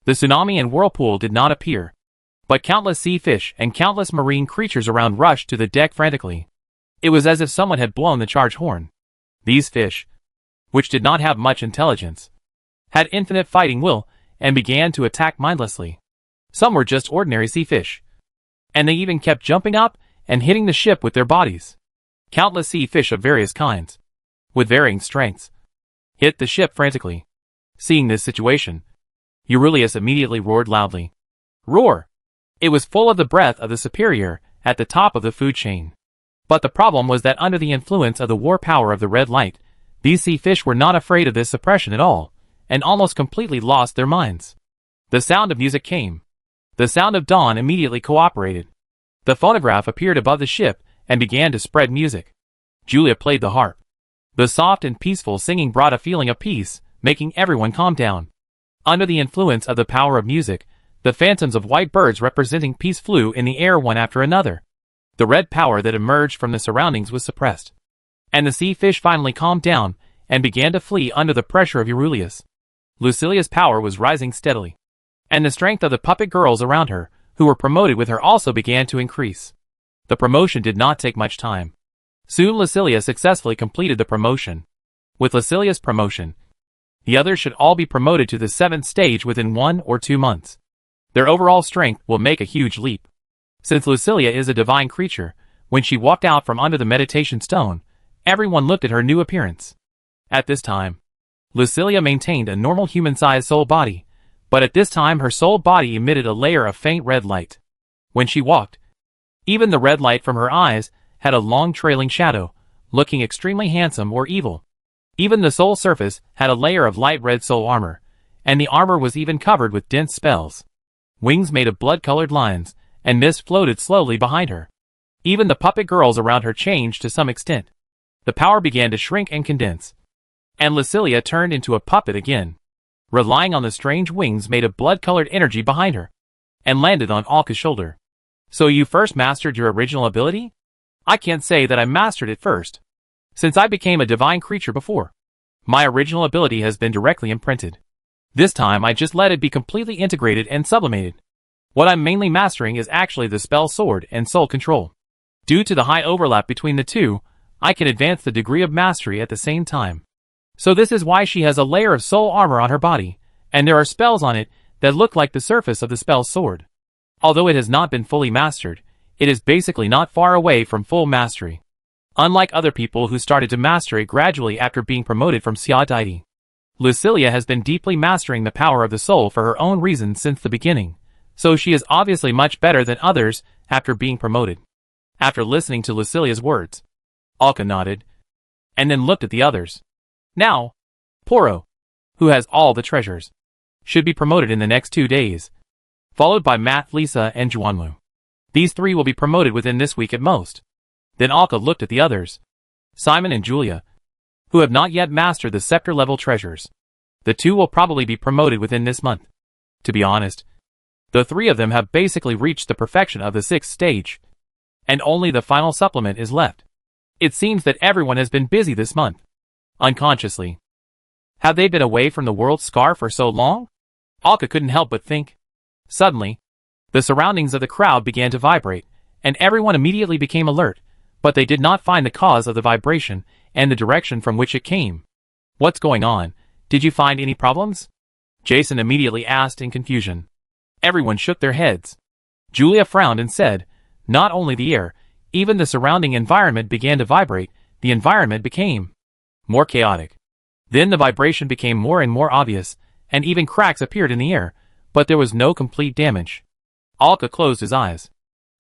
The tsunami and whirlpool did not appear, but countless sea fish and countless marine creatures around rushed to the deck frantically. It was as if someone had blown the charge horn. These fish, which did not have much intelligence, had infinite fighting will, and began to attack mindlessly. Some were just ordinary sea fish, and they even kept jumping up and hitting the ship with their bodies. Countless sea fish of various kinds, with varying strengths, hit the ship frantically. Seeing this situation, Eurylius immediately roared loudly. Roar! It was full of the breath of the superior, at the top of the food chain. But the problem was that under the influence of the war power of the red light, These sea fish were not afraid of this suppression at all, and almost completely lost their minds. The sound of music came. The sound of dawn immediately cooperated. The phonograph appeared above the ship and began to spread music. Julia played the harp. The soft and peaceful singing brought a feeling of peace, making everyone calm down. Under the influence of the power of music, the phantoms of white birds representing peace flew in the air one after another. The red power that emerged from the surroundings was suppressed. And the sea fish finally calmed down and began to flee under the pressure of Eurylius. Lucilia's power was rising steadily. And the strength of the puppet girls around her, who were promoted with her, also began to increase. The promotion did not take much time. Soon Lucilia successfully completed the promotion. With Lucilia's promotion, the others should all be promoted to the 7th stage within 1 or 2 months. Their overall strength will make a huge leap. Since Lucilia is a divine creature, when she walked out from under the meditation stone, everyone looked at her new appearance. At this time, Lucilia maintained a normal human-sized soul body, but at this time her soul body emitted a layer of faint red light. When she walked, even the red light from her eyes had a long trailing shadow, looking extremely handsome or evil. Even the soul surface had a layer of light red soul armor, and the armor was even covered with dense spells. Wings made of blood-colored lines, and mist floated slowly behind her. Even the puppet girls around her changed to some extent. The power began to shrink and condense. And Lucilia turned into a puppet again, relying on the strange wings made of blood-colored energy behind her, and landed on Alka's shoulder. So you first mastered your original ability? I can't say that I mastered it first, since I became a divine creature before. My original ability has been directly imprinted. This time I just let it be completely integrated and sublimated. What I'm mainly mastering is actually the spell sword and soul control. Due to the high overlap between the two, I can advance the degree of mastery at the same time. So this is why she has a layer of soul armor on her body, and there are spells on it that look like the surface of the spell sword. Although it has not been fully mastered, it is basically not far away from full mastery. Unlike other people who started to master it gradually after being promoted from Sia deity, Lucilia has been deeply mastering the power of the soul for her own reasons since the beginning, so she is obviously much better than others after being promoted. After listening to Lucilia's words, Alka nodded, and then looked at the others. Now, Poro, who has all the treasures, should be promoted in the next 2 days, followed by Matt, Lisa, and Juanlu. These 3 will be promoted within this week at most. Then Alka looked at the others, Simon and Julia, who have not yet mastered the scepter-level treasures. The 2 will probably be promoted within this month. To be honest, the 3 of them have basically reached the perfection of the 6th stage, and only the final supplement is left. It seems that everyone has been busy this month. Unconsciously. Have they been away from the world scar for so long? Alka couldn't help but think. Suddenly, the surroundings of the crowd began to vibrate, and everyone immediately became alert, but they did not find the cause of the vibration and the direction from which it came. What's going on? Did you find any problems? Jason immediately asked in confusion. Everyone shook their heads. Julia frowned and said, not only the air, even the surrounding environment began to vibrate. The environment became more chaotic. Then the vibration became more and more obvious, and even cracks appeared in the air, but there was no complete damage. Alka closed his eyes.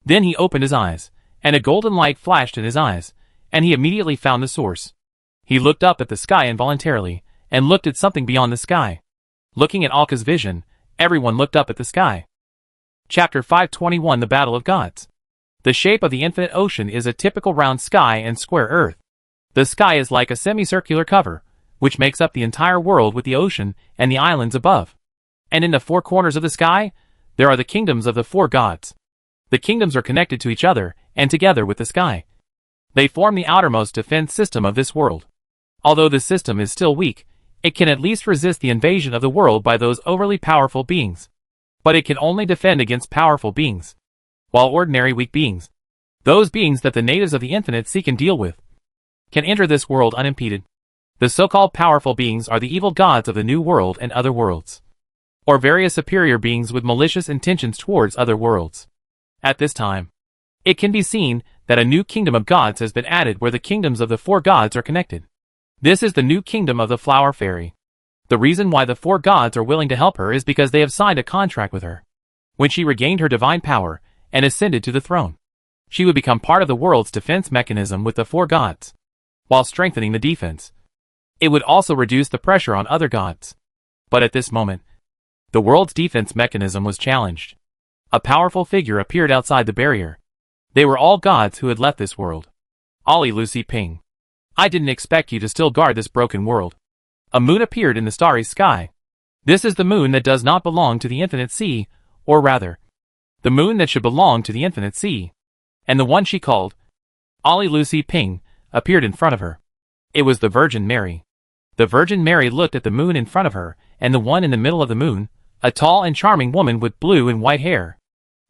Then he opened his eyes, and a golden light flashed in his eyes, and he immediately found the source. He looked up at the sky involuntarily, and looked at something beyond the sky. Looking at Alka's vision, everyone looked up at the sky. Chapter 521 The Battle of Gods. The shape of the infinite ocean is a typical round sky and square earth. The sky is like a semicircular cover, which makes up the entire world with the ocean and the islands above. And in the 4 corners of the sky, there are the kingdoms of the 4 gods. The kingdoms are connected to each other and together with the sky. They form the outermost defense system of this world. Although the system is still weak, it can at least resist the invasion of the world by those overly powerful beings. But it can only defend against powerful beings, while ordinary weak beings, those beings that the natives of the infinite seek and deal with, can enter this world unimpeded. The so-called powerful beings are the evil gods of the new world and other worlds, or various superior beings with malicious intentions towards other worlds. At this time, it can be seen that a new kingdom of gods has been added where the kingdoms of the 4 gods are connected. This is the new kingdom of the Flower Fairy. The reason why the 4 gods are willing to help her is because they have signed a contract with her. When she regained her divine power and ascended to the throne, she would become part of the world's defense mechanism with the 4 gods, while strengthening the defense. It would also reduce the pressure on other gods. But at this moment, the world's defense mechanism was challenged. A powerful figure appeared outside the barrier. They were all gods who had left this world. Ollie Lucy Ping. I didn't expect you to still guard this broken world. A moon appeared in the starry sky. This is the moon that does not belong to the infinite sea, or rather, the moon that should belong to the infinite sea. And the one she called Ollie Lucy Ping appeared in front of her. It was the Virgin Mary. The Virgin Mary looked at the moon in front of her, and the one in the middle of the moon, a tall and charming woman with blue and white hair.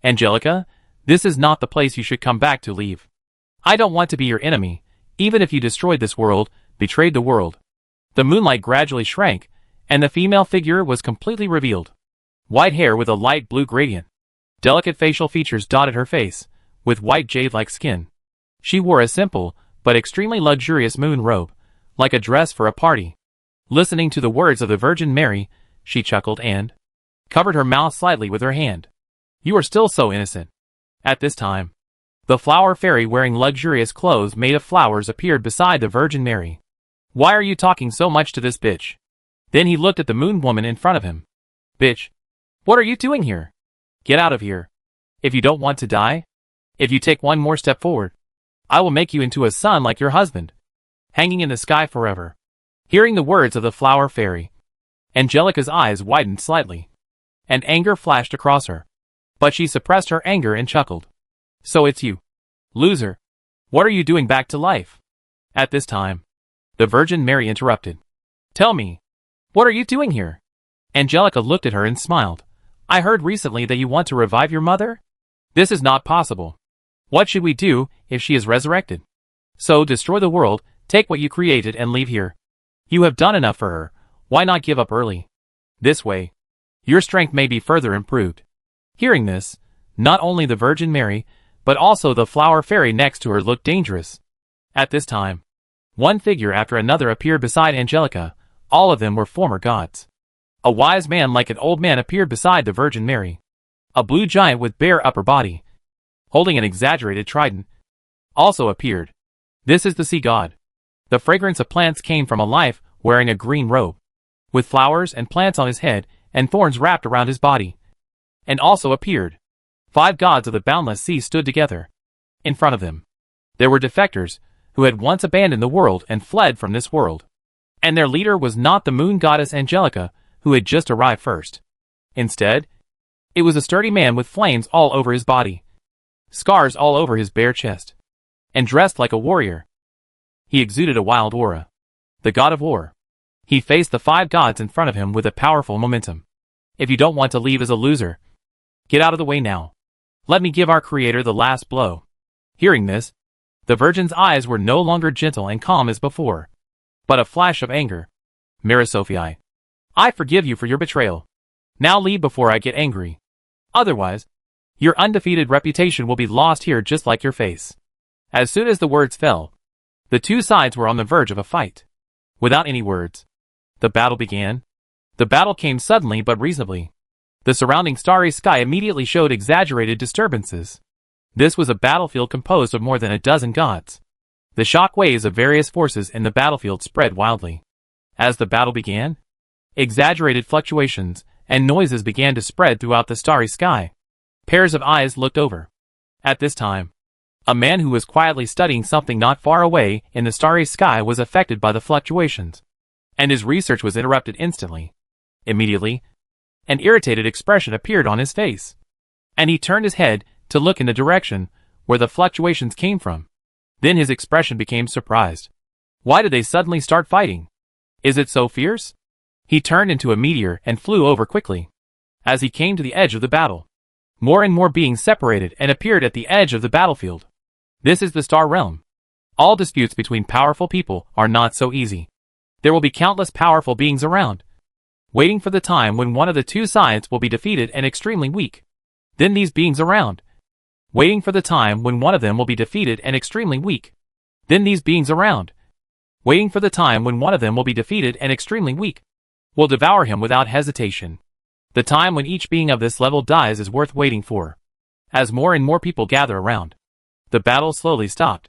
Angelica, this is not the place you should come back to. Leave. I don't want to be your enemy, even if you destroyed this world, betrayed the world. The moonlight gradually shrank, and the female figure was completely revealed. White hair with a light blue gradient. Delicate facial features dotted her face, with white jade-like skin. She wore a simple, but extremely luxurious moon robe, like a dress for a party. Listening to the words of the Virgin Mary, she chuckled and covered her mouth slightly with her hand. You are still so innocent. At this time, the flower fairy wearing luxurious clothes made of flowers appeared beside the Virgin Mary. Why are you talking so much to this bitch? Then he looked at the moon woman in front of him. Bitch, what are you doing here? Get out of here. If you don't want to die, if you take one more step forward, I will make you into a sun like your husband, hanging in the sky forever. Hearing the words of the flower fairy, Angelica's eyes widened slightly, and anger flashed across her. But she suppressed her anger and chuckled. So it's you, loser. What are you doing back to life? At this time, the Virgin Mary interrupted. Tell me, what are you doing here? Angelica looked at her and smiled. I heard recently that you want to revive your mother? This is not possible. What should we do if she is resurrected? So destroy the world, take what you created and leave here. You have done enough for her, why not give up early? This way, your strength may be further improved. Hearing this, not only the Virgin Mary, but also the flower fairy next to her looked dangerous. At this time, one figure after another appeared beside Angelica. All of them were former gods. A wise man like an old man appeared beside the Virgin Mary. A blue giant with bare upper body, holding an exaggerated trident, also appeared. This is the sea god. The fragrance of plants came from a life wearing a green robe, with flowers and plants on his head and thorns wrapped around his body, and also appeared. 5 gods of the boundless sea stood together. In front of them, there were defectors who had once abandoned the world and fled from this world. And their leader was not the moon goddess Angelica, who had just arrived first. Instead, it was a sturdy man with flames all over his body, scars all over his bare chest, and dressed like a warrior. He exuded a wild aura. The god of war. He faced the 5 gods in front of him with a powerful momentum. If you don't want to leave as a loser, get out of the way now. Let me give our creator the last blow. Hearing this, the Virgin's eyes were no longer gentle and calm as before, but a flash of anger. Mary Sophie, I forgive you for your betrayal. Now leave before I get angry. Otherwise, your undefeated reputation will be lost here just like your face. As soon as the words fell, the 2 sides were on the verge of a fight. Without any words, the battle began. The battle came suddenly but reasonably. The surrounding starry sky immediately showed exaggerated disturbances. This was a battlefield composed of more than a dozen gods. The shock waves of various forces in the battlefield spread wildly. As the battle began, exaggerated fluctuations and noises began to spread throughout the starry sky. Pairs of eyes looked over. At this time, a man who was quietly studying something not far away in the starry sky was affected by the fluctuations, and his research was interrupted instantly. Immediately, an irritated expression appeared on his face, and he turned his head to look in the direction where the fluctuations came from. Then his expression became surprised. Why did they suddenly start fighting? Is it so fierce? He turned into a meteor and flew over quickly. As he came to the edge of the battle, more and more beings separated and appeared at the edge of the battlefield. This is the star realm. All disputes between powerful people are not so easy. There will be countless powerful beings around, waiting for the time when one of the 2 sides will be defeated and extremely weak. Then these beings around, waiting for the time when one of them will be defeated and extremely weak. Then these beings around, waiting for the time when one of them will be defeated and extremely weak, will devour him without hesitation. The time when each being of this level dies is worth waiting for. As more and more people gather around, the battle slowly stopped.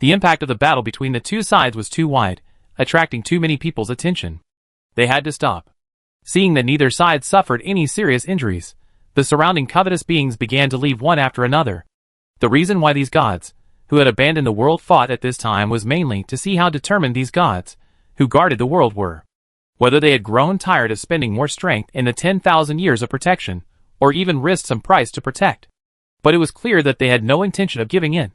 The impact of the battle between the 2 sides was too wide. attracting too many people's attention. They had to stop. Seeing that neither side suffered any serious injuries, the surrounding covetous beings began to leave one after another. The reason why these gods, who had abandoned the world, fought at this time was mainly to see how determined these gods, who guarded the world, were. Whether they had grown tired of spending more strength in the 10,000 years of protection, or even risked some price to protect. But it was clear that they had no intention of giving in.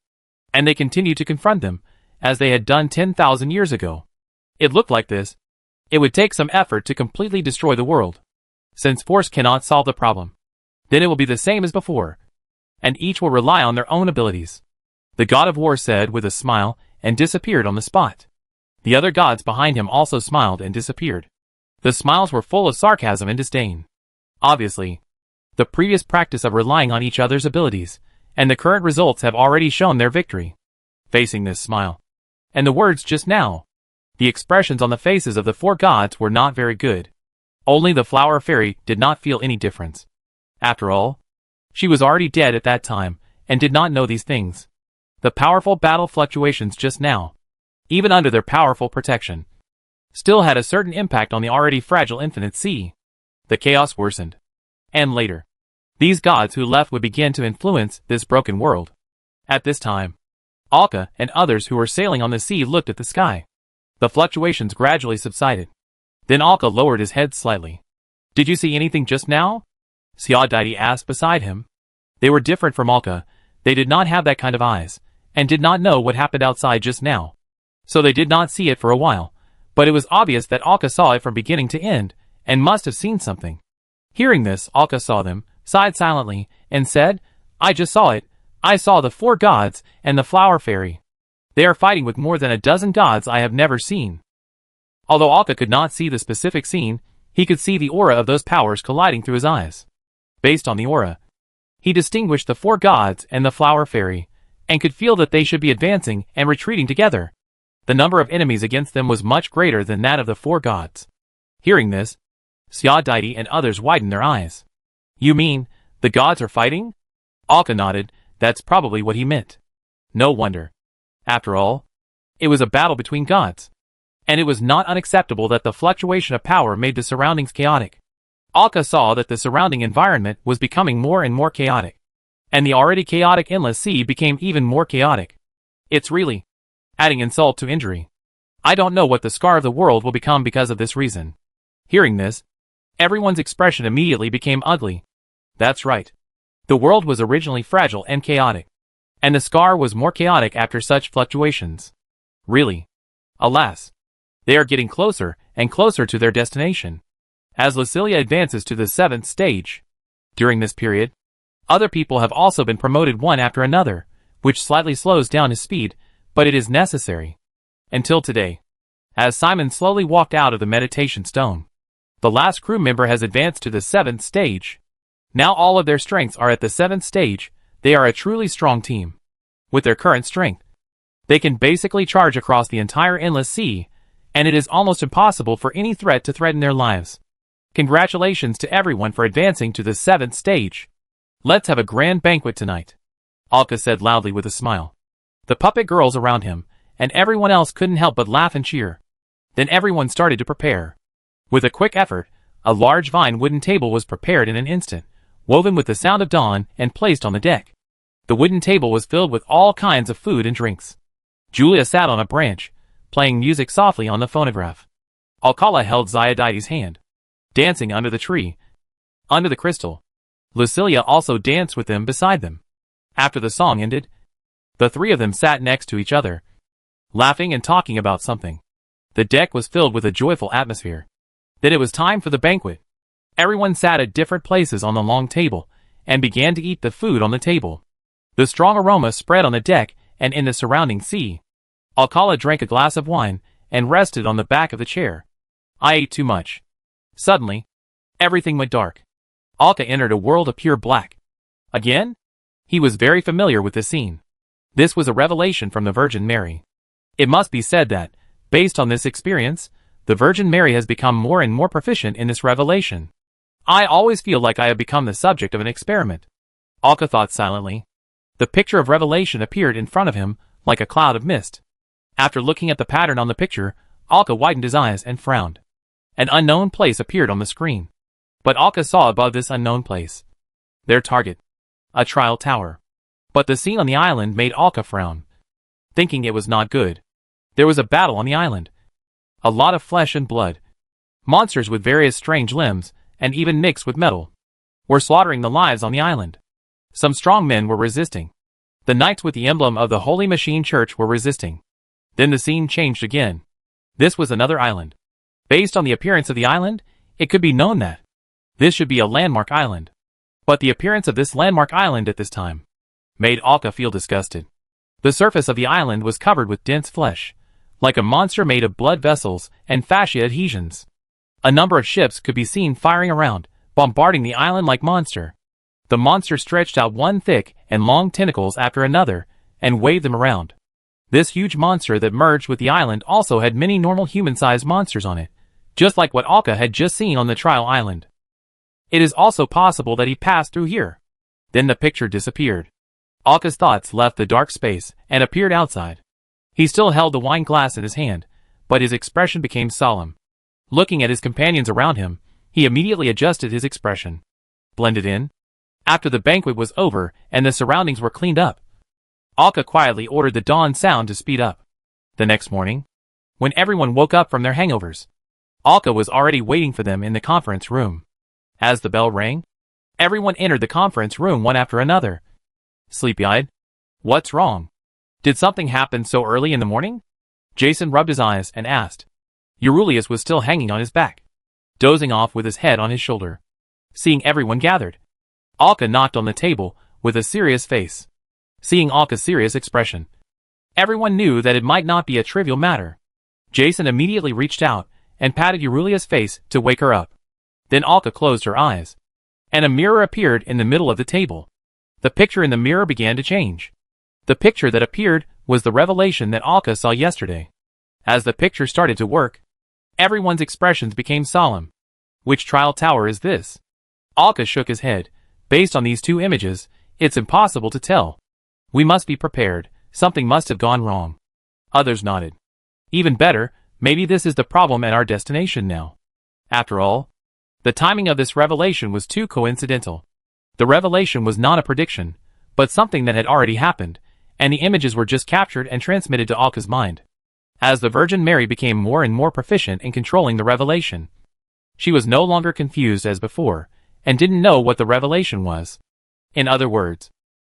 And they continued to confront them, as they had done 10,000 years ago. It looked like this. It would take some effort to completely destroy the world. Since force cannot solve the problem, then it will be the same as before, and each will rely on their own abilities. The god of war said with a smile and disappeared on the spot. The other gods behind him also smiled and disappeared. The smiles were full of sarcasm and disdain. Obviously, the previous practice of relying on each other's abilities, and the current results have already shown their victory. Facing this smile, and the words just now, the expressions on the faces of the four gods were not very good. Only the flower fairy did not feel any difference. After all, she was already dead at that time, and did not know these things. The powerful battle fluctuations just now, even under their powerful protection, still had a certain impact on the already fragile infinite sea. The chaos worsened. And later, these gods who left would begin to influence this broken world. At this time, Alka and others who were sailing on the sea looked at the sky. The fluctuations gradually subsided. Then Alka lowered his head slightly. "Did you see anything just now?" Xiaodaidi asked beside him. They were different from Alka. They did not have that kind of eyes, and did not know what happened outside just now. So they did not see it for a while, but it was obvious that Alka saw it from beginning to end, and must have seen something. Hearing this, Alka saw them, sighed silently, and said, "I just saw it. I saw the four gods and the flower fairy. They are fighting with more than a dozen gods I have never seen." Although Alka could not see the specific scene, he could see the aura of those powers colliding through his eyes. Based on the aura, he distinguished the four gods and the flower fairy, and could feel that they should be advancing and retreating together. The number of enemies against them was much greater than that of the four gods. Hearing this, Xiaodaidi and others widened their eyes. "You mean, the gods are fighting?" Alka nodded. That's probably what he meant. No wonder. After all, it was a battle between gods. And it was not unacceptable that the fluctuation of power made the surroundings chaotic. Alka saw that the surrounding environment was becoming more and more chaotic. And the already chaotic endless sea became even more chaotic. It's really adding insult to injury. I don't know what the scar of the world will become because of this reason. Hearing this, everyone's expression immediately became ugly. That's right. The world was originally fragile and chaotic. And the scar was more chaotic after such fluctuations. Really. Alas. They are getting closer and closer to their destination. As Lucilia advances to the 7th stage. During this period, other people have also been promoted one after another, which slightly slows down his speed, but it is necessary. Until today, as Simon slowly walked out of the meditation stone, the last crew member has advanced to the 7th stage. Now all of their strengths are at the 7th stage. They are a truly strong team. With their current strength, they can basically charge across the entire endless sea, and it is almost impossible for any threat to threaten their lives. Congratulations to everyone for advancing to the 7th stage. Let's have a grand banquet tonight, Alka said loudly with a smile. The puppet girls around him, and everyone else couldn't help but laugh and cheer. Then everyone started to prepare. With a quick effort, a large vine wooden table was prepared in an instant, woven with the sound of dawn and placed on the deck. The wooden table was filled with all kinds of food and drinks. Julia sat on a branch, playing music softly on the phonograph. Alcala held Xiaodaidi's hand, dancing under the tree, under the crystal. Lucilia also danced with them beside them. After the song ended, the three of them sat next to each other, laughing and talking about something. The deck was filled with a joyful atmosphere. Then it was time for the banquet. Everyone sat at different places on the long table, and began to eat the food on the table. The strong aroma spread on the deck and in the surrounding sea. Alcala drank a glass of wine, and rested on the back of the chair. I ate too much. Suddenly, everything went dark. Alka entered a world of pure black. Again? He was very familiar with the scene. This was a revelation from the Virgin Mary. It must be said that, based on this experience, the Virgin Mary has become more and more proficient in this revelation. I always feel like I have become the subject of an experiment, Alka thought silently. The picture of revelation appeared in front of him, like a cloud of mist. After looking at the pattern on the picture, Alka widened his eyes and frowned. An unknown place appeared on the screen. But Alka saw above this unknown place their target, a trial tower. But the scene on the island made Alka frown, thinking it was not good. There was a battle on the island. A lot of flesh and blood. Monsters with various strange limbs, and even mixed with metal, were slaughtering the lives on the island. Some strong men were resisting. The knights with the emblem of the Holy Machine Church were resisting. Then the scene changed again. This was another island. Based on the appearance of the island, it could be known that this should be a landmark island. But the appearance of this landmark island at this time made Alka feel disgusted. The surface of the island was covered with dense flesh, like a monster made of blood vessels and fascia adhesions. A number of ships could be seen firing around, bombarding the island like monster. The monster stretched out one thick and long tentacles after another, and waved them around. This huge monster that merged with the island also had many normal human-sized monsters on it, just like what Alka had just seen on the trial island. It is also possible that he passed through here. Then the picture disappeared. Alka's thoughts left the dark space and appeared outside. He still held the wine glass in his hand, but his expression became solemn. Looking at his companions around him, he immediately adjusted his expression. Blended in. After the banquet was over and the surroundings were cleaned up, Alka quietly ordered the dawn sound to speed up. The next morning, when everyone woke up from their hangovers, Alka was already waiting for them in the conference room. As the bell rang, everyone entered the conference room one after another. Sleepy-eyed. What's wrong? Did something happen so early in the morning? Jason rubbed his eyes and asked. Eurylius was still hanging on his back, dozing off with his head on his shoulder. Seeing everyone gathered, Alka knocked on the table with a serious face. Seeing Alka's serious expression, everyone knew that it might not be a trivial matter. Jason immediately reached out and patted Eurylius' face to wake her up. Then Alka closed her eyes, and a mirror appeared in the middle of the table. The picture in the mirror began to change. The picture that appeared was the revelation that Alka saw yesterday. As the picture started to work, everyone's expressions became solemn. Which trial tower is this? Alka shook his head. Based on these two images, it's impossible to tell. We must be prepared. Something must have gone wrong. Others nodded. Even better, maybe this is the problem at our destination now. After all, the timing of this revelation was too coincidental. The revelation was not a prediction, but something that had already happened, and the images were just captured and transmitted to Alka's mind. As the Virgin Mary became more and more proficient in controlling the revelation, she was no longer confused as before, and didn't know what the revelation was. In other words,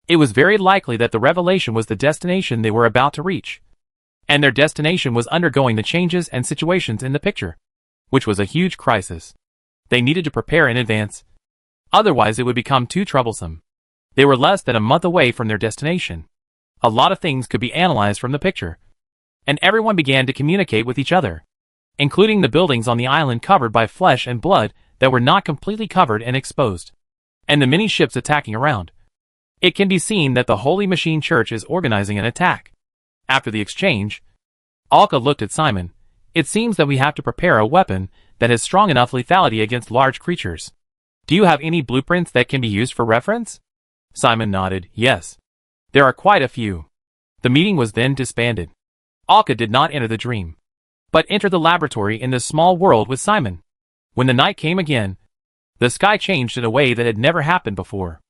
it was very likely that the revelation was the destination they were about to reach, and their destination was undergoing the changes and situations in the picture, which was a huge crisis. They needed to prepare in advance. Otherwise it would become too troublesome. They were less than a month away from their destination. A lot of things could be analyzed from the picture, and everyone began to communicate with each other, including the buildings on the island covered by flesh and blood that were not completely covered and exposed, and the many ships attacking around. It can be seen that the Holy Machine Church is organizing an attack. After the exchange, Alka looked at Simon. It seems that we have to prepare a weapon that has strong enough lethality against large creatures. Do you have any blueprints that can be used for reference? Simon nodded. Yes. There are quite a few. The meeting was then disbanded. Alka did not enter the dream, but entered the laboratory in this small world with Simon. When the night came again, the sky changed in a way that had never happened before.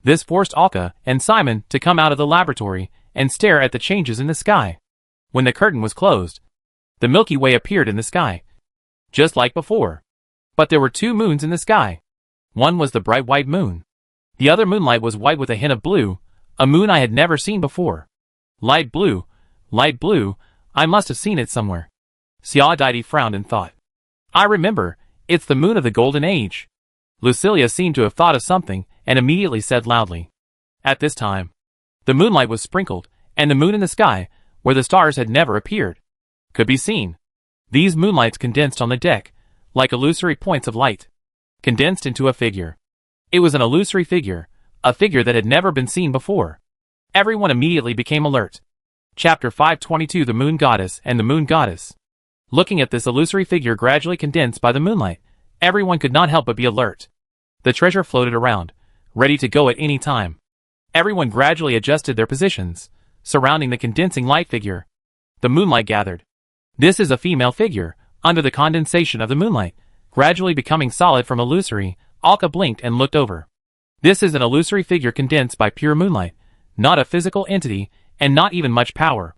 This forced Alka and Simon to come out of the laboratory and stare at the changes in the sky. When the curtain was closed, the Milky Way appeared in the sky, just like before. But there were two moons in the sky. One was the bright white moon. The other moonlight was white with a hint of blue, a moon I had never seen before. Light blue, I must have seen it somewhere. Siaiditi frowned and thought. I remember, it's the moon of the Golden Age. Lucilia seemed to have thought of something and immediately said loudly. At this time, the moonlight was sprinkled, and the moon in the sky, where the stars had never appeared, could be seen. These moonlights condensed on the deck, like illusory points of light, condensed into a figure. It was an illusory figure, a figure that had never been seen before. Everyone immediately became alert. Chapter 522 The Moon Goddess and the Moon Goddess. Looking at this illusory figure gradually condensed by the moonlight, everyone could not help but be alert. The treasure floated around, ready to go at any time. Everyone gradually adjusted their positions, surrounding the condensing light figure. The moonlight gathered. This is a female figure, under the condensation of the moonlight, gradually becoming solid from illusory. Alka blinked and looked over. This is an illusory figure condensed by pure moonlight, not a physical entity, and not even much power.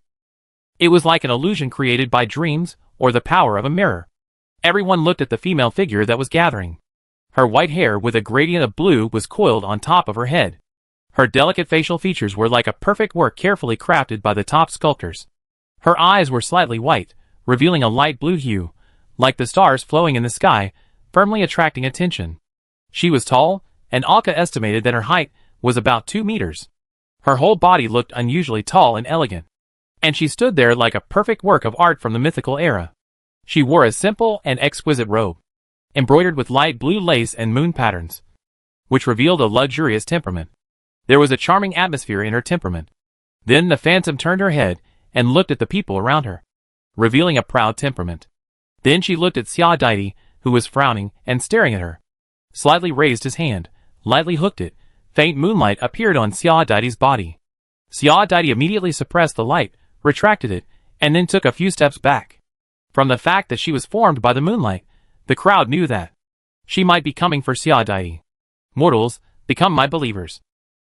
It was like an illusion created by dreams, or the power of a mirror. Everyone looked at the female figure that was gathering. Her white hair with a gradient of blue was coiled on top of her head. Her delicate facial features were like a perfect work carefully crafted by the top sculptors. Her eyes were slightly white, revealing a light blue hue, like the stars flowing in the sky, firmly attracting attention. She was tall, and Alka estimated that her height was about 2 meters. Her whole body looked unusually tall and elegant, and she stood there like a perfect work of art from the mythical era. She wore a simple and exquisite robe, embroidered with light blue lace and moon patterns, which revealed a luxurious temperament. There was a charming atmosphere in her temperament. Then the phantom turned her head and looked at the people around her, revealing a proud temperament. Then she looked at Xia Deity, who was frowning and staring at her. Slightly raised his hand, lightly hooked it. Faint moonlight appeared on Xia Deity's body. Xia Deity immediately suppressed the light, retracted it, and then took a few steps back. From the fact that she was formed by the moonlight, the crowd knew that she might be coming for Xia Deity. Mortals, become my believers.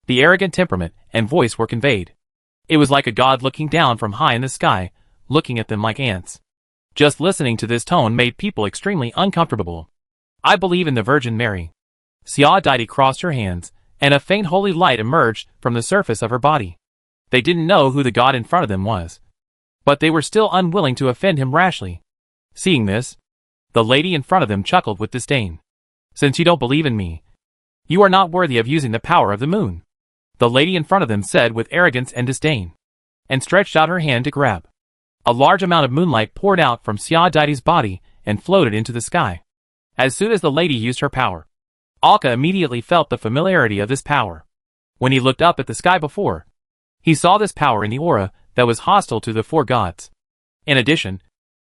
The arrogant temperament and voice were conveyed. It was like a god looking down from high in the sky, looking at them like ants. Just listening to this tone made people extremely uncomfortable. I believe in the Virgin Mary. Xia Deity crossed her hands, and a faint holy light emerged from the surface of her body. They didn't know who the god in front of them was, but they were still unwilling to offend him rashly. Seeing this, the lady in front of them chuckled with disdain. Since you don't believe in me, you are not worthy of using the power of the moon, the lady in front of them said with arrogance and disdain, and stretched out her hand to grab. A large amount of moonlight poured out from Xia Deity's body and floated into the sky. As soon as the lady used her power, Alka immediately felt the familiarity of this power. When he looked up at the sky before, he saw this power in the aura that was hostile to the 4 gods. In addition,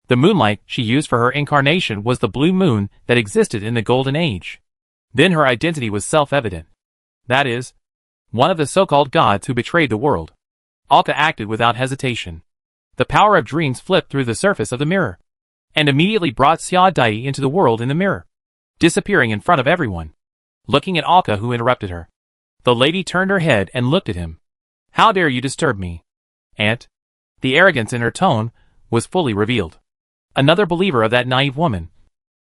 the moonlight she used for her incarnation was the blue moon that existed in the Golden Age. Then her identity was self-evident. That is, one of the so-called gods who betrayed the world. Alka acted without hesitation. The power of dreams flipped through the surface of the mirror, and immediately brought Xia Deity into the world in the mirror, disappearing in front of everyone. Looking at Alka, who interrupted her, the lady turned her head and looked at him. How dare you disturb me, Aunt? The arrogance in her tone was fully revealed. Another believer of that naive woman.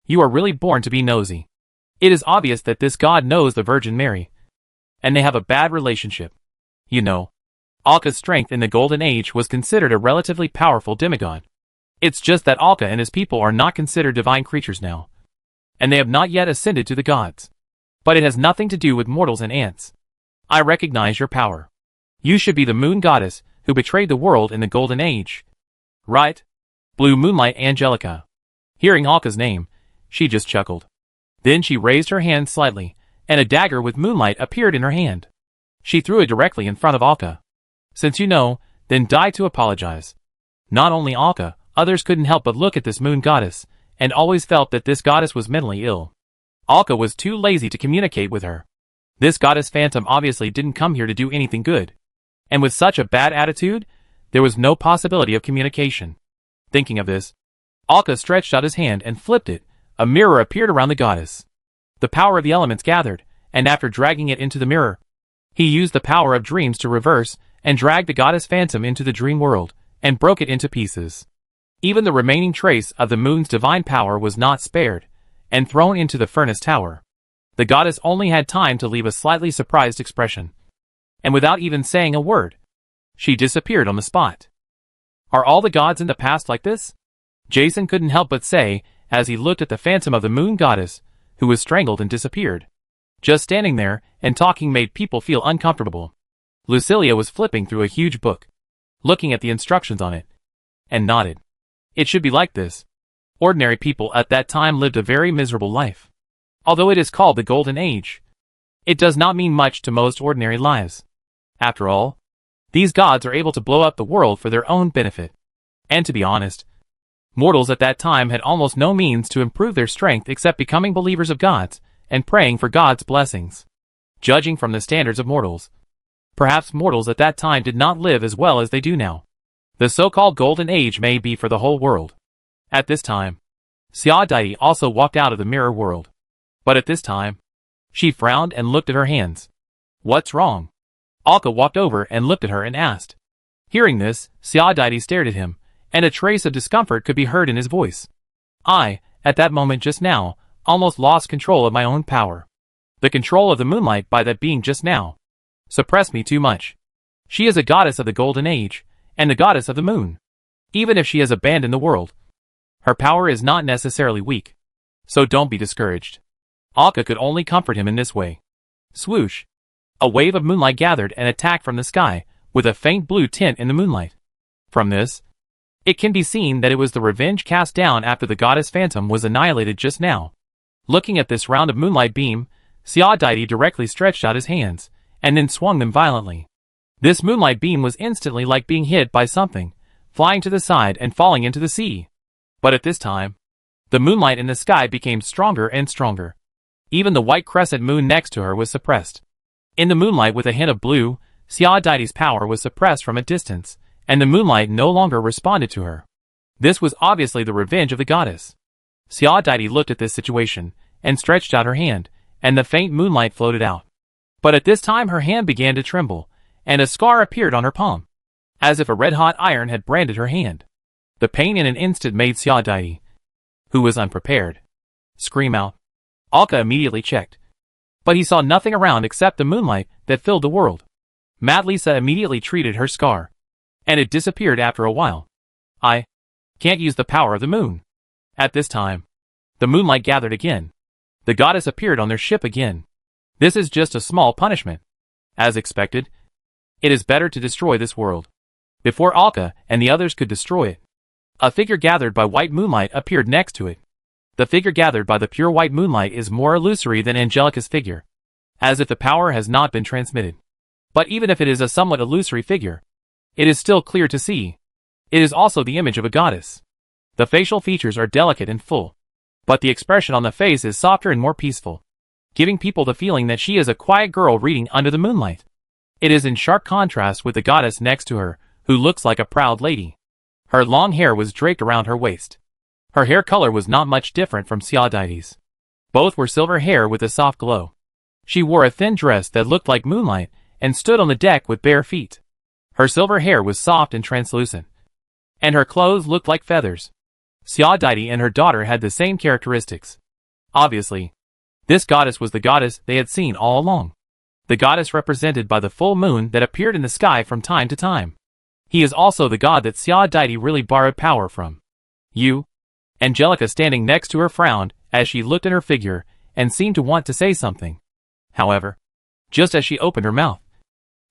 You are really born to be nosy. It is obvious that this god knows the Virgin Mary, and they have a bad relationship. You know, Alka's strength in the Golden Age was considered a relatively powerful demigod. It's just that Alka and his people are not considered divine creatures now, and they have not yet ascended to the gods. But it has nothing to do with mortals and ants. I recognize your power. You should be the moon goddess who betrayed the world in the Golden Age. Right? Blue Moonlight Angelica. Hearing Alka's name, she just chuckled. Then she raised her hand slightly, and a dagger with moonlight appeared in her hand. She threw it directly in front of Alka. Since you know, then die to apologize. Not only Alka, others couldn't help but look at this moon goddess, and always felt that this goddess was mentally ill. Alka was too lazy to communicate with her. This goddess phantom obviously didn't come here to do anything good. And with such a bad attitude, there was no possibility of communication. Thinking of this, Alka stretched out his hand and flipped it. A mirror appeared around the goddess. The power of the elements gathered, and after dragging it into the mirror, he used the power of dreams to reverse and drag the goddess phantom into the dream world, and broke it into pieces. Even the remaining trace of the moon's divine power was not spared, and thrown into the furnace tower. The goddess only had time to leave a slightly surprised expression, and without even saying a word, she disappeared on the spot. Are all the gods in the past like this? Jason couldn't help but say, as he looked at the phantom of the moon goddess, who was strangled and disappeared. Just standing there and talking made people feel uncomfortable. Lucilia was flipping through a huge book, looking at the instructions on it, and nodded. It should be like this. Ordinary people at that time lived a very miserable life. Although it is called the Golden Age, it does not mean much to most ordinary lives. After all, these gods are able to blow up the world for their own benefit. And to be honest, mortals at that time had almost no means to improve their strength except becoming believers of gods and praying for God's blessings. Judging from the standards of mortals, perhaps mortals at that time did not live as well as they do now. The so-called Golden Age may be for the whole world, At this time, Xiaodaidi also walked out of the mirror world. But at this time, she frowned and looked at her hands. What's wrong? Alka walked over and looked at her and asked. Hearing this, Xiaodaidi stared at him, and a trace of discomfort could be heard in his voice. I, at that moment just now, almost lost control of my own power. The control of the moonlight by that being just now suppressed me too much. She is a goddess of the golden age, and the goddess of the moon. Even if she has abandoned the world, her power is not necessarily weak. So don't be discouraged. Alka could only comfort him in this way. Swoosh! A wave of moonlight gathered and attacked from the sky, with a faint blue tint in the moonlight. From this, it can be seen that it was the revenge cast down after the goddess phantom was annihilated just now. Looking at this round of moonlight beam, Xiaodaidi directly stretched out his hands, and then swung them violently. This moonlight beam was instantly like being hit by something, flying to the side and falling into the sea. But at this time, the moonlight in the sky became stronger and stronger. Even the white crescent moon next to her was suppressed. In the moonlight with a hint of blue, Xiaodaidi's power was suppressed from a distance, and the moonlight no longer responded to her. This was obviously the revenge of the goddess. Xiaodaidi looked at this situation, and stretched out her hand, and the faint moonlight floated out. But at this time her hand began to tremble, and a scar appeared on her palm, as if a red-hot iron had branded her hand. The pain in an instant made Xiaodaidi, who was unprepared, scream out. Alka immediately checked, but he saw nothing around except the moonlight that filled the world. Madlisa immediately treated her scar, and it disappeared after a while. I can't use the power of the moon. At this time, the moonlight gathered again. The goddess appeared on their ship again. This is just a small punishment. As expected, it is better to destroy this world before Alka and the others could destroy it. A figure gathered by white moonlight appeared next to it. The figure gathered by the pure white moonlight is more illusory than Angelica's figure, as if the power has not been transmitted. But even if it is a somewhat illusory figure, it is still clear to see. It is also the image of a goddess. The facial features are delicate and full, but the expression on the face is softer and more peaceful, giving people the feeling that she is a quiet girl reading under the moonlight. It is in sharp contrast with the goddess next to her, who looks like a proud lady. Her long hair was draped around her waist. Her hair color was not much different from Xiaodaidi's. Both were silver hair with a soft glow. She wore a thin dress that looked like moonlight and stood on the deck with bare feet. Her silver hair was soft and translucent, and her clothes looked like feathers. Xiaodaidi and her daughter had the same characteristics. Obviously, this goddess was the goddess they had seen all along. The goddess represented by the full moon that appeared in the sky from time to time. He is also the god that Xiaodaidi really borrowed power from. You? Angelica standing next to her frowned as she looked at her figure and seemed to want to say something. However, just as she opened her mouth,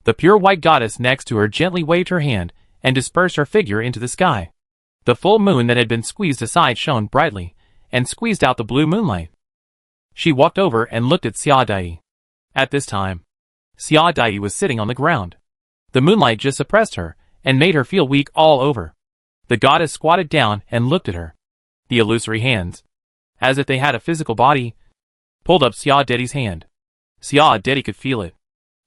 the pure white goddess next to her gently waved her hand and dispersed her figure into the sky. The full moon that had been squeezed aside shone brightly and squeezed out the blue moonlight. She walked over and looked at Xiaodaidi. At this time, Xiaodaidi was sitting on the ground. The moonlight just suppressed her and made her feel weak all over. The goddess squatted down and looked at her. The illusory hands, as if they had a physical body, pulled up Xiaodaidi's hand. Xiaodaidi could feel it.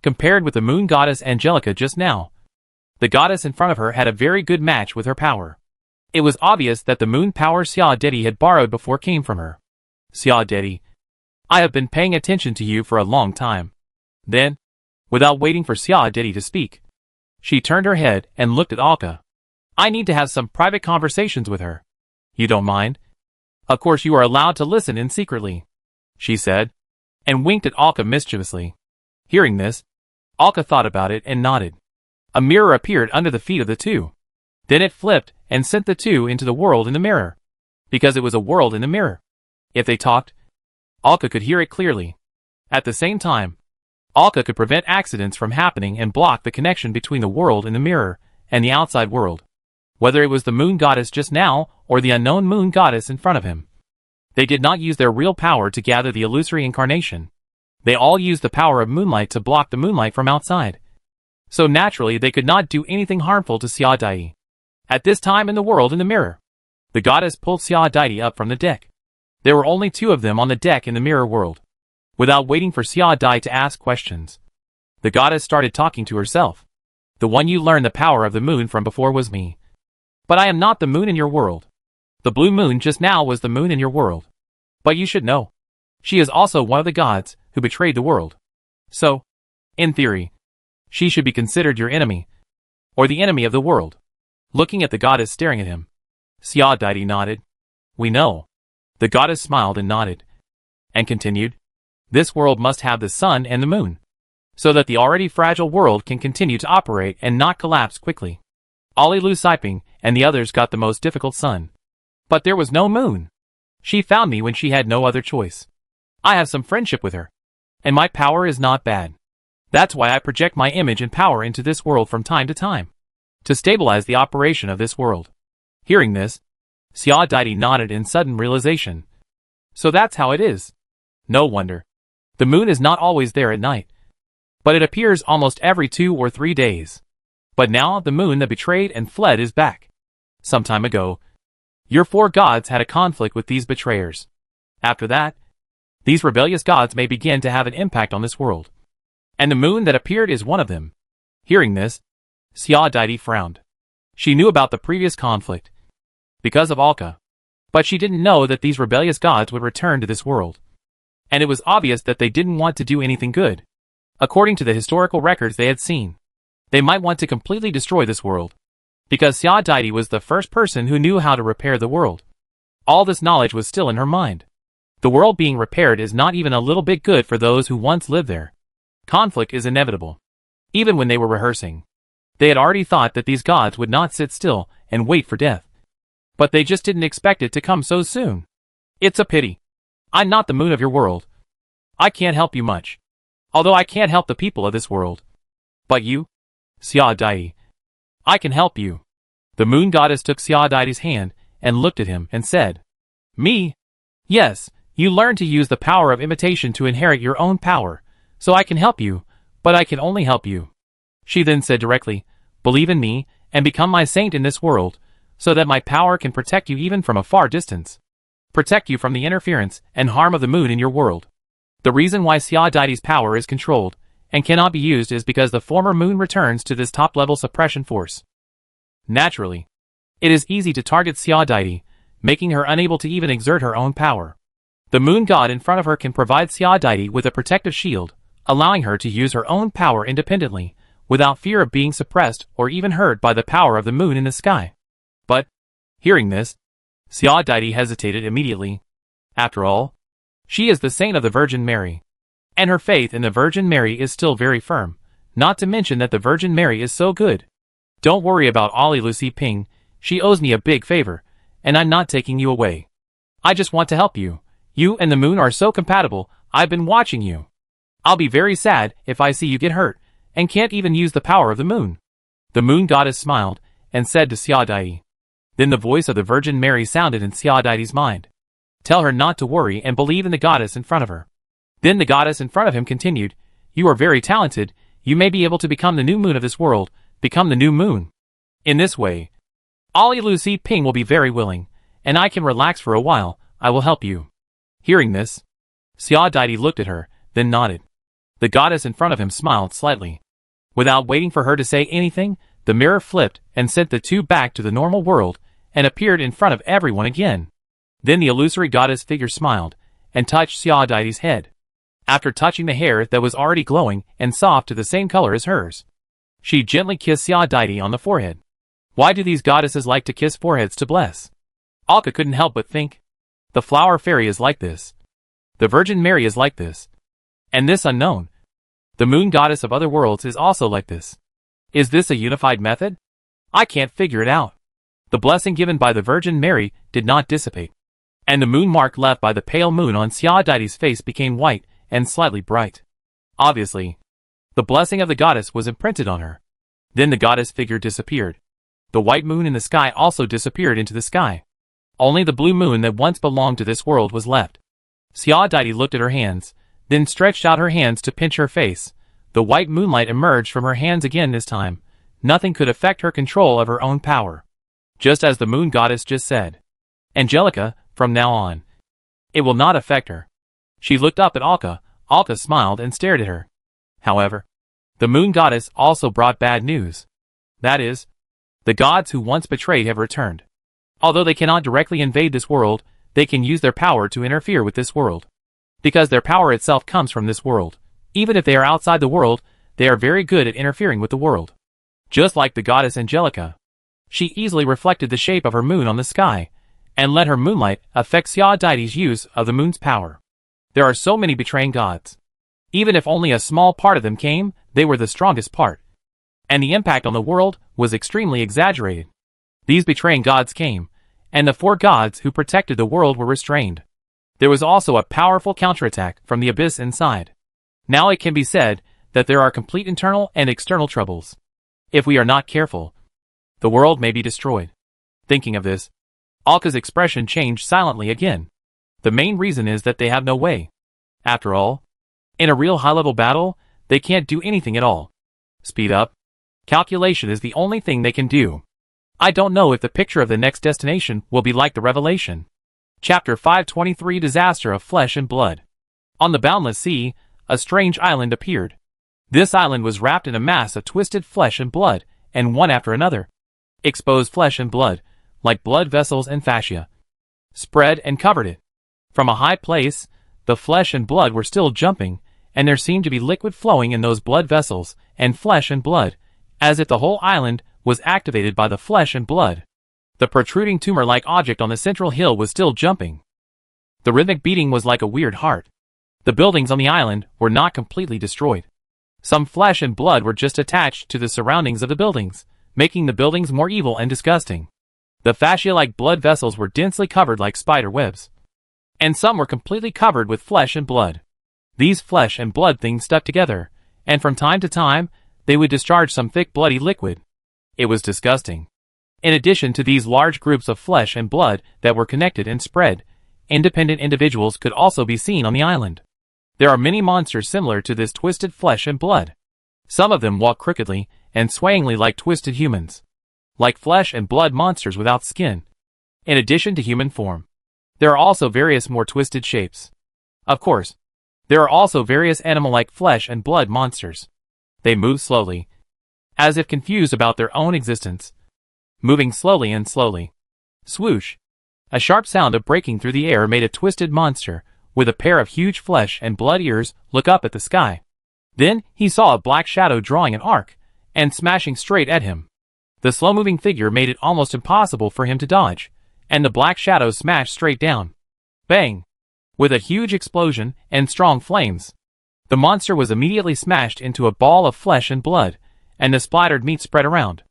Compared with the moon goddess Angelica just now, the goddess in front of her had a very good match with her power. It was obvious that the moon power Xiaodaidi had borrowed before came from her. Xiaodaidi, I have been paying attention to you for a long time. Then, without waiting for Xiaodaidi to speak, she turned her head and looked at Alka. I need to have some private conversations with her. You don't mind? Of course you are allowed to listen in secretly, she said, and winked at Alka mischievously. Hearing this, Alka thought about it and nodded. A mirror appeared under the feet of the two. Then it flipped and sent the two into the world in the mirror, because it was a world in the mirror. If they talked, Alka could hear it clearly. At the same time, Alka could prevent accidents from happening and block the connection between the world in the mirror and the outside world, whether it was the moon goddess just now or the unknown moon goddess in front of him. They did not use their real power to gather the illusory incarnation. They all used the power of moonlight to block the moonlight from outside. So naturally they could not do anything harmful to Xiaodaidi. At this time in the world in the mirror, the goddess pulled Xiaodaidi up from the deck. There were only two of them on the deck in the mirror world. Without waiting for Xiaodaidi to ask questions, the goddess started talking to herself. The one you learned the power of the moon from before was me. But I am not the moon in your world. The blue moon just now was the moon in your world. But you should know. She is also one of the gods who betrayed the world. So, in theory, she should be considered your enemy, or the enemy of the world. Looking at the goddess staring at him, Xia Deity nodded. We know. The goddess smiled and nodded, and continued. This world must have the sun and the moon, so that the already fragile world can continue to operate and not collapse quickly. Ali Lu Siping and the others got the most difficult sun. But there was no moon. She found me when she had no other choice. I have some friendship with her, and my power is not bad. That's why I project my image and power into this world from time to time, to stabilize the operation of this world. Hearing this, Xia Deity nodded in sudden realization. So that's how it is. No wonder. The moon is not always there at night, but it appears almost every 2 or 3 days. But now the moon that betrayed and fled is back. Some time ago, your 4 gods had a conflict with these betrayers. After that, these rebellious gods may begin to have an impact on this world. And the moon that appeared is one of them. Hearing this, Xia Deity frowned. She knew about the previous conflict, because of Alka. But she didn't know that these rebellious gods would return to this world. And it was obvious that they didn't want to do anything good. According to the historical records they had seen, they might want to completely destroy this world. Because Xia Deity was the first person who knew how to repair the world. All this knowledge was still in her mind. The world being repaired is not even a little bit good for those who once lived there. Conflict is inevitable. Even when they were rehearsing, they had already thought that these gods would not sit still and wait for death. But they just didn't expect it to come so soon. It's a pity. I'm not the moon of your world. I can't help you much. Although I can't help the people of this world. But you, Xia Deity, I can help you. The moon goddess took Xia Deity's hand and looked at him and said, Me? Yes, you learn to use the power of imitation to inherit your own power, so I can help you, but I can only help you. She then said directly, Believe in me and become my saint in this world, so that my power can protect you even from a far distance. Protect you from the interference and harm of the moon in your world. The reason why Xia Deity's power is controlled and cannot be used is because the former moon returns to this top-level suppression force. Naturally, it is easy to target Xia Deity, making her unable to even exert her own power. The moon god in front of her can provide Xia Deity with a protective shield, allowing her to use her own power independently, without fear of being suppressed or even hurt by the power of the moon in the sky. But, hearing this, Xia Deity hesitated immediately. After all, she is the saint of the Virgin Mary, and her faith in the Virgin Mary is still very firm, not to mention that the Virgin Mary is so good. Don't worry about Ali Lu Siping, she owes me a big favor, and I'm not taking you away. I just want to help you. You and the moon are so compatible, I've been watching you. I'll be very sad if I see you get hurt, and can't even use the power of the moon. The moon goddess smiled, and said to Xia Deity. Then the voice of the Virgin Mary sounded in Xia Deity's mind. Tell her not to worry and believe in the goddess in front of her. Then the goddess in front of him continued, You are very talented, you may be able to become the new moon of this world, become the new moon. In this way, Ali Lu Siping will be very willing, and I can relax for a while, I will help you. Hearing this, Xia Deity looked at her, then nodded. The goddess in front of him smiled slightly. Without waiting for her to say anything, the mirror flipped and sent the two back to the normal world, and appeared in front of everyone again. Then the illusory goddess figure smiled, and touched Xia Deity's head. After touching the hair that was already glowing and soft to the same color as hers, she gently kissed Xia Deity on the forehead. Why do these goddesses like to kiss foreheads to bless? Alka couldn't help but think. The flower fairy is like this. The Virgin Mary is like this. And this unknown, the moon goddess of other worlds, is also like this. Is this a unified method? I can't figure it out. The blessing given by the Virgin Mary did not dissipate, and the moon mark left by the pale moon on Xia Deity's face became white and slightly bright. Obviously, the blessing of the goddess was imprinted on her. Then the goddess figure disappeared. The white moon in the sky also disappeared into the sky. Only the blue moon that once belonged to this world was left. Xia Deity looked at her hands, then stretched out her hands to pinch her face. The white moonlight emerged from her hands again this time. Nothing could affect her control of her own power. Just as the moon goddess just said. Angelica, from now on, it will not affect her. She looked up at Alka. Alka smiled and stared at her. However, the moon goddess also brought bad news. That is, the gods who once betrayed have returned. Although they cannot directly invade this world, they can use their power to interfere with this world. Because their power itself comes from this world. Even if they are outside the world, they are very good at interfering with the world. Just like the goddess Angelica. She easily reflected the shape of her moon on the sky, and let her moonlight affect Aphrodite's use of the moon's power. There are so many betraying gods. Even if only a small part of them came, they were the strongest part. And the impact on the world was extremely exaggerated. These betraying gods came, and the 4 gods who protected the world were restrained. There was also a powerful counterattack from the abyss inside. Now it can be said that there are complete internal and external troubles. If we are not careful, the world may be destroyed. Thinking of this, Alka's expression changed silently again. The main reason is that they have no way. After all, in a real high-level battle, they can't do anything at all. Speed up. Calculation is the only thing they can do. I don't know if the picture of the next destination will be like the Revelation. Chapter 523 Disaster of Flesh and Blood. On the boundless sea, a strange island appeared. This island was wrapped in a mass of twisted flesh and blood, and one after another. Exposed flesh and blood, like blood vessels and fascia, spread and covered it. From a high place, the flesh and blood were still jumping, and there seemed to be liquid flowing in those blood vessels, and flesh and blood, as if the whole island was activated by the flesh and blood. The protruding tumor-like object on the central hill was still jumping. The rhythmic beating was like a weird heart. The buildings on the island were not completely destroyed. Some flesh and blood were just attached to the surroundings of the buildings, making the buildings more evil and disgusting. The fascia-like blood vessels were densely covered like spider webs. And some were completely covered with flesh and blood. These flesh and blood things stuck together, and from time to time, they would discharge some thick bloody liquid. It was disgusting. In addition to these large groups of flesh and blood that were connected and spread, independent individuals could also be seen on the island. There are many monsters similar to this twisted flesh and blood. Some of them walk crookedly and swayingly like twisted humans. Like flesh and blood monsters without skin. In addition to human form, there are also various more twisted shapes. Of course, there are also various animal-like flesh and blood monsters. They move slowly, as if confused about their own existence. Moving slowly and slowly. Swoosh! A sharp sound of breaking through the air made a twisted monster, with a pair of huge flesh and blood ears, look up at the sky. Then, he saw a black shadow drawing an arc, and smashing straight at him. The slow-moving figure made it almost impossible for him to dodge, and the black shadow smashed straight down. Bang! With a huge explosion and strong flames. The monster was immediately smashed into a ball of flesh and blood, and the splattered meat spread around.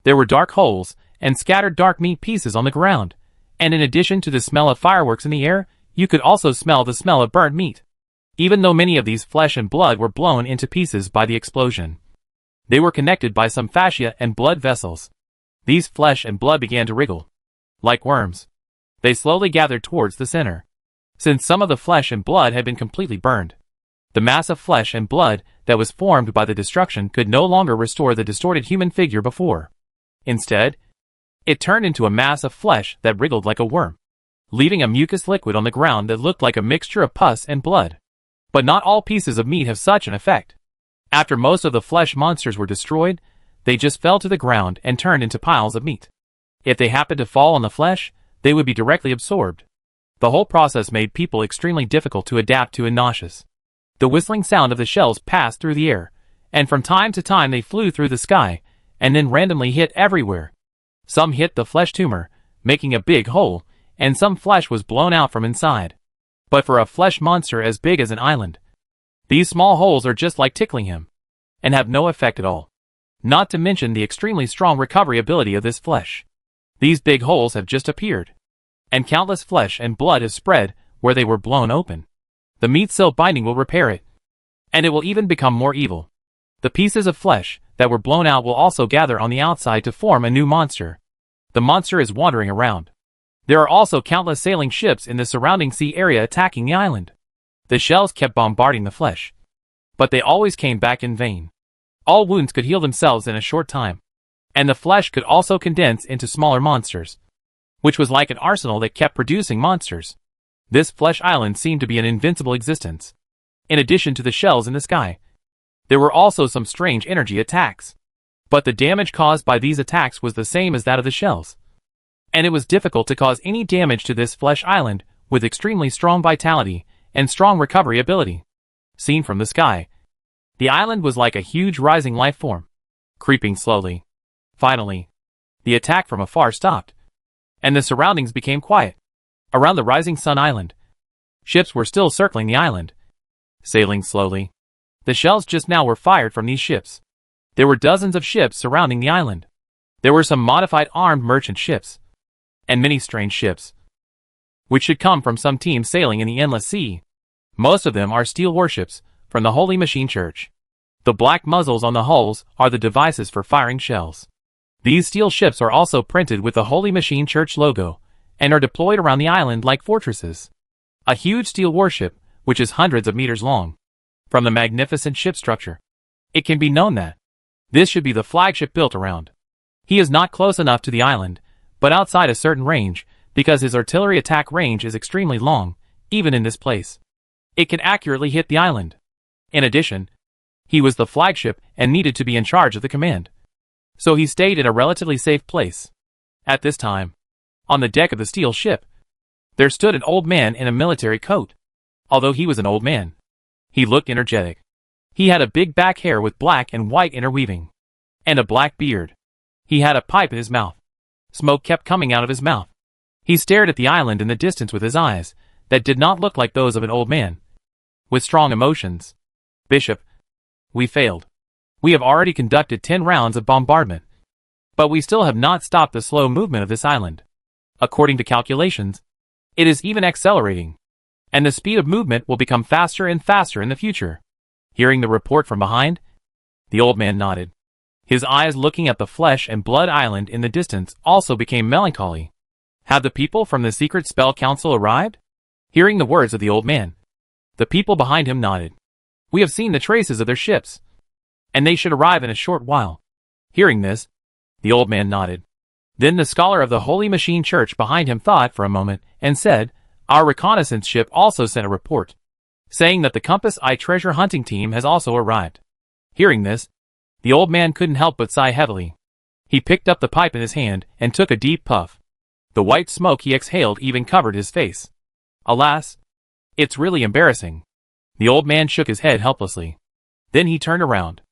There were dark holes, and scattered dark meat pieces on the ground, and in addition to the smell of fireworks in the air, you could also smell the smell of burnt meat. Even though many of these flesh and blood were blown into pieces by the explosion, they were connected by some fascia and blood vessels. These flesh and blood began to wriggle. Like worms. They slowly gathered towards the center. Since some of the flesh and blood had been completely burned, the mass of flesh and blood that was formed by the destruction could no longer restore the distorted human figure before. Instead, it turned into a mass of flesh that wriggled like a worm, leaving a mucus liquid on the ground that looked like a mixture of pus and blood. But not all pieces of meat have such an effect. After most of the flesh monsters were destroyed, they just fell to the ground and turned into piles of meat. If they happened to fall on the flesh, they would be directly absorbed. The whole process made people extremely difficult to adapt to and nauseous. The whistling sound of the shells passed through the air, and from time to time they flew through the sky, and then randomly hit everywhere. Some hit the flesh tumor, making a big hole, and some flesh was blown out from inside. But for a flesh monster as big as an island, these small holes are just like tickling him, and have no effect at all. Not to mention the extremely strong recovery ability of this flesh. These big holes have just appeared, and countless flesh and blood have spread where they were blown open. The meat silk binding will repair it, and it will even become more evil. The pieces of flesh that were blown out will also gather on the outside to form a new monster. The monster is wandering around. There are also countless sailing ships in the surrounding sea area attacking the island. The shells kept bombarding the flesh, but they always came back in vain. All wounds could heal themselves in a short time, and the flesh could also condense into smaller monsters, which was like an arsenal that kept producing monsters. This flesh island seemed to be an invincible existence. In addition to the shells in the sky, there were also some strange energy attacks. But the damage caused by these attacks was the same as that of the shells. and it was difficult to cause any damage to this flesh island with extremely strong vitality and strong recovery ability. Seen from the sky, the island was like a huge rising life form, creeping slowly. Finally, the attack from afar stopped, and the surroundings became quiet. Around the rising sun island, ships were still circling the island, sailing slowly. The shells just now were fired from these ships. There were dozens of ships surrounding the island. There were some modified armed merchant ships, and many strange ships, which should come from some team sailing in the endless sea. Most of them are steel warships from the Holy Machine Church. The black muzzles on the hulls are the devices for firing shells. These steel ships are also printed with the Holy Machine Church logo and are deployed around the island like fortresses. A huge steel warship, which is hundreds of meters long. From the magnificent ship structure, it can be known that this should be the flagship built around. He is not close enough to the island, but outside a certain range, because his artillery attack range is extremely long, even in this place. It can accurately hit the island. In addition, he was the flagship and needed to be in charge of the command. So he stayed in a relatively safe place. At this time, on the deck of the steel ship, there stood an old man in a military coat. Although he was an old man, he looked energetic. He had a big back hair with black and white interweaving, and a black beard. He had a pipe in his mouth. Smoke kept coming out of his mouth. He stared at the island in the distance with his eyes, that did not look like those of an old man. With strong emotions. Bishop, we failed. We have already conducted 10 rounds of bombardment, but we still have not stopped the slow movement of this island. According to calculations, it is even accelerating, and the speed of movement will become faster and faster in the future. Hearing the report from behind, the old man nodded. His eyes looking at the flesh and blood island in the distance also became melancholy. Had the people from the secret spell council arrived? Hearing the words of the old man, the people behind him nodded. We have seen the traces of their ships, and they should arrive in a short while. Hearing this, the old man nodded. Then the scholar of the Holy Machine Church behind him thought for a moment and said, our reconnaissance ship also sent a report, saying that the Compass Eye treasure hunting team has also arrived. Hearing this, the old man couldn't help but sigh heavily. He picked up the pipe in his hand and took a deep puff. The white smoke he exhaled even covered his face. Alas, it's really embarrassing. The old man shook his head helplessly. Then he turned around.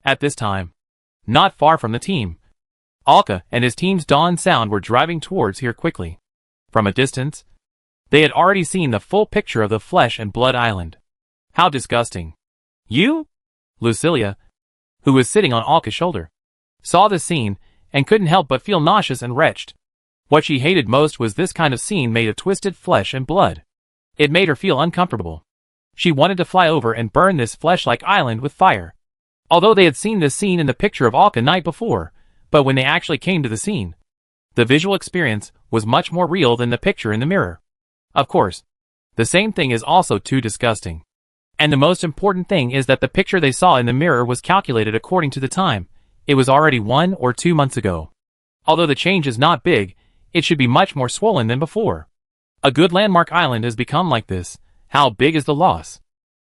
At this time, not far from the team, Alka and his team's Dawn Sound were driving towards here quickly. From a distance, they had already seen the full picture of the flesh and blood island. How disgusting. You? Lucilia, who was sitting on Alka's shoulder, saw this scene and couldn't help but feel nauseous and wretched. What she hated most was this kind of scene made of twisted flesh and blood. It made her feel uncomfortable. She wanted to fly over and burn this flesh-like island with fire. Although they had seen this scene in the picture of Alka night before, but when they actually came to the scene, the visual experience was much more real than the picture in the mirror. Of course, the same thing is also too disgusting. And the most important thing is that the picture they saw in the mirror was calculated according to the time. It was already 1 or 2 months ago. Although the change is not big, it should be much more swollen than before. A good landmark island has become like this. How big is the loss?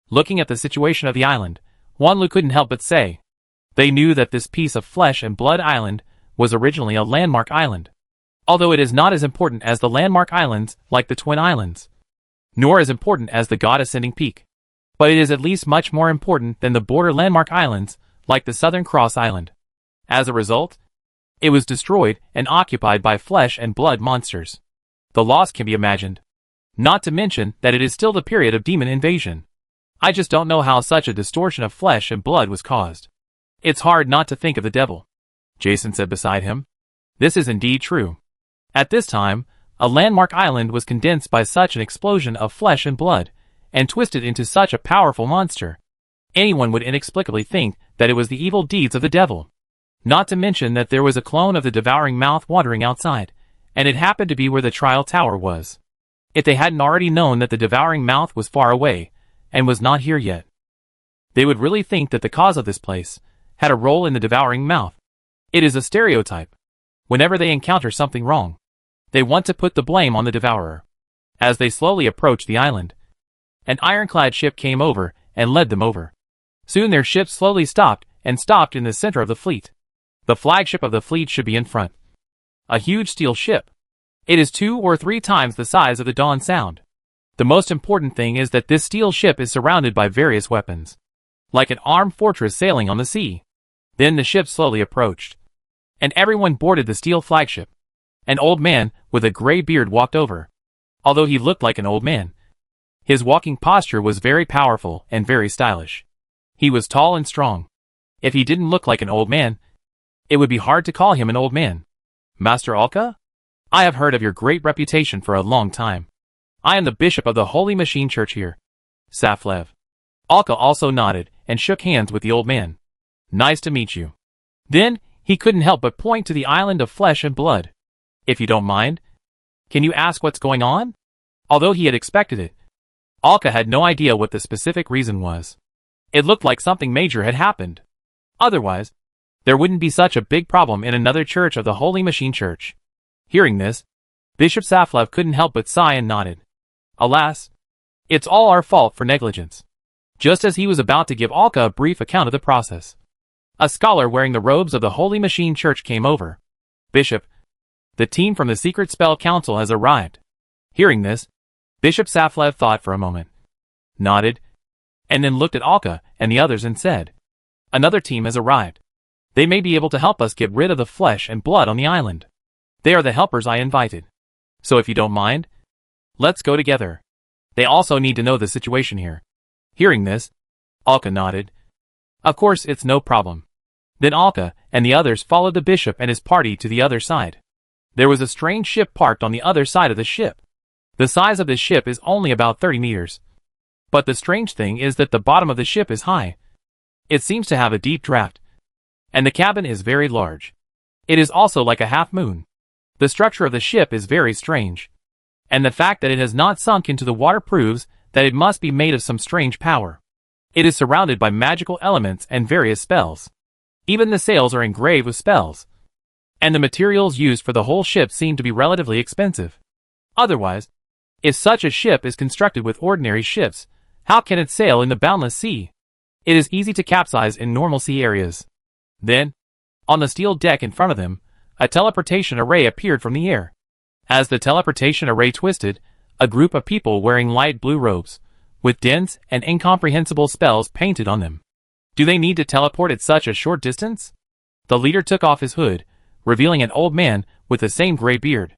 Looking at the situation of the island, Wanlu couldn't help but say. They knew that this piece of flesh and blood island was originally a landmark island. Although it is not as important as the landmark islands like the Twin Islands, nor as important as the God Ascending Peak. But it is at least much more important than the border landmark islands like the Southern Cross Island. As a result, it was destroyed and occupied by flesh and blood monsters. The loss can be imagined. Not to mention that it is still the period of demon invasion. I just don't know how such a distortion of flesh and blood was caused. It's hard not to think of the devil, Jason said beside him. This is indeed true. At this time, a landmark island was condensed by such an explosion of flesh and blood, and twisted into such a powerful monster. Anyone would inexplicably think that it was the evil deeds of the devil. Not to mention that there was a clone of the devouring mouth wandering outside, and it happened to be where the trial tower was. If they hadn't already known that the devouring mouth was far away, and was not here yet, they would really think that the cause of this place had a role in the devouring mouth. It is a stereotype. Whenever they encounter something wrong, they want to put the blame on the devourer. As they slowly approached the island, an ironclad ship came over and led them over. Soon their ship slowly stopped and stopped in the center of the fleet. The flagship of the fleet should be in front. A huge steel ship, It is 2 or 3 times the size of the Dawn Sound. The most important thing is that this steel ship is surrounded by various weapons, like an armed fortress sailing on the sea. Then the ship slowly approached, and everyone boarded the steel flagship. An old man with a gray beard walked over. Although he looked like an old man, his walking posture was very powerful and very stylish. He was tall and strong. If he didn't look like an old man, it would be hard to call him an old man. Master Alka? I have heard of your great reputation for a long time. I am the bishop of the Holy Machine Church here. Saflev. Alka also nodded and shook hands with the old man. Nice to meet you. Then, he couldn't help but point to the island of flesh and blood. If you don't mind, can you ask what's going on? Although he had expected it, Alka had no idea what the specific reason was. It looked like something major had happened. Otherwise, there wouldn't be such a big problem in another church of the Holy Machine Church. Hearing this, Bishop Saflev couldn't help but sigh and nodded. Alas, it's all our fault for negligence. Just as he was about to give Alka a brief account of the process, a scholar wearing the robes of the Holy Machine Church came over. Bishop, the team from the Secret Spell Council has arrived. Hearing this, Bishop Saflev thought for a moment, nodded, and then looked at Alka and the others and said, Another team has arrived. They may be able to help us get rid of the flesh and blood on the island. They are the helpers I invited. So if you don't mind, let's go together. They also need to know the situation here. Hearing this, Alka nodded. Of course, it's no problem. Then Alka and the others followed the bishop and his party to the other side. There was a strange ship parked on the other side of the ship. The size of this ship is only about 30 meters. But the strange thing is that the bottom of the ship is high. It seems to have a deep draft, and the cabin is very large. It is also like a half moon. The structure of the ship is very strange, and the fact that it has not sunk into the water proves that it must be made of some strange power. It is surrounded by magical elements and various spells. Even the sails are engraved with spells, and the materials used for the whole ship seem to be relatively expensive. Otherwise, if such a ship is constructed with ordinary ships, how can it sail in the boundless sea? It is easy to capsize in normal sea areas. Then, on the steel deck in front of them, a teleportation array appeared from the air. As the teleportation array twisted, a group of people wearing light blue robes, with dense and incomprehensible spells painted on them. Do they need to teleport at such a short distance? The leader took off his hood, revealing an old man with the same gray beard.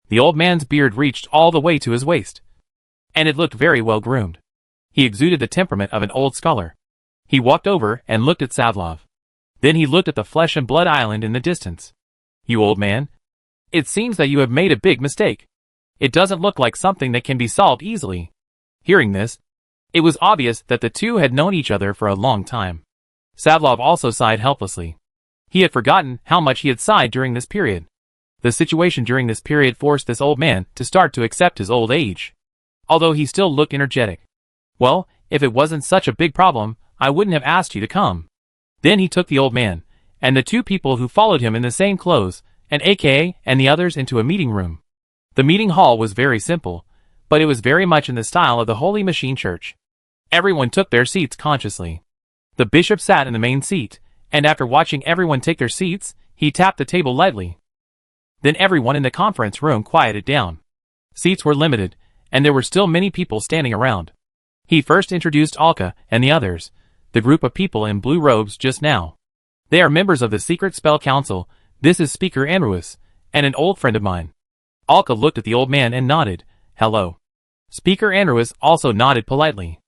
The old man's beard reached all the way to his waist, and it looked very well groomed. He exuded the temperament of an old scholar. He walked over and looked at Savlov. Then he looked at the flesh and blood island in the distance. You old man, it seems that you have made a big mistake. It doesn't look like something that can be solved easily. Hearing this, it was obvious that the two had known each other for a long time. Savlov also sighed helplessly. He had forgotten how much he had sighed during this period. The situation during this period forced this old man to start to accept his old age, although he still looked energetic. Well, if it wasn't such a big problem, I wouldn't have asked you to come. Then he took the old man, and the two people who followed him in the same clothes, and aka and the others into a meeting room. The meeting hall was very simple, but it was very much in the style of the Holy Machine Church. Everyone took their seats consciously. The bishop sat in the main seat, and after watching everyone take their seats, he tapped the table lightly. Then everyone in the conference room quieted down. Seats were limited, and there were still many people standing around. He first introduced Alka and the others, the group of people in blue robes just now. They are members of the Secret Spell Council. This is Speaker Andrews, and an old friend of mine. Alka looked at the old man and nodded, hello. Speaker Andrews also nodded politely.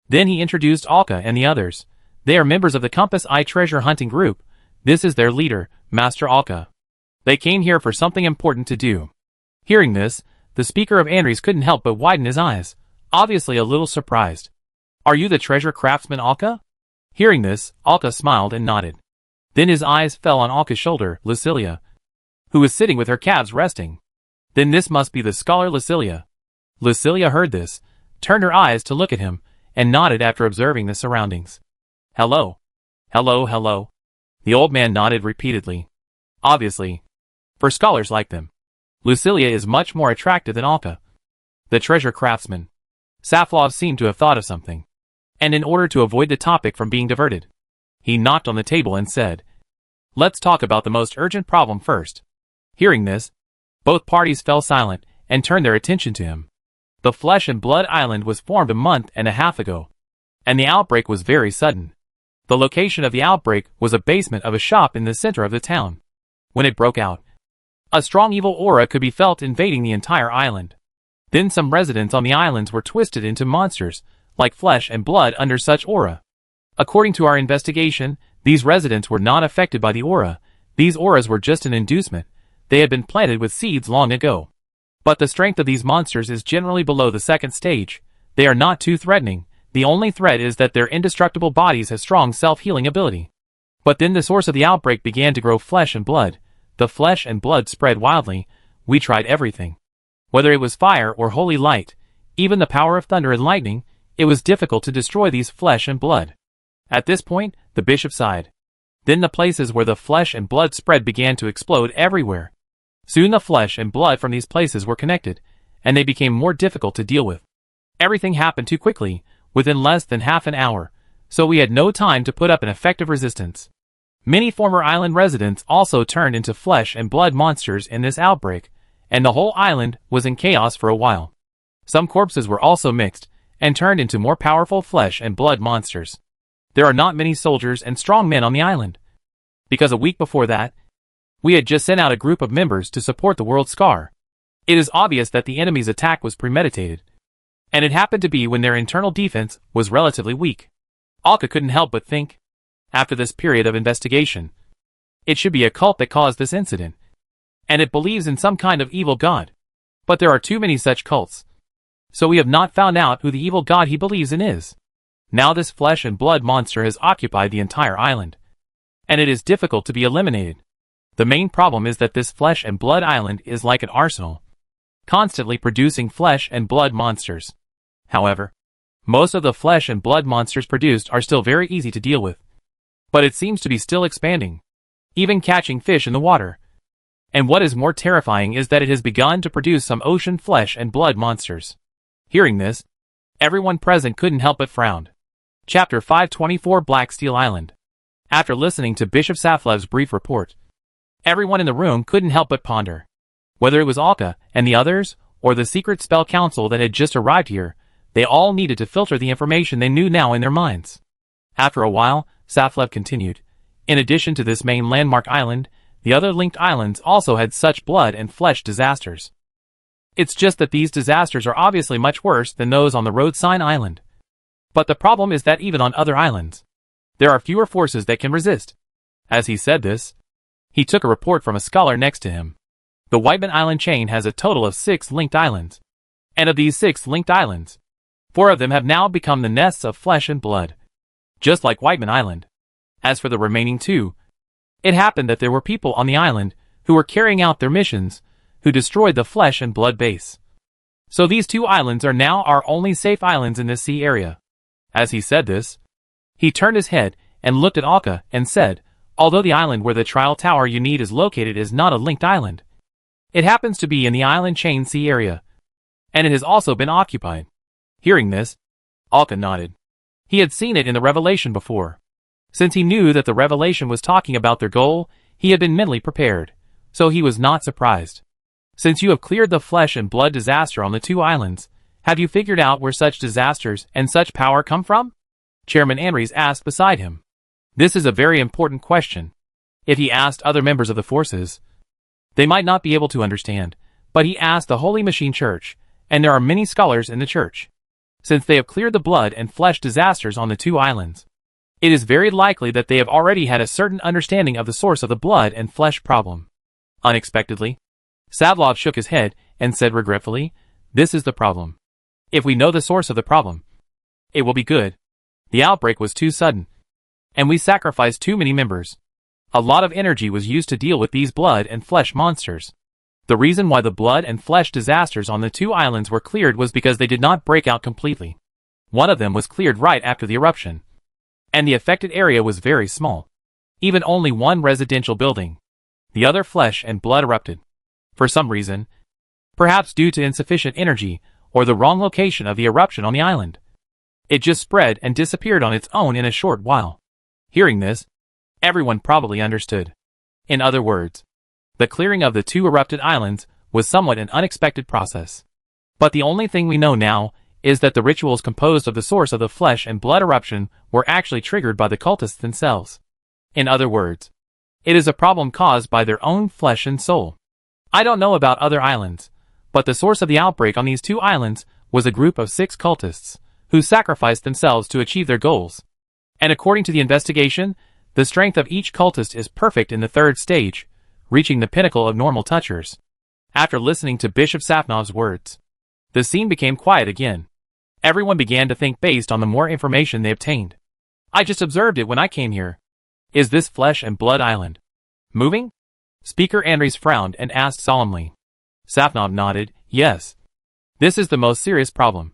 Then he introduced Alka and the others. They are members of the Compass Eye Treasure Hunting Group. This is their leader, Master Alka. They came here for something important to do. Hearing this, the Speaker of Andres couldn't help but widen his eyes, obviously a little surprised. Are you the treasure craftsman Alka? Hearing this, Alka smiled and nodded. Then his eyes fell on Alka's shoulder, Lucilia, who was sitting with her calves resting. Then this must be the scholar Lucilia. Lucilia heard this, turned her eyes to look at him, and nodded after observing the surroundings. Hello. Hello, hello. The old man nodded repeatedly. Obviously, for scholars like them, Lucilia is much more attractive than Alka, the treasure craftsman. Saflov seemed to have thought of something, and in order to avoid the topic from being diverted, he knocked on the table and said, Let's talk about the most urgent problem first. Hearing this, Both parties fell silent and turned their attention to him. The Flesh and Blood Island was formed a month and a half ago, and the outbreak was very sudden. The location of the outbreak was a basement of a shop in the center of the town. When it broke out, a strong evil aura could be felt invading the entire island. Then some residents on the islands were twisted into monsters, like flesh and blood under such aura. According to our investigation, these residents were not affected by the aura. These auras were just an inducement. They had been planted with seeds long ago. But the strength of these monsters is generally below the second stage. They are not too threatening. The only threat is that their indestructible bodies have strong self-healing ability. But then the source of the outbreak began to grow flesh and blood. The flesh and blood spread wildly. We tried everything. Whether it was fire or holy light, even the power of thunder and lightning, it was difficult to destroy these flesh and blood. At this point, the bishop sighed. Then the places where the flesh and blood spread began to explode everywhere. Soon the flesh and blood from these places were connected, and they became more difficult to deal with. Everything happened too quickly, within less than half an hour, so we had no time to put up an effective resistance. Many former island residents also turned into flesh and blood monsters in this outbreak, and the whole island was in chaos for a while. Some corpses were also mixed, and turned into more powerful flesh and blood monsters. There are not many soldiers and strong men on the island, because a week before that, we had just sent out a group of members to support the World Scar. It is obvious that the enemy's attack was premeditated, and it happened to be when their internal defense was relatively weak. Alka couldn't help but think, after this period of investigation, it should be a cult that caused this incident, and it believes in some kind of evil god. But there are too many such cults, so we have not found out who the evil god he believes in is. Now this flesh and blood monster has occupied the entire island, and it is difficult to be eliminated. The main problem is that this flesh and blood island is like an arsenal, constantly producing flesh and blood monsters. However, most of the flesh and blood monsters produced are still very easy to deal with. But it seems to be still expanding, even catching fish in the water. And what is more terrifying is that it has begun to produce some ocean flesh and blood monsters. Hearing this, everyone present couldn't help but frown. Chapter 524 Black Steel Island. After listening to Bishop Saflev's brief report, everyone in the room couldn't help but ponder. Whether it was Alka and the others, or the secret spell council that had just arrived here, they all needed to filter the information they knew now in their minds. After a while, Saflev continued. In addition to this main landmark island, the other linked islands also had such blood and flesh disasters. It's just that these disasters are obviously much worse than those on the Road Sign Island. But the problem is that even on other islands, there are fewer forces that can resist. As he said this, he took a report from a scholar next to him. The Whiteman Island chain has a total of 6 linked islands. And of these 6 linked islands, 4 of them have now become the nests of flesh and blood, just like Whiteman Island. As for the remaining 2, it happened that there were people on the island who were carrying out their missions, who destroyed the flesh and blood base. So these 2 islands are now our only safe islands in this sea area. As he said this, he turned his head and looked at Alka and said, although the island where the trial tower you need is located is not a linked island, it happens to be in the island chain sea area, and it has also been occupied. Hearing this, Alka nodded. He had seen it in the revelation before. Since he knew that the revelation was talking about their goal, he had been mentally prepared, so he was not surprised. Since you have cleared the flesh and blood disaster on the 2 islands, have you figured out where such disasters and such power come from? Chairman Andres asked beside him. This is a very important question. If he asked other members of the forces, they might not be able to understand, but he asked the Holy Machine Church, and there are many scholars in the church. Since they have cleared the blood and flesh disasters on the 2 islands, it is very likely that they have already had a certain understanding of the source of the blood and flesh problem. Unexpectedly, Savlov shook his head and said regretfully, this is the problem. If we know the source of the problem, it will be good. The outbreak was too sudden, and we sacrificed too many members. A lot of energy was used to deal with these blood and flesh monsters. The reason why the blood and flesh disasters on the 2 islands were cleared was because they did not break out completely. One of them was cleared right after the eruption, and the affected area was very small. Even only 1 residential building. The other flesh and blood erupted. For some reason, perhaps due to insufficient energy or the wrong location of the eruption on the island, it just spread and disappeared on its own in a short while. Hearing this, everyone probably understood. In other words, the clearing of the 2 erupted islands was somewhat an unexpected process. But the only thing we know now is that the rituals composed of the source of the flesh and blood eruption were actually triggered by the cultists themselves. In other words, it is a problem caused by their own flesh and soul. I don't know about other islands, but the source of the outbreak on these 2 islands was a group of 6 cultists, who sacrificed themselves to achieve their goals. And according to the investigation, the strength of each cultist is perfect in the 3rd stage, reaching the pinnacle of normal touchers. After listening to Bishop Safnov's words, the scene became quiet again. Everyone began to think based on the more information they obtained. I just observed it when I came here. Is this flesh and blood island moving? Speaker Andres frowned and asked solemnly. Safnov nodded, yes. This is the most serious problem.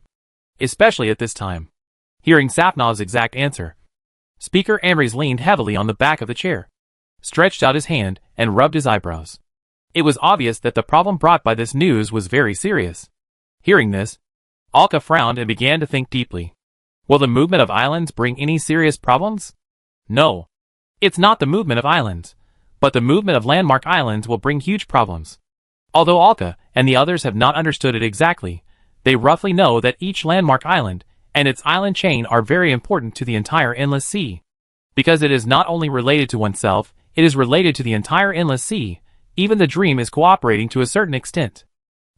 Especially at this time. Hearing Safnov's exact answer, Speaker Andres leaned heavily on the back of the chair, stretched out his hand, and rubbed his eyebrows. It was obvious that the problem brought by this news was very serious. Hearing this, Alka frowned and began to think deeply. Will the movement of islands bring any serious problems? No. It's not the movement of islands, but the movement of landmark islands will bring huge problems. Although Alka and the others have not understood it exactly, they roughly know that each landmark island and its island chain are very important to the entire endless sea. Because it is not only related to oneself, it is related to the entire endless sea. Even the dream is cooperating to a certain extent.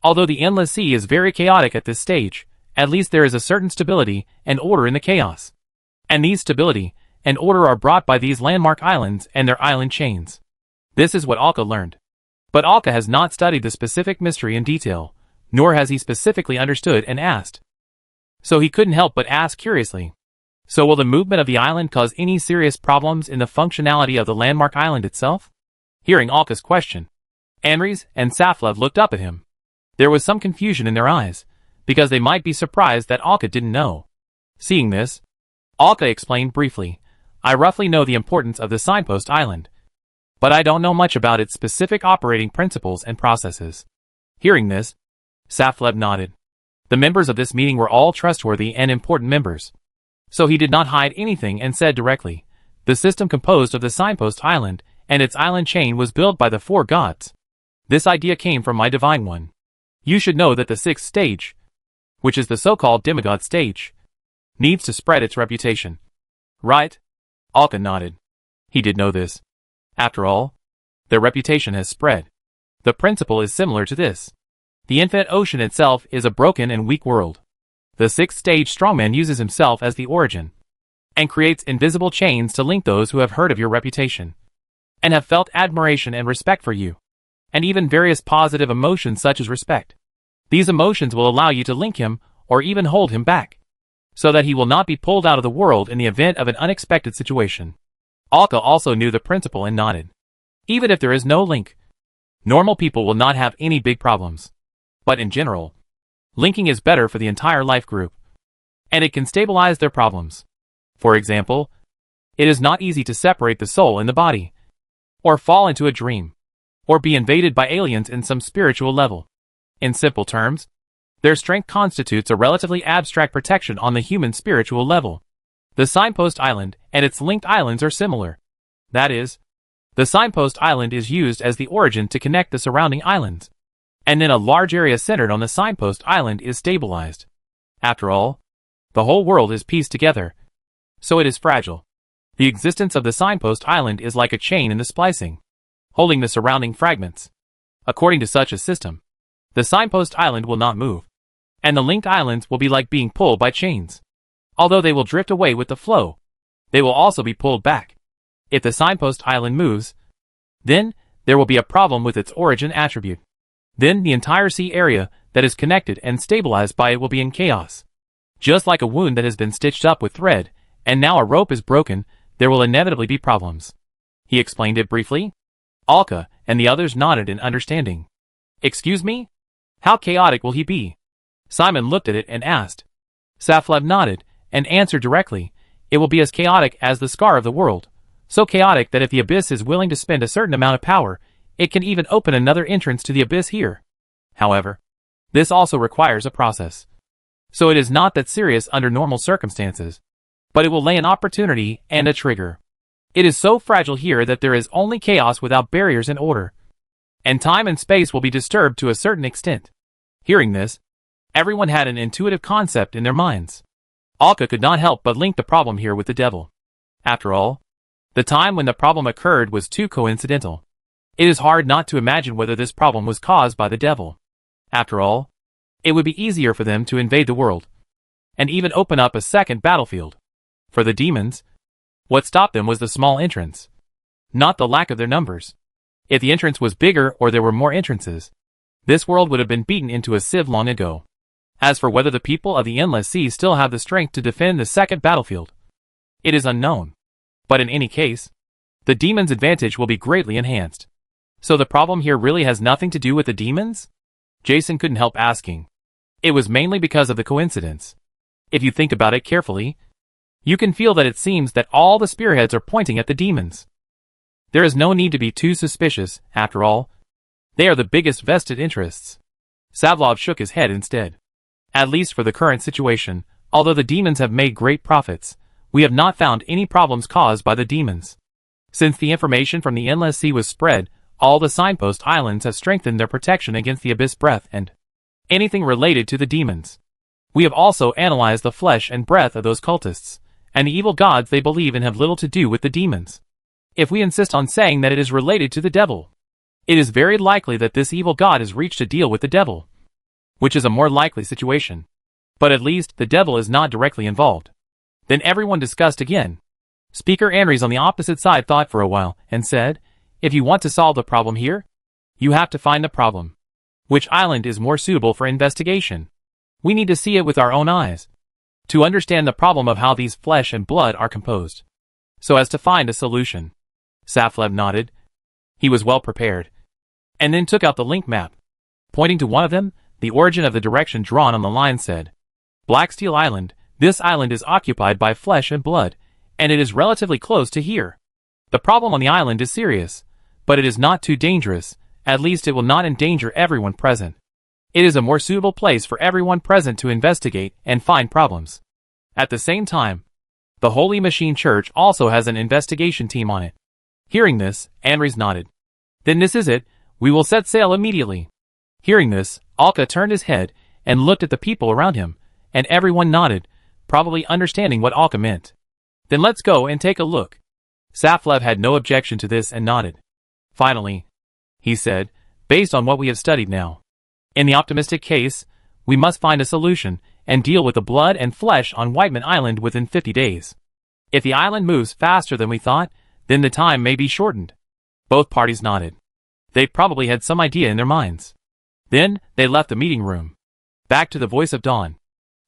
Although the endless sea is very chaotic at this stage, at least there is a certain stability and order in the chaos. And these stability and order are brought by these landmark islands and their island chains. This is what Alka learned. But Alka has not studied the specific mystery in detail, nor has he specifically understood and asked. So he couldn't help but ask curiously. So will the movement of the island cause any serious problems in the functionality of the landmark island itself? Hearing Alka's question, Andres and Saflev looked up at him. There was some confusion in their eyes, because they might be surprised that Alka didn't know. Seeing this, Alka explained briefly, I roughly know the importance of the signpost island, but I don't know much about its specific operating principles and processes. Hearing this, Saflev nodded. The members of this meeting were all trustworthy and important members. So he did not hide anything and said directly, the system composed of the signpost island and its island chain was built by the 4 gods. This idea came from my Divine One. You should know that the 6th stage, which is the so-called demigod stage, needs to spread its reputation. Right? Alka nodded. He did know this. After all, their reputation has spread. The principle is similar to this. The infinite ocean itself is a broken and weak world. The 6th stage strongman uses himself as the origin, and creates invisible chains to link those who have heard of your reputation, and have felt admiration and respect for you, and even various positive emotions such as respect. These emotions will allow you to link him, or even hold him back, so that he will not be pulled out of the world in the event of an unexpected situation. Alka also knew the principle and nodded. Even if there is no link, normal people will not have any big problems. But in general, linking is better for the entire life group, and it can stabilize their problems. For example, it is not easy to separate the soul and the body, or fall into a dream, or be invaded by aliens in some spiritual level. In simple terms, their strength constitutes a relatively abstract protection on the human spiritual level. The signpost island and its linked islands are similar. That is, the signpost island is used as the origin to connect the surrounding islands, and then a large area centered on the signpost island is stabilized. After all, the whole world is pieced together, so it is fragile. The existence of the signpost island is like a chain in the splicing, holding the surrounding fragments. According to such a system, the signpost island will not move, and the linked islands will be like being pulled by chains. Although they will drift away with the flow, they will also be pulled back. If the signpost island moves, then there will be a problem with its origin attribute. Then the entire sea area that is connected and stabilized by it will be in chaos. Just like a wound that has been stitched up with thread, and now a rope is broken, there will inevitably be problems. He explained it briefly. Alka and the others nodded in understanding. Excuse me? How chaotic will he be? Simon looked at it and asked. Saflev nodded and answered directly. It will be as chaotic as the scar of the world. So chaotic that if the abyss is willing to spend a certain amount of power, it can even open another entrance to the abyss here. However, this also requires a process. So it is not that serious under normal circumstances, but it will lay an opportunity and a trigger. It is so fragile here that there is only chaos without barriers and order. and time and space will be disturbed to a certain extent. Hearing this, everyone had an intuitive concept in their minds. Alka could not help but link the problem here with the devil. After all, the time when the problem occurred was too coincidental. It is hard not to imagine whether this problem was caused by the devil. After all, it would be easier for them to invade the world, and even open up a second battlefield. For the demons, what stopped them was the small entrance, not the lack of their numbers. If the entrance was bigger or there were more entrances, this world would have been beaten into a sieve long ago. As for whether the people of the Endless Sea still have the strength to defend the second battlefield, it is unknown. But in any case, the demons' advantage will be greatly enhanced. So the problem here really has nothing to do with the demons? Jason couldn't help asking. It was mainly because of the coincidence. If you think about it carefully, you can feel that it seems that all the spearheads are pointing at the demons. There is no need to be too suspicious, after all. They are the biggest vested interests. Savlov shook his head instead. At least for the current situation, although the demons have made great profits, we have not found any problems caused by the demons. Since the information from the Endless Sea was spread, all the signpost islands have strengthened their protection against the abyss breath and anything related to the demons. We have also analyzed the flesh and breath of those cultists, and the evil gods they believe in have little to do with the demons. If we insist on saying that it is related to the devil, it is very likely that this evil god has reached a deal with the devil, which is a more likely situation. But at least the devil is not directly involved. Then everyone discussed again. Speaker Andres on the opposite side thought for a while and said, if you want to solve the problem here, you have to find the problem. Which island is more suitable for investigation? We need to see it with our own eyes, to understand the problem of how these flesh and blood are composed, so as to find a solution. Savlov nodded. He was well prepared, and then took out the link map. Pointing to one of them, the origin of the direction drawn on the line said, Black Steel Island. This island is occupied by flesh and blood, and it is relatively close to here. The problem on the island is serious, but it is not too dangerous, at least it will not endanger everyone present. It is a more suitable place for everyone present to investigate and find problems. At the same time, the Holy Machine Church also has an investigation team on it. Hearing this, Andres nodded. Then this is it, we will set sail immediately. Hearing this, Alka turned his head and looked at the people around him, and everyone nodded, probably understanding what Alka meant. Then let's go and take a look. Savlov had no objection to this and nodded. Finally, he said, based on what we have studied now, in the optimistic case, we must find a solution and deal with the blood and flesh on Whiteman Island within 50 days. If the island moves faster than we thought, then the time may be shortened. Both parties nodded. They probably had some idea in their minds. Then, they left the meeting room. Back to the Voice of Dawn.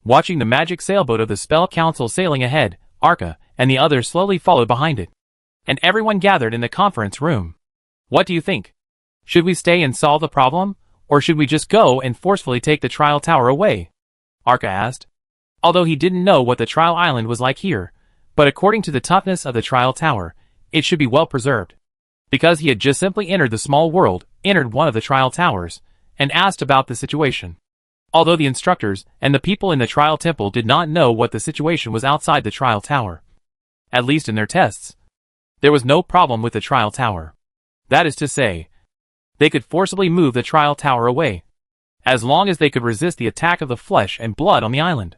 Watching the magic sailboat of the Spell Council sailing ahead, Arca and the others slowly followed behind it. And everyone gathered in the conference room. What do you think? Should we stay and solve the problem, or should we just go and forcefully take the trial tower away? Arca asked. Although he didn't know what the trial island was like here, but according to the toughness of the trial tower, it should be well preserved. Because he had just simply entered the small world, entered one of the trial towers, and asked about the situation. Although the instructors and the people in the trial temple did not know what the situation was outside the trial tower. At least in their tests, there was no problem with the trial tower. That is to say, they could forcibly move the trial tower away, as long as they could resist the attack of the flesh and blood on the island.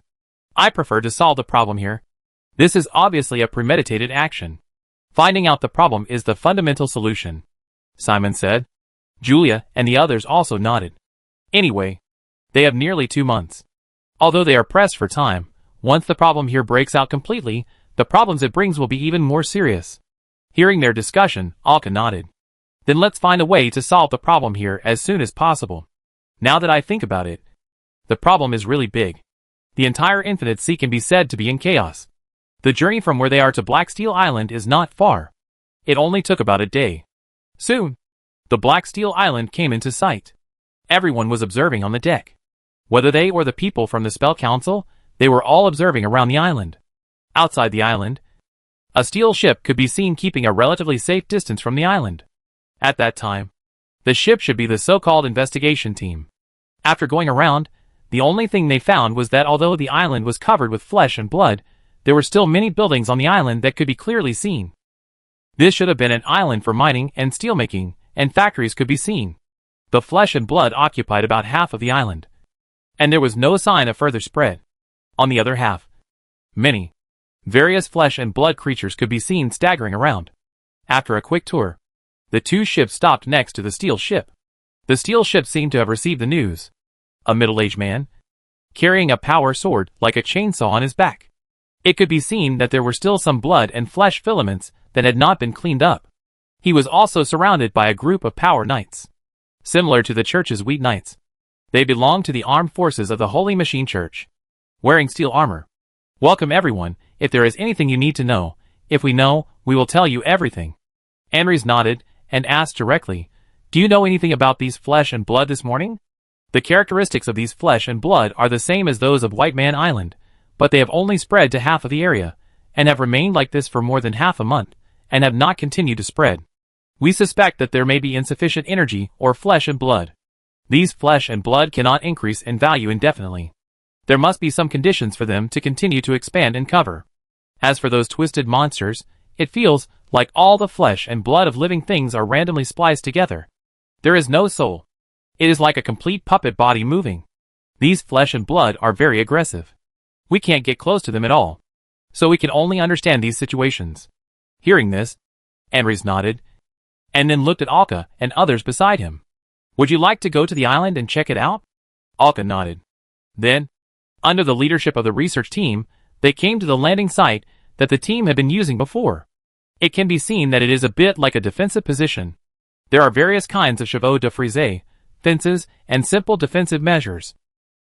I prefer to solve the problem here. This is obviously a premeditated action. Finding out the problem is the fundamental solution, Simon said. Julia and the others also nodded. Anyway, they have nearly 2 months. Although they are pressed for time, once the problem here breaks out completely, the problems it brings will be even more serious. Hearing their discussion, Alka nodded. Then let's find a way to solve the problem here as soon as possible. Now that I think about it, the problem is really big. The entire Infinite Sea can be said to be in chaos. The journey from where they are to Black Steel Island is not far. It only took about a day. Soon, the Black Steel Island came into sight. Everyone was observing on the deck. Whether they or the people from the Spell Council, they were all observing around the island. Outside the island, a steel ship could be seen keeping a relatively safe distance from the island. At that time, the ship should be the so-called investigation team. After going around, the only thing they found was that although the island was covered with flesh and blood, there were still many buildings on the island that could be clearly seen. This should have been an island for mining and steelmaking, and factories could be seen. The flesh and blood occupied about half of the island, and there was no sign of further spread. On the other half, many, various flesh and blood creatures could be seen staggering around. After a quick tour, the two ships stopped next to the steel ship. The steel ship seemed to have received the news. A middle-aged man, carrying a power sword like a chainsaw on his back. It could be seen that there were still some blood and flesh filaments that had not been cleaned up. He was also surrounded by a group of power knights, similar to the church's wheat knights. They belonged to the armed forces of the Holy Machine Church, wearing steel armor. Welcome everyone. If there is anything you need to know, if we know, we will tell you everything. Andres nodded and asked directly, do you know anything about these flesh and blood this morning? The characteristics of these flesh and blood are the same as those of White Man Island, but they have only spread to half of the area, and have remained like this for more than half a month, and have not continued to spread. We suspect that there may be insufficient energy or flesh and blood. These flesh and blood cannot increase in value indefinitely. There must be some conditions for them to continue to expand and cover. As for those twisted monsters, it feels like all the flesh and blood of living things are randomly spliced together. There is no soul. It is like a complete puppet body moving. These flesh and blood are very aggressive. We can't get close to them at all, so we can only understand these situations. Hearing this, Andres nodded, and then looked at Alka and others beside him. Would you like to go to the island and check it out? Alka nodded. Then, under the leadership of the research team, they came to the landing site that the team had been using before. It can be seen that it is a bit like a defensive position. There are various kinds of chevaux de frise, fences, and simple defensive measures.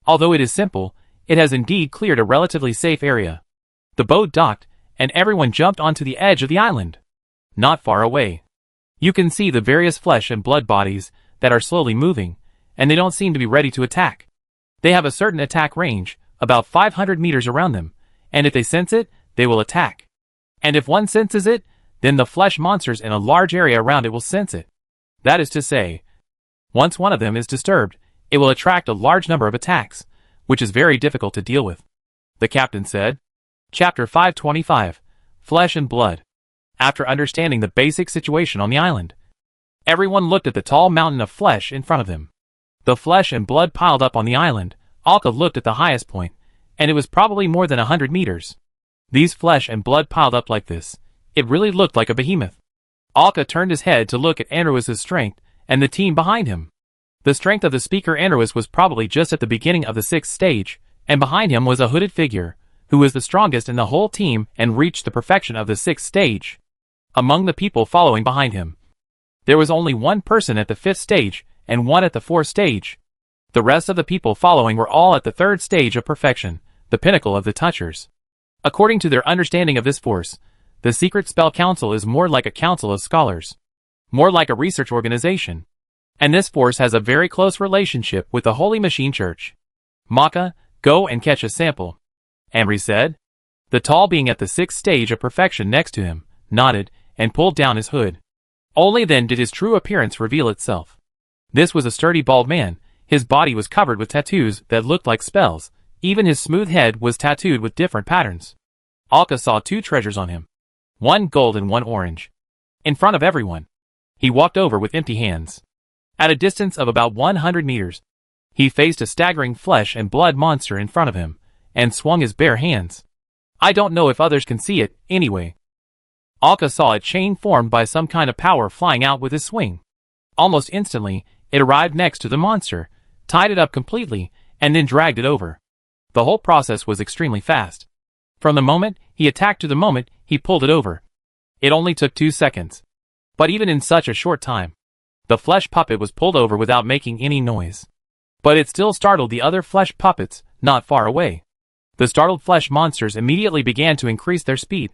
Although it is simple, it has indeed cleared a relatively safe area. The boat docked, and everyone jumped onto the edge of the island. Not far away, you can see the various flesh and blood bodies that are slowly moving, and they don't seem to be ready to attack. They have a certain attack range, about 500 meters around them, and if they sense it, they will attack. And if one senses it, then the flesh monsters in a large area around it will sense it. That is to say, once one of them is disturbed, it will attract a large number of attacks, which is very difficult to deal with. The captain said. Chapter 525, Flesh and Blood. After understanding the basic situation on the island, everyone looked at the tall mountain of flesh in front of them. The flesh and blood piled up on the island. Alka looked at the highest point, and it was probably more than 100 meters. These flesh and blood piled up like this, it really looked like a behemoth. Alka turned his head to look at Andrews' strength and the team behind him. The strength of the speaker Andrews was probably just at the beginning of the 6th stage, and behind him was a hooded figure, who was the strongest in the whole team and reached the perfection of the 6th stage. Among the people following behind him, there was only one person at the 5th stage and one at the 4th stage. The rest of the people following were all at the 3rd stage of perfection, the pinnacle of the Touchers. According to their understanding of this force, the Secret Spell Council is more like a council of scholars, more like a research organization. And this force has a very close relationship with the Holy Machine Church. Maka, go and catch a sample, Ambry said. The tall being at the 6th stage of perfection next to him, nodded, and pulled down his hood. Only then did his true appearance reveal itself. This was a sturdy bald man. His body was covered with tattoos that looked like spells. Even his smooth head was tattooed with different patterns. Alka saw 2 treasures on him, one gold and one orange. In front of everyone, he walked over with empty hands. At a distance of about 100 meters, he faced a staggering flesh and blood monster in front of him, and swung his bare hands. I don't know if others can see it, anyway. Alka saw a chain formed by some kind of power flying out with his swing. Almost instantly, it arrived next to the monster, tied it up completely, and then dragged it over. The whole process was extremely fast. From the moment he attacked to the moment he pulled it over, it only took 2 seconds. But even in such a short time, the flesh puppet was pulled over without making any noise. But it still startled the other flesh puppets not far away. The startled flesh monsters immediately began to increase their speed,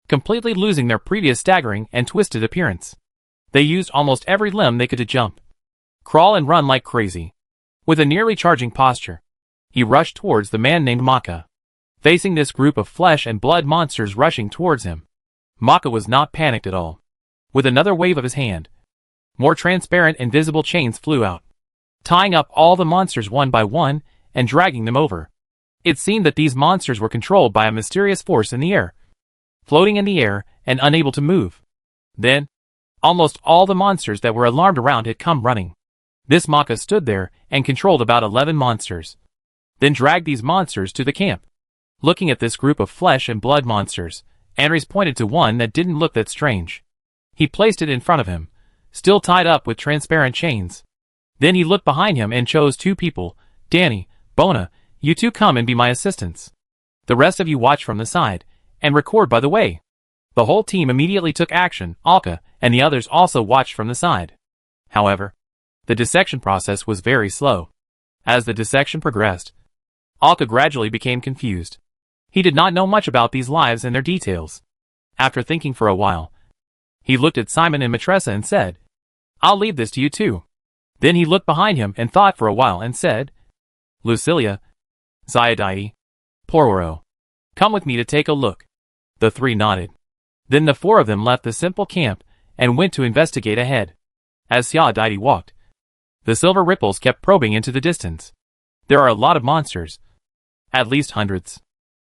completely losing their previous staggering and twisted appearance. They used almost every limb they could to jump, crawl and run like crazy. With a nearly charging posture, he rushed towards the man named Maka. Facing this group of flesh and blood monsters rushing towards him, Maka was not panicked at all. With another wave of his hand, more transparent invisible chains flew out, tying up all the monsters one by one and dragging them over. It seemed that these monsters were controlled by a mysterious force in the air, floating in the air and unable to move. Then, almost all the monsters that were alarmed around had come running. This Maka stood there and controlled about 11 monsters. Then dragged these monsters to the camp. Looking at this group of flesh and blood monsters, Andres pointed to one that didn't look that strange. He placed it in front of him, still tied up with transparent chains. Then he looked behind him and chose 2 people, Danny, Bona, you 2 come and be my assistants. The rest of you watch from the side, and record by the way. The whole team immediately took action, Alka, and the others also watched from the side. However, the dissection process was very slow. As the dissection progressed, Alka gradually became confused. He did not know much about these lives and their details. After thinking for a while, he looked at Simon and Matressa and said, I'll leave this to you 2. Then he looked behind him and thought for a while and said, Lucilia, Ziadai, Pororo, come with me to take a look. The 3 nodded. Then the 4 of them left the simple camp and went to investigate ahead. As Ziadai walked, the silver ripples kept probing into the distance. There are a lot of monsters. At least hundreds.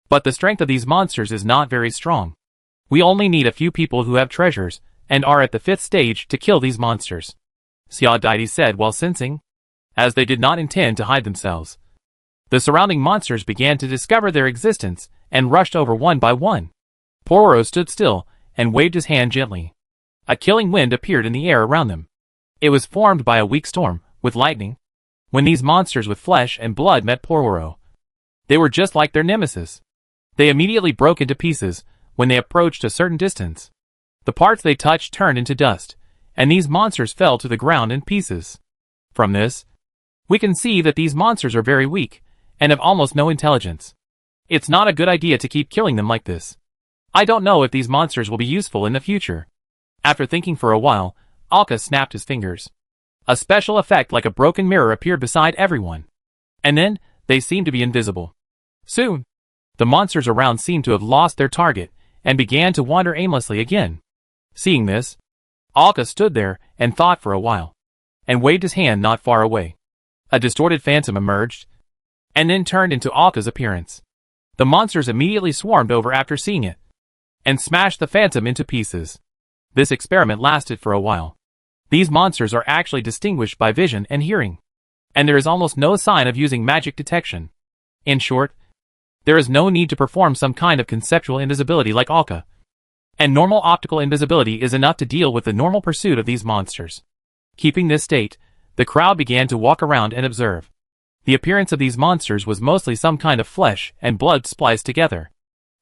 But the strength of these monsters is not very strong. We only need a few people who have treasures and are at the 5th stage to kill these monsters. Ziadai said while sensing, as they did not intend to hide themselves. The surrounding monsters began to discover their existence and rushed over one by one. Pororo stood still and waved his hand gently. A killing wind appeared in the air around them. It was formed by a weak storm, with lightning. When these monsters with flesh and blood met Pororo, they were just like their nemesis. They immediately broke into pieces when they approached a certain distance. The parts they touched turned into dust, and these monsters fell to the ground in pieces. From this, we can see that these monsters are very weak, and have almost no intelligence. It's not a good idea to keep killing them like this. I don't know if these monsters will be useful in the future. After thinking for a while, Alka snapped his fingers. A special effect like a broken mirror appeared beside everyone. And then, they seemed to be invisible. Soon, the monsters around seemed to have lost their target, and began to wander aimlessly again. Seeing this, Alka stood there and thought for a while, and waved his hand not far away. A distorted phantom emerged, and then turned into Alka's appearance. The monsters immediately swarmed over after seeing it, and smashed the phantom into pieces. This experiment lasted for a while. These monsters are actually distinguished by vision and hearing, and there is almost no sign of using magic detection. In short, there is no need to perform some kind of conceptual invisibility like Alka, and normal optical invisibility is enough to deal with the normal pursuit of these monsters. Keeping this state, the crowd began to walk around and observe. The appearance of these monsters was mostly some kind of flesh and blood spliced together.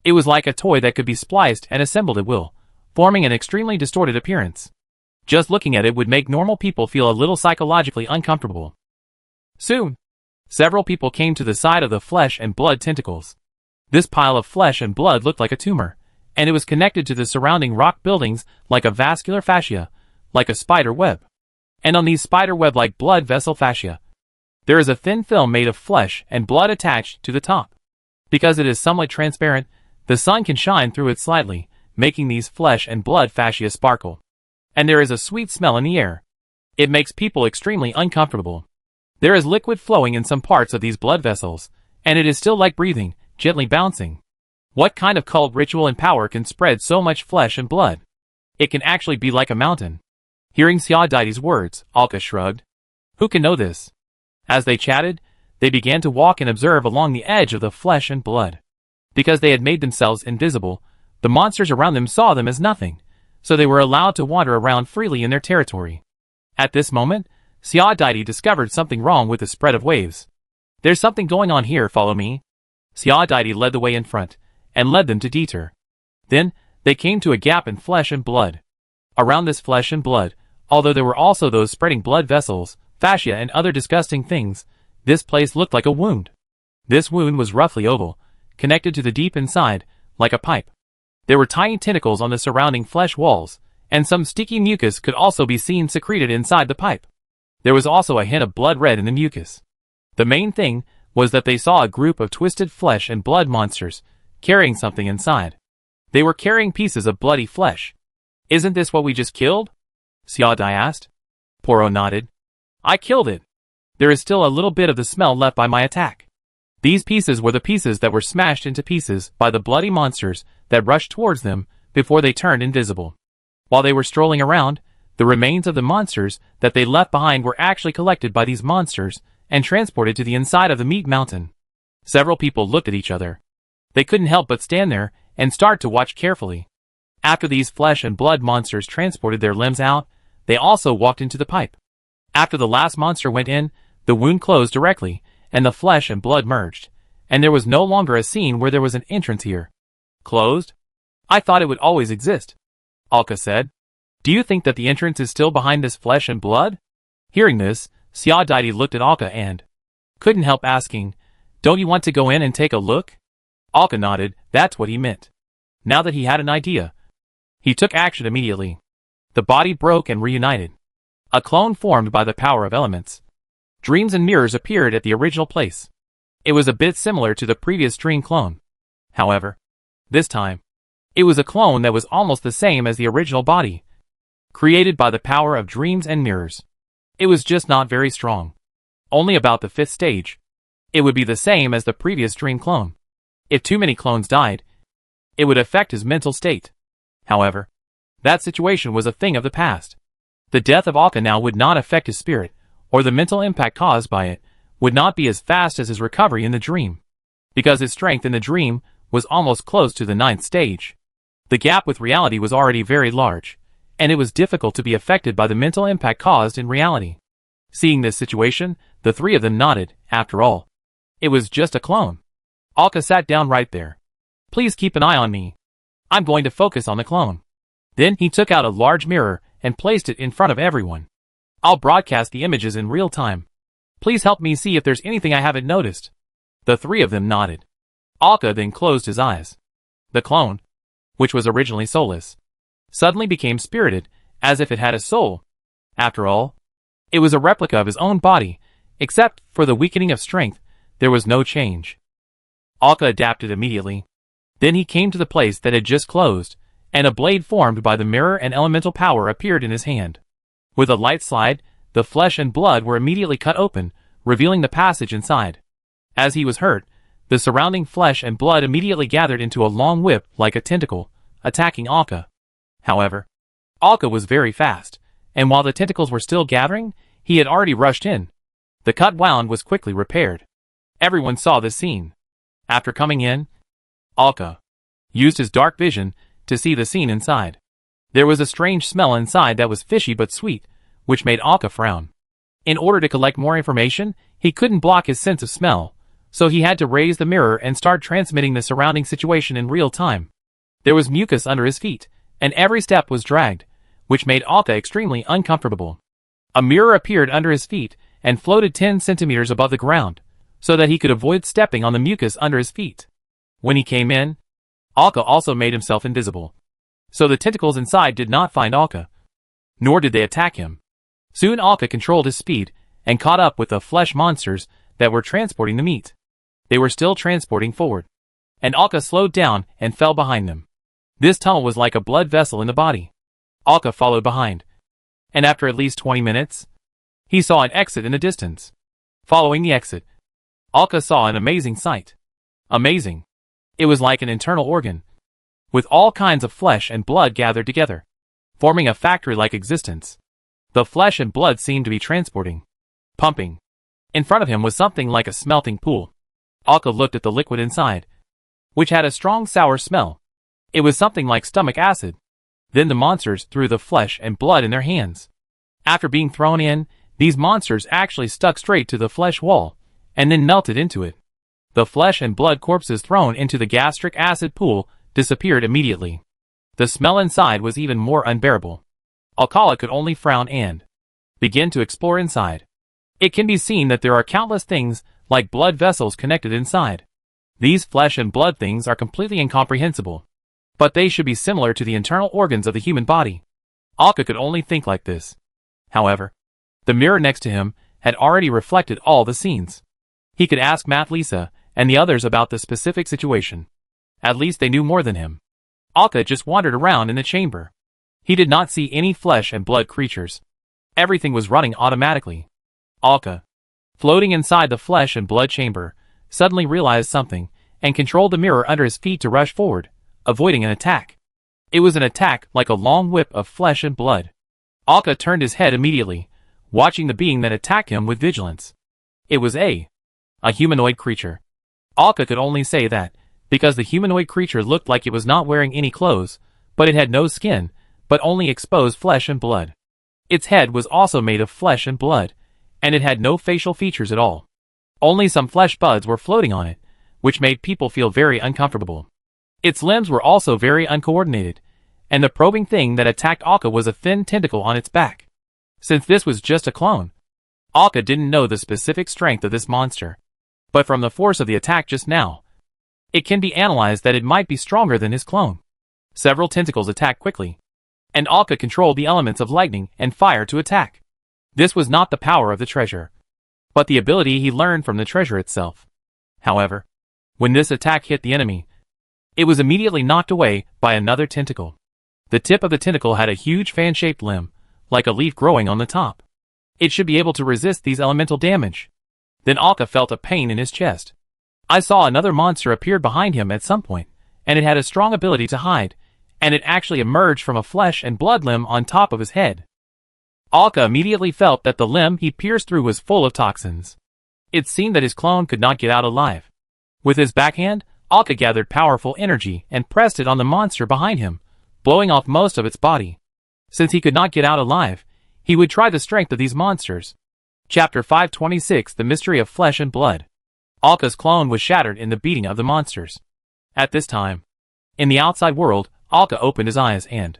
It was like a toy that could be spliced and assembled at will, forming an extremely distorted appearance. Just looking at it would make normal people feel a little psychologically uncomfortable. Soon, several people came to the side of the flesh and blood tentacles. This pile of flesh and blood looked like a tumor, and it was connected to the surrounding rock buildings like a vascular fascia, like a spider web. And on these spider web-like blood vessel fascia, there is a thin film made of flesh and blood attached to the top. Because it is somewhat transparent, the sun can shine through it slightly, making these flesh and blood fascia sparkle. And there is a sweet smell in the air. It makes people extremely uncomfortable. There is liquid flowing in some parts of these blood vessels, and it is still like breathing, gently bouncing. What kind of cult ritual and power can spread so much flesh and blood? It can actually be like a mountain. Hearing Ziadai's words, Alka shrugged. Who can know this? As they chatted, they began to walk and observe along the edge of the flesh and blood. Because they had made themselves invisible, the monsters around them saw them as nothing, so they were allowed to wander around freely in their territory. At this moment, Ziadai discovered something wrong with the spread of waves. There's something going on here, follow me. Ziadai led the way in front, and led them to Dieter. Then, they came to a gap in flesh and blood. Around this flesh and blood, although there were also those spreading blood vessels, fascia and other disgusting things, this place looked like a wound. This wound was roughly oval, connected to the deep inside, like a pipe. There were tiny tentacles on the surrounding flesh walls, and some sticky mucus could also be seen secreted inside the pipe. There was also a hint of blood red in the mucus. The main thing was that they saw a group of twisted flesh and blood monsters, carrying something inside. They were carrying pieces of bloody flesh. Isn't this what we just killed? Ziadai asked. Poro nodded. I killed it. There is still a little bit of the smell left by my attack. These pieces were the pieces that were smashed into pieces by the bloody monsters that rushed towards them before they turned invisible. While they were strolling around, The remains of the monsters that they left behind were actually collected by these monsters and transported to the inside of the meat mountain. Several people looked at each other. They couldn't help but stand there and start to watch carefully. After these flesh and blood monsters transported their limbs out, they also walked into the pipe. After the last monster went in, the wound closed directly, and the flesh and blood merged, and there was no longer a scene where there was an entrance here. Closed? I thought it would always exist, Alka said. Do you think that the entrance is still behind this flesh and blood? Hearing this, Xiaodaidi looked at Alka and couldn't help asking, don't you want to go in and take a look? Alka nodded, that's what he meant. Now that he had an idea, he took action immediately. The body broke and reunited. A clone formed by the power of elements. Dreams and mirrors appeared at the original place. It was a bit similar to the previous dream clone. However, this time, it was a clone that was almost the same as the original body, created by the power of dreams and mirrors. It was just not very strong. Only about the 5th stage. It would be the same as the previous dream clone. If too many clones died, it would affect his mental state. However, that situation was a thing of the past. The death of Alka now would not affect his spirit, or the mental impact caused by it would not be as fast as his recovery in the dream, because his strength in the dream was almost close to the 9th stage. The gap with reality was already very large, and it was difficult to be affected by the mental impact caused in reality. Seeing this situation, the three of them nodded. After all, it was just a clone. Alka sat down right there. Please keep an eye on me. I'm going to focus on the clone. Then he took out a large mirror and placed it in front of everyone. I'll broadcast the images in real time. Please help me see if there's anything I haven't noticed. The three of them nodded. Alka then closed his eyes. The clone, which was originally soulless, suddenly became spirited, as if it had a soul. After all, it was a replica of his own body, except for the weakening of strength, there was no change. Alka adapted immediately. Then he came to the place that had just closed, and a blade formed by the mirror and elemental power appeared in his hand. With a light slide, the flesh and blood were immediately cut open, revealing the passage inside. As he was hurt, the surrounding flesh and blood immediately gathered into a long whip like a tentacle, attacking Alka. However, Alka was very fast, and while the tentacles were still gathering, he had already rushed in. The cut wound was quickly repaired. Everyone saw this scene. After coming in, Alka used his dark vision to see the scene inside. There was a strange smell inside that was fishy but sweet, which made Alka frown. In order to collect more information, he couldn't block his sense of smell, so he had to raise the mirror and start transmitting the surrounding situation in real time. There was mucus under his feet, and every step was dragged, which made Alka extremely uncomfortable. A mirror appeared under his feet and floated 10 centimeters above the ground, so that he could avoid stepping on the mucus under his feet. When he came in, Alka also made himself invisible. So the tentacles inside did not find Alka, nor did they attack him. Soon Alka controlled his speed and caught up with the flesh monsters that were transporting the meat. They were still transporting forward, and Alka slowed down and fell behind them. This tunnel was like a blood vessel in the body. Alka followed behind, and after at least 20 minutes, he saw an exit in the distance. Following the exit, Alka saw an amazing sight. Amazing. It was like an internal organ, with all kinds of flesh and blood gathered together, forming a factory-like existence. The flesh and blood seemed to be transporting, pumping. In front of him was something like a smelting pool. Alka looked at the liquid inside, which had a strong sour smell. It was something like stomach acid. Then the monsters threw the flesh and blood in their hands. After being thrown in, these monsters actually stuck straight to the flesh wall, and then melted into it. The flesh and blood corpses thrown into the gastric acid pool disappeared immediately. The smell inside was even more unbearable. Alcala could only frown and begin to explore inside. It can be seen that there are countless things like blood vessels connected inside. These flesh and blood things are completely incomprehensible, but they should be similar to the internal organs of the human body. Alka could only think like this. However, the mirror next to him had already reflected all the scenes. He could ask Matt, Lisa, and the others about the specific situation. At least they knew more than him. Alka just wandered around in the chamber. He did not see any flesh and blood creatures. Everything was running automatically. Alka, floating inside the flesh and blood chamber, suddenly realized something, and controlled the mirror under his feet to rush forward, avoiding an attack. It was an attack like a long whip of flesh and blood. Alka turned his head immediately, watching the being that attacked him with vigilance. It was a humanoid creature. Alka could only say that, because the humanoid creature looked like it was not wearing any clothes, but it had no skin, but only exposed flesh and blood. Its head was also made of flesh and blood, and it had no facial features at all. Only some flesh buds were floating on it, which made people feel very uncomfortable. Its limbs were also very uncoordinated, and the probing thing that attacked Alka was a thin tentacle on its back. Since this was just a clone, Alka didn't know the specific strength of this monster. But from the force of the attack just now, it can be analyzed that it might be stronger than his clone. Several tentacles attacked quickly, and Alka controlled the elements of lightning and fire to attack. This was not the power of the treasure, but the ability he learned from the treasure itself. However, when this attack hit the enemy, it was immediately knocked away by another tentacle. The tip of the tentacle had a huge fan-shaped limb, like a leaf growing on the top. It should be able to resist these elemental damage. Then Alka felt a pain in his chest. I saw another monster appear behind him at some point, and it had a strong ability to hide, and it actually emerged from a flesh and blood limb on top of his head. Alka immediately felt that the limb he pierced through was full of toxins. It seemed that his clone could not get out alive. With his backhand, Alka gathered powerful energy and pressed it on the monster behind him, blowing off most of its body. Since he could not get out alive, he would try the strength of these monsters. Chapter 526, The Mystery of Flesh and Blood. Alka's clone was shattered in the beating of the monsters. At this time, in the outside world, Alka opened his eyes and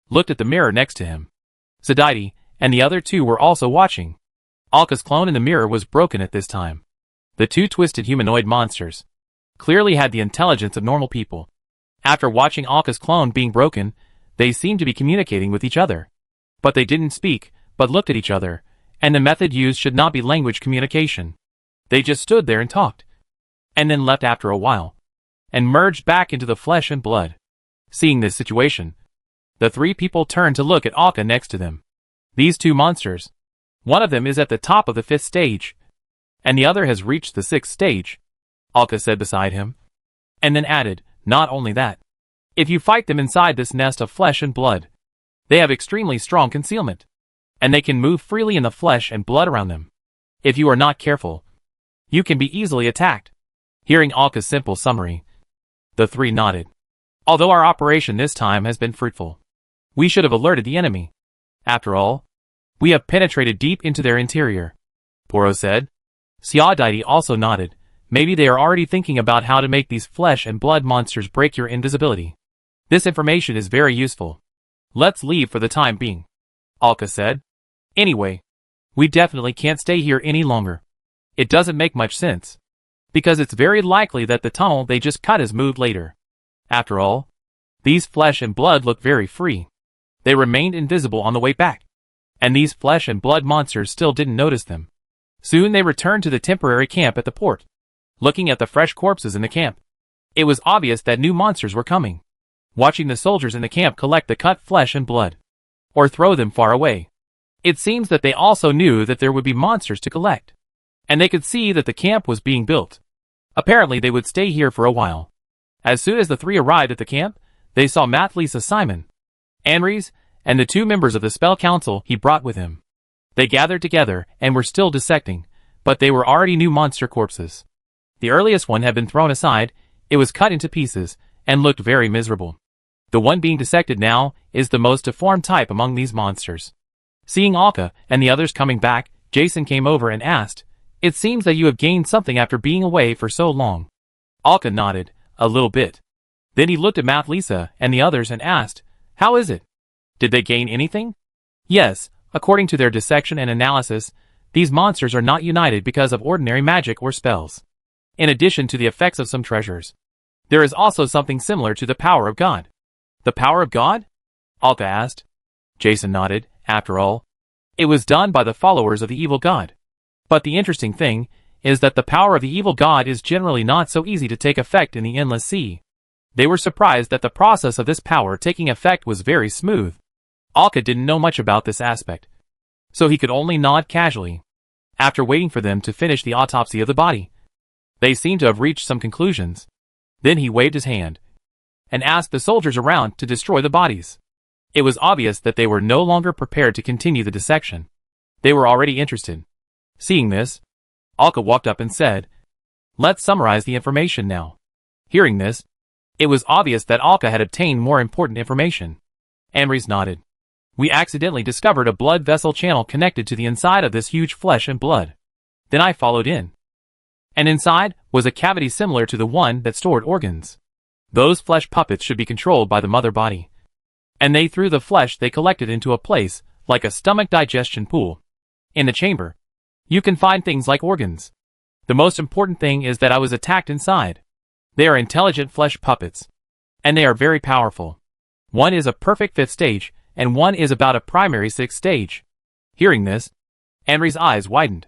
looked at the mirror next to him. Zadaiti and the other two were also watching. Alka's clone in the mirror was broken at this time. The two twisted humanoid monsters clearly had the intelligence of normal people. After watching Alka's clone being broken, they seemed to be communicating with each other. But they didn't speak, but looked at each other, and the method used should not be language communication. They just stood there and talked, and then left after a while, and merged back into the flesh and blood. Seeing this situation, the three people turned to look at Alka next to them. These two monsters, one of them is at the top of the 5th stage, and the other has reached the 6th stage, Alka said beside him, and then added, not only that. If you fight them inside this nest of flesh and blood, they have extremely strong concealment, and they can move freely in the flesh and blood around them. If you are not careful, you can be easily attacked. Hearing Alka's simple summary, the three nodded. Although our operation this time has been fruitful, we should have alerted the enemy. After all, we have penetrated deep into their interior, Poro said. Zadaiti also nodded. Maybe they are already thinking about how to make these flesh and blood monsters break your invisibility. This information is very useful. Let's leave for the time being, Alka said. Anyway, we definitely can't stay here any longer. It doesn't make much sense, because it's very likely that the tunnel they just cut has moved later. After all, these flesh and blood look very free. They remained invisible on the way back, and these flesh and blood monsters still didn't notice them. Soon they returned to the temporary camp at the port. Looking at the fresh corpses in the camp, it was obvious that new monsters were coming. Watching the soldiers in the camp collect the cut flesh and blood, or throw them far away, it seems that they also knew that there would be monsters to collect, and they could see that the camp was being built. Apparently they would stay here for a while. As soon as the three arrived at the camp, they saw Mathlisa Simon, Anries, and the two members of the spell council he brought with him. They gathered together and were still dissecting, but they were already new monster corpses. The earliest one had been thrown aside, it was cut into pieces, and looked very miserable. The one being dissected now is the most deformed type among these monsters. Seeing Alka and the others coming back, Jason came over and asked, "It seems that you have gained something after being away for so long." Alka nodded, a little bit. Then he looked at Mathlisa and the others and asked, "How is it? Did they gain anything?" "Yes, according to their dissection and analysis, these monsters are not united because of ordinary magic or spells. In addition to the effects of some treasures, there is also something similar to the power of God." "The power of God?" Alka asked. Jason nodded. After all, it was done by the followers of the evil god. But the interesting thing is that the power of the evil god is generally not so easy to take effect in the Endless Sea. They were surprised that the process of this power taking effect was very smooth. Alka didn't know much about this aspect, so he could only nod casually. After waiting for them to finish the autopsy of the body, they seemed to have reached some conclusions. Then he waved his hand and asked the soldiers around to destroy the bodies. It was obvious that they were no longer prepared to continue the dissection. They were already interested. Seeing this, Alka walked up and said, "Let's summarize the information now." Hearing this, it was obvious that Alka had obtained more important information. Amrys nodded. "We accidentally discovered a blood vessel channel connected to the inside of this huge flesh and blood. Then I followed in. And inside was a cavity similar to the one that stored organs. Those flesh puppets should be controlled by the mother body. And they threw the flesh they collected into a place, like a stomach digestion pool. In the chamber, you can find things like organs. The most important thing is that I was attacked inside. They are intelligent flesh puppets. And they are very powerful. One is a perfect 5th stage, and one is about a primary 6th stage." Hearing this, Amrys' eyes widened.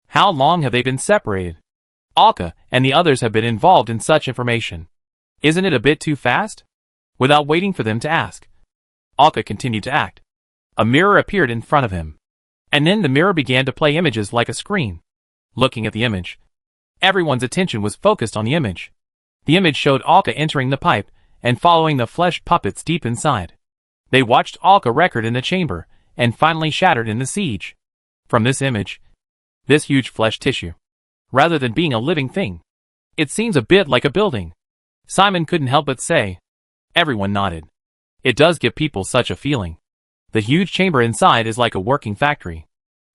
How long have they been separated? Alka and the others have been involved in such information. Isn't it a bit too fast? Without waiting for them to ask, Alka continued to act. A mirror appeared in front of him. And then the mirror began to play images like a screen. Looking at the image, everyone's attention was focused on the image. The image showed Alka entering the pipe and following the flesh puppets deep inside. They watched Alka record in the chamber and finally shattered in the siege. From this image, this huge flesh tissue, rather than being a living thing, it seems a bit like a building. Simon couldn't help but say. Everyone nodded. It does give people such a feeling. The huge chamber inside is like a working factory.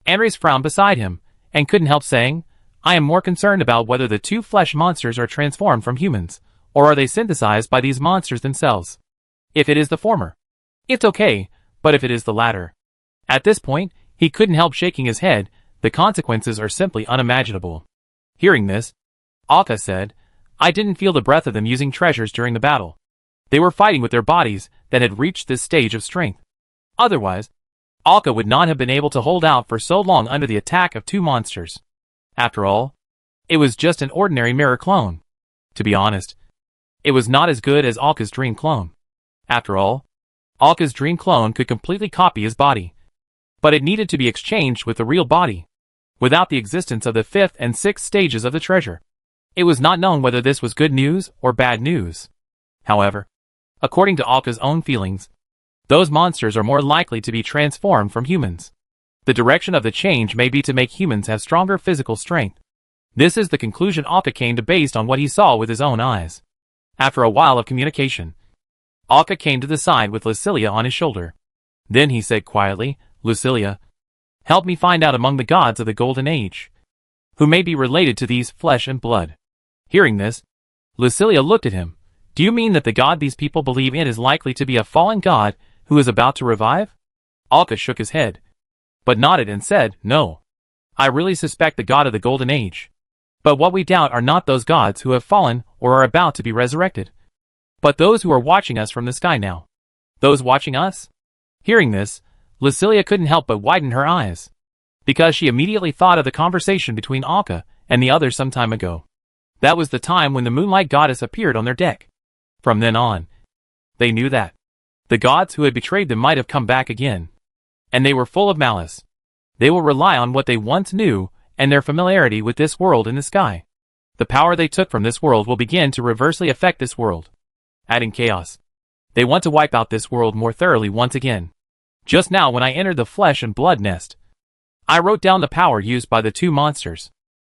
Amrys frowned beside him and couldn't help saying, "I am more concerned about whether the two flesh monsters are transformed from humans, or are they synthesized by these monsters themselves. If it is the former, it's okay, but if it is the latter." At this point, he couldn't help shaking his head. The consequences are simply unimaginable. Hearing this, Alka said, "I didn't feel the breath of them using treasures during the battle. They were fighting with their bodies that had reached this stage of strength. Otherwise, Alka would not have been able to hold out for so long under the attack of two monsters. After all, it was just an ordinary mirror clone. To be honest, it was not as good as Alka's dream clone. After all, Alka's dream clone could completely copy his body. But it needed to be exchanged with the real body. Without the existence of the 5th and 6th stages of the treasure, it was not known whether this was good news or bad news. However, according to Alka's own feelings, those monsters are more likely to be transformed from humans. The direction of the change may be to make humans have stronger physical strength. This is the conclusion Alka came to based on what he saw with his own eyes. After a while of communication, Alka came to the side with Lucilia on his shoulder. Then he said quietly, "Lucilia, help me find out among the gods of the Golden Age, who may be related to these flesh and blood." Hearing this, Lucilia looked at him. "Do you mean that the god these people believe in is likely to be a fallen god who is about to revive?" Alka shook his head, but nodded and said, "No. I really suspect the god of the Golden Age. But what we doubt are not those gods who have fallen or are about to be resurrected, but those who are watching us from the sky now." "Those watching us?" Hearing this, Lucilia couldn't help but widen her eyes, because she immediately thought of the conversation between Alka and the others some time ago. That was the time when the Moonlight Goddess appeared on their deck. From then on, they knew that the gods who had betrayed them might have come back again. And they were full of malice. They will rely on what they once knew and their familiarity with this world in the sky. The power they took from this world will begin to reversely affect this world, adding chaos. They want to wipe out this world more thoroughly once again. Just now when I entered the flesh and blood nest, I wrote down the power used by the two monsters.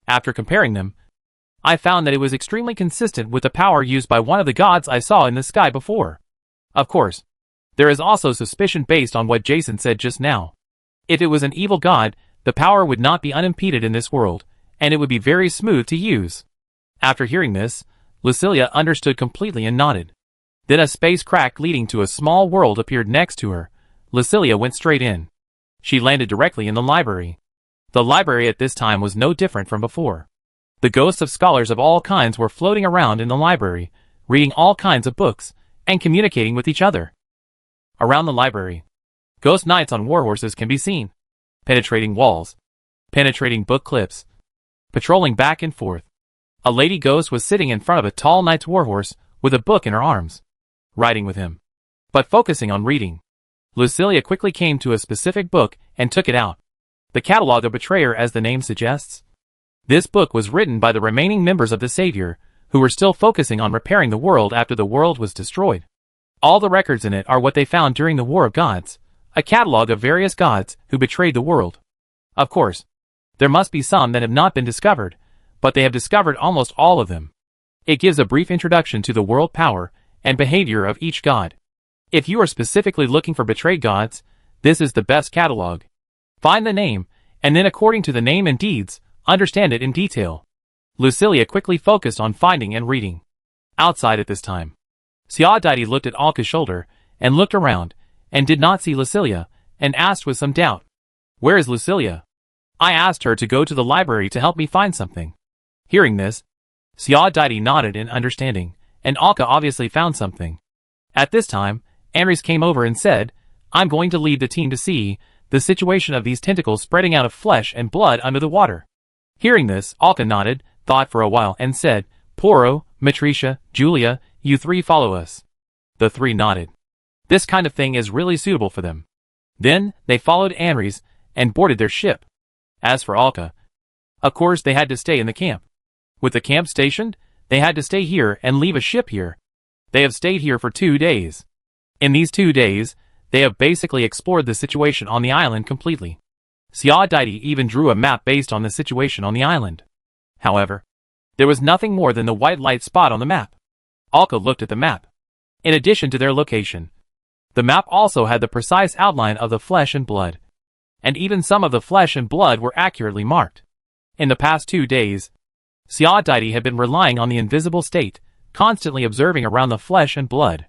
After comparing them, I found that it was extremely consistent with the power used by one of the gods I saw in the sky before. Of course, there is also suspicion based on what Jason said just now. If it was an evil god, the power would not be unimpeded in this world, and it would be very smooth to use. After hearing this, Lucilia understood completely and nodded. Then a space crack leading to a small world appeared next to her. Lucilia went straight in. She landed directly in the library. The library at this time was no different from before. The ghosts of scholars of all kinds were floating around in the library, reading all kinds of books, and communicating with each other. Around the library, ghost knights on warhorses can be seen, penetrating walls, penetrating book clips, patrolling back and forth. A lady ghost was sitting in front of a tall knight's warhorse with a book in her arms, riding with him, but focusing on reading. Lucilia quickly came to a specific book and took it out. The Catalogue of Betrayer, as the name suggests. This book was written by the remaining members of the Savior, who were still focusing on repairing the world after the world was destroyed. All the records in it are what they found during the War of Gods, a catalog of various gods who betrayed the world. Of course, there must be some that have not been discovered, but they have discovered almost all of them. It gives a brief introduction to the world power and behavior of each god. If you are specifically looking for betrayed gods, this is the best catalog. Find the name, and then according to the name and deeds, understand it in detail. Lucilia quickly focused on finding and reading. Outside at this time, Xiaodai looked at Alka's shoulder, and looked around, and did not see Lucilia, and asked with some doubt, "Where is Lucilia? I asked her to go to the library to help me find something." Hearing this, Xiaodai nodded in understanding, and Alka obviously found something. At this time, Anris came over and said, "I'm going to lead the team to see the situation of these tentacles spreading out of flesh and blood under the water." Hearing this, Alka nodded, thought for a while, and said, "Poro, Matricia, Julia, you three follow us." The three nodded. This kind of thing is really suitable for them. Then, they followed Anris, and boarded their ship. As for Alka, of course they had to stay in the camp. With the camp stationed, they had to stay here and leave a ship here. They have stayed here for 2 days. In these 2 days, they have basically explored the situation on the island completely. Xiaodai even drew a map based on the situation on the island. However, there was nothing more than the white light spot on the map. Alka looked at the map. In addition to their location, the map also had the precise outline of the flesh and blood. And even some of the flesh and blood were accurately marked. In the past 2 days, Xiaodai had been relying on the invisible state, constantly observing around the flesh and blood.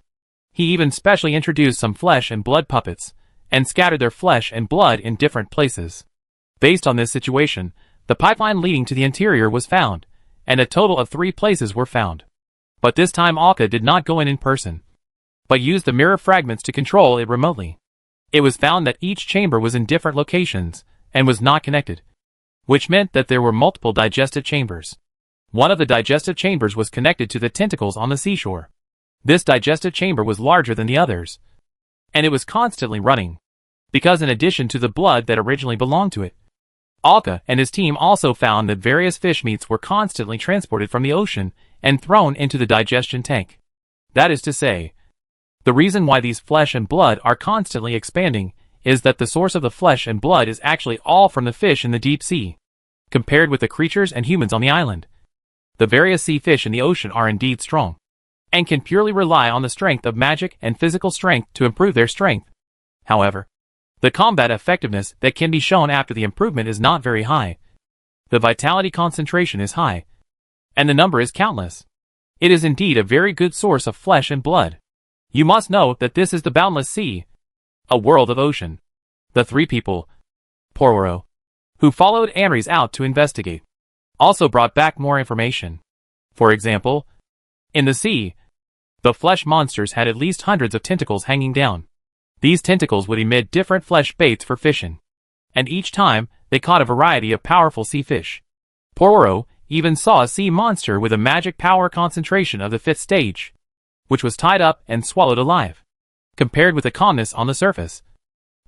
He even specially introduced some flesh and blood puppets, and scattered their flesh and blood in different places. Based on this situation, the pipeline leading to the interior was found, and a total of 3 places were found. But this time Alka did not go in person, but used the mirror fragments to control it remotely. It was found that each chamber was in different locations, and was not connected, which meant that there were multiple digestive chambers. One of the digestive chambers was connected to the tentacles on the seashore. This digestive chamber was larger than the others, and it was constantly running, because in addition to the blood that originally belonged to it, Alka and his team also found that various fish meats were constantly transported from the ocean and thrown into the digestion tank. That is to say, the reason why these flesh and blood are constantly expanding is that the source of the flesh and blood is actually all from the fish in the deep sea. Compared with the creatures and humans on the island, the various sea fish in the ocean are indeed strong, and can purely rely on the strength of magic and physical strength to improve their strength. However, the combat effectiveness that can be shown after the improvement is not very high. The vitality concentration is high, and the number is countless. It is indeed a very good source of flesh and blood. You must know that this is the boundless sea, a world of ocean. The 3 people, Poro, who followed Anris out to investigate, also brought back more information. For example, in the sea, the flesh monsters had at least hundreds of tentacles hanging down. These tentacles would emit different flesh baits for fishing, and each time they caught a variety of powerful sea fish. Poro even saw a sea monster with a magic power concentration of the 5th stage, which was tied up and swallowed alive. Compared with the calmness on the surface,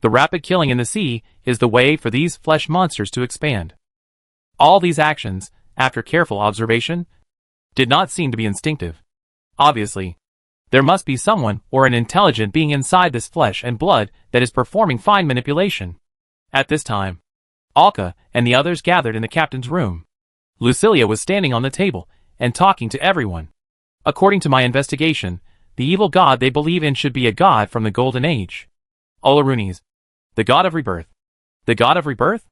the rapid killing in the sea is the way for these flesh monsters to expand. All these actions, after careful observation, did not seem to be instinctive. Obviously, there must be someone or an intelligent being inside this flesh and blood that is performing fine manipulation. At this time, Alka and the others gathered in the captain's room. Lucilia was standing on the table and talking to everyone. According to my investigation, the evil god they believe in should be a god from the Golden Age. Olarunes, the god of rebirth. The god of rebirth?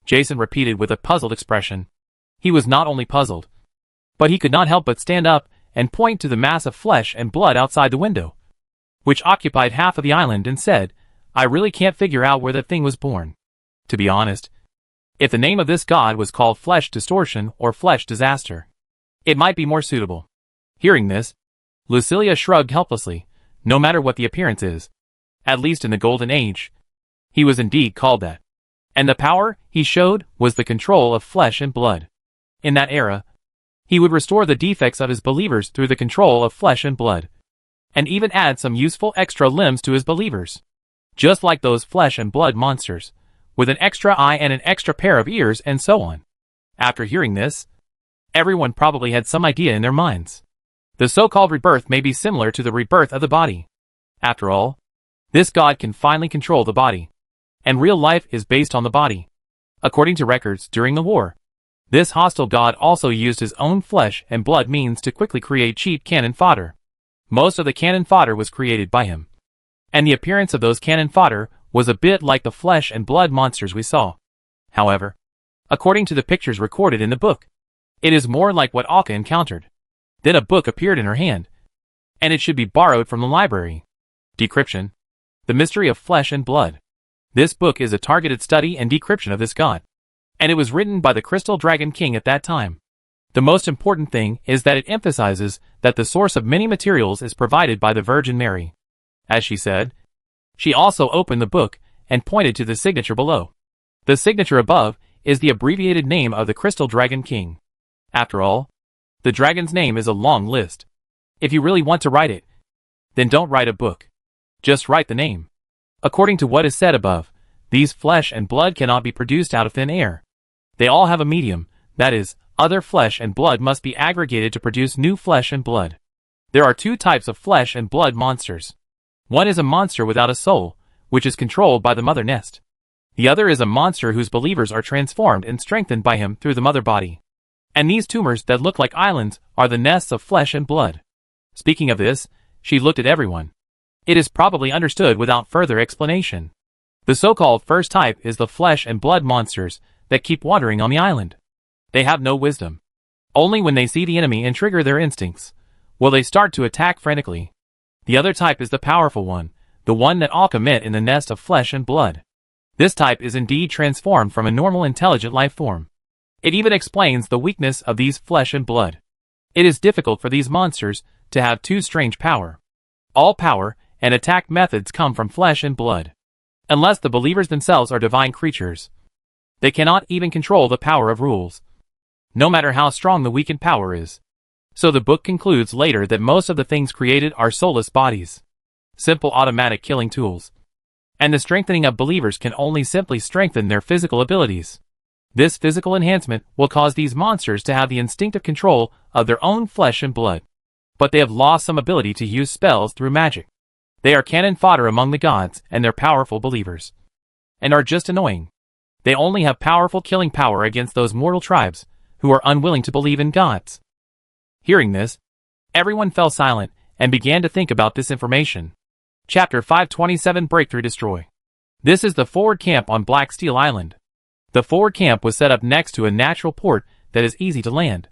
Jason repeated with a puzzled expression. He was not only puzzled, but he could not help but stand up and point to the mass of flesh and blood outside the window, which occupied half of the island, and said, "I really can't figure out where that thing was born. To be honest, if the name of this god was called Flesh Distortion or Flesh Disaster, it might be more suitable." Hearing this, Lucilia shrugged helplessly. No matter what the appearance is, at least in the Golden Age, he was indeed called that. And the power he showed was the control of flesh and blood. In that era, he would restore the defects of his believers through the control of flesh and blood, and even add some useful extra limbs to his believers, just like those flesh and blood monsters, with an extra eye and an extra pair of ears and so on. After hearing this, everyone probably had some idea in their minds. The so-called rebirth may be similar to the rebirth of the body. After all, this god can finally control the body. And real life is based on the body. According to records during the war, this hostile god also used his own flesh and blood means to quickly create cheap cannon fodder. Most of the cannon fodder was created by him. And the appearance of those cannon fodder was a bit like the flesh and blood monsters we saw. However, according to the pictures recorded in the book, it is more like what Alka encountered. Then a book appeared in her hand, and it should be borrowed from the library. Decryption. The Mystery of Flesh and Blood. This book is a targeted study and decryption of this god, and it was written by the Crystal Dragon King at that time. The most important thing is that it emphasizes that the source of many materials is provided by the Virgin Mary. As she said, she also opened the book and pointed to the signature below. The signature above is the abbreviated name of the Crystal Dragon King. After all, the dragon's name is a long list. If you really want to write it, then don't write a book. Just write the name. According to what is said above, these flesh and blood cannot be produced out of thin air. They all have a medium, that is, other flesh and blood must be aggregated to produce new flesh and blood. There are two types of flesh and blood monsters. One is a monster without a soul, which is controlled by the mother nest. The other is a monster whose believers are transformed and strengthened by him through the mother body. And these tumors that look like islands are the nests of flesh and blood. Speaking of this, she looked at everyone. It is probably understood without further explanation. The so-called first type is the flesh and blood monsters that keep wandering on the island. They have no wisdom. Only when they see the enemy and trigger their instincts will they start to attack frantically. The other type is the powerful one, the one that Alka met in the nest of flesh and blood. This type is indeed transformed from a normal intelligent life form. It even explains the weakness of these flesh and blood. It is difficult for these monsters to have too strange power. All power and attack methods come from flesh and blood. Unless the believers themselves are divine creatures, they cannot even control the power of rules, no matter how strong the weakened power is. So the book concludes later that most of the things created are soulless bodies, simple automatic killing tools, and the strengthening of believers can only simply strengthen their physical abilities. This physical enhancement will cause these monsters to have the instinctive control of their own flesh and blood. But they have lost some ability to use spells through magic. They are cannon fodder among the gods and their powerful believers, and are just annoying. They only have powerful killing power against those mortal tribes who are unwilling to believe in gods. Hearing this, everyone fell silent and began to think about this information. Chapter 527 Breakthrough Destroy. This is the forward camp on Black Steel Island. The forward camp was set up next to a natural port that is easy to land.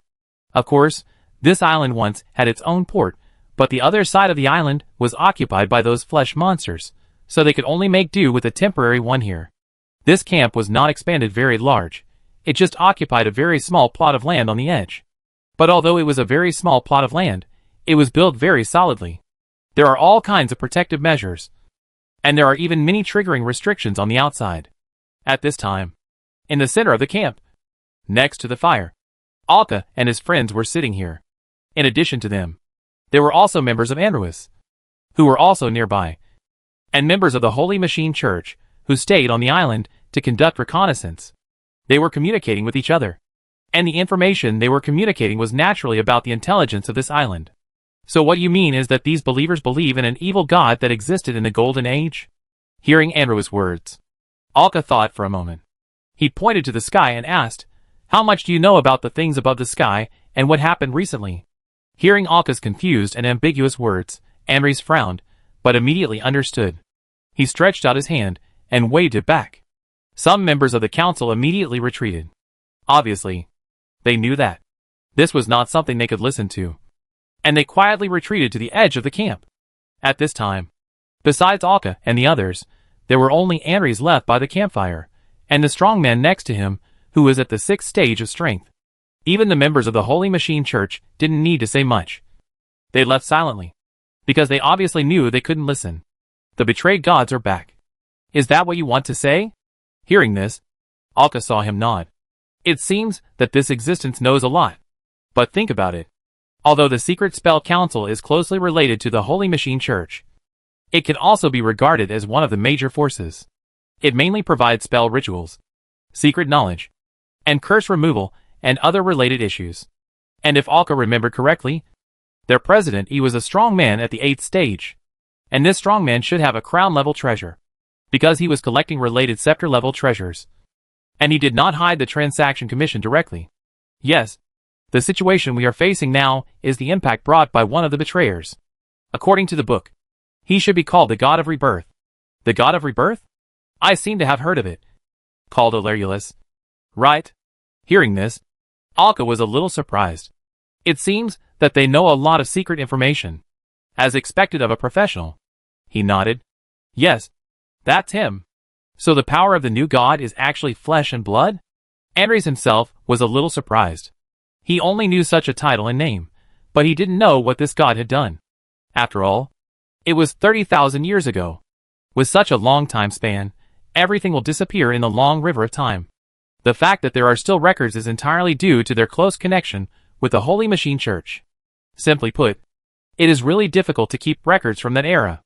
Of course, this island once had its own port, but the other side of the island was occupied by those flesh monsters, so they could only make do with a temporary one here. This camp was not expanded very large. It just occupied a very small plot of land on the edge. But although it was a very small plot of land, it was built very solidly. There are all kinds of protective measures, and there are even many triggering restrictions on the outside. At this time, in the center of the camp, next to the fire, Alka and his friends were sitting here. In addition to them, there were also members of Androis, who were also nearby, and members of the Holy Machine Church, who stayed on the island to conduct reconnaissance. They were communicating with each other, and the information they were communicating was naturally about the intelligence of this island. So what you mean is that these believers believe in an evil god that existed in the Golden Age? Hearing Androis' words, Alka thought for a moment. He pointed to the sky and asked, "How much do you know about the things above the sky and what happened recently?" Hearing Alka's confused and ambiguous words, Androis frowned, but immediately understood. He stretched out his hand and waved it back. Some members of the council immediately retreated. Obviously, they knew that this was not something they could listen to, and they quietly retreated to the edge of the camp. At this time, besides Alka and the others, there were only Androis left by the campfire, and the strong man next to him, who was at the 6th stage of strength. Even the members of the Holy Machine Church didn't need to say much. They left silently, because they obviously knew they couldn't listen. The betrayed gods are back. Is that what you want to say? Hearing this, Alka saw him nod. It seems that this existence knows a lot. But think about it. Although the Secret Spell Council is closely related to the Holy Machine Church, it can also be regarded as one of the major forces. It mainly provides spell rituals, secret knowledge, and curse removal, and other related issues. And if Alka remembered correctly, their president, he was a strong man at the 8th stage. And this strongman should have a crown-level treasure, because he was collecting related scepter-level treasures. And he did not hide the transaction commission directly. Yes, the situation we are facing now is the impact brought by one of the betrayers. According to the book, he should be called the God of Rebirth. The God of Rebirth? I seem to have heard of it. Called Alarulus. Right? Hearing this, Alka was a little surprised. It seems that they know a lot of secret information, as expected of a professional. He nodded. Yes, that's him. So the power of the new god is actually flesh and blood? Andres himself was a little surprised. He only knew such a title and name, but he didn't know what this god had done. After all, it was 30,000 years ago. With such a long time span, everything will disappear in the long river of time. The fact that there are still records is entirely due to their close connection with the Holy Machine Church. Simply put, it is really difficult to keep records from that era.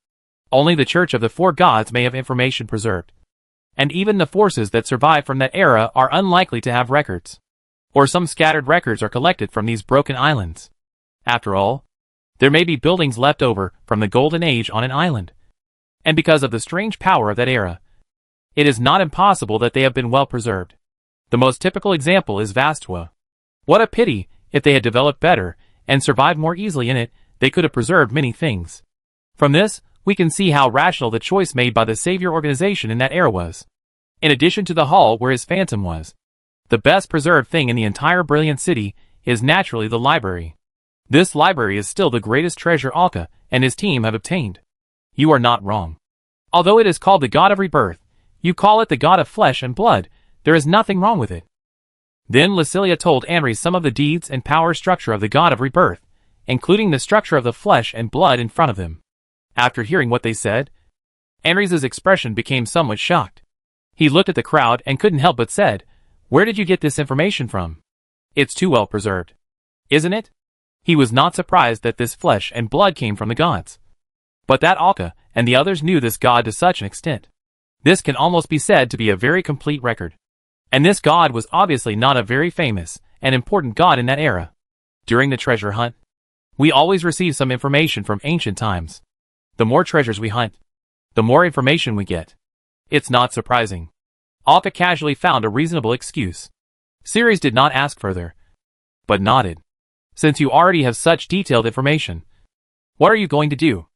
Only the Church of the Four Gods may have information preserved. And even the forces that survive from that era are unlikely to have records. Or some scattered records are collected from these broken islands. After all, there may be buildings left over from the Golden Age on an island. And because of the strange power of that era, it is not impossible that they have been well preserved. The most typical example is Vastua. What a pity! If they had developed better and survived more easily in it, they could have preserved many things. From this, we can see how rational the choice made by the Savior organization in that era was. In addition to the hall where his phantom was, the best preserved thing in the entire brilliant city is naturally the library. This library is still the greatest treasure Alka and his team have obtained. You are not wrong. Although it is called the God of Rebirth, you call it the God of Flesh and Blood, there is nothing wrong with it. Then Lucilia told Andres some of the deeds and power structure of the God of Rebirth, including the structure of the flesh and blood in front of them. After hearing what they said, Andres' expression became somewhat shocked. He looked at the crowd and couldn't help but said, "Where did you get this information from? It's too well preserved. Isn't it?" He was not surprised that this flesh and blood came from the gods. But that Alka and the others knew this god to such an extent. This can almost be said to be a very complete record. And this god was obviously not a very famous and important god in that era. During the treasure hunt, we always receive some information from ancient times. The more treasures we hunt, the more information we get. It's not surprising. Alka casually found a reasonable excuse. Ceres did not ask further, but nodded. Since you already have such detailed information, what are you going to do?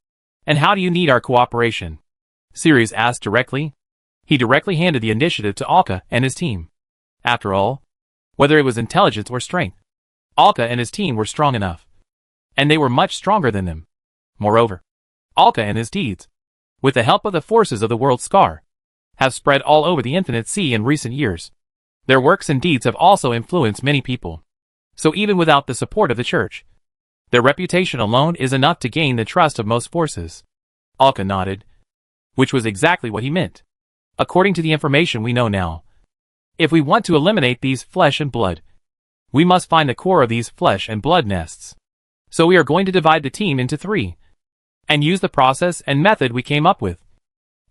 And how do you need our cooperation? Ceres asked directly. He directly handed the initiative to Alka and his team. After all, whether it was intelligence or strength, Alka and his team were strong enough. And they were much stronger than them. Moreover, Alka and his deeds, with the help of the forces of the world Scar, have spread all over the Infinite Sea in recent years. Their works and deeds have also influenced many people. So even without the support of the church, their reputation alone is enough to gain the trust of most forces. Alka nodded, which was exactly what he meant. According to the information we know now, if we want to eliminate these flesh and blood, we must find the core of these flesh and blood nests. So we are going to divide the team into 3, and use the process and method we came up with,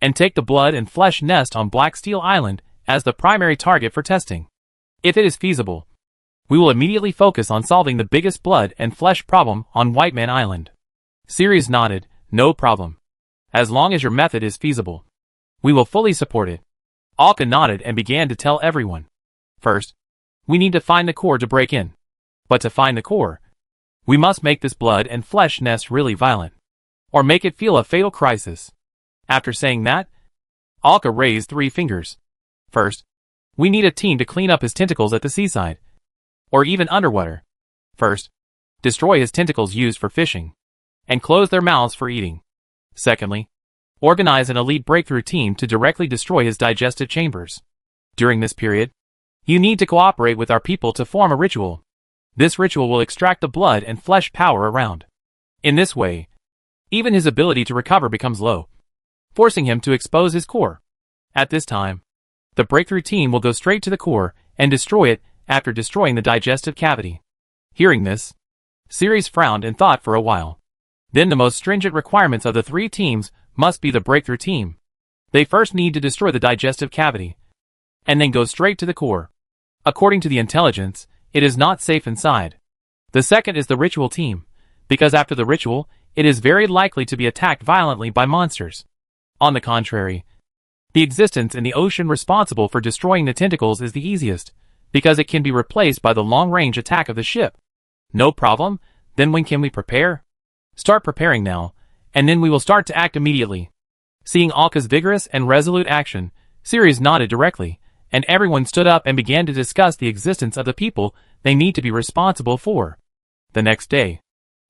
and take the blood and flesh nest on Black Steel Island as the primary target for testing. If it is feasible, we will immediately focus on solving the biggest blood and flesh problem on White Man Island. Ceres nodded, no problem. As long as your method is feasible, we will fully support it. Alka nodded and began to tell everyone. First, we need to find the core to break in. But to find the core, we must make this blood and flesh nest really violent, or make it feel a fatal crisis. After saying that, Alka raised 3 fingers. First, we need a team to clean up his tentacles at the seaside, or even underwater. First, destroy his tentacles used for fishing, and close their mouths for eating. Secondly, organize an elite breakthrough team to directly destroy his digestive chambers. During this period, you need to cooperate with our people to form a ritual. This ritual will extract the blood and flesh power around. In this way, even his ability to recover becomes low, forcing him to expose his core. At this time, the breakthrough team will go straight to the core and destroy it after destroying the digestive cavity. Hearing this, Ceres frowned and thought for a while. Then the most stringent requirements of the 3 teams must be the breakthrough team. They first need to destroy the digestive cavity, and then go straight to the core. According to the intelligence, it is not safe inside. The second is the ritual team, because after the ritual, it is very likely to be attacked violently by monsters. On the contrary, the existence in the ocean responsible for destroying the tentacles is the easiest, because it can be replaced by the long-range attack of the ship. No problem, then when can we prepare? Start preparing now, and then we will start to act immediately. Seeing Alka's vigorous and resolute action, Ceres nodded directly, and everyone stood up and began to discuss the existence of the people they need to be responsible for. The next day,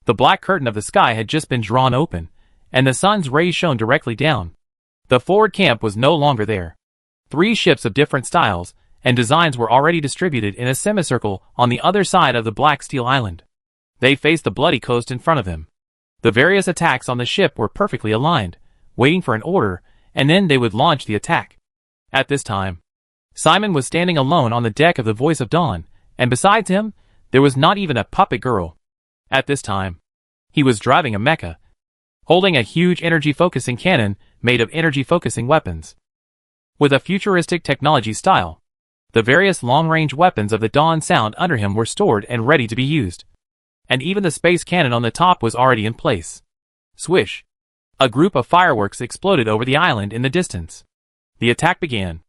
the black curtain of the sky had just been drawn open, and the sun's rays shone directly down. The forward camp was no longer there. 3 ships of different styles and designs were already distributed in a semicircle on the other side of the black steel island. They faced the bloody coast in front of them. The various attacks on the ship were perfectly aligned, waiting for an order, and then they would launch the attack. At this time, Simon was standing alone on the deck of the Voice of Dawn, and besides him, there was not even a puppet girl. At this time, he was driving a mecha, holding a huge energy-focusing cannon made of energy-focusing weapons. With a futuristic technology style, the various long-range weapons of the Dawn Sound under him were stored and ready to be used. And even the space cannon on the top was already in place. Swish! A group of fireworks exploded over the island in the distance. The attack began.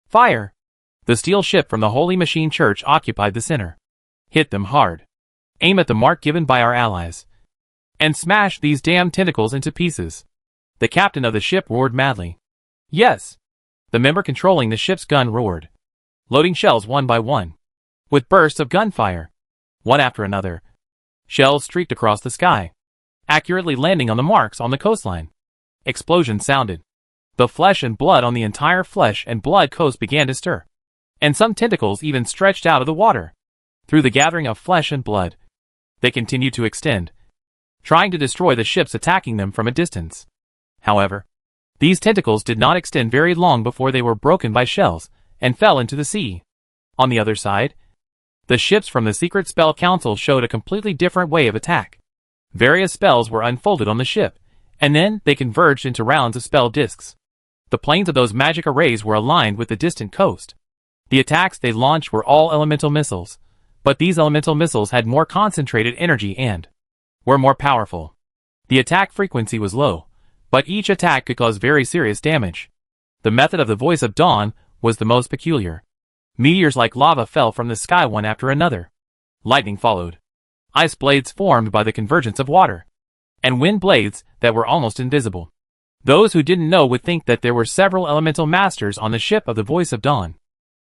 Fire! The steel ship from the Holy Machine Church occupied the center. Hit them hard. Aim at the mark given by our allies. And smash these damn tentacles into pieces. The captain of the ship roared madly. Yes! The member controlling the ship's gun roared, loading shells one by one. With bursts of gunfire, one after another, shells streaked across the sky, accurately landing on the marks on the coastline. Explosions sounded. The flesh and blood on the entire flesh and blood coast began to stir, and some tentacles even stretched out of the water. Through the gathering of flesh and blood, they continued to extend, trying to destroy the ships attacking them from a distance. However, these tentacles did not extend very long before they were broken by shells and fell into the sea. On the other side, the ships from the Secret Spell Council showed a completely different way of attack. Various spells were unfolded on the ship, and then they converged into rounds of spell discs. The planes of those magic arrays were aligned with the distant coast. The attacks they launched were all elemental missiles, but these elemental missiles had more concentrated energy and were more powerful. The attack frequency was low, but each attack could cause very serious damage. The method of the Voice of Dawn was the most peculiar. Meteors like lava fell from the sky one after another. Lightning followed. Ice blades formed by the convergence of water, and wind blades that were almost invisible. Those who didn't know would think that there were several elemental masters on the ship of the Voice of Dawn.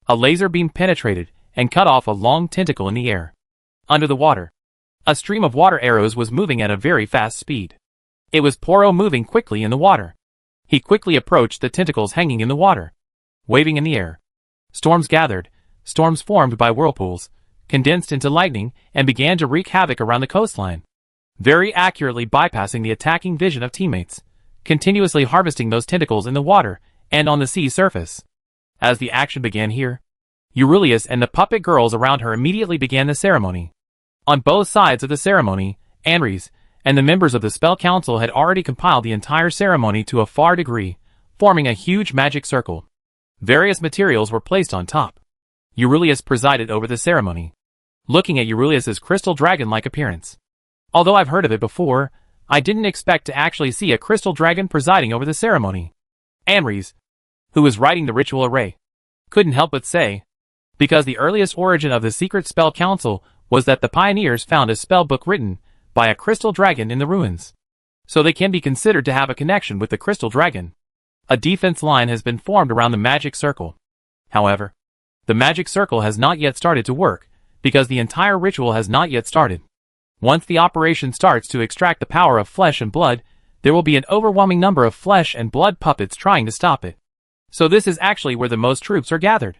A laser beam penetrated and cut off a long tentacle in the air. Under the water, a stream of water arrows was moving at a very fast speed. It was Poro moving quickly in the water. He quickly approached the tentacles hanging in the water, waving in the air. Storms gathered, storms formed by whirlpools, condensed into lightning, and began to wreak havoc around the coastline, very accurately bypassing the attacking vision of teammates, continuously harvesting those tentacles in the water and on the sea surface. As the action began here, Eurylius and the puppet girls around her immediately began the ceremony. On both sides of the ceremony, Anres and the members of the Spell Council had already compiled the entire ceremony to a far degree, forming a huge magic circle. Various materials were placed on top. Eurylius presided over the ceremony, looking at Eurylius's crystal dragon-like appearance. Although I've heard of it before, I didn't expect to actually see a crystal dragon presiding over the ceremony. Anres, who was writing the ritual array, couldn't help but say, because the earliest origin of the Secret Spell Council was that the pioneers found a spell book written by a crystal dragon in the ruins. So they can be considered to have a connection with the crystal dragon. A defense line has been formed around the magic circle. However, the magic circle has not yet started to work, because the entire ritual has not yet started. Once the operation starts to extract the power of flesh and blood, there will be an overwhelming number of flesh and blood puppets trying to stop it. So this is actually where the most troops are gathered.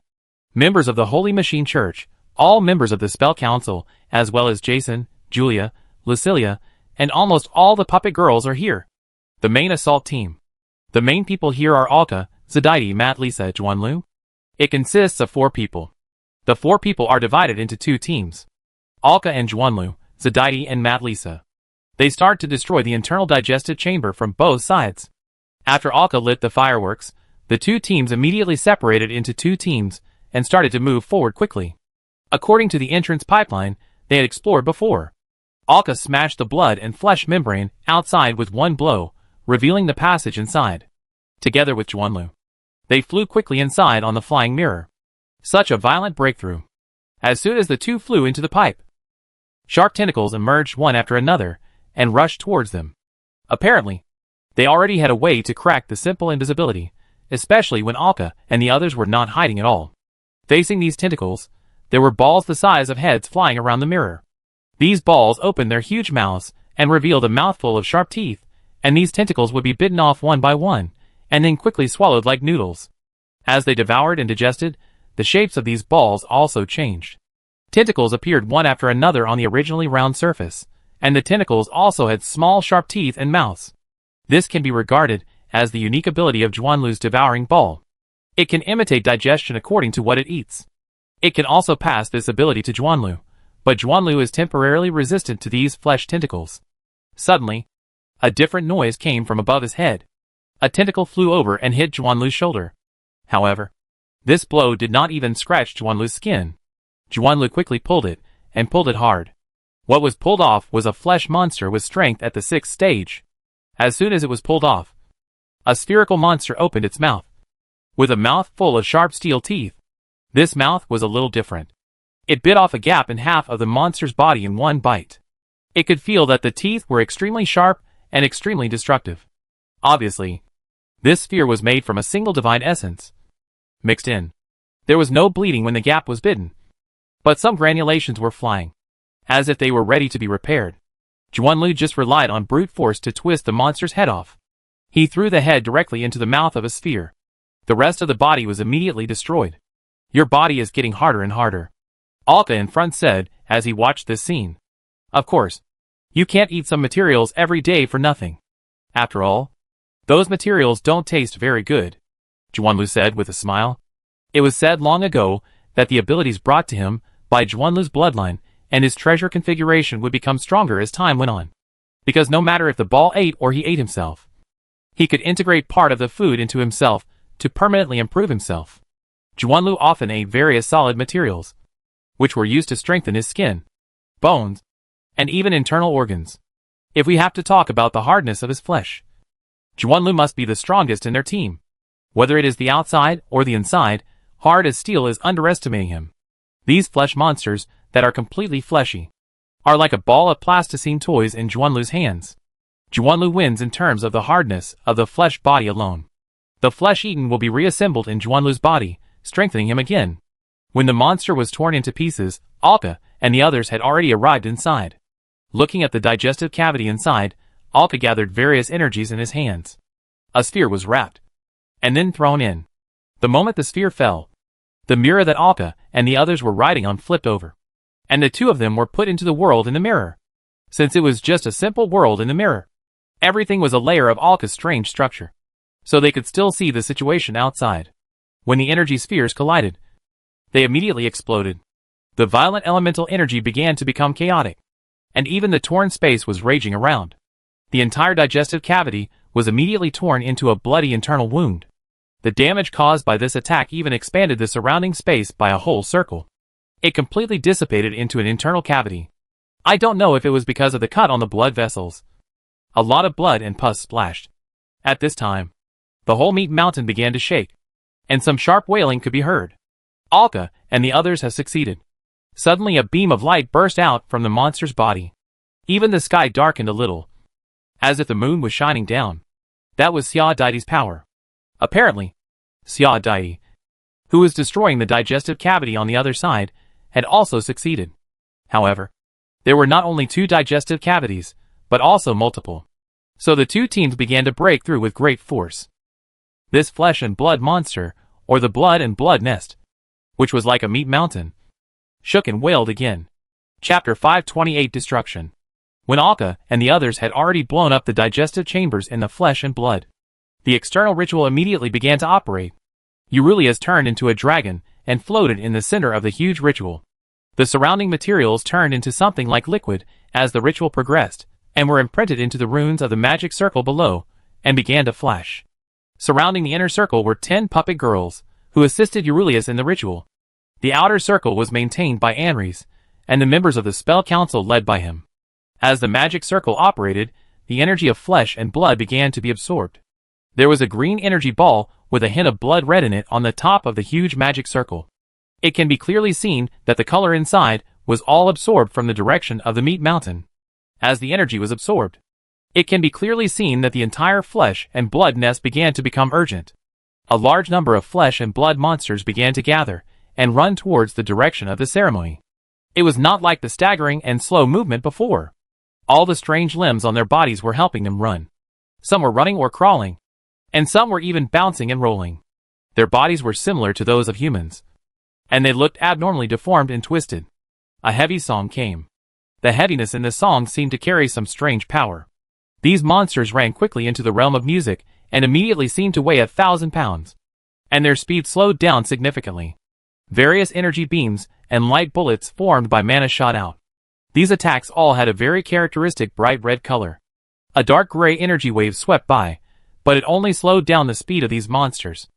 Members of the Holy Machine Church, all members of the Spell Council, as well as Jason, Julia, Lucilia, and almost all the puppet girls are here. The main assault team. The main people here are Alka, Zadaiti, Matt, Lisa, Juanlu. It consists of 4 people. The 4 people are divided into 2 teams. Alka and Juanlu, Zadaiti and Matt, Lisa. They start to destroy the internal digestive chamber from both sides. After Alka lit the fireworks, the 2 teams immediately separated into 2 teams and started to move forward quickly, according to the entrance pipeline they had explored before. Alka smashed the blood and flesh membrane outside with one blow, revealing the passage inside. Together with Juanlu, they flew quickly inside on the flying mirror. Such a violent breakthrough. As soon as the two flew into the pipe, sharp tentacles emerged one after another and rushed towards them. Apparently, they already had a way to crack the simple invisibility, especially when Alka and the others were not hiding at all. Facing these tentacles, there were balls the size of heads flying around the mirror. These balls opened their huge mouths and revealed a mouthful of sharp teeth, and these tentacles would be bitten off one by one, and then quickly swallowed like noodles. As they devoured and digested, the shapes of these balls also changed. Tentacles appeared one after another on the originally round surface, and the tentacles also had small sharp teeth and mouths. This can be regarded as the unique ability of Juanlu's devouring ball. It can imitate digestion according to what it eats. It can also pass this ability to Juanlu, but Juanlu is temporarily resistant to these flesh tentacles. Suddenly, a different noise came from above his head. A tentacle flew over and hit Juanlu's shoulder. However, this blow did not even scratch Juanlu's skin. Juanlu quickly pulled it, and pulled it hard. What was pulled off was a flesh monster with strength at the 6th stage. As soon as it was pulled off, a spherical monster opened its mouth. With a mouth full of sharp steel teeth, this mouth was a little different. It bit off a gap in half of the monster's body in one bite. It could feel that the teeth were extremely sharp and extremely destructive. Obviously, this sphere was made from a single divine essence. Mixed in. There was no bleeding when the gap was bitten, but some granulations were flying, as if they were ready to be repaired. Juanlu just relied on brute force to twist the monster's head off. He threw the head directly into the mouth of a sphere. The rest of the body was immediately destroyed. Your body is getting harder and harder, Alka in front said as he watched this scene. Of course, you can't eat some materials every day for nothing. After all, those materials don't taste very good, Juanlu said with a smile. It was said long ago that the abilities brought to him by Juanlu's bloodline and his treasure configuration would become stronger as time went on. Because no matter if the ball ate or he ate himself, he could integrate part of the food into himself to permanently improve himself. Juanlu often ate various solid materials, which were used to strengthen his skin, bones, and even internal organs. If we have to talk about the hardness of his flesh, Juanlu must be the strongest in their team. Whether it is the outside or the inside, hard as steel is underestimating him. These flesh monsters that are completely fleshy are like a ball of plasticine toys in Juanlu's hands. Juanlu wins in terms of the hardness of the flesh body alone. The flesh eaten will be reassembled in Juanlu's body, strengthening him again. When the monster was torn into pieces, Alka and the others had already arrived inside. Looking at the digestive cavity inside, Alka gathered various energies in his hands. A sphere was wrapped, and then thrown in. The moment the sphere fell, the mirror that Alka and the others were riding on flipped over, and the two of them were put into the world in the mirror. Since it was just a simple world in the mirror, everything was a layer of Alka's strange structure, so they could still see the situation outside. When the energy spheres collided, they immediately exploded. The violent elemental energy began to become chaotic, and even the torn space was raging around. The entire digestive cavity was immediately torn into a bloody internal wound. The damage caused by this attack even expanded the surrounding space by a whole circle. It completely dissipated into an internal cavity. I don't know if it was because of the cut on the blood vessels. A lot of blood and pus splashed. At this time, the whole meat mountain began to shake, and some sharp wailing could be heard. Alka and the others have succeeded. Suddenly a beam of light burst out from the monster's body. Even the sky darkened a little, as if the moon was shining down. That was Xia Daidi's power. Apparently, Xia Daidi, who was destroying the digestive cavity on the other side, had also succeeded. However, there were not only 2 digestive cavities, but also multiple. So the 2 teams began to break through with great force. This flesh and blood monster, or the blood and blood nest, which was like a meat mountain, shook and wailed again. Chapter 528 Destruction. When Alka and the others had already blown up the digestive chambers in the flesh and blood, the external ritual immediately began to operate. Eurylius turned into a dragon and floated in the center of the huge ritual. The surrounding materials turned into something like liquid as the ritual progressed, and were imprinted into the runes of the magic circle below, and began to flash. Surrounding the inner circle were 10 puppet girls, who assisted Eurylius in the ritual. The outer circle was maintained by Anres, and the members of the spell council led by him. As the magic circle operated, the energy of flesh and blood began to be absorbed. There was a green energy ball with a hint of blood red in it on the top of the huge magic circle. It can be clearly seen that the color inside was all absorbed from the direction of the meat mountain. As the energy was absorbed, it can be clearly seen that the entire flesh and blood nest began to become urgent. A large number of flesh and blood monsters began to gather and run towards the direction of the ceremony. It was not like the staggering and slow movement before. All the strange limbs on their bodies were helping them run. Some were running or crawling, and some were even bouncing and rolling. Their bodies were similar to those of humans, and they looked abnormally deformed and twisted. A heavy song came. The heaviness in the song seemed to carry some strange power. These monsters ran quickly into the realm of music and immediately seemed to weigh 1,000 pounds. And their speed slowed down significantly. Various energy beams and light bullets formed by mana shot out. These attacks all had a very characteristic bright red color. A dark gray energy wave swept by, but it only slowed down the speed of these monsters.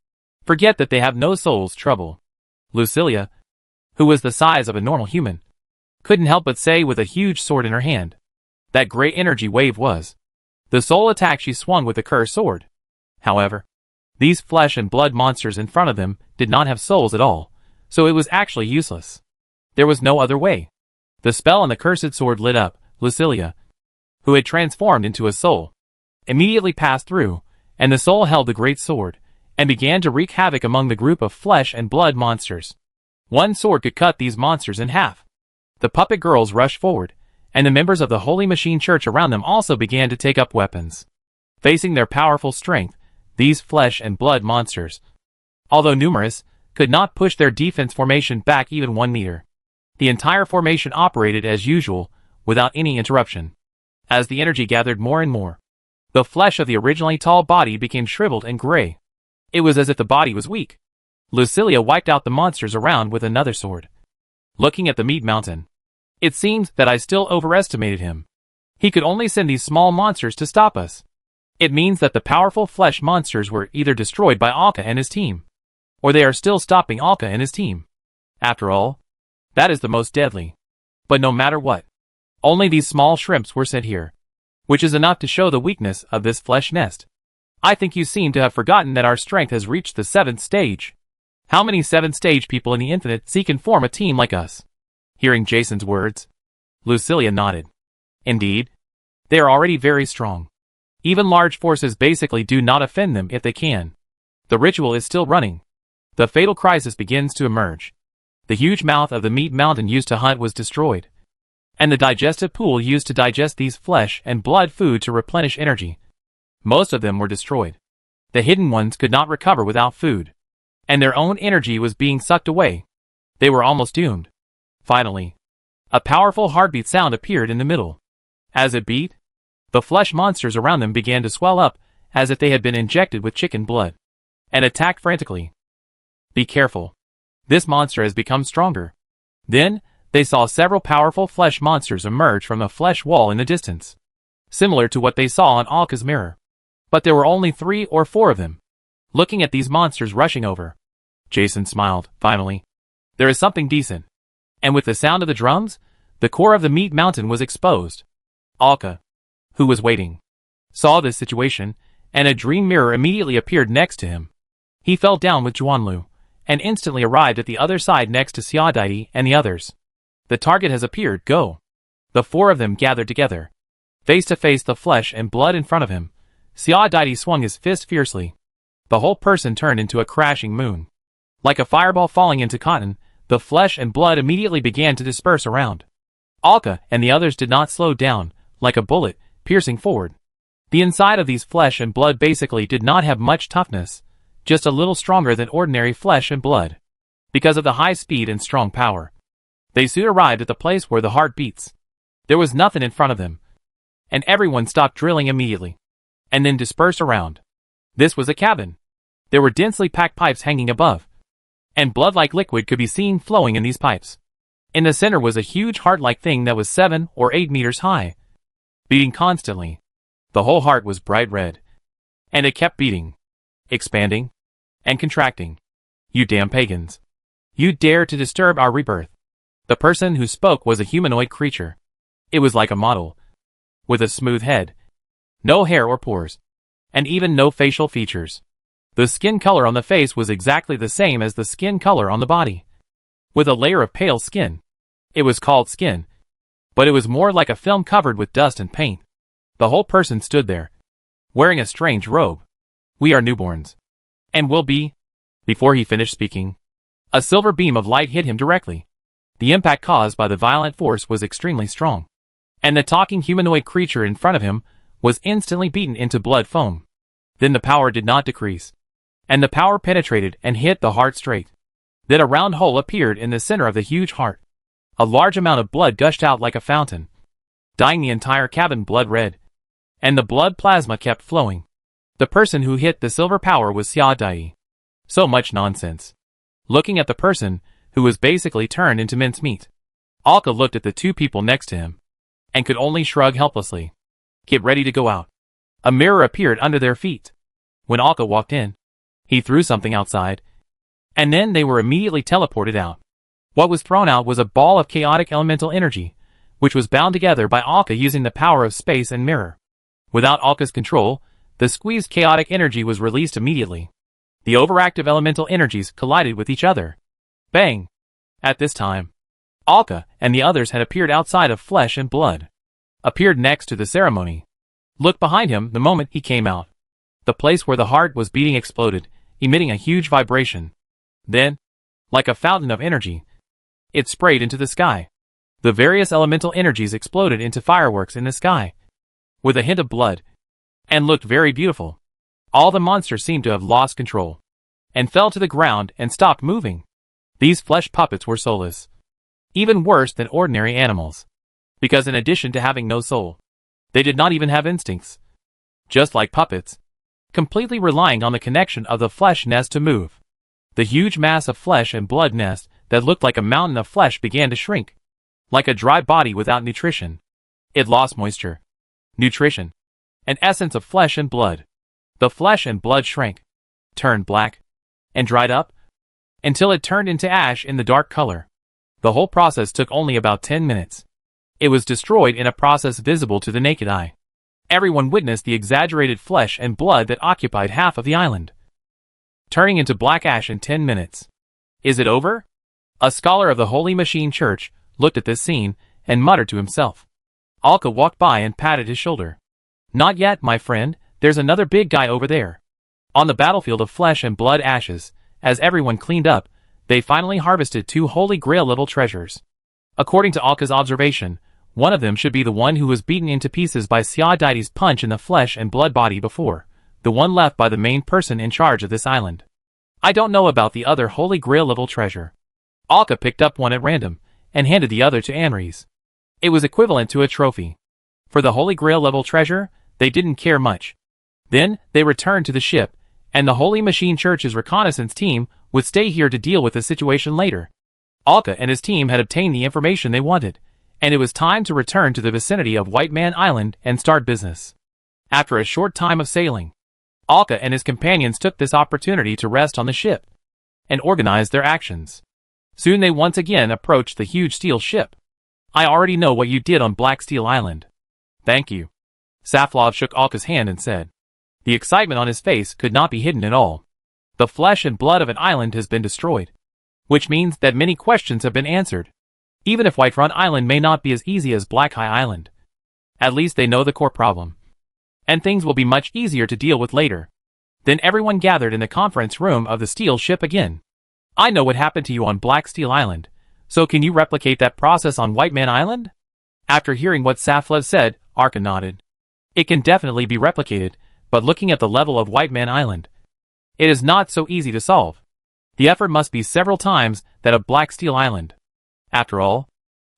Forget that they have no souls. Trouble. Lucilia, who was the size of a normal human, couldn't help but say with a huge sword in her hand. That gray energy wave was the sole attack she swung with the cursed sword. However, these flesh and blood monsters in front of them did not have souls at all, so it was actually useless. There was no other way. The spell on the cursed sword lit up. Lucilia, who had transformed into a soul, immediately passed through, and the soul held the great sword, and began to wreak havoc among the group of flesh and blood monsters. One sword could cut these monsters in half. The puppet girls rushed forward, and the members of the Holy Machine Church around them also began to take up weapons. Facing their powerful strength, these flesh and blood monsters, although numerous, could not push their defense formation back even 1 meter. The entire formation operated as usual, without any interruption. As the energy gathered more and more, the flesh of the originally tall body became shriveled and gray. It was as if the body was weak. Lucilia wiped out the monsters around with another sword. Looking at the meat mountain, it seemed that I still overestimated him. He could only send these small monsters to stop us. It means that the powerful flesh monsters were either destroyed by Alka and his team, or they are still stopping Alka and his team. After all, that is the most deadly. But no matter what, only these small shrimps were sent here, which is enough to show the weakness of this flesh nest. I think you seem to have forgotten that our strength has reached the 7th stage. How many 7th stage people in the Infinite Sea can form a team like us? Hearing Jason's words, Lucilia nodded. Indeed, they are already very strong. Even large forces basically do not offend them if they can. The ritual is still running. The fatal crisis begins to emerge. The huge mouth of the meat mountain used to hunt was destroyed, and the digestive pool used to digest these flesh and blood food to replenish energy. Most of them were destroyed. The hidden ones could not recover without food, and their own energy was being sucked away. They were almost doomed. Finally, a powerful heartbeat sound appeared in the middle. As it beat, the flesh monsters around them began to swell up as if they had been injected with chicken blood, and attacked frantically. Be careful. This monster has become stronger. Then, they saw several powerful flesh monsters emerge from the flesh wall in the distance, similar to what they saw on Alka's mirror. But there were only 3 or 4 of them. Looking at these monsters rushing over, Jason smiled. Finally, there is something decent. And with the sound of the drums, the core of the meat mountain was exposed. Alka, who was waiting, saw this situation, and a dream mirror immediately appeared next to him. He fell down with Juanlu, and instantly arrived at the other side next to Xiaodaidi and the others. The target has appeared. Go. The 4 of them gathered together. Face to face, the flesh and blood in front of him, Xiaodaidi swung his fist fiercely. The whole person turned into a crashing moon. Like a fireball falling into cotton, the flesh and blood immediately began to disperse around. Alka and the others did not slow down, like a bullet, piercing forward. The inside of these flesh and blood basically did not have much toughness, just a little stronger than ordinary flesh and blood. Because of the high speed and strong power, they soon arrived at the place where the heart beats. There was nothing in front of them, and everyone stopped drilling immediately, and then dispersed around. This was a cabin. There were densely packed pipes hanging above, and blood-like liquid could be seen flowing in these pipes. In the center was a huge heart-like thing that was 7 or 8 meters high, beating constantly. The whole heart was bright red, and it kept beating, expanding, and contracting. You damn pagans. You dare to disturb our rebirth. The person who spoke was a humanoid creature. It was like a model, with a smooth head, no hair or pores, and even no facial features. The skin color on the face was exactly the same as the skin color on the body, with a layer of pale skin. It was called skin, but it was more like a film covered with dust and paint. The whole person stood there, wearing a strange robe. "We are newborns. And will be." Before he finished speaking, a silver beam of light hit him directly. The impact caused by the violent force was extremely strong, and the talking humanoid creature in front of him was instantly beaten into blood foam. Then the power did not decrease, and the power penetrated and hit the heart straight. Then a round hole appeared in the center of the huge heart. A large amount of blood gushed out like a fountain, dyeing the entire cabin blood red, and the blood plasma kept flowing. The person who hit the silver power was Xia Dai. So much nonsense. Looking at the person, who was basically turned into mincemeat, Alka looked at the two people next to him, and could only shrug helplessly. Get ready to go out. A mirror appeared under their feet. When Alka walked in, he threw something outside, and then they were immediately teleported out. What was thrown out was a ball of chaotic elemental energy, which was bound together by Alka using the power of space and mirror. Without Alka's control, the squeezed chaotic energy was released immediately. The overactive elemental energies collided with each other. Bang! At this time, Alka and the others had appeared outside of Flesh and Blood. Appeared next to the ceremony. Looked behind him the moment he came out. The place where the heart was beating exploded, emitting a huge vibration. Then, like a fountain of energy, it sprayed into the sky. The various elemental energies exploded into fireworks in the sky, with a hint of blood, and looked very beautiful. All the monsters seemed to have lost control, and fell to the ground and stopped moving. These flesh puppets were soulless, even worse than ordinary animals, because in addition to having no soul, they did not even have instincts. Just like puppets, completely relying on the connection of the flesh nest to move. The huge mass of flesh and blood nest that looked like a mountain of flesh began to shrink, like a dry body without nutrition. It lost moisture, nutrition, and essence of flesh and blood. The flesh and blood shrank, turned black, and dried up, until it turned into ash in the dark color. The whole process took only about 10 minutes. It was destroyed in a process visible to the naked eye. Everyone witnessed the exaggerated flesh and blood that occupied half of the island, turning into black ash in 10 minutes. Is it over? A scholar of the Holy Machine Church looked at this scene and muttered to himself. Alka walked by and patted his shoulder. Not yet, my friend, there's another big guy over there. On the battlefield of flesh and blood ashes, as everyone cleaned up, they finally harvested 2 Holy Grail level treasures. According to Alka's observation, one of them should be the one who was beaten into pieces by Xia Daidi's punch in the flesh and blood body before, the one left by the main person in charge of this island. I don't know about the other Holy Grail level treasure. Alka picked up one at random, and handed the other to Anries. It was equivalent to a trophy. For the Holy Grail level treasure, they didn't care much. Then, they returned to the ship, and the Holy Machine Church's reconnaissance team would stay here to deal with the situation later. Alka and his team had obtained the information they wanted, and it was time to return to the vicinity of White Man Island and start business. After a short time of sailing, Alka and his companions took this opportunity to rest on the ship, and organize their actions. Soon they once again approached the huge steel ship. I already know what you did on Black Steel Island. Thank you. Saflov shook Alka's hand and said. The excitement on his face could not be hidden at all. The flesh and blood of an island has been destroyed, which means that many questions have been answered. Even if Whiterun Island may not be as easy as Black High Island, at least they know the core problem, and things will be much easier to deal with later. Then everyone gathered in the conference room of the steel ship again. I know what happened to you on Black Steel Island, so can you replicate that process on White Man Island? After hearing what Saflev said, Arka nodded. It can definitely be replicated, but looking at the level of White Man Island, it is not so easy to solve. The effort must be several times that of Black Steel Island. After all,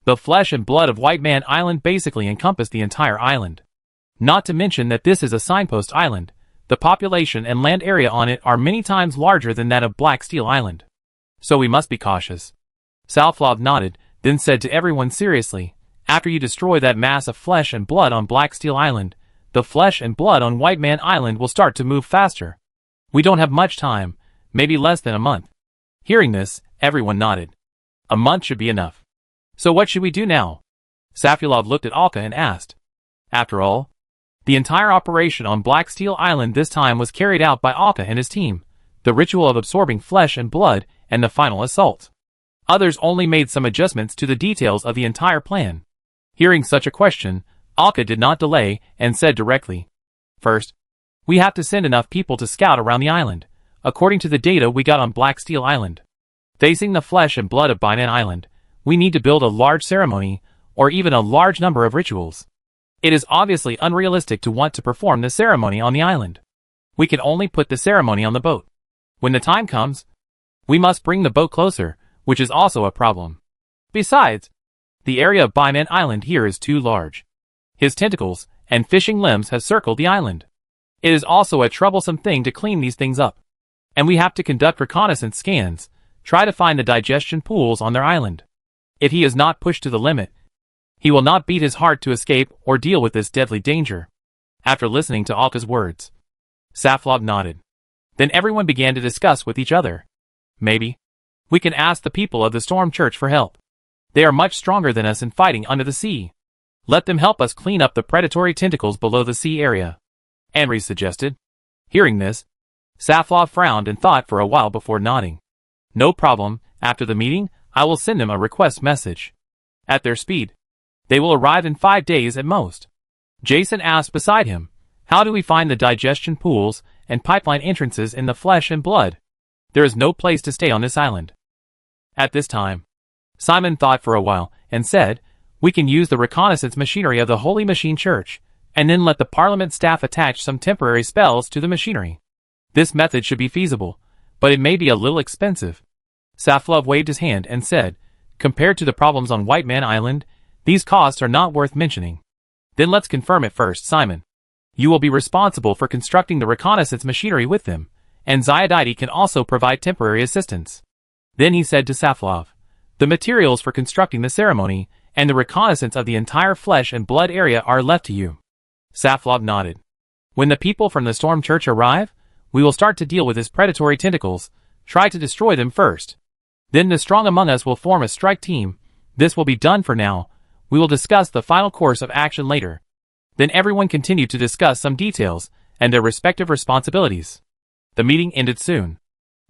the flesh and blood of White Man Island basically encompass the entire island. Not to mention that this is a signpost island. The population and land area on it are many times larger than that of Black Steel Island. So we must be cautious. Saflov nodded, then said to everyone seriously, after you destroy that mass of flesh and blood on Black Steel Island, the flesh and blood on White Man Island will start to move faster. We don't have much time, maybe less than a month. Hearing this, everyone nodded. A month should be enough. So what should we do now? Safulov looked at Alka and asked. After all, the entire operation on Black Steel Island this time was carried out by Alka and his team, the ritual of absorbing flesh and blood, and the final assault. Others only made some adjustments to the details of the entire plan. Hearing such a question, Alka did not delay and said directly, "First, we have to send enough people to scout around the island, according to the data we got on Black Steel Island. Facing the flesh and blood of Binan Island, we need to build a large ceremony, or even a large number of rituals. It is obviously unrealistic to want to perform the ceremony on the island. We can only put the ceremony on the boat. When the time comes, we must bring the boat closer, which is also a problem. Besides, the area of Binan Island here is too large. His tentacles and fishing limbs have circled the island. It is also a troublesome thing to clean these things up. And we have to conduct reconnaissance scans, try to find the digestion pools on their island. If he is not pushed to the limit, he will not beat his heart to escape or deal with this deadly danger." After listening to Alka's words, Saflov nodded. Then everyone began to discuss with each other. "Maybe we can ask the people of the Storm Church for help. They are much stronger than us in fighting under the sea. Let them help us clean up the predatory tentacles below the sea area," Henry suggested. Hearing this, Saflov frowned and thought for a while before nodding. "No problem, after the meeting, I will send them a request message. At their speed, they will arrive in 5 days at most." Jason asked beside him, "How do we find the digestion pools and pipeline entrances in the flesh and blood? There is no place to stay on this island." At this time, Simon thought for a while and said, "We can use the reconnaissance machinery of the Holy Machine Church, and then let the Parliament staff attach some temporary spells to the machinery. This method should be feasible, but it may be a little expensive." Saflov waved his hand and said, "Compared to the problems on White Man Island, these costs are not worth mentioning." "Then let's confirm it first, Simon. You will be responsible for constructing the reconnaissance machinery with them, and Ziadite can also provide temporary assistance." Then he said to Saflov, "The materials for constructing the ceremony and the reconnaissance of the entire flesh and blood area are left to you." Saflov nodded. "When the people from the Storm Church arrive, we will start to deal with his predatory tentacles, try to destroy them first. Then the strong among us will form a strike team. This will be done for now. We will discuss the final course of action later." Then everyone continued to discuss some details and their respective responsibilities. The meeting ended soon.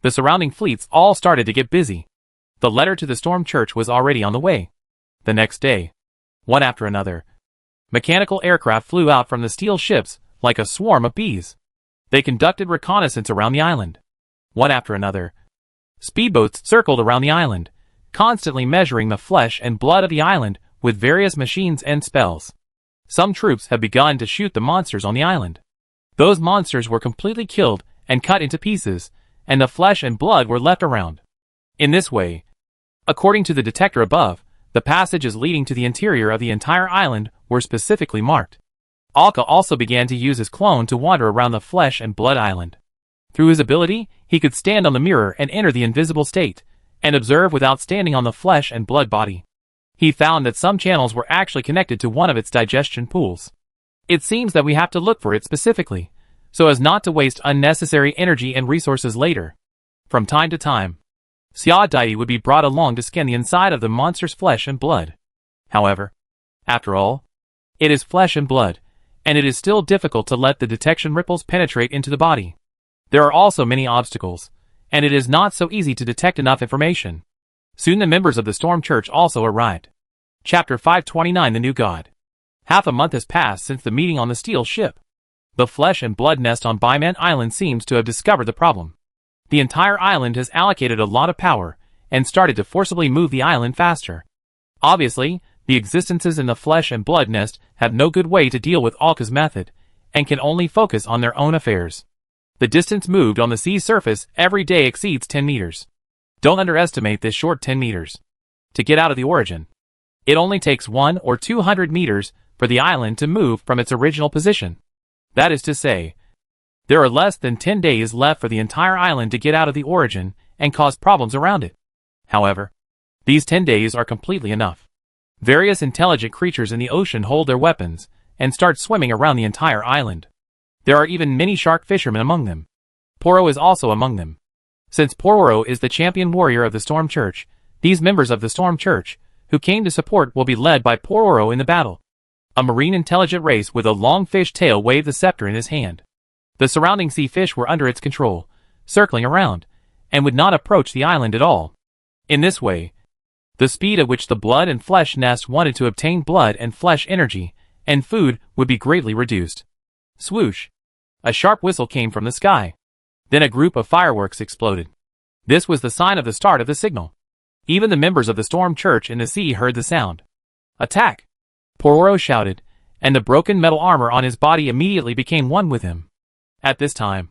The surrounding fleets all started to get busy. The letter to the Storm Church was already on the way. The next day, one after another, mechanical aircraft flew out from the steel ships like a swarm of bees. They conducted reconnaissance around the island. One after another, speedboats circled around the island, constantly measuring the flesh and blood of the island with various machines and spells. Some troops had begun to shoot the monsters on the island. Those monsters were completely killed and cut into pieces, and the flesh and blood were left around. In this way, according to the detector above, the passages leading to the interior of the entire island were specifically marked. Alka also began to use his clone to wander around the flesh and blood island. Through his ability, he could stand on the mirror and enter the invisible state, and observe without standing on the flesh and blood body. He found that some channels were actually connected to one of its digestion pools. It seems that we have to look for it specifically, so as not to waste unnecessary energy and resources later. From time to time, Ziadite would be brought along to scan the inside of the monster's flesh and blood. However, after all, it is flesh and blood, and it is still difficult to let the detection ripples penetrate into the body. There are also many obstacles, and it is not so easy to detect enough information. Soon the members of the Storm Church also arrived. Chapter 529, The New God. Half a month has passed since the meeting on the steel ship. The flesh and blood nest on Biman Island seems to have discovered the problem. The entire island has allocated a lot of power, and started to forcibly move the island faster. Obviously, the existences in the flesh and blood nest have no good way to deal with Alka's method, and can only focus on their own affairs. The distance moved on the sea surface every day exceeds 10 meters. Don't underestimate this short 10 meters. To get out of the origin, it only takes 100 or 200 meters for the island to move from its original position. That is to say, there are less than 10 days left for the entire island to get out of the origin and cause problems around it. However, these 10 days are completely enough. Various intelligent creatures in the ocean hold their weapons and start swimming around the entire island. There are even many shark fishermen among them. Poro is also among them. Since Poro is the champion warrior of the Storm Church, these members of the Storm Church, who came to support, will be led by Poro in the battle. A marine intelligent race with a long fish tail waved the scepter in his hand. The surrounding sea fish were under its control, circling around, and would not approach the island at all. In this way, the speed at which the blood and flesh nest wanted to obtain blood and flesh energy and food would be greatly reduced. Swoosh! A sharp whistle came from the sky. Then a group of fireworks exploded. This was the sign of the start of the signal. Even the members of the storm church in the sea heard the sound. Attack! Pororo shouted, and the broken metal armor on his body immediately became one with him. At this time,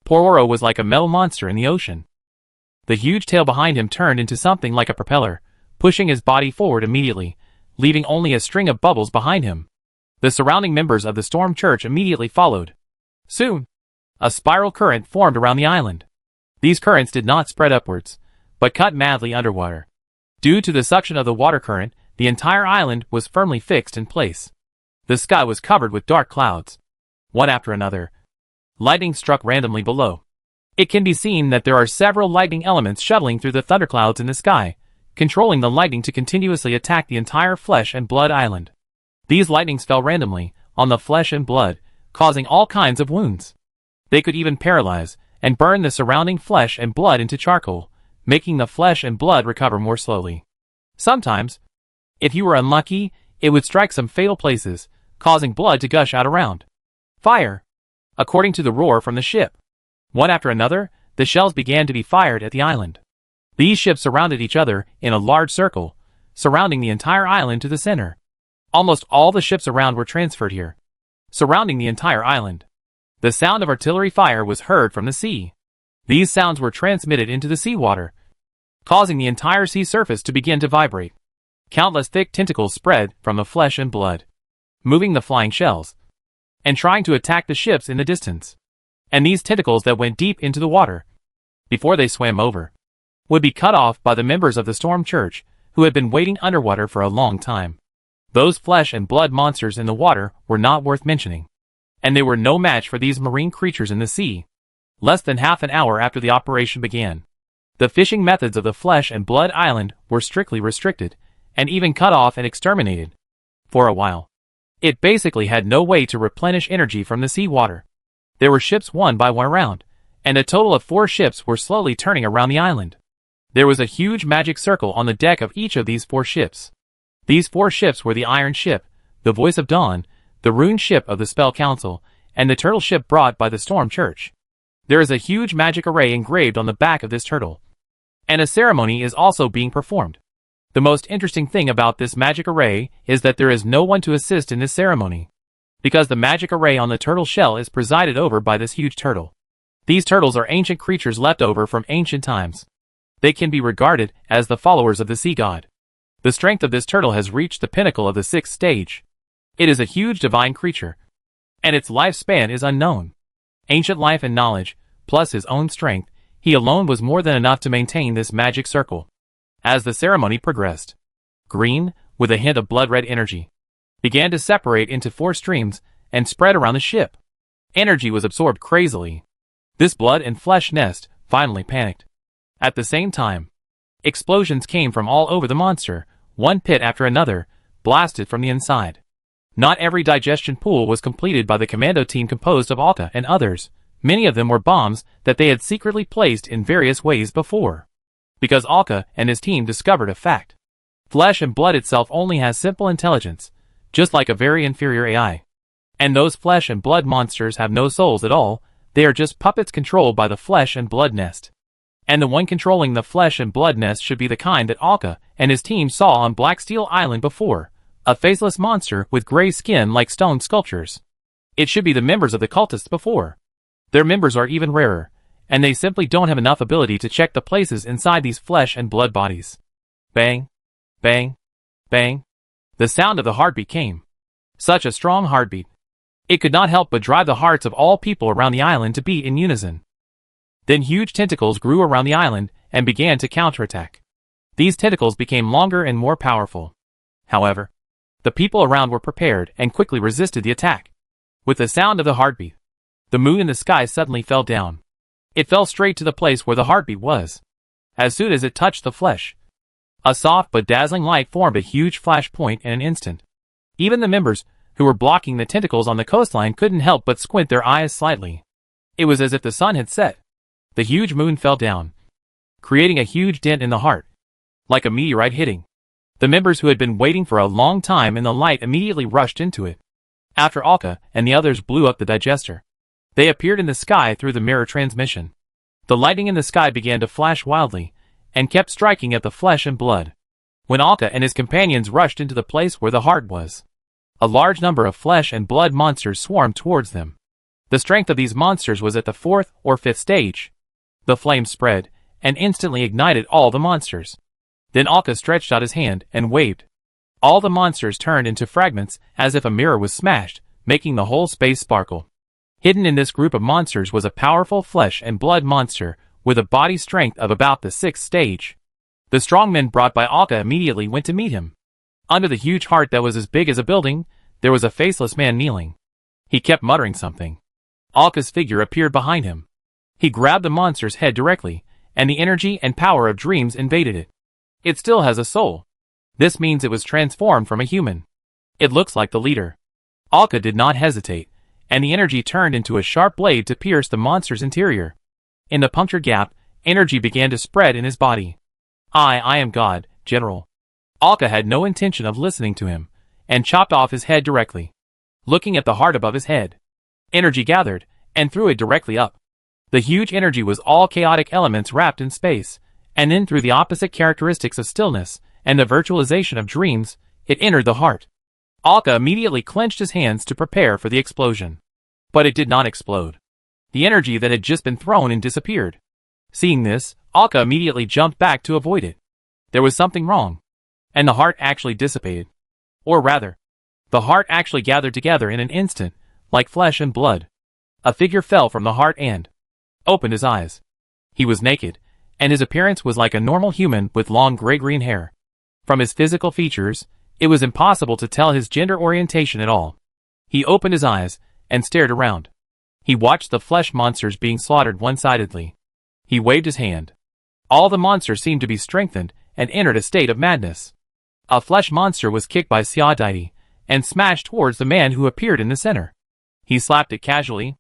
Pororo was like a metal monster in the ocean. The huge tail behind him turned into something like a propeller, pushing his body forward immediately, leaving only a string of bubbles behind him. The surrounding members of the storm church immediately followed. Soon, a spiral current formed around the island. These currents did not spread upwards, but cut madly underwater. Due to the suction of the water current, the entire island was firmly fixed in place. The sky was covered with dark clouds. One after another, lightning struck randomly below. It can be seen that there are several lightning elements shuttling through the thunderclouds in the sky, controlling the lightning to continuously attack the entire flesh and blood island. These lightnings fell randomly on the flesh and blood, causing all kinds of wounds. They could even paralyze and burn the surrounding flesh and blood into charcoal, making the flesh and blood recover more slowly. Sometimes, if you were unlucky, it would strike some fatal places, causing blood to gush out around. Fire! According to the roar from the ship. One after another, the shells began to be fired at the island. These ships surrounded each other in a large circle, surrounding the entire island to the center. Almost all the ships around were transferred here, surrounding the entire island. The sound of artillery fire was heard from the sea. These sounds were transmitted into the seawater, causing the entire sea surface to begin to vibrate. Countless thick tentacles spread from the flesh and blood, moving the flying shells, and trying to attack the ships in the distance. And these tentacles that went deep into the water, before they swam over, would be cut off by the members of the Storm Church, who had been waiting underwater for a long time. Those flesh and blood monsters in the water were not worth mentioning, and they were no match for these marine creatures in the sea. Less than half an hour after the operation began, the fishing methods of the Flesh and Blood Island were strictly restricted, and even cut off and exterminated. For a while, it basically had no way to replenish energy from the seawater. There were ships one by one around, and a total of 4 ships were slowly turning around the island. There was a huge magic circle on the deck of each of these 4 ships. These 4 ships were the Iron Ship, the Voice of Dawn, the Rune Ship of the Spell Council, and the Turtle Ship brought by the Storm Church. There is a huge magic array engraved on the back of this turtle, and a ceremony is also being performed. The most interesting thing about this magic array is that there is no one to assist in this ceremony, because the magic array on the turtle shell is presided over by this huge turtle. These turtles are ancient creatures left over from ancient times. They can be regarded as the followers of the sea god. The strength of this turtle has reached the pinnacle of the 6th stage. It is a huge divine creature, and its lifespan is unknown. Ancient life and knowledge, plus his own strength, he alone was more than enough to maintain this magic circle. As the ceremony progressed, green, with a hint of blood-red energy, began to separate into 4 streams and spread around the ship. Energy was absorbed crazily. This blood and flesh nest finally panicked. At the same time, explosions came from all over the monster, one pit after another, blasted from the inside. Not every digestion pool was completed by the commando team composed of Alka and others. Many of them were bombs that they had secretly placed in various ways before. Because Alka and his team discovered a fact. Flesh and blood itself only has simple intelligence, just like a very inferior AI. And those flesh and blood monsters have no souls at all, they are just puppets controlled by the flesh and blood nest. And the one controlling the flesh and blood nest should be the kind that Alka and his team saw on Black Steel Island before, a faceless monster with gray skin like stone sculptures. It should be the members of the cultists before. Their members are even rarer, and they simply don't have enough ability to check the places inside these flesh and blood bodies. Bang, bang, bang. The sound of the heartbeat came. Such a strong heartbeat. It could not help but drive the hearts of all people around the island to beat in unison. Then huge tentacles grew around the island and began to counterattack. These tentacles became longer and more powerful. However, the people around were prepared and quickly resisted the attack. With the sound of the heartbeat, the moon in the sky suddenly fell down. It fell straight to the place where the heartbeat was. As soon as it touched the flesh, a soft but dazzling light formed a huge flash point in an instant. Even the members, who were blocking the tentacles on the coastline, couldn't help but squint their eyes slightly. It was as if the sun had set. The huge moon fell down, creating a huge dent in the heart, like a meteorite hitting. The members who had been waiting for a long time in the light immediately rushed into it. After Alka and the others blew up the digester, they appeared in the sky through the mirror transmission. The lightning in the sky began to flash wildly, and kept striking at the flesh and blood. When Alka and his companions rushed into the place where the heart was, a large number of flesh and blood monsters swarmed towards them. The strength of these monsters was at the 4th or 5th stage. The flame spread, and instantly ignited all the monsters. Then Alka stretched out his hand and waved. All the monsters turned into fragments as if a mirror was smashed, making the whole space sparkle. Hidden in this group of monsters was a powerful flesh and blood monster with a body strength of about the 6th stage. The strong men brought by Alka immediately went to meet him. Under the huge heart that was as big as a building, there was a faceless man kneeling. He kept muttering something. Alka's figure appeared behind him. He grabbed the monster's head directly, and the energy and power of dreams invaded it. It still has a soul. This means it was transformed from a human. It looks like the leader. Alka did not hesitate, and the energy turned into a sharp blade to pierce the monster's interior. In the punctured gap, energy began to spread in his body. I am God, General. Alka had no intention of listening to him, and chopped off his head directly. Looking at the heart above his head, energy gathered, and threw it directly up. The huge energy was all chaotic elements wrapped in space, and then through the opposite characteristics of stillness and the virtualization of dreams, it entered the heart. Alka immediately clenched his hands to prepare for the explosion. But it did not explode. The energy that had just been thrown in disappeared. Seeing this, Alka immediately jumped back to avoid it. There was something wrong. And the heart actually dissipated. Or rather, the heart actually gathered together in an instant, like flesh and blood. A figure fell from the heart and opened his eyes. He was naked, and his appearance was like a normal human with long gray-green hair. From his physical features, it was impossible to tell his gender orientation at all. He opened his eyes and stared around. He watched the flesh monsters being slaughtered one-sidedly. He waved his hand. All the monsters seemed to be strengthened and entered a state of madness. A flesh monster was kicked by Xiaodai and smashed towards the man who appeared in the center. He slapped it casually.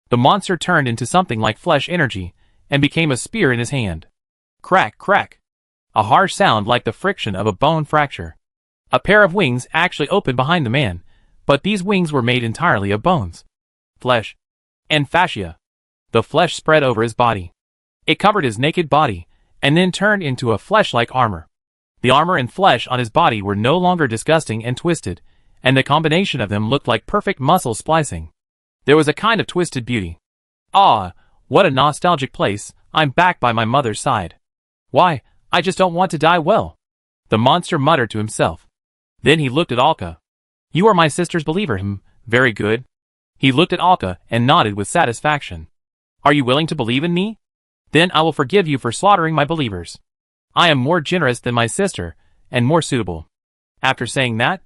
The monster turned into something like flesh energy and became a spear in his hand. Crack, crack. A harsh sound like the friction of a bone fracture. A pair of wings actually opened behind the man, but these wings were made entirely of bones, flesh, and fascia. The flesh spread over his body. It covered his naked body, and then turned into a flesh-like armor. The armor and flesh on his body were no longer disgusting and twisted, and the combination of them looked like perfect muscle splicing. There was a kind of twisted beauty. Ah, what a nostalgic place. I'm back by my mother's side. Why, I just don't want to die well. The monster muttered to himself. Then he looked at Alka. You are my sister's believer, very good. He looked at Alka and nodded with satisfaction. Are you willing to believe in me? Then I will forgive you for slaughtering my believers. I am more generous than my sister, and more suitable. After saying that,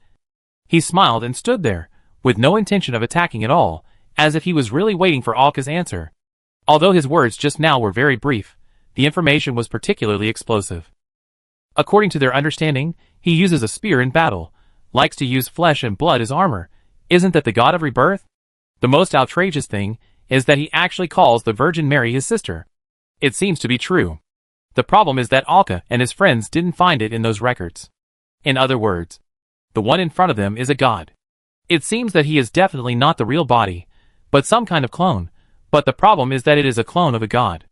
he smiled and stood there, with no intention of attacking at all, as if he was really waiting for Alka's answer. Although his words just now were very brief, the information was particularly explosive. According to their understanding, he uses a spear in battle, likes to use flesh and blood as armor. Isn't that the god of rebirth? The most outrageous thing is that he actually calls the Virgin Mary his sister. It seems to be true. The problem is that Alka and his friends didn't find it in those records. In other words, the one in front of them is a god. It seems that he is definitely not the real body, but some kind of clone, but the problem is that it is a clone of a god.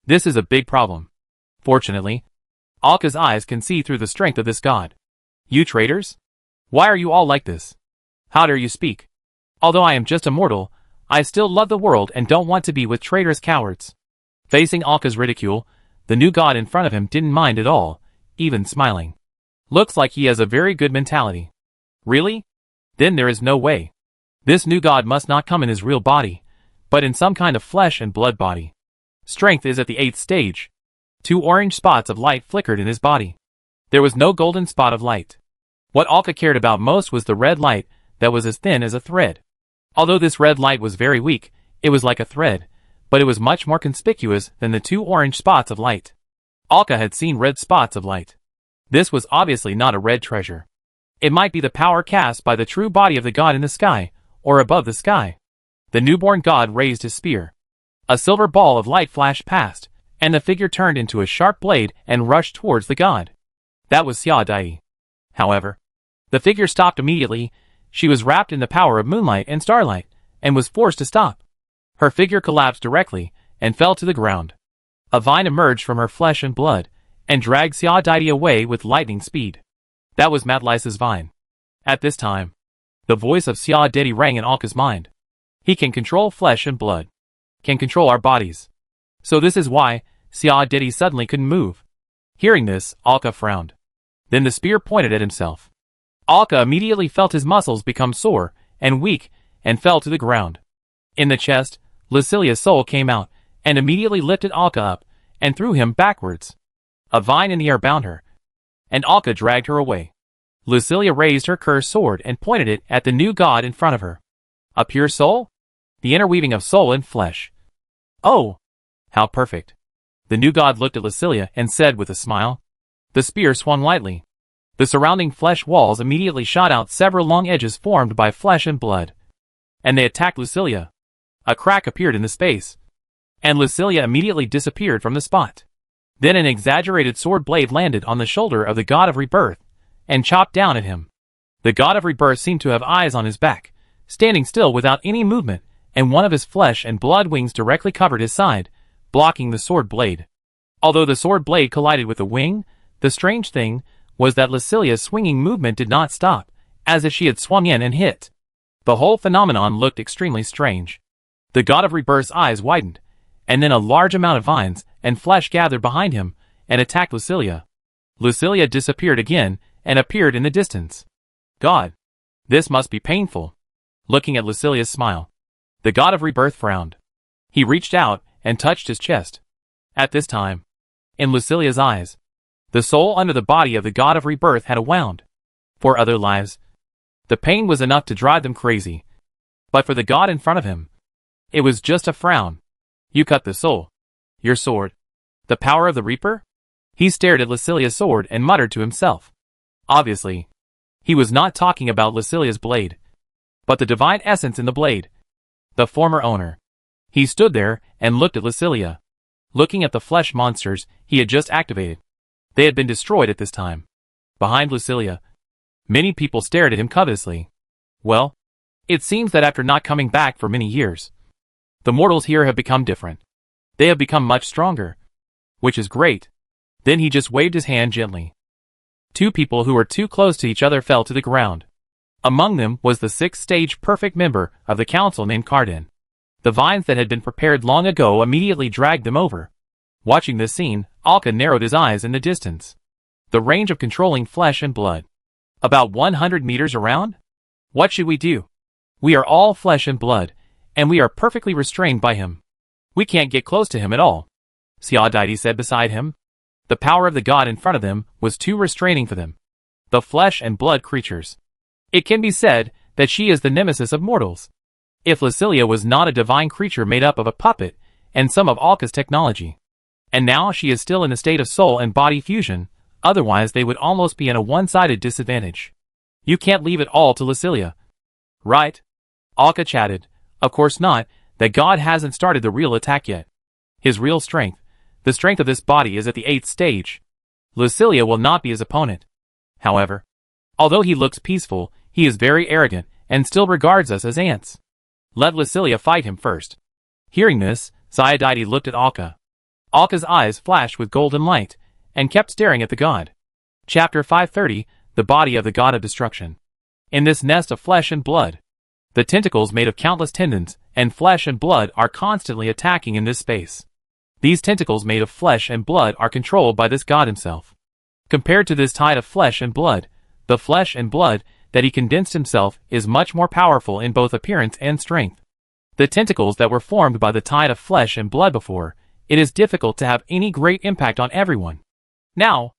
This is a big problem. Fortunately, Alka's eyes can see through the strength of this god. You traitors? Why are you all like this? How dare you speak? Although I am just a mortal, I still love the world and don't want to be with traitorous cowards. Facing Alka's ridicule, the new god in front of him didn't mind at all, even smiling. Looks like he has a very good mentality. Really? Then there is no way. This new god must not come in his real body, but in some kind of flesh and blood body. Strength is at the 8th stage. 2 orange spots of light flickered in his body. There was no golden spot of light. What Alka cared about most was the red light that was as thin as a thread. Although this red light was very weak, it was like a thread, but it was much more conspicuous than the 2 orange spots of light. Alka had seen red spots of light. This was obviously not a red treasure. It might be the power cast by the true body of the god in the sky, or above the sky. The newborn god raised his spear. A silver ball of light flashed past, and the figure turned into a sharp blade and rushed towards the god. That was Xia Dai. However, the figure stopped immediately. She was wrapped in the power of moonlight and starlight, and was forced to stop. Her figure collapsed directly, and fell to the ground. A vine emerged from her flesh and blood, and dragged Xia Dai away with lightning speed. That was Matlice's vine. At this time, the voice of Xia Dai rang in Alka's mind. He can control flesh and blood. Can control our bodies. So this is why Xia Dai suddenly couldn't move. Hearing this, Alka frowned. Then the spear pointed at himself. Alka immediately felt his muscles become sore and weak, and fell to the ground. In the chest, Lucilia's soul came out, and immediately lifted Alka up, and threw him backwards. A vine in the air bound her, and Alka dragged her away. Lucilia raised her cursed sword and pointed it at the new god in front of her. A pure soul? The interweaving of soul and flesh. Oh! How perfect. The new god looked at Lucilia and said with a smile. The spear swung lightly. The surrounding flesh walls immediately shot out several long edges formed by flesh and blood. And they attacked Lucilia. A crack appeared in the space, and Lucilia immediately disappeared from the spot. Then an exaggerated sword blade landed on the shoulder of the god of rebirth, and chopped down at him. The god of rebirth seemed to have eyes on his back, standing still without any movement, and one of his flesh and blood wings directly covered his side, blocking the sword blade. Although the sword blade collided with the wing, the strange thing was that Lucilia's swinging movement did not stop, as if she had swung in and hit. The whole phenomenon looked extremely strange. The god of rebirth's eyes widened, and then a large amount of vines and flesh gathered behind him and attacked Lucilia. Lucilia disappeared again and appeared in the distance. God, this must be painful. Looking at Lucilia's smile, the god of rebirth frowned. He reached out and touched his chest. At this time, in Lucilia's eyes, the soul under the body of the god of rebirth had awound. For other lives, the pain was enough to drive them crazy. But for the god in front of him, it was just a frown. You cut the soul. Your sword. The power of the Reaper? He stared at Lucilia's sword and muttered to himself. Obviously, he was not talking about Lucilia's blade, but the divine essence in the blade. The former owner. He stood there and looked at Lucilia, looking at the flesh monsters he had just activated. They had been destroyed at this time. Behind Lucilia, many people stared at him covetously. Well, it seems that after not coming back for many years, the mortals here have become different. They have become much stronger, which is great. Then he just waved his hand gently. Two people who were too close to each other fell to the ground. Among them was the sixth-stage perfect member of the council named Cardin. The vines that had been prepared long ago immediately dragged them over. Watching this scene, Alka narrowed his eyes in the distance. The range of controlling flesh and blood. About 100 meters around? What should we do? We are all flesh and blood, and we are perfectly restrained by him. We can't get close to him at all. Xia Dai said beside him. The power of the god in front of them was too restraining for them. The flesh and blood creatures. It can be said that she is the nemesis of mortals. If Lucilia was not a divine creature made up of a puppet and some of Alka's technology, and now she is still in a state of soul and body fusion, otherwise they would almost be in a one-sided disadvantage. You can't leave it all to Lucilia. Right? Alka chatted. Of course not, that god hasn't started the real attack yet. His real strength, the strength of this body, is at the 8th stage. Lucilia will not be his opponent. However, although he looks peaceful, he is very arrogant and still regards us as ants. Let Lucilia fight him first. Hearing this, Xia Dai looked at Alka. Alka's eyes flashed with golden light, and kept staring at the god. Chapter 530, The Body of the God of Destruction. In this nest of flesh and blood, the tentacles made of countless tendons and flesh and blood are constantly attacking in this space. These tentacles made of flesh and blood are controlled by this god himself. Compared to this tide of flesh and blood, the flesh and blood that he condensed himself is much more powerful in both appearance and strength. The tentacles that were formed by the tide of flesh and blood before, it is difficult to have any great impact on everyone. Now,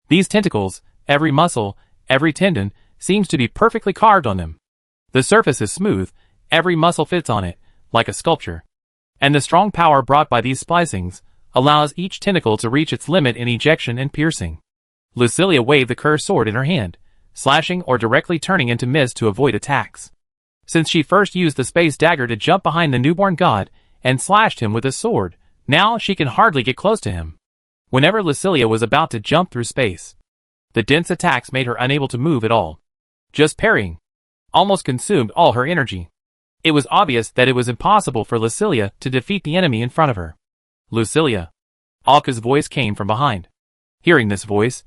these tentacles, every muscle, every tendon, seems to be perfectly carved on them. The surface is smooth, every muscle fits on it, like a sculpture. And the strong power brought by these splicings allows each tentacle to reach its limit in ejection and piercing. Lucilia waved the cursed sword in her hand, slashing or directly turning into mist to avoid attacks. Since she first used the space dagger to jump behind the newborn god and slashed him with a sword, now she can hardly get close to him. Whenever Lucilia was about to jump through space, the dense attacks made her unable to move at all. Just parrying almost consumed all her energy. It was obvious that it was impossible for Lucilia to defeat the enemy in front of her. Lucilia. Alka's voice came from behind. Hearing this voice,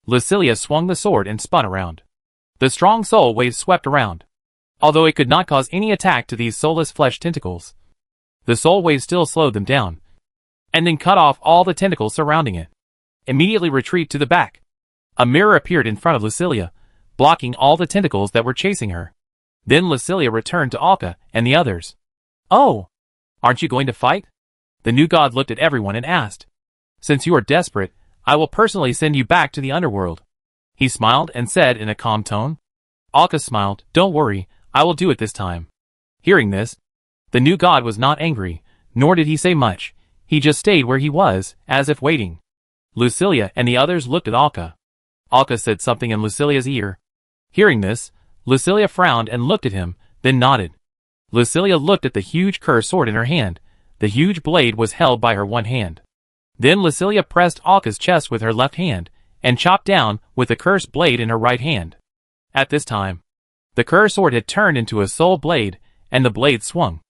Lucilia swung the sword and spun around. The strong soul waves swept around. Although it could not cause any attack to these soulless flesh tentacles, the soul wave still slowed them down, and then cut off all the tentacles surrounding it. Immediately retreat to the back. A mirror appeared in front of Lucilia, blocking all the tentacles that were chasing her. Then Lucilia returned to Alka and the others. Oh! Aren't you going to fight? The new god looked at everyone and asked. Since you are desperate, I will personally send you back to the underworld. He smiled and said in a calm tone. Alka smiled. Don't worry, I will do it this time. Hearing this, the new god was not angry, nor did he say much. He just stayed where he was, as if waiting. Lucilia and the others looked at Alka. Alka said something in Lucilia's ear. Hearing this, Lucilia frowned and looked at him, then nodded. Lucilia looked at the huge curved sword in her hand. The huge blade was held by her one hand. Then Lucilia pressed Alka's chest with her left hand, and chopped down with the cursed blade in her right hand. At this time, the cursed sword had turned into a soul blade, and the blade swung.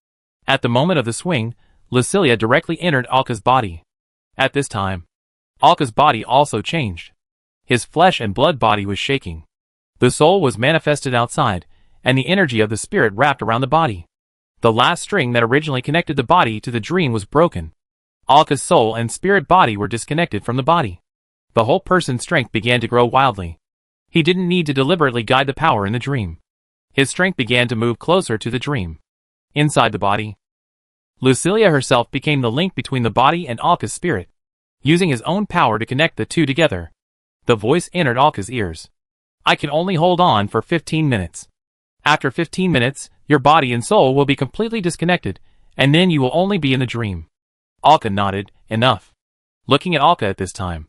At the moment of the swing, Lucilia directly entered Alka's body. At this time, Alka's body also changed. His flesh and blood body was shaking. The soul was manifested outside, and the energy of the spirit wrapped around the body. The last string that originally connected the body to the dream was broken. Alka's soul and spirit body were disconnected from the body. The whole person's strength began to grow wildly. He didn't need to deliberately guide the power in the dream. His strength began to move closer to the dream. Inside the body, Lucilia herself became the link between the body and Alka's spirit, using his own power to connect the two together. The voice entered Alka's ears. I can only hold on for 15 minutes. After 15 minutes, your body and soul will be completely disconnected, and then you will only be in the dream. Alka nodded. Enough. Looking at Alka at this time,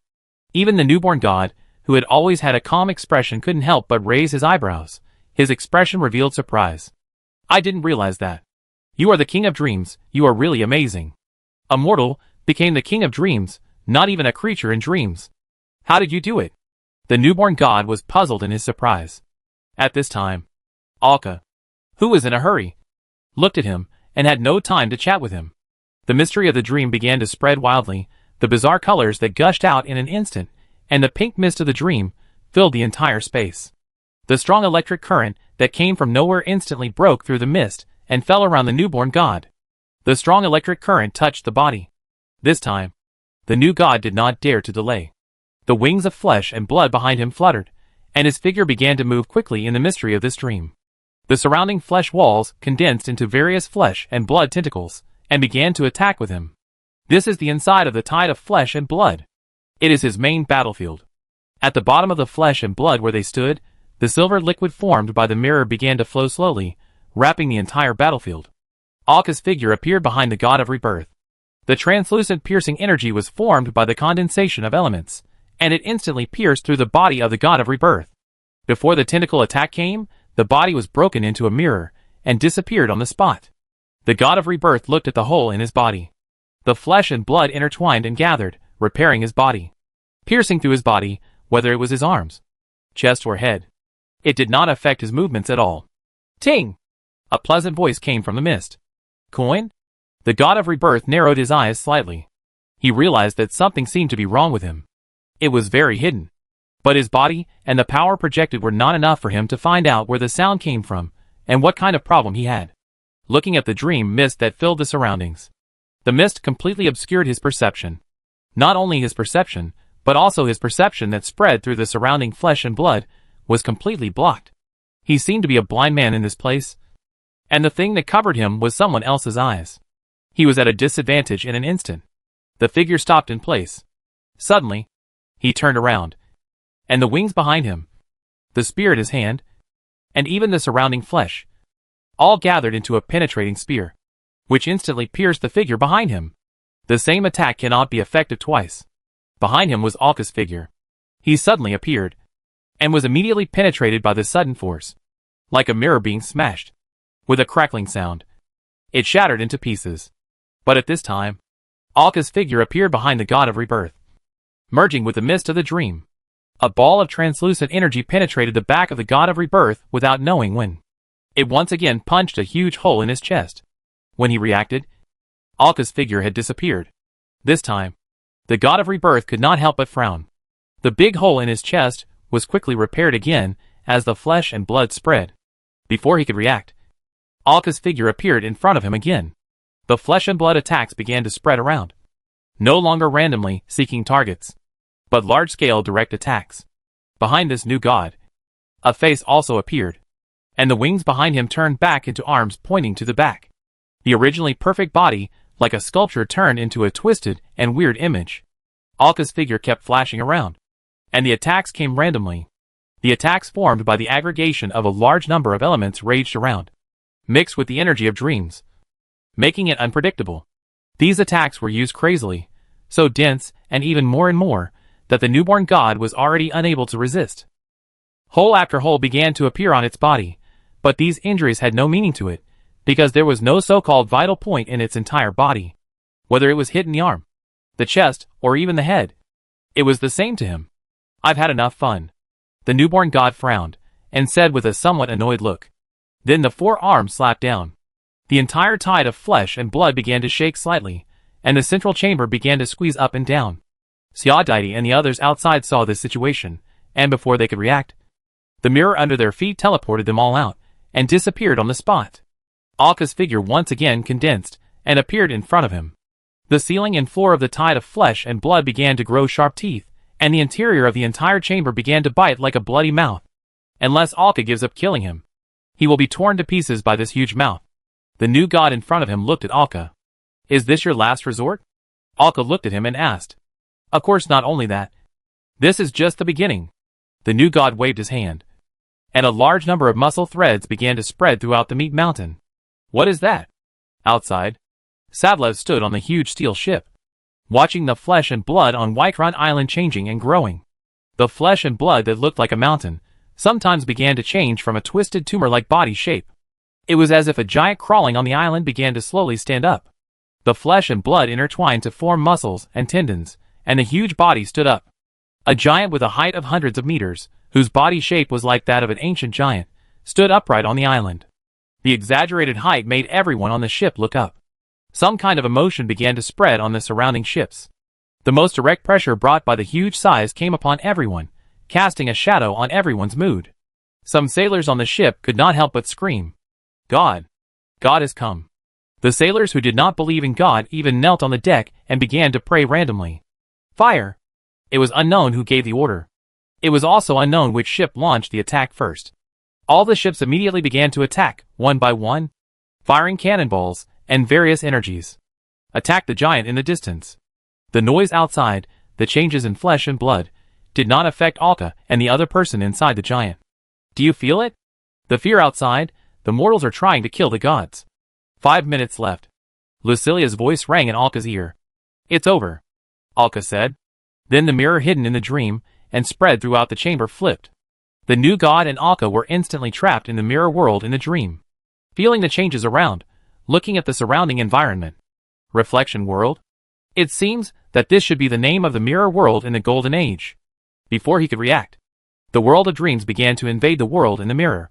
even the newborn god, who had always had a calm expression, couldn't help but raise his eyebrows. His expression revealed surprise. I didn't realize that. You are the king of dreams. You are really amazing. A mortal became the king of dreams, not even a creature in dreams. How did you do it? The newborn god was puzzled in his surprise. At this time, Alka, who was in a hurry, looked at him and had no time to chat with him. The mystery of the dream began to spread wildly, the bizarre colors that gushed out in an instant, and the pink mist of the dream filled the entire space. The strong electric current that came from nowhere instantly broke through the mist and fell around the newborn god. The strong electric current touched the body. This time, the new god did not dare to delay. The wings of flesh and blood behind him fluttered, and his figure began to move quickly in the mystery of this dream. The surrounding flesh walls condensed into various flesh and blood tentacles, and began to attack with him. This is the inside of the tide of flesh and blood. It is his main battlefield. At the bottom of the flesh and blood where they stood, the silver liquid formed by the mirror began to flow slowly, wrapping the entire battlefield. Alka's figure appeared behind the god of rebirth. The translucent piercing energy was formed by the condensation of elements, and it instantly pierced through the body of the god of rebirth. Before the tentacle attack came, the body was broken into a mirror, and disappeared on the spot. The god of rebirth looked at the hole in his body. The flesh and blood intertwined and gathered, repairing his body. Piercing through his body, whether it was his arms, chest or head. It did not affect his movements at all. Ting! A pleasant voice came from the mist. Coin? The god of rebirth narrowed his eyes slightly. He realized that something seemed to be wrong with him. It was very hidden. But his body and the power projected were not enough for him to find out where the sound came from, and what kind of problem he had. Looking at the dream mist that filled the surroundings, the mist completely obscured his perception. Not only his perception, but also his perception that spread through the surrounding flesh and blood was completely blocked. He seemed to be a blind man in this place, and the thing that covered him was someone else's eyes. He was at a disadvantage in an instant. The figure stopped in place. Suddenly, he turned around, and the wings behind him, the spear at his hand, and even the surrounding flesh, all gathered into a penetrating spear, which instantly pierced the figure behind him. The same attack cannot be effective twice. Behind him was Alka's figure. He suddenly appeared, and was immediately penetrated by the sudden force. Like a mirror being smashed. With a crackling sound, it shattered into pieces. But at this time, Alka's figure appeared behind the god of rebirth. Merging with the mist of the dream, a ball of translucent energy penetrated the back of the god of rebirth without knowing when. It once again punched a huge hole in his chest. When he reacted, Alka's figure had disappeared. This time, the god of rebirth could not help but frown. The big hole in his chest was quickly repaired again as the flesh and blood spread. Before he could react, Alka's figure appeared in front of him again. The flesh and blood attacks began to spread around. No longer randomly seeking targets, but large-scale direct attacks. Behind this new god, a face also appeared, and the wings behind him turned back into arms pointing to the back. The originally perfect body, like a sculpture, turned into a twisted and weird image. Alka's figure kept flashing around, and the attacks came randomly. The attacks formed by the aggregation of a large number of elements raged around, mixed with the energy of dreams, making it unpredictable. These attacks were used crazily, so dense and more, that the newborn god was already unable to resist. Hole after hole began to appear on its body, but these injuries had no meaning to it, because there was no so-called vital point in its entire body. Whether it was hit in the arm, the chest, or even the head, it was the same to him. "I've had enough fun." The newborn god frowned, and said with a somewhat annoyed look. Then the four arms slapped down. The entire tide of flesh and blood began to shake slightly, and the central chamber began to squeeze up and down. Xiaodaidi and the others outside saw this situation, and before they could react, the mirror under their feet teleported them all out, and disappeared on the spot. Alka's figure once again condensed, and appeared in front of him. The ceiling and floor of the tide of flesh and blood began to grow sharp teeth, and the interior of the entire chamber began to bite like a bloody mouth. Unless Alka gives up killing him, he will be torn to pieces by this huge mouth. The new god in front of him looked at Alka. "Is this your last resort?" Alka looked at him and asked. "Of course, not only that. This is just the beginning." The new god waved his hand, and a large number of muscle threads began to spread throughout the meat mountain. "What is that?" Outside, Sadlev stood on the huge steel ship, watching the flesh and blood on Whiterun Island changing and growing. The flesh and blood that looked like a mountain sometimes began to change from a twisted tumor-like body shape. It was as if a giant crawling on the island began to slowly stand up. The flesh and blood intertwined to form muscles and tendons, and the huge body stood up. A giant with a height of hundreds of meters, whose body shape was like that of an ancient giant, stood upright on the island. The exaggerated height made everyone on the ship look up. Some kind of emotion began to spread on the surrounding ships. The most direct pressure brought by the huge size came upon everyone, casting a shadow on everyone's mood. Some sailors on the ship could not help but scream, "God! God has come!" The sailors who did not believe in God even knelt on the deck and began to pray randomly. Fire! It was unknown who gave the order. It was also unknown which ship launched the attack first. All the ships immediately began to attack, one by one, firing cannonballs and various energies. Attack the giant in the distance. The noise outside, the changes in flesh and blood, did not affect Alka and the other person inside the giant. "Do you feel it? The fear outside, the mortals are trying to kill the gods." 5 minutes left. Lucilia's voice rang in Alka's ear. "It's over," Alka said. Then the mirror hidden in the dream and spread throughout the chamber flipped. The new god and Alka were instantly trapped in the mirror world in the dream. Feeling the changes around, looking at the surrounding environment. Reflection world? It seems that this should be the name of the mirror world in the Golden Age. Before he could react, the world of dreams began to invade the world in the mirror.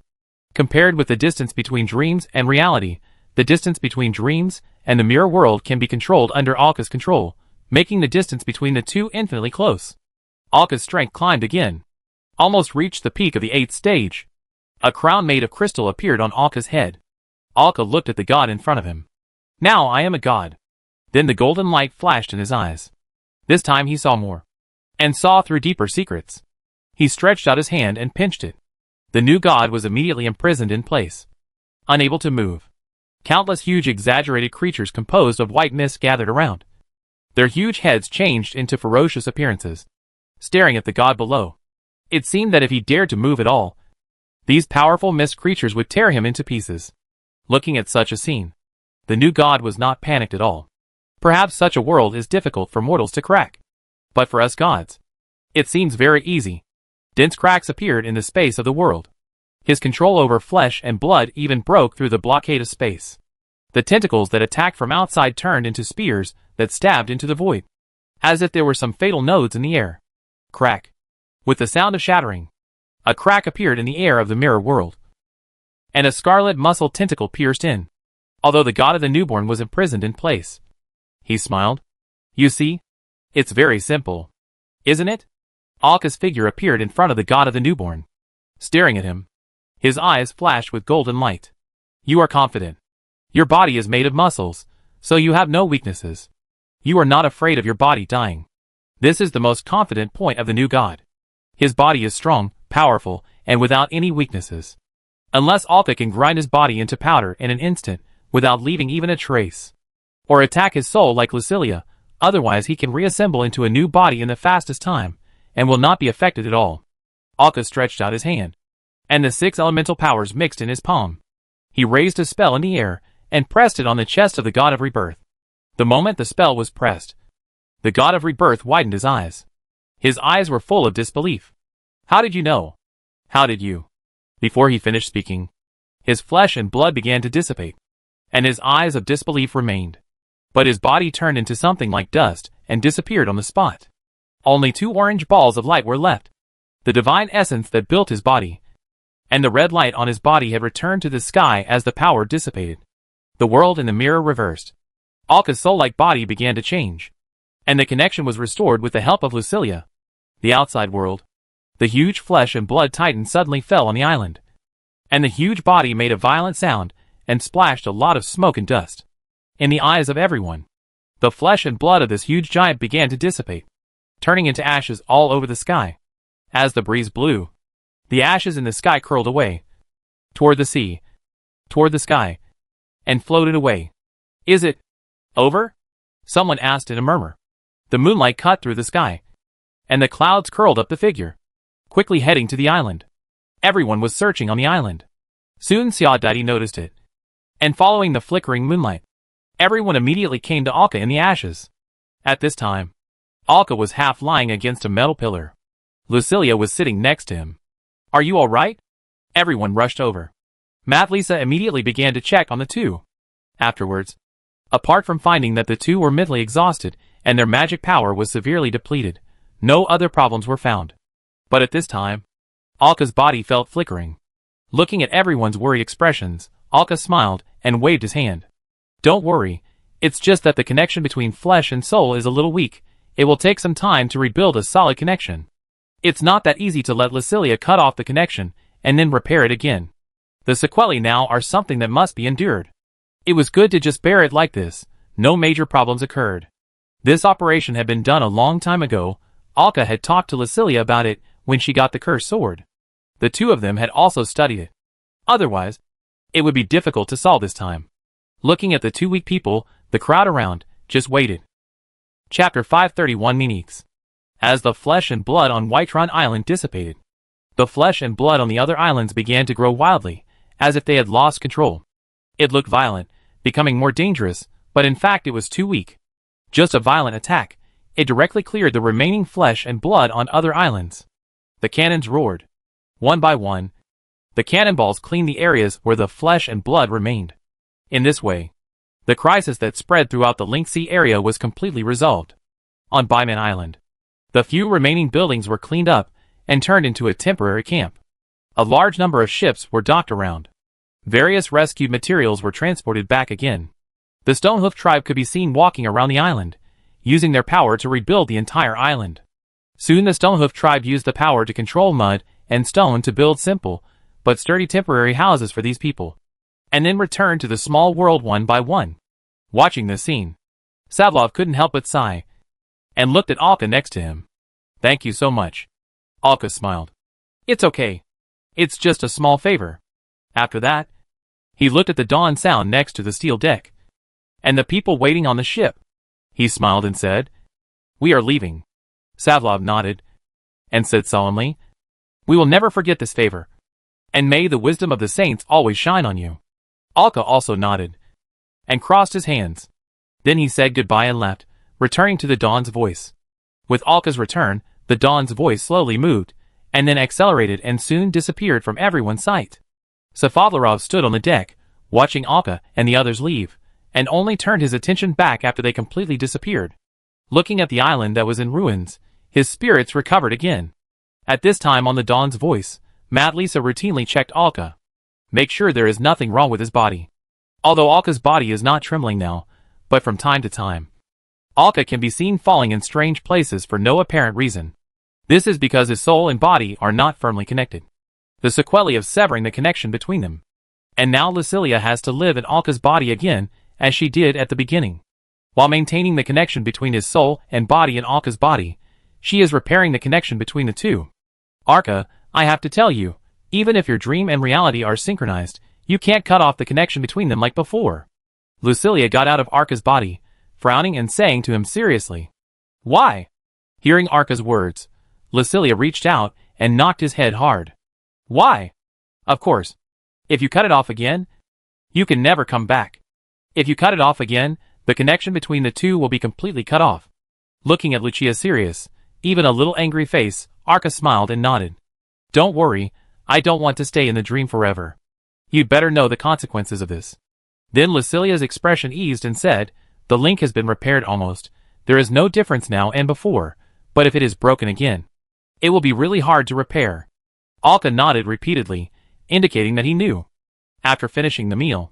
Compared with the distance between dreams and reality, the distance between dreams and the mirror world can be controlled under Alka's control, making the distance between the two infinitely close. Alka's strength climbed again, almost reached the peak of the 8th stage. A crown made of crystal appeared on Alka's head. Alka looked at the god in front of him. "Now I am a god." Then the golden light flashed in his eyes. This time he saw more, and saw through deeper secrets. He stretched out his hand and pinched it. The new god was immediately imprisoned in place, unable to move. Countless huge exaggerated creatures composed of white mist gathered around. Their huge heads changed into ferocious appearances, staring at the god below. It seemed that if he dared to move at all, these powerful mist creatures would tear him into pieces. Looking at such a scene, the new god was not panicked at all. Perhaps such a world is difficult for mortals to crack. But for us gods, it seems very easy. Dense cracks appeared in the space of the world. His control over flesh and blood even broke through the blockade of space. The tentacles that attacked from outside turned into spears that stabbed into the void, as if there were some fatal nodes in the air. Crack. With the sound of shattering, a crack appeared in the air of the mirror world, and a scarlet muscle tentacle pierced in, although the god of the newborn was imprisoned in place. He smiled. You see? It's very simple. Isn't it? Alka's figure appeared in front of the god of the newborn, staring at him. His eyes flashed with golden light. You are confident. Your body is made of muscles, so you have no weaknesses. You are not afraid of your body dying. This is the most confident point of the new god. His body is strong, powerful, and without any weaknesses. Unless Alka can grind his body into powder in an instant, without leaving even a trace. Or attack his soul like Lucilia, otherwise he can reassemble into a new body in the fastest time, and will not be affected at all. Alka stretched out his hand, and the 6 elemental powers mixed in his palm. He raised a spell in the air, and pressed it on the chest of the god of rebirth. The moment the spell was pressed, the god of rebirth widened his eyes. His eyes were full of disbelief. How did you know? How did you? Before he finished speaking, his flesh and blood began to dissipate, and his eyes of disbelief remained. But his body turned into something like dust, and disappeared on the spot. Only 2 orange balls of light were left, the divine essence that built his body, and the red light on his body had returned to the sky as the power dissipated. The world in the mirror reversed. Alka's soul-like body began to change, and the connection was restored with the help of Lucilia. The outside world. The huge flesh and blood titan suddenly fell on the island, and the huge body made a violent sound, and splashed a lot of smoke and dust. In the eyes of everyone, the flesh and blood of this huge giant began to dissipate, turning into ashes all over the sky. As the breeze blew, the ashes in the sky curled away, toward the sea, toward the sky, and floated away. Is it over? Someone asked in a murmur. The moonlight cut through the sky, and the clouds curled up the figure, quickly heading to the island. Everyone was searching on the island. Soon Xiaodadi noticed it, and following the flickering moonlight, everyone immediately came to Alka in the ashes. At this time, Alka was half lying against a metal pillar. Lucilia was sitting next to him. Are you all right? Everyone rushed over. Mathlisa immediately began to check on the two. Afterwards, apart from finding that the two were mentally exhausted and their magic power was severely depleted, no other problems were found. But at this time, Alka's body felt flickering. Looking at everyone's worried expressions, Alka smiled and waved his hand. Don't worry, it's just that the connection between flesh and soul is a little weak. It will take some time to rebuild a solid connection. It's not that easy to let Lucilia cut off the connection and then repair it again. The sequelae now are something that must be endured. It was good to just bear it like this. No major problems occurred. This operation had been done a long time ago. Alka had talked to Lucilia about it when she got the cursed sword. The two of them had also studied it. Otherwise, it would be difficult to solve this time. Looking at the 2 weak people, the crowd around just waited. Chapter 531 Meaniques. As the flesh and blood on Whiterun Island dissipated, the flesh and blood on the other islands began to grow wildly, as if they had lost control. It looked violent, becoming more dangerous, but in fact it was too weak. Just a violent attack, it directly cleared the remaining flesh and blood on other islands. The cannons roared. One by one, the cannonballs cleaned the areas where the flesh and blood remained. In this way, the crisis that spread throughout the Link Sea area was completely resolved. On Baiman Island, the few remaining buildings were cleaned up and turned into a temporary camp. A large number of ships were docked around. Various rescued materials were transported back again. The Stonehoof tribe could be seen walking around the island, using their power to rebuild the entire island. Soon the Stonehoof tribe used the power to control mud and stone to build simple, but sturdy temporary houses for these people, and then returned to the small world one by one. Watching this scene, Savlov couldn't help but sigh, and looked at Alka next to him. Thank you so much. Alka smiled. It's okay. It's just a small favor. After that, he looked at the Dawn Sound next to the steel deck, and the people waiting on the ship. He smiled and said, We are leaving. Savlov nodded, and said solemnly, We will never forget this favor, and may the wisdom of the saints always shine on you. Alka also nodded, and crossed his hands. Then he said goodbye and left, returning to the Dawn's voice. With Alka's return, the Dawn's voice slowly moved, and then accelerated and soon disappeared from everyone's sight. Safavlarov stood on the deck, watching Alka and the others leave, and only turned his attention back after they completely disappeared. Looking at the island that was in ruins, his spirits recovered again. At this time on the Dawn's voice, Mad Lisa routinely checked Alka. Make sure there is nothing wrong with his body. Although Alka's body is not trembling now, but from time to time, Alka can be seen falling in strange places for no apparent reason. This is because his soul and body are not firmly connected. The sequelae of severing the connection between them. And now Lucilia has to live in Alka's body again, as she did at the beginning. While maintaining the connection between his soul and body in Alka's body, she is repairing the connection between the two. Alka, I have to tell you, even if your dream and reality are synchronized, you can't cut off the connection between them like before. Lucilia got out of Alka's body, frowning and saying to him seriously. Why? Hearing Alka's words, Lucilia reached out and knocked his head hard. Why? Of course. If you cut it off again, you can never come back. If you cut it off again, the connection between the two will be completely cut off. Looking at Lucia's serious, even a little angry face, Alka smiled and nodded. Don't worry, I don't want to stay in the dream forever. You'd better know the consequences of this. Then Lucilia's expression eased and said, the link has been repaired almost. There is no difference now and before, but if it is broken again, it will be really hard to repair. Alka nodded repeatedly, indicating that he knew. After finishing the meal,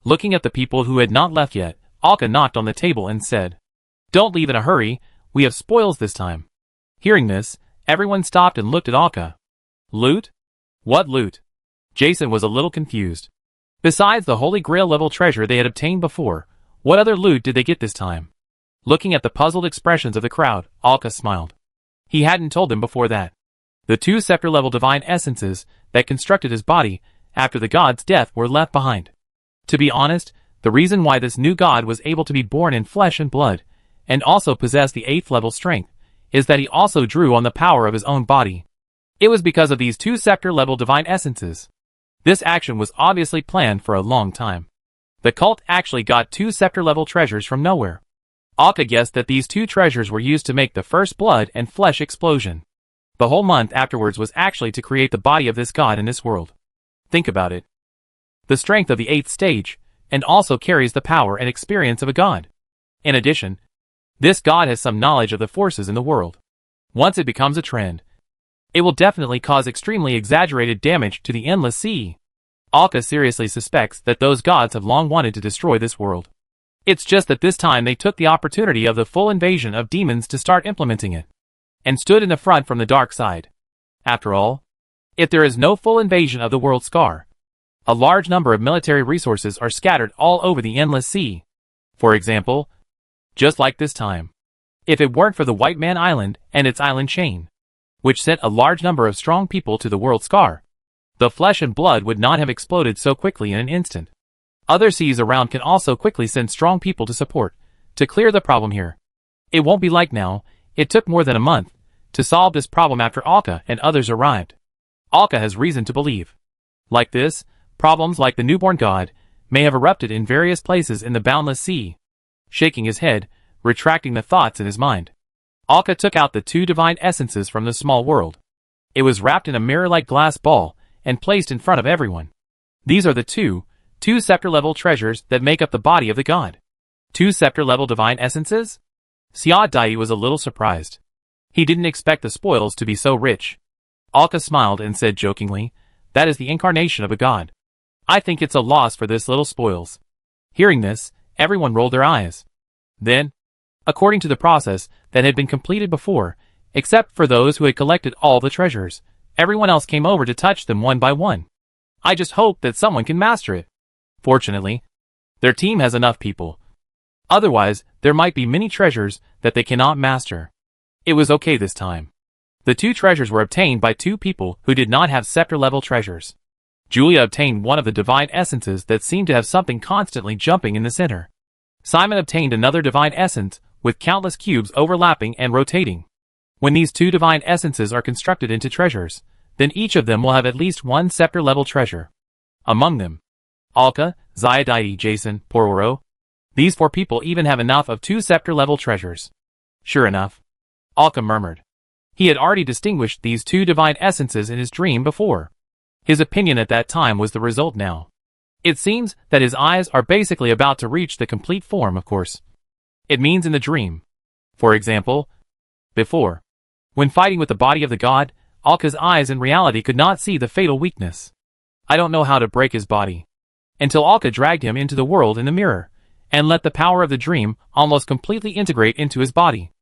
looking at the people who had not left yet, Alka knocked on the table and said, Don't leave in a hurry, we have spoils this time. Hearing this, everyone stopped and looked at Alka. Loot? What loot? Jason was a little confused. Besides the Holy Grail level treasure they had obtained before, what other loot did they get this time? Looking at the puzzled expressions of the crowd, Alka smiled. He hadn't told them before that. The 2 scepter level divine essences that constructed his body after the god's death were left behind. To be honest, the reason why this new god was able to be born in flesh and blood, and also possess the 8th level strength, is that he also drew on the power of his own body. It was because of these 2 scepter level divine essences. This action was obviously planned for a long time. The cult actually got 2 scepter level treasures from nowhere. Alka guessed that these 2 treasures were used to make the first blood and flesh explosion. The whole month afterwards was actually to create the body of this god in this world. Think about it. The strength of the 8th stage, and also carries the power and experience of a god. In addition, this god has some knowledge of the forces in the world. Once it becomes a trend, it will definitely cause extremely exaggerated damage to the endless sea. Alka seriously suspects that those gods have long wanted to destroy this world. It's just that this time they took the opportunity of the full invasion of demons to start implementing it, and stood in the front from the dark side. After all, if there is no full invasion of the world scar, a large number of military resources are scattered all over the endless sea. For example, just like this time, if it weren't for the White Man Island and its island chain, which sent a large number of strong people to the world scar, the flesh and blood would not have exploded so quickly in an instant. Other seas around can also quickly send strong people to support, to clear the problem here. It won't be like now, it took more than a month to solve this problem after Alka and others arrived. Alka has reason to believe. Like this, problems like the newborn god may have erupted in various places in the boundless sea. Shaking his head, retracting the thoughts in his mind, Alka took out the 2 divine essences from the small world. It was wrapped in a mirror-like glass ball and placed in front of everyone. These are the 2 scepter-level treasures that make up the body of the god. 2 scepter-level divine essences? Sia Dai was a little surprised. He didn't expect the spoils to be so rich. Alka smiled and said jokingly, that is the incarnation of a god. I think it's a loss for this little spoils. Hearing this, everyone rolled their eyes. Then, according to the process that had been completed before, except for those who had collected all the treasures, everyone else came over to touch them one by one. I just hope that someone can master it. Fortunately, their team has enough people. Otherwise, there might be many treasures that they cannot master. It was okay this time. The 2 treasures were obtained by 2 people who did not have scepter-level treasures. Julia obtained one of the divine essences that seemed to have something constantly jumping in the center. Simon obtained another divine essence with countless cubes overlapping and rotating. When these 2 divine essences are constructed into treasures, then each of them will have at least 1 scepter-level treasure. Among them, Alka, Zayadai, Jason, Pororo. These 4 people even have enough of 2 scepter-level treasures. Sure enough, Alka murmured. He had already distinguished these two divine essences in his dream before. His opinion at that time was the result now. It seems that his eyes are basically about to reach the complete form, of course. It means in the dream. For example, before, when fighting with the body of the god, Alka's eyes in reality could not see the fatal weakness. I don't know how to break his body. Until Alka dragged him into the world in the mirror, and let the power of the dream almost completely integrate into his body.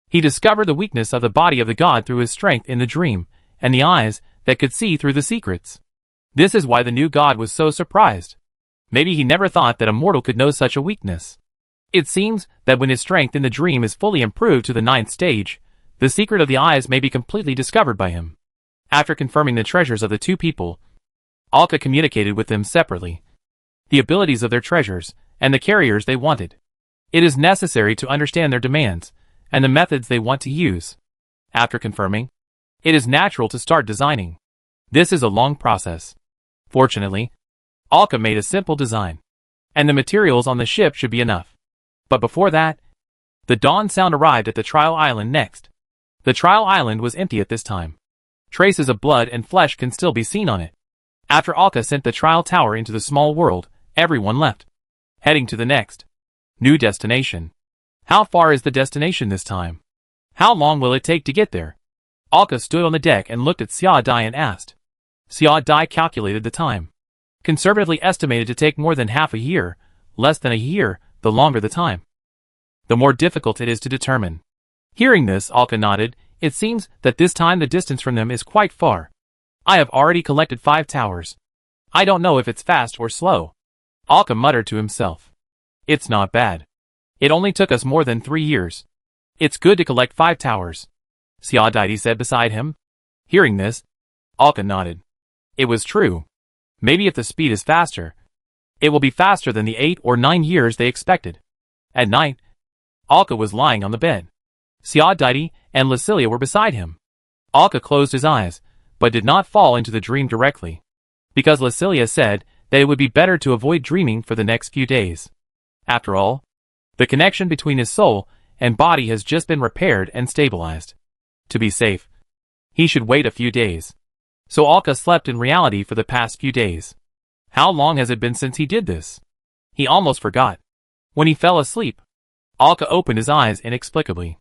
He discovered the weakness of the body of the god through his strength in the dream, and the eyes that could see through the secrets. This is why the new god was so surprised. Maybe he never thought that a mortal could know such a weakness. It seems that when his strength in the dream is fully improved to the 9th stage, the secret of the eyes may be completely discovered by him. After confirming the treasures of the two people, Alka communicated with them separately. The abilities of their treasures, and the carriers they wanted. It is necessary to understand their demands, and the methods they want to use. After confirming, it is natural to start designing. This is a long process. Fortunately, Alka made a simple design, and the materials on the ship should be enough. But before that, the dawn sound arrived at the trial island next. The trial island was empty at this time. Traces of blood and flesh can still be seen on it. After Alka sent the trial tower into the small world, everyone left, heading to the next new destination. How far is the destination this time? How long will it take to get there? Alka stood on the deck and looked at Xia Dai and asked. Xia Dai calculated the time. Conservatively estimated to take more than half a year, less than a year, the longer the time, the more difficult it is to determine. Hearing this, Alka nodded. It seems that this time the distance from them is quite far. I have already collected 5 towers. I don't know if it's fast or slow. Alka muttered to himself. It's not bad. It only took us more than 3 years. It's good to collect 5 towers, Xia Dai said beside him. Hearing this, Alka nodded. It was true. Maybe if the speed is faster, it will be faster than the 8 or 9 years they expected. At night, Alka was lying on the bed. Xia Dai and Licilia were beside him. Alka closed his eyes, but did not fall into the dream directly, because Licilia said that it would be better to avoid dreaming for the next few days. After all, the connection between his soul and body has just been repaired and stabilized. To be safe, he should wait a few days. So Alka slept in reality for the past few days. How long has it been since he did this? He almost forgot. When he fell asleep, Alka opened his eyes inexplicably,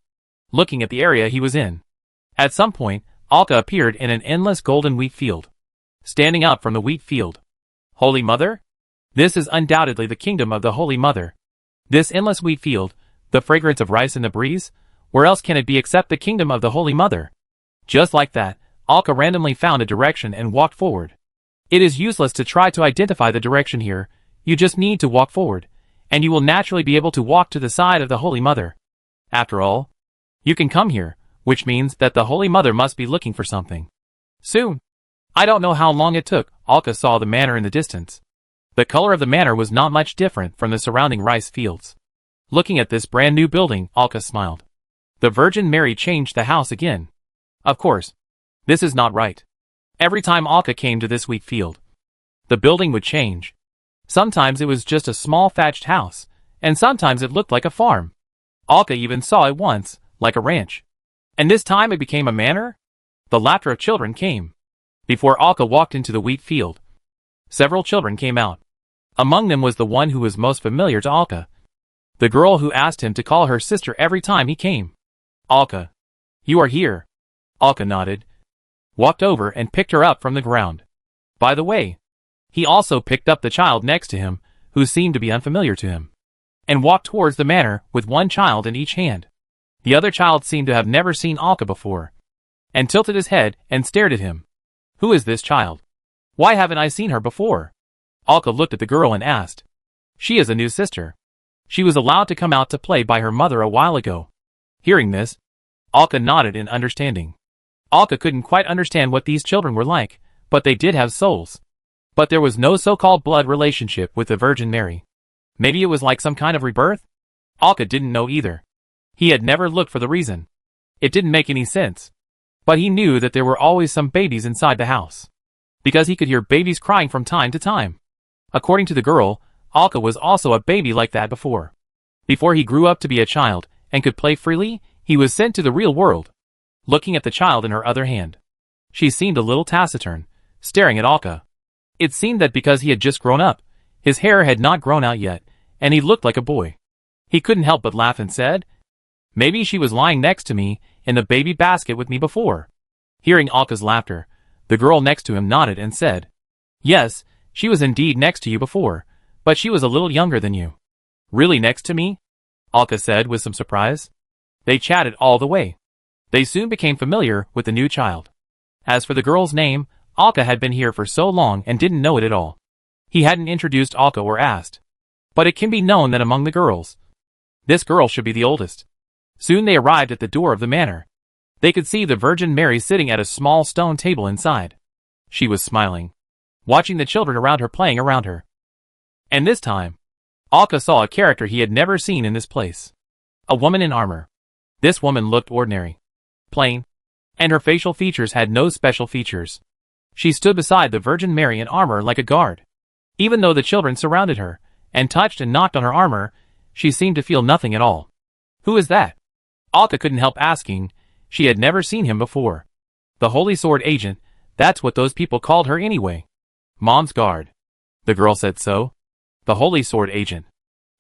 looking at the area he was in. At some point, Alka appeared in an endless golden wheat field. Standing up from the wheat field. Holy Mother? This is undoubtedly the kingdom of the Holy Mother. This endless wheat field, the fragrance of rice in the breeze, where else can it be except the kingdom of the Holy Mother? Just like that, Alka randomly found a direction and walked forward. It is useless to try to identify the direction here, you just need to walk forward, and you will naturally be able to walk to the side of the Holy Mother. After all, you can come here, which means that the Holy Mother must be looking for something. Soon. I don't know how long it took, Alka saw the manor in the distance. The color of the manor was not much different from the surrounding rice fields. Looking at this brand new building, Alka smiled. The Virgin Mary changed the house again. Of course. This is not right. Every time Alka came to this wheat field, the building would change. Sometimes it was just a small thatched house, and sometimes it looked like a farm. Alka even saw it once, like a ranch. And this time it became a manor? The laughter of children came. Before Alka walked into the wheat field, several children came out. Among them was the one who was most familiar to Alka. The girl who asked him to call her sister every time he came. Alka. You are here. Alka nodded, walked over and picked her up from the ground. By the way, he also picked up the child next to him, who seemed to be unfamiliar to him, and walked towards the manor with one child in each hand. The other child seemed to have never seen Alka before, and tilted his head and stared at him. Who is this child? Why haven't I seen her before? Alka looked at the girl and asked. She is a new sister. She was allowed to come out to play by her mother a while ago. Hearing this, Alka nodded in understanding. Alka couldn't quite understand what these children were like, but they did have souls. But there was no so-called blood relationship with the Virgin Mary. Maybe it was like some kind of rebirth? Alka didn't know either. He had never looked for the reason. It didn't make any sense. But he knew that there were always some babies inside the house, because he could hear babies crying from time to time. According to the girl, Alka was also a baby like that before. Before he grew up to be a child and could play freely, he was sent to the real world. looking at the child in her other hand. She seemed a little taciturn, staring at Alka. It seemed that because he had just grown up, his hair had not grown out yet, and he looked like a boy. He couldn't help but laugh and said, "Maybe she was lying next to me in the baby basket with me before." Hearing Alka's laughter, the girl next to him nodded and said, "Yes, she was indeed next to you before, but she was a little younger than you." "Really next to me?" Alka said with some surprise. They chatted all the way. They soon became familiar with the new child. As for the girl's name, Alka had been here for so long and didn't know it at all. He hadn't introduced Alka or asked. But it can be known that among the girls, this girl should be the oldest. Soon they arrived at the door of the manor. They could see the Virgin Mary sitting at a small stone table inside. She was smiling, watching the children around her playing around her. And this time, Alka saw a character he had never seen in this place. A woman in armor. This woman looked ordinary, plain, and her facial features had no special features. She stood beside the Virgin Mary in armor like a guard. Even though the children surrounded her, and touched and knocked on her armor, she seemed to feel nothing at all. "Who is that?" Alka couldn't help asking. She had never seen him before. "The Holy Sword Agent, that's what those people called her anyway." "Mom's guard." The girl said so. The Holy Sword Agent.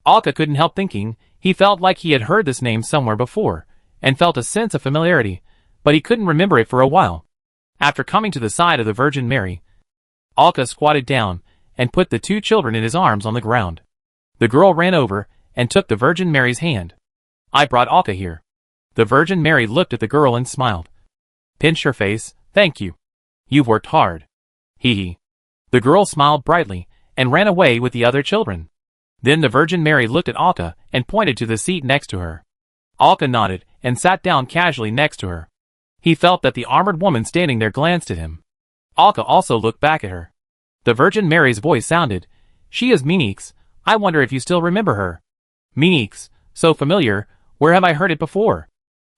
Alka couldn't help thinking. He felt like he had heard this name somewhere before, and felt a sense of familiarity, but he couldn't remember it for a while. After coming to the side of the Virgin Mary, Alka squatted down and put the two children in his arms on the ground. The girl ran over and took the Virgin Mary's hand. "I brought Alka here." The Virgin Mary looked at the girl and smiled. "Pinch her face, thank you. You've worked hard." Hee hee. The girl smiled brightly and ran away with the other children. Then the Virgin Mary looked at Alka and pointed to the seat next to her. Alka nodded and sat down casually next to her. He felt that the armored woman standing there glanced at him. Alka also looked back at her. The Virgin Mary's voice sounded, "She is Minix. I wonder if you still remember her." Minix, so familiar, where have I heard it before?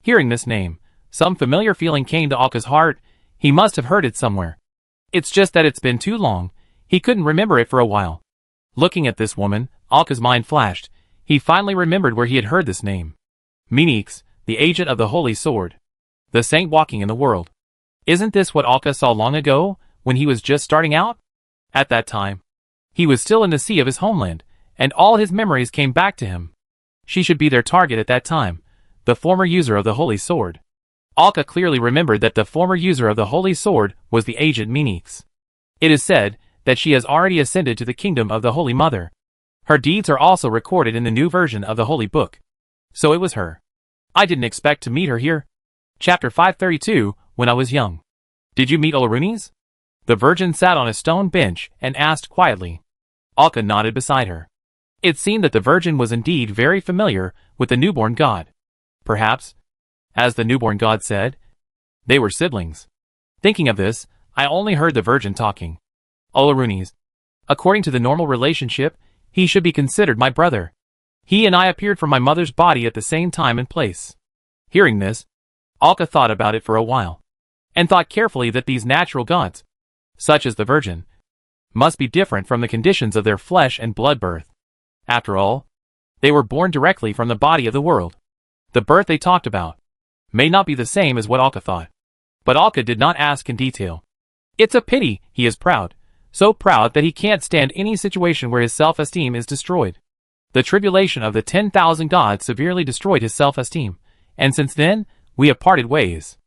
Hearing this name, some familiar feeling came to Alka's heart. He must have heard it somewhere. It's just that it's been too long. He couldn't remember it for a while. Looking at this woman, Alka's mind flashed. He finally remembered where he had heard this name. Minix, the agent of the Holy Sword. The saint walking in the world. Isn't this what Alka saw long ago, when he was just starting out? At that time, he was still in the sea of his homeland, and all his memories came back to him. She should be their target at that time, the former user of the Holy Sword. Alka clearly remembered that the former user of the Holy Sword was the agent Minix. It is said that she has already ascended to the kingdom of the Holy Mother. Her deeds are also recorded in the new version of the Holy Book. So it was her. I didn't expect to meet her here. Chapter 532, When I Was Young. Did you meet Olarunes? The Virgin sat on a stone bench and asked quietly. Alka nodded beside her. It seemed that the Virgin was indeed very familiar with the newborn god. Perhaps, as the newborn god said, they were siblings. Thinking of this, I only heard the Virgin talking. Olarunes. According to the normal relationship, he should be considered my brother. He and I appeared from my mother's body at the same time and place. Hearing this, Alka thought about it for a while, and thought carefully that these natural gods, such as the Virgin, must be different from the conditions of their flesh and blood birth. After all, they were born directly from the body of the world. The birth they talked about may not be the same as what Alka thought. But Alka did not ask in detail. It's a pity he is proud, so proud that he can't stand any situation where his self-esteem is destroyed. The tribulation of the 10,000 gods severely destroyed his self-esteem, and since then, we have parted ways.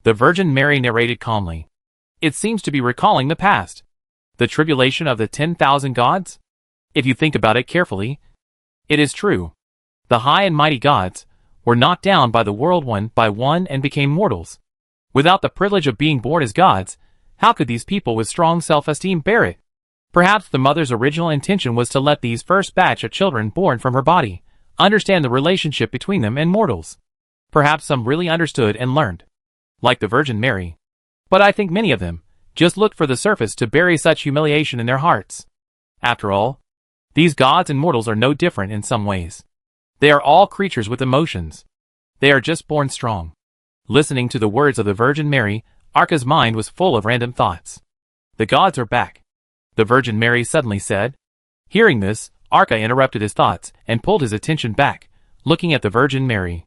The Virgin Mary narrated calmly. It seems to be recalling the past. The tribulation of the 10,000 gods? If you think about it carefully, it is true. The high and mighty gods were knocked down by the world one by one and became mortals. Without the privilege of being born as gods, how could these people with strong self-esteem bear it? Perhaps the mother's original intention was to let these first batch of children born from her body understand the relationship between them and mortals. Perhaps some really understood and learned, like the Virgin Mary. But I think many of them just looked for the surface to bury such humiliation in their hearts. After all, these gods and mortals are no different in some ways. They are all creatures with emotions. They are just born strong. Listening to the words of the Virgin Mary, Alka's mind was full of random thoughts. The gods are back, the Virgin Mary suddenly said. Hearing this, Alka interrupted his thoughts and pulled his attention back, looking at the Virgin Mary.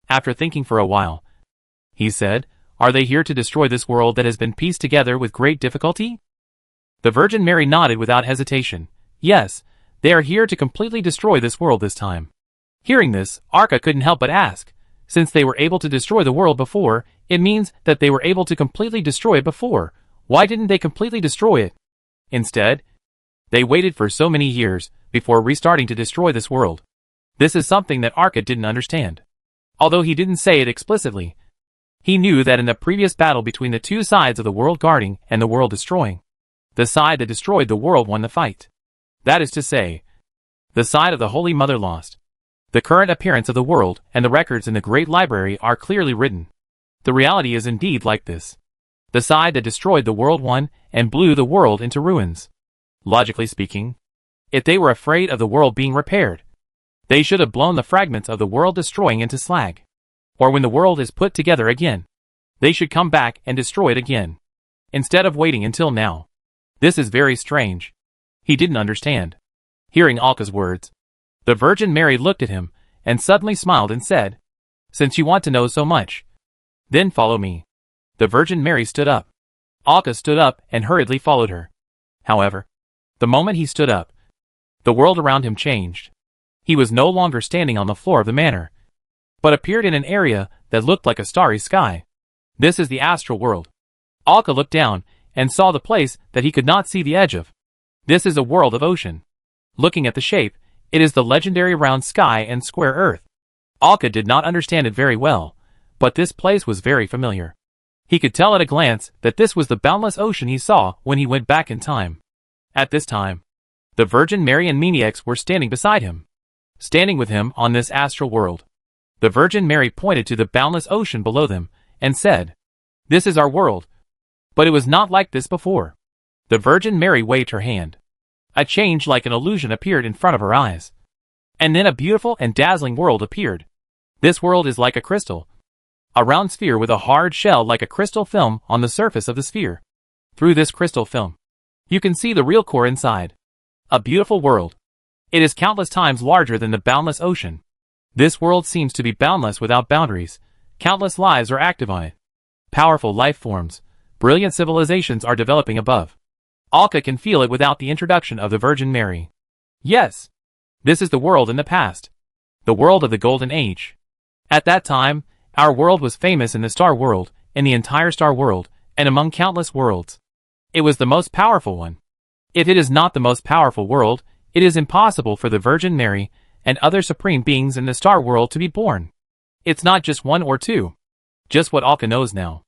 After thinking for a while, he said, Are they here to destroy this world that has been pieced together with great difficulty? The Virgin Mary nodded without hesitation. Yes, they are here to completely destroy this world this time. Hearing this, Arca couldn't help but ask, since they were able to destroy the world before, it means that they were able to completely destroy it before. Why didn't they completely destroy it? Instead, they waited for so many years before restarting to destroy this world. This is something that Arca didn't understand. Although he didn't say it explicitly, he knew that in the previous battle between the two sides of the world guarding and the world destroying, the side that destroyed the world won the fight. That is to say, the side of the Holy Mother lost. The current appearance of the world and the records in the Great Library are clearly written. The reality is indeed like this. The side that destroyed the world won and blew the world into ruins. Logically speaking, if they were afraid of the world being repaired, they should have blown the fragments of the world destroying into slag. Or when the world is put together again, they should come back and destroy it again, instead of waiting until now. This is very strange. He didn't understand. Hearing Alka's words, the Virgin Mary looked at him and suddenly smiled and said, "Since you want to know so much, then follow me." The Virgin Mary stood up. Alka stood up and hurriedly followed her. However, the moment he stood up, the world around him changed. He was no longer standing on the floor of the manor, but appeared in an area that looked like a starry sky. This is the astral world. Alka looked down and saw the place that he could not see the edge of. This is a world of ocean. Looking at the shape, it is the legendary round sky and square earth. Alka did not understand it very well, but this place was very familiar. He could tell at a glance that this was the boundless ocean he saw when he went back in time. At this time, the Virgin Mary and Maniacs were standing beside him, standing with him on this astral world. The Virgin Mary pointed to the boundless ocean below them and said, "This is our world." But it was not like this before. The Virgin Mary waved her hand. A change like an illusion appeared in front of her eyes. And then a beautiful and dazzling world appeared. This world is like a crystal. A round sphere with a hard shell like a crystal film on the surface of the sphere. Through this crystal film, you can see the real core inside. A beautiful world. It is countless times larger than the boundless ocean. This world seems to be boundless without boundaries. Countless lives are active on it. Powerful life forms, brilliant civilizations are developing above. Alka can feel it without the introduction of the Virgin Mary. Yes, this is the world in the past. The world of the Golden Age. At that time, our world was famous in the star world, in the entire star world, and among countless worlds. It was the most powerful one. If it is not the most powerful world, it is impossible for the Virgin Mary and other supreme beings in the star world to be born. It's not just one or two. Just what Alka knows now.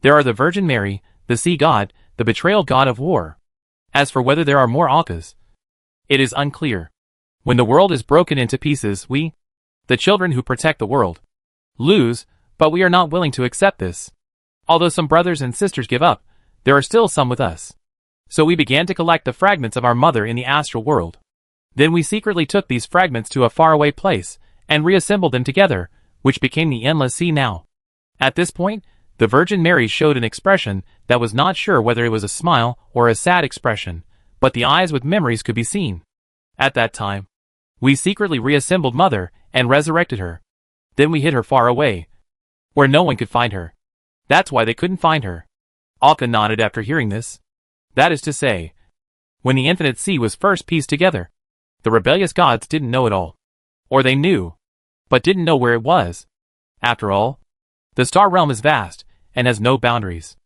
There are the Virgin Mary, the sea god, the betrayal god of war. As for whether there are more Alkas, it is unclear. When the world is broken into pieces, we, the children who protect the world, lose, but we are not willing to accept this. Although some brothers and sisters give up, there are still some with us. So we began to collect the fragments of our mother in the astral world. Then we secretly took these fragments to a faraway place and reassembled them together, which became the endless sea now. At this point, the Virgin Mary showed an expression that was not sure whether it was a smile or a sad expression, but the eyes with memories could be seen. At that time, we secretly reassembled Mother and resurrected her. Then we hid her far away, where no one could find her. That's why they couldn't find her. Alka nodded after hearing this. That is to say, when the infinite sea was first pieced together, the rebellious gods didn't know it all. Or they knew, but didn't know where it was. After all, the star realm is vast and has no boundaries.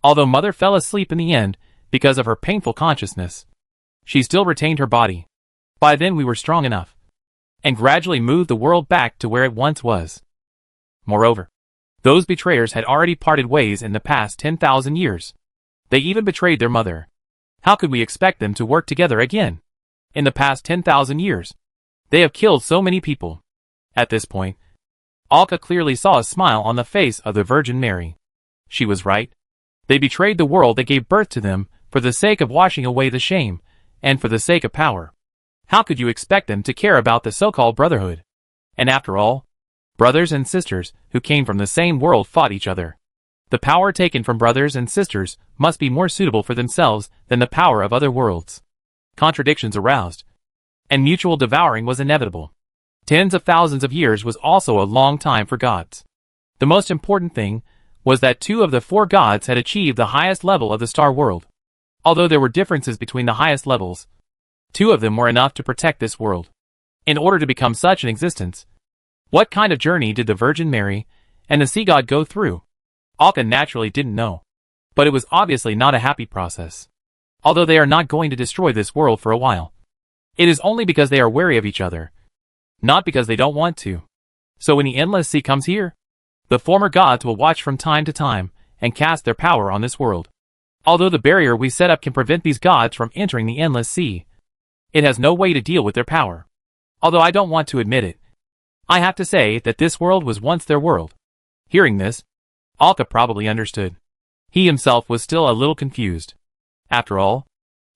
Although Mother fell asleep in the end because of her painful consciousness, she still retained her body. By then we were strong enough, and gradually moved the world back to where it once was. Moreover, those betrayers had already parted ways in the past 10,000 years. They even betrayed their mother. How could we expect them to work together again? In the past 10,000 years, they have killed so many people. At this point, Alka clearly saw a smile on the face of the Virgin Mary. She was right. They betrayed the world that gave birth to them for the sake of washing away the shame, and for the sake of power. How could you expect them to care about the so-called brotherhood? And after all, brothers and sisters who came from the same world fought each other. The power taken from brothers and sisters must be more suitable for themselves than the power of other worlds. Contradictions aroused, and mutual devouring was inevitable. Tens of thousands of years was also a long time for gods. The most important thing was that 2 of the 4 gods had achieved the highest level of the star world. Although there were differences between the highest levels, 2 of them were enough to protect this world. In order to become such an existence, what kind of journey did the Virgin Mary and the sea god go through? Alka naturally didn't know. But it was obviously not a happy process. Although they are not going to destroy this world for a while, it is only because they are wary of each other, not because they don't want to. So when the endless sea comes here, the former gods will watch from time to time and cast their power on this world. Although the barrier we set up can prevent these gods from entering the endless sea, it has no way to deal with their power. Although I don't want to admit it, I have to say that this world was once their world. Hearing this, Alka probably understood. He himself was still a little confused. After all,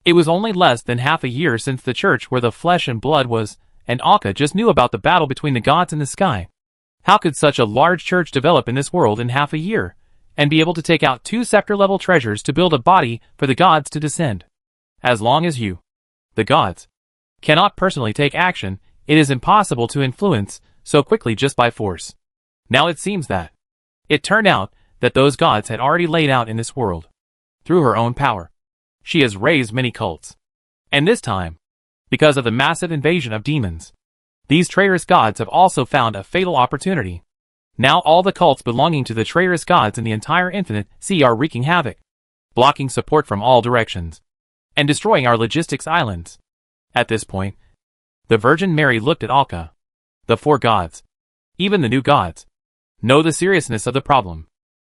it was only less than half a year since the church where the flesh and blood was, and Alka just knew about the battle between the gods and the sky. How could such a large church develop in this world in half a year, and be able to take out 2 scepter-level treasures to build a body for the gods to descend? As long as you, the gods, cannot personally take action, it is impossible to influence so quickly just by force. Now it seems that it turned out that those gods had already laid out in this world. Through her own power, she has raised many cults. And this time, because of the massive invasion of demons, these traitorous gods have also found a fatal opportunity. Now all the cults belonging to the traitorous gods in the entire infinite sea are wreaking havoc, blocking support from all directions, and destroying our logistics islands. At this point, the Virgin Mary looked at Alka. The 4 gods, even the new gods, know the seriousness of the problem.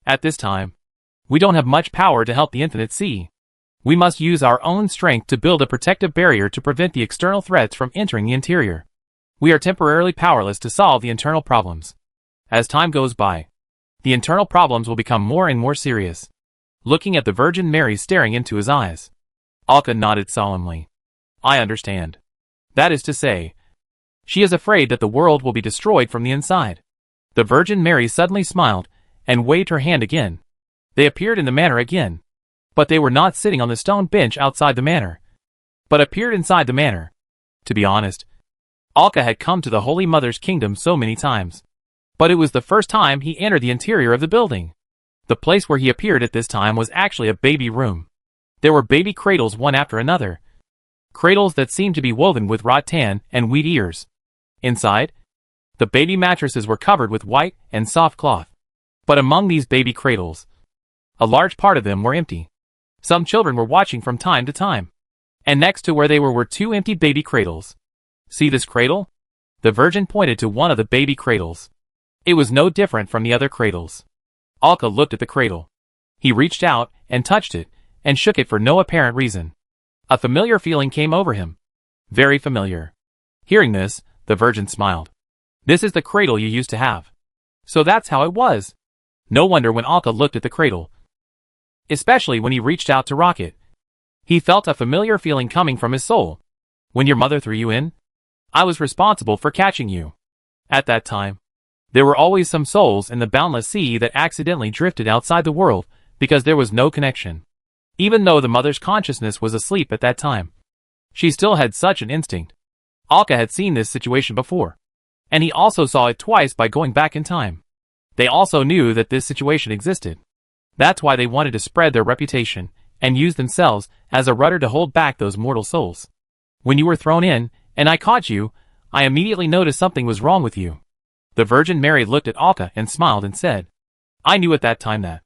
At this time, we don't have much power to help the infinite sea. We must use our own strength to build a protective barrier to prevent the external threats from entering the interior. We are temporarily powerless to solve the internal problems. As time goes by, the internal problems will become more and more serious. Looking at the Virgin Mary staring into his eyes, Alka nodded solemnly. I understand. That is to say, she is afraid that the world will be destroyed from the inside. The Virgin Mary suddenly smiled and waved her hand again. They appeared in the manor again. But they were not sitting on the stone bench outside the manor, but appeared inside the manor. To be honest, Alka had come to the Holy Mother's kingdom so many times, but it was the first time he entered the interior of the building. The place where he appeared at this time was actually a baby room. There were baby cradles one after another, cradles that seemed to be woven with rattan and wheat ears. Inside, the baby mattresses were covered with white and soft cloth. But among these baby cradles, a large part of them were empty. Some children were watching from time to time. And next to where they were 2 empty baby cradles. See this cradle? The Virgin pointed to one of the baby cradles. It was no different from the other cradles. Alka looked at the cradle. He reached out and touched it, and shook it for no apparent reason. A familiar feeling came over him. Very familiar. Hearing this, the Virgin smiled. This is the cradle you used to have. So that's how it was. No wonder when Alka looked at the cradle, especially when he reached out to rock it, he felt a familiar feeling coming from his soul. When your mother threw you in, I was responsible for catching you. At that time, there were always some souls in the boundless sea that accidentally drifted outside the world because there was no connection. Even though the mother's consciousness was asleep at that time, she still had such an instinct. Alka had seen this situation before, and he also saw it twice by going back in time. They also knew that this situation existed. That's why they wanted to spread their reputation and use themselves as a rudder to hold back those mortal souls. When you were thrown in, and I caught you, I immediately noticed something was wrong with you. The Virgin Mary looked at Alka and smiled and said, I knew at that time that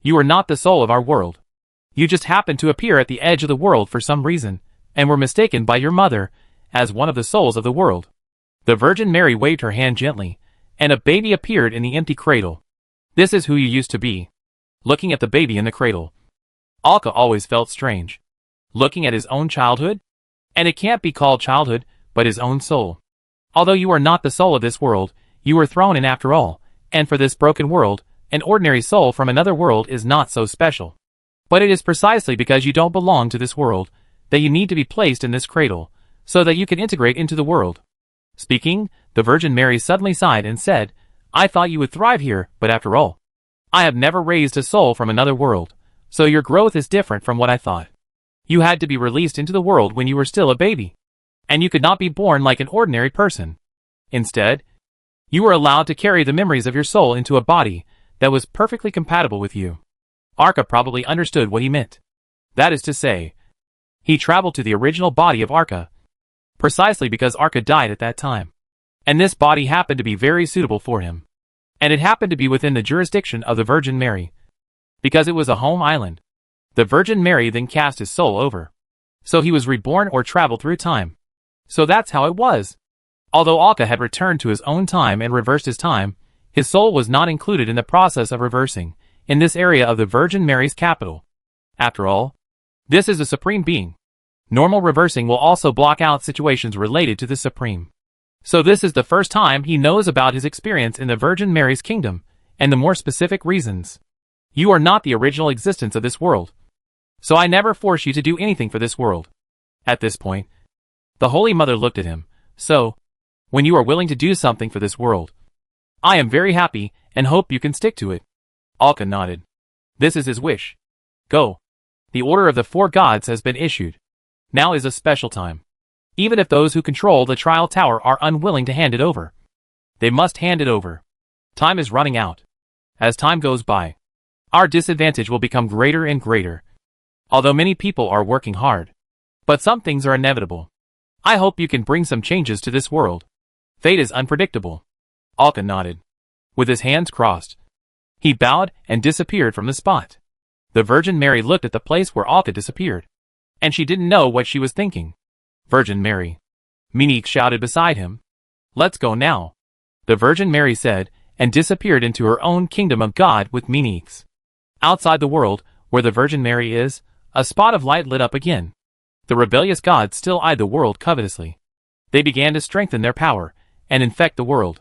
you were not the soul of our world. You just happened to appear at the edge of the world for some reason, and were mistaken by your mother as one of the souls of the world. The Virgin Mary waved her hand gently, and a baby appeared in the empty cradle. This is who you used to be. Looking at the baby in the cradle, Alka always felt strange. Looking at his own childhood? And it can't be called childhood, but his own soul. Although you are not the soul of this world, you were thrown in after all, and for this broken world, an ordinary soul from another world is not so special. But it is precisely because you don't belong to this world that you need to be placed in this cradle, so that you can integrate into the world. Speaking, the Virgin Mary suddenly sighed and said, I thought you would thrive here, but after all, I have never raised a soul from another world, so your growth is different from what I thought. You had to be released into the world when you were still a baby, and you could not be born like an ordinary person. Instead, you were allowed to carry the memories of your soul into a body that was perfectly compatible with you. Arca probably understood what he meant. That is to say, he traveled to the original body of Arca, precisely because Arca died at that time. And this body happened to be very suitable for him. And it happened to be within the jurisdiction of the Virgin Mary, because it was a home island. The Virgin Mary then cast his soul over. So he was reborn or traveled through time. So that's how it was. Although Alka had returned to his own time and reversed his time, his soul was not included in the process of reversing, in this area of the Virgin Mary's capital. After all, this is a supreme being. Normal reversing will also block out situations related to the supreme. So this is the first time he knows about his experience in the Virgin Mary's kingdom, and the more specific reasons. You are not the original existence of this world. So I never force you to do anything for this world. At this point, the Holy Mother looked at him. So, when you are willing to do something for this world, I am very happy and hope you can stick to it. Alka nodded. This is his wish. Go. The order of the 4 gods has been issued. Now is a special time. Even if those who control the trial tower are unwilling to hand it over, they must hand it over. Time is running out. As time goes by, our disadvantage will become greater and greater. Although many people are working hard, but some things are inevitable. I hope you can bring some changes to this world. Fate is unpredictable. Alka nodded. With his hands crossed, he bowed and disappeared from the spot. The Virgin Mary looked at the place where Alka disappeared, and she didn't know what she was thinking. Virgin Mary. Monique shouted beside him. Let's go now. The Virgin Mary said, and disappeared into her own kingdom of God with Monique's. Outside the world, where the Virgin Mary is, a spot of light lit up again. The rebellious gods still eyed the world covetously. They began to strengthen their power, and infect the world.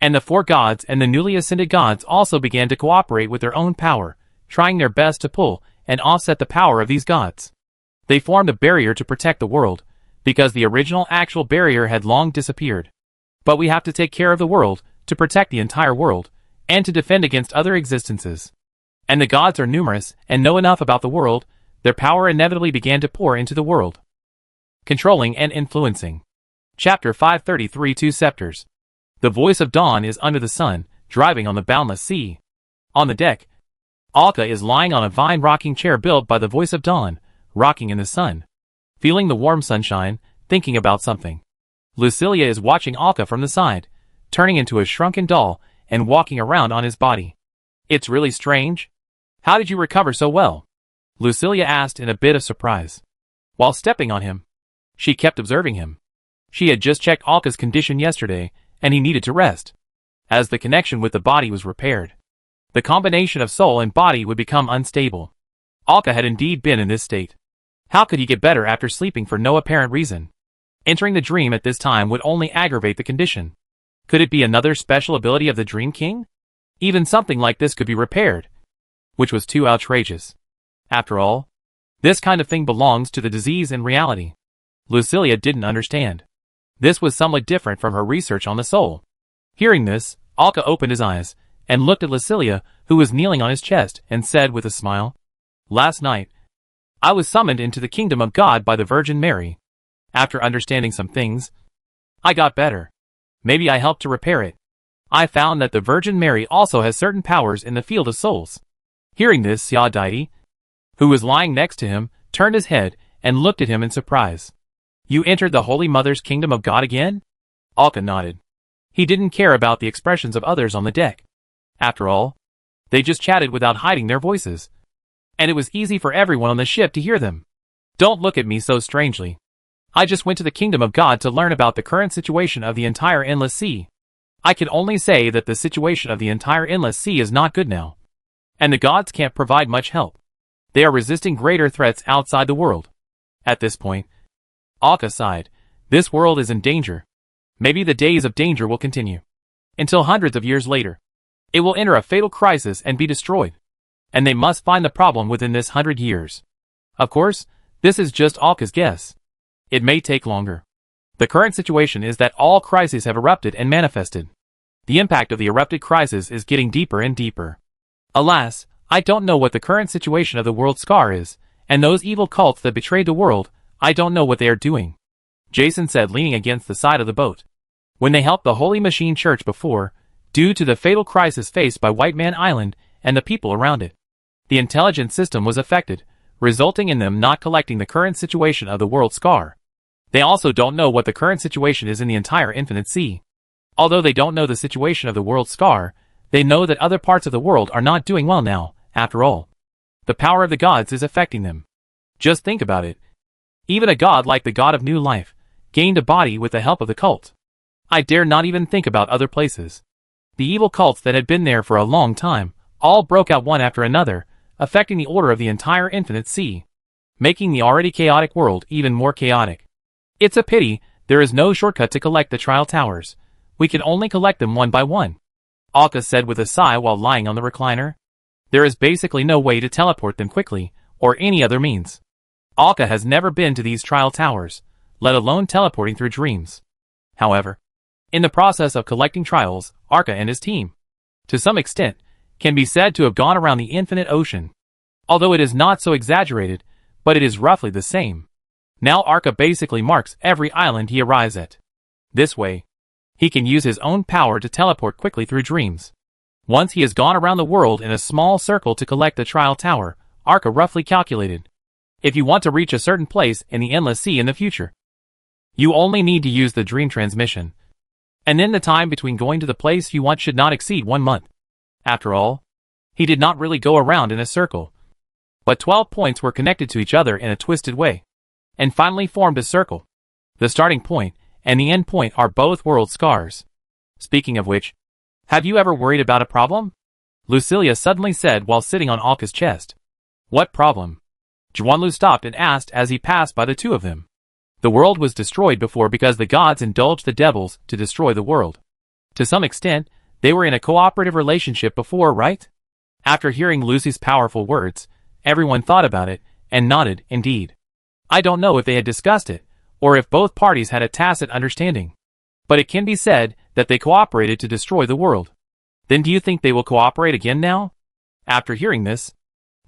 And the 4 gods and the newly ascended gods also began to cooperate with their own power, trying their best to pull and offset the power of these gods. They formed a barrier to protect the world, because the original actual barrier had long disappeared. But we have to take care of the world, to protect the entire world, and to defend against other existences. And the gods are numerous and know enough about the world. Their power inevitably began to pour into the world. Controlling and influencing. Chapter 533 2 Scepters. The voice of dawn is under the sun, driving on the boundless sea. On the deck, Alka is lying on a vine-rocking chair built by the voice of dawn, rocking in the sun, feeling the warm sunshine, thinking about something. Lucilia is watching Alka from the side, turning into a shrunken doll and walking around on his body. It's really strange. How did you recover so well? Lucilia asked in a bit of surprise. While stepping on him, she kept observing him. She had just checked Alka's condition yesterday, and he needed to rest, as the connection with the body was repaired. The combination of soul and body would become unstable. Alka had indeed been in this state. How could he get better after sleeping for no apparent reason? Entering the dream at this time would only aggravate the condition. Could it be another special ability of the Dream King? Even something like this could be repaired, which was too outrageous. After all, this kind of thing belongs to the disease in reality. Lucilia didn't understand. This was somewhat different from her research on the soul. Hearing this, Alka opened his eyes, and looked at Lucilia, who was kneeling on his chest, and said with a smile, Last night, I was summoned into the kingdom of God by the Virgin Mary. After understanding some things, I got better. Maybe I helped to repair it. I found that the Virgin Mary also has certain powers in the field of souls. Hearing this, Xia Deity, who was lying next to him, turned his head and looked at him in surprise. You entered the Holy Mother's kingdom of God again? Alka nodded. He didn't care about the expressions of others on the deck. After all, they just chatted without hiding their voices, and it was easy for everyone on the ship to hear them. Don't look at me so strangely. I just went to the kingdom of God to learn about the current situation of the entire endless sea. I can only say that the situation of the entire endless sea is not good now, and the gods can't provide much help. They are resisting greater threats outside the world. At this point, Alka sighed. This world is in danger. Maybe the days of danger will continue, until hundreds of years later, it will enter a fatal crisis and be destroyed. And they must find the problem within this 100 years. Of course, this is just Alka's guess. It may take longer. The current situation is that all crises have erupted and manifested. The impact of the erupted crisis is getting deeper and deeper. Alas, I don't know what the current situation of the world scar is, and those evil cults that betrayed the world, I don't know what they are doing. Jason said, leaning against the side of the boat. When they helped the Holy Machine Church before, due to the fatal crisis faced by White Man Island and the people around it. The intelligence system was affected, resulting in them not collecting the current situation of the world scar. They also don't know what the current situation is in the entire Infinite Sea. Although they don't know the situation of the world scar, they know that other parts of the world are not doing well now, after all. The power of the gods is affecting them. Just think about it. Even a god like the god of new life gained a body with the help of the cult. I dare not even think about other places. The evil cults that had been there for a long time all broke out one after another, affecting the order of the entire Infinite Sea, making the already chaotic world even more chaotic. It's a pity there is no shortcut to collect the trial towers. We can only collect them one by one, Alka said with a sigh while lying on the recliner. There is basically no way to teleport them quickly, or any other means. Alka has never been to these trial towers, let alone teleporting through dreams. However, in the process of collecting trials, Alka and his team, to some extent, can be said to have gone around the infinite ocean. Although it is not so exaggerated, but it is roughly the same. Now Alka basically marks every island he arrives at. This way, he can use his own power to teleport quickly through dreams. Once he has gone around the world in a small circle to collect the trial tower, Alka roughly calculated. If you want to reach a certain place in the Endless Sea in the future, you only need to use the dream transmission. And then the time between going to the place you want should not exceed 1 month. After all, he did not really go around in a circle, but 12 points were connected to each other in a twisted way, and finally formed a circle. The starting point and the end point are both world scars. Speaking of which, have you ever worried about a problem? Lucilia suddenly said while sitting on Alka's chest. What problem? Juanlu stopped and asked as he passed by the two of them. The world was destroyed before because the gods indulged the devils to destroy the world. To some extent, they were in a cooperative relationship before, right? After hearing Lucy's powerful words, everyone thought about it and nodded, indeed. I don't know if they had discussed it, or if both parties had a tacit understanding. But it can be said that they cooperated to destroy the world. Then do you think they will cooperate again now? After hearing this,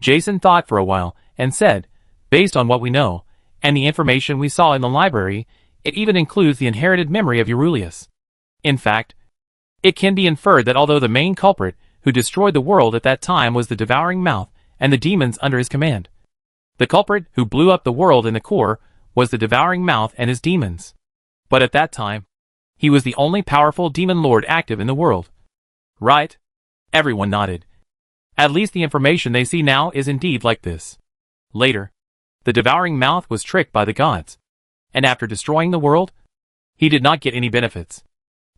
Jason thought for a while and said, based on what we know, and the information we saw in the library, it even includes the inherited memory of Eurylius. In fact, it can be inferred that although the main culprit who destroyed the world at that time was the Devouring Mouth and the demons under his command, the culprit who blew up the world in the core was the Devouring Mouth and his demons. But at that time, he was the only powerful demon lord active in the world. Right? Everyone nodded. At least the information they see now is indeed like this. Later, the Devouring Mouth was tricked by the gods, and after destroying the world, he did not get any benefits,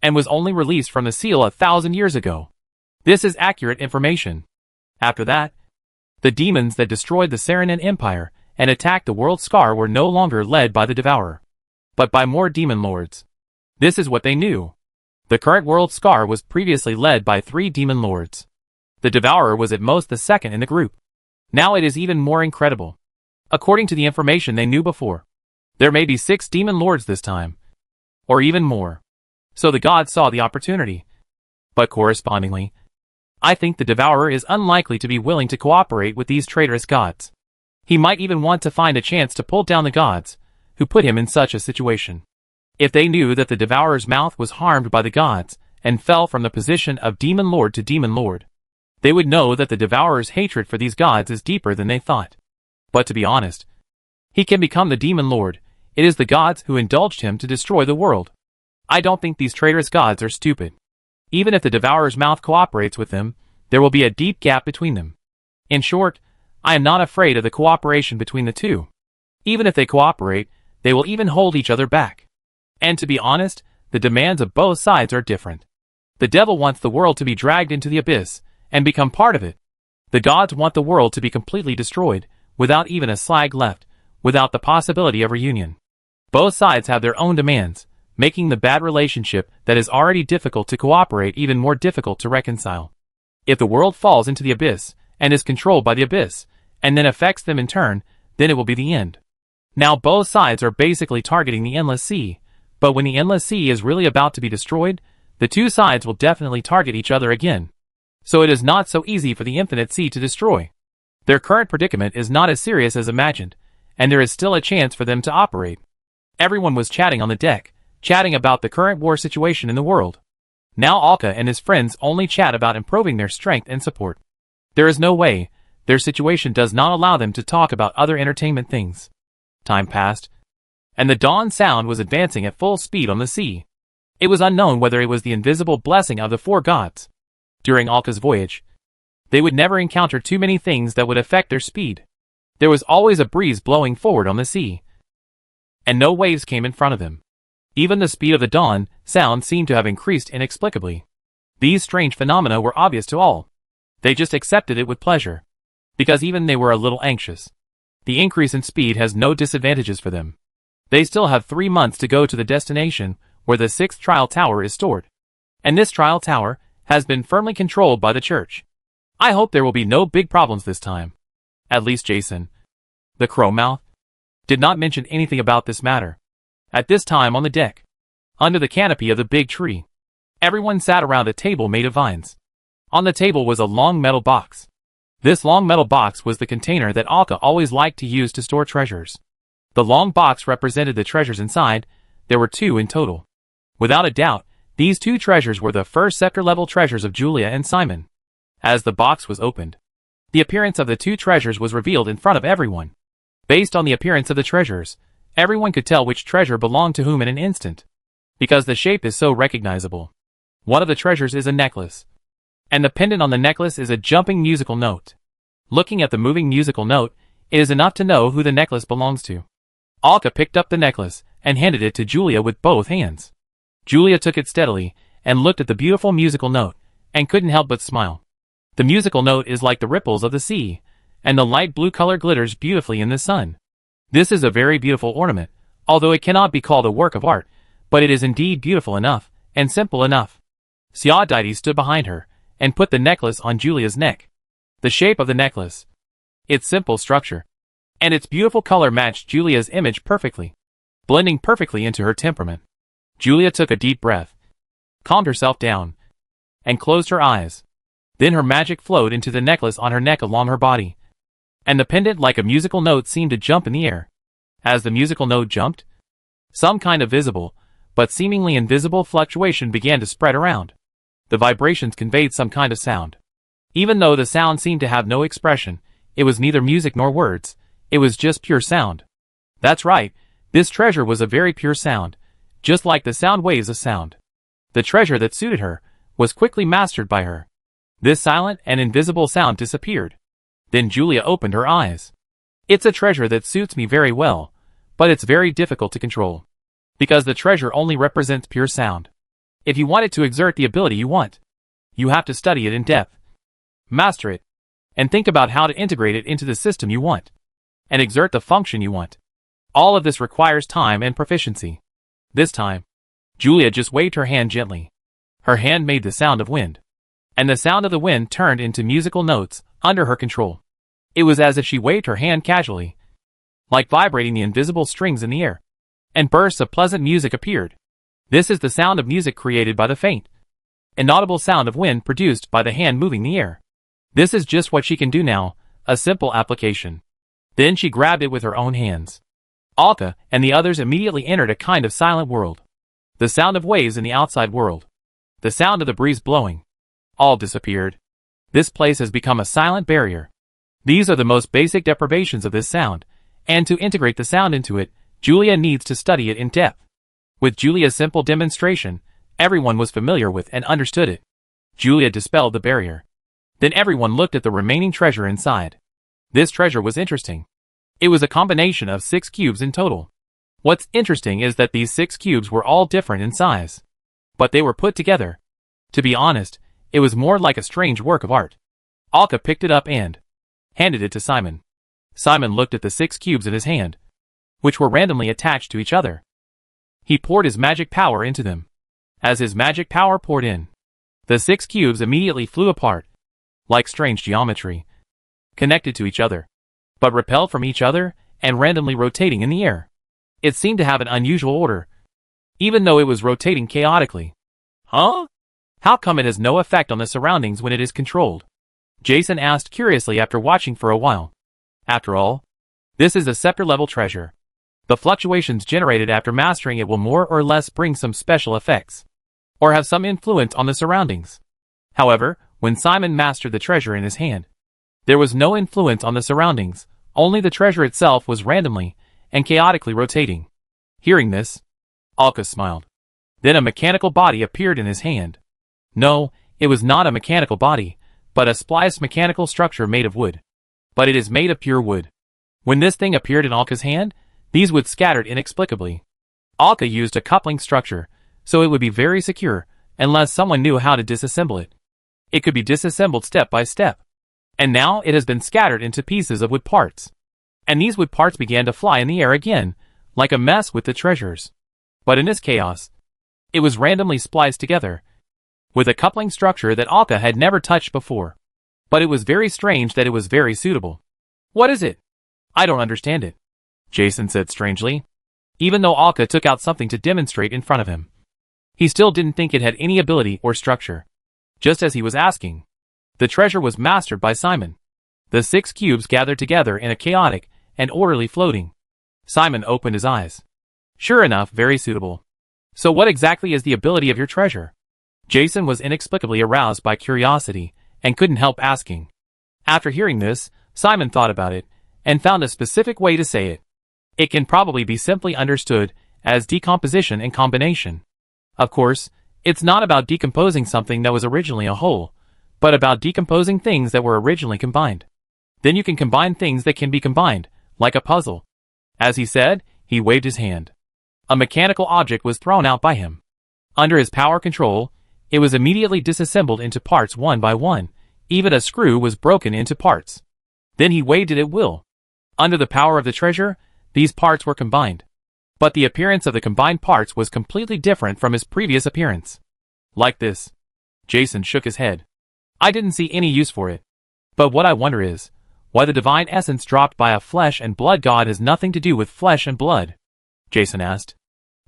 and was only released from the seal 1,000 years ago. This is accurate information. After that, the demons that destroyed the Saranan Empire and attacked the world scar were no longer led by the Devourer, but by more demon lords. This is what they knew. The current world scar was previously led by 3 demon lords. The Devourer was at most the second in the group. Now it is even more incredible. According to the information they knew before, there may be 6 demon lords this time, or even more. So the gods saw the opportunity. But correspondingly, I think the Devourer is unlikely to be willing to cooperate with these traitorous gods. He might even want to find a chance to pull down the gods who put him in such a situation. If they knew that the Devourer's mouth was harmed by the gods and fell from the position of demon lord to demon lord, they would know that the Devourer's hatred for these gods is deeper than they thought. But to be honest, he can become the demon lord. It is the gods who indulged him to destroy the world. I don't think these traitorous gods are stupid. Even if the Devourer's mouth cooperates with them, there will be a deep gap between them. In short, I am not afraid of the cooperation between the two. Even if they cooperate, they will even hold each other back. And to be honest, the demands of both sides are different. The devil wants the world to be dragged into the abyss and become part of it. The gods want the world to be completely destroyed, without even a slag left, without the possibility of reunion. Both sides have their own demands, making the bad relationship that is already difficult to cooperate even more difficult to reconcile. If the world falls into the abyss, and is controlled by the abyss, and then affects them in turn, then it will be the end. Now both sides are basically targeting the Endless Sea, but when the Endless Sea is really about to be destroyed, the two sides will definitely target each other again. So it is not so easy for the Infinite Sea to destroy. Their current predicament is not as serious as imagined, and there is still a chance for them to operate. Everyone was chatting on the deck, chatting about the current war situation in the world. Now Alka and his friends only chat about improving their strength and support. There is no way, their situation does not allow them to talk about other entertainment things. Time passed, and the dawn sound was advancing at full speed on the sea. It was unknown whether it was the invisible blessing of the four gods. During Alka's voyage, they would never encounter too many things that would affect their speed. There was always a breeze blowing forward on the sea, and no waves came in front of them. Even the speed of the dawn sound seemed to have increased inexplicably. These strange phenomena were obvious to all. They just accepted it with pleasure, because even they were a little anxious. The increase in speed has no disadvantages for them. They still have 3 months to go to the destination where the 6th trial tower is stored. And this trial tower has been firmly controlled by the church. I hope there will be no big problems this time. At least Jason, the Crowmouth, did not mention anything about this matter. At this time on the deck, under the canopy of the big tree, everyone sat around a table made of vines. On the table was a long metal box. This long metal box was the container that Alka always liked to use to store treasures. The long box represented the treasures inside. There were 2 in total. Without a doubt, these 2 treasures were the first scepter-level treasures of Julia and Simon. As the box was opened, the appearance of the 2 treasures was revealed in front of everyone. Based on the appearance of the treasures, everyone could tell which treasure belonged to whom in an instant, because the shape is so recognizable. One of the treasures is a necklace, and the pendant on the necklace is a jumping musical note. Looking at the moving musical note, it is enough to know who the necklace belongs to. Alka picked up the necklace and handed it to Julia with both hands. Julia took it steadily and looked at the beautiful musical note and couldn't help but smile. The musical note is like the ripples of the sea, and the light blue color glitters beautifully in the sun. This is a very beautiful ornament, although it cannot be called a work of art, but it is indeed beautiful enough and simple enough. Xiao stood behind her and put the necklace on Julia's neck. The shape of the necklace, its simple structure, and its beautiful color matched Julia's image perfectly, blending perfectly into her temperament. Julia took a deep breath, calmed herself down, and closed her eyes. Then her magic flowed into the necklace on her neck along her body, and the pendant like a musical note seemed to jump in the air. As the musical note jumped, some kind of visible, but seemingly invisible fluctuation began to spread around. The vibrations conveyed some kind of sound. Even though the sound seemed to have no expression, it was neither music nor words, it was just pure sound. That's right, this treasure was a very pure sound, just like the sound waves of sound. The treasure that suited her was quickly mastered by her. This silent and invisible sound disappeared. Then Julia opened her eyes. It's a treasure that suits me very well, but it's very difficult to control, because the treasure only represents pure sound. If you want it to exert the ability you want, you have to study it in depth, master it, and think about how to integrate it into the system you want, and exert the function you want. All of this requires time and proficiency. This time, Julia just waved her hand gently. Her hand made the sound of wind, and the sound of the wind turned into musical notes under her control. It was as if she waved her hand casually, like vibrating the invisible strings in the air, and bursts of pleasant music appeared. This is the sound of music created by the faint, inaudible sound of wind produced by the hand moving the air. This is just what she can do now, a simple application. Then she grabbed it with her own hands. Alka and the others immediately entered a kind of silent world. The sound of waves in the outside world, the sound of the breeze blowing, all disappeared. This place has become a silent barrier. These are the most basic deprivations of this sound, and to integrate the sound into it, Julia needs to study it in depth. With Julia's simple demonstration, everyone was familiar with and understood it. Julia dispelled the barrier. Then everyone looked at the remaining treasure inside. This treasure was interesting. It was a combination of 6 cubes in total. What's interesting is that these 6 cubes were all different in size, but they were put together. To be honest, it was more like a strange work of art. Alka picked it up and handed it to Simon. Simon looked at the 6 cubes in his hand, which were randomly attached to each other. He poured his magic power into them. As his magic power poured in, the 6 cubes immediately flew apart, like strange geometry, connected to each other, but repelled from each other and randomly rotating in the air. It seemed to have an unusual order, even though it was rotating chaotically. Huh? How come it has no effect on the surroundings when it is controlled? Jason asked curiously after watching for a while. After all, this is a scepter-level treasure. The fluctuations generated after mastering it will more or less bring some special effects. or have some influence on the surroundings. However, when Simon mastered the treasure in his hand, there was no influence on the surroundings, only the treasure itself was randomly and chaotically rotating. Hearing this, Alka smiled. Then a mechanical body appeared in his hand. No, it was not a mechanical body, but a spliced mechanical structure made of wood. But it is made of pure wood. When this thing appeared in Alka's hand, these wood scattered inexplicably. Alka used a coupling structure, so it would be very secure, unless someone knew how to disassemble it. It could be disassembled step by step. And now it has been scattered into pieces of wood parts. And these wood parts began to fly in the air again, like a mess with the treasures. But in this chaos, it was randomly spliced together, with a coupling structure that Alka had never touched before. But it was very strange that it was very suitable. What is it? I don't understand it, Jason said strangely. Even though Alka took out something to demonstrate in front of him, he still didn't think it had any ability or structure. Just as he was asking, the treasure was mastered by Simon. The 6 cubes gathered together in a chaotic and orderly floating. Simon opened his eyes. Sure enough, very suitable. So what exactly is the ability of your treasure? Jason was inexplicably aroused by curiosity and couldn't help asking. After hearing this, Simon thought about it and found a specific way to say it. It can probably be simply understood as decomposition and combination. Of course, it's not about decomposing something that was originally a whole, but about decomposing things that were originally combined. Then you can combine things that can be combined, like a puzzle. As he said, he waved his hand. A mechanical object was thrown out by him. Under his power control, it was immediately disassembled into parts one by one. Even a screw was broken into parts. Then he waved it at will. Under the power of the treasure, these parts were combined. But the appearance of the combined parts was completely different from his previous appearance. Like this. Jason shook his head. I didn't see any use for it. But what I wonder is, why the divine essence dropped by a flesh and blood god has nothing to do with flesh and blood? Jason asked.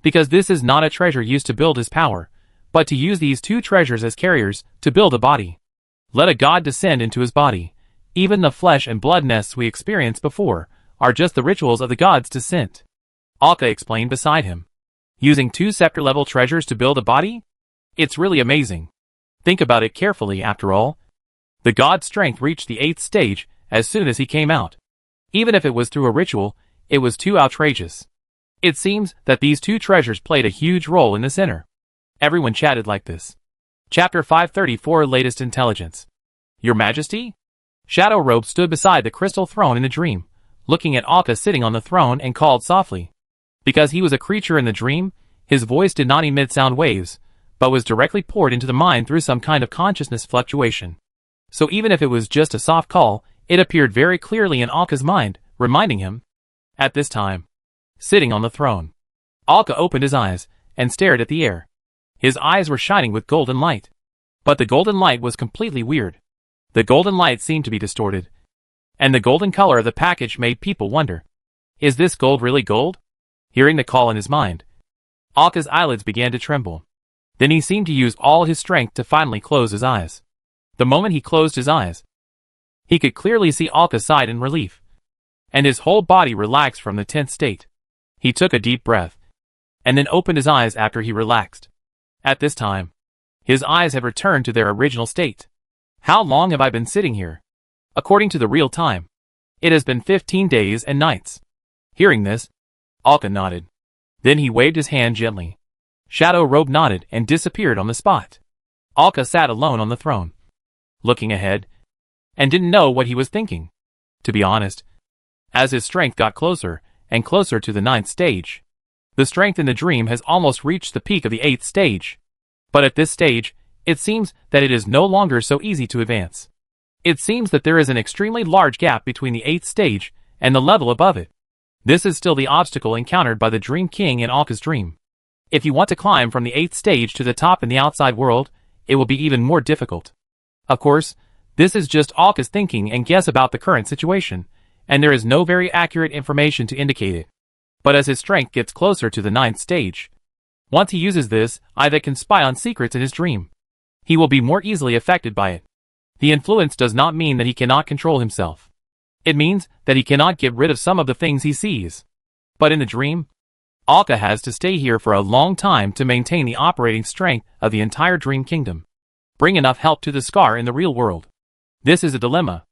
Because this is not a treasure used to build his power, but to use these 2 treasures as carriers to build a body. Let a god descend into his body. Even the flesh and blood nests we experienced before are just the rituals of the god's descent. Alka explained beside him. Using 2 scepter-level treasures to build a body? It's really amazing. Think about it carefully after all. The god's strength reached the 8th stage as soon as he came out. Even if it was through a ritual, it was too outrageous. It seems that these 2 treasures played a huge role in the center. Everyone chatted like this. Chapter 534 Latest Intelligence. Your Majesty? Shadow Robe stood beside the crystal throne in the dream, looking at Alka sitting on the throne and called softly. Because he was a creature in the dream, his voice did not emit sound waves, but was directly poured into the mind through some kind of consciousness fluctuation. So even if it was just a soft call, it appeared very clearly in Alka's mind, reminding him. At this time, sitting on the throne, Alka opened his eyes and stared at the air. His eyes were shining with golden light. But the golden light was completely weird. The golden light seemed to be distorted. And the golden color of the package made people wonder. Is this gold really gold? Hearing the call in his mind, Alka's eyelids began to tremble. Then he seemed to use all his strength to finally close his eyes. The moment he closed his eyes, he could clearly see Alka sighed in relief. And his whole body relaxed from the tense state. He took a deep breath, and then opened his eyes after he relaxed. At this time, his eyes had returned to their original state. How long have I been sitting here? According to the real time, it has been 15 days and nights. Hearing this, Alka nodded. Then he waved his hand gently. Shadow Robe nodded and disappeared on the spot. Alka sat alone on the throne, looking ahead, and didn't know what he was thinking. To be honest, as his strength got closer and closer to the 9th stage, the strength in the dream has almost reached the peak of the 8th stage. But at this stage, it seems that it is no longer so easy to advance. It seems that there is an extremely large gap between the 8th stage and the level above it. This is still the obstacle encountered by the Dream King in Alka's dream. If you want to climb from the 8th stage to the top in the outside world, it will be even more difficult. Of course, this is just Alka's thinking and guess about the current situation, and there is no very accurate information to indicate it. But as his strength gets closer to the 9th stage, once he uses this eye that can spy on secrets in his dream, he will be more easily affected by it. The influence does not mean that he cannot control himself. It means that he cannot get rid of some of the things he sees. But in the dream, Alka has to stay here for a long time to maintain the operating strength of the entire Dream Kingdom. Bring enough help to the Scar in the real world. This is a dilemma.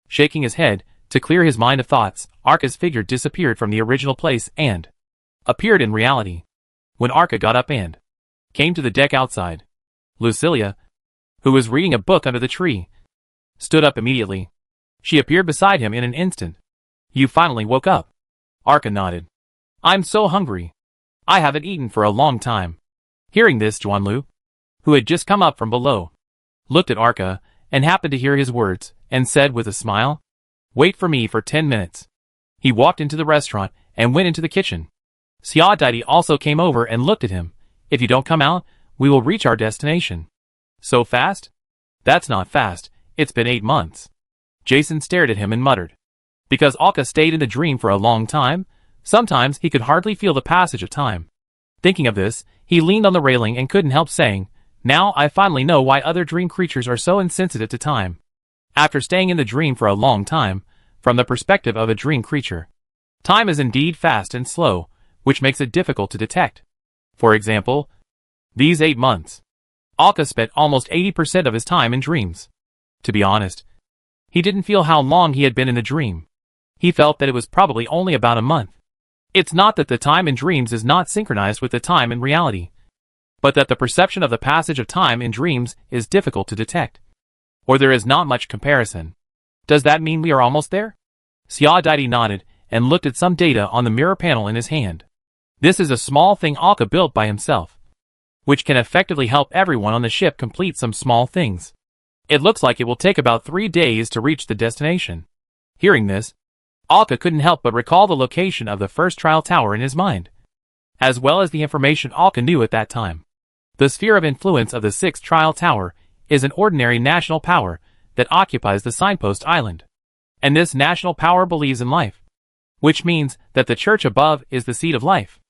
Shaking his head, to clear his mind of thoughts, Arka's figure disappeared from the original place and appeared in reality. When Arka got up and came to the deck outside, Lucilia, who was reading a book under the tree, stood up immediately. She appeared beside him in an instant. You finally woke up. Arka nodded. I'm so hungry. I haven't eaten for a long time. Hearing this, Juanlu, who had just come up from below, looked at Arka and happened to hear his words and said with a smile, Wait for me for 10 minutes. He walked into the restaurant and went into the kitchen. Xia Daidi also came over and looked at him. If you don't come out, we will reach our destination. So fast? That's not fast. It's been 8 months. Jason stared at him and muttered. Because Alka stayed in the dream for a long time, sometimes he could hardly feel the passage of time. Thinking of this, he leaned on the railing and couldn't help saying, Now I finally know why other dream creatures are so insensitive to time. After staying in the dream for a long time, from the perspective of a dream creature, time is indeed fast and slow, which makes it difficult to detect. For example, these 8 months. Alka spent almost 80% of his time in dreams. To be honest, he didn't feel how long he had been in the dream. He felt that it was probably only about a month. It's not that the time in dreams is not synchronized with the time in reality, but that the perception of the passage of time in dreams is difficult to detect. Or there is not much comparison. Does that mean we are almost there? Xia Daidi nodded and looked at some data on the mirror panel in his hand. This is a small thing Alka built by himself, which can effectively help everyone on the ship complete some small things. It looks like it will take about 3 days to reach the destination. Hearing this, Alka couldn't help but recall the location of the first trial tower in his mind, as well as the information Alka knew at that time. The sphere of influence of the 6th trial tower is an ordinary national power that occupies the signpost island. And this national power believes in life, which means that the church above is the seed of life.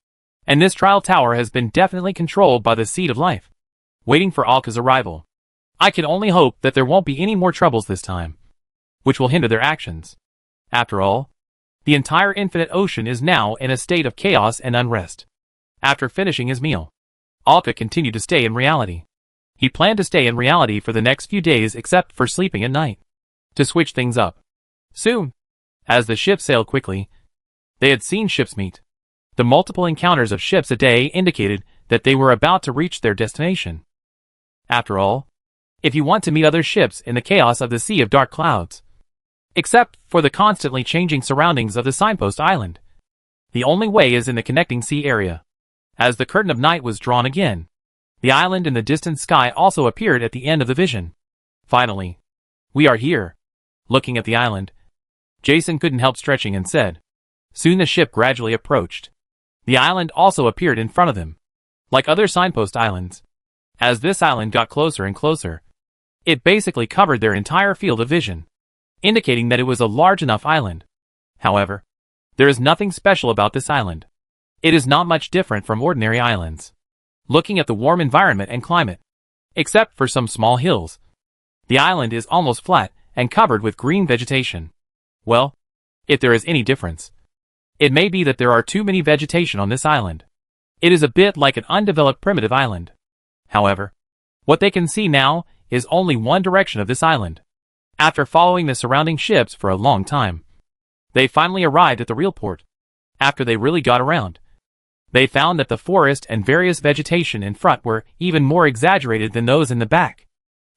And this trial tower has been definitely controlled by the seed of life, waiting for Alka's arrival. I can only hope that there won't be any more troubles this time, which will hinder their actions. After all, the entire infinite ocean is now in a state of chaos and unrest. After finishing his meal, Alka continued to stay in reality. He planned to stay in reality for the next few days except for sleeping at night, to switch things up. Soon, as the ship sailed quickly, they had seen ships meet. The multiple encounters of ships a day indicated that they were about to reach their destination. After all, if you want to meet other ships in the chaos of the Sea of Dark Clouds, except for the constantly changing surroundings of the signpost island, the only way is in the connecting sea area. As the curtain of night was drawn again, the island in the distant sky also appeared at the end of the vision. Finally, we are here. Looking at the island, Jason couldn't help stretching and said. Soon the ship gradually approached. The island also appeared in front of them, like other signpost islands. As this island got closer and closer, it basically covered their entire field of vision, indicating that it was a large enough island. However, there is nothing special about this island. It is not much different from ordinary islands. Looking at the warm environment and climate, except for some small hills, the island is almost flat and covered with green vegetation. Well, if there is any difference, it may be that there are too many vegetation on this island. It is a bit like an undeveloped primitive island. However, what they can see now is only one direction of this island. After following the surrounding ships for a long time, they finally arrived at the real port. After they really got around, they found that the forest and various vegetation in front were even more exaggerated than those in the back.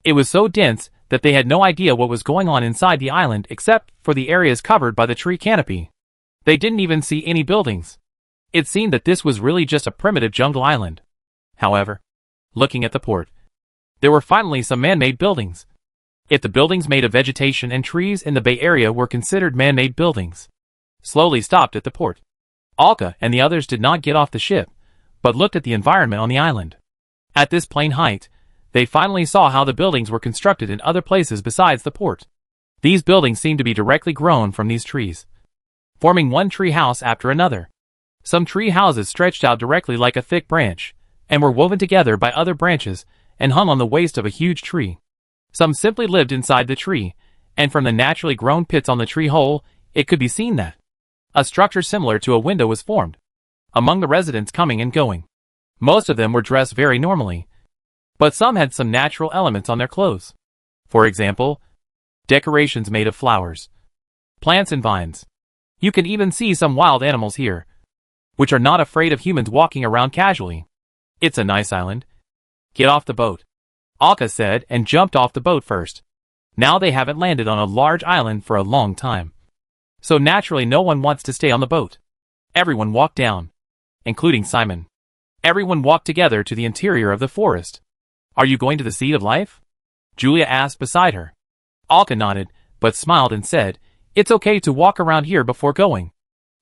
It was so dense that they had no idea what was going on inside the island except for the areas covered by the tree canopy. They didn't even see any buildings. It seemed that this was really just a primitive jungle island. However, looking at the port, there were finally some man-made buildings. If the buildings made of vegetation and trees in the Bay Area were considered man-made buildings, slowly stopped at the port. Alka and the others did not get off the ship, but looked at the environment on the island. At this plain height, they finally saw how the buildings were constructed in other places besides the port. These buildings seemed to be directly grown from these trees, forming one tree house after another. Some tree houses stretched out directly like a thick branch, and were woven together by other branches and hung on the waist of a huge tree. Some simply lived inside the tree, and from the naturally grown pits on the tree hole, it could be seen that a structure similar to a window was formed. among the residents coming and going. Most of them were dressed very normally, but some had some natural elements on their clothes. For example, decorations made of flowers, plants and vines. You can even see some wild animals here, which are not afraid of humans walking around casually. It's a nice island. Get off the boat, Alka said and jumped off the boat first. Now they haven't landed on a large island for a long time, so naturally no one wants to stay on the boat. Everyone walked down, including Simon. Everyone walked together to the interior of the forest. Are you going to the Seat of Life? Julia asked beside her. Alka nodded, but smiled and said, it's okay to walk around here before going.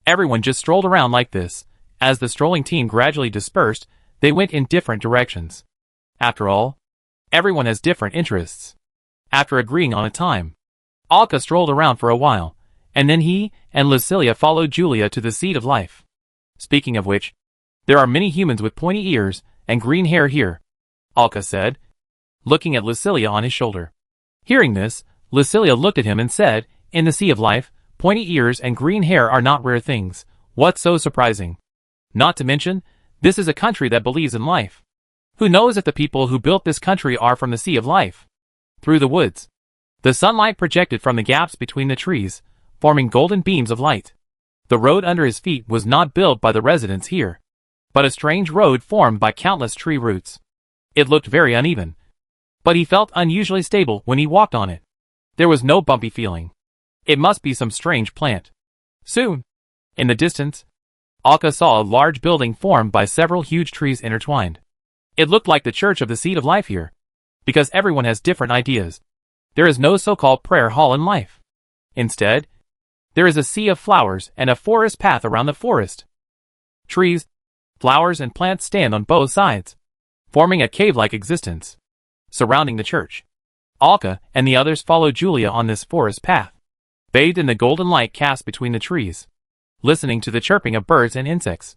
Everyone just strolled around like this. As the strolling team gradually dispersed, they went in different directions. After all, everyone has different interests. After agreeing on a time, Alka strolled around for a while, and then he and Lucilia followed Julia to the Seat of Life. Speaking of which, there are many humans with pointy ears and green hair here, Alka said, looking at Lucilia on his shoulder. Hearing this, Lucilia looked at him and said, in the Sea of Life, pointy ears and green hair are not rare things. What's so surprising? Not to mention, this is a country that believes in life. Who knows if the people who built this country are from the Sea of Life? Through the woods, the sunlight projected from the gaps between the trees, forming golden beams of light. The road under his feet was not built by the residents here, but a strange road formed by countless tree roots. It looked very uneven, but he felt unusually stable when he walked on it. There was no bumpy feeling. It must be some strange plant. Soon, in the distance, Alka saw a large building formed by several huge trees intertwined. It looked like the Church of the Seat of Life here, because everyone has different ideas. There is no so-called prayer hall in life. Instead, there is a sea of flowers and a forest path around the forest. Trees, flowers and plants stand on both sides, forming a cave-like existence surrounding the church. Alka and the others followed Julia on this forest path, bathed in the golden light cast between the trees, listening to the chirping of birds and insects,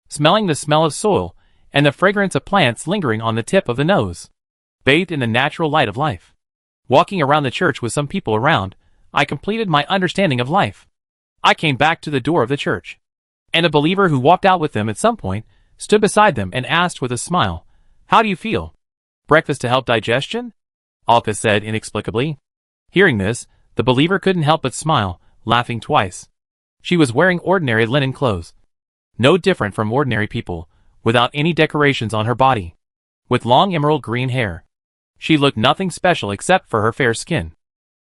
smelling the smell of soil and the fragrance of plants lingering on the tip of the nose, bathed in the natural light of life. Walking around the church with some people around, I completed my understanding of life. I came back to the door of the church, and a believer who walked out with them at some point stood beside them and asked with a smile, "How do you feel? Breakfast to help digestion?" Alka said inexplicably. Hearing this, the believer couldn't help but smile, laughing twice. She was wearing ordinary linen clothes, no different from ordinary people, without any decorations on her body, with long emerald green hair. She looked nothing special except for her fair skin.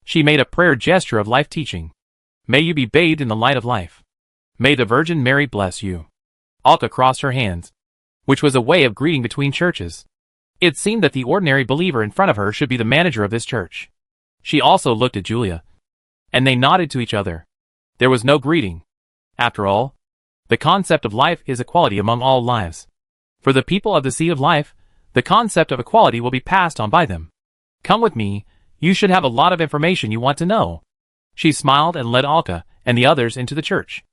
She made a prayer gesture of life teaching. May you be bathed in the light of life. May the Virgin Mary bless you. Alka crossed her hands, which was a way of greeting between churches. It seemed that the ordinary believer in front of her should be the manager of this church. She also looked at Julia, and they nodded to each other. There was no greeting. After all, the concept of life is equality among all lives. For the people of the Seat of Life, the concept of equality will be passed on by them. Come with me, you should have a lot of information you want to know. She smiled and led Alka and the others into the church.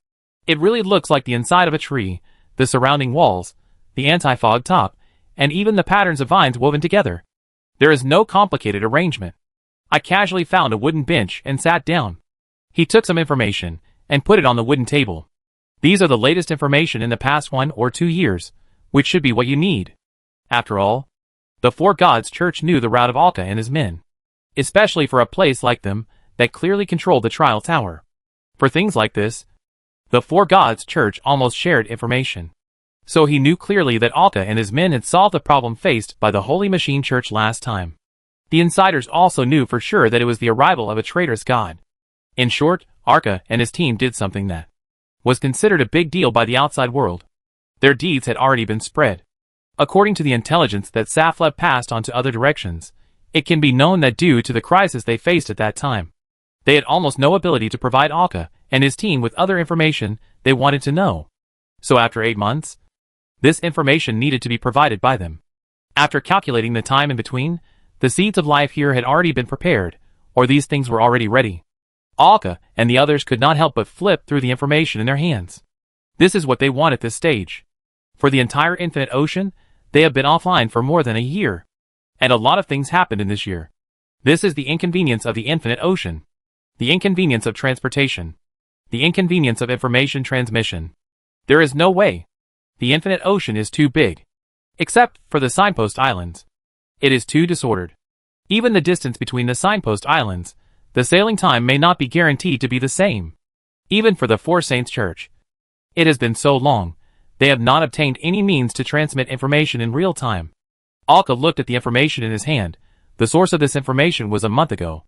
It really looks like the inside of a tree, the surrounding walls, the anti-fog top, and even the patterns of vines woven together. There is no complicated arrangement. I casually found a wooden bench and sat down. He took some information and put it on the wooden table. These are the latest information in the past 1 or 2 years, which should be what you need. After all, the Four Gods Church knew the route of Alka and his men, especially for a place like them that clearly controlled the trial tower. For things like this, the Four Gods Church almost shared information. So he knew clearly that Alka and his men had solved the problem faced by the Holy Machine Church last time. The insiders also knew for sure that it was the arrival of a traitorous god. In short, Alka and his team did something that was considered a big deal by the outside world. Their deeds had already been spread. According to the intelligence that Safleb passed on to other directions, it can be known that due to the crisis they faced at that time, they had almost no ability to provide Alka and his team with other information they wanted to know. So after 8 months, this information needed to be provided by them. After calculating the time in between, the seeds of life here had already been prepared, or these things were already ready. Alka and the others could not help but flip through the information in their hands. This is what they want at this stage. For the entire infinite ocean, they have been offline for more than a year. And a lot of things happened in this year. This is the inconvenience of the infinite ocean. The inconvenience of transportation. The inconvenience of information transmission. There is no way The infinite ocean is too big. Except for the signpost islands. It is too disordered. Even the distance between the signpost islands, the sailing time may not be guaranteed to be the same. Even for the Four Saints Church. It has been so long, they have not obtained any means to transmit information in real time. Alka looked at the information in his hand. The source of this information was a month ago.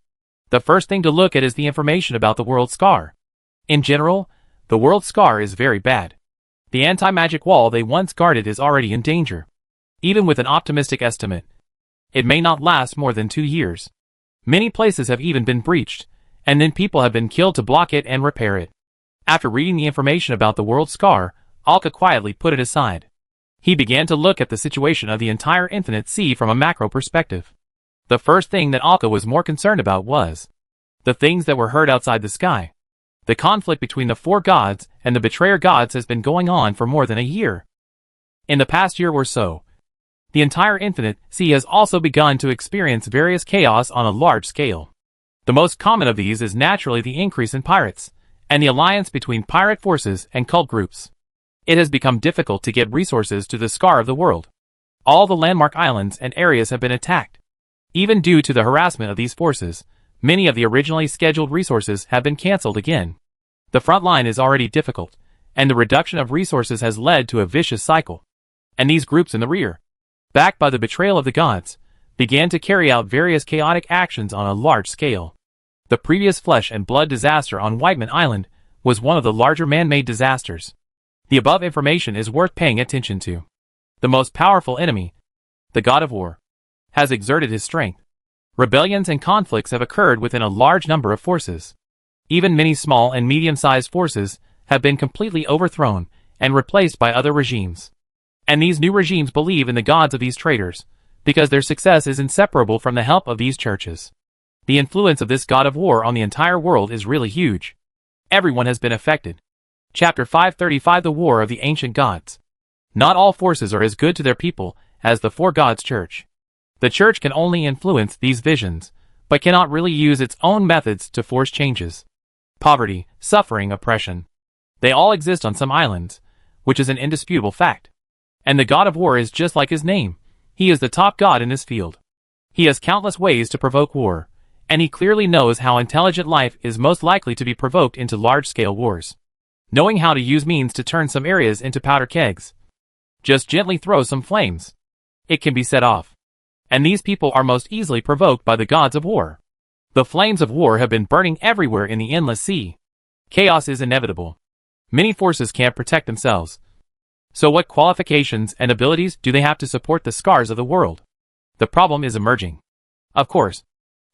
The first thing to look at is the information about the world scar. In general, the world scar is very bad. The anti-magic wall they once guarded is already in danger. Even with an optimistic estimate, it may not last more than 2 years. Many places have even been breached, and then people have been killed to block it and repair it. After reading the information about the world scar, Alka quietly put it aside. He began to look at the situation of the entire infinite sea from a macro perspective. The first thing that Alka was more concerned about was the things that were heard outside the sky. The conflict between the four gods and the betrayer gods has been going on for more than a year. In the past year or so, the entire infinite sea has also begun to experience various chaos on a large scale. The most common of these is naturally the increase in pirates, and the alliance between pirate forces and cult groups. It has become difficult to get resources to the scar of the world. All the landmark islands and areas have been attacked. Even due to the harassment of these forces, many of the originally scheduled resources have been cancelled again. The front line is already difficult, and the reduction of resources has led to a vicious cycle. And these groups in the rear, backed by the betrayal of the gods, began to carry out various chaotic actions on a large scale. The previous flesh and blood disaster on Whiteman Island was one of the larger man-made disasters. The above information is worth paying attention to. The most powerful enemy, the god of war, has exerted his strength. Rebellions and conflicts have occurred within a large number of forces. Even many small and medium-sized forces have been completely overthrown and replaced by other regimes. And these new regimes believe in the gods of these traitors, because their success is inseparable from the help of these churches. The influence of this god of war on the entire world is really huge. Everyone has been affected. Chapter 535 The War of the Ancient Gods. Not all forces are as good to their people as the Four Gods Church. The church can only influence these visions, but cannot really use its own methods to force changes. Poverty, suffering, oppression. They all exist on some islands, which is an indisputable fact. And the god of war is just like his name. He is the top god in this field. He has countless ways to provoke war, and he clearly knows how intelligent life is most likely to be provoked into large-scale wars. Knowing how to use means to turn some areas into powder kegs. Just gently throw some flames. It can be set off. And these people are most easily provoked by the gods of war. The flames of war have been burning everywhere in the endless sea. Chaos is inevitable. Many forces can't protect themselves. So what qualifications and abilities do they have to support the scars of the world? The problem is emerging. Of course,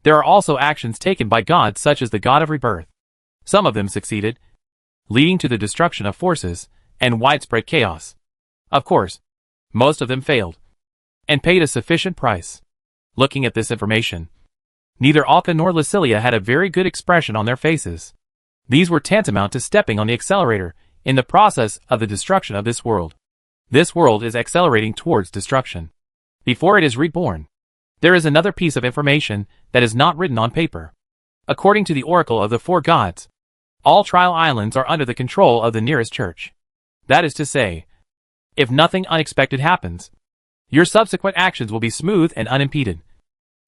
there are also actions taken by gods such as the god of rebirth. Some of them succeeded, leading to the destruction of forces and widespread chaos. Of course, most of them failed, and paid a sufficient price. Looking at this information, neither Alka nor Lucilia had a very good expression on their faces. These were tantamount to stepping on the accelerator in the process of the destruction of this world. This world is accelerating towards destruction. Before it is reborn, there is another piece of information that is not written on paper. According to the Oracle of the Four Gods, all trial islands are under the control of the nearest church. That is to say, if nothing unexpected happens, your subsequent actions will be smooth and unimpeded,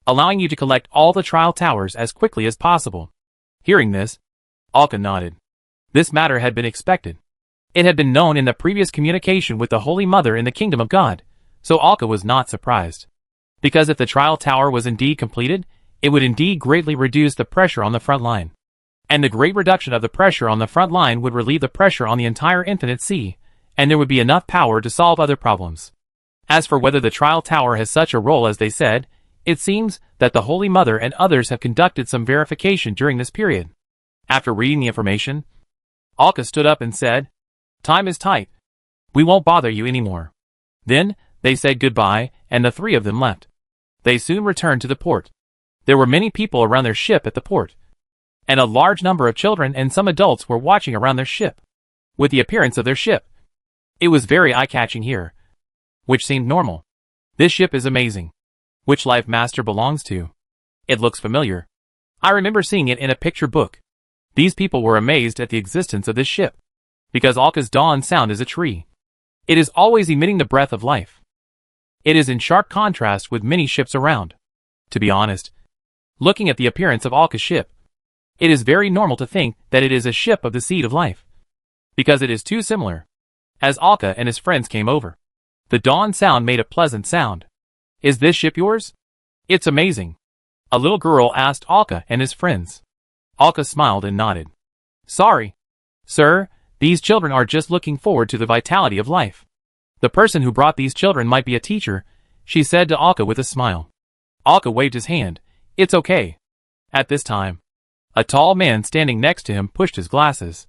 allowing you to collect all the trial towers as quickly as possible. Hearing this, Alka nodded. This matter had been expected. It had been known in the previous communication with the Holy Mother in the Kingdom of God, so Alka was not surprised. Because if the trial tower was indeed completed, it would indeed greatly reduce the pressure on the front line. And the great reduction of the pressure on the front line would relieve the pressure on the entire infinite sea, and there would be enough power to solve other problems. As for whether the trial tower has such a role as they said, it seems that the Holy Mother and others have conducted some verification during this period. After reading the information, Alka stood up and said, "Time is tight. We won't bother you anymore." Then, they said goodbye, and the three of them left. They soon returned to the port. There were many people around their ship at the port, and a large number of children and some adults were watching around their ship. With the appearance of their ship, it was very eye-catching here, which seemed normal. This ship is amazing. Which life master belongs to? It looks familiar. I remember seeing it in a picture book. These people were amazed at the existence of this ship, because Alka's dawn sound is a tree. It is always emitting the breath of life. It is in sharp contrast with many ships around. To be honest, looking at the appearance of Alka's ship, it is very normal to think that it is a ship of the seed of life, because it is too similar. As Alka and his friends came over, the dawn sound made a pleasant sound. Is this ship yours? It's amazing. A little girl asked Alka and his friends. Alka smiled and nodded. Sorry, sir, these children are just looking forward to the vitality of life. The person who brought these children might be a teacher, she said to Alka with a smile. Alka waved his hand. It's okay. At this time, a tall man standing next to him pushed his glasses,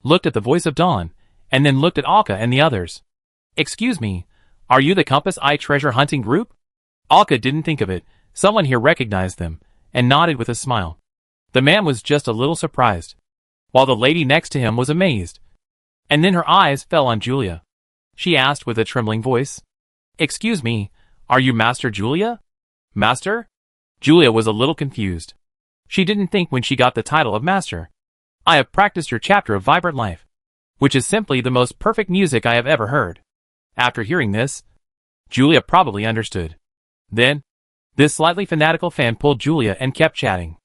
looked at the voice of dawn, and then looked at Alka and the others. Excuse me, are you the Compass Eye treasure hunting group? Alka didn't think of it. Someone here recognized them, and nodded with a smile. The man was just a little surprised, while the lady next to him was amazed. And then her eyes fell on Julia. She asked with a trembling voice, Excuse me, are you Master Julia? Master? Julia was a little confused. She didn't think when she got the title of Master. I have practiced your chapter of Vibrant Life, which is simply the most perfect music I have ever heard. After hearing this, Julia probably understood. Then, this slightly fanatical fan pulled Julia and kept chatting.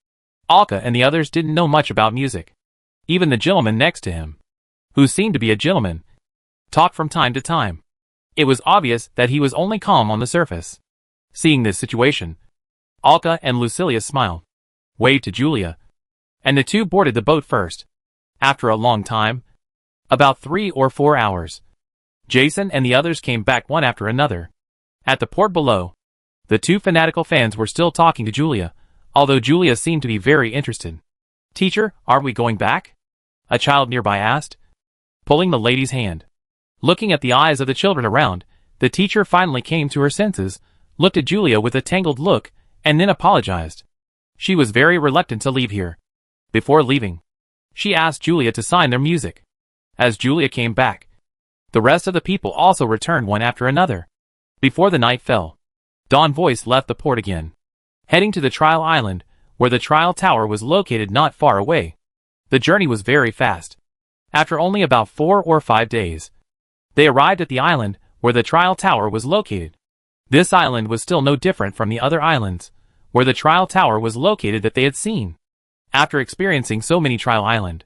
Alka and the others didn't know much about music. Even the gentleman next to him, who seemed to be a gentleman, talked from time to time. It was obvious that he was only calm on the surface. Seeing this situation, Alka and Lucilia smiled, waved to Julia, and the two boarded the boat first. After a long time, about 3 or 4 hours, Jason and the others came back one after another. At the port below, the two fanatical fans were still talking to Julia, although Julia seemed to be very interested. Teacher, are we going back? A child nearby asked, pulling the lady's hand. Looking at the eyes of the children around, the teacher finally came to her senses, looked at Julia with a tangled look, and then apologized. She was very reluctant to leave here. Before leaving, she asked Julia to sign their music. As Julia came back, the rest of the people also returned one after another. Before the night fell, Dawn Voice left the port again, heading to the trial island, where the trial tower was located not far away. The journey was very fast. After only about 4 or 5 days, they arrived at the island where the trial tower was located. This island was still no different from the other islands where the trial tower was located that they had seen. After experiencing so many trial islands,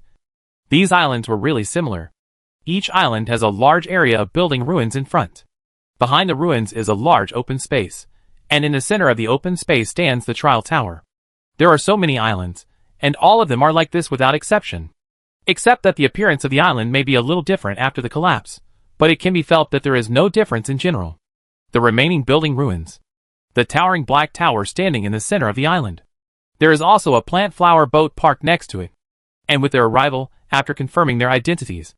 these islands were really similar. Each island has a large area of building ruins in front. Behind the ruins is a large open space, and in the center of the open space stands the trial tower. There are so many islands, and all of them are like this without exception. Except that the appearance of the island may be a little different after the collapse, but it can be felt that there is no difference in general. The remaining building ruins. The towering black tower standing in the center of the island. There is also a plant flower boat parked next to it. And with their arrival, after confirming their identities,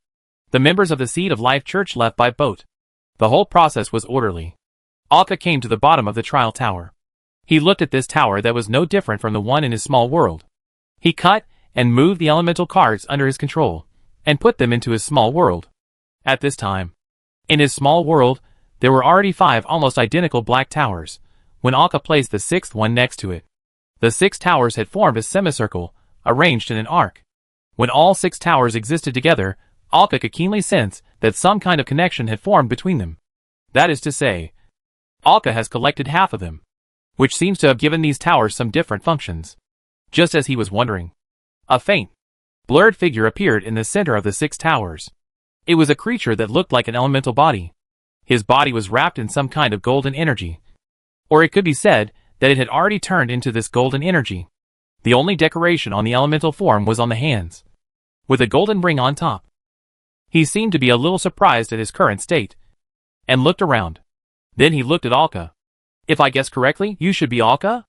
the members of the Seed of Life Church left by boat. The whole process was orderly. Alka came to the bottom of the trial tower. He looked at this tower that was no different from the one in his small world. He cut and moved the elemental cards under his control, and put them into his small world. At this time, in his small world, there were already 5 almost identical black towers, when Alka placed the 6th one next to it. The 6 towers had formed a semicircle, arranged in an arc. When all 6 towers existed together, Alka could keenly sense that some kind of connection had formed between them. That is to say, Alka has collected half of them, which seems to have given these towers some different functions. Just as he was wondering, a faint, blurred figure appeared in the center of the 6 towers. It was a creature that looked like an elemental body. His body was wrapped in some kind of golden energy. Or it could be said that it had already turned into this golden energy. The only decoration on the elemental form was on the hands, with a golden ring on top. He seemed to be a little surprised at his current state, and looked around. Then he looked at Alka. If I guess correctly, you should be Alka?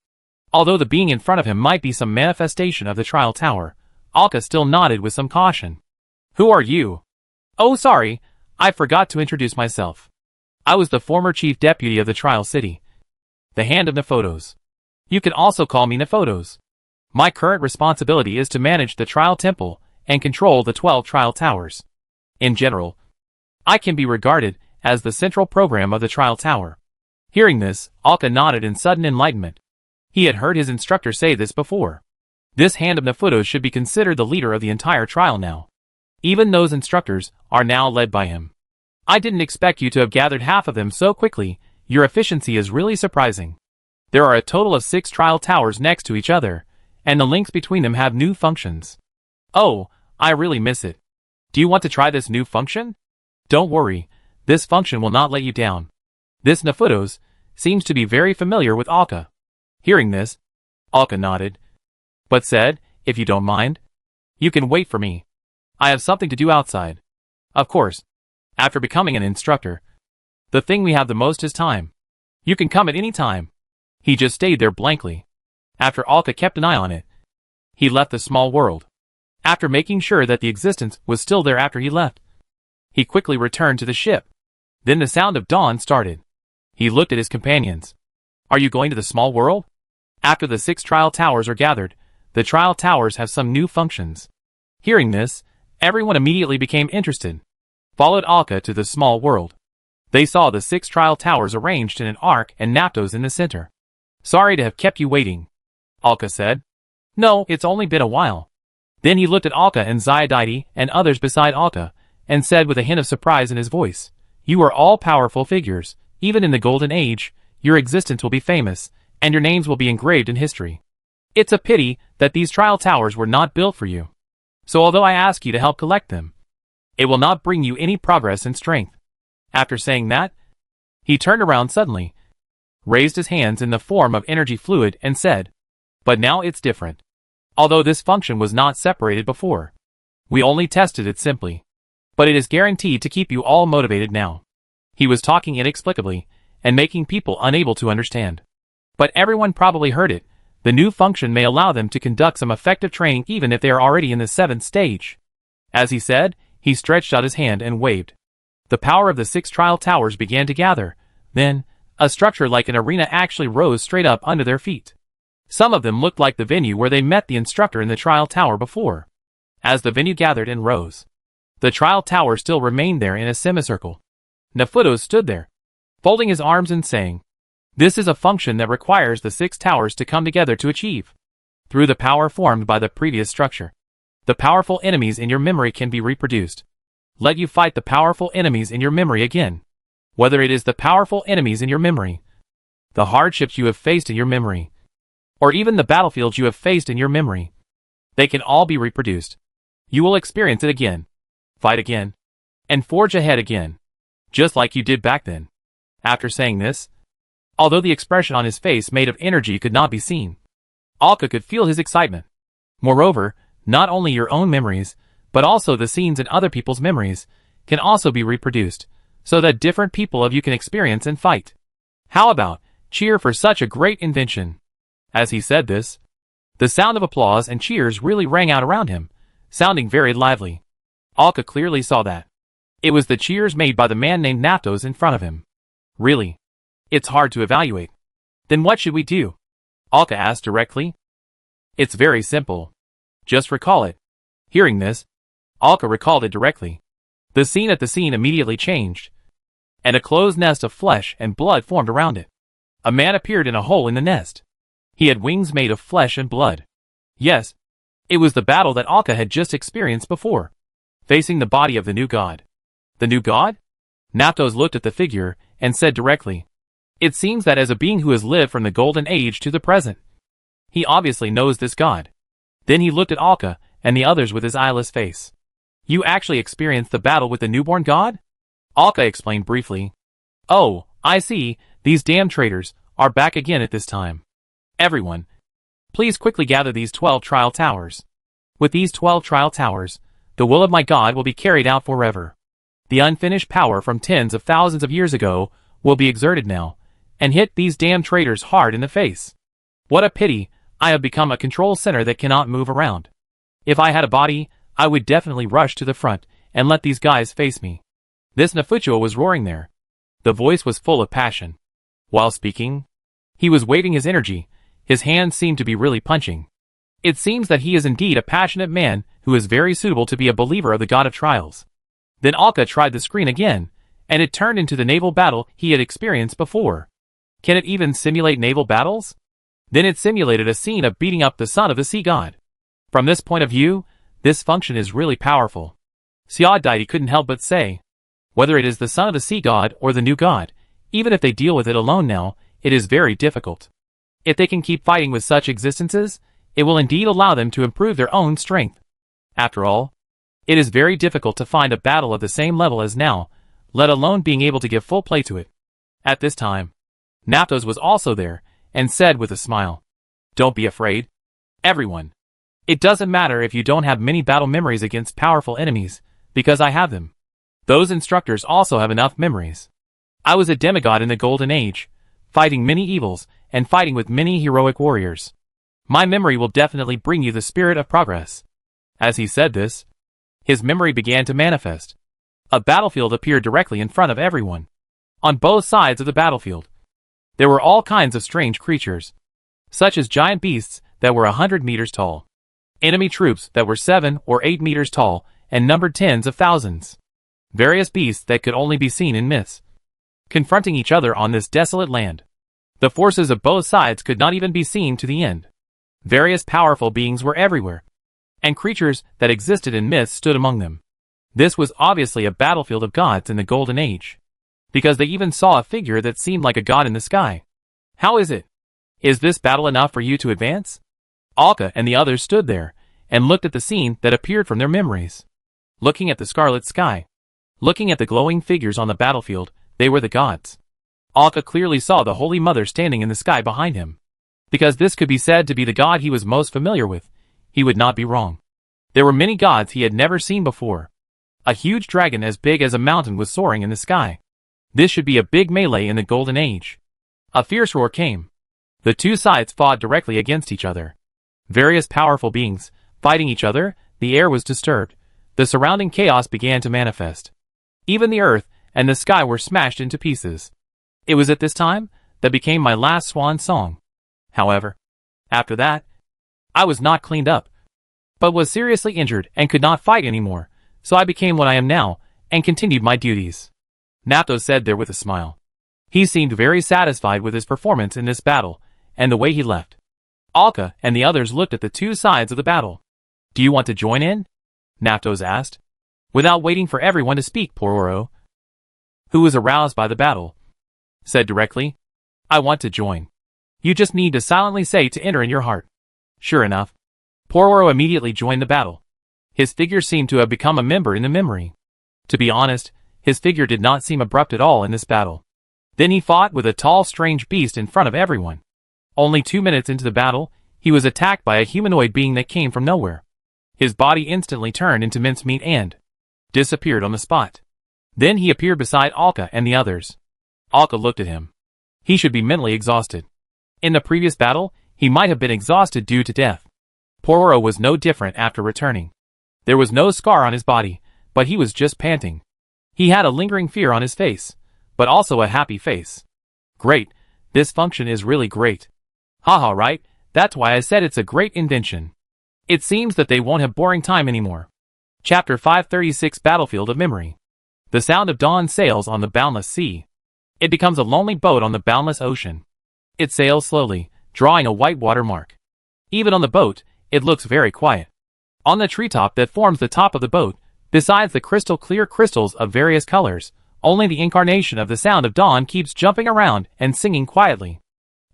Although the being in front of him might be some manifestation of the trial tower, Alka still nodded with some caution. Who are you? Oh, sorry, I forgot to introduce myself. I was the former chief deputy of the trial city, the Hand of Nephotos. You can also call me Nephotos. My current responsibility is to manage the trial temple and control the 12 trial towers. In general, I can be regarded as the central program of the trial tower. Hearing this, Alka nodded in sudden enlightenment. He had heard his instructor say this before. This Hand of Nephotos should be considered the leader of the entire trial now. Even those instructors are now led by him. I didn't expect you to have gathered half of them so quickly. Your efficiency is really surprising. There are a total of 6 trial towers next to each other, and the links between them have new functions. Oh, I really miss it. Do you want to try this new function? Don't worry, this function will not let you down. This Nefutos seems to be very familiar with Alka. Hearing this, Alka nodded, but said, if you don't mind, you can wait for me. I have something to do outside. Of course, after becoming an instructor, the thing we have the most is time. You can come at any time. He just stayed there blankly. After Alka kept an eye on it, he left the small world. After making sure that the existence was still there after he left, he quickly returned to the ship. Then the sound of dawn started. He looked at his companions. Are you going to the small world? After the 6 trial towers are gathered, the trial towers have some new functions. Hearing this, everyone immediately became interested. Followed Alka to the small world. They saw the 6 trial towers arranged in an arc and Naptos in the center. Sorry to have kept you waiting, Alka said. No, it's only been a while. Then he looked at Alka and Zyadite and others beside Alka, and said with a hint of surprise in his voice, you are all powerful figures. Even in the Golden Age, your existence will be famous, and your names will be engraved in history. It's a pity that these trial towers were not built for you. So although I ask you to help collect them, it will not bring you any progress in strength. After saying that, he turned around suddenly, raised his hands in the form of energy fluid and said, but now it's different. Although this function was not separated before, we only tested it simply. But it is guaranteed to keep you all motivated now. He was talking inexplicably, and making people unable to understand. But everyone probably heard it. The new function may allow them to conduct some effective training even if they are already in the 7th stage. As he said, he stretched out his hand and waved. The power of the 6 trial towers began to gather. Then, a structure like an arena actually rose straight up under their feet. Some of them looked like the venue where they met the instructor in the trial tower before. As the venue gathered and rose, the trial tower still remained there in a semicircle. Nefutos stood there, folding his arms and saying, this is a function that requires the 6 towers to come together to achieve. Through the power formed by the previous structure, the powerful enemies in your memory can be reproduced. Let you fight the powerful enemies in your memory again. Whether it is the powerful enemies in your memory, the hardships you have faced in your memory, or even the battlefields you have faced in your memory, they can all be reproduced. You will experience it again, fight again, and forge ahead again, just like you did back then. After saying this, although the expression on his face made of energy could not be seen, Alka could feel his excitement. Moreover, not only your own memories, but also the scenes in other people's memories, can also be reproduced, so that different people of you can experience and fight. How about, cheer for such a great invention? As he said this, the sound of applause and cheers really rang out around him, sounding very lively. Alka clearly saw that. It was the cheers made by the man named Naptos in front of him. Really? It's hard to evaluate. Then what should we do? Alka asked directly. It's very simple. Just recall it. Hearing this, Alka recalled it directly. The scene at the scene immediately changed, and a closed nest of flesh and blood formed around it. A man appeared in a hole in the nest. He had wings made of flesh and blood. Yes, it was the battle that Alka had just experienced before, facing the body of the new god. The new god? Naptos looked at the figure and said directly, it seems that as a being who has lived from the Golden Age to the present, he obviously knows this god. Then he looked at Alka and the others with his eyeless face. You actually experienced the battle with the newborn god? Alka explained briefly. Oh, I see, these damn traitors are back again at this time. Everyone, please quickly gather these 12 trial towers. With these 12 trial towers, the will of my god will be carried out forever. The unfinished power from tens of thousands of years ago will be exerted now, and hit these damn traitors hard in the face. What a pity, I have become a control center that cannot move around. If I had a body, I would definitely rush to the front and let these guys face me. This Nefucho was roaring there. The voice was full of passion. While speaking, he was waving his energy. His hands seemed to be really punching. It seems that he is indeed a passionate man who is very suitable to be a believer of the god of trials. Then Alka tried the screen again, and it turned into the naval battle he had experienced before. Can it even simulate naval battles? Then it simulated a scene of beating up the son of the sea god. From this point of view, this function is really powerful. Zyadite couldn't help but say, Whether it is the son of the sea god or the new god, even if they deal with it alone now, it is very difficult. If they can keep fighting with such existences, it will indeed allow them to improve their own strength. After all, it is very difficult to find a battle of the same level as now, let alone being able to give full play to it. At this time, Naptos was also there, and said with a smile, "Don't be afraid, everyone. It doesn't matter if you don't have many battle memories against powerful enemies, because I have them. Those instructors also have enough memories. I was a demigod in the Golden Age, fighting many evils, and fighting with many heroic warriors. My memory will definitely bring you the spirit of progress." As he said this, his memory began to manifest. A battlefield appeared directly in front of everyone. On both sides of the battlefield, there were all kinds of strange creatures, such as giant beasts that were 100 meters tall, enemy troops that were 7 or 8 meters tall and numbered tens of thousands, various beasts that could only be seen in myths, confronting each other on this desolate land. The forces of both sides could not even be seen to the end. Various powerful beings were everywhere, and creatures that existed in myths stood among them. This was obviously a battlefield of gods in the Golden Age, because they even saw a figure that seemed like a god in the sky. "How is it? Is this battle enough for you to advance?" Alka and the others stood there, and looked at the scene that appeared from their memories. Looking at the scarlet sky, looking at the glowing figures on the battlefield, they were the gods. Alka clearly saw the Holy Mother standing in the sky behind him. Because this could be said to be the god he was most familiar with, he would not be wrong. There were many gods he had never seen before. A huge dragon as big as a mountain was soaring in the sky. This should be a big melee in the Golden Age. A fierce roar came. The two sides fought directly against each other. Various powerful beings, fighting each other, the air was disturbed. The surrounding chaos began to manifest. Even the earth and the sky were smashed into pieces. It was at this time that became my last swan song. However, after that, I was not cleaned up, but was seriously injured and could not fight anymore, so I became what I am now, and continued my duties. Naptos said there with a smile. He seemed very satisfied with his performance in this battle, and the way he left. Alka and the others looked at the two sides of the battle. "Do you want to join in?" Naptos asked. Without waiting for everyone to speak, Pororo, who was aroused by the battle, said directly, "I want to join. You just need to silently say to enter in your heart." Sure enough, Pororo immediately joined the battle. His figure seemed to have become a member in the memory. To be honest, his figure did not seem abrupt at all in this battle. Then he fought with a tall strange beast in front of everyone. Only 2 minutes into the battle, he was attacked by a humanoid being that came from nowhere. His body instantly turned into mincemeat and disappeared on the spot. Then he appeared beside Alka and the others. Alka looked at him. He should be mentally exhausted. In the previous battle, he might have been exhausted due to death. Pororo was no different after returning. There was no scar on his body, but he was just panting. He had a lingering fear on his face, but also a happy face. Great, this function is really great. Haha, right? That's why I said it's a great invention. It seems that they won't have boring time anymore. Chapter 536 Battlefield of Memory. The sound of dawn sails on the boundless sea. It becomes a lonely boat on the boundless ocean. It sails slowly, drawing a white water mark. Even on the boat, it looks very quiet. On the treetop that forms the top of the boat, besides the crystal clear crystals of various colors, only the incarnation of the sound of dawn keeps jumping around and singing quietly.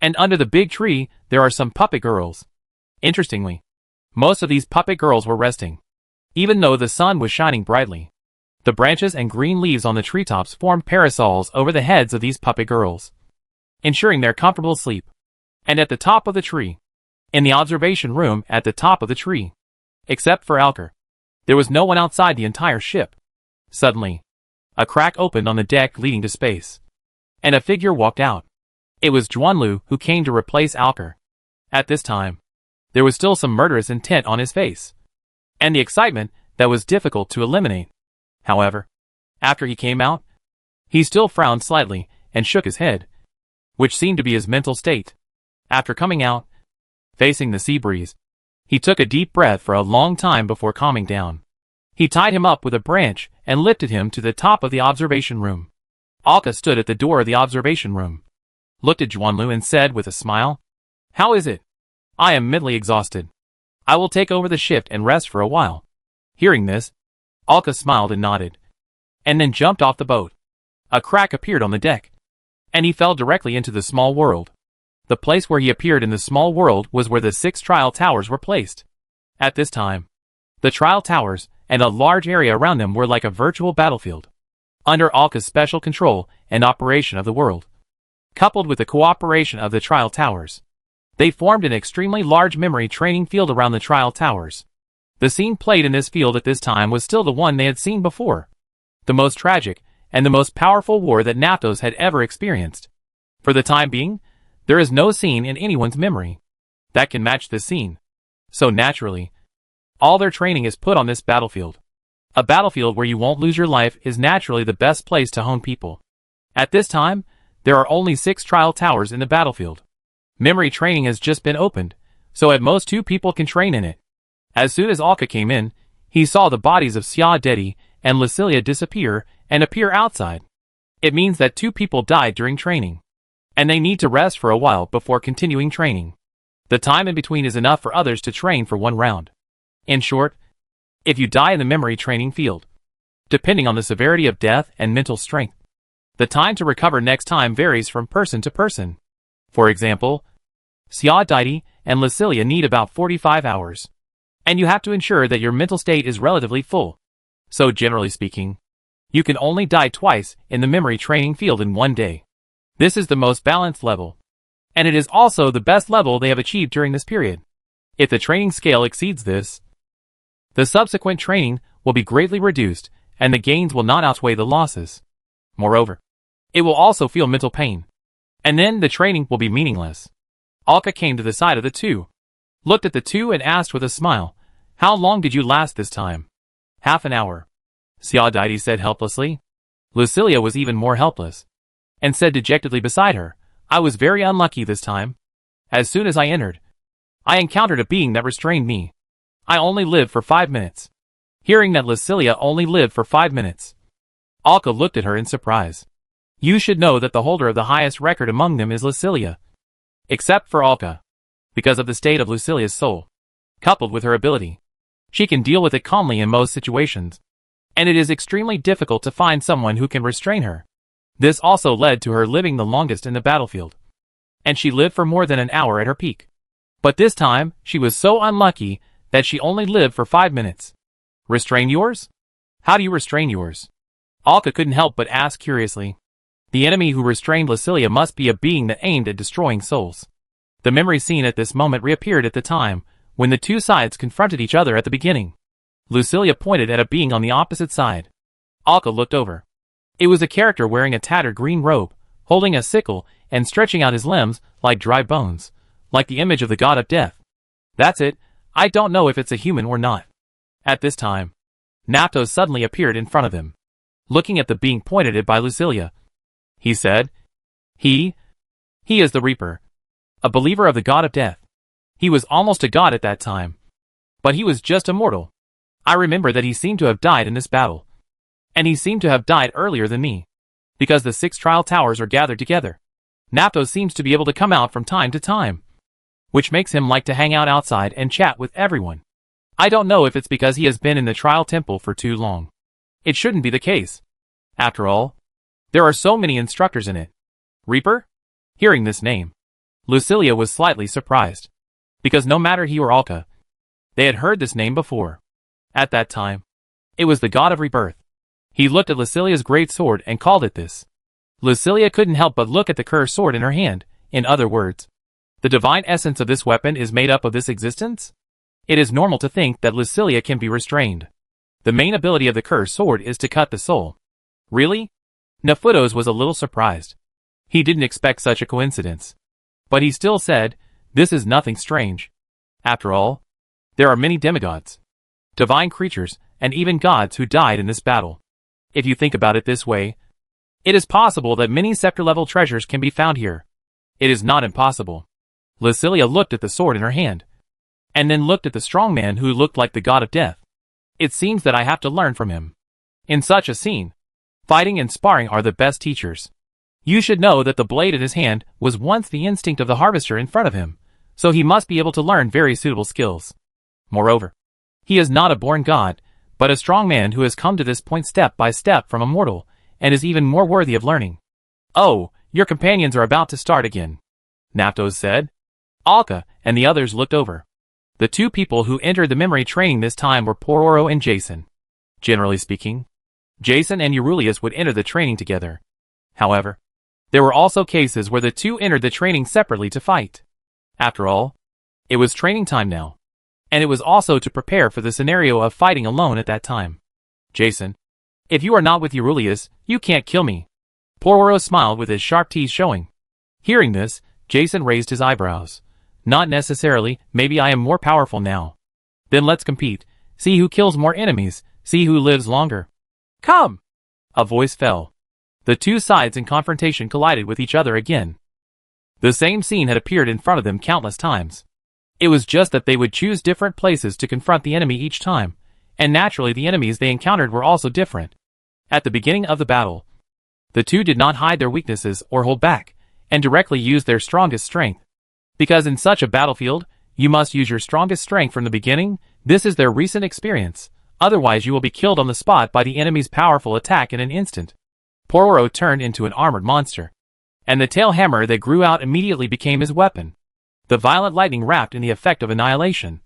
And under the big tree, there are some puppet girls. Interestingly, most of these puppet girls were resting, even though the sun was shining brightly. The branches and green leaves on the treetops formed parasols over the heads of these puppet girls, ensuring their comfortable sleep. And at the top of the tree, in the observation room at the top of the tree, except for Alker, there was no one outside the entire ship. Suddenly, a crack opened on the deck leading to space, and a figure walked out. It was Juanlu who came to replace Alker. At this time, there was still some murderous intent on his face, and the excitement that was difficult to eliminate. However, after he came out, he still frowned slightly and shook his head, which seemed to be his mental state. After coming out, facing the sea breeze, he took a deep breath for a long time before calming down. He tied him up with a branch and lifted him to the top of the observation room. Alka stood at the door of the observation room, looked at Juanlu and said with a smile, "How is it? I am mentally exhausted. I will take over the shift and rest for a while." Hearing this, Alka smiled and nodded. and then jumped off the boat. A crack appeared on the deck, and he fell directly into the small world. The place where he appeared in the small world was where the 6 trial towers were placed. At this time, the trial towers and a large area around them were like a virtual battlefield, under Alka's special control and operation of the world. Coupled with the cooperation of the trial towers, they formed an extremely large memory training field around the trial towers. The scene played in this field at this time was still the one they had seen before, the most tragic and the most powerful war that Naptos had ever experienced. For the time being, there is no scene in anyone's memory that can match this scene. So naturally, all their training is put on this battlefield. A battlefield where you won't lose your life is naturally the best place to hone people. At this time, there are only 6 trial towers in the battlefield. Memory training has just been opened, so at most 2 people can train in it. As soon as Alka came in, he saw the bodies of Xia Dedi and Lucilia disappear and appear outside. It means that 2 people died during training, and they need to rest for a while before continuing training. The time in between is enough for others to train for 1 round. In short, if you die in the memory training field, depending on the severity of death and mental strength, the time to recover next time varies from person to person. For example, Xia Dedi and Lucilia need about 45 hours. And you have to ensure that your mental state is relatively full. So generally speaking, you can only die twice in the memory training field in 1 day. This is the most balanced level, and it is also the best level they have achieved during this period. If the training scale exceeds this, the subsequent training will be greatly reduced, and the gains will not outweigh the losses. Moreover, it will also feel mental pain, and then the training will be meaningless. Alka came to the side of the 2, looked at the 2 and asked with a smile, "How long did you last this time?" "Half an hour," Xia Dedi said helplessly. Lucilia was even more helpless, and said dejectedly beside her, "I was very unlucky this time. As soon as I entered, I encountered a being that restrained me. I only lived for 5 minutes." Hearing that Lucilia only lived for 5 minutes, Alka looked at her in surprise. You should know that the holder of the highest record among them is Lucilia. Except for Alka, because of the state of Lucilia's soul, coupled with her ability, she can deal with it calmly in most situations, and it is extremely difficult to find someone who can restrain her. This also led to her living the longest in the battlefield, and she lived for more than an hour at her peak. But this time, she was so unlucky that she only lived for 5 minutes. Restrain yours? How do you restrain yours? Alka couldn't help but ask curiously. The enemy who restrained Lucilia must be a being that aimed at destroying souls. The memory scene at this moment reappeared at the time, when the 2 sides confronted each other at the beginning. Lucilia pointed at a being on the opposite side. Alka looked over. It was a character wearing a tattered green robe, holding a sickle, and stretching out his limbs like dry bones, like the image of the god of death. That's it, I don't know if it's a human or not. At this time, Naptos suddenly appeared in front of him. Looking at the being pointed at by Lucilia, he said, He is the Reaper, a believer of the god of death. He was almost a god at that time, but he was just a mortal. I remember that he seemed to have died in this battle, and he seemed to have died earlier than me, because the 6 trial towers are gathered together. Naptos seems to be able to come out from time to time, which makes him like to hang out outside and chat with everyone. I don't know if it's because he has been in the trial temple for too long. It shouldn't be the case. After all, there are so many instructors in it. Reaper? Hearing this name, Lucilia was slightly surprised, because no matter he or Alka, they had heard this name before. At that time, it was the god of rebirth. He looked at Lucilia's great sword and called it this. Lucilia couldn't help but look at the cursed sword in her hand. In other words, the divine essence of this weapon is made up of this existence? It is normal to think that Lucilia can be restrained. The main ability of the cursed sword is to cut the soul. Really? Nafutos was a little surprised. He didn't expect such a coincidence. But he still said, this is nothing strange. After all, there are many demigods, divine creatures, and even gods who died in this battle. If you think about it this way, it is possible that many scepter-level treasures can be found here. It is not impossible. Lucilia looked at the sword in her hand, and then looked at the strong man who looked like the god of death. It seems that I have to learn from him. In such a scene, fighting and sparring are the best teachers. You should know that the blade in his hand was once the instinct of the harvester in front of him, so he must be able to learn very suitable skills. Moreover, he is not a born god, but a strong man who has come to this point step by step from a mortal, and is even more worthy of learning. Oh, your companions are about to start again, Naptos said. Alka and the others looked over. The two people who entered the memory training this time were Pororo and Jason. Generally speaking, Jason and Eurylius would enter the training together. However, there were also cases where the two entered the training separately to fight. After all, it was training time now, and it was also to prepare for the scenario of fighting alone at that time. Jason, if you are not with Eurylius, you can't kill me. Pororo smiled with his sharp teeth showing. Hearing this, Jason raised his eyebrows. Not necessarily, maybe I am more powerful now. Then let's compete, see who kills more enemies, see who lives longer. Come! A voice fell. The two sides in confrontation collided with each other again. The same scene had appeared in front of them countless times. It was just that they would choose different places to confront the enemy each time, and naturally the enemies they encountered were also different. At the beginning of the battle, the two did not hide their weaknesses or hold back, and directly used their strongest strength. Because in such a battlefield, you must use your strongest strength from the beginning. This is their recent experience, otherwise you will be killed on the spot by the enemy's powerful attack in an instant. Pororo turned into an armored monster, and the tail hammer that grew out immediately became his weapon. The violent lightning wrapped in the effect of annihilation,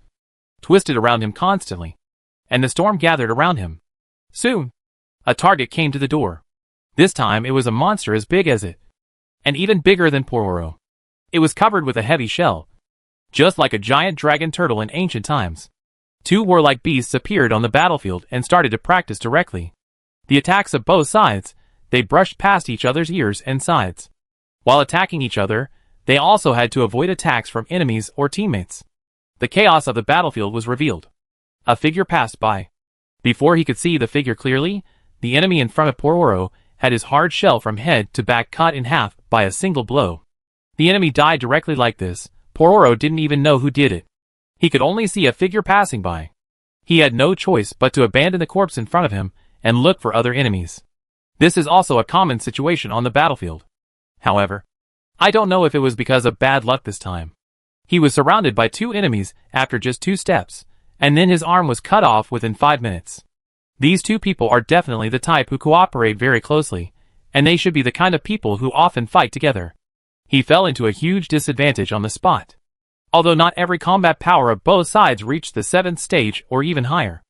twisted around him constantly, and the storm gathered around him. Soon, a target came to the door. This time it was a monster as big as it, and even bigger than Pororo. It was covered with a heavy shell, just like a giant dragon turtle in ancient times. Two warlike beasts appeared on the battlefield and started to practice directly. The attacks of both sides, they brushed past each other's ears and sides. While attacking each other, they also had to avoid attacks from enemies or teammates. The chaos of the battlefield was revealed. A figure passed by. Before he could see the figure clearly, the enemy in front of Pororo had his hard shell from head to back cut in half by a single blow. The enemy died directly like this. Pororo didn't even know who did it. He could only see a figure passing by. He had no choice but to abandon the corpse in front of him and look for other enemies. This is also a common situation on the battlefield. However, I don't know if it was because of bad luck this time. He was surrounded by two enemies after just 2 steps, and then his arm was cut off within 5 minutes. These two people are definitely the type who cooperate very closely, and they should be the kind of people who often fight together. He fell into a huge disadvantage on the spot. Although not every combat power of both sides reached the 7th stage or even higher.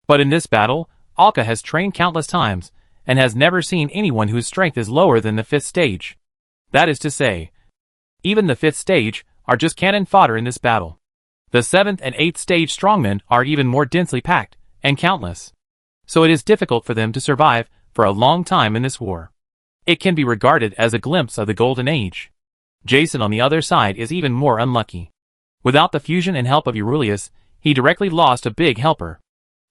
But in this battle, Alka has trained countless times, and has never seen anyone whose strength is lower than the 5th stage. That is to say, even the 5th stage are just cannon fodder in this battle. The 7th and 8th stage strongmen are even more densely packed, and countless. So it is difficult for them to survive for a long time in this war. It can be regarded as a glimpse of the Golden Age. Jason on the other side is even more unlucky. Without the fusion and help of Eurylius, he directly lost a big helper.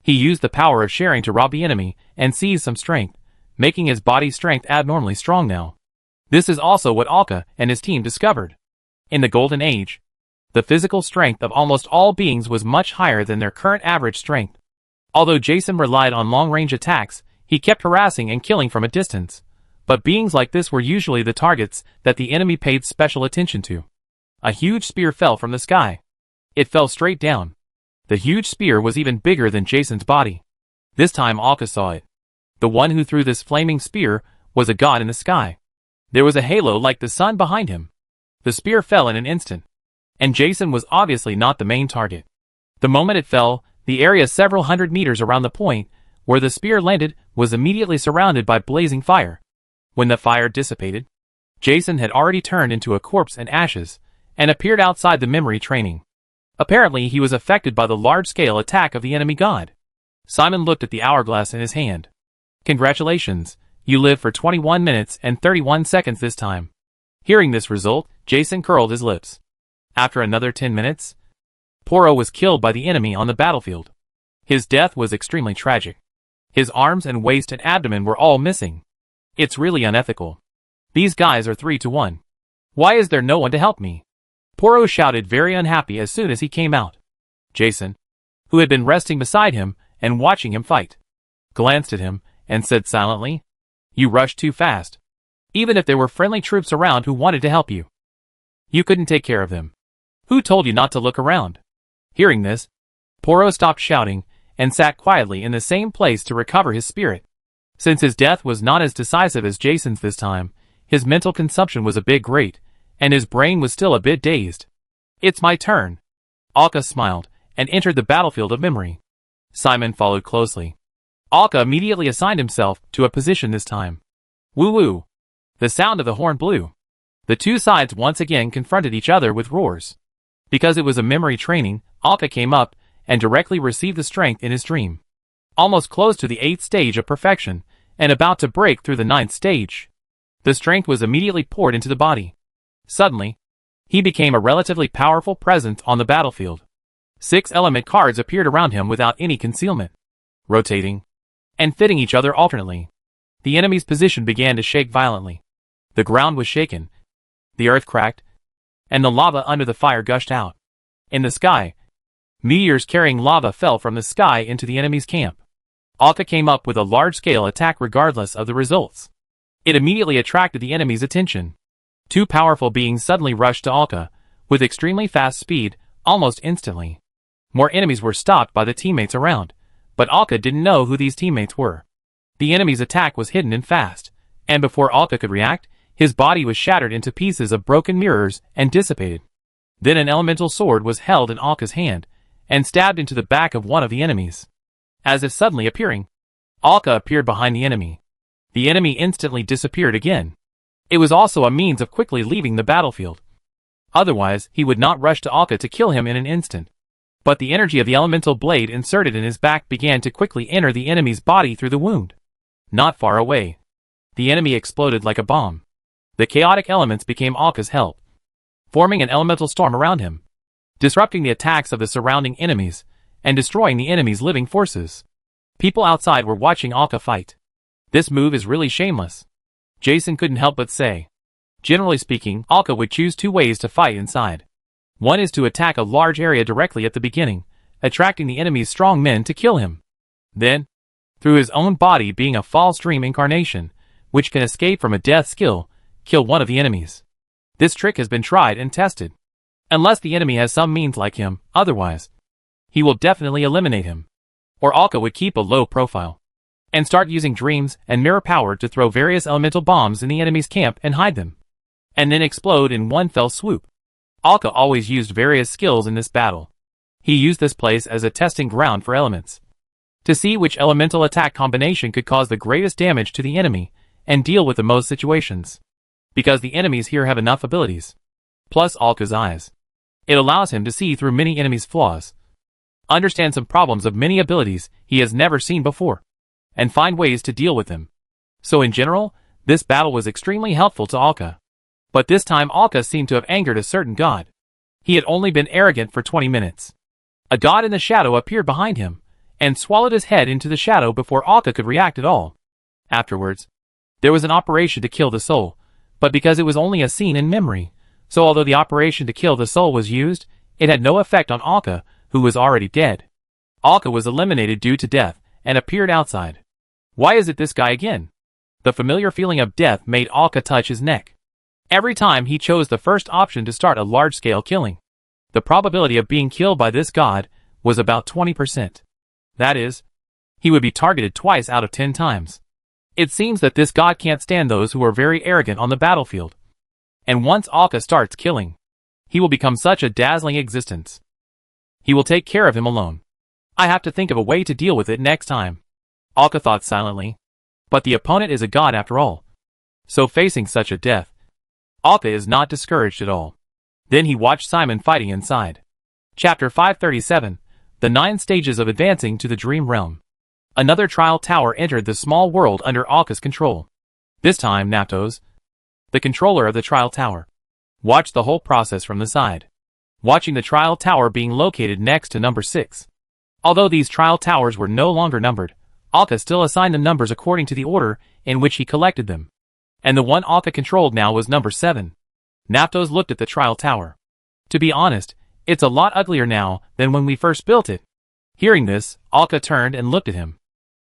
He used the power of sharing to rob the enemy and seize some strength, making his body strength abnormally strong now. This is also what Alka and his team discovered. In the Golden Age, the physical strength of almost all beings was much higher than their current average strength. Although Jason relied on long-range attacks, he kept harassing and killing from a distance. But beings like this were usually the targets that the enemy paid special attention to. A huge spear fell from the sky. It fell straight down. The huge spear was even bigger than Jason's body. This time Alka saw it. The one who threw this flaming spear was a god in the sky. There was a halo like the sun behind him. The spear fell in an instant, and Jason was obviously not the main target. The moment it fell, the area several hundred meters around the point where the spear landed was immediately surrounded by blazing fire. When the fire dissipated, Jason had already turned into a corpse and ashes, and appeared outside the memory training. Apparently he was affected by the large-scale attack of the enemy god. Simon looked at the hourglass in his hand. Congratulations, you lived for 21 minutes and 31 seconds this time. Hearing this result, Jason curled his lips. After another 10 minutes, Pororo was killed by the enemy on the battlefield. His death was extremely tragic. His arms and waist and abdomen were all missing. It's really unethical. These guys are 3 to 1. Why is there no one to help me? Pororo shouted, very unhappy as soon as he came out. Jason, who had been resting beside him and watching him fight, glanced at him and said silently, "You rushed too fast. Even if there were friendly troops around who wanted to help you, you couldn't take care of them. Who told you not to look around?" Hearing this, Pororo stopped shouting and sat quietly in the same place to recover his spirit. Since his death was not as decisive as Jason's this time, his mental consumption was a bit great, and his brain was still a bit dazed. "It's my turn." Alka smiled, and entered the battlefield of memory. Simon followed closely. Alka immediately assigned himself to a position this time. Woo-woo! The sound of the horn blew. The two sides once again confronted each other with roars. Because it was a memory training, Alka came up and directly received the strength in his dream. Almost close to the 8th stage of perfection, and about to break through the 9th stage. The strength was immediately poured into the body. Suddenly, he became a relatively powerful presence on the battlefield. 6 element cards appeared around him without any concealment, rotating and fitting each other alternately. The enemy's position began to shake violently. The ground was shaken, the earth cracked, and the lava under the fire gushed out. In the sky, meteors carrying lava fell from the sky into the enemy's camp. Alka came up with a large-scale attack regardless of the results. It immediately attracted the enemy's attention. 2 powerful beings suddenly rushed to Alka, with extremely fast speed, almost instantly. More enemies were stopped by the teammates around, but Alka didn't know who these teammates were. The enemy's attack was hidden and fast, and before Alka could react, his body was shattered into pieces of broken mirrors and dissipated. Then an elemental sword was held in Alka's hand, and stabbed into the back of one of the enemies. As if suddenly appearing, Alka appeared behind the enemy. The enemy instantly disappeared again. It was also a means of quickly leaving the battlefield. Otherwise, he would not rush to Alka to kill him in an instant. But the energy of the elemental blade inserted in his back began to quickly enter the enemy's body through the wound. Not far away, the enemy exploded like a bomb. The chaotic elements became Alka's help, forming an elemental storm around him, disrupting the attacks of the surrounding enemies, and destroying the enemy's living forces. People outside were watching Alka fight. This move is really shameless, Jason couldn't help but say. Generally speaking, Alka would choose 2 ways to fight inside. One is to attack a large area directly at the beginning, attracting the enemy's strong men to kill him. Then, through his own body being a false dream incarnation, which can escape from a death skill, kill one of the enemies. This trick has been tried and tested. Unless the enemy has some means like him, otherwise, he will definitely eliminate him. Or Alka would keep a low profile, and start using dreams and mirror power to throw various elemental bombs in the enemy's camp and hide them, and then explode in one fell swoop. Alka always used various skills in this battle. He used this place as a testing ground for elements, to see which elemental attack combination could cause the greatest damage to the enemy, and deal with the most situations. Because the enemies here have enough abilities, plus Alka's eyes, it allows him to see through many enemies' flaws, understand some problems of many abilities he has never seen before, and find ways to deal with them. So in general, this battle was extremely helpful to Alka. But this time Alka seemed to have angered a certain god. He had only been arrogant for 20 minutes. A god in the shadow appeared behind him, and swallowed his head into the shadow before Alka could react at all. Afterwards, there was an operation to kill the soul, but because it was only a scene in memory, so although the operation to kill the soul was used, it had no effect on Alka, who was already dead. Alka was eliminated due to death, and appeared outside. Why is it this guy again? The familiar feeling of death made Alka touch his neck. Every time he chose the first option to start a large-scale killing, the probability of being killed by this god was about 20%. That is, he would be targeted twice out of 10 times. It seems that this god can't stand those who are very arrogant on the battlefield. And once Alka starts killing, he will become such a dazzling existence. He will take care of him alone. I have to think of a way to deal with it next time, Alka thought silently. But the opponent is a god after all. So facing such a death, Alka is not discouraged at all. Then he watched Simon fighting inside. Chapter 537, The 9 Stages of Advancing to the Dream Realm. Another trial tower entered the small world under Alka's control. This time Naptos, the controller of the trial tower, watched the whole process from the side, watching the trial tower being located next to number 6. Although these trial towers were no longer numbered, Alka still assigned them numbers according to the order in which he collected them. And the one Alka controlled now was number 7. Naptos looked at the trial tower. To be honest, it's a lot uglier now than when we first built it. Hearing this, Alka turned and looked at him.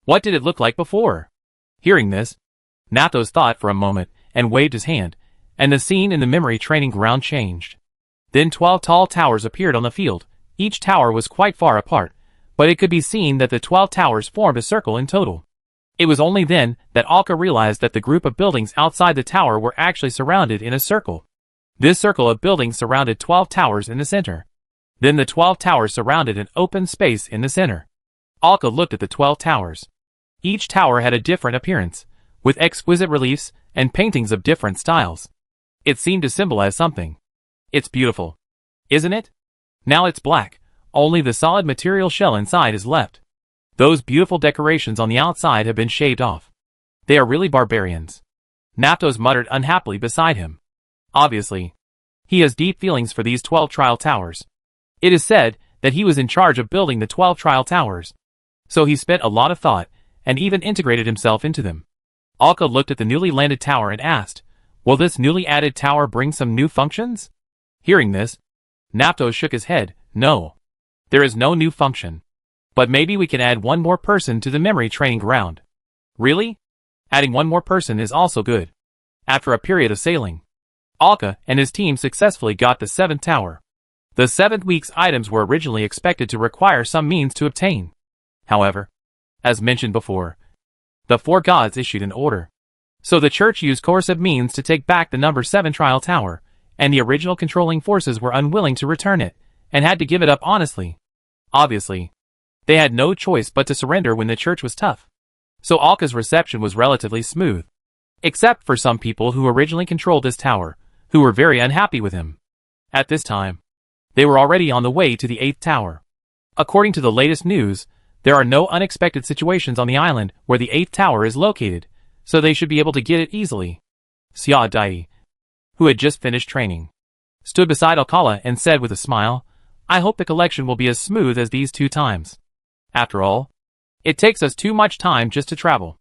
What did it look like before? Hearing this, Naptos thought for a moment and waved his hand, and the scene in the memory training ground changed. Then 12 tall towers appeared on the field. Each tower was quite far apart, but it could be seen that the 12 towers formed a circle in total. It was only then that Alka realized that the group of buildings outside the tower were actually surrounded in a circle. This circle of buildings surrounded 12 towers in the center. Then the 12 towers surrounded an open space in the center. Alka looked at the 12 towers. Each tower had a different appearance, with exquisite reliefs and paintings of different styles. It seemed to symbolize something. It's beautiful, isn't it? Now it's black, only the solid material shell inside is left. Those beautiful decorations on the outside have been shaved off. They are really barbarians. Naptos muttered unhappily beside him. Obviously, he has deep feelings for these 12 trial towers. It is said that he was in charge of building the 12 trial towers. So he spent a lot of thought, and even integrated himself into them. Alka looked at the newly landed tower and asked, will this newly added tower bring some new functions? Hearing this, Naptos shook his head. No. There is no new function. But maybe we can add one more person to the memory training ground. Really? Adding one more person is also good. After a period of sailing, Alka and his team successfully got the 7th tower. The 7th week's items were originally expected to require some means to obtain. However, as mentioned before, the 4 gods issued an order. So the church used coercive means to take back the number 7 trial tower, and the original controlling forces were unwilling to return it, and had to give it up honestly. Obviously, they had no choice but to surrender when the church was tough. So Alka's reception was relatively smooth. Except for some people who originally controlled this tower, who were very unhappy with him. At this time, they were already on the way to the 8th tower. According to the latest news, there are no unexpected situations on the island where the 8th tower is located, so they should be able to get it easily. Xia Dai, who had just finished training, stood beside Alcala and said with a smile, I hope the collection will be as smooth as these 2 times. After all, it takes us too much time just to travel.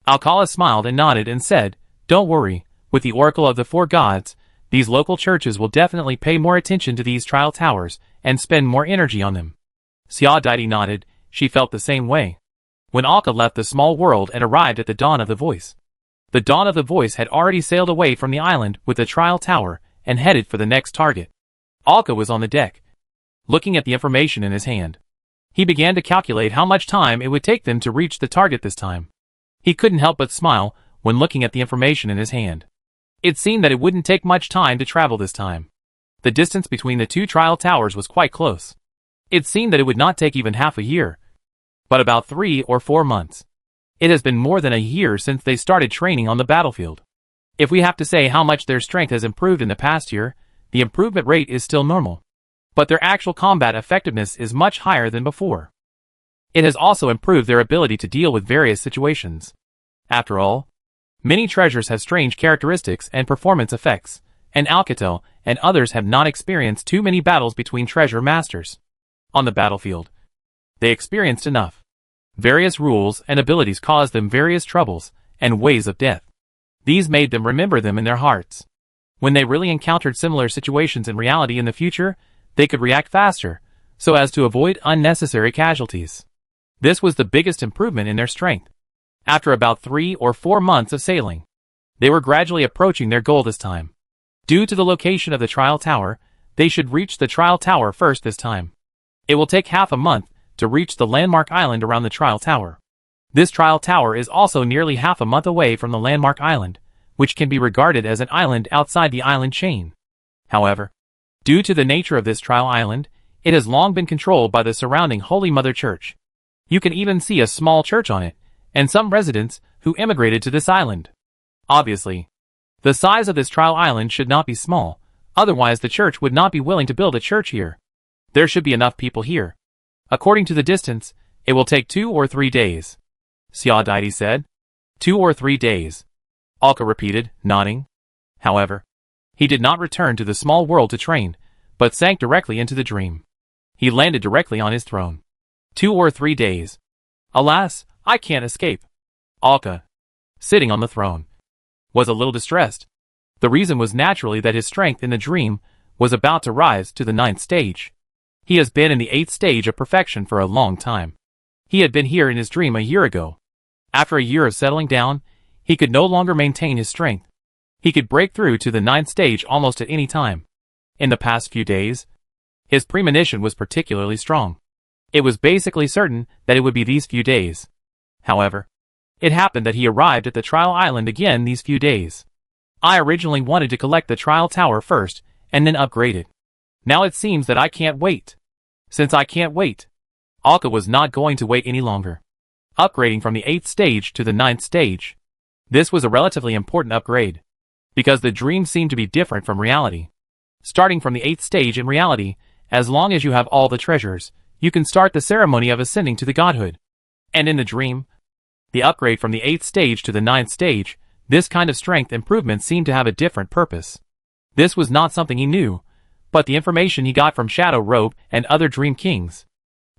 Alcala smiled and nodded and said, don't worry, with the Oracle of the 4 gods, these local churches will definitely pay more attention to these trial towers and spend more energy on them. Xia Dai nodded. She felt the same way. When Alka left the small world and arrived at the Dawn of the Voice. The Dawn of the Voice had already sailed away from the island with the trial tower and headed for the next target. Alka was on the deck, looking at the information in his hand. He began to calculate how much time it would take them to reach the target this time. He couldn't help but smile when looking at the information in his hand. It seemed that it wouldn't take much time to travel this time. The distance between the 2 trial towers was quite close. It seemed that it would not take even half a year, but about 3 or 4 months. It has been more than a year since they started training on the battlefield. If we have to say how much their strength has improved in the past year, the improvement rate is still normal. But their actual combat effectiveness is much higher than before. It has also improved their ability to deal with various situations. After all, many treasures have strange characteristics and performance effects, and Alcatel and others have not experienced too many battles between treasure masters. On the battlefield, they experienced enough. Various rules and abilities caused them various troubles and ways of death. These made them remember them in their hearts. When they really encountered similar situations in reality in the future, they could react faster, so as to avoid unnecessary casualties. This was the biggest improvement in their strength. After about 3 or 4 months of sailing, they were gradually approaching their goal this time. Due to the location of the trial tower, they should reach the trial tower first this time. It will take half a month to reach the landmark island around the trial tower. This trial tower is also nearly half a month away from the landmark island, which can be regarded as an island outside the island chain. However, due to the nature of this trial island, it has long been controlled by the surrounding Holy Mother Church. You can even see a small church on it, and some residents who immigrated to this island. Obviously, the size of this trial island should not be small, otherwise the church would not be willing to build a church here. There should be enough people here. According to the distance, it will take 2 or 3 days. Xia Dai said. 2 or 3 days. Alka repeated, nodding. However, he did not return to the small world to train, but sank directly into the dream. He landed directly on his throne. 2 or 3 days. Alas, I can't escape. Alka, sitting on the throne, was a little distressed. The reason was naturally that his strength in the dream was about to rise to the 9th stage. He has been in the 8th stage of perfection for a long time. He had been here in his dream a year ago. After a year of settling down, he could no longer maintain his strength. He could break through to the 9th stage almost at any time. In the past few days, his premonition was particularly strong. It was basically certain that it would be these few days. However, it happened that he arrived at the trial island again these few days. I originally wanted to collect the trial tower first, and then upgrade it. Now it seems that I can't wait. Since I can't wait, Alka was not going to wait any longer. Upgrading from the 8th stage to the 9th stage. This was a relatively important upgrade, because the dream seemed to be different from reality. Starting from the 8th stage in reality, as long as you have all the treasures, you can start the ceremony of ascending to the godhood. And in the dream, the upgrade from the 8th stage to the 9th stage, this kind of strength improvement seemed to have a different purpose. This was not something he knew, but the information he got from Shadow Robe and other Dream Kings.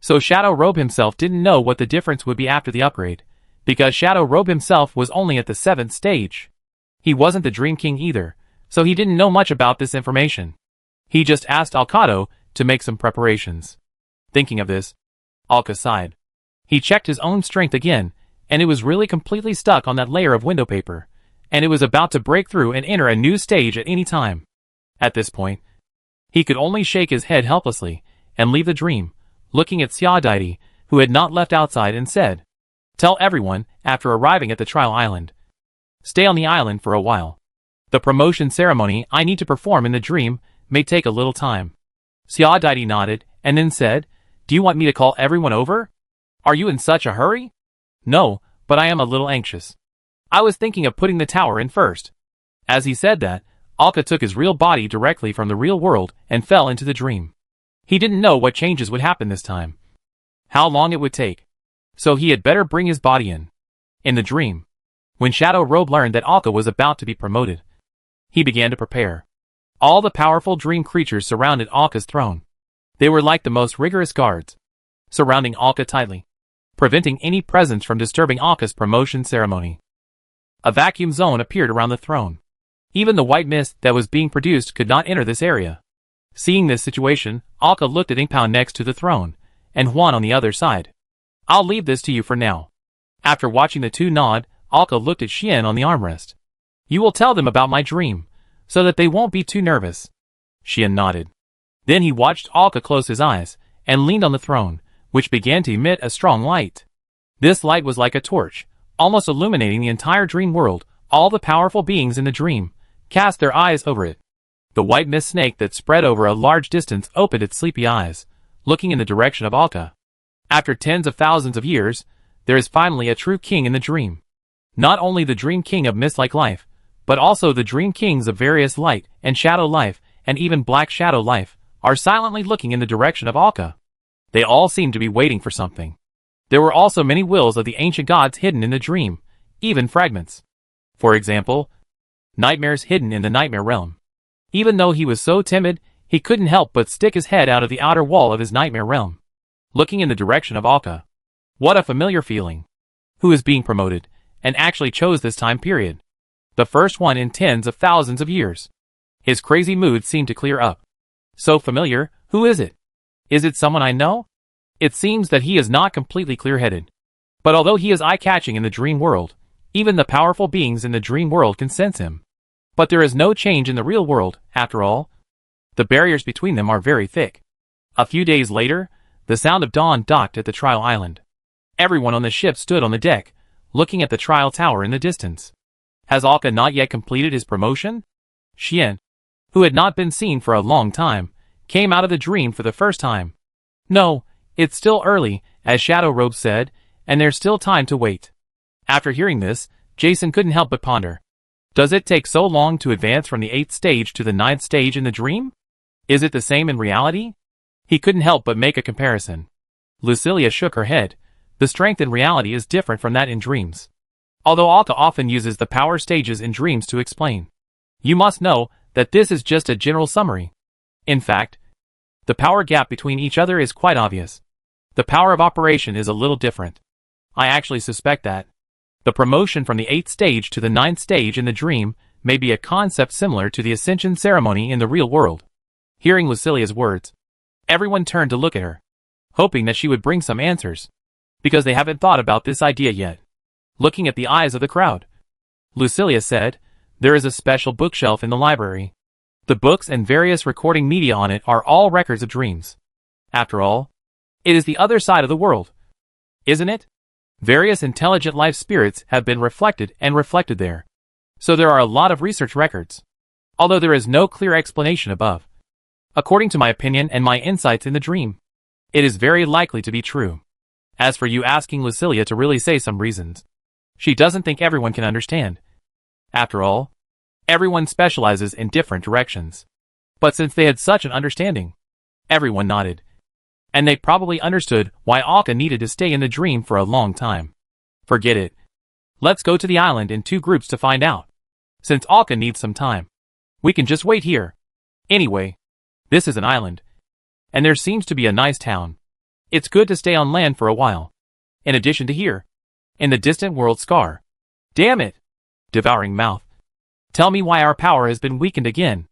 So Shadow Robe himself didn't know what the difference would be after the upgrade, because Shadow Robe himself was only at the 7th stage. He wasn't the Dream King either, so he didn't know much about this information. He just asked Alcado to make some preparations. Thinking of this, Alka sighed. He checked his own strength again, and it was really completely stuck on that layer of window paper, and it was about to break through and enter a new stage at any time. At this point, he could only shake his head helplessly and leave the dream, looking at Xiaodaidi, who had not left outside, and said, "Tell everyone, after arriving at the trial island. Stay on the island for a while. The promotion ceremony I need to perform in the dream may take a little time." Xiaodaidi nodded, and then said, "Do you want me to call everyone over? Are you in such a hurry?" "No, but I am a little anxious. I was thinking of putting the tower in first." As he said that, Alka took his real body directly from the real world and fell into the dream. He didn't know what changes would happen this time, how long it would take, so he had better bring his body in. In the dream, when Shadow Robe learned that Alka was about to be promoted, he began to prepare. All the powerful dream creatures surrounded Alka's throne. They were like the most rigorous guards, surrounding Alka tightly, preventing any presence from disturbing Alka's promotion ceremony. A vacuum zone appeared around the throne. Even the white mist that was being produced could not enter this area. Seeing this situation, Alka looked at Ingpao next to the throne, and Huan on the other side. "I'll leave this to you for now." After watching the two nod, Alka looked at Xian on the armrest. "You will tell them about my dream, so that they won't be too nervous." Xian nodded. Then he watched Alka close his eyes, and leaned on the throne, which began to emit a strong light. This light was like a torch, almost illuminating the entire dream world. All the powerful beings in the dream cast their eyes over it. The white mist snake that spread over a large distance opened its sleepy eyes, looking in the direction of Alka. After tens of thousands of years, there is finally a true king in the dream. Not only the Dream King of mist-like life, but also the Dream Kings of various light and shadow life, and even black shadow life, are silently looking in the direction of Alka. They all seem to be waiting for something. There were also many wills of the ancient gods hidden in the dream, even fragments. For example, nightmares hidden in the nightmare realm. Even though he was so timid, he couldn't help but stick his head out of the outer wall of his nightmare realm, looking in the direction of Alka. What a familiar feeling. Who is being promoted, and actually chose this time period? The first one in tens of thousands of years. His crazy mood seemed to clear up. So familiar, who is it? Is it someone I know? It seems that he is not completely clear-headed. But although he is eye-catching in the dream world, even the powerful beings in the dream world can sense him. But there is no change in the real world, after all. The barriers between them are very thick. A few days later, the Sound of Dawn docked at the trial island. Everyone on the ship stood on the deck, looking at the trial tower in the distance. Has Alka not yet completed his promotion? Xian, who had not been seen for a long time, came out of the dream for the first time. No, it's still early, as Shadow Robe said, and there's still time to wait. After hearing this, Jason couldn't help but ponder. Does it take so long to advance from the 8th stage to the 9th stage in the dream? Is it the same in reality? He couldn't help but make a comparison. Lucilia shook her head. The strength in reality is different from that in dreams. Although Alka often uses the power stages in dreams to explain. You must know that this is just a general summary. In fact, the power gap between each other is quite obvious. The power of operation is a little different. I actually suspect that the promotion from the 8th stage to the 9th stage in the dream may be a concept similar to the ascension ceremony in the real world. Hearing Lucilia's words, everyone turned to look at her, hoping that she would bring some answers, because they haven't thought about this idea yet. Looking at the eyes of the crowd, Lucilia said, "There is a special bookshelf in the library. The books and various recording media on it are all records of dreams. After all, It is the other side of the world. Isn't it? Various intelligent life spirits have been reflected there. So there are a lot of research records. Although there is no clear explanation above. According to my opinion and my insights in the dream, it is very likely to be true. As for you asking Lucilia to really say some reasons, she doesn't think everyone can understand. After all, everyone specializes in different directions. But since they had such an understanding, everyone nodded. And they probably understood why Alka needed to stay in the dream for a long time. Forget it. Let's go to the island in 2 groups to find out. Since Alka needs some time, we can just wait here. Anyway, this is an island. And there seems to be a nice town. It's good to stay on land for a while. In addition to here, in the distant world Scar. Damn it! Devouring mouth. Tell me why our power has been weakened again.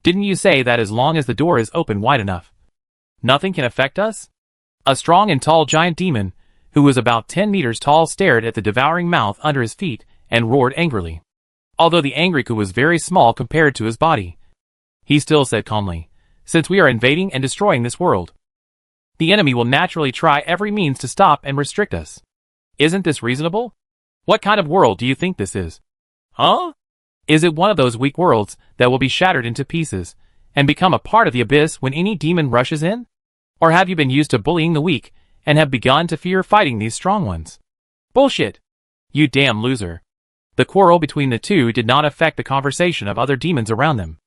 Didn't you say that as long as the door is open wide enough, nothing can affect us? A strong and tall giant demon, who was about 10 meters tall, stared at the devouring mouth under his feet and roared angrily. Although the angry Ku was very small compared to his body, he still said calmly, "Since we are invading and destroying this world, the enemy will naturally try every means to stop and restrict us. Isn't this reasonable? What kind of world do you think this is? Huh? Is it one of those weak worlds that will be shattered into pieces and become a part of the abyss when any demon rushes in? Or have you been used to bullying the weak and have begun to fear fighting these strong ones? Bullshit! You damn loser." The quarrel between the two did not affect the conversation of other demons around them.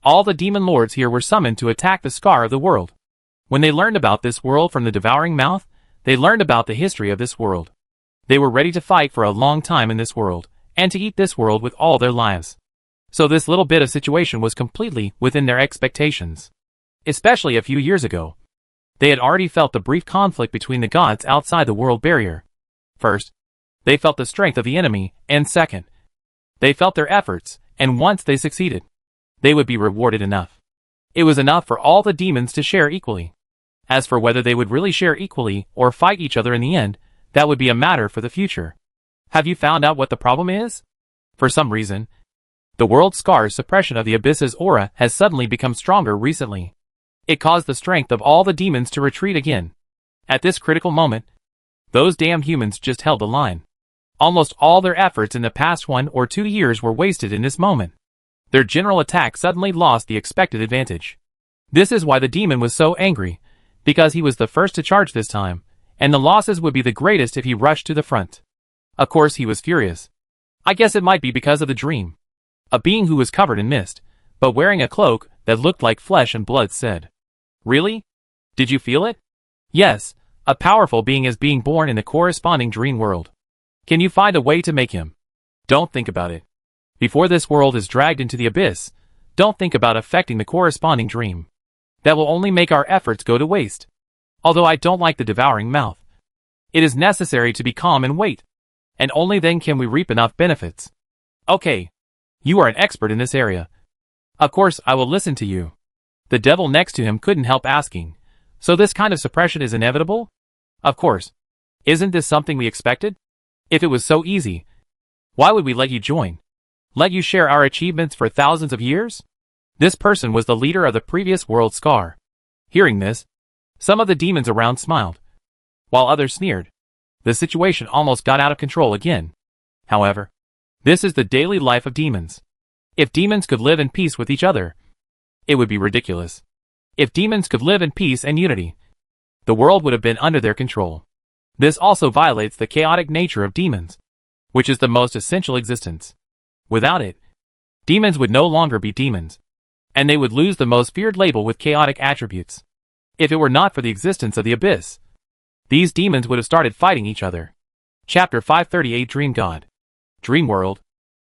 All the demon lords here were summoned to attack the Scar of the world. When they learned about this world from the devouring mouth, they learned about the history of this world. They were ready to fight for a long time in this world, and to eat this world with all their lives. So this little bit of situation was completely within their expectations. Especially a few years ago. They had already felt the brief conflict between the gods outside the world barrier. First, they felt the strength of the enemy, and second, they felt their efforts, and once they succeeded, they would be rewarded enough. It was enough for all the demons to share equally. As for whether they would really share equally or fight each other in the end, that would be a matter for the future. Have you found out what the problem is? For some reason, the world Scar's suppression of the abyss's aura has suddenly become stronger recently. It caused the strength of all the demons to retreat again. At this critical moment, those damn humans just held the line. Almost all their efforts in the past 1 or 2 years were wasted in this moment. Their general attack suddenly lost the expected advantage. This is why the demon was so angry, because he was the first to charge this time, and the losses would be the greatest if he rushed to the front. Of course he was furious. I guess it might be because of the dream. A being who was covered in mist, but wearing a cloak that looked like flesh and blood said, "Really? Did you feel it?" "Yes, a powerful being is being born in the corresponding dream world. Can you find a way to make him? Don't think about it. Before this world is dragged into the abyss, don't think about affecting the corresponding dream. That will only make our efforts go to waste. Although I don't like the devouring mouth. It is necessary to be calm and wait. And only then can we reap enough benefits." "Okay. You are an expert in this area. Of course I will listen to you." The devil next to him couldn't help asking, "So this kind of suppression is inevitable?" "Of course. Isn't this something we expected? If it was so easy, why would we let you join? Let you share our achievements for thousands of years?" This person was the leader of the previous world Scar. Hearing this, some of the demons around smiled, while others sneered. The situation almost got out of control again. However, this is the daily life of demons. If demons could live in peace with each other, it would be ridiculous. If demons could live in peace and unity, the world would have been under their control. This also violates the chaotic nature of demons, which is the most essential existence. Without it, demons would no longer be demons, and they would lose the most feared label with chaotic attributes. If it were not for the existence of the abyss, these demons would have started fighting each other. Chapter 538 Dream God. Dream World.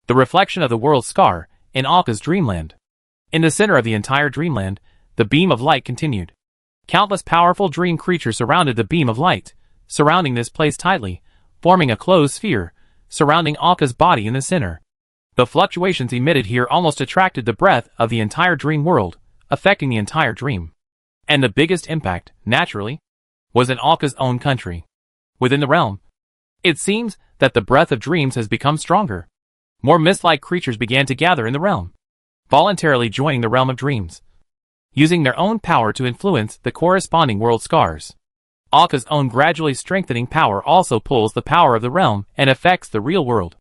The reflection of the world Scar in Alka's dreamland. In the center of the entire dreamland, the beam of light continued. Countless powerful dream creatures surrounded the beam of light, surrounding this place tightly, forming a closed sphere, surrounding Alka's body in the center. The fluctuations emitted here almost attracted the breath of the entire dream world, affecting the entire dream. And the biggest impact, naturally, was in Alka's own country. Within the realm, it seems that the breath of dreams has become stronger. More mist-like creatures began to gather in the realm, voluntarily joining the realm of dreams, using their own power to influence the corresponding world Scars. Alka's own gradually strengthening power also pulls the power of the realm and affects the real world.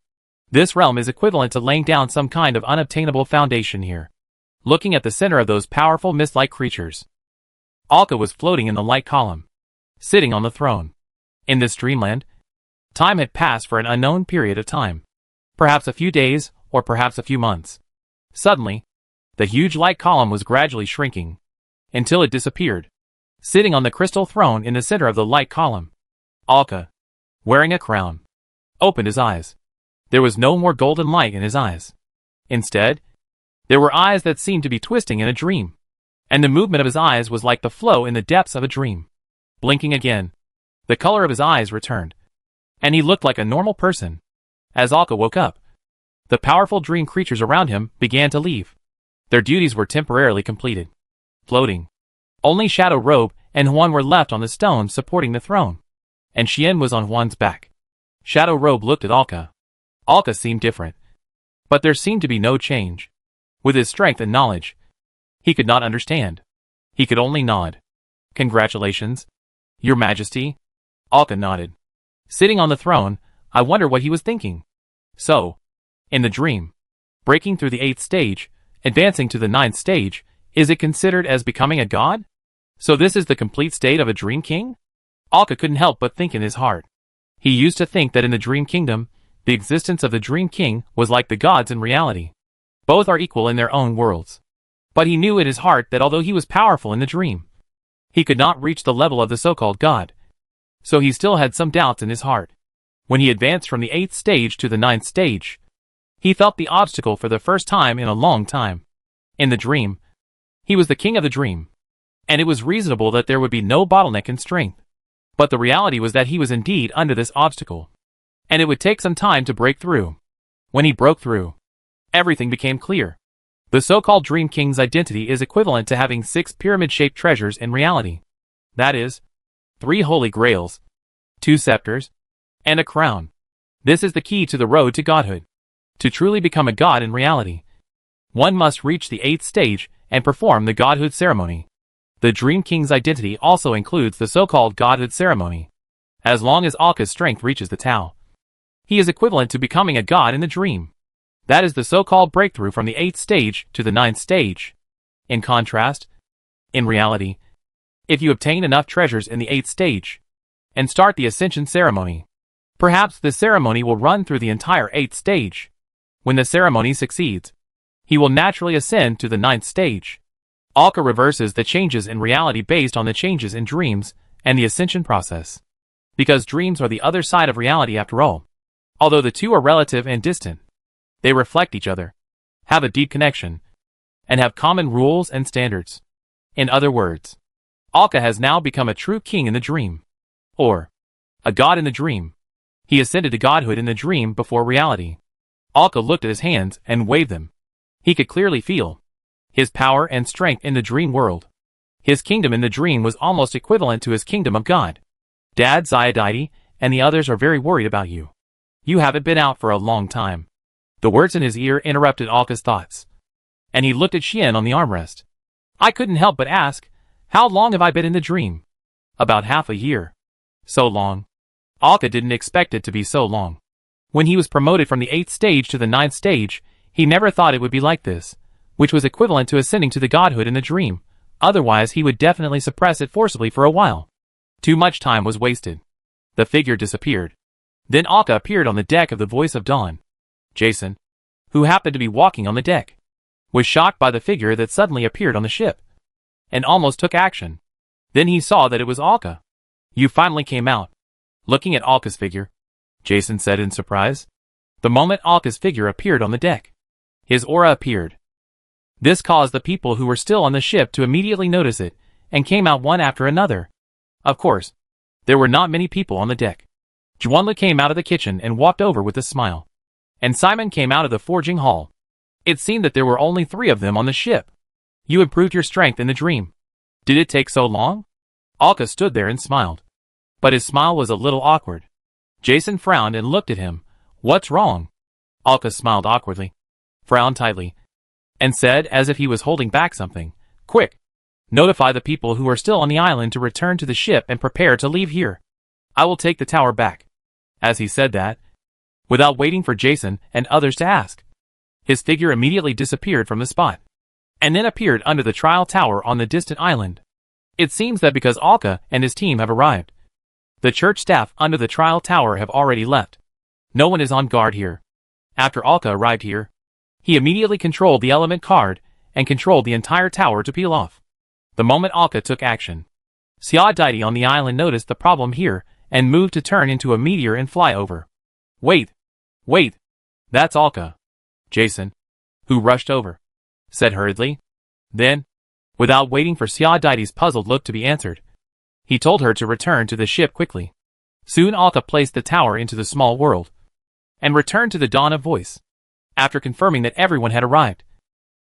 This realm is equivalent to laying down some kind of unobtainable foundation here. Looking at the center of those powerful mist-like creatures, Alka was floating in the light column, sitting on the throne. In this dreamland, time had passed for an unknown period of time. Perhaps a few days, or perhaps a few months. Suddenly, the huge light column was gradually shrinking, until it disappeared. Sitting on the crystal throne in the center of the light column, Alka, wearing a crown, opened his eyes. There was no more golden light in his eyes. Instead, there were eyes that seemed to be twisting in a dream, and the movement of his eyes was like the flow in the depths of a dream. Blinking again, the color of his eyes returned, and he looked like a normal person. As Alka woke up, the powerful dream creatures around him began to leave. Their duties were temporarily completed. Floating, only Shadow Robe and Huan were left on the stone supporting the throne, and Xian was on Huan's back. Shadow Robe looked at Alka. Alka seemed different, but there seemed to be no change. With his strength and knowledge, he could not understand. He could only nod. "Congratulations, Your Majesty." Alka nodded. Sitting on the throne, I wonder what he was thinking. So, in the dream, breaking through the 8th stage, advancing to the 9th stage, is it considered as becoming a god? So this is the complete state of a dream king? Alka couldn't help but think in his heart. He used to think that in the dream kingdom, the existence of the dream king was like the gods in reality. Both are equal in their own worlds. But he knew in his heart that although he was powerful in the dream, he could not reach the level of the so-called god. So he still had some doubts in his heart. When he advanced from the 8th stage to the 9th stage, he felt the obstacle for the first time in a long time. In the dream, he was the king of the dream, and it was reasonable that there would be no bottleneck in strength. But the reality was that he was indeed under this obstacle, and it would take some time to break through. When he broke through, everything became clear. The so-called Dream King's identity is equivalent to having 6 pyramid-shaped treasures in reality. That is, 3 holy grails, 2 scepters, and a crown. This is the key to the road to godhood. To truly become a god in reality, one must reach the 8th stage and perform the godhood ceremony. The Dream King's identity also includes the so-called godhood ceremony. As long as Alka's strength reaches the Tao, he is equivalent to becoming a god in the dream. That is the so-called breakthrough from the 8th stage to the 9th stage. In contrast, in reality, if you obtain enough treasures in the 8th stage and start the ascension ceremony, perhaps the ceremony will run through the entire 8th stage. When the ceremony succeeds, he will naturally ascend to the 9th stage. Alka reverses the changes in reality based on the changes in dreams and the ascension process. Because dreams are the other side of reality after all. Although the two are relative and distant, they reflect each other, have a deep connection, and have common rules and standards. In other words, Alka has now become a true king in the dream, or a god in the dream. He ascended to godhood in the dream before reality. Alka looked at his hands and waved them. He could clearly feel his power and strength in the dream world. His kingdom in the dream was almost equivalent to his kingdom of God. "Dad, Zayadidi, and the others are very worried about you. You haven't been out for a long time." The words in his ear interrupted Alka's thoughts, and he looked at Xian on the armrest. "I couldn't help but ask, how long have I been in the dream?" "About half a year." "So long?" Alka didn't expect it to be so long. When he was promoted from the 8th stage to the 9th stage, he never thought it would be like this, which was equivalent to ascending to the godhood in the dream. Otherwise he would definitely suppress it forcibly for a while. Too much time was wasted. The figure disappeared. Then Alka appeared on the deck of the Voice of Dawn. Jason, who happened to be walking on the deck, was shocked by the figure that suddenly appeared on the ship, and almost took action. Then he saw that it was Alka. "You finally came out." Looking at Alka's figure, Jason said in surprise. The moment Alka's figure appeared on the deck, his aura appeared. This caused the people who were still on the ship to immediately notice it, and came out one after another. Of course, there were not many people on the deck. Juanlu came out of the kitchen and walked over with a smile. And Simon came out of the forging hall. It seemed that there were only 3 of them on the ship. "You improved your strength in the dream. Did it take so long?" Alka stood there and smiled. But his smile was a little awkward. Jason frowned and looked at him. "What's wrong?" Alka smiled awkwardly, frowned tightly, and said as if he was holding back something, "Quick, Notify the people who are still on the island to return to the ship and prepare to leave here. I will take the tower back. As he said that, without waiting for Jason and others to ask, his figure immediately disappeared from the spot, and then appeared under the trial tower on the distant island. It seems that because Alka and his team have arrived, the church staff under the trial tower have already left. No one is on guard here. After Alka arrived here, he immediately controlled the element card and controlled the entire tower to peel off. The moment Alka took action, Sia Deity on the island noticed the problem here and moved to turn into a meteor and fly over. Wait! That's Alka. Jason, who rushed over, said hurriedly. Then, without waiting for Sia Deity's puzzled look to be answered, he told her to return to the ship quickly. Soon Alka placed the tower into the small world, and returned to the Dawn of Voice. After confirming that everyone had arrived,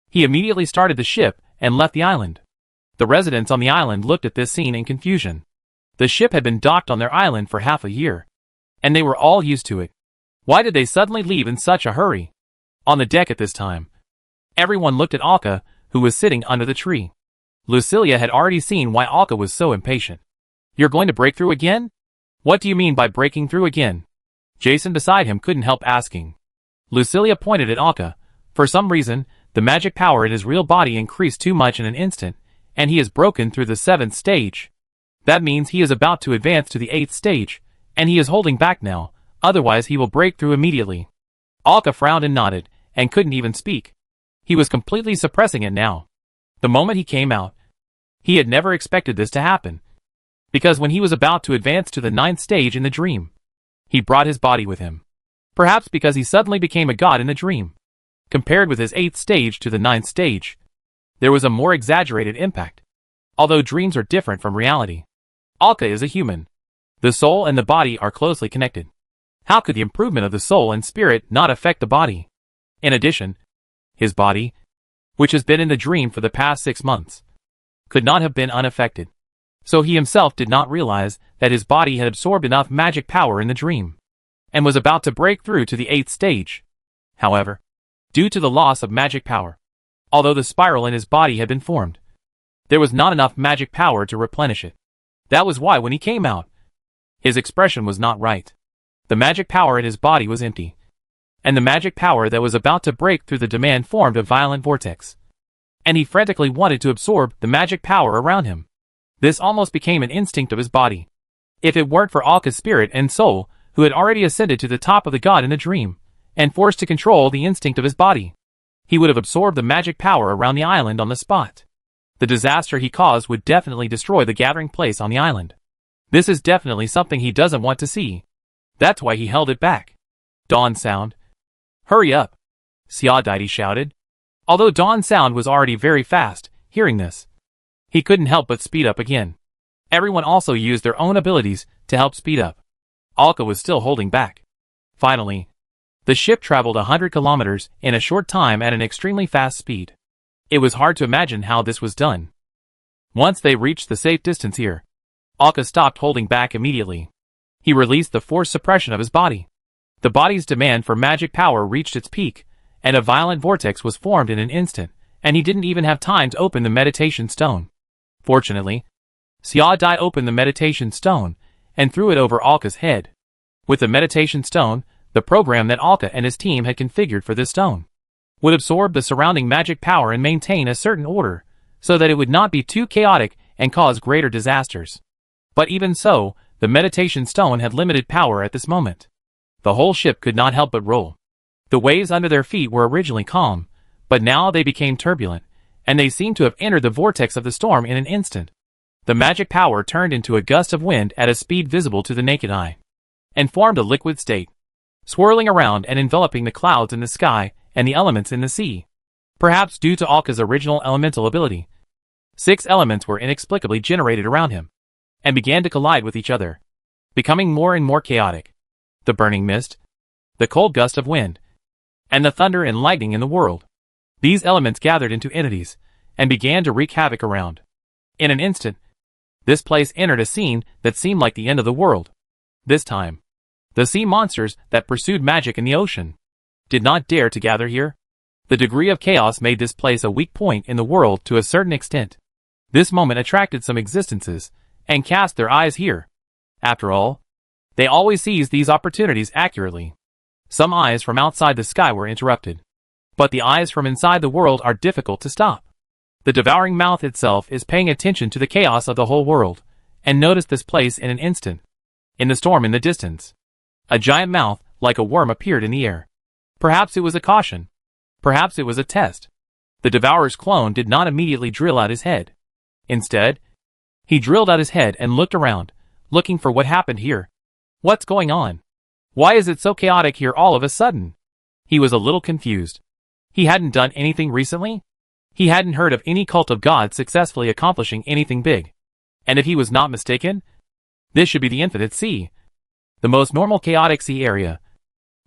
he immediately started the ship and left the island. The residents on the island looked at this scene in confusion. The ship had been docked on their island for half a year, and they were all used to it. Why did they suddenly leave in such a hurry? On the deck at this time, everyone looked at Alka, who was sitting under the tree. Lucilia had already seen why Alka was so impatient. You're going to break through again? What do you mean by breaking through again? Jason beside him couldn't help asking. Lucilia pointed at Alka. For some reason, the magic power in his real body increased too much in an instant, and he has broken through the 7th stage. That means he is about to advance to the 8th stage, and he is holding back now, otherwise he will break through immediately. Alka frowned and nodded, and couldn't even speak. He was completely suppressing it now. The moment he came out, he had never expected this to happen. Because when he was about to advance to the 9th stage in the dream, he brought his body with him. Perhaps because he suddenly became a god in the dream. Compared with his 8th stage to the 9th stage, there was a more exaggerated impact. Although dreams are different from reality, Alka is a human. The soul and the body are closely connected. How could the improvement of the soul and spirit not affect the body? In addition, his body, which has been in the dream for the past 6 months, could not have been unaffected. So he himself did not realize that his body had absorbed enough magic power in the dream, and was about to break through to the 8th stage. However, due to the loss of magic power, although the spiral in his body had been formed, there was not enough magic power to replenish it. That was why when he came out, his expression was not right. The magic power in his body was empty, and the magic power that was about to break through the demand formed a violent vortex, and he frantically wanted to absorb the magic power around him. This almost became an instinct of his body. If it weren't for Alka's spirit and soul, who had already ascended to the top of the god in the dream, and forced to control the instinct of his body, he would have absorbed the magic power around the island on the spot. The disaster he caused would definitely destroy the gathering place on the island. This is definitely something he doesn't want to see. That's why he held it back. Dawn Sound. Hurry up! Sia Deity shouted. Although Dawn Sound was already very fast, hearing this, he couldn't help but speed up again. Everyone also used their own abilities to help speed up. Alka was still holding back. Finally, the ship traveled 100 kilometers in a short time at an extremely fast speed. It was hard to imagine how this was done. Once they reached the safe distance here, Alka stopped holding back immediately. He released the forced suppression of his body. The body's demand for magic power reached its peak, and a violent vortex was formed in an instant, and he didn't even have time to open the meditation stone. Fortunately, Sia Dai opened the meditation stone and threw it over Alka's head. With the meditation stone, the program that Alka and his team had configured for this stone would absorb the surrounding magic power and maintain a certain order, so that it would not be too chaotic and cause greater disasters. But even so, the meditation stone had limited power at this moment. The whole ship could not help but roll. The waves under their feet were originally calm, but now they became turbulent, and they seemed to have entered the vortex of the storm in an instant. The magic power turned into a gust of wind at a speed visible to the naked eye, and formed a liquid state, swirling around and enveloping the clouds in the sky and the elements in the sea. Perhaps due to Alka's original elemental ability, 6 elements were inexplicably generated around him, and began to collide with each other, becoming more and more chaotic. The burning mist, the cold gust of wind, and the thunder and lightning in the world. These elements gathered into entities, and began to wreak havoc around. In an instant, this place entered a scene that seemed like the end of the world. This time, the sea monsters that pursued magic in the ocean did not dare to gather here. The degree of chaos made this place a weak point in the world to a certain extent. This moment attracted some existences, and cast their eyes here. After all, they always seize these opportunities accurately. Some eyes from outside the sky were interrupted. But the eyes from inside the world are difficult to stop. The devouring mouth itself is paying attention to the chaos of the whole world, and noticed this place in an instant. In the storm in the distance, a giant mouth, like a worm, appeared in the air. Perhaps it was a caution. Perhaps it was a test. The devourer's clone did not immediately drill out his head. Instead, he drilled out his head and looked around, looking for what happened here. What's going on? Why is it so chaotic here all of a sudden? He was a little confused. He hadn't done anything recently. He hadn't heard of any cult of God successfully accomplishing anything big. And if he was not mistaken, this should be the infinite sea. The most normal chaotic sea area.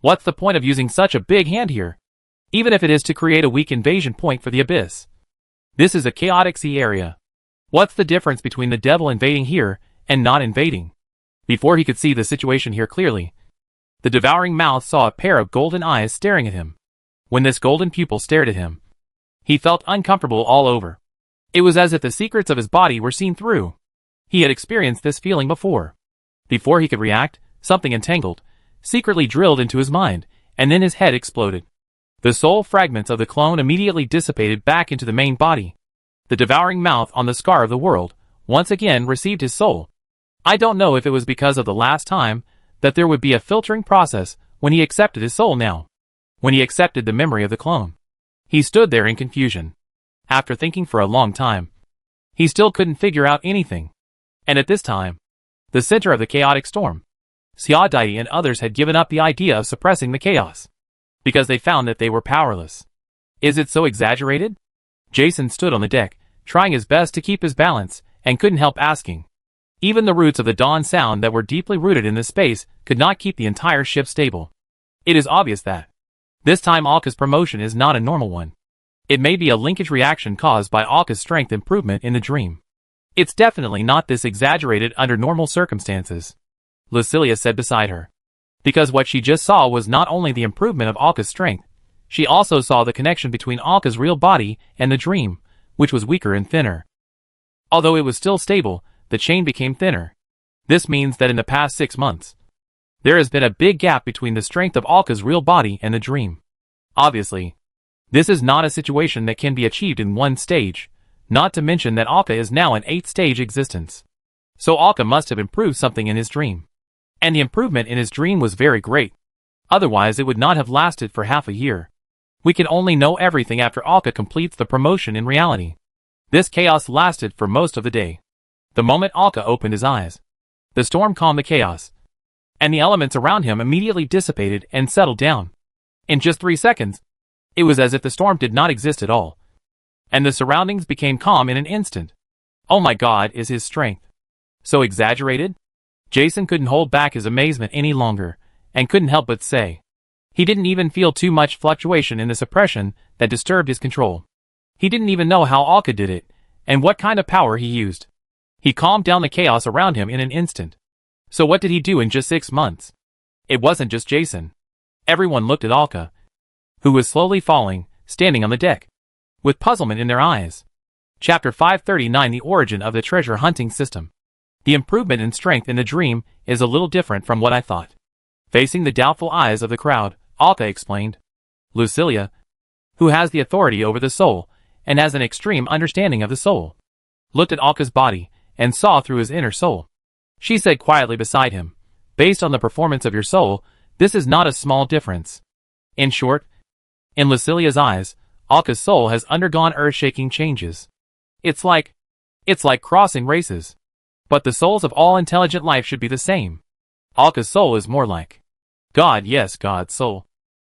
What's the point of using such a big hand here? Even if it is to create a weak invasion point for the abyss. This is a chaotic sea area. What's the difference between the devil invading here and not invading? Before he could see the situation here clearly, the devouring mouth saw a pair of golden eyes staring at him. When this golden pupil stared at him, he felt uncomfortable all over. It was as if the secrets of his body were seen through. He had experienced this feeling before. Before he could react, something entangled, secretly drilled into his mind, and then his head exploded. The soul fragments of the clone immediately dissipated back into the main body. The devouring mouth on the scar of the world once again received his soul. I don't know if it was because of the last time that there would be a filtering process when he accepted his soul now. When he accepted the memory of the clone. He stood there in confusion. After thinking for a long time, he still couldn't figure out anything. And at this time, the center of the chaotic storm, Xiaodai and others had given up the idea of suppressing the chaos. Because they found that they were powerless. Is it so exaggerated? Jason stood on the deck, trying his best to keep his balance, and couldn't help asking. Even the roots of the dawn sound that were deeply rooted in this space could not keep the entire ship stable. It is obvious that this time Alka's promotion is not a normal one. It may be a linkage reaction caused by Alka's strength improvement in the dream. It's definitely not this exaggerated under normal circumstances, Lucilia said beside her. Because what she just saw was not only the improvement of Alka's strength, she also saw the connection between Alka's real body and the dream, which was weaker and thinner. Although it was still stable, the chain became thinner. This means that in the past 6 months, there has been a big gap between the strength of Alka's real body and the dream. Obviously, this is not a situation that can be achieved in one stage, not to mention that Alka is now an 8-stage existence. So Alka must have improved something in his dream. And the improvement in his dream was very great. Otherwise it would not have lasted for half a year. We can only know everything after Alka completes the promotion in reality. This chaos lasted for most of the day. The moment Alka opened his eyes, the storm calmed the chaos, and the elements around him immediately dissipated and settled down. In just 3 seconds, it was as if the storm did not exist at all, and the surroundings became calm in an instant. Oh my God, is his strength so exaggerated? Jason couldn't hold back his amazement any longer, and couldn't help but say. He didn't even feel too much fluctuation in the suppression that disturbed his control. He didn't even know how Alka did it, and what kind of power he used. He calmed down the chaos around him in an instant. So what did he do in just 6 months? It wasn't just Jason. Everyone looked at Alka, who was slowly falling, standing on the deck, with puzzlement in their eyes. Chapter 539: The Origin of the Treasure Hunting System. The improvement in strength in the dream is a little different from what I thought. Facing the doubtful eyes of the crowd, Alka explained. Lucilia, who has the authority over the soul, and has an extreme understanding of the soul, looked at Alka's body, and saw through his inner soul. She said quietly beside him, based on the performance of your soul, this is not a small difference. In short, in Lucilia's eyes, Alka's soul has undergone earth-shaking changes. It's like crossing races. But the souls of all intelligent life should be the same. Alka's soul is more like God, yes, God's soul.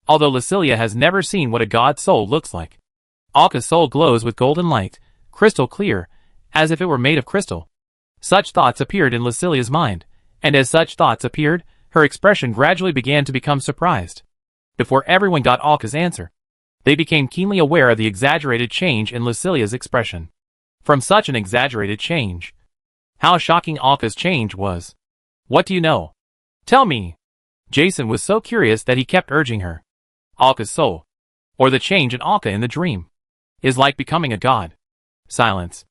Although Lucilia has never seen what a God soul looks like. Alka's soul glows with golden light, crystal clear, as if it were made of crystal. Such thoughts appeared in Lucilia's mind, and as such thoughts appeared, her expression gradually began to become surprised. Before everyone got Alka's answer, they became keenly aware of the exaggerated change in Lucilia's expression. From such an exaggerated change, how shocking Alka's change was. What do you know? Tell me. Jason was so curious that he kept urging her. Alka's soul, or the change in Alka in the dream, is like becoming a god. Silence.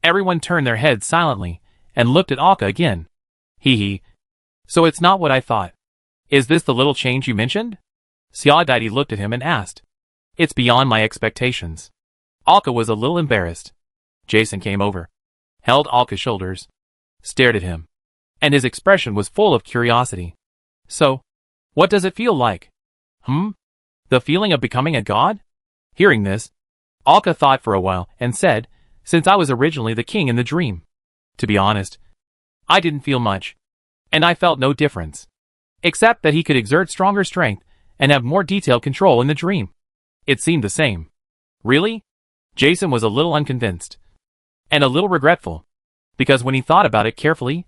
Everyone turned their heads silently, and looked at Alka again. Hee. So it's not what I thought. Is this the little change you mentioned? Xiaodaidi looked at him and asked. It's beyond my expectations. Alka was a little embarrassed. Jason came over, held Alka's shoulders, stared at him, and his expression was full of curiosity. So, what does it feel like? The feeling of becoming a god? Hearing this, Alka thought for a while and said, since I was originally the king in the dream. To be honest, I didn't feel much, and I felt no difference, except that he could exert stronger strength and have more detailed control in the dream. It seemed the same. Really? Jason was a little unconvinced, and a little regretful, because when he thought about it carefully,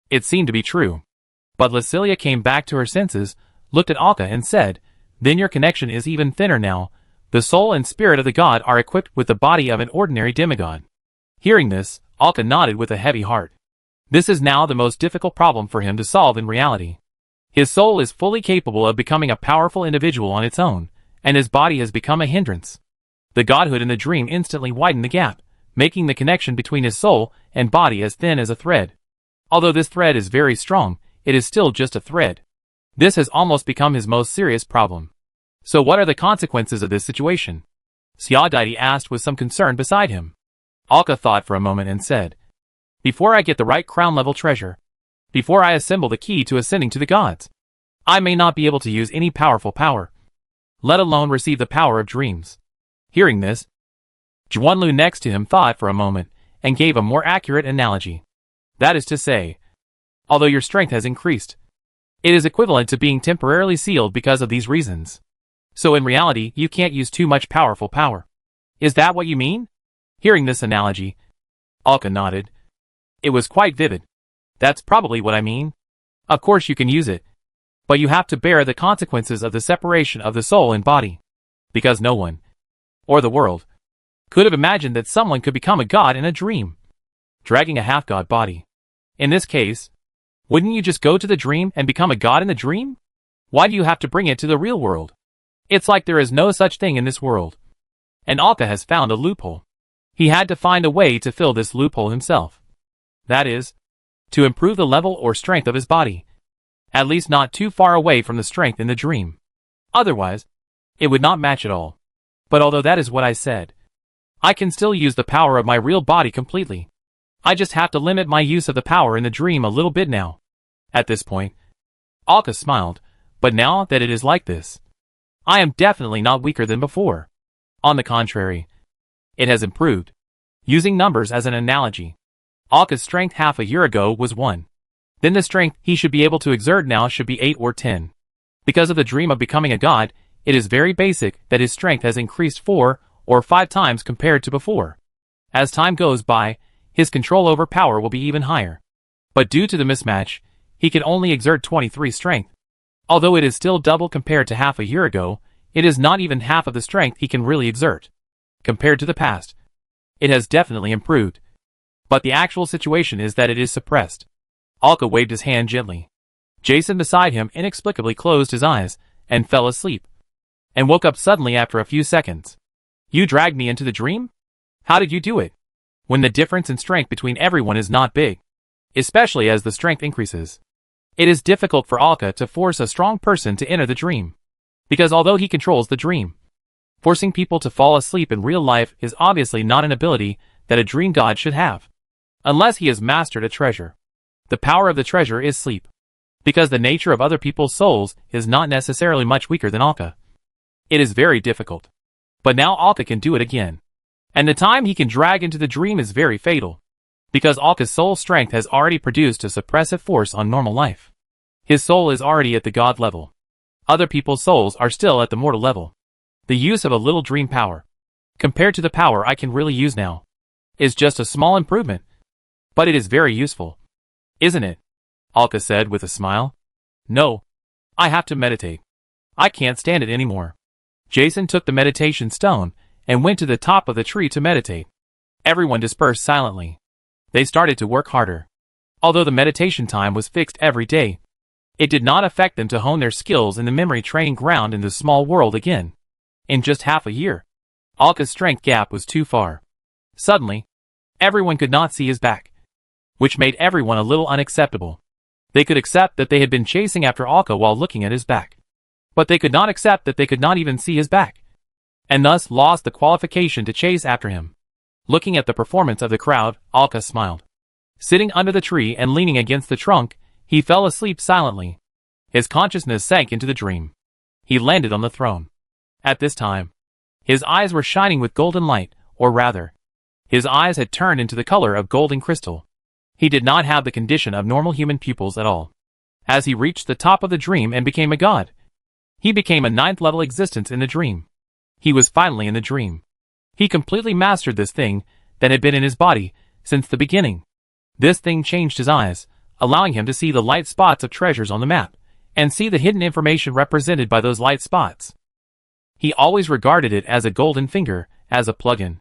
it seemed to be true. But Lucilia came back to her senses, looked at Alka and said, then your connection is even thinner now. The soul and spirit of the god are equipped with the body of an ordinary demigod. Hearing this, Alka nodded with a heavy heart. This is now the most difficult problem for him to solve in reality. His soul is fully capable of becoming a powerful individual on its own, and his body has become a hindrance. The godhood in the dream instantly widened the gap, making the connection between his soul and body as thin as a thread. Although this thread is very strong, it is still just a thread. This has almost become his most serious problem. So what are the consequences of this situation? Xiaodaidi asked with some concern beside him. Alka thought for a moment and said, before I get the right crown-level treasure, before I assemble the key to ascending to the gods, I may not be able to use any powerful power, let alone receive the power of dreams. Hearing this, Zhuanlu next to him thought for a moment and gave a more accurate analogy. That is to say, although your strength has increased, it is equivalent to being temporarily sealed because of these reasons. So in reality, you can't use too much powerful power. Is that what you mean? Hearing this analogy, Alka nodded. It was quite vivid. That's probably what I mean. Of course you can use it, but you have to bear the consequences of the separation of the soul and body. Because no one, or the world, could have imagined that someone could become a god in a dream, dragging a half-god body. In this case, wouldn't you just go to the dream and become a god in the dream? Why do you have to bring it to the real world? It's like there is no such thing in this world. And Alka has found a loophole. He had to find a way to fill this loophole himself. That is, to improve the level or strength of his body, at least not too far away from the strength in the dream. Otherwise, it would not match at all. But although that is what I said, I can still use the power of my real body completely. I just have to limit my use of the power in the dream a little bit now. At this point, Alka smiled, but now that it is like this, I am definitely not weaker than before. On the contrary, it has improved. Using numbers as an analogy, Alka's strength half a year ago was 1. Then the strength he should be able to exert now should be 8 or 10. Because of the dream of becoming a god, it is very basic that his strength has increased 4 or 5 times compared to before. As time goes by, his control over power will be even higher. But due to the mismatch, he can only exert 23 strength. Although it is still double compared to half a year ago, it is not even half of the strength he can really exert. Compared to the past, it has definitely improved. But the actual situation is that it is suppressed. Alka waved his hand gently. Jason beside him inexplicably closed his eyes and fell asleep, and woke up suddenly after a few seconds. You dragged me into the dream? How did you do it? When the difference in strength between everyone is not big, especially as the strength increases, it is difficult for Alka to force a strong person to enter the dream. Because although he controls the dream, forcing people to fall asleep in real life is obviously not an ability that a dream god should have. Unless he has mastered a treasure. The power of the treasure is sleep. Because the nature of other people's souls is not necessarily much weaker than Alka. It is very difficult. But now Alka can do it again. And the time he can drag into the dream is very fatal. Because Alka's soul strength has already produced a suppressive force on normal life. His soul is already at the god level. Other people's souls are still at the mortal level. The use of a little dream power, compared to the power I can really use now, is just a small improvement. But it is very useful. Isn't it? Alka said with a smile. No. I have to meditate. I can't stand it anymore. Jason took the meditation stone and went to the top of the tree to meditate. Everyone dispersed silently. They started to work harder. Although the meditation time was fixed every day, it did not affect them to hone their skills in the memory training ground in the small world again. In just half a year, Alka's strength gap was too far. Suddenly, Everyone could not see his back, which made everyone a little unacceptable. They could accept that they had been chasing after Alka while looking at his back, but they could not accept that they could not even see his back, and thus lost the qualification to chase after him. Looking at the performance of the crowd, Alka smiled. Sitting under the tree and leaning against the trunk, he fell asleep silently. His consciousness sank into the dream. He landed on the throne. At this time, his eyes were shining with golden light, or rather, his eyes had turned into the color of golden crystal. He did not have the condition of normal human pupils at all. As he reached the top of the dream and became a god, he became a ninth-level existence in the dream. He was finally in the dream. He completely mastered this thing that had been in his body since the beginning. This thing changed his eyes, allowing him to see the light spots of treasures on the map, and see the hidden information represented by those light spots. He always regarded it as a golden finger, as a plug-in.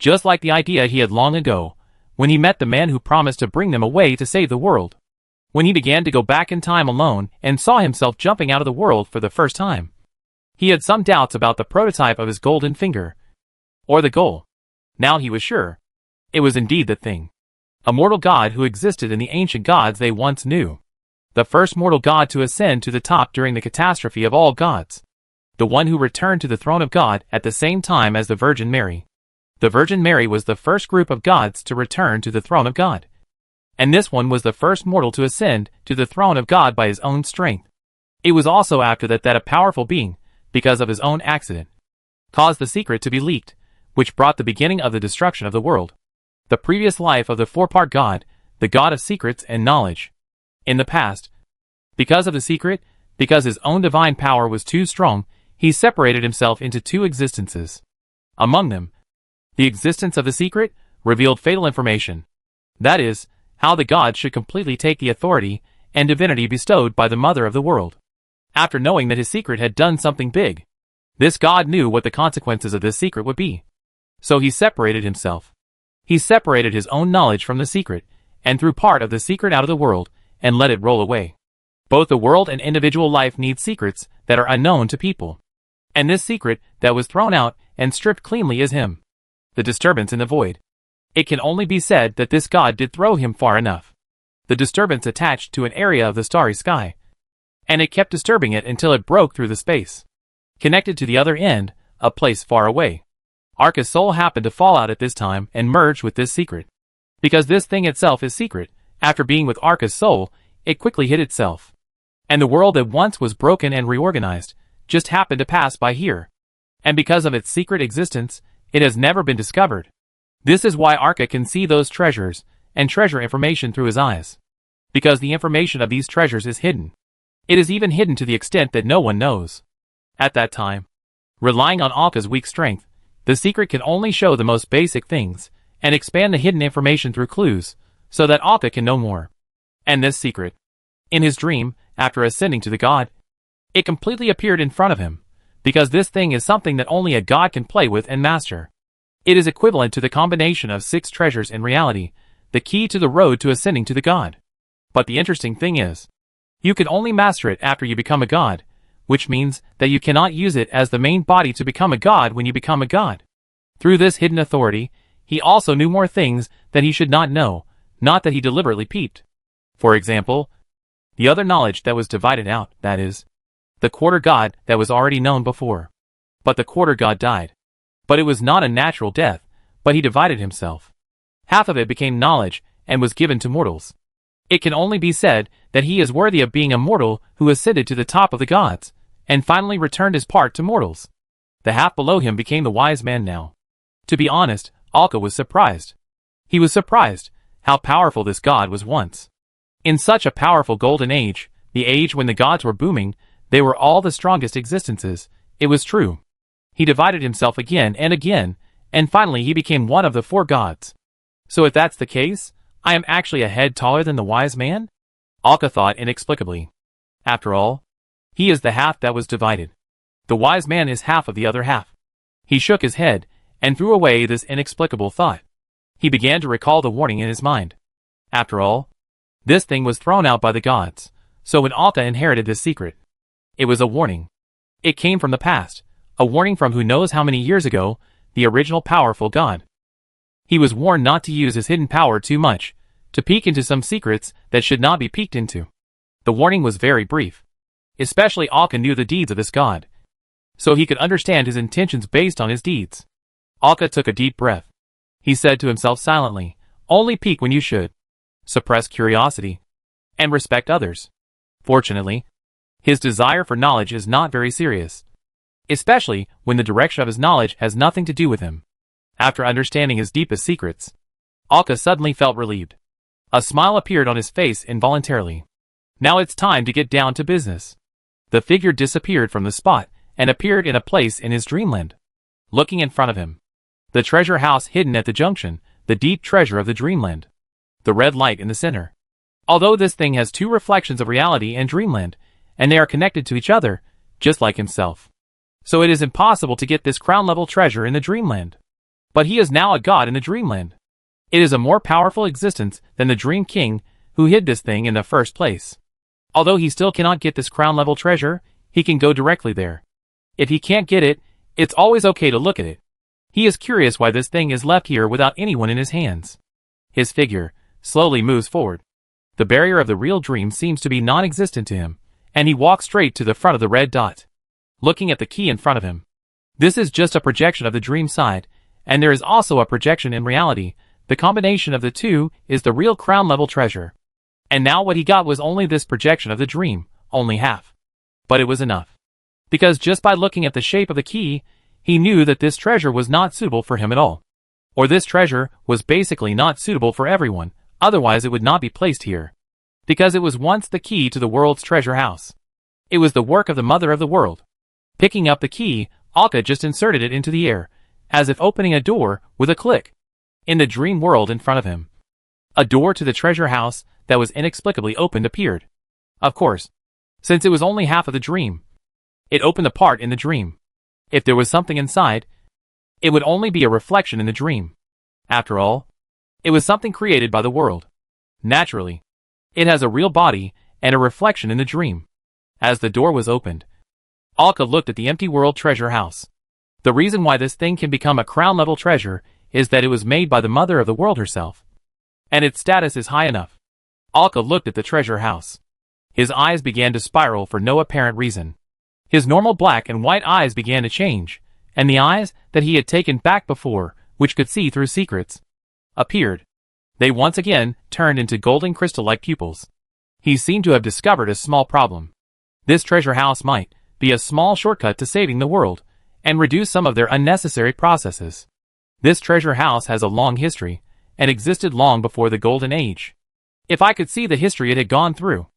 Just like the idea he had long ago, when he met the man who promised to bring them away to save the world. When he began to go back in time alone and saw himself jumping out of the world for the first time. He had some doubts about the prototype of his golden finger, or the goal. Now he was sure. It was indeed the thing. A mortal god who existed in the ancient gods they once knew. The first mortal god to ascend to the top during the catastrophe of all gods. The one who returned to the throne of God at the same time as the Virgin Mary. The Virgin Mary was the first group of gods to return to the throne of God. And this one was the first mortal to ascend to the throne of God by his own strength. It was also after that a powerful being, because of his own accident, caused the secret to be leaked, which brought the beginning of the destruction of the world. The previous life of the four-part God, the God of secrets and knowledge. In the past, because of the secret, because his own divine power was too strong, he separated himself into two existences. Among them, the existence of the secret revealed fatal information. That is, how the God should completely take the authority and divinity bestowed by the mother of the world. After knowing that his secret had done something big, this God knew what the consequences of this secret would be. So he separated himself. He separated his own knowledge from the secret, and threw part of the secret out of the world, and let it roll away. Both the world and individual life need secrets that are unknown to people. And this secret that was thrown out and stripped cleanly is him. The disturbance in the void. It can only be said that this God did throw him far enough. The disturbance attached to an area of the starry sky, and it kept disturbing it until it broke through the space. Connected to the other end, a place far away. Arca's soul happened to fall out at this time and merged with this secret. Because this thing itself is secret, after being with Arca's soul, it quickly hid itself. And the world that once was broken and reorganized, just happened to pass by here. And because of its secret existence, it has never been discovered. This is why Arca can see those treasures, and treasure information through his eyes. Because the information of these treasures is hidden. It is even hidden to the extent that no one knows. At that time, relying on Alka's weak strength, the secret can only show the most basic things, and expand the hidden information through clues, so that Alka can know more. And this secret, in his dream, after ascending to the god, it completely appeared in front of him, because this thing is something that only a god can play with and master. It is equivalent to the combination of 6 treasures in reality, the key to the road to ascending to the god. But the interesting thing is, you can only master it after you become a god, which means that you cannot use it as the main body to become a god when you become a god. Through this hidden authority, he also knew more things that he should not know, not that he deliberately peeped. For example, the other knowledge that was divided out, that is, the quarter god that was already known before. But the quarter god died. But it was not a natural death, but he divided himself. Half of it became knowledge, and was given to mortals. It can only be said that he is worthy of being a mortal who ascended to the top of the gods, and finally returned his part to mortals. The half below him became the wise man now. To be honest, Alka was surprised. He was surprised how powerful this god was once. In such a powerful golden age, the age when the gods were booming, they were all the strongest existences, it was true. He divided himself again, and finally he became one of the 4 gods. So if that's the case, I am actually a head taller than the wise man? Alka thought inexplicably. After all, he is the half that was divided. The wise man is half of the other half. He shook his head, and threw away this inexplicable thought. He began to recall the warning in his mind. After all, this thing was thrown out by the gods, so when Alka inherited this secret, it was a warning. It came from the past, a warning from who knows how many years ago, the original powerful god. He was warned not to use his hidden power too much, to peek into some secrets that should not be peeked into. The warning was very brief. Especially Alka knew the deeds of this god, so he could understand his intentions based on his deeds. Alka took a deep breath. He said to himself silently, only peek when you should. Suppress curiosity. And respect others. Fortunately, his desire for knowledge is not very serious, especially when the direction of his knowledge has nothing to do with him. After understanding his deepest secrets, Alka suddenly felt relieved. A smile appeared on his face involuntarily. Now it's time to get down to business. The figure disappeared from the spot and appeared in a place in his dreamland. Looking in front of him, the treasure house hidden at the junction, the deep treasure of the dreamland. The red light in the center. Although this thing has two reflections of reality and dreamland, and they are connected to each other, just like himself. So it is impossible to get this crown-level treasure in the dreamland. But he is now a god in the dreamland. It is a more powerful existence than the Dream King, who hid this thing in the first place. Although he still cannot get this crown-level treasure, he can go directly there. If he can't get it, it's always okay to look at it. He is curious why this thing is left here without anyone in his hands. His figure slowly moves forward. The barrier of the real dream seems to be non-existent to him, and he walks straight to the front of the red dot, looking at the key in front of him. This is just a projection of the dream side, and there is also a projection in reality. The combination of the two is the real crown-level treasure. And now what he got was only this projection of the dream, only half. But it was enough. Because just by looking at the shape of the key, he knew that this treasure was not suitable for him at all. Or this treasure was basically not suitable for everyone, otherwise it would not be placed here. Because it was once the key to the world's treasure house. It was the work of the mother of the world. Picking up the key, Alka just inserted it into the air, as if opening a door with a click. In the dream world in front of him, a door to the treasure house that was inexplicably opened appeared. Of course, since it was only half of the dream, it opened a part in the dream. If there was something inside, it would only be a reflection in the dream. After all, it was something created by the world. Naturally, it has a real body and a reflection in the dream. As the door was opened, Alka looked at the empty world treasure house. The reason why this thing can become a crown-level treasure is that it was made by the mother of the world herself. And its status is high enough. Alka looked at the treasure house. His eyes began to spiral for no apparent reason. His normal black and white eyes began to change, and the eyes that he had taken back before, which could see through secrets, appeared. They once again turned into golden crystal-like pupils. He seemed to have discovered a small problem. This treasure house might be a small shortcut to saving the world, and reduce some of their unnecessary processes. This treasure house has a long history, and existed long before the Golden Age. If I could see the history it had gone through.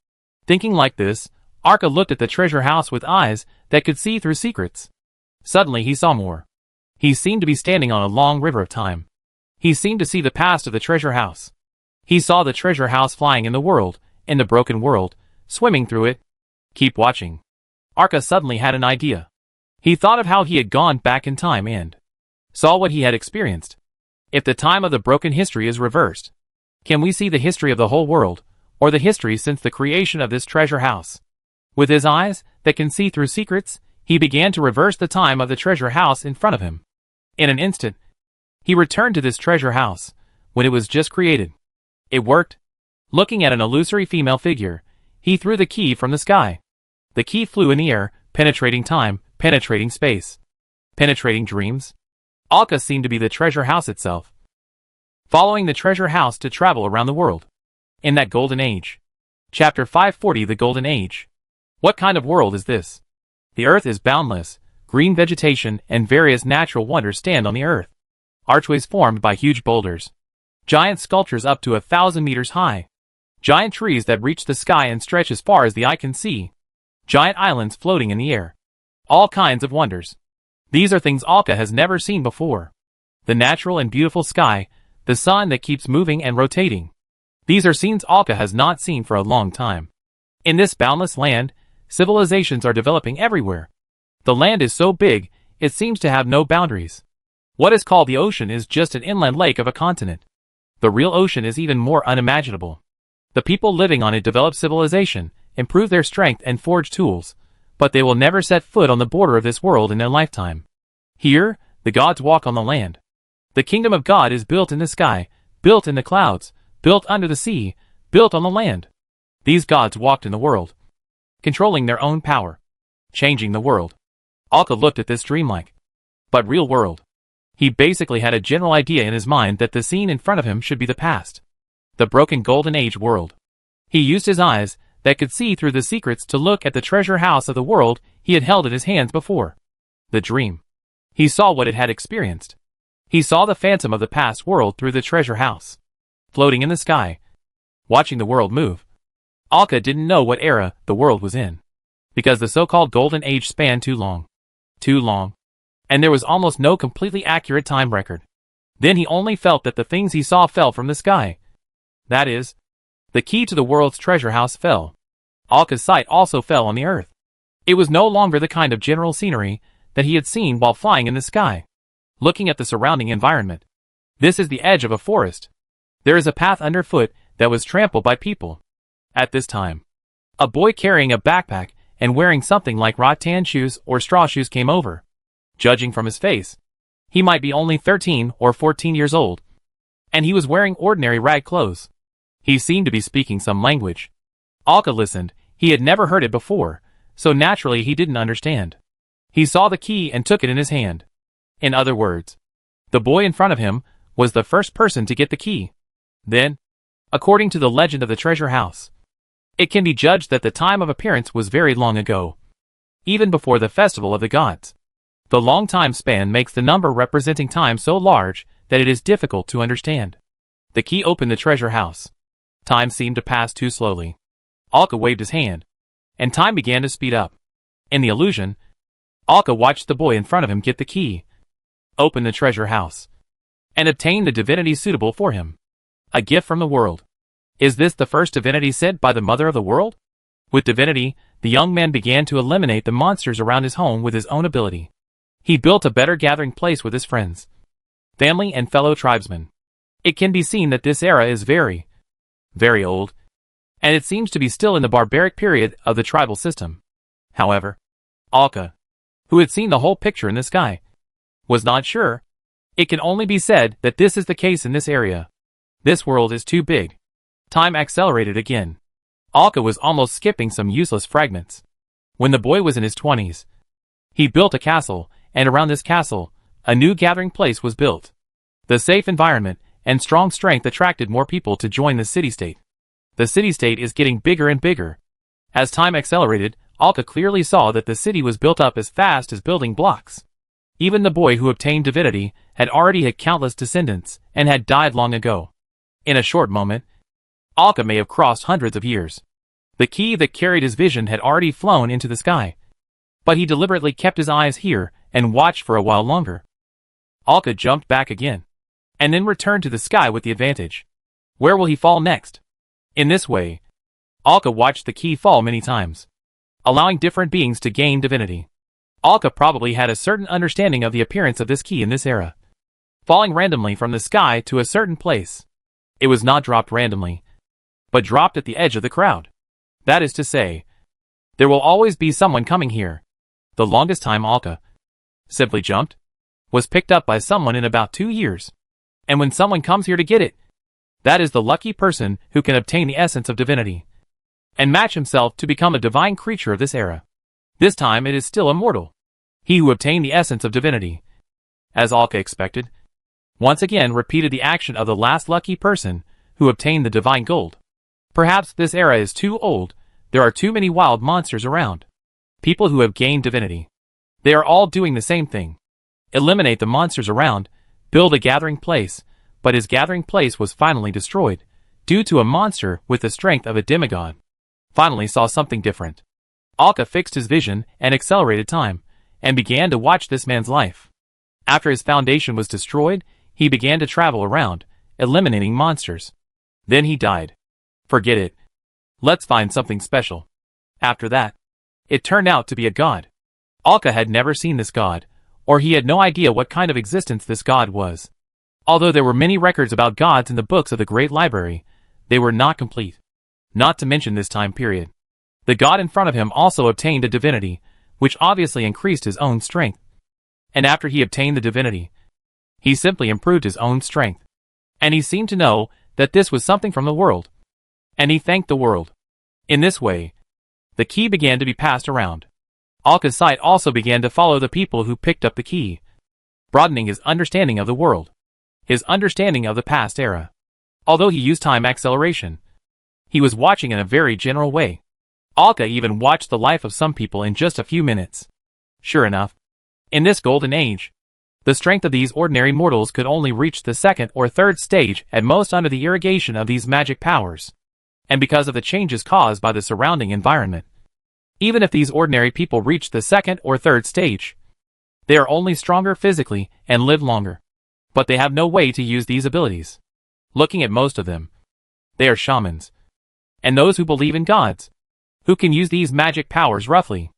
Thinking like this, Alka looked at the treasure house with eyes that could see through secrets. Suddenly he saw more. He seemed to be standing on a long river of time. He seemed to see the past of the treasure house. He saw the treasure house flying in the world, in the broken world, swimming through it. Keep watching. Alka suddenly had an idea. He thought of how he had gone back in time and saw what he had experienced. If the time of the broken history is reversed, can we see the history of the whole world, or the history since the creation of this treasure house? With his eyes that can see through secrets, he began to reverse the time of the treasure house in front of him. In an instant, he returned to this treasure house, when it was just created. It worked. Looking at an illusory female figure, he threw the key from the sky. The key flew in the air, penetrating time, penetrating space, penetrating dreams. Alka seemed to be the treasure house itself, following the treasure house to travel around the world. In that golden age. Chapter 540, The Golden Age. What kind of world is this? The earth is boundless. Green vegetation and various natural wonders stand on the earth. Archways formed by huge boulders. Giant sculptures up to 1,000 meters high. Giant trees that reach the sky and stretch as far as the eye can see. Giant islands floating in the air. All kinds of wonders. These are things Alka has never seen before. The natural and beautiful sky, the sun that keeps moving and rotating. These are scenes Alka has not seen for a long time. In this boundless land, civilizations are developing everywhere. The land is so big, it seems to have no boundaries. What is called the ocean is just an inland lake of a continent. The real ocean is even more unimaginable. The people living on it develop civilization, improve their strength and forge tools, but they will never set foot on the border of this world in their lifetime. Here, the gods walk on the land. The kingdom of God is built in the sky, built in the clouds, built under the sea, built on the land. These gods walked in the world, controlling their own power, changing the world. Alka looked at this dreamlike, but real world. He basically had a general idea in his mind that the scene in front of him should be the past. The broken golden age world. He used his eyes, that could see through the secrets, to look at the treasure house of the world he had held in his hands before. The dream. He saw what it had experienced. He saw the phantom of the past world through the treasure house, floating in the sky, watching the world move. Alka didn't know what era the world was in, because the so-called golden age spanned too long. Too long. And there was almost no completely accurate time record. Then he only felt that the things he saw fell from the sky. That is, the key to the world's treasure house fell. Alka's sight also fell on the earth. It was no longer the kind of general scenery that he had seen while flying in the sky, looking at the surrounding environment. This is the edge of a forest. There is a path underfoot that was trampled by people. At this time, a boy carrying a backpack and wearing something like rattan shoes or straw shoes came over. Judging from his face, he might be only 13 or 14 years old, and he was wearing ordinary rag clothes. He seemed to be speaking some language. Alka listened. He had never heard it before, so naturally he didn't understand. He saw the key and took it in his hand. In other words, the boy in front of him was the first person to get the key. Then, according to the legend of the treasure house, it can be judged that the time of appearance was very long ago, even before the festival of the gods. The long time span makes the number representing time so large that it is difficult to understand. The key opened the treasure house. Time seemed to pass too slowly. Alka waved his hand, and time began to speed up. In the illusion, Alka watched the boy in front of him get the key, open the treasure house, and obtain the divinity suitable for him. A gift from the world. Is this the first divinity sent by the mother of the world? With divinity, the young man began to eliminate the monsters around his home with his own ability. He built a better gathering place with his friends, family and fellow tribesmen. It can be seen that this era is very, very old, and it seems to be still in the barbaric period of the tribal system. However, Alka, who had seen the whole picture in the sky, was not sure. It can only be said that this is the case in this area. This world is too big. Time accelerated again. Alka was almost skipping some useless fragments. When the boy was in his 20s, he built a castle, and around this castle, a new gathering place was built. The safe environment and strong strength attracted more people to join the city-state. The city-state is getting bigger and bigger. As time accelerated, Alka clearly saw that the city was built up as fast as building blocks. Even the boy who obtained divinity had already had countless descendants and had died long ago. In a short moment, Alka may have crossed hundreds of years. The key that carried his vision had already flown into the sky. But he deliberately kept his eyes here and watched for a while longer. Alka jumped back again, and then returned to the sky with the advantage. Where will he fall next? In this way, Alka watched the key fall many times, allowing different beings to gain divinity. Alka probably had a certain understanding of the appearance of this key in this era, falling randomly from the sky to a certain place. It was not dropped randomly, but dropped at the edge of the crowd. That is to say, there will always be someone coming here. The longest time Alka simply jumped was picked up by someone in about 2 years. And when someone comes here to get it, that is the lucky person who can obtain the essence of divinity and match himself to become a divine creature of this era. This time it is still immortal. He who obtained the essence of divinity, as Alka expected, once again repeated the action of the last lucky person who obtained the divine gold. Perhaps this era is too old. There are too many wild monsters around. People who have gained divinity. They are all doing the same thing. Eliminate the monsters around, build a gathering place, but his gathering place was finally destroyed, due to a monster with the strength of a demigod. Finally saw something different. Alka fixed his vision and accelerated time, and began to watch this man's life. After his foundation was destroyed, he began to travel around, eliminating monsters. Then he died. Forget it. Let's find something special. After that, it turned out to be a god. Alka had never seen this god, or he had no idea what kind of existence this god was. Although there were many records about gods in the books of the Great Library, they were not complete. Not to mention this time period. The god in front of him also obtained a divinity, which obviously increased his own strength. And after he obtained the divinity, He simply improved his own strength. And he seemed to know that this was something from the world. And he thanked the world. In this way, the key began to be passed around. Alka's sight also began to follow the people who picked up the key, broadening his understanding of the world, his understanding of the past era. Although he used time acceleration, he was watching in a very general way. Alka even watched the life of some people in just a few minutes. Sure enough, in this golden age, the strength of these ordinary mortals could only reach the second or third stage at most under the irrigation of these magic powers, and because of the changes caused by the surrounding environment. Even if these ordinary people reach the second or third stage, they are only stronger physically and live longer. But they have no way to use these abilities. Looking at most of them, they are shamans, and those who believe in gods, who can use these magic powers roughly.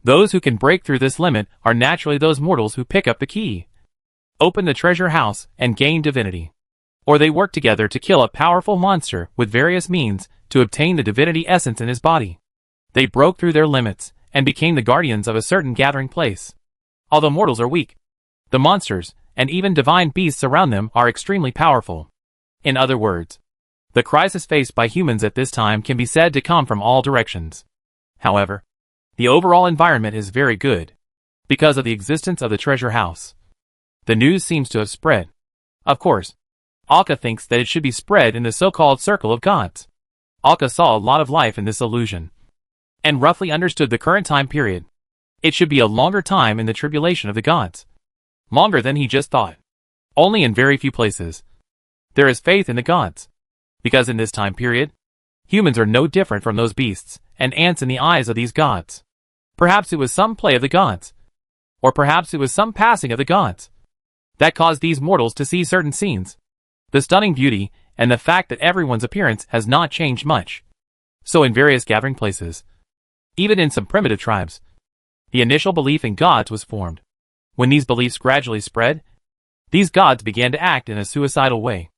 Those who can break through this limit are naturally those mortals who pick up the key, open the treasure house, and gain divinity. Or they work together to kill a powerful monster with various means to obtain the divinity essence in his body. They broke through their limits and became the guardians of a certain gathering place. Although mortals are weak, the monsters and even divine beasts around them are extremely powerful. In other words, the crisis faced by humans at this time can be said to come from all directions. However, the overall environment is very good, because of the existence of the treasure house. The news seems to have spread. Of course, Alka thinks that it should be spread in the so-called circle of gods. Alka saw a lot of life in this illusion, and roughly understood the current time period. It should be a longer time in the tribulation of the gods. Longer than he just thought. Only in very few places there is faith in the gods. Because in this time period, humans are no different from those beasts and ants in the eyes of these gods. Perhaps it was some play of the gods. Or perhaps it was some passing of the gods that caused these mortals to see certain scenes. The stunning beauty and the fact that everyone's appearance has not changed much. So in various gathering places, even in some primitive tribes, the initial belief in gods was formed. When these beliefs gradually spread, these gods began to act in a suicidal way.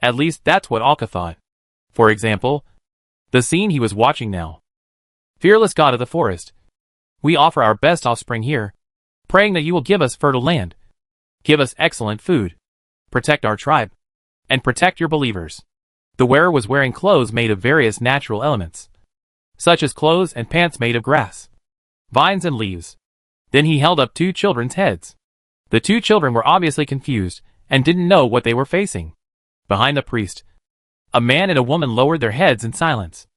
At least that's what Alka thought. For example, the scene he was watching now. Fearless God of the forest, we offer our best offspring here, praying that you will give us fertile land, give us excellent food, protect our tribe, and protect your believers. The wearer was wearing clothes made of various natural elements, such as clothes and pants made of grass, vines and leaves. Then he held up two children's heads. The two children were obviously confused and didn't know what they were facing. Behind the priest, a man and a woman lowered their heads in silence.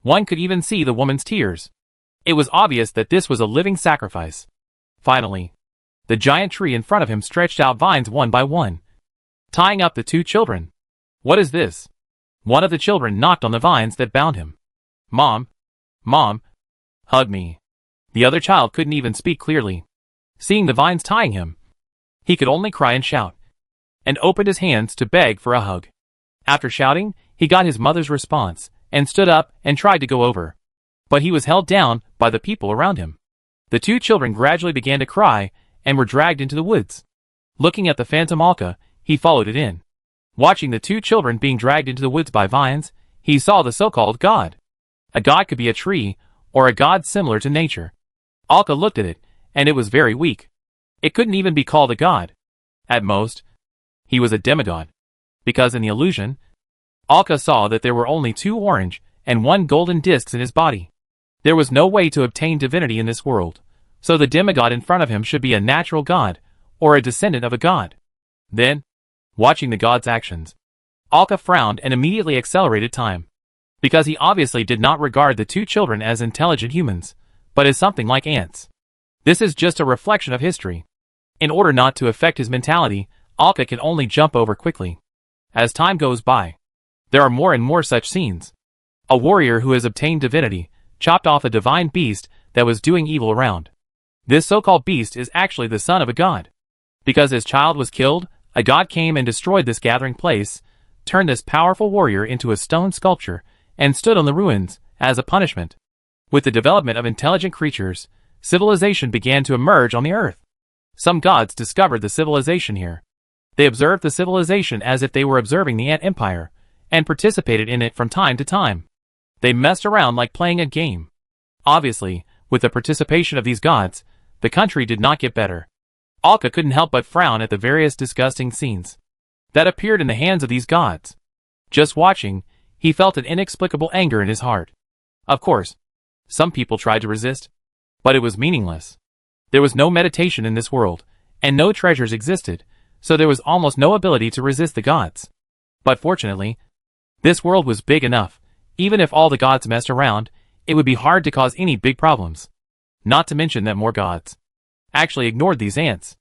One could even see the woman's tears. It was obvious that this was a living sacrifice. Finally, the giant tree in front of him stretched out vines one by one, tying up the two children. What is this? One of the children knocked on the vines that bound him. Mom, Mom, hug me. The other child couldn't even speak clearly. Seeing the vines tying him, he could only cry and shout, and opened his hands to beg for a hug. After shouting, he got his mother's response, and stood up and tried to go over. But he was held down by the people around him. The two children gradually began to cry, and were dragged into the woods. Looking at the phantom Alka, he followed it in. Watching the two children being dragged into the woods by vines, he saw the so-called god. A god could be a tree, or a god similar to nature. Alka looked at it, and it was very weak. It couldn't even be called a god. At most, he was a demigod. Because in the illusion, Alka saw that there were only two orange and one golden discs in his body. There was no way to obtain divinity in this world, so the demigod in front of him should be a natural god, or a descendant of a god. Then, watching the god's actions, Alka frowned and immediately accelerated time. Because he obviously did not regard the two children as intelligent humans, but as something like ants. This is just a reflection of history. In order not to affect his mentality, Alka can only jump over quickly. As time goes by, there are more and more such scenes. A warrior who has obtained divinity chopped off a divine beast that was doing evil around. This so-called beast is actually the son of a god. Because his child was killed, a god came and destroyed this gathering place, turned this powerful warrior into a stone sculpture, and stood on the ruins as a punishment. With the development of intelligent creatures, civilization began to emerge on the earth. Some gods discovered the civilization here. They observed the civilization as if they were observing the ant empire, and participated in it from time to time. They messed around like playing a game. Obviously, with the participation of these gods, the country did not get better. Alka couldn't help but frown at the various disgusting scenes that appeared in the hands of these gods. Just watching, he felt an inexplicable anger in his heart. Of course, some people tried to resist, but it was meaningless. There was no meditation in this world, and no treasures existed, so there was almost no ability to resist the gods. But fortunately, this world was big enough. Even if all the gods messed around, it would be hard to cause any big problems. Not to mention that more gods actually ignored these ants.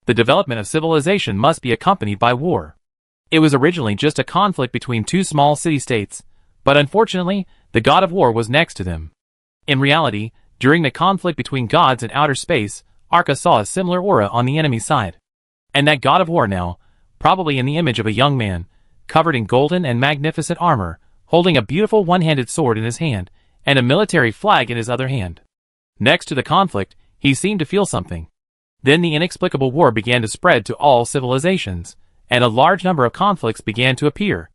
The development of civilization must be accompanied by war. It was originally just a conflict between two small city-states, but unfortunately, the god of war was next to them. In reality, during the conflict between gods in outer space, Arka saw a similar aura on the enemy side. And that god of war now, probably in the image of a young man, covered in golden and magnificent armor, holding a beautiful one-handed sword in his hand, and a military flag in his other hand. Next to the conflict, he seemed to feel something. Then the inexplicable war began to spread to all civilizations, and a large number of conflicts began to appear.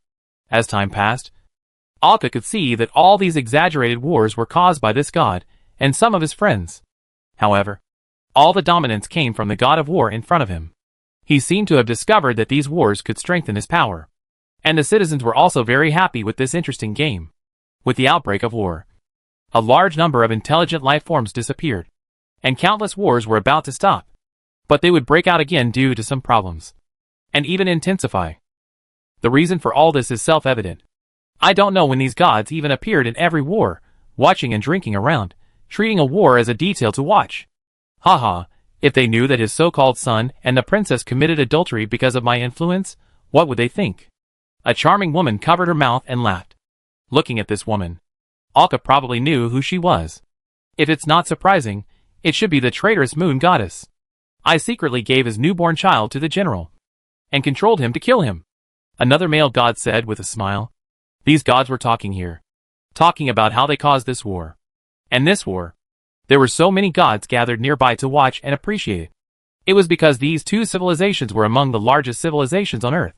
As time passed, Alka could see that all these exaggerated wars were caused by this god, and some of his friends. However, all the dominance came from the god of war in front of him. He seemed to have discovered that these wars could strengthen his power. And the citizens were also very happy with this interesting game. With the outbreak of war, a large number of intelligent life forms disappeared, and countless wars were about to stop. But they would break out again due to some problems, and even intensify. The reason for all this is self-evident. I don't know when these gods even appeared in every war, watching and drinking around, treating a war as a detail to watch. Haha, if they knew that his so-called son and the princess committed adultery because of my influence, what would they think? A charming woman covered her mouth and laughed. Looking at this woman, Alka probably knew who she was. If it's not surprising, it should be the traitorous moon goddess. I secretly gave his newborn child to the general, and controlled him to kill him. Another male god said with a smile. These gods were talking here. Talking about how they caused this war. And this war. There were so many gods gathered nearby to watch and appreciate it. It was because these two civilizations were among the largest civilizations on Earth,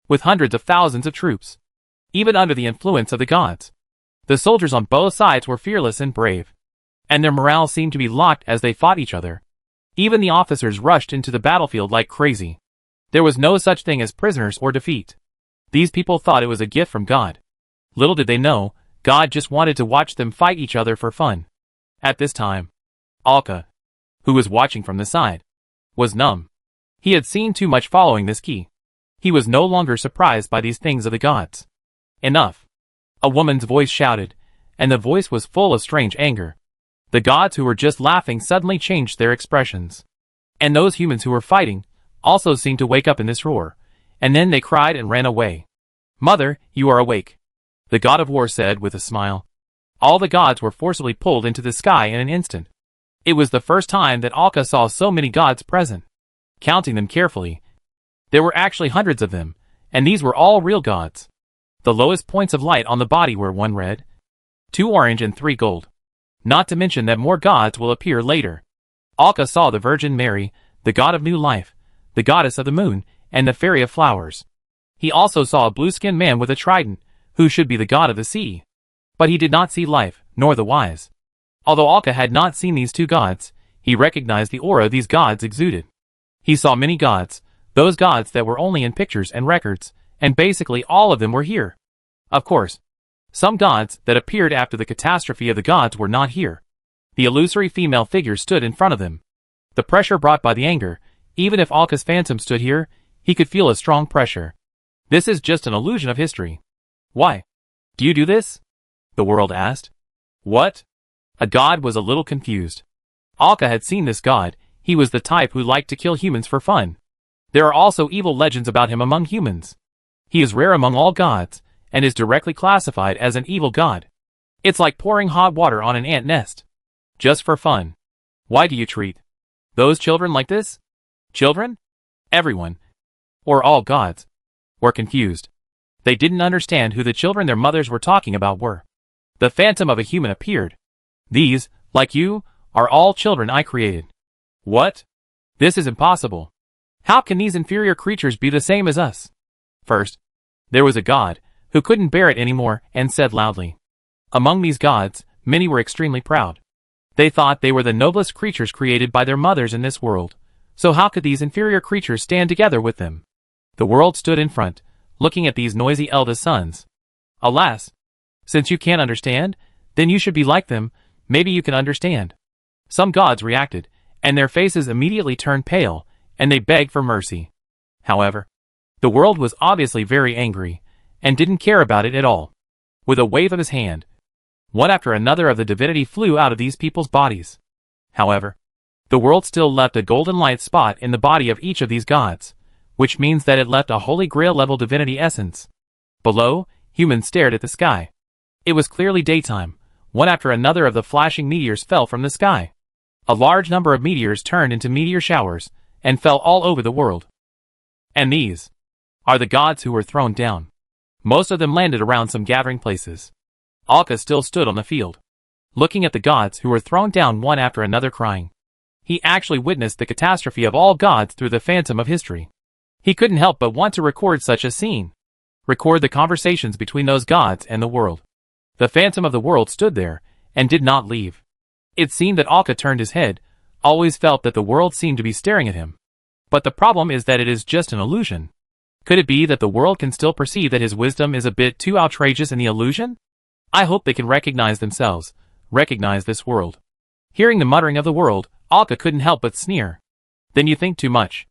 with hundreds of thousands of troops. Even under the influence of the gods, the soldiers on both sides were fearless and brave, and their morale seemed to be locked as they fought each other. Even the officers rushed into the battlefield like crazy. There was no such thing as prisoners or defeat. These people thought it was a gift from God. Little did they know, God just wanted to watch them fight each other for fun. At this time, Alka, who was watching from the side, was numb. He had seen too much following this key. He was no longer surprised by these things of the gods. Enough. A woman's voice shouted, and the voice was full of strange anger. The gods who were just laughing suddenly changed their expressions. And those humans who were fighting also seemed to wake up in this roar, and then they cried and ran away. Mother, you are awake, the god of war said with a smile. All the gods were forcibly pulled into the sky in an instant. It was the first time that Alka saw so many gods present. Counting them carefully, there were actually hundreds of them, and these were all real gods. The lowest points of light on the body were 1 red, 2 orange and 3 gold. Not to mention that more gods will appear later. Alka saw the Virgin Mary, the god of new life, the goddess of the moon, and the fairy of flowers. He also saw a blue-skinned man with a trident, who should be the god of the sea. But he did not see life, nor the wise. Although Alka had not seen these two gods, he recognized the aura these gods exuded. He saw many gods, those gods that were only in pictures and records, and basically all of them were here. Of course, some gods that appeared after the catastrophe of the gods were not here. The illusory female figure stood in front of them. The pressure brought by the anger, even if Alka's phantom stood here, he could feel a strong pressure. This is just an illusion of history. Why do you do this? The world asked. What? A god was a little confused. Alka had seen this god. He was the type who liked to kill humans for fun. There are also evil legends about him among humans. He is rare among all gods, and is directly classified as an evil god. It's like pouring hot water on an ant nest. Just for fun. Why do you treat those children like this? Children? Everyone, or all gods, were confused. They didn't understand who the children their mothers were talking about were. The phantom of a human appeared. These, like you, are all children I created. What? This is impossible. How can these inferior creatures be the same as us? First, there was a god who couldn't bear it anymore and said loudly. Among these gods, many were extremely proud. They thought they were the noblest creatures created by their mothers in this world, So how could these inferior creatures stand together with them? The world stood in front, looking at these noisy eldest sons. Alas! Since you can't understand, then you should be like them, maybe you can understand. Some gods reacted, and their faces immediately turned pale, and they begged for mercy. However, the world was obviously very angry, and didn't care about it at all. With a wave of his hand, one after another of the divinity flew out of these people's bodies. However, the world still left a golden light spot in the body of each of these gods, which means that it left a holy grail level divinity essence. Below, humans stared at the sky. It was clearly daytime. One after another of the flashing meteors fell from the sky. A large number of meteors turned into meteor showers, and fell all over the world. And these are the gods who were thrown down. Most of them landed around some gathering places. Alka still stood on the field, looking at the gods who were thrown down one after another crying. He actually witnessed the catastrophe of all gods through the phantom of history. He couldn't help but want to record such a scene. Record the conversations between those gods and the world. The phantom of the world stood there, and did not leave. It seemed that Alka turned his head, always felt that the world seemed to be staring at him. But the problem is that it is just an illusion. Could it be that the world can still perceive that his wisdom is a bit too outrageous in the illusion? I hope they can recognize themselves, recognize this world. Hearing the muttering of the world, Alka couldn't help but sneer. Then you think too much.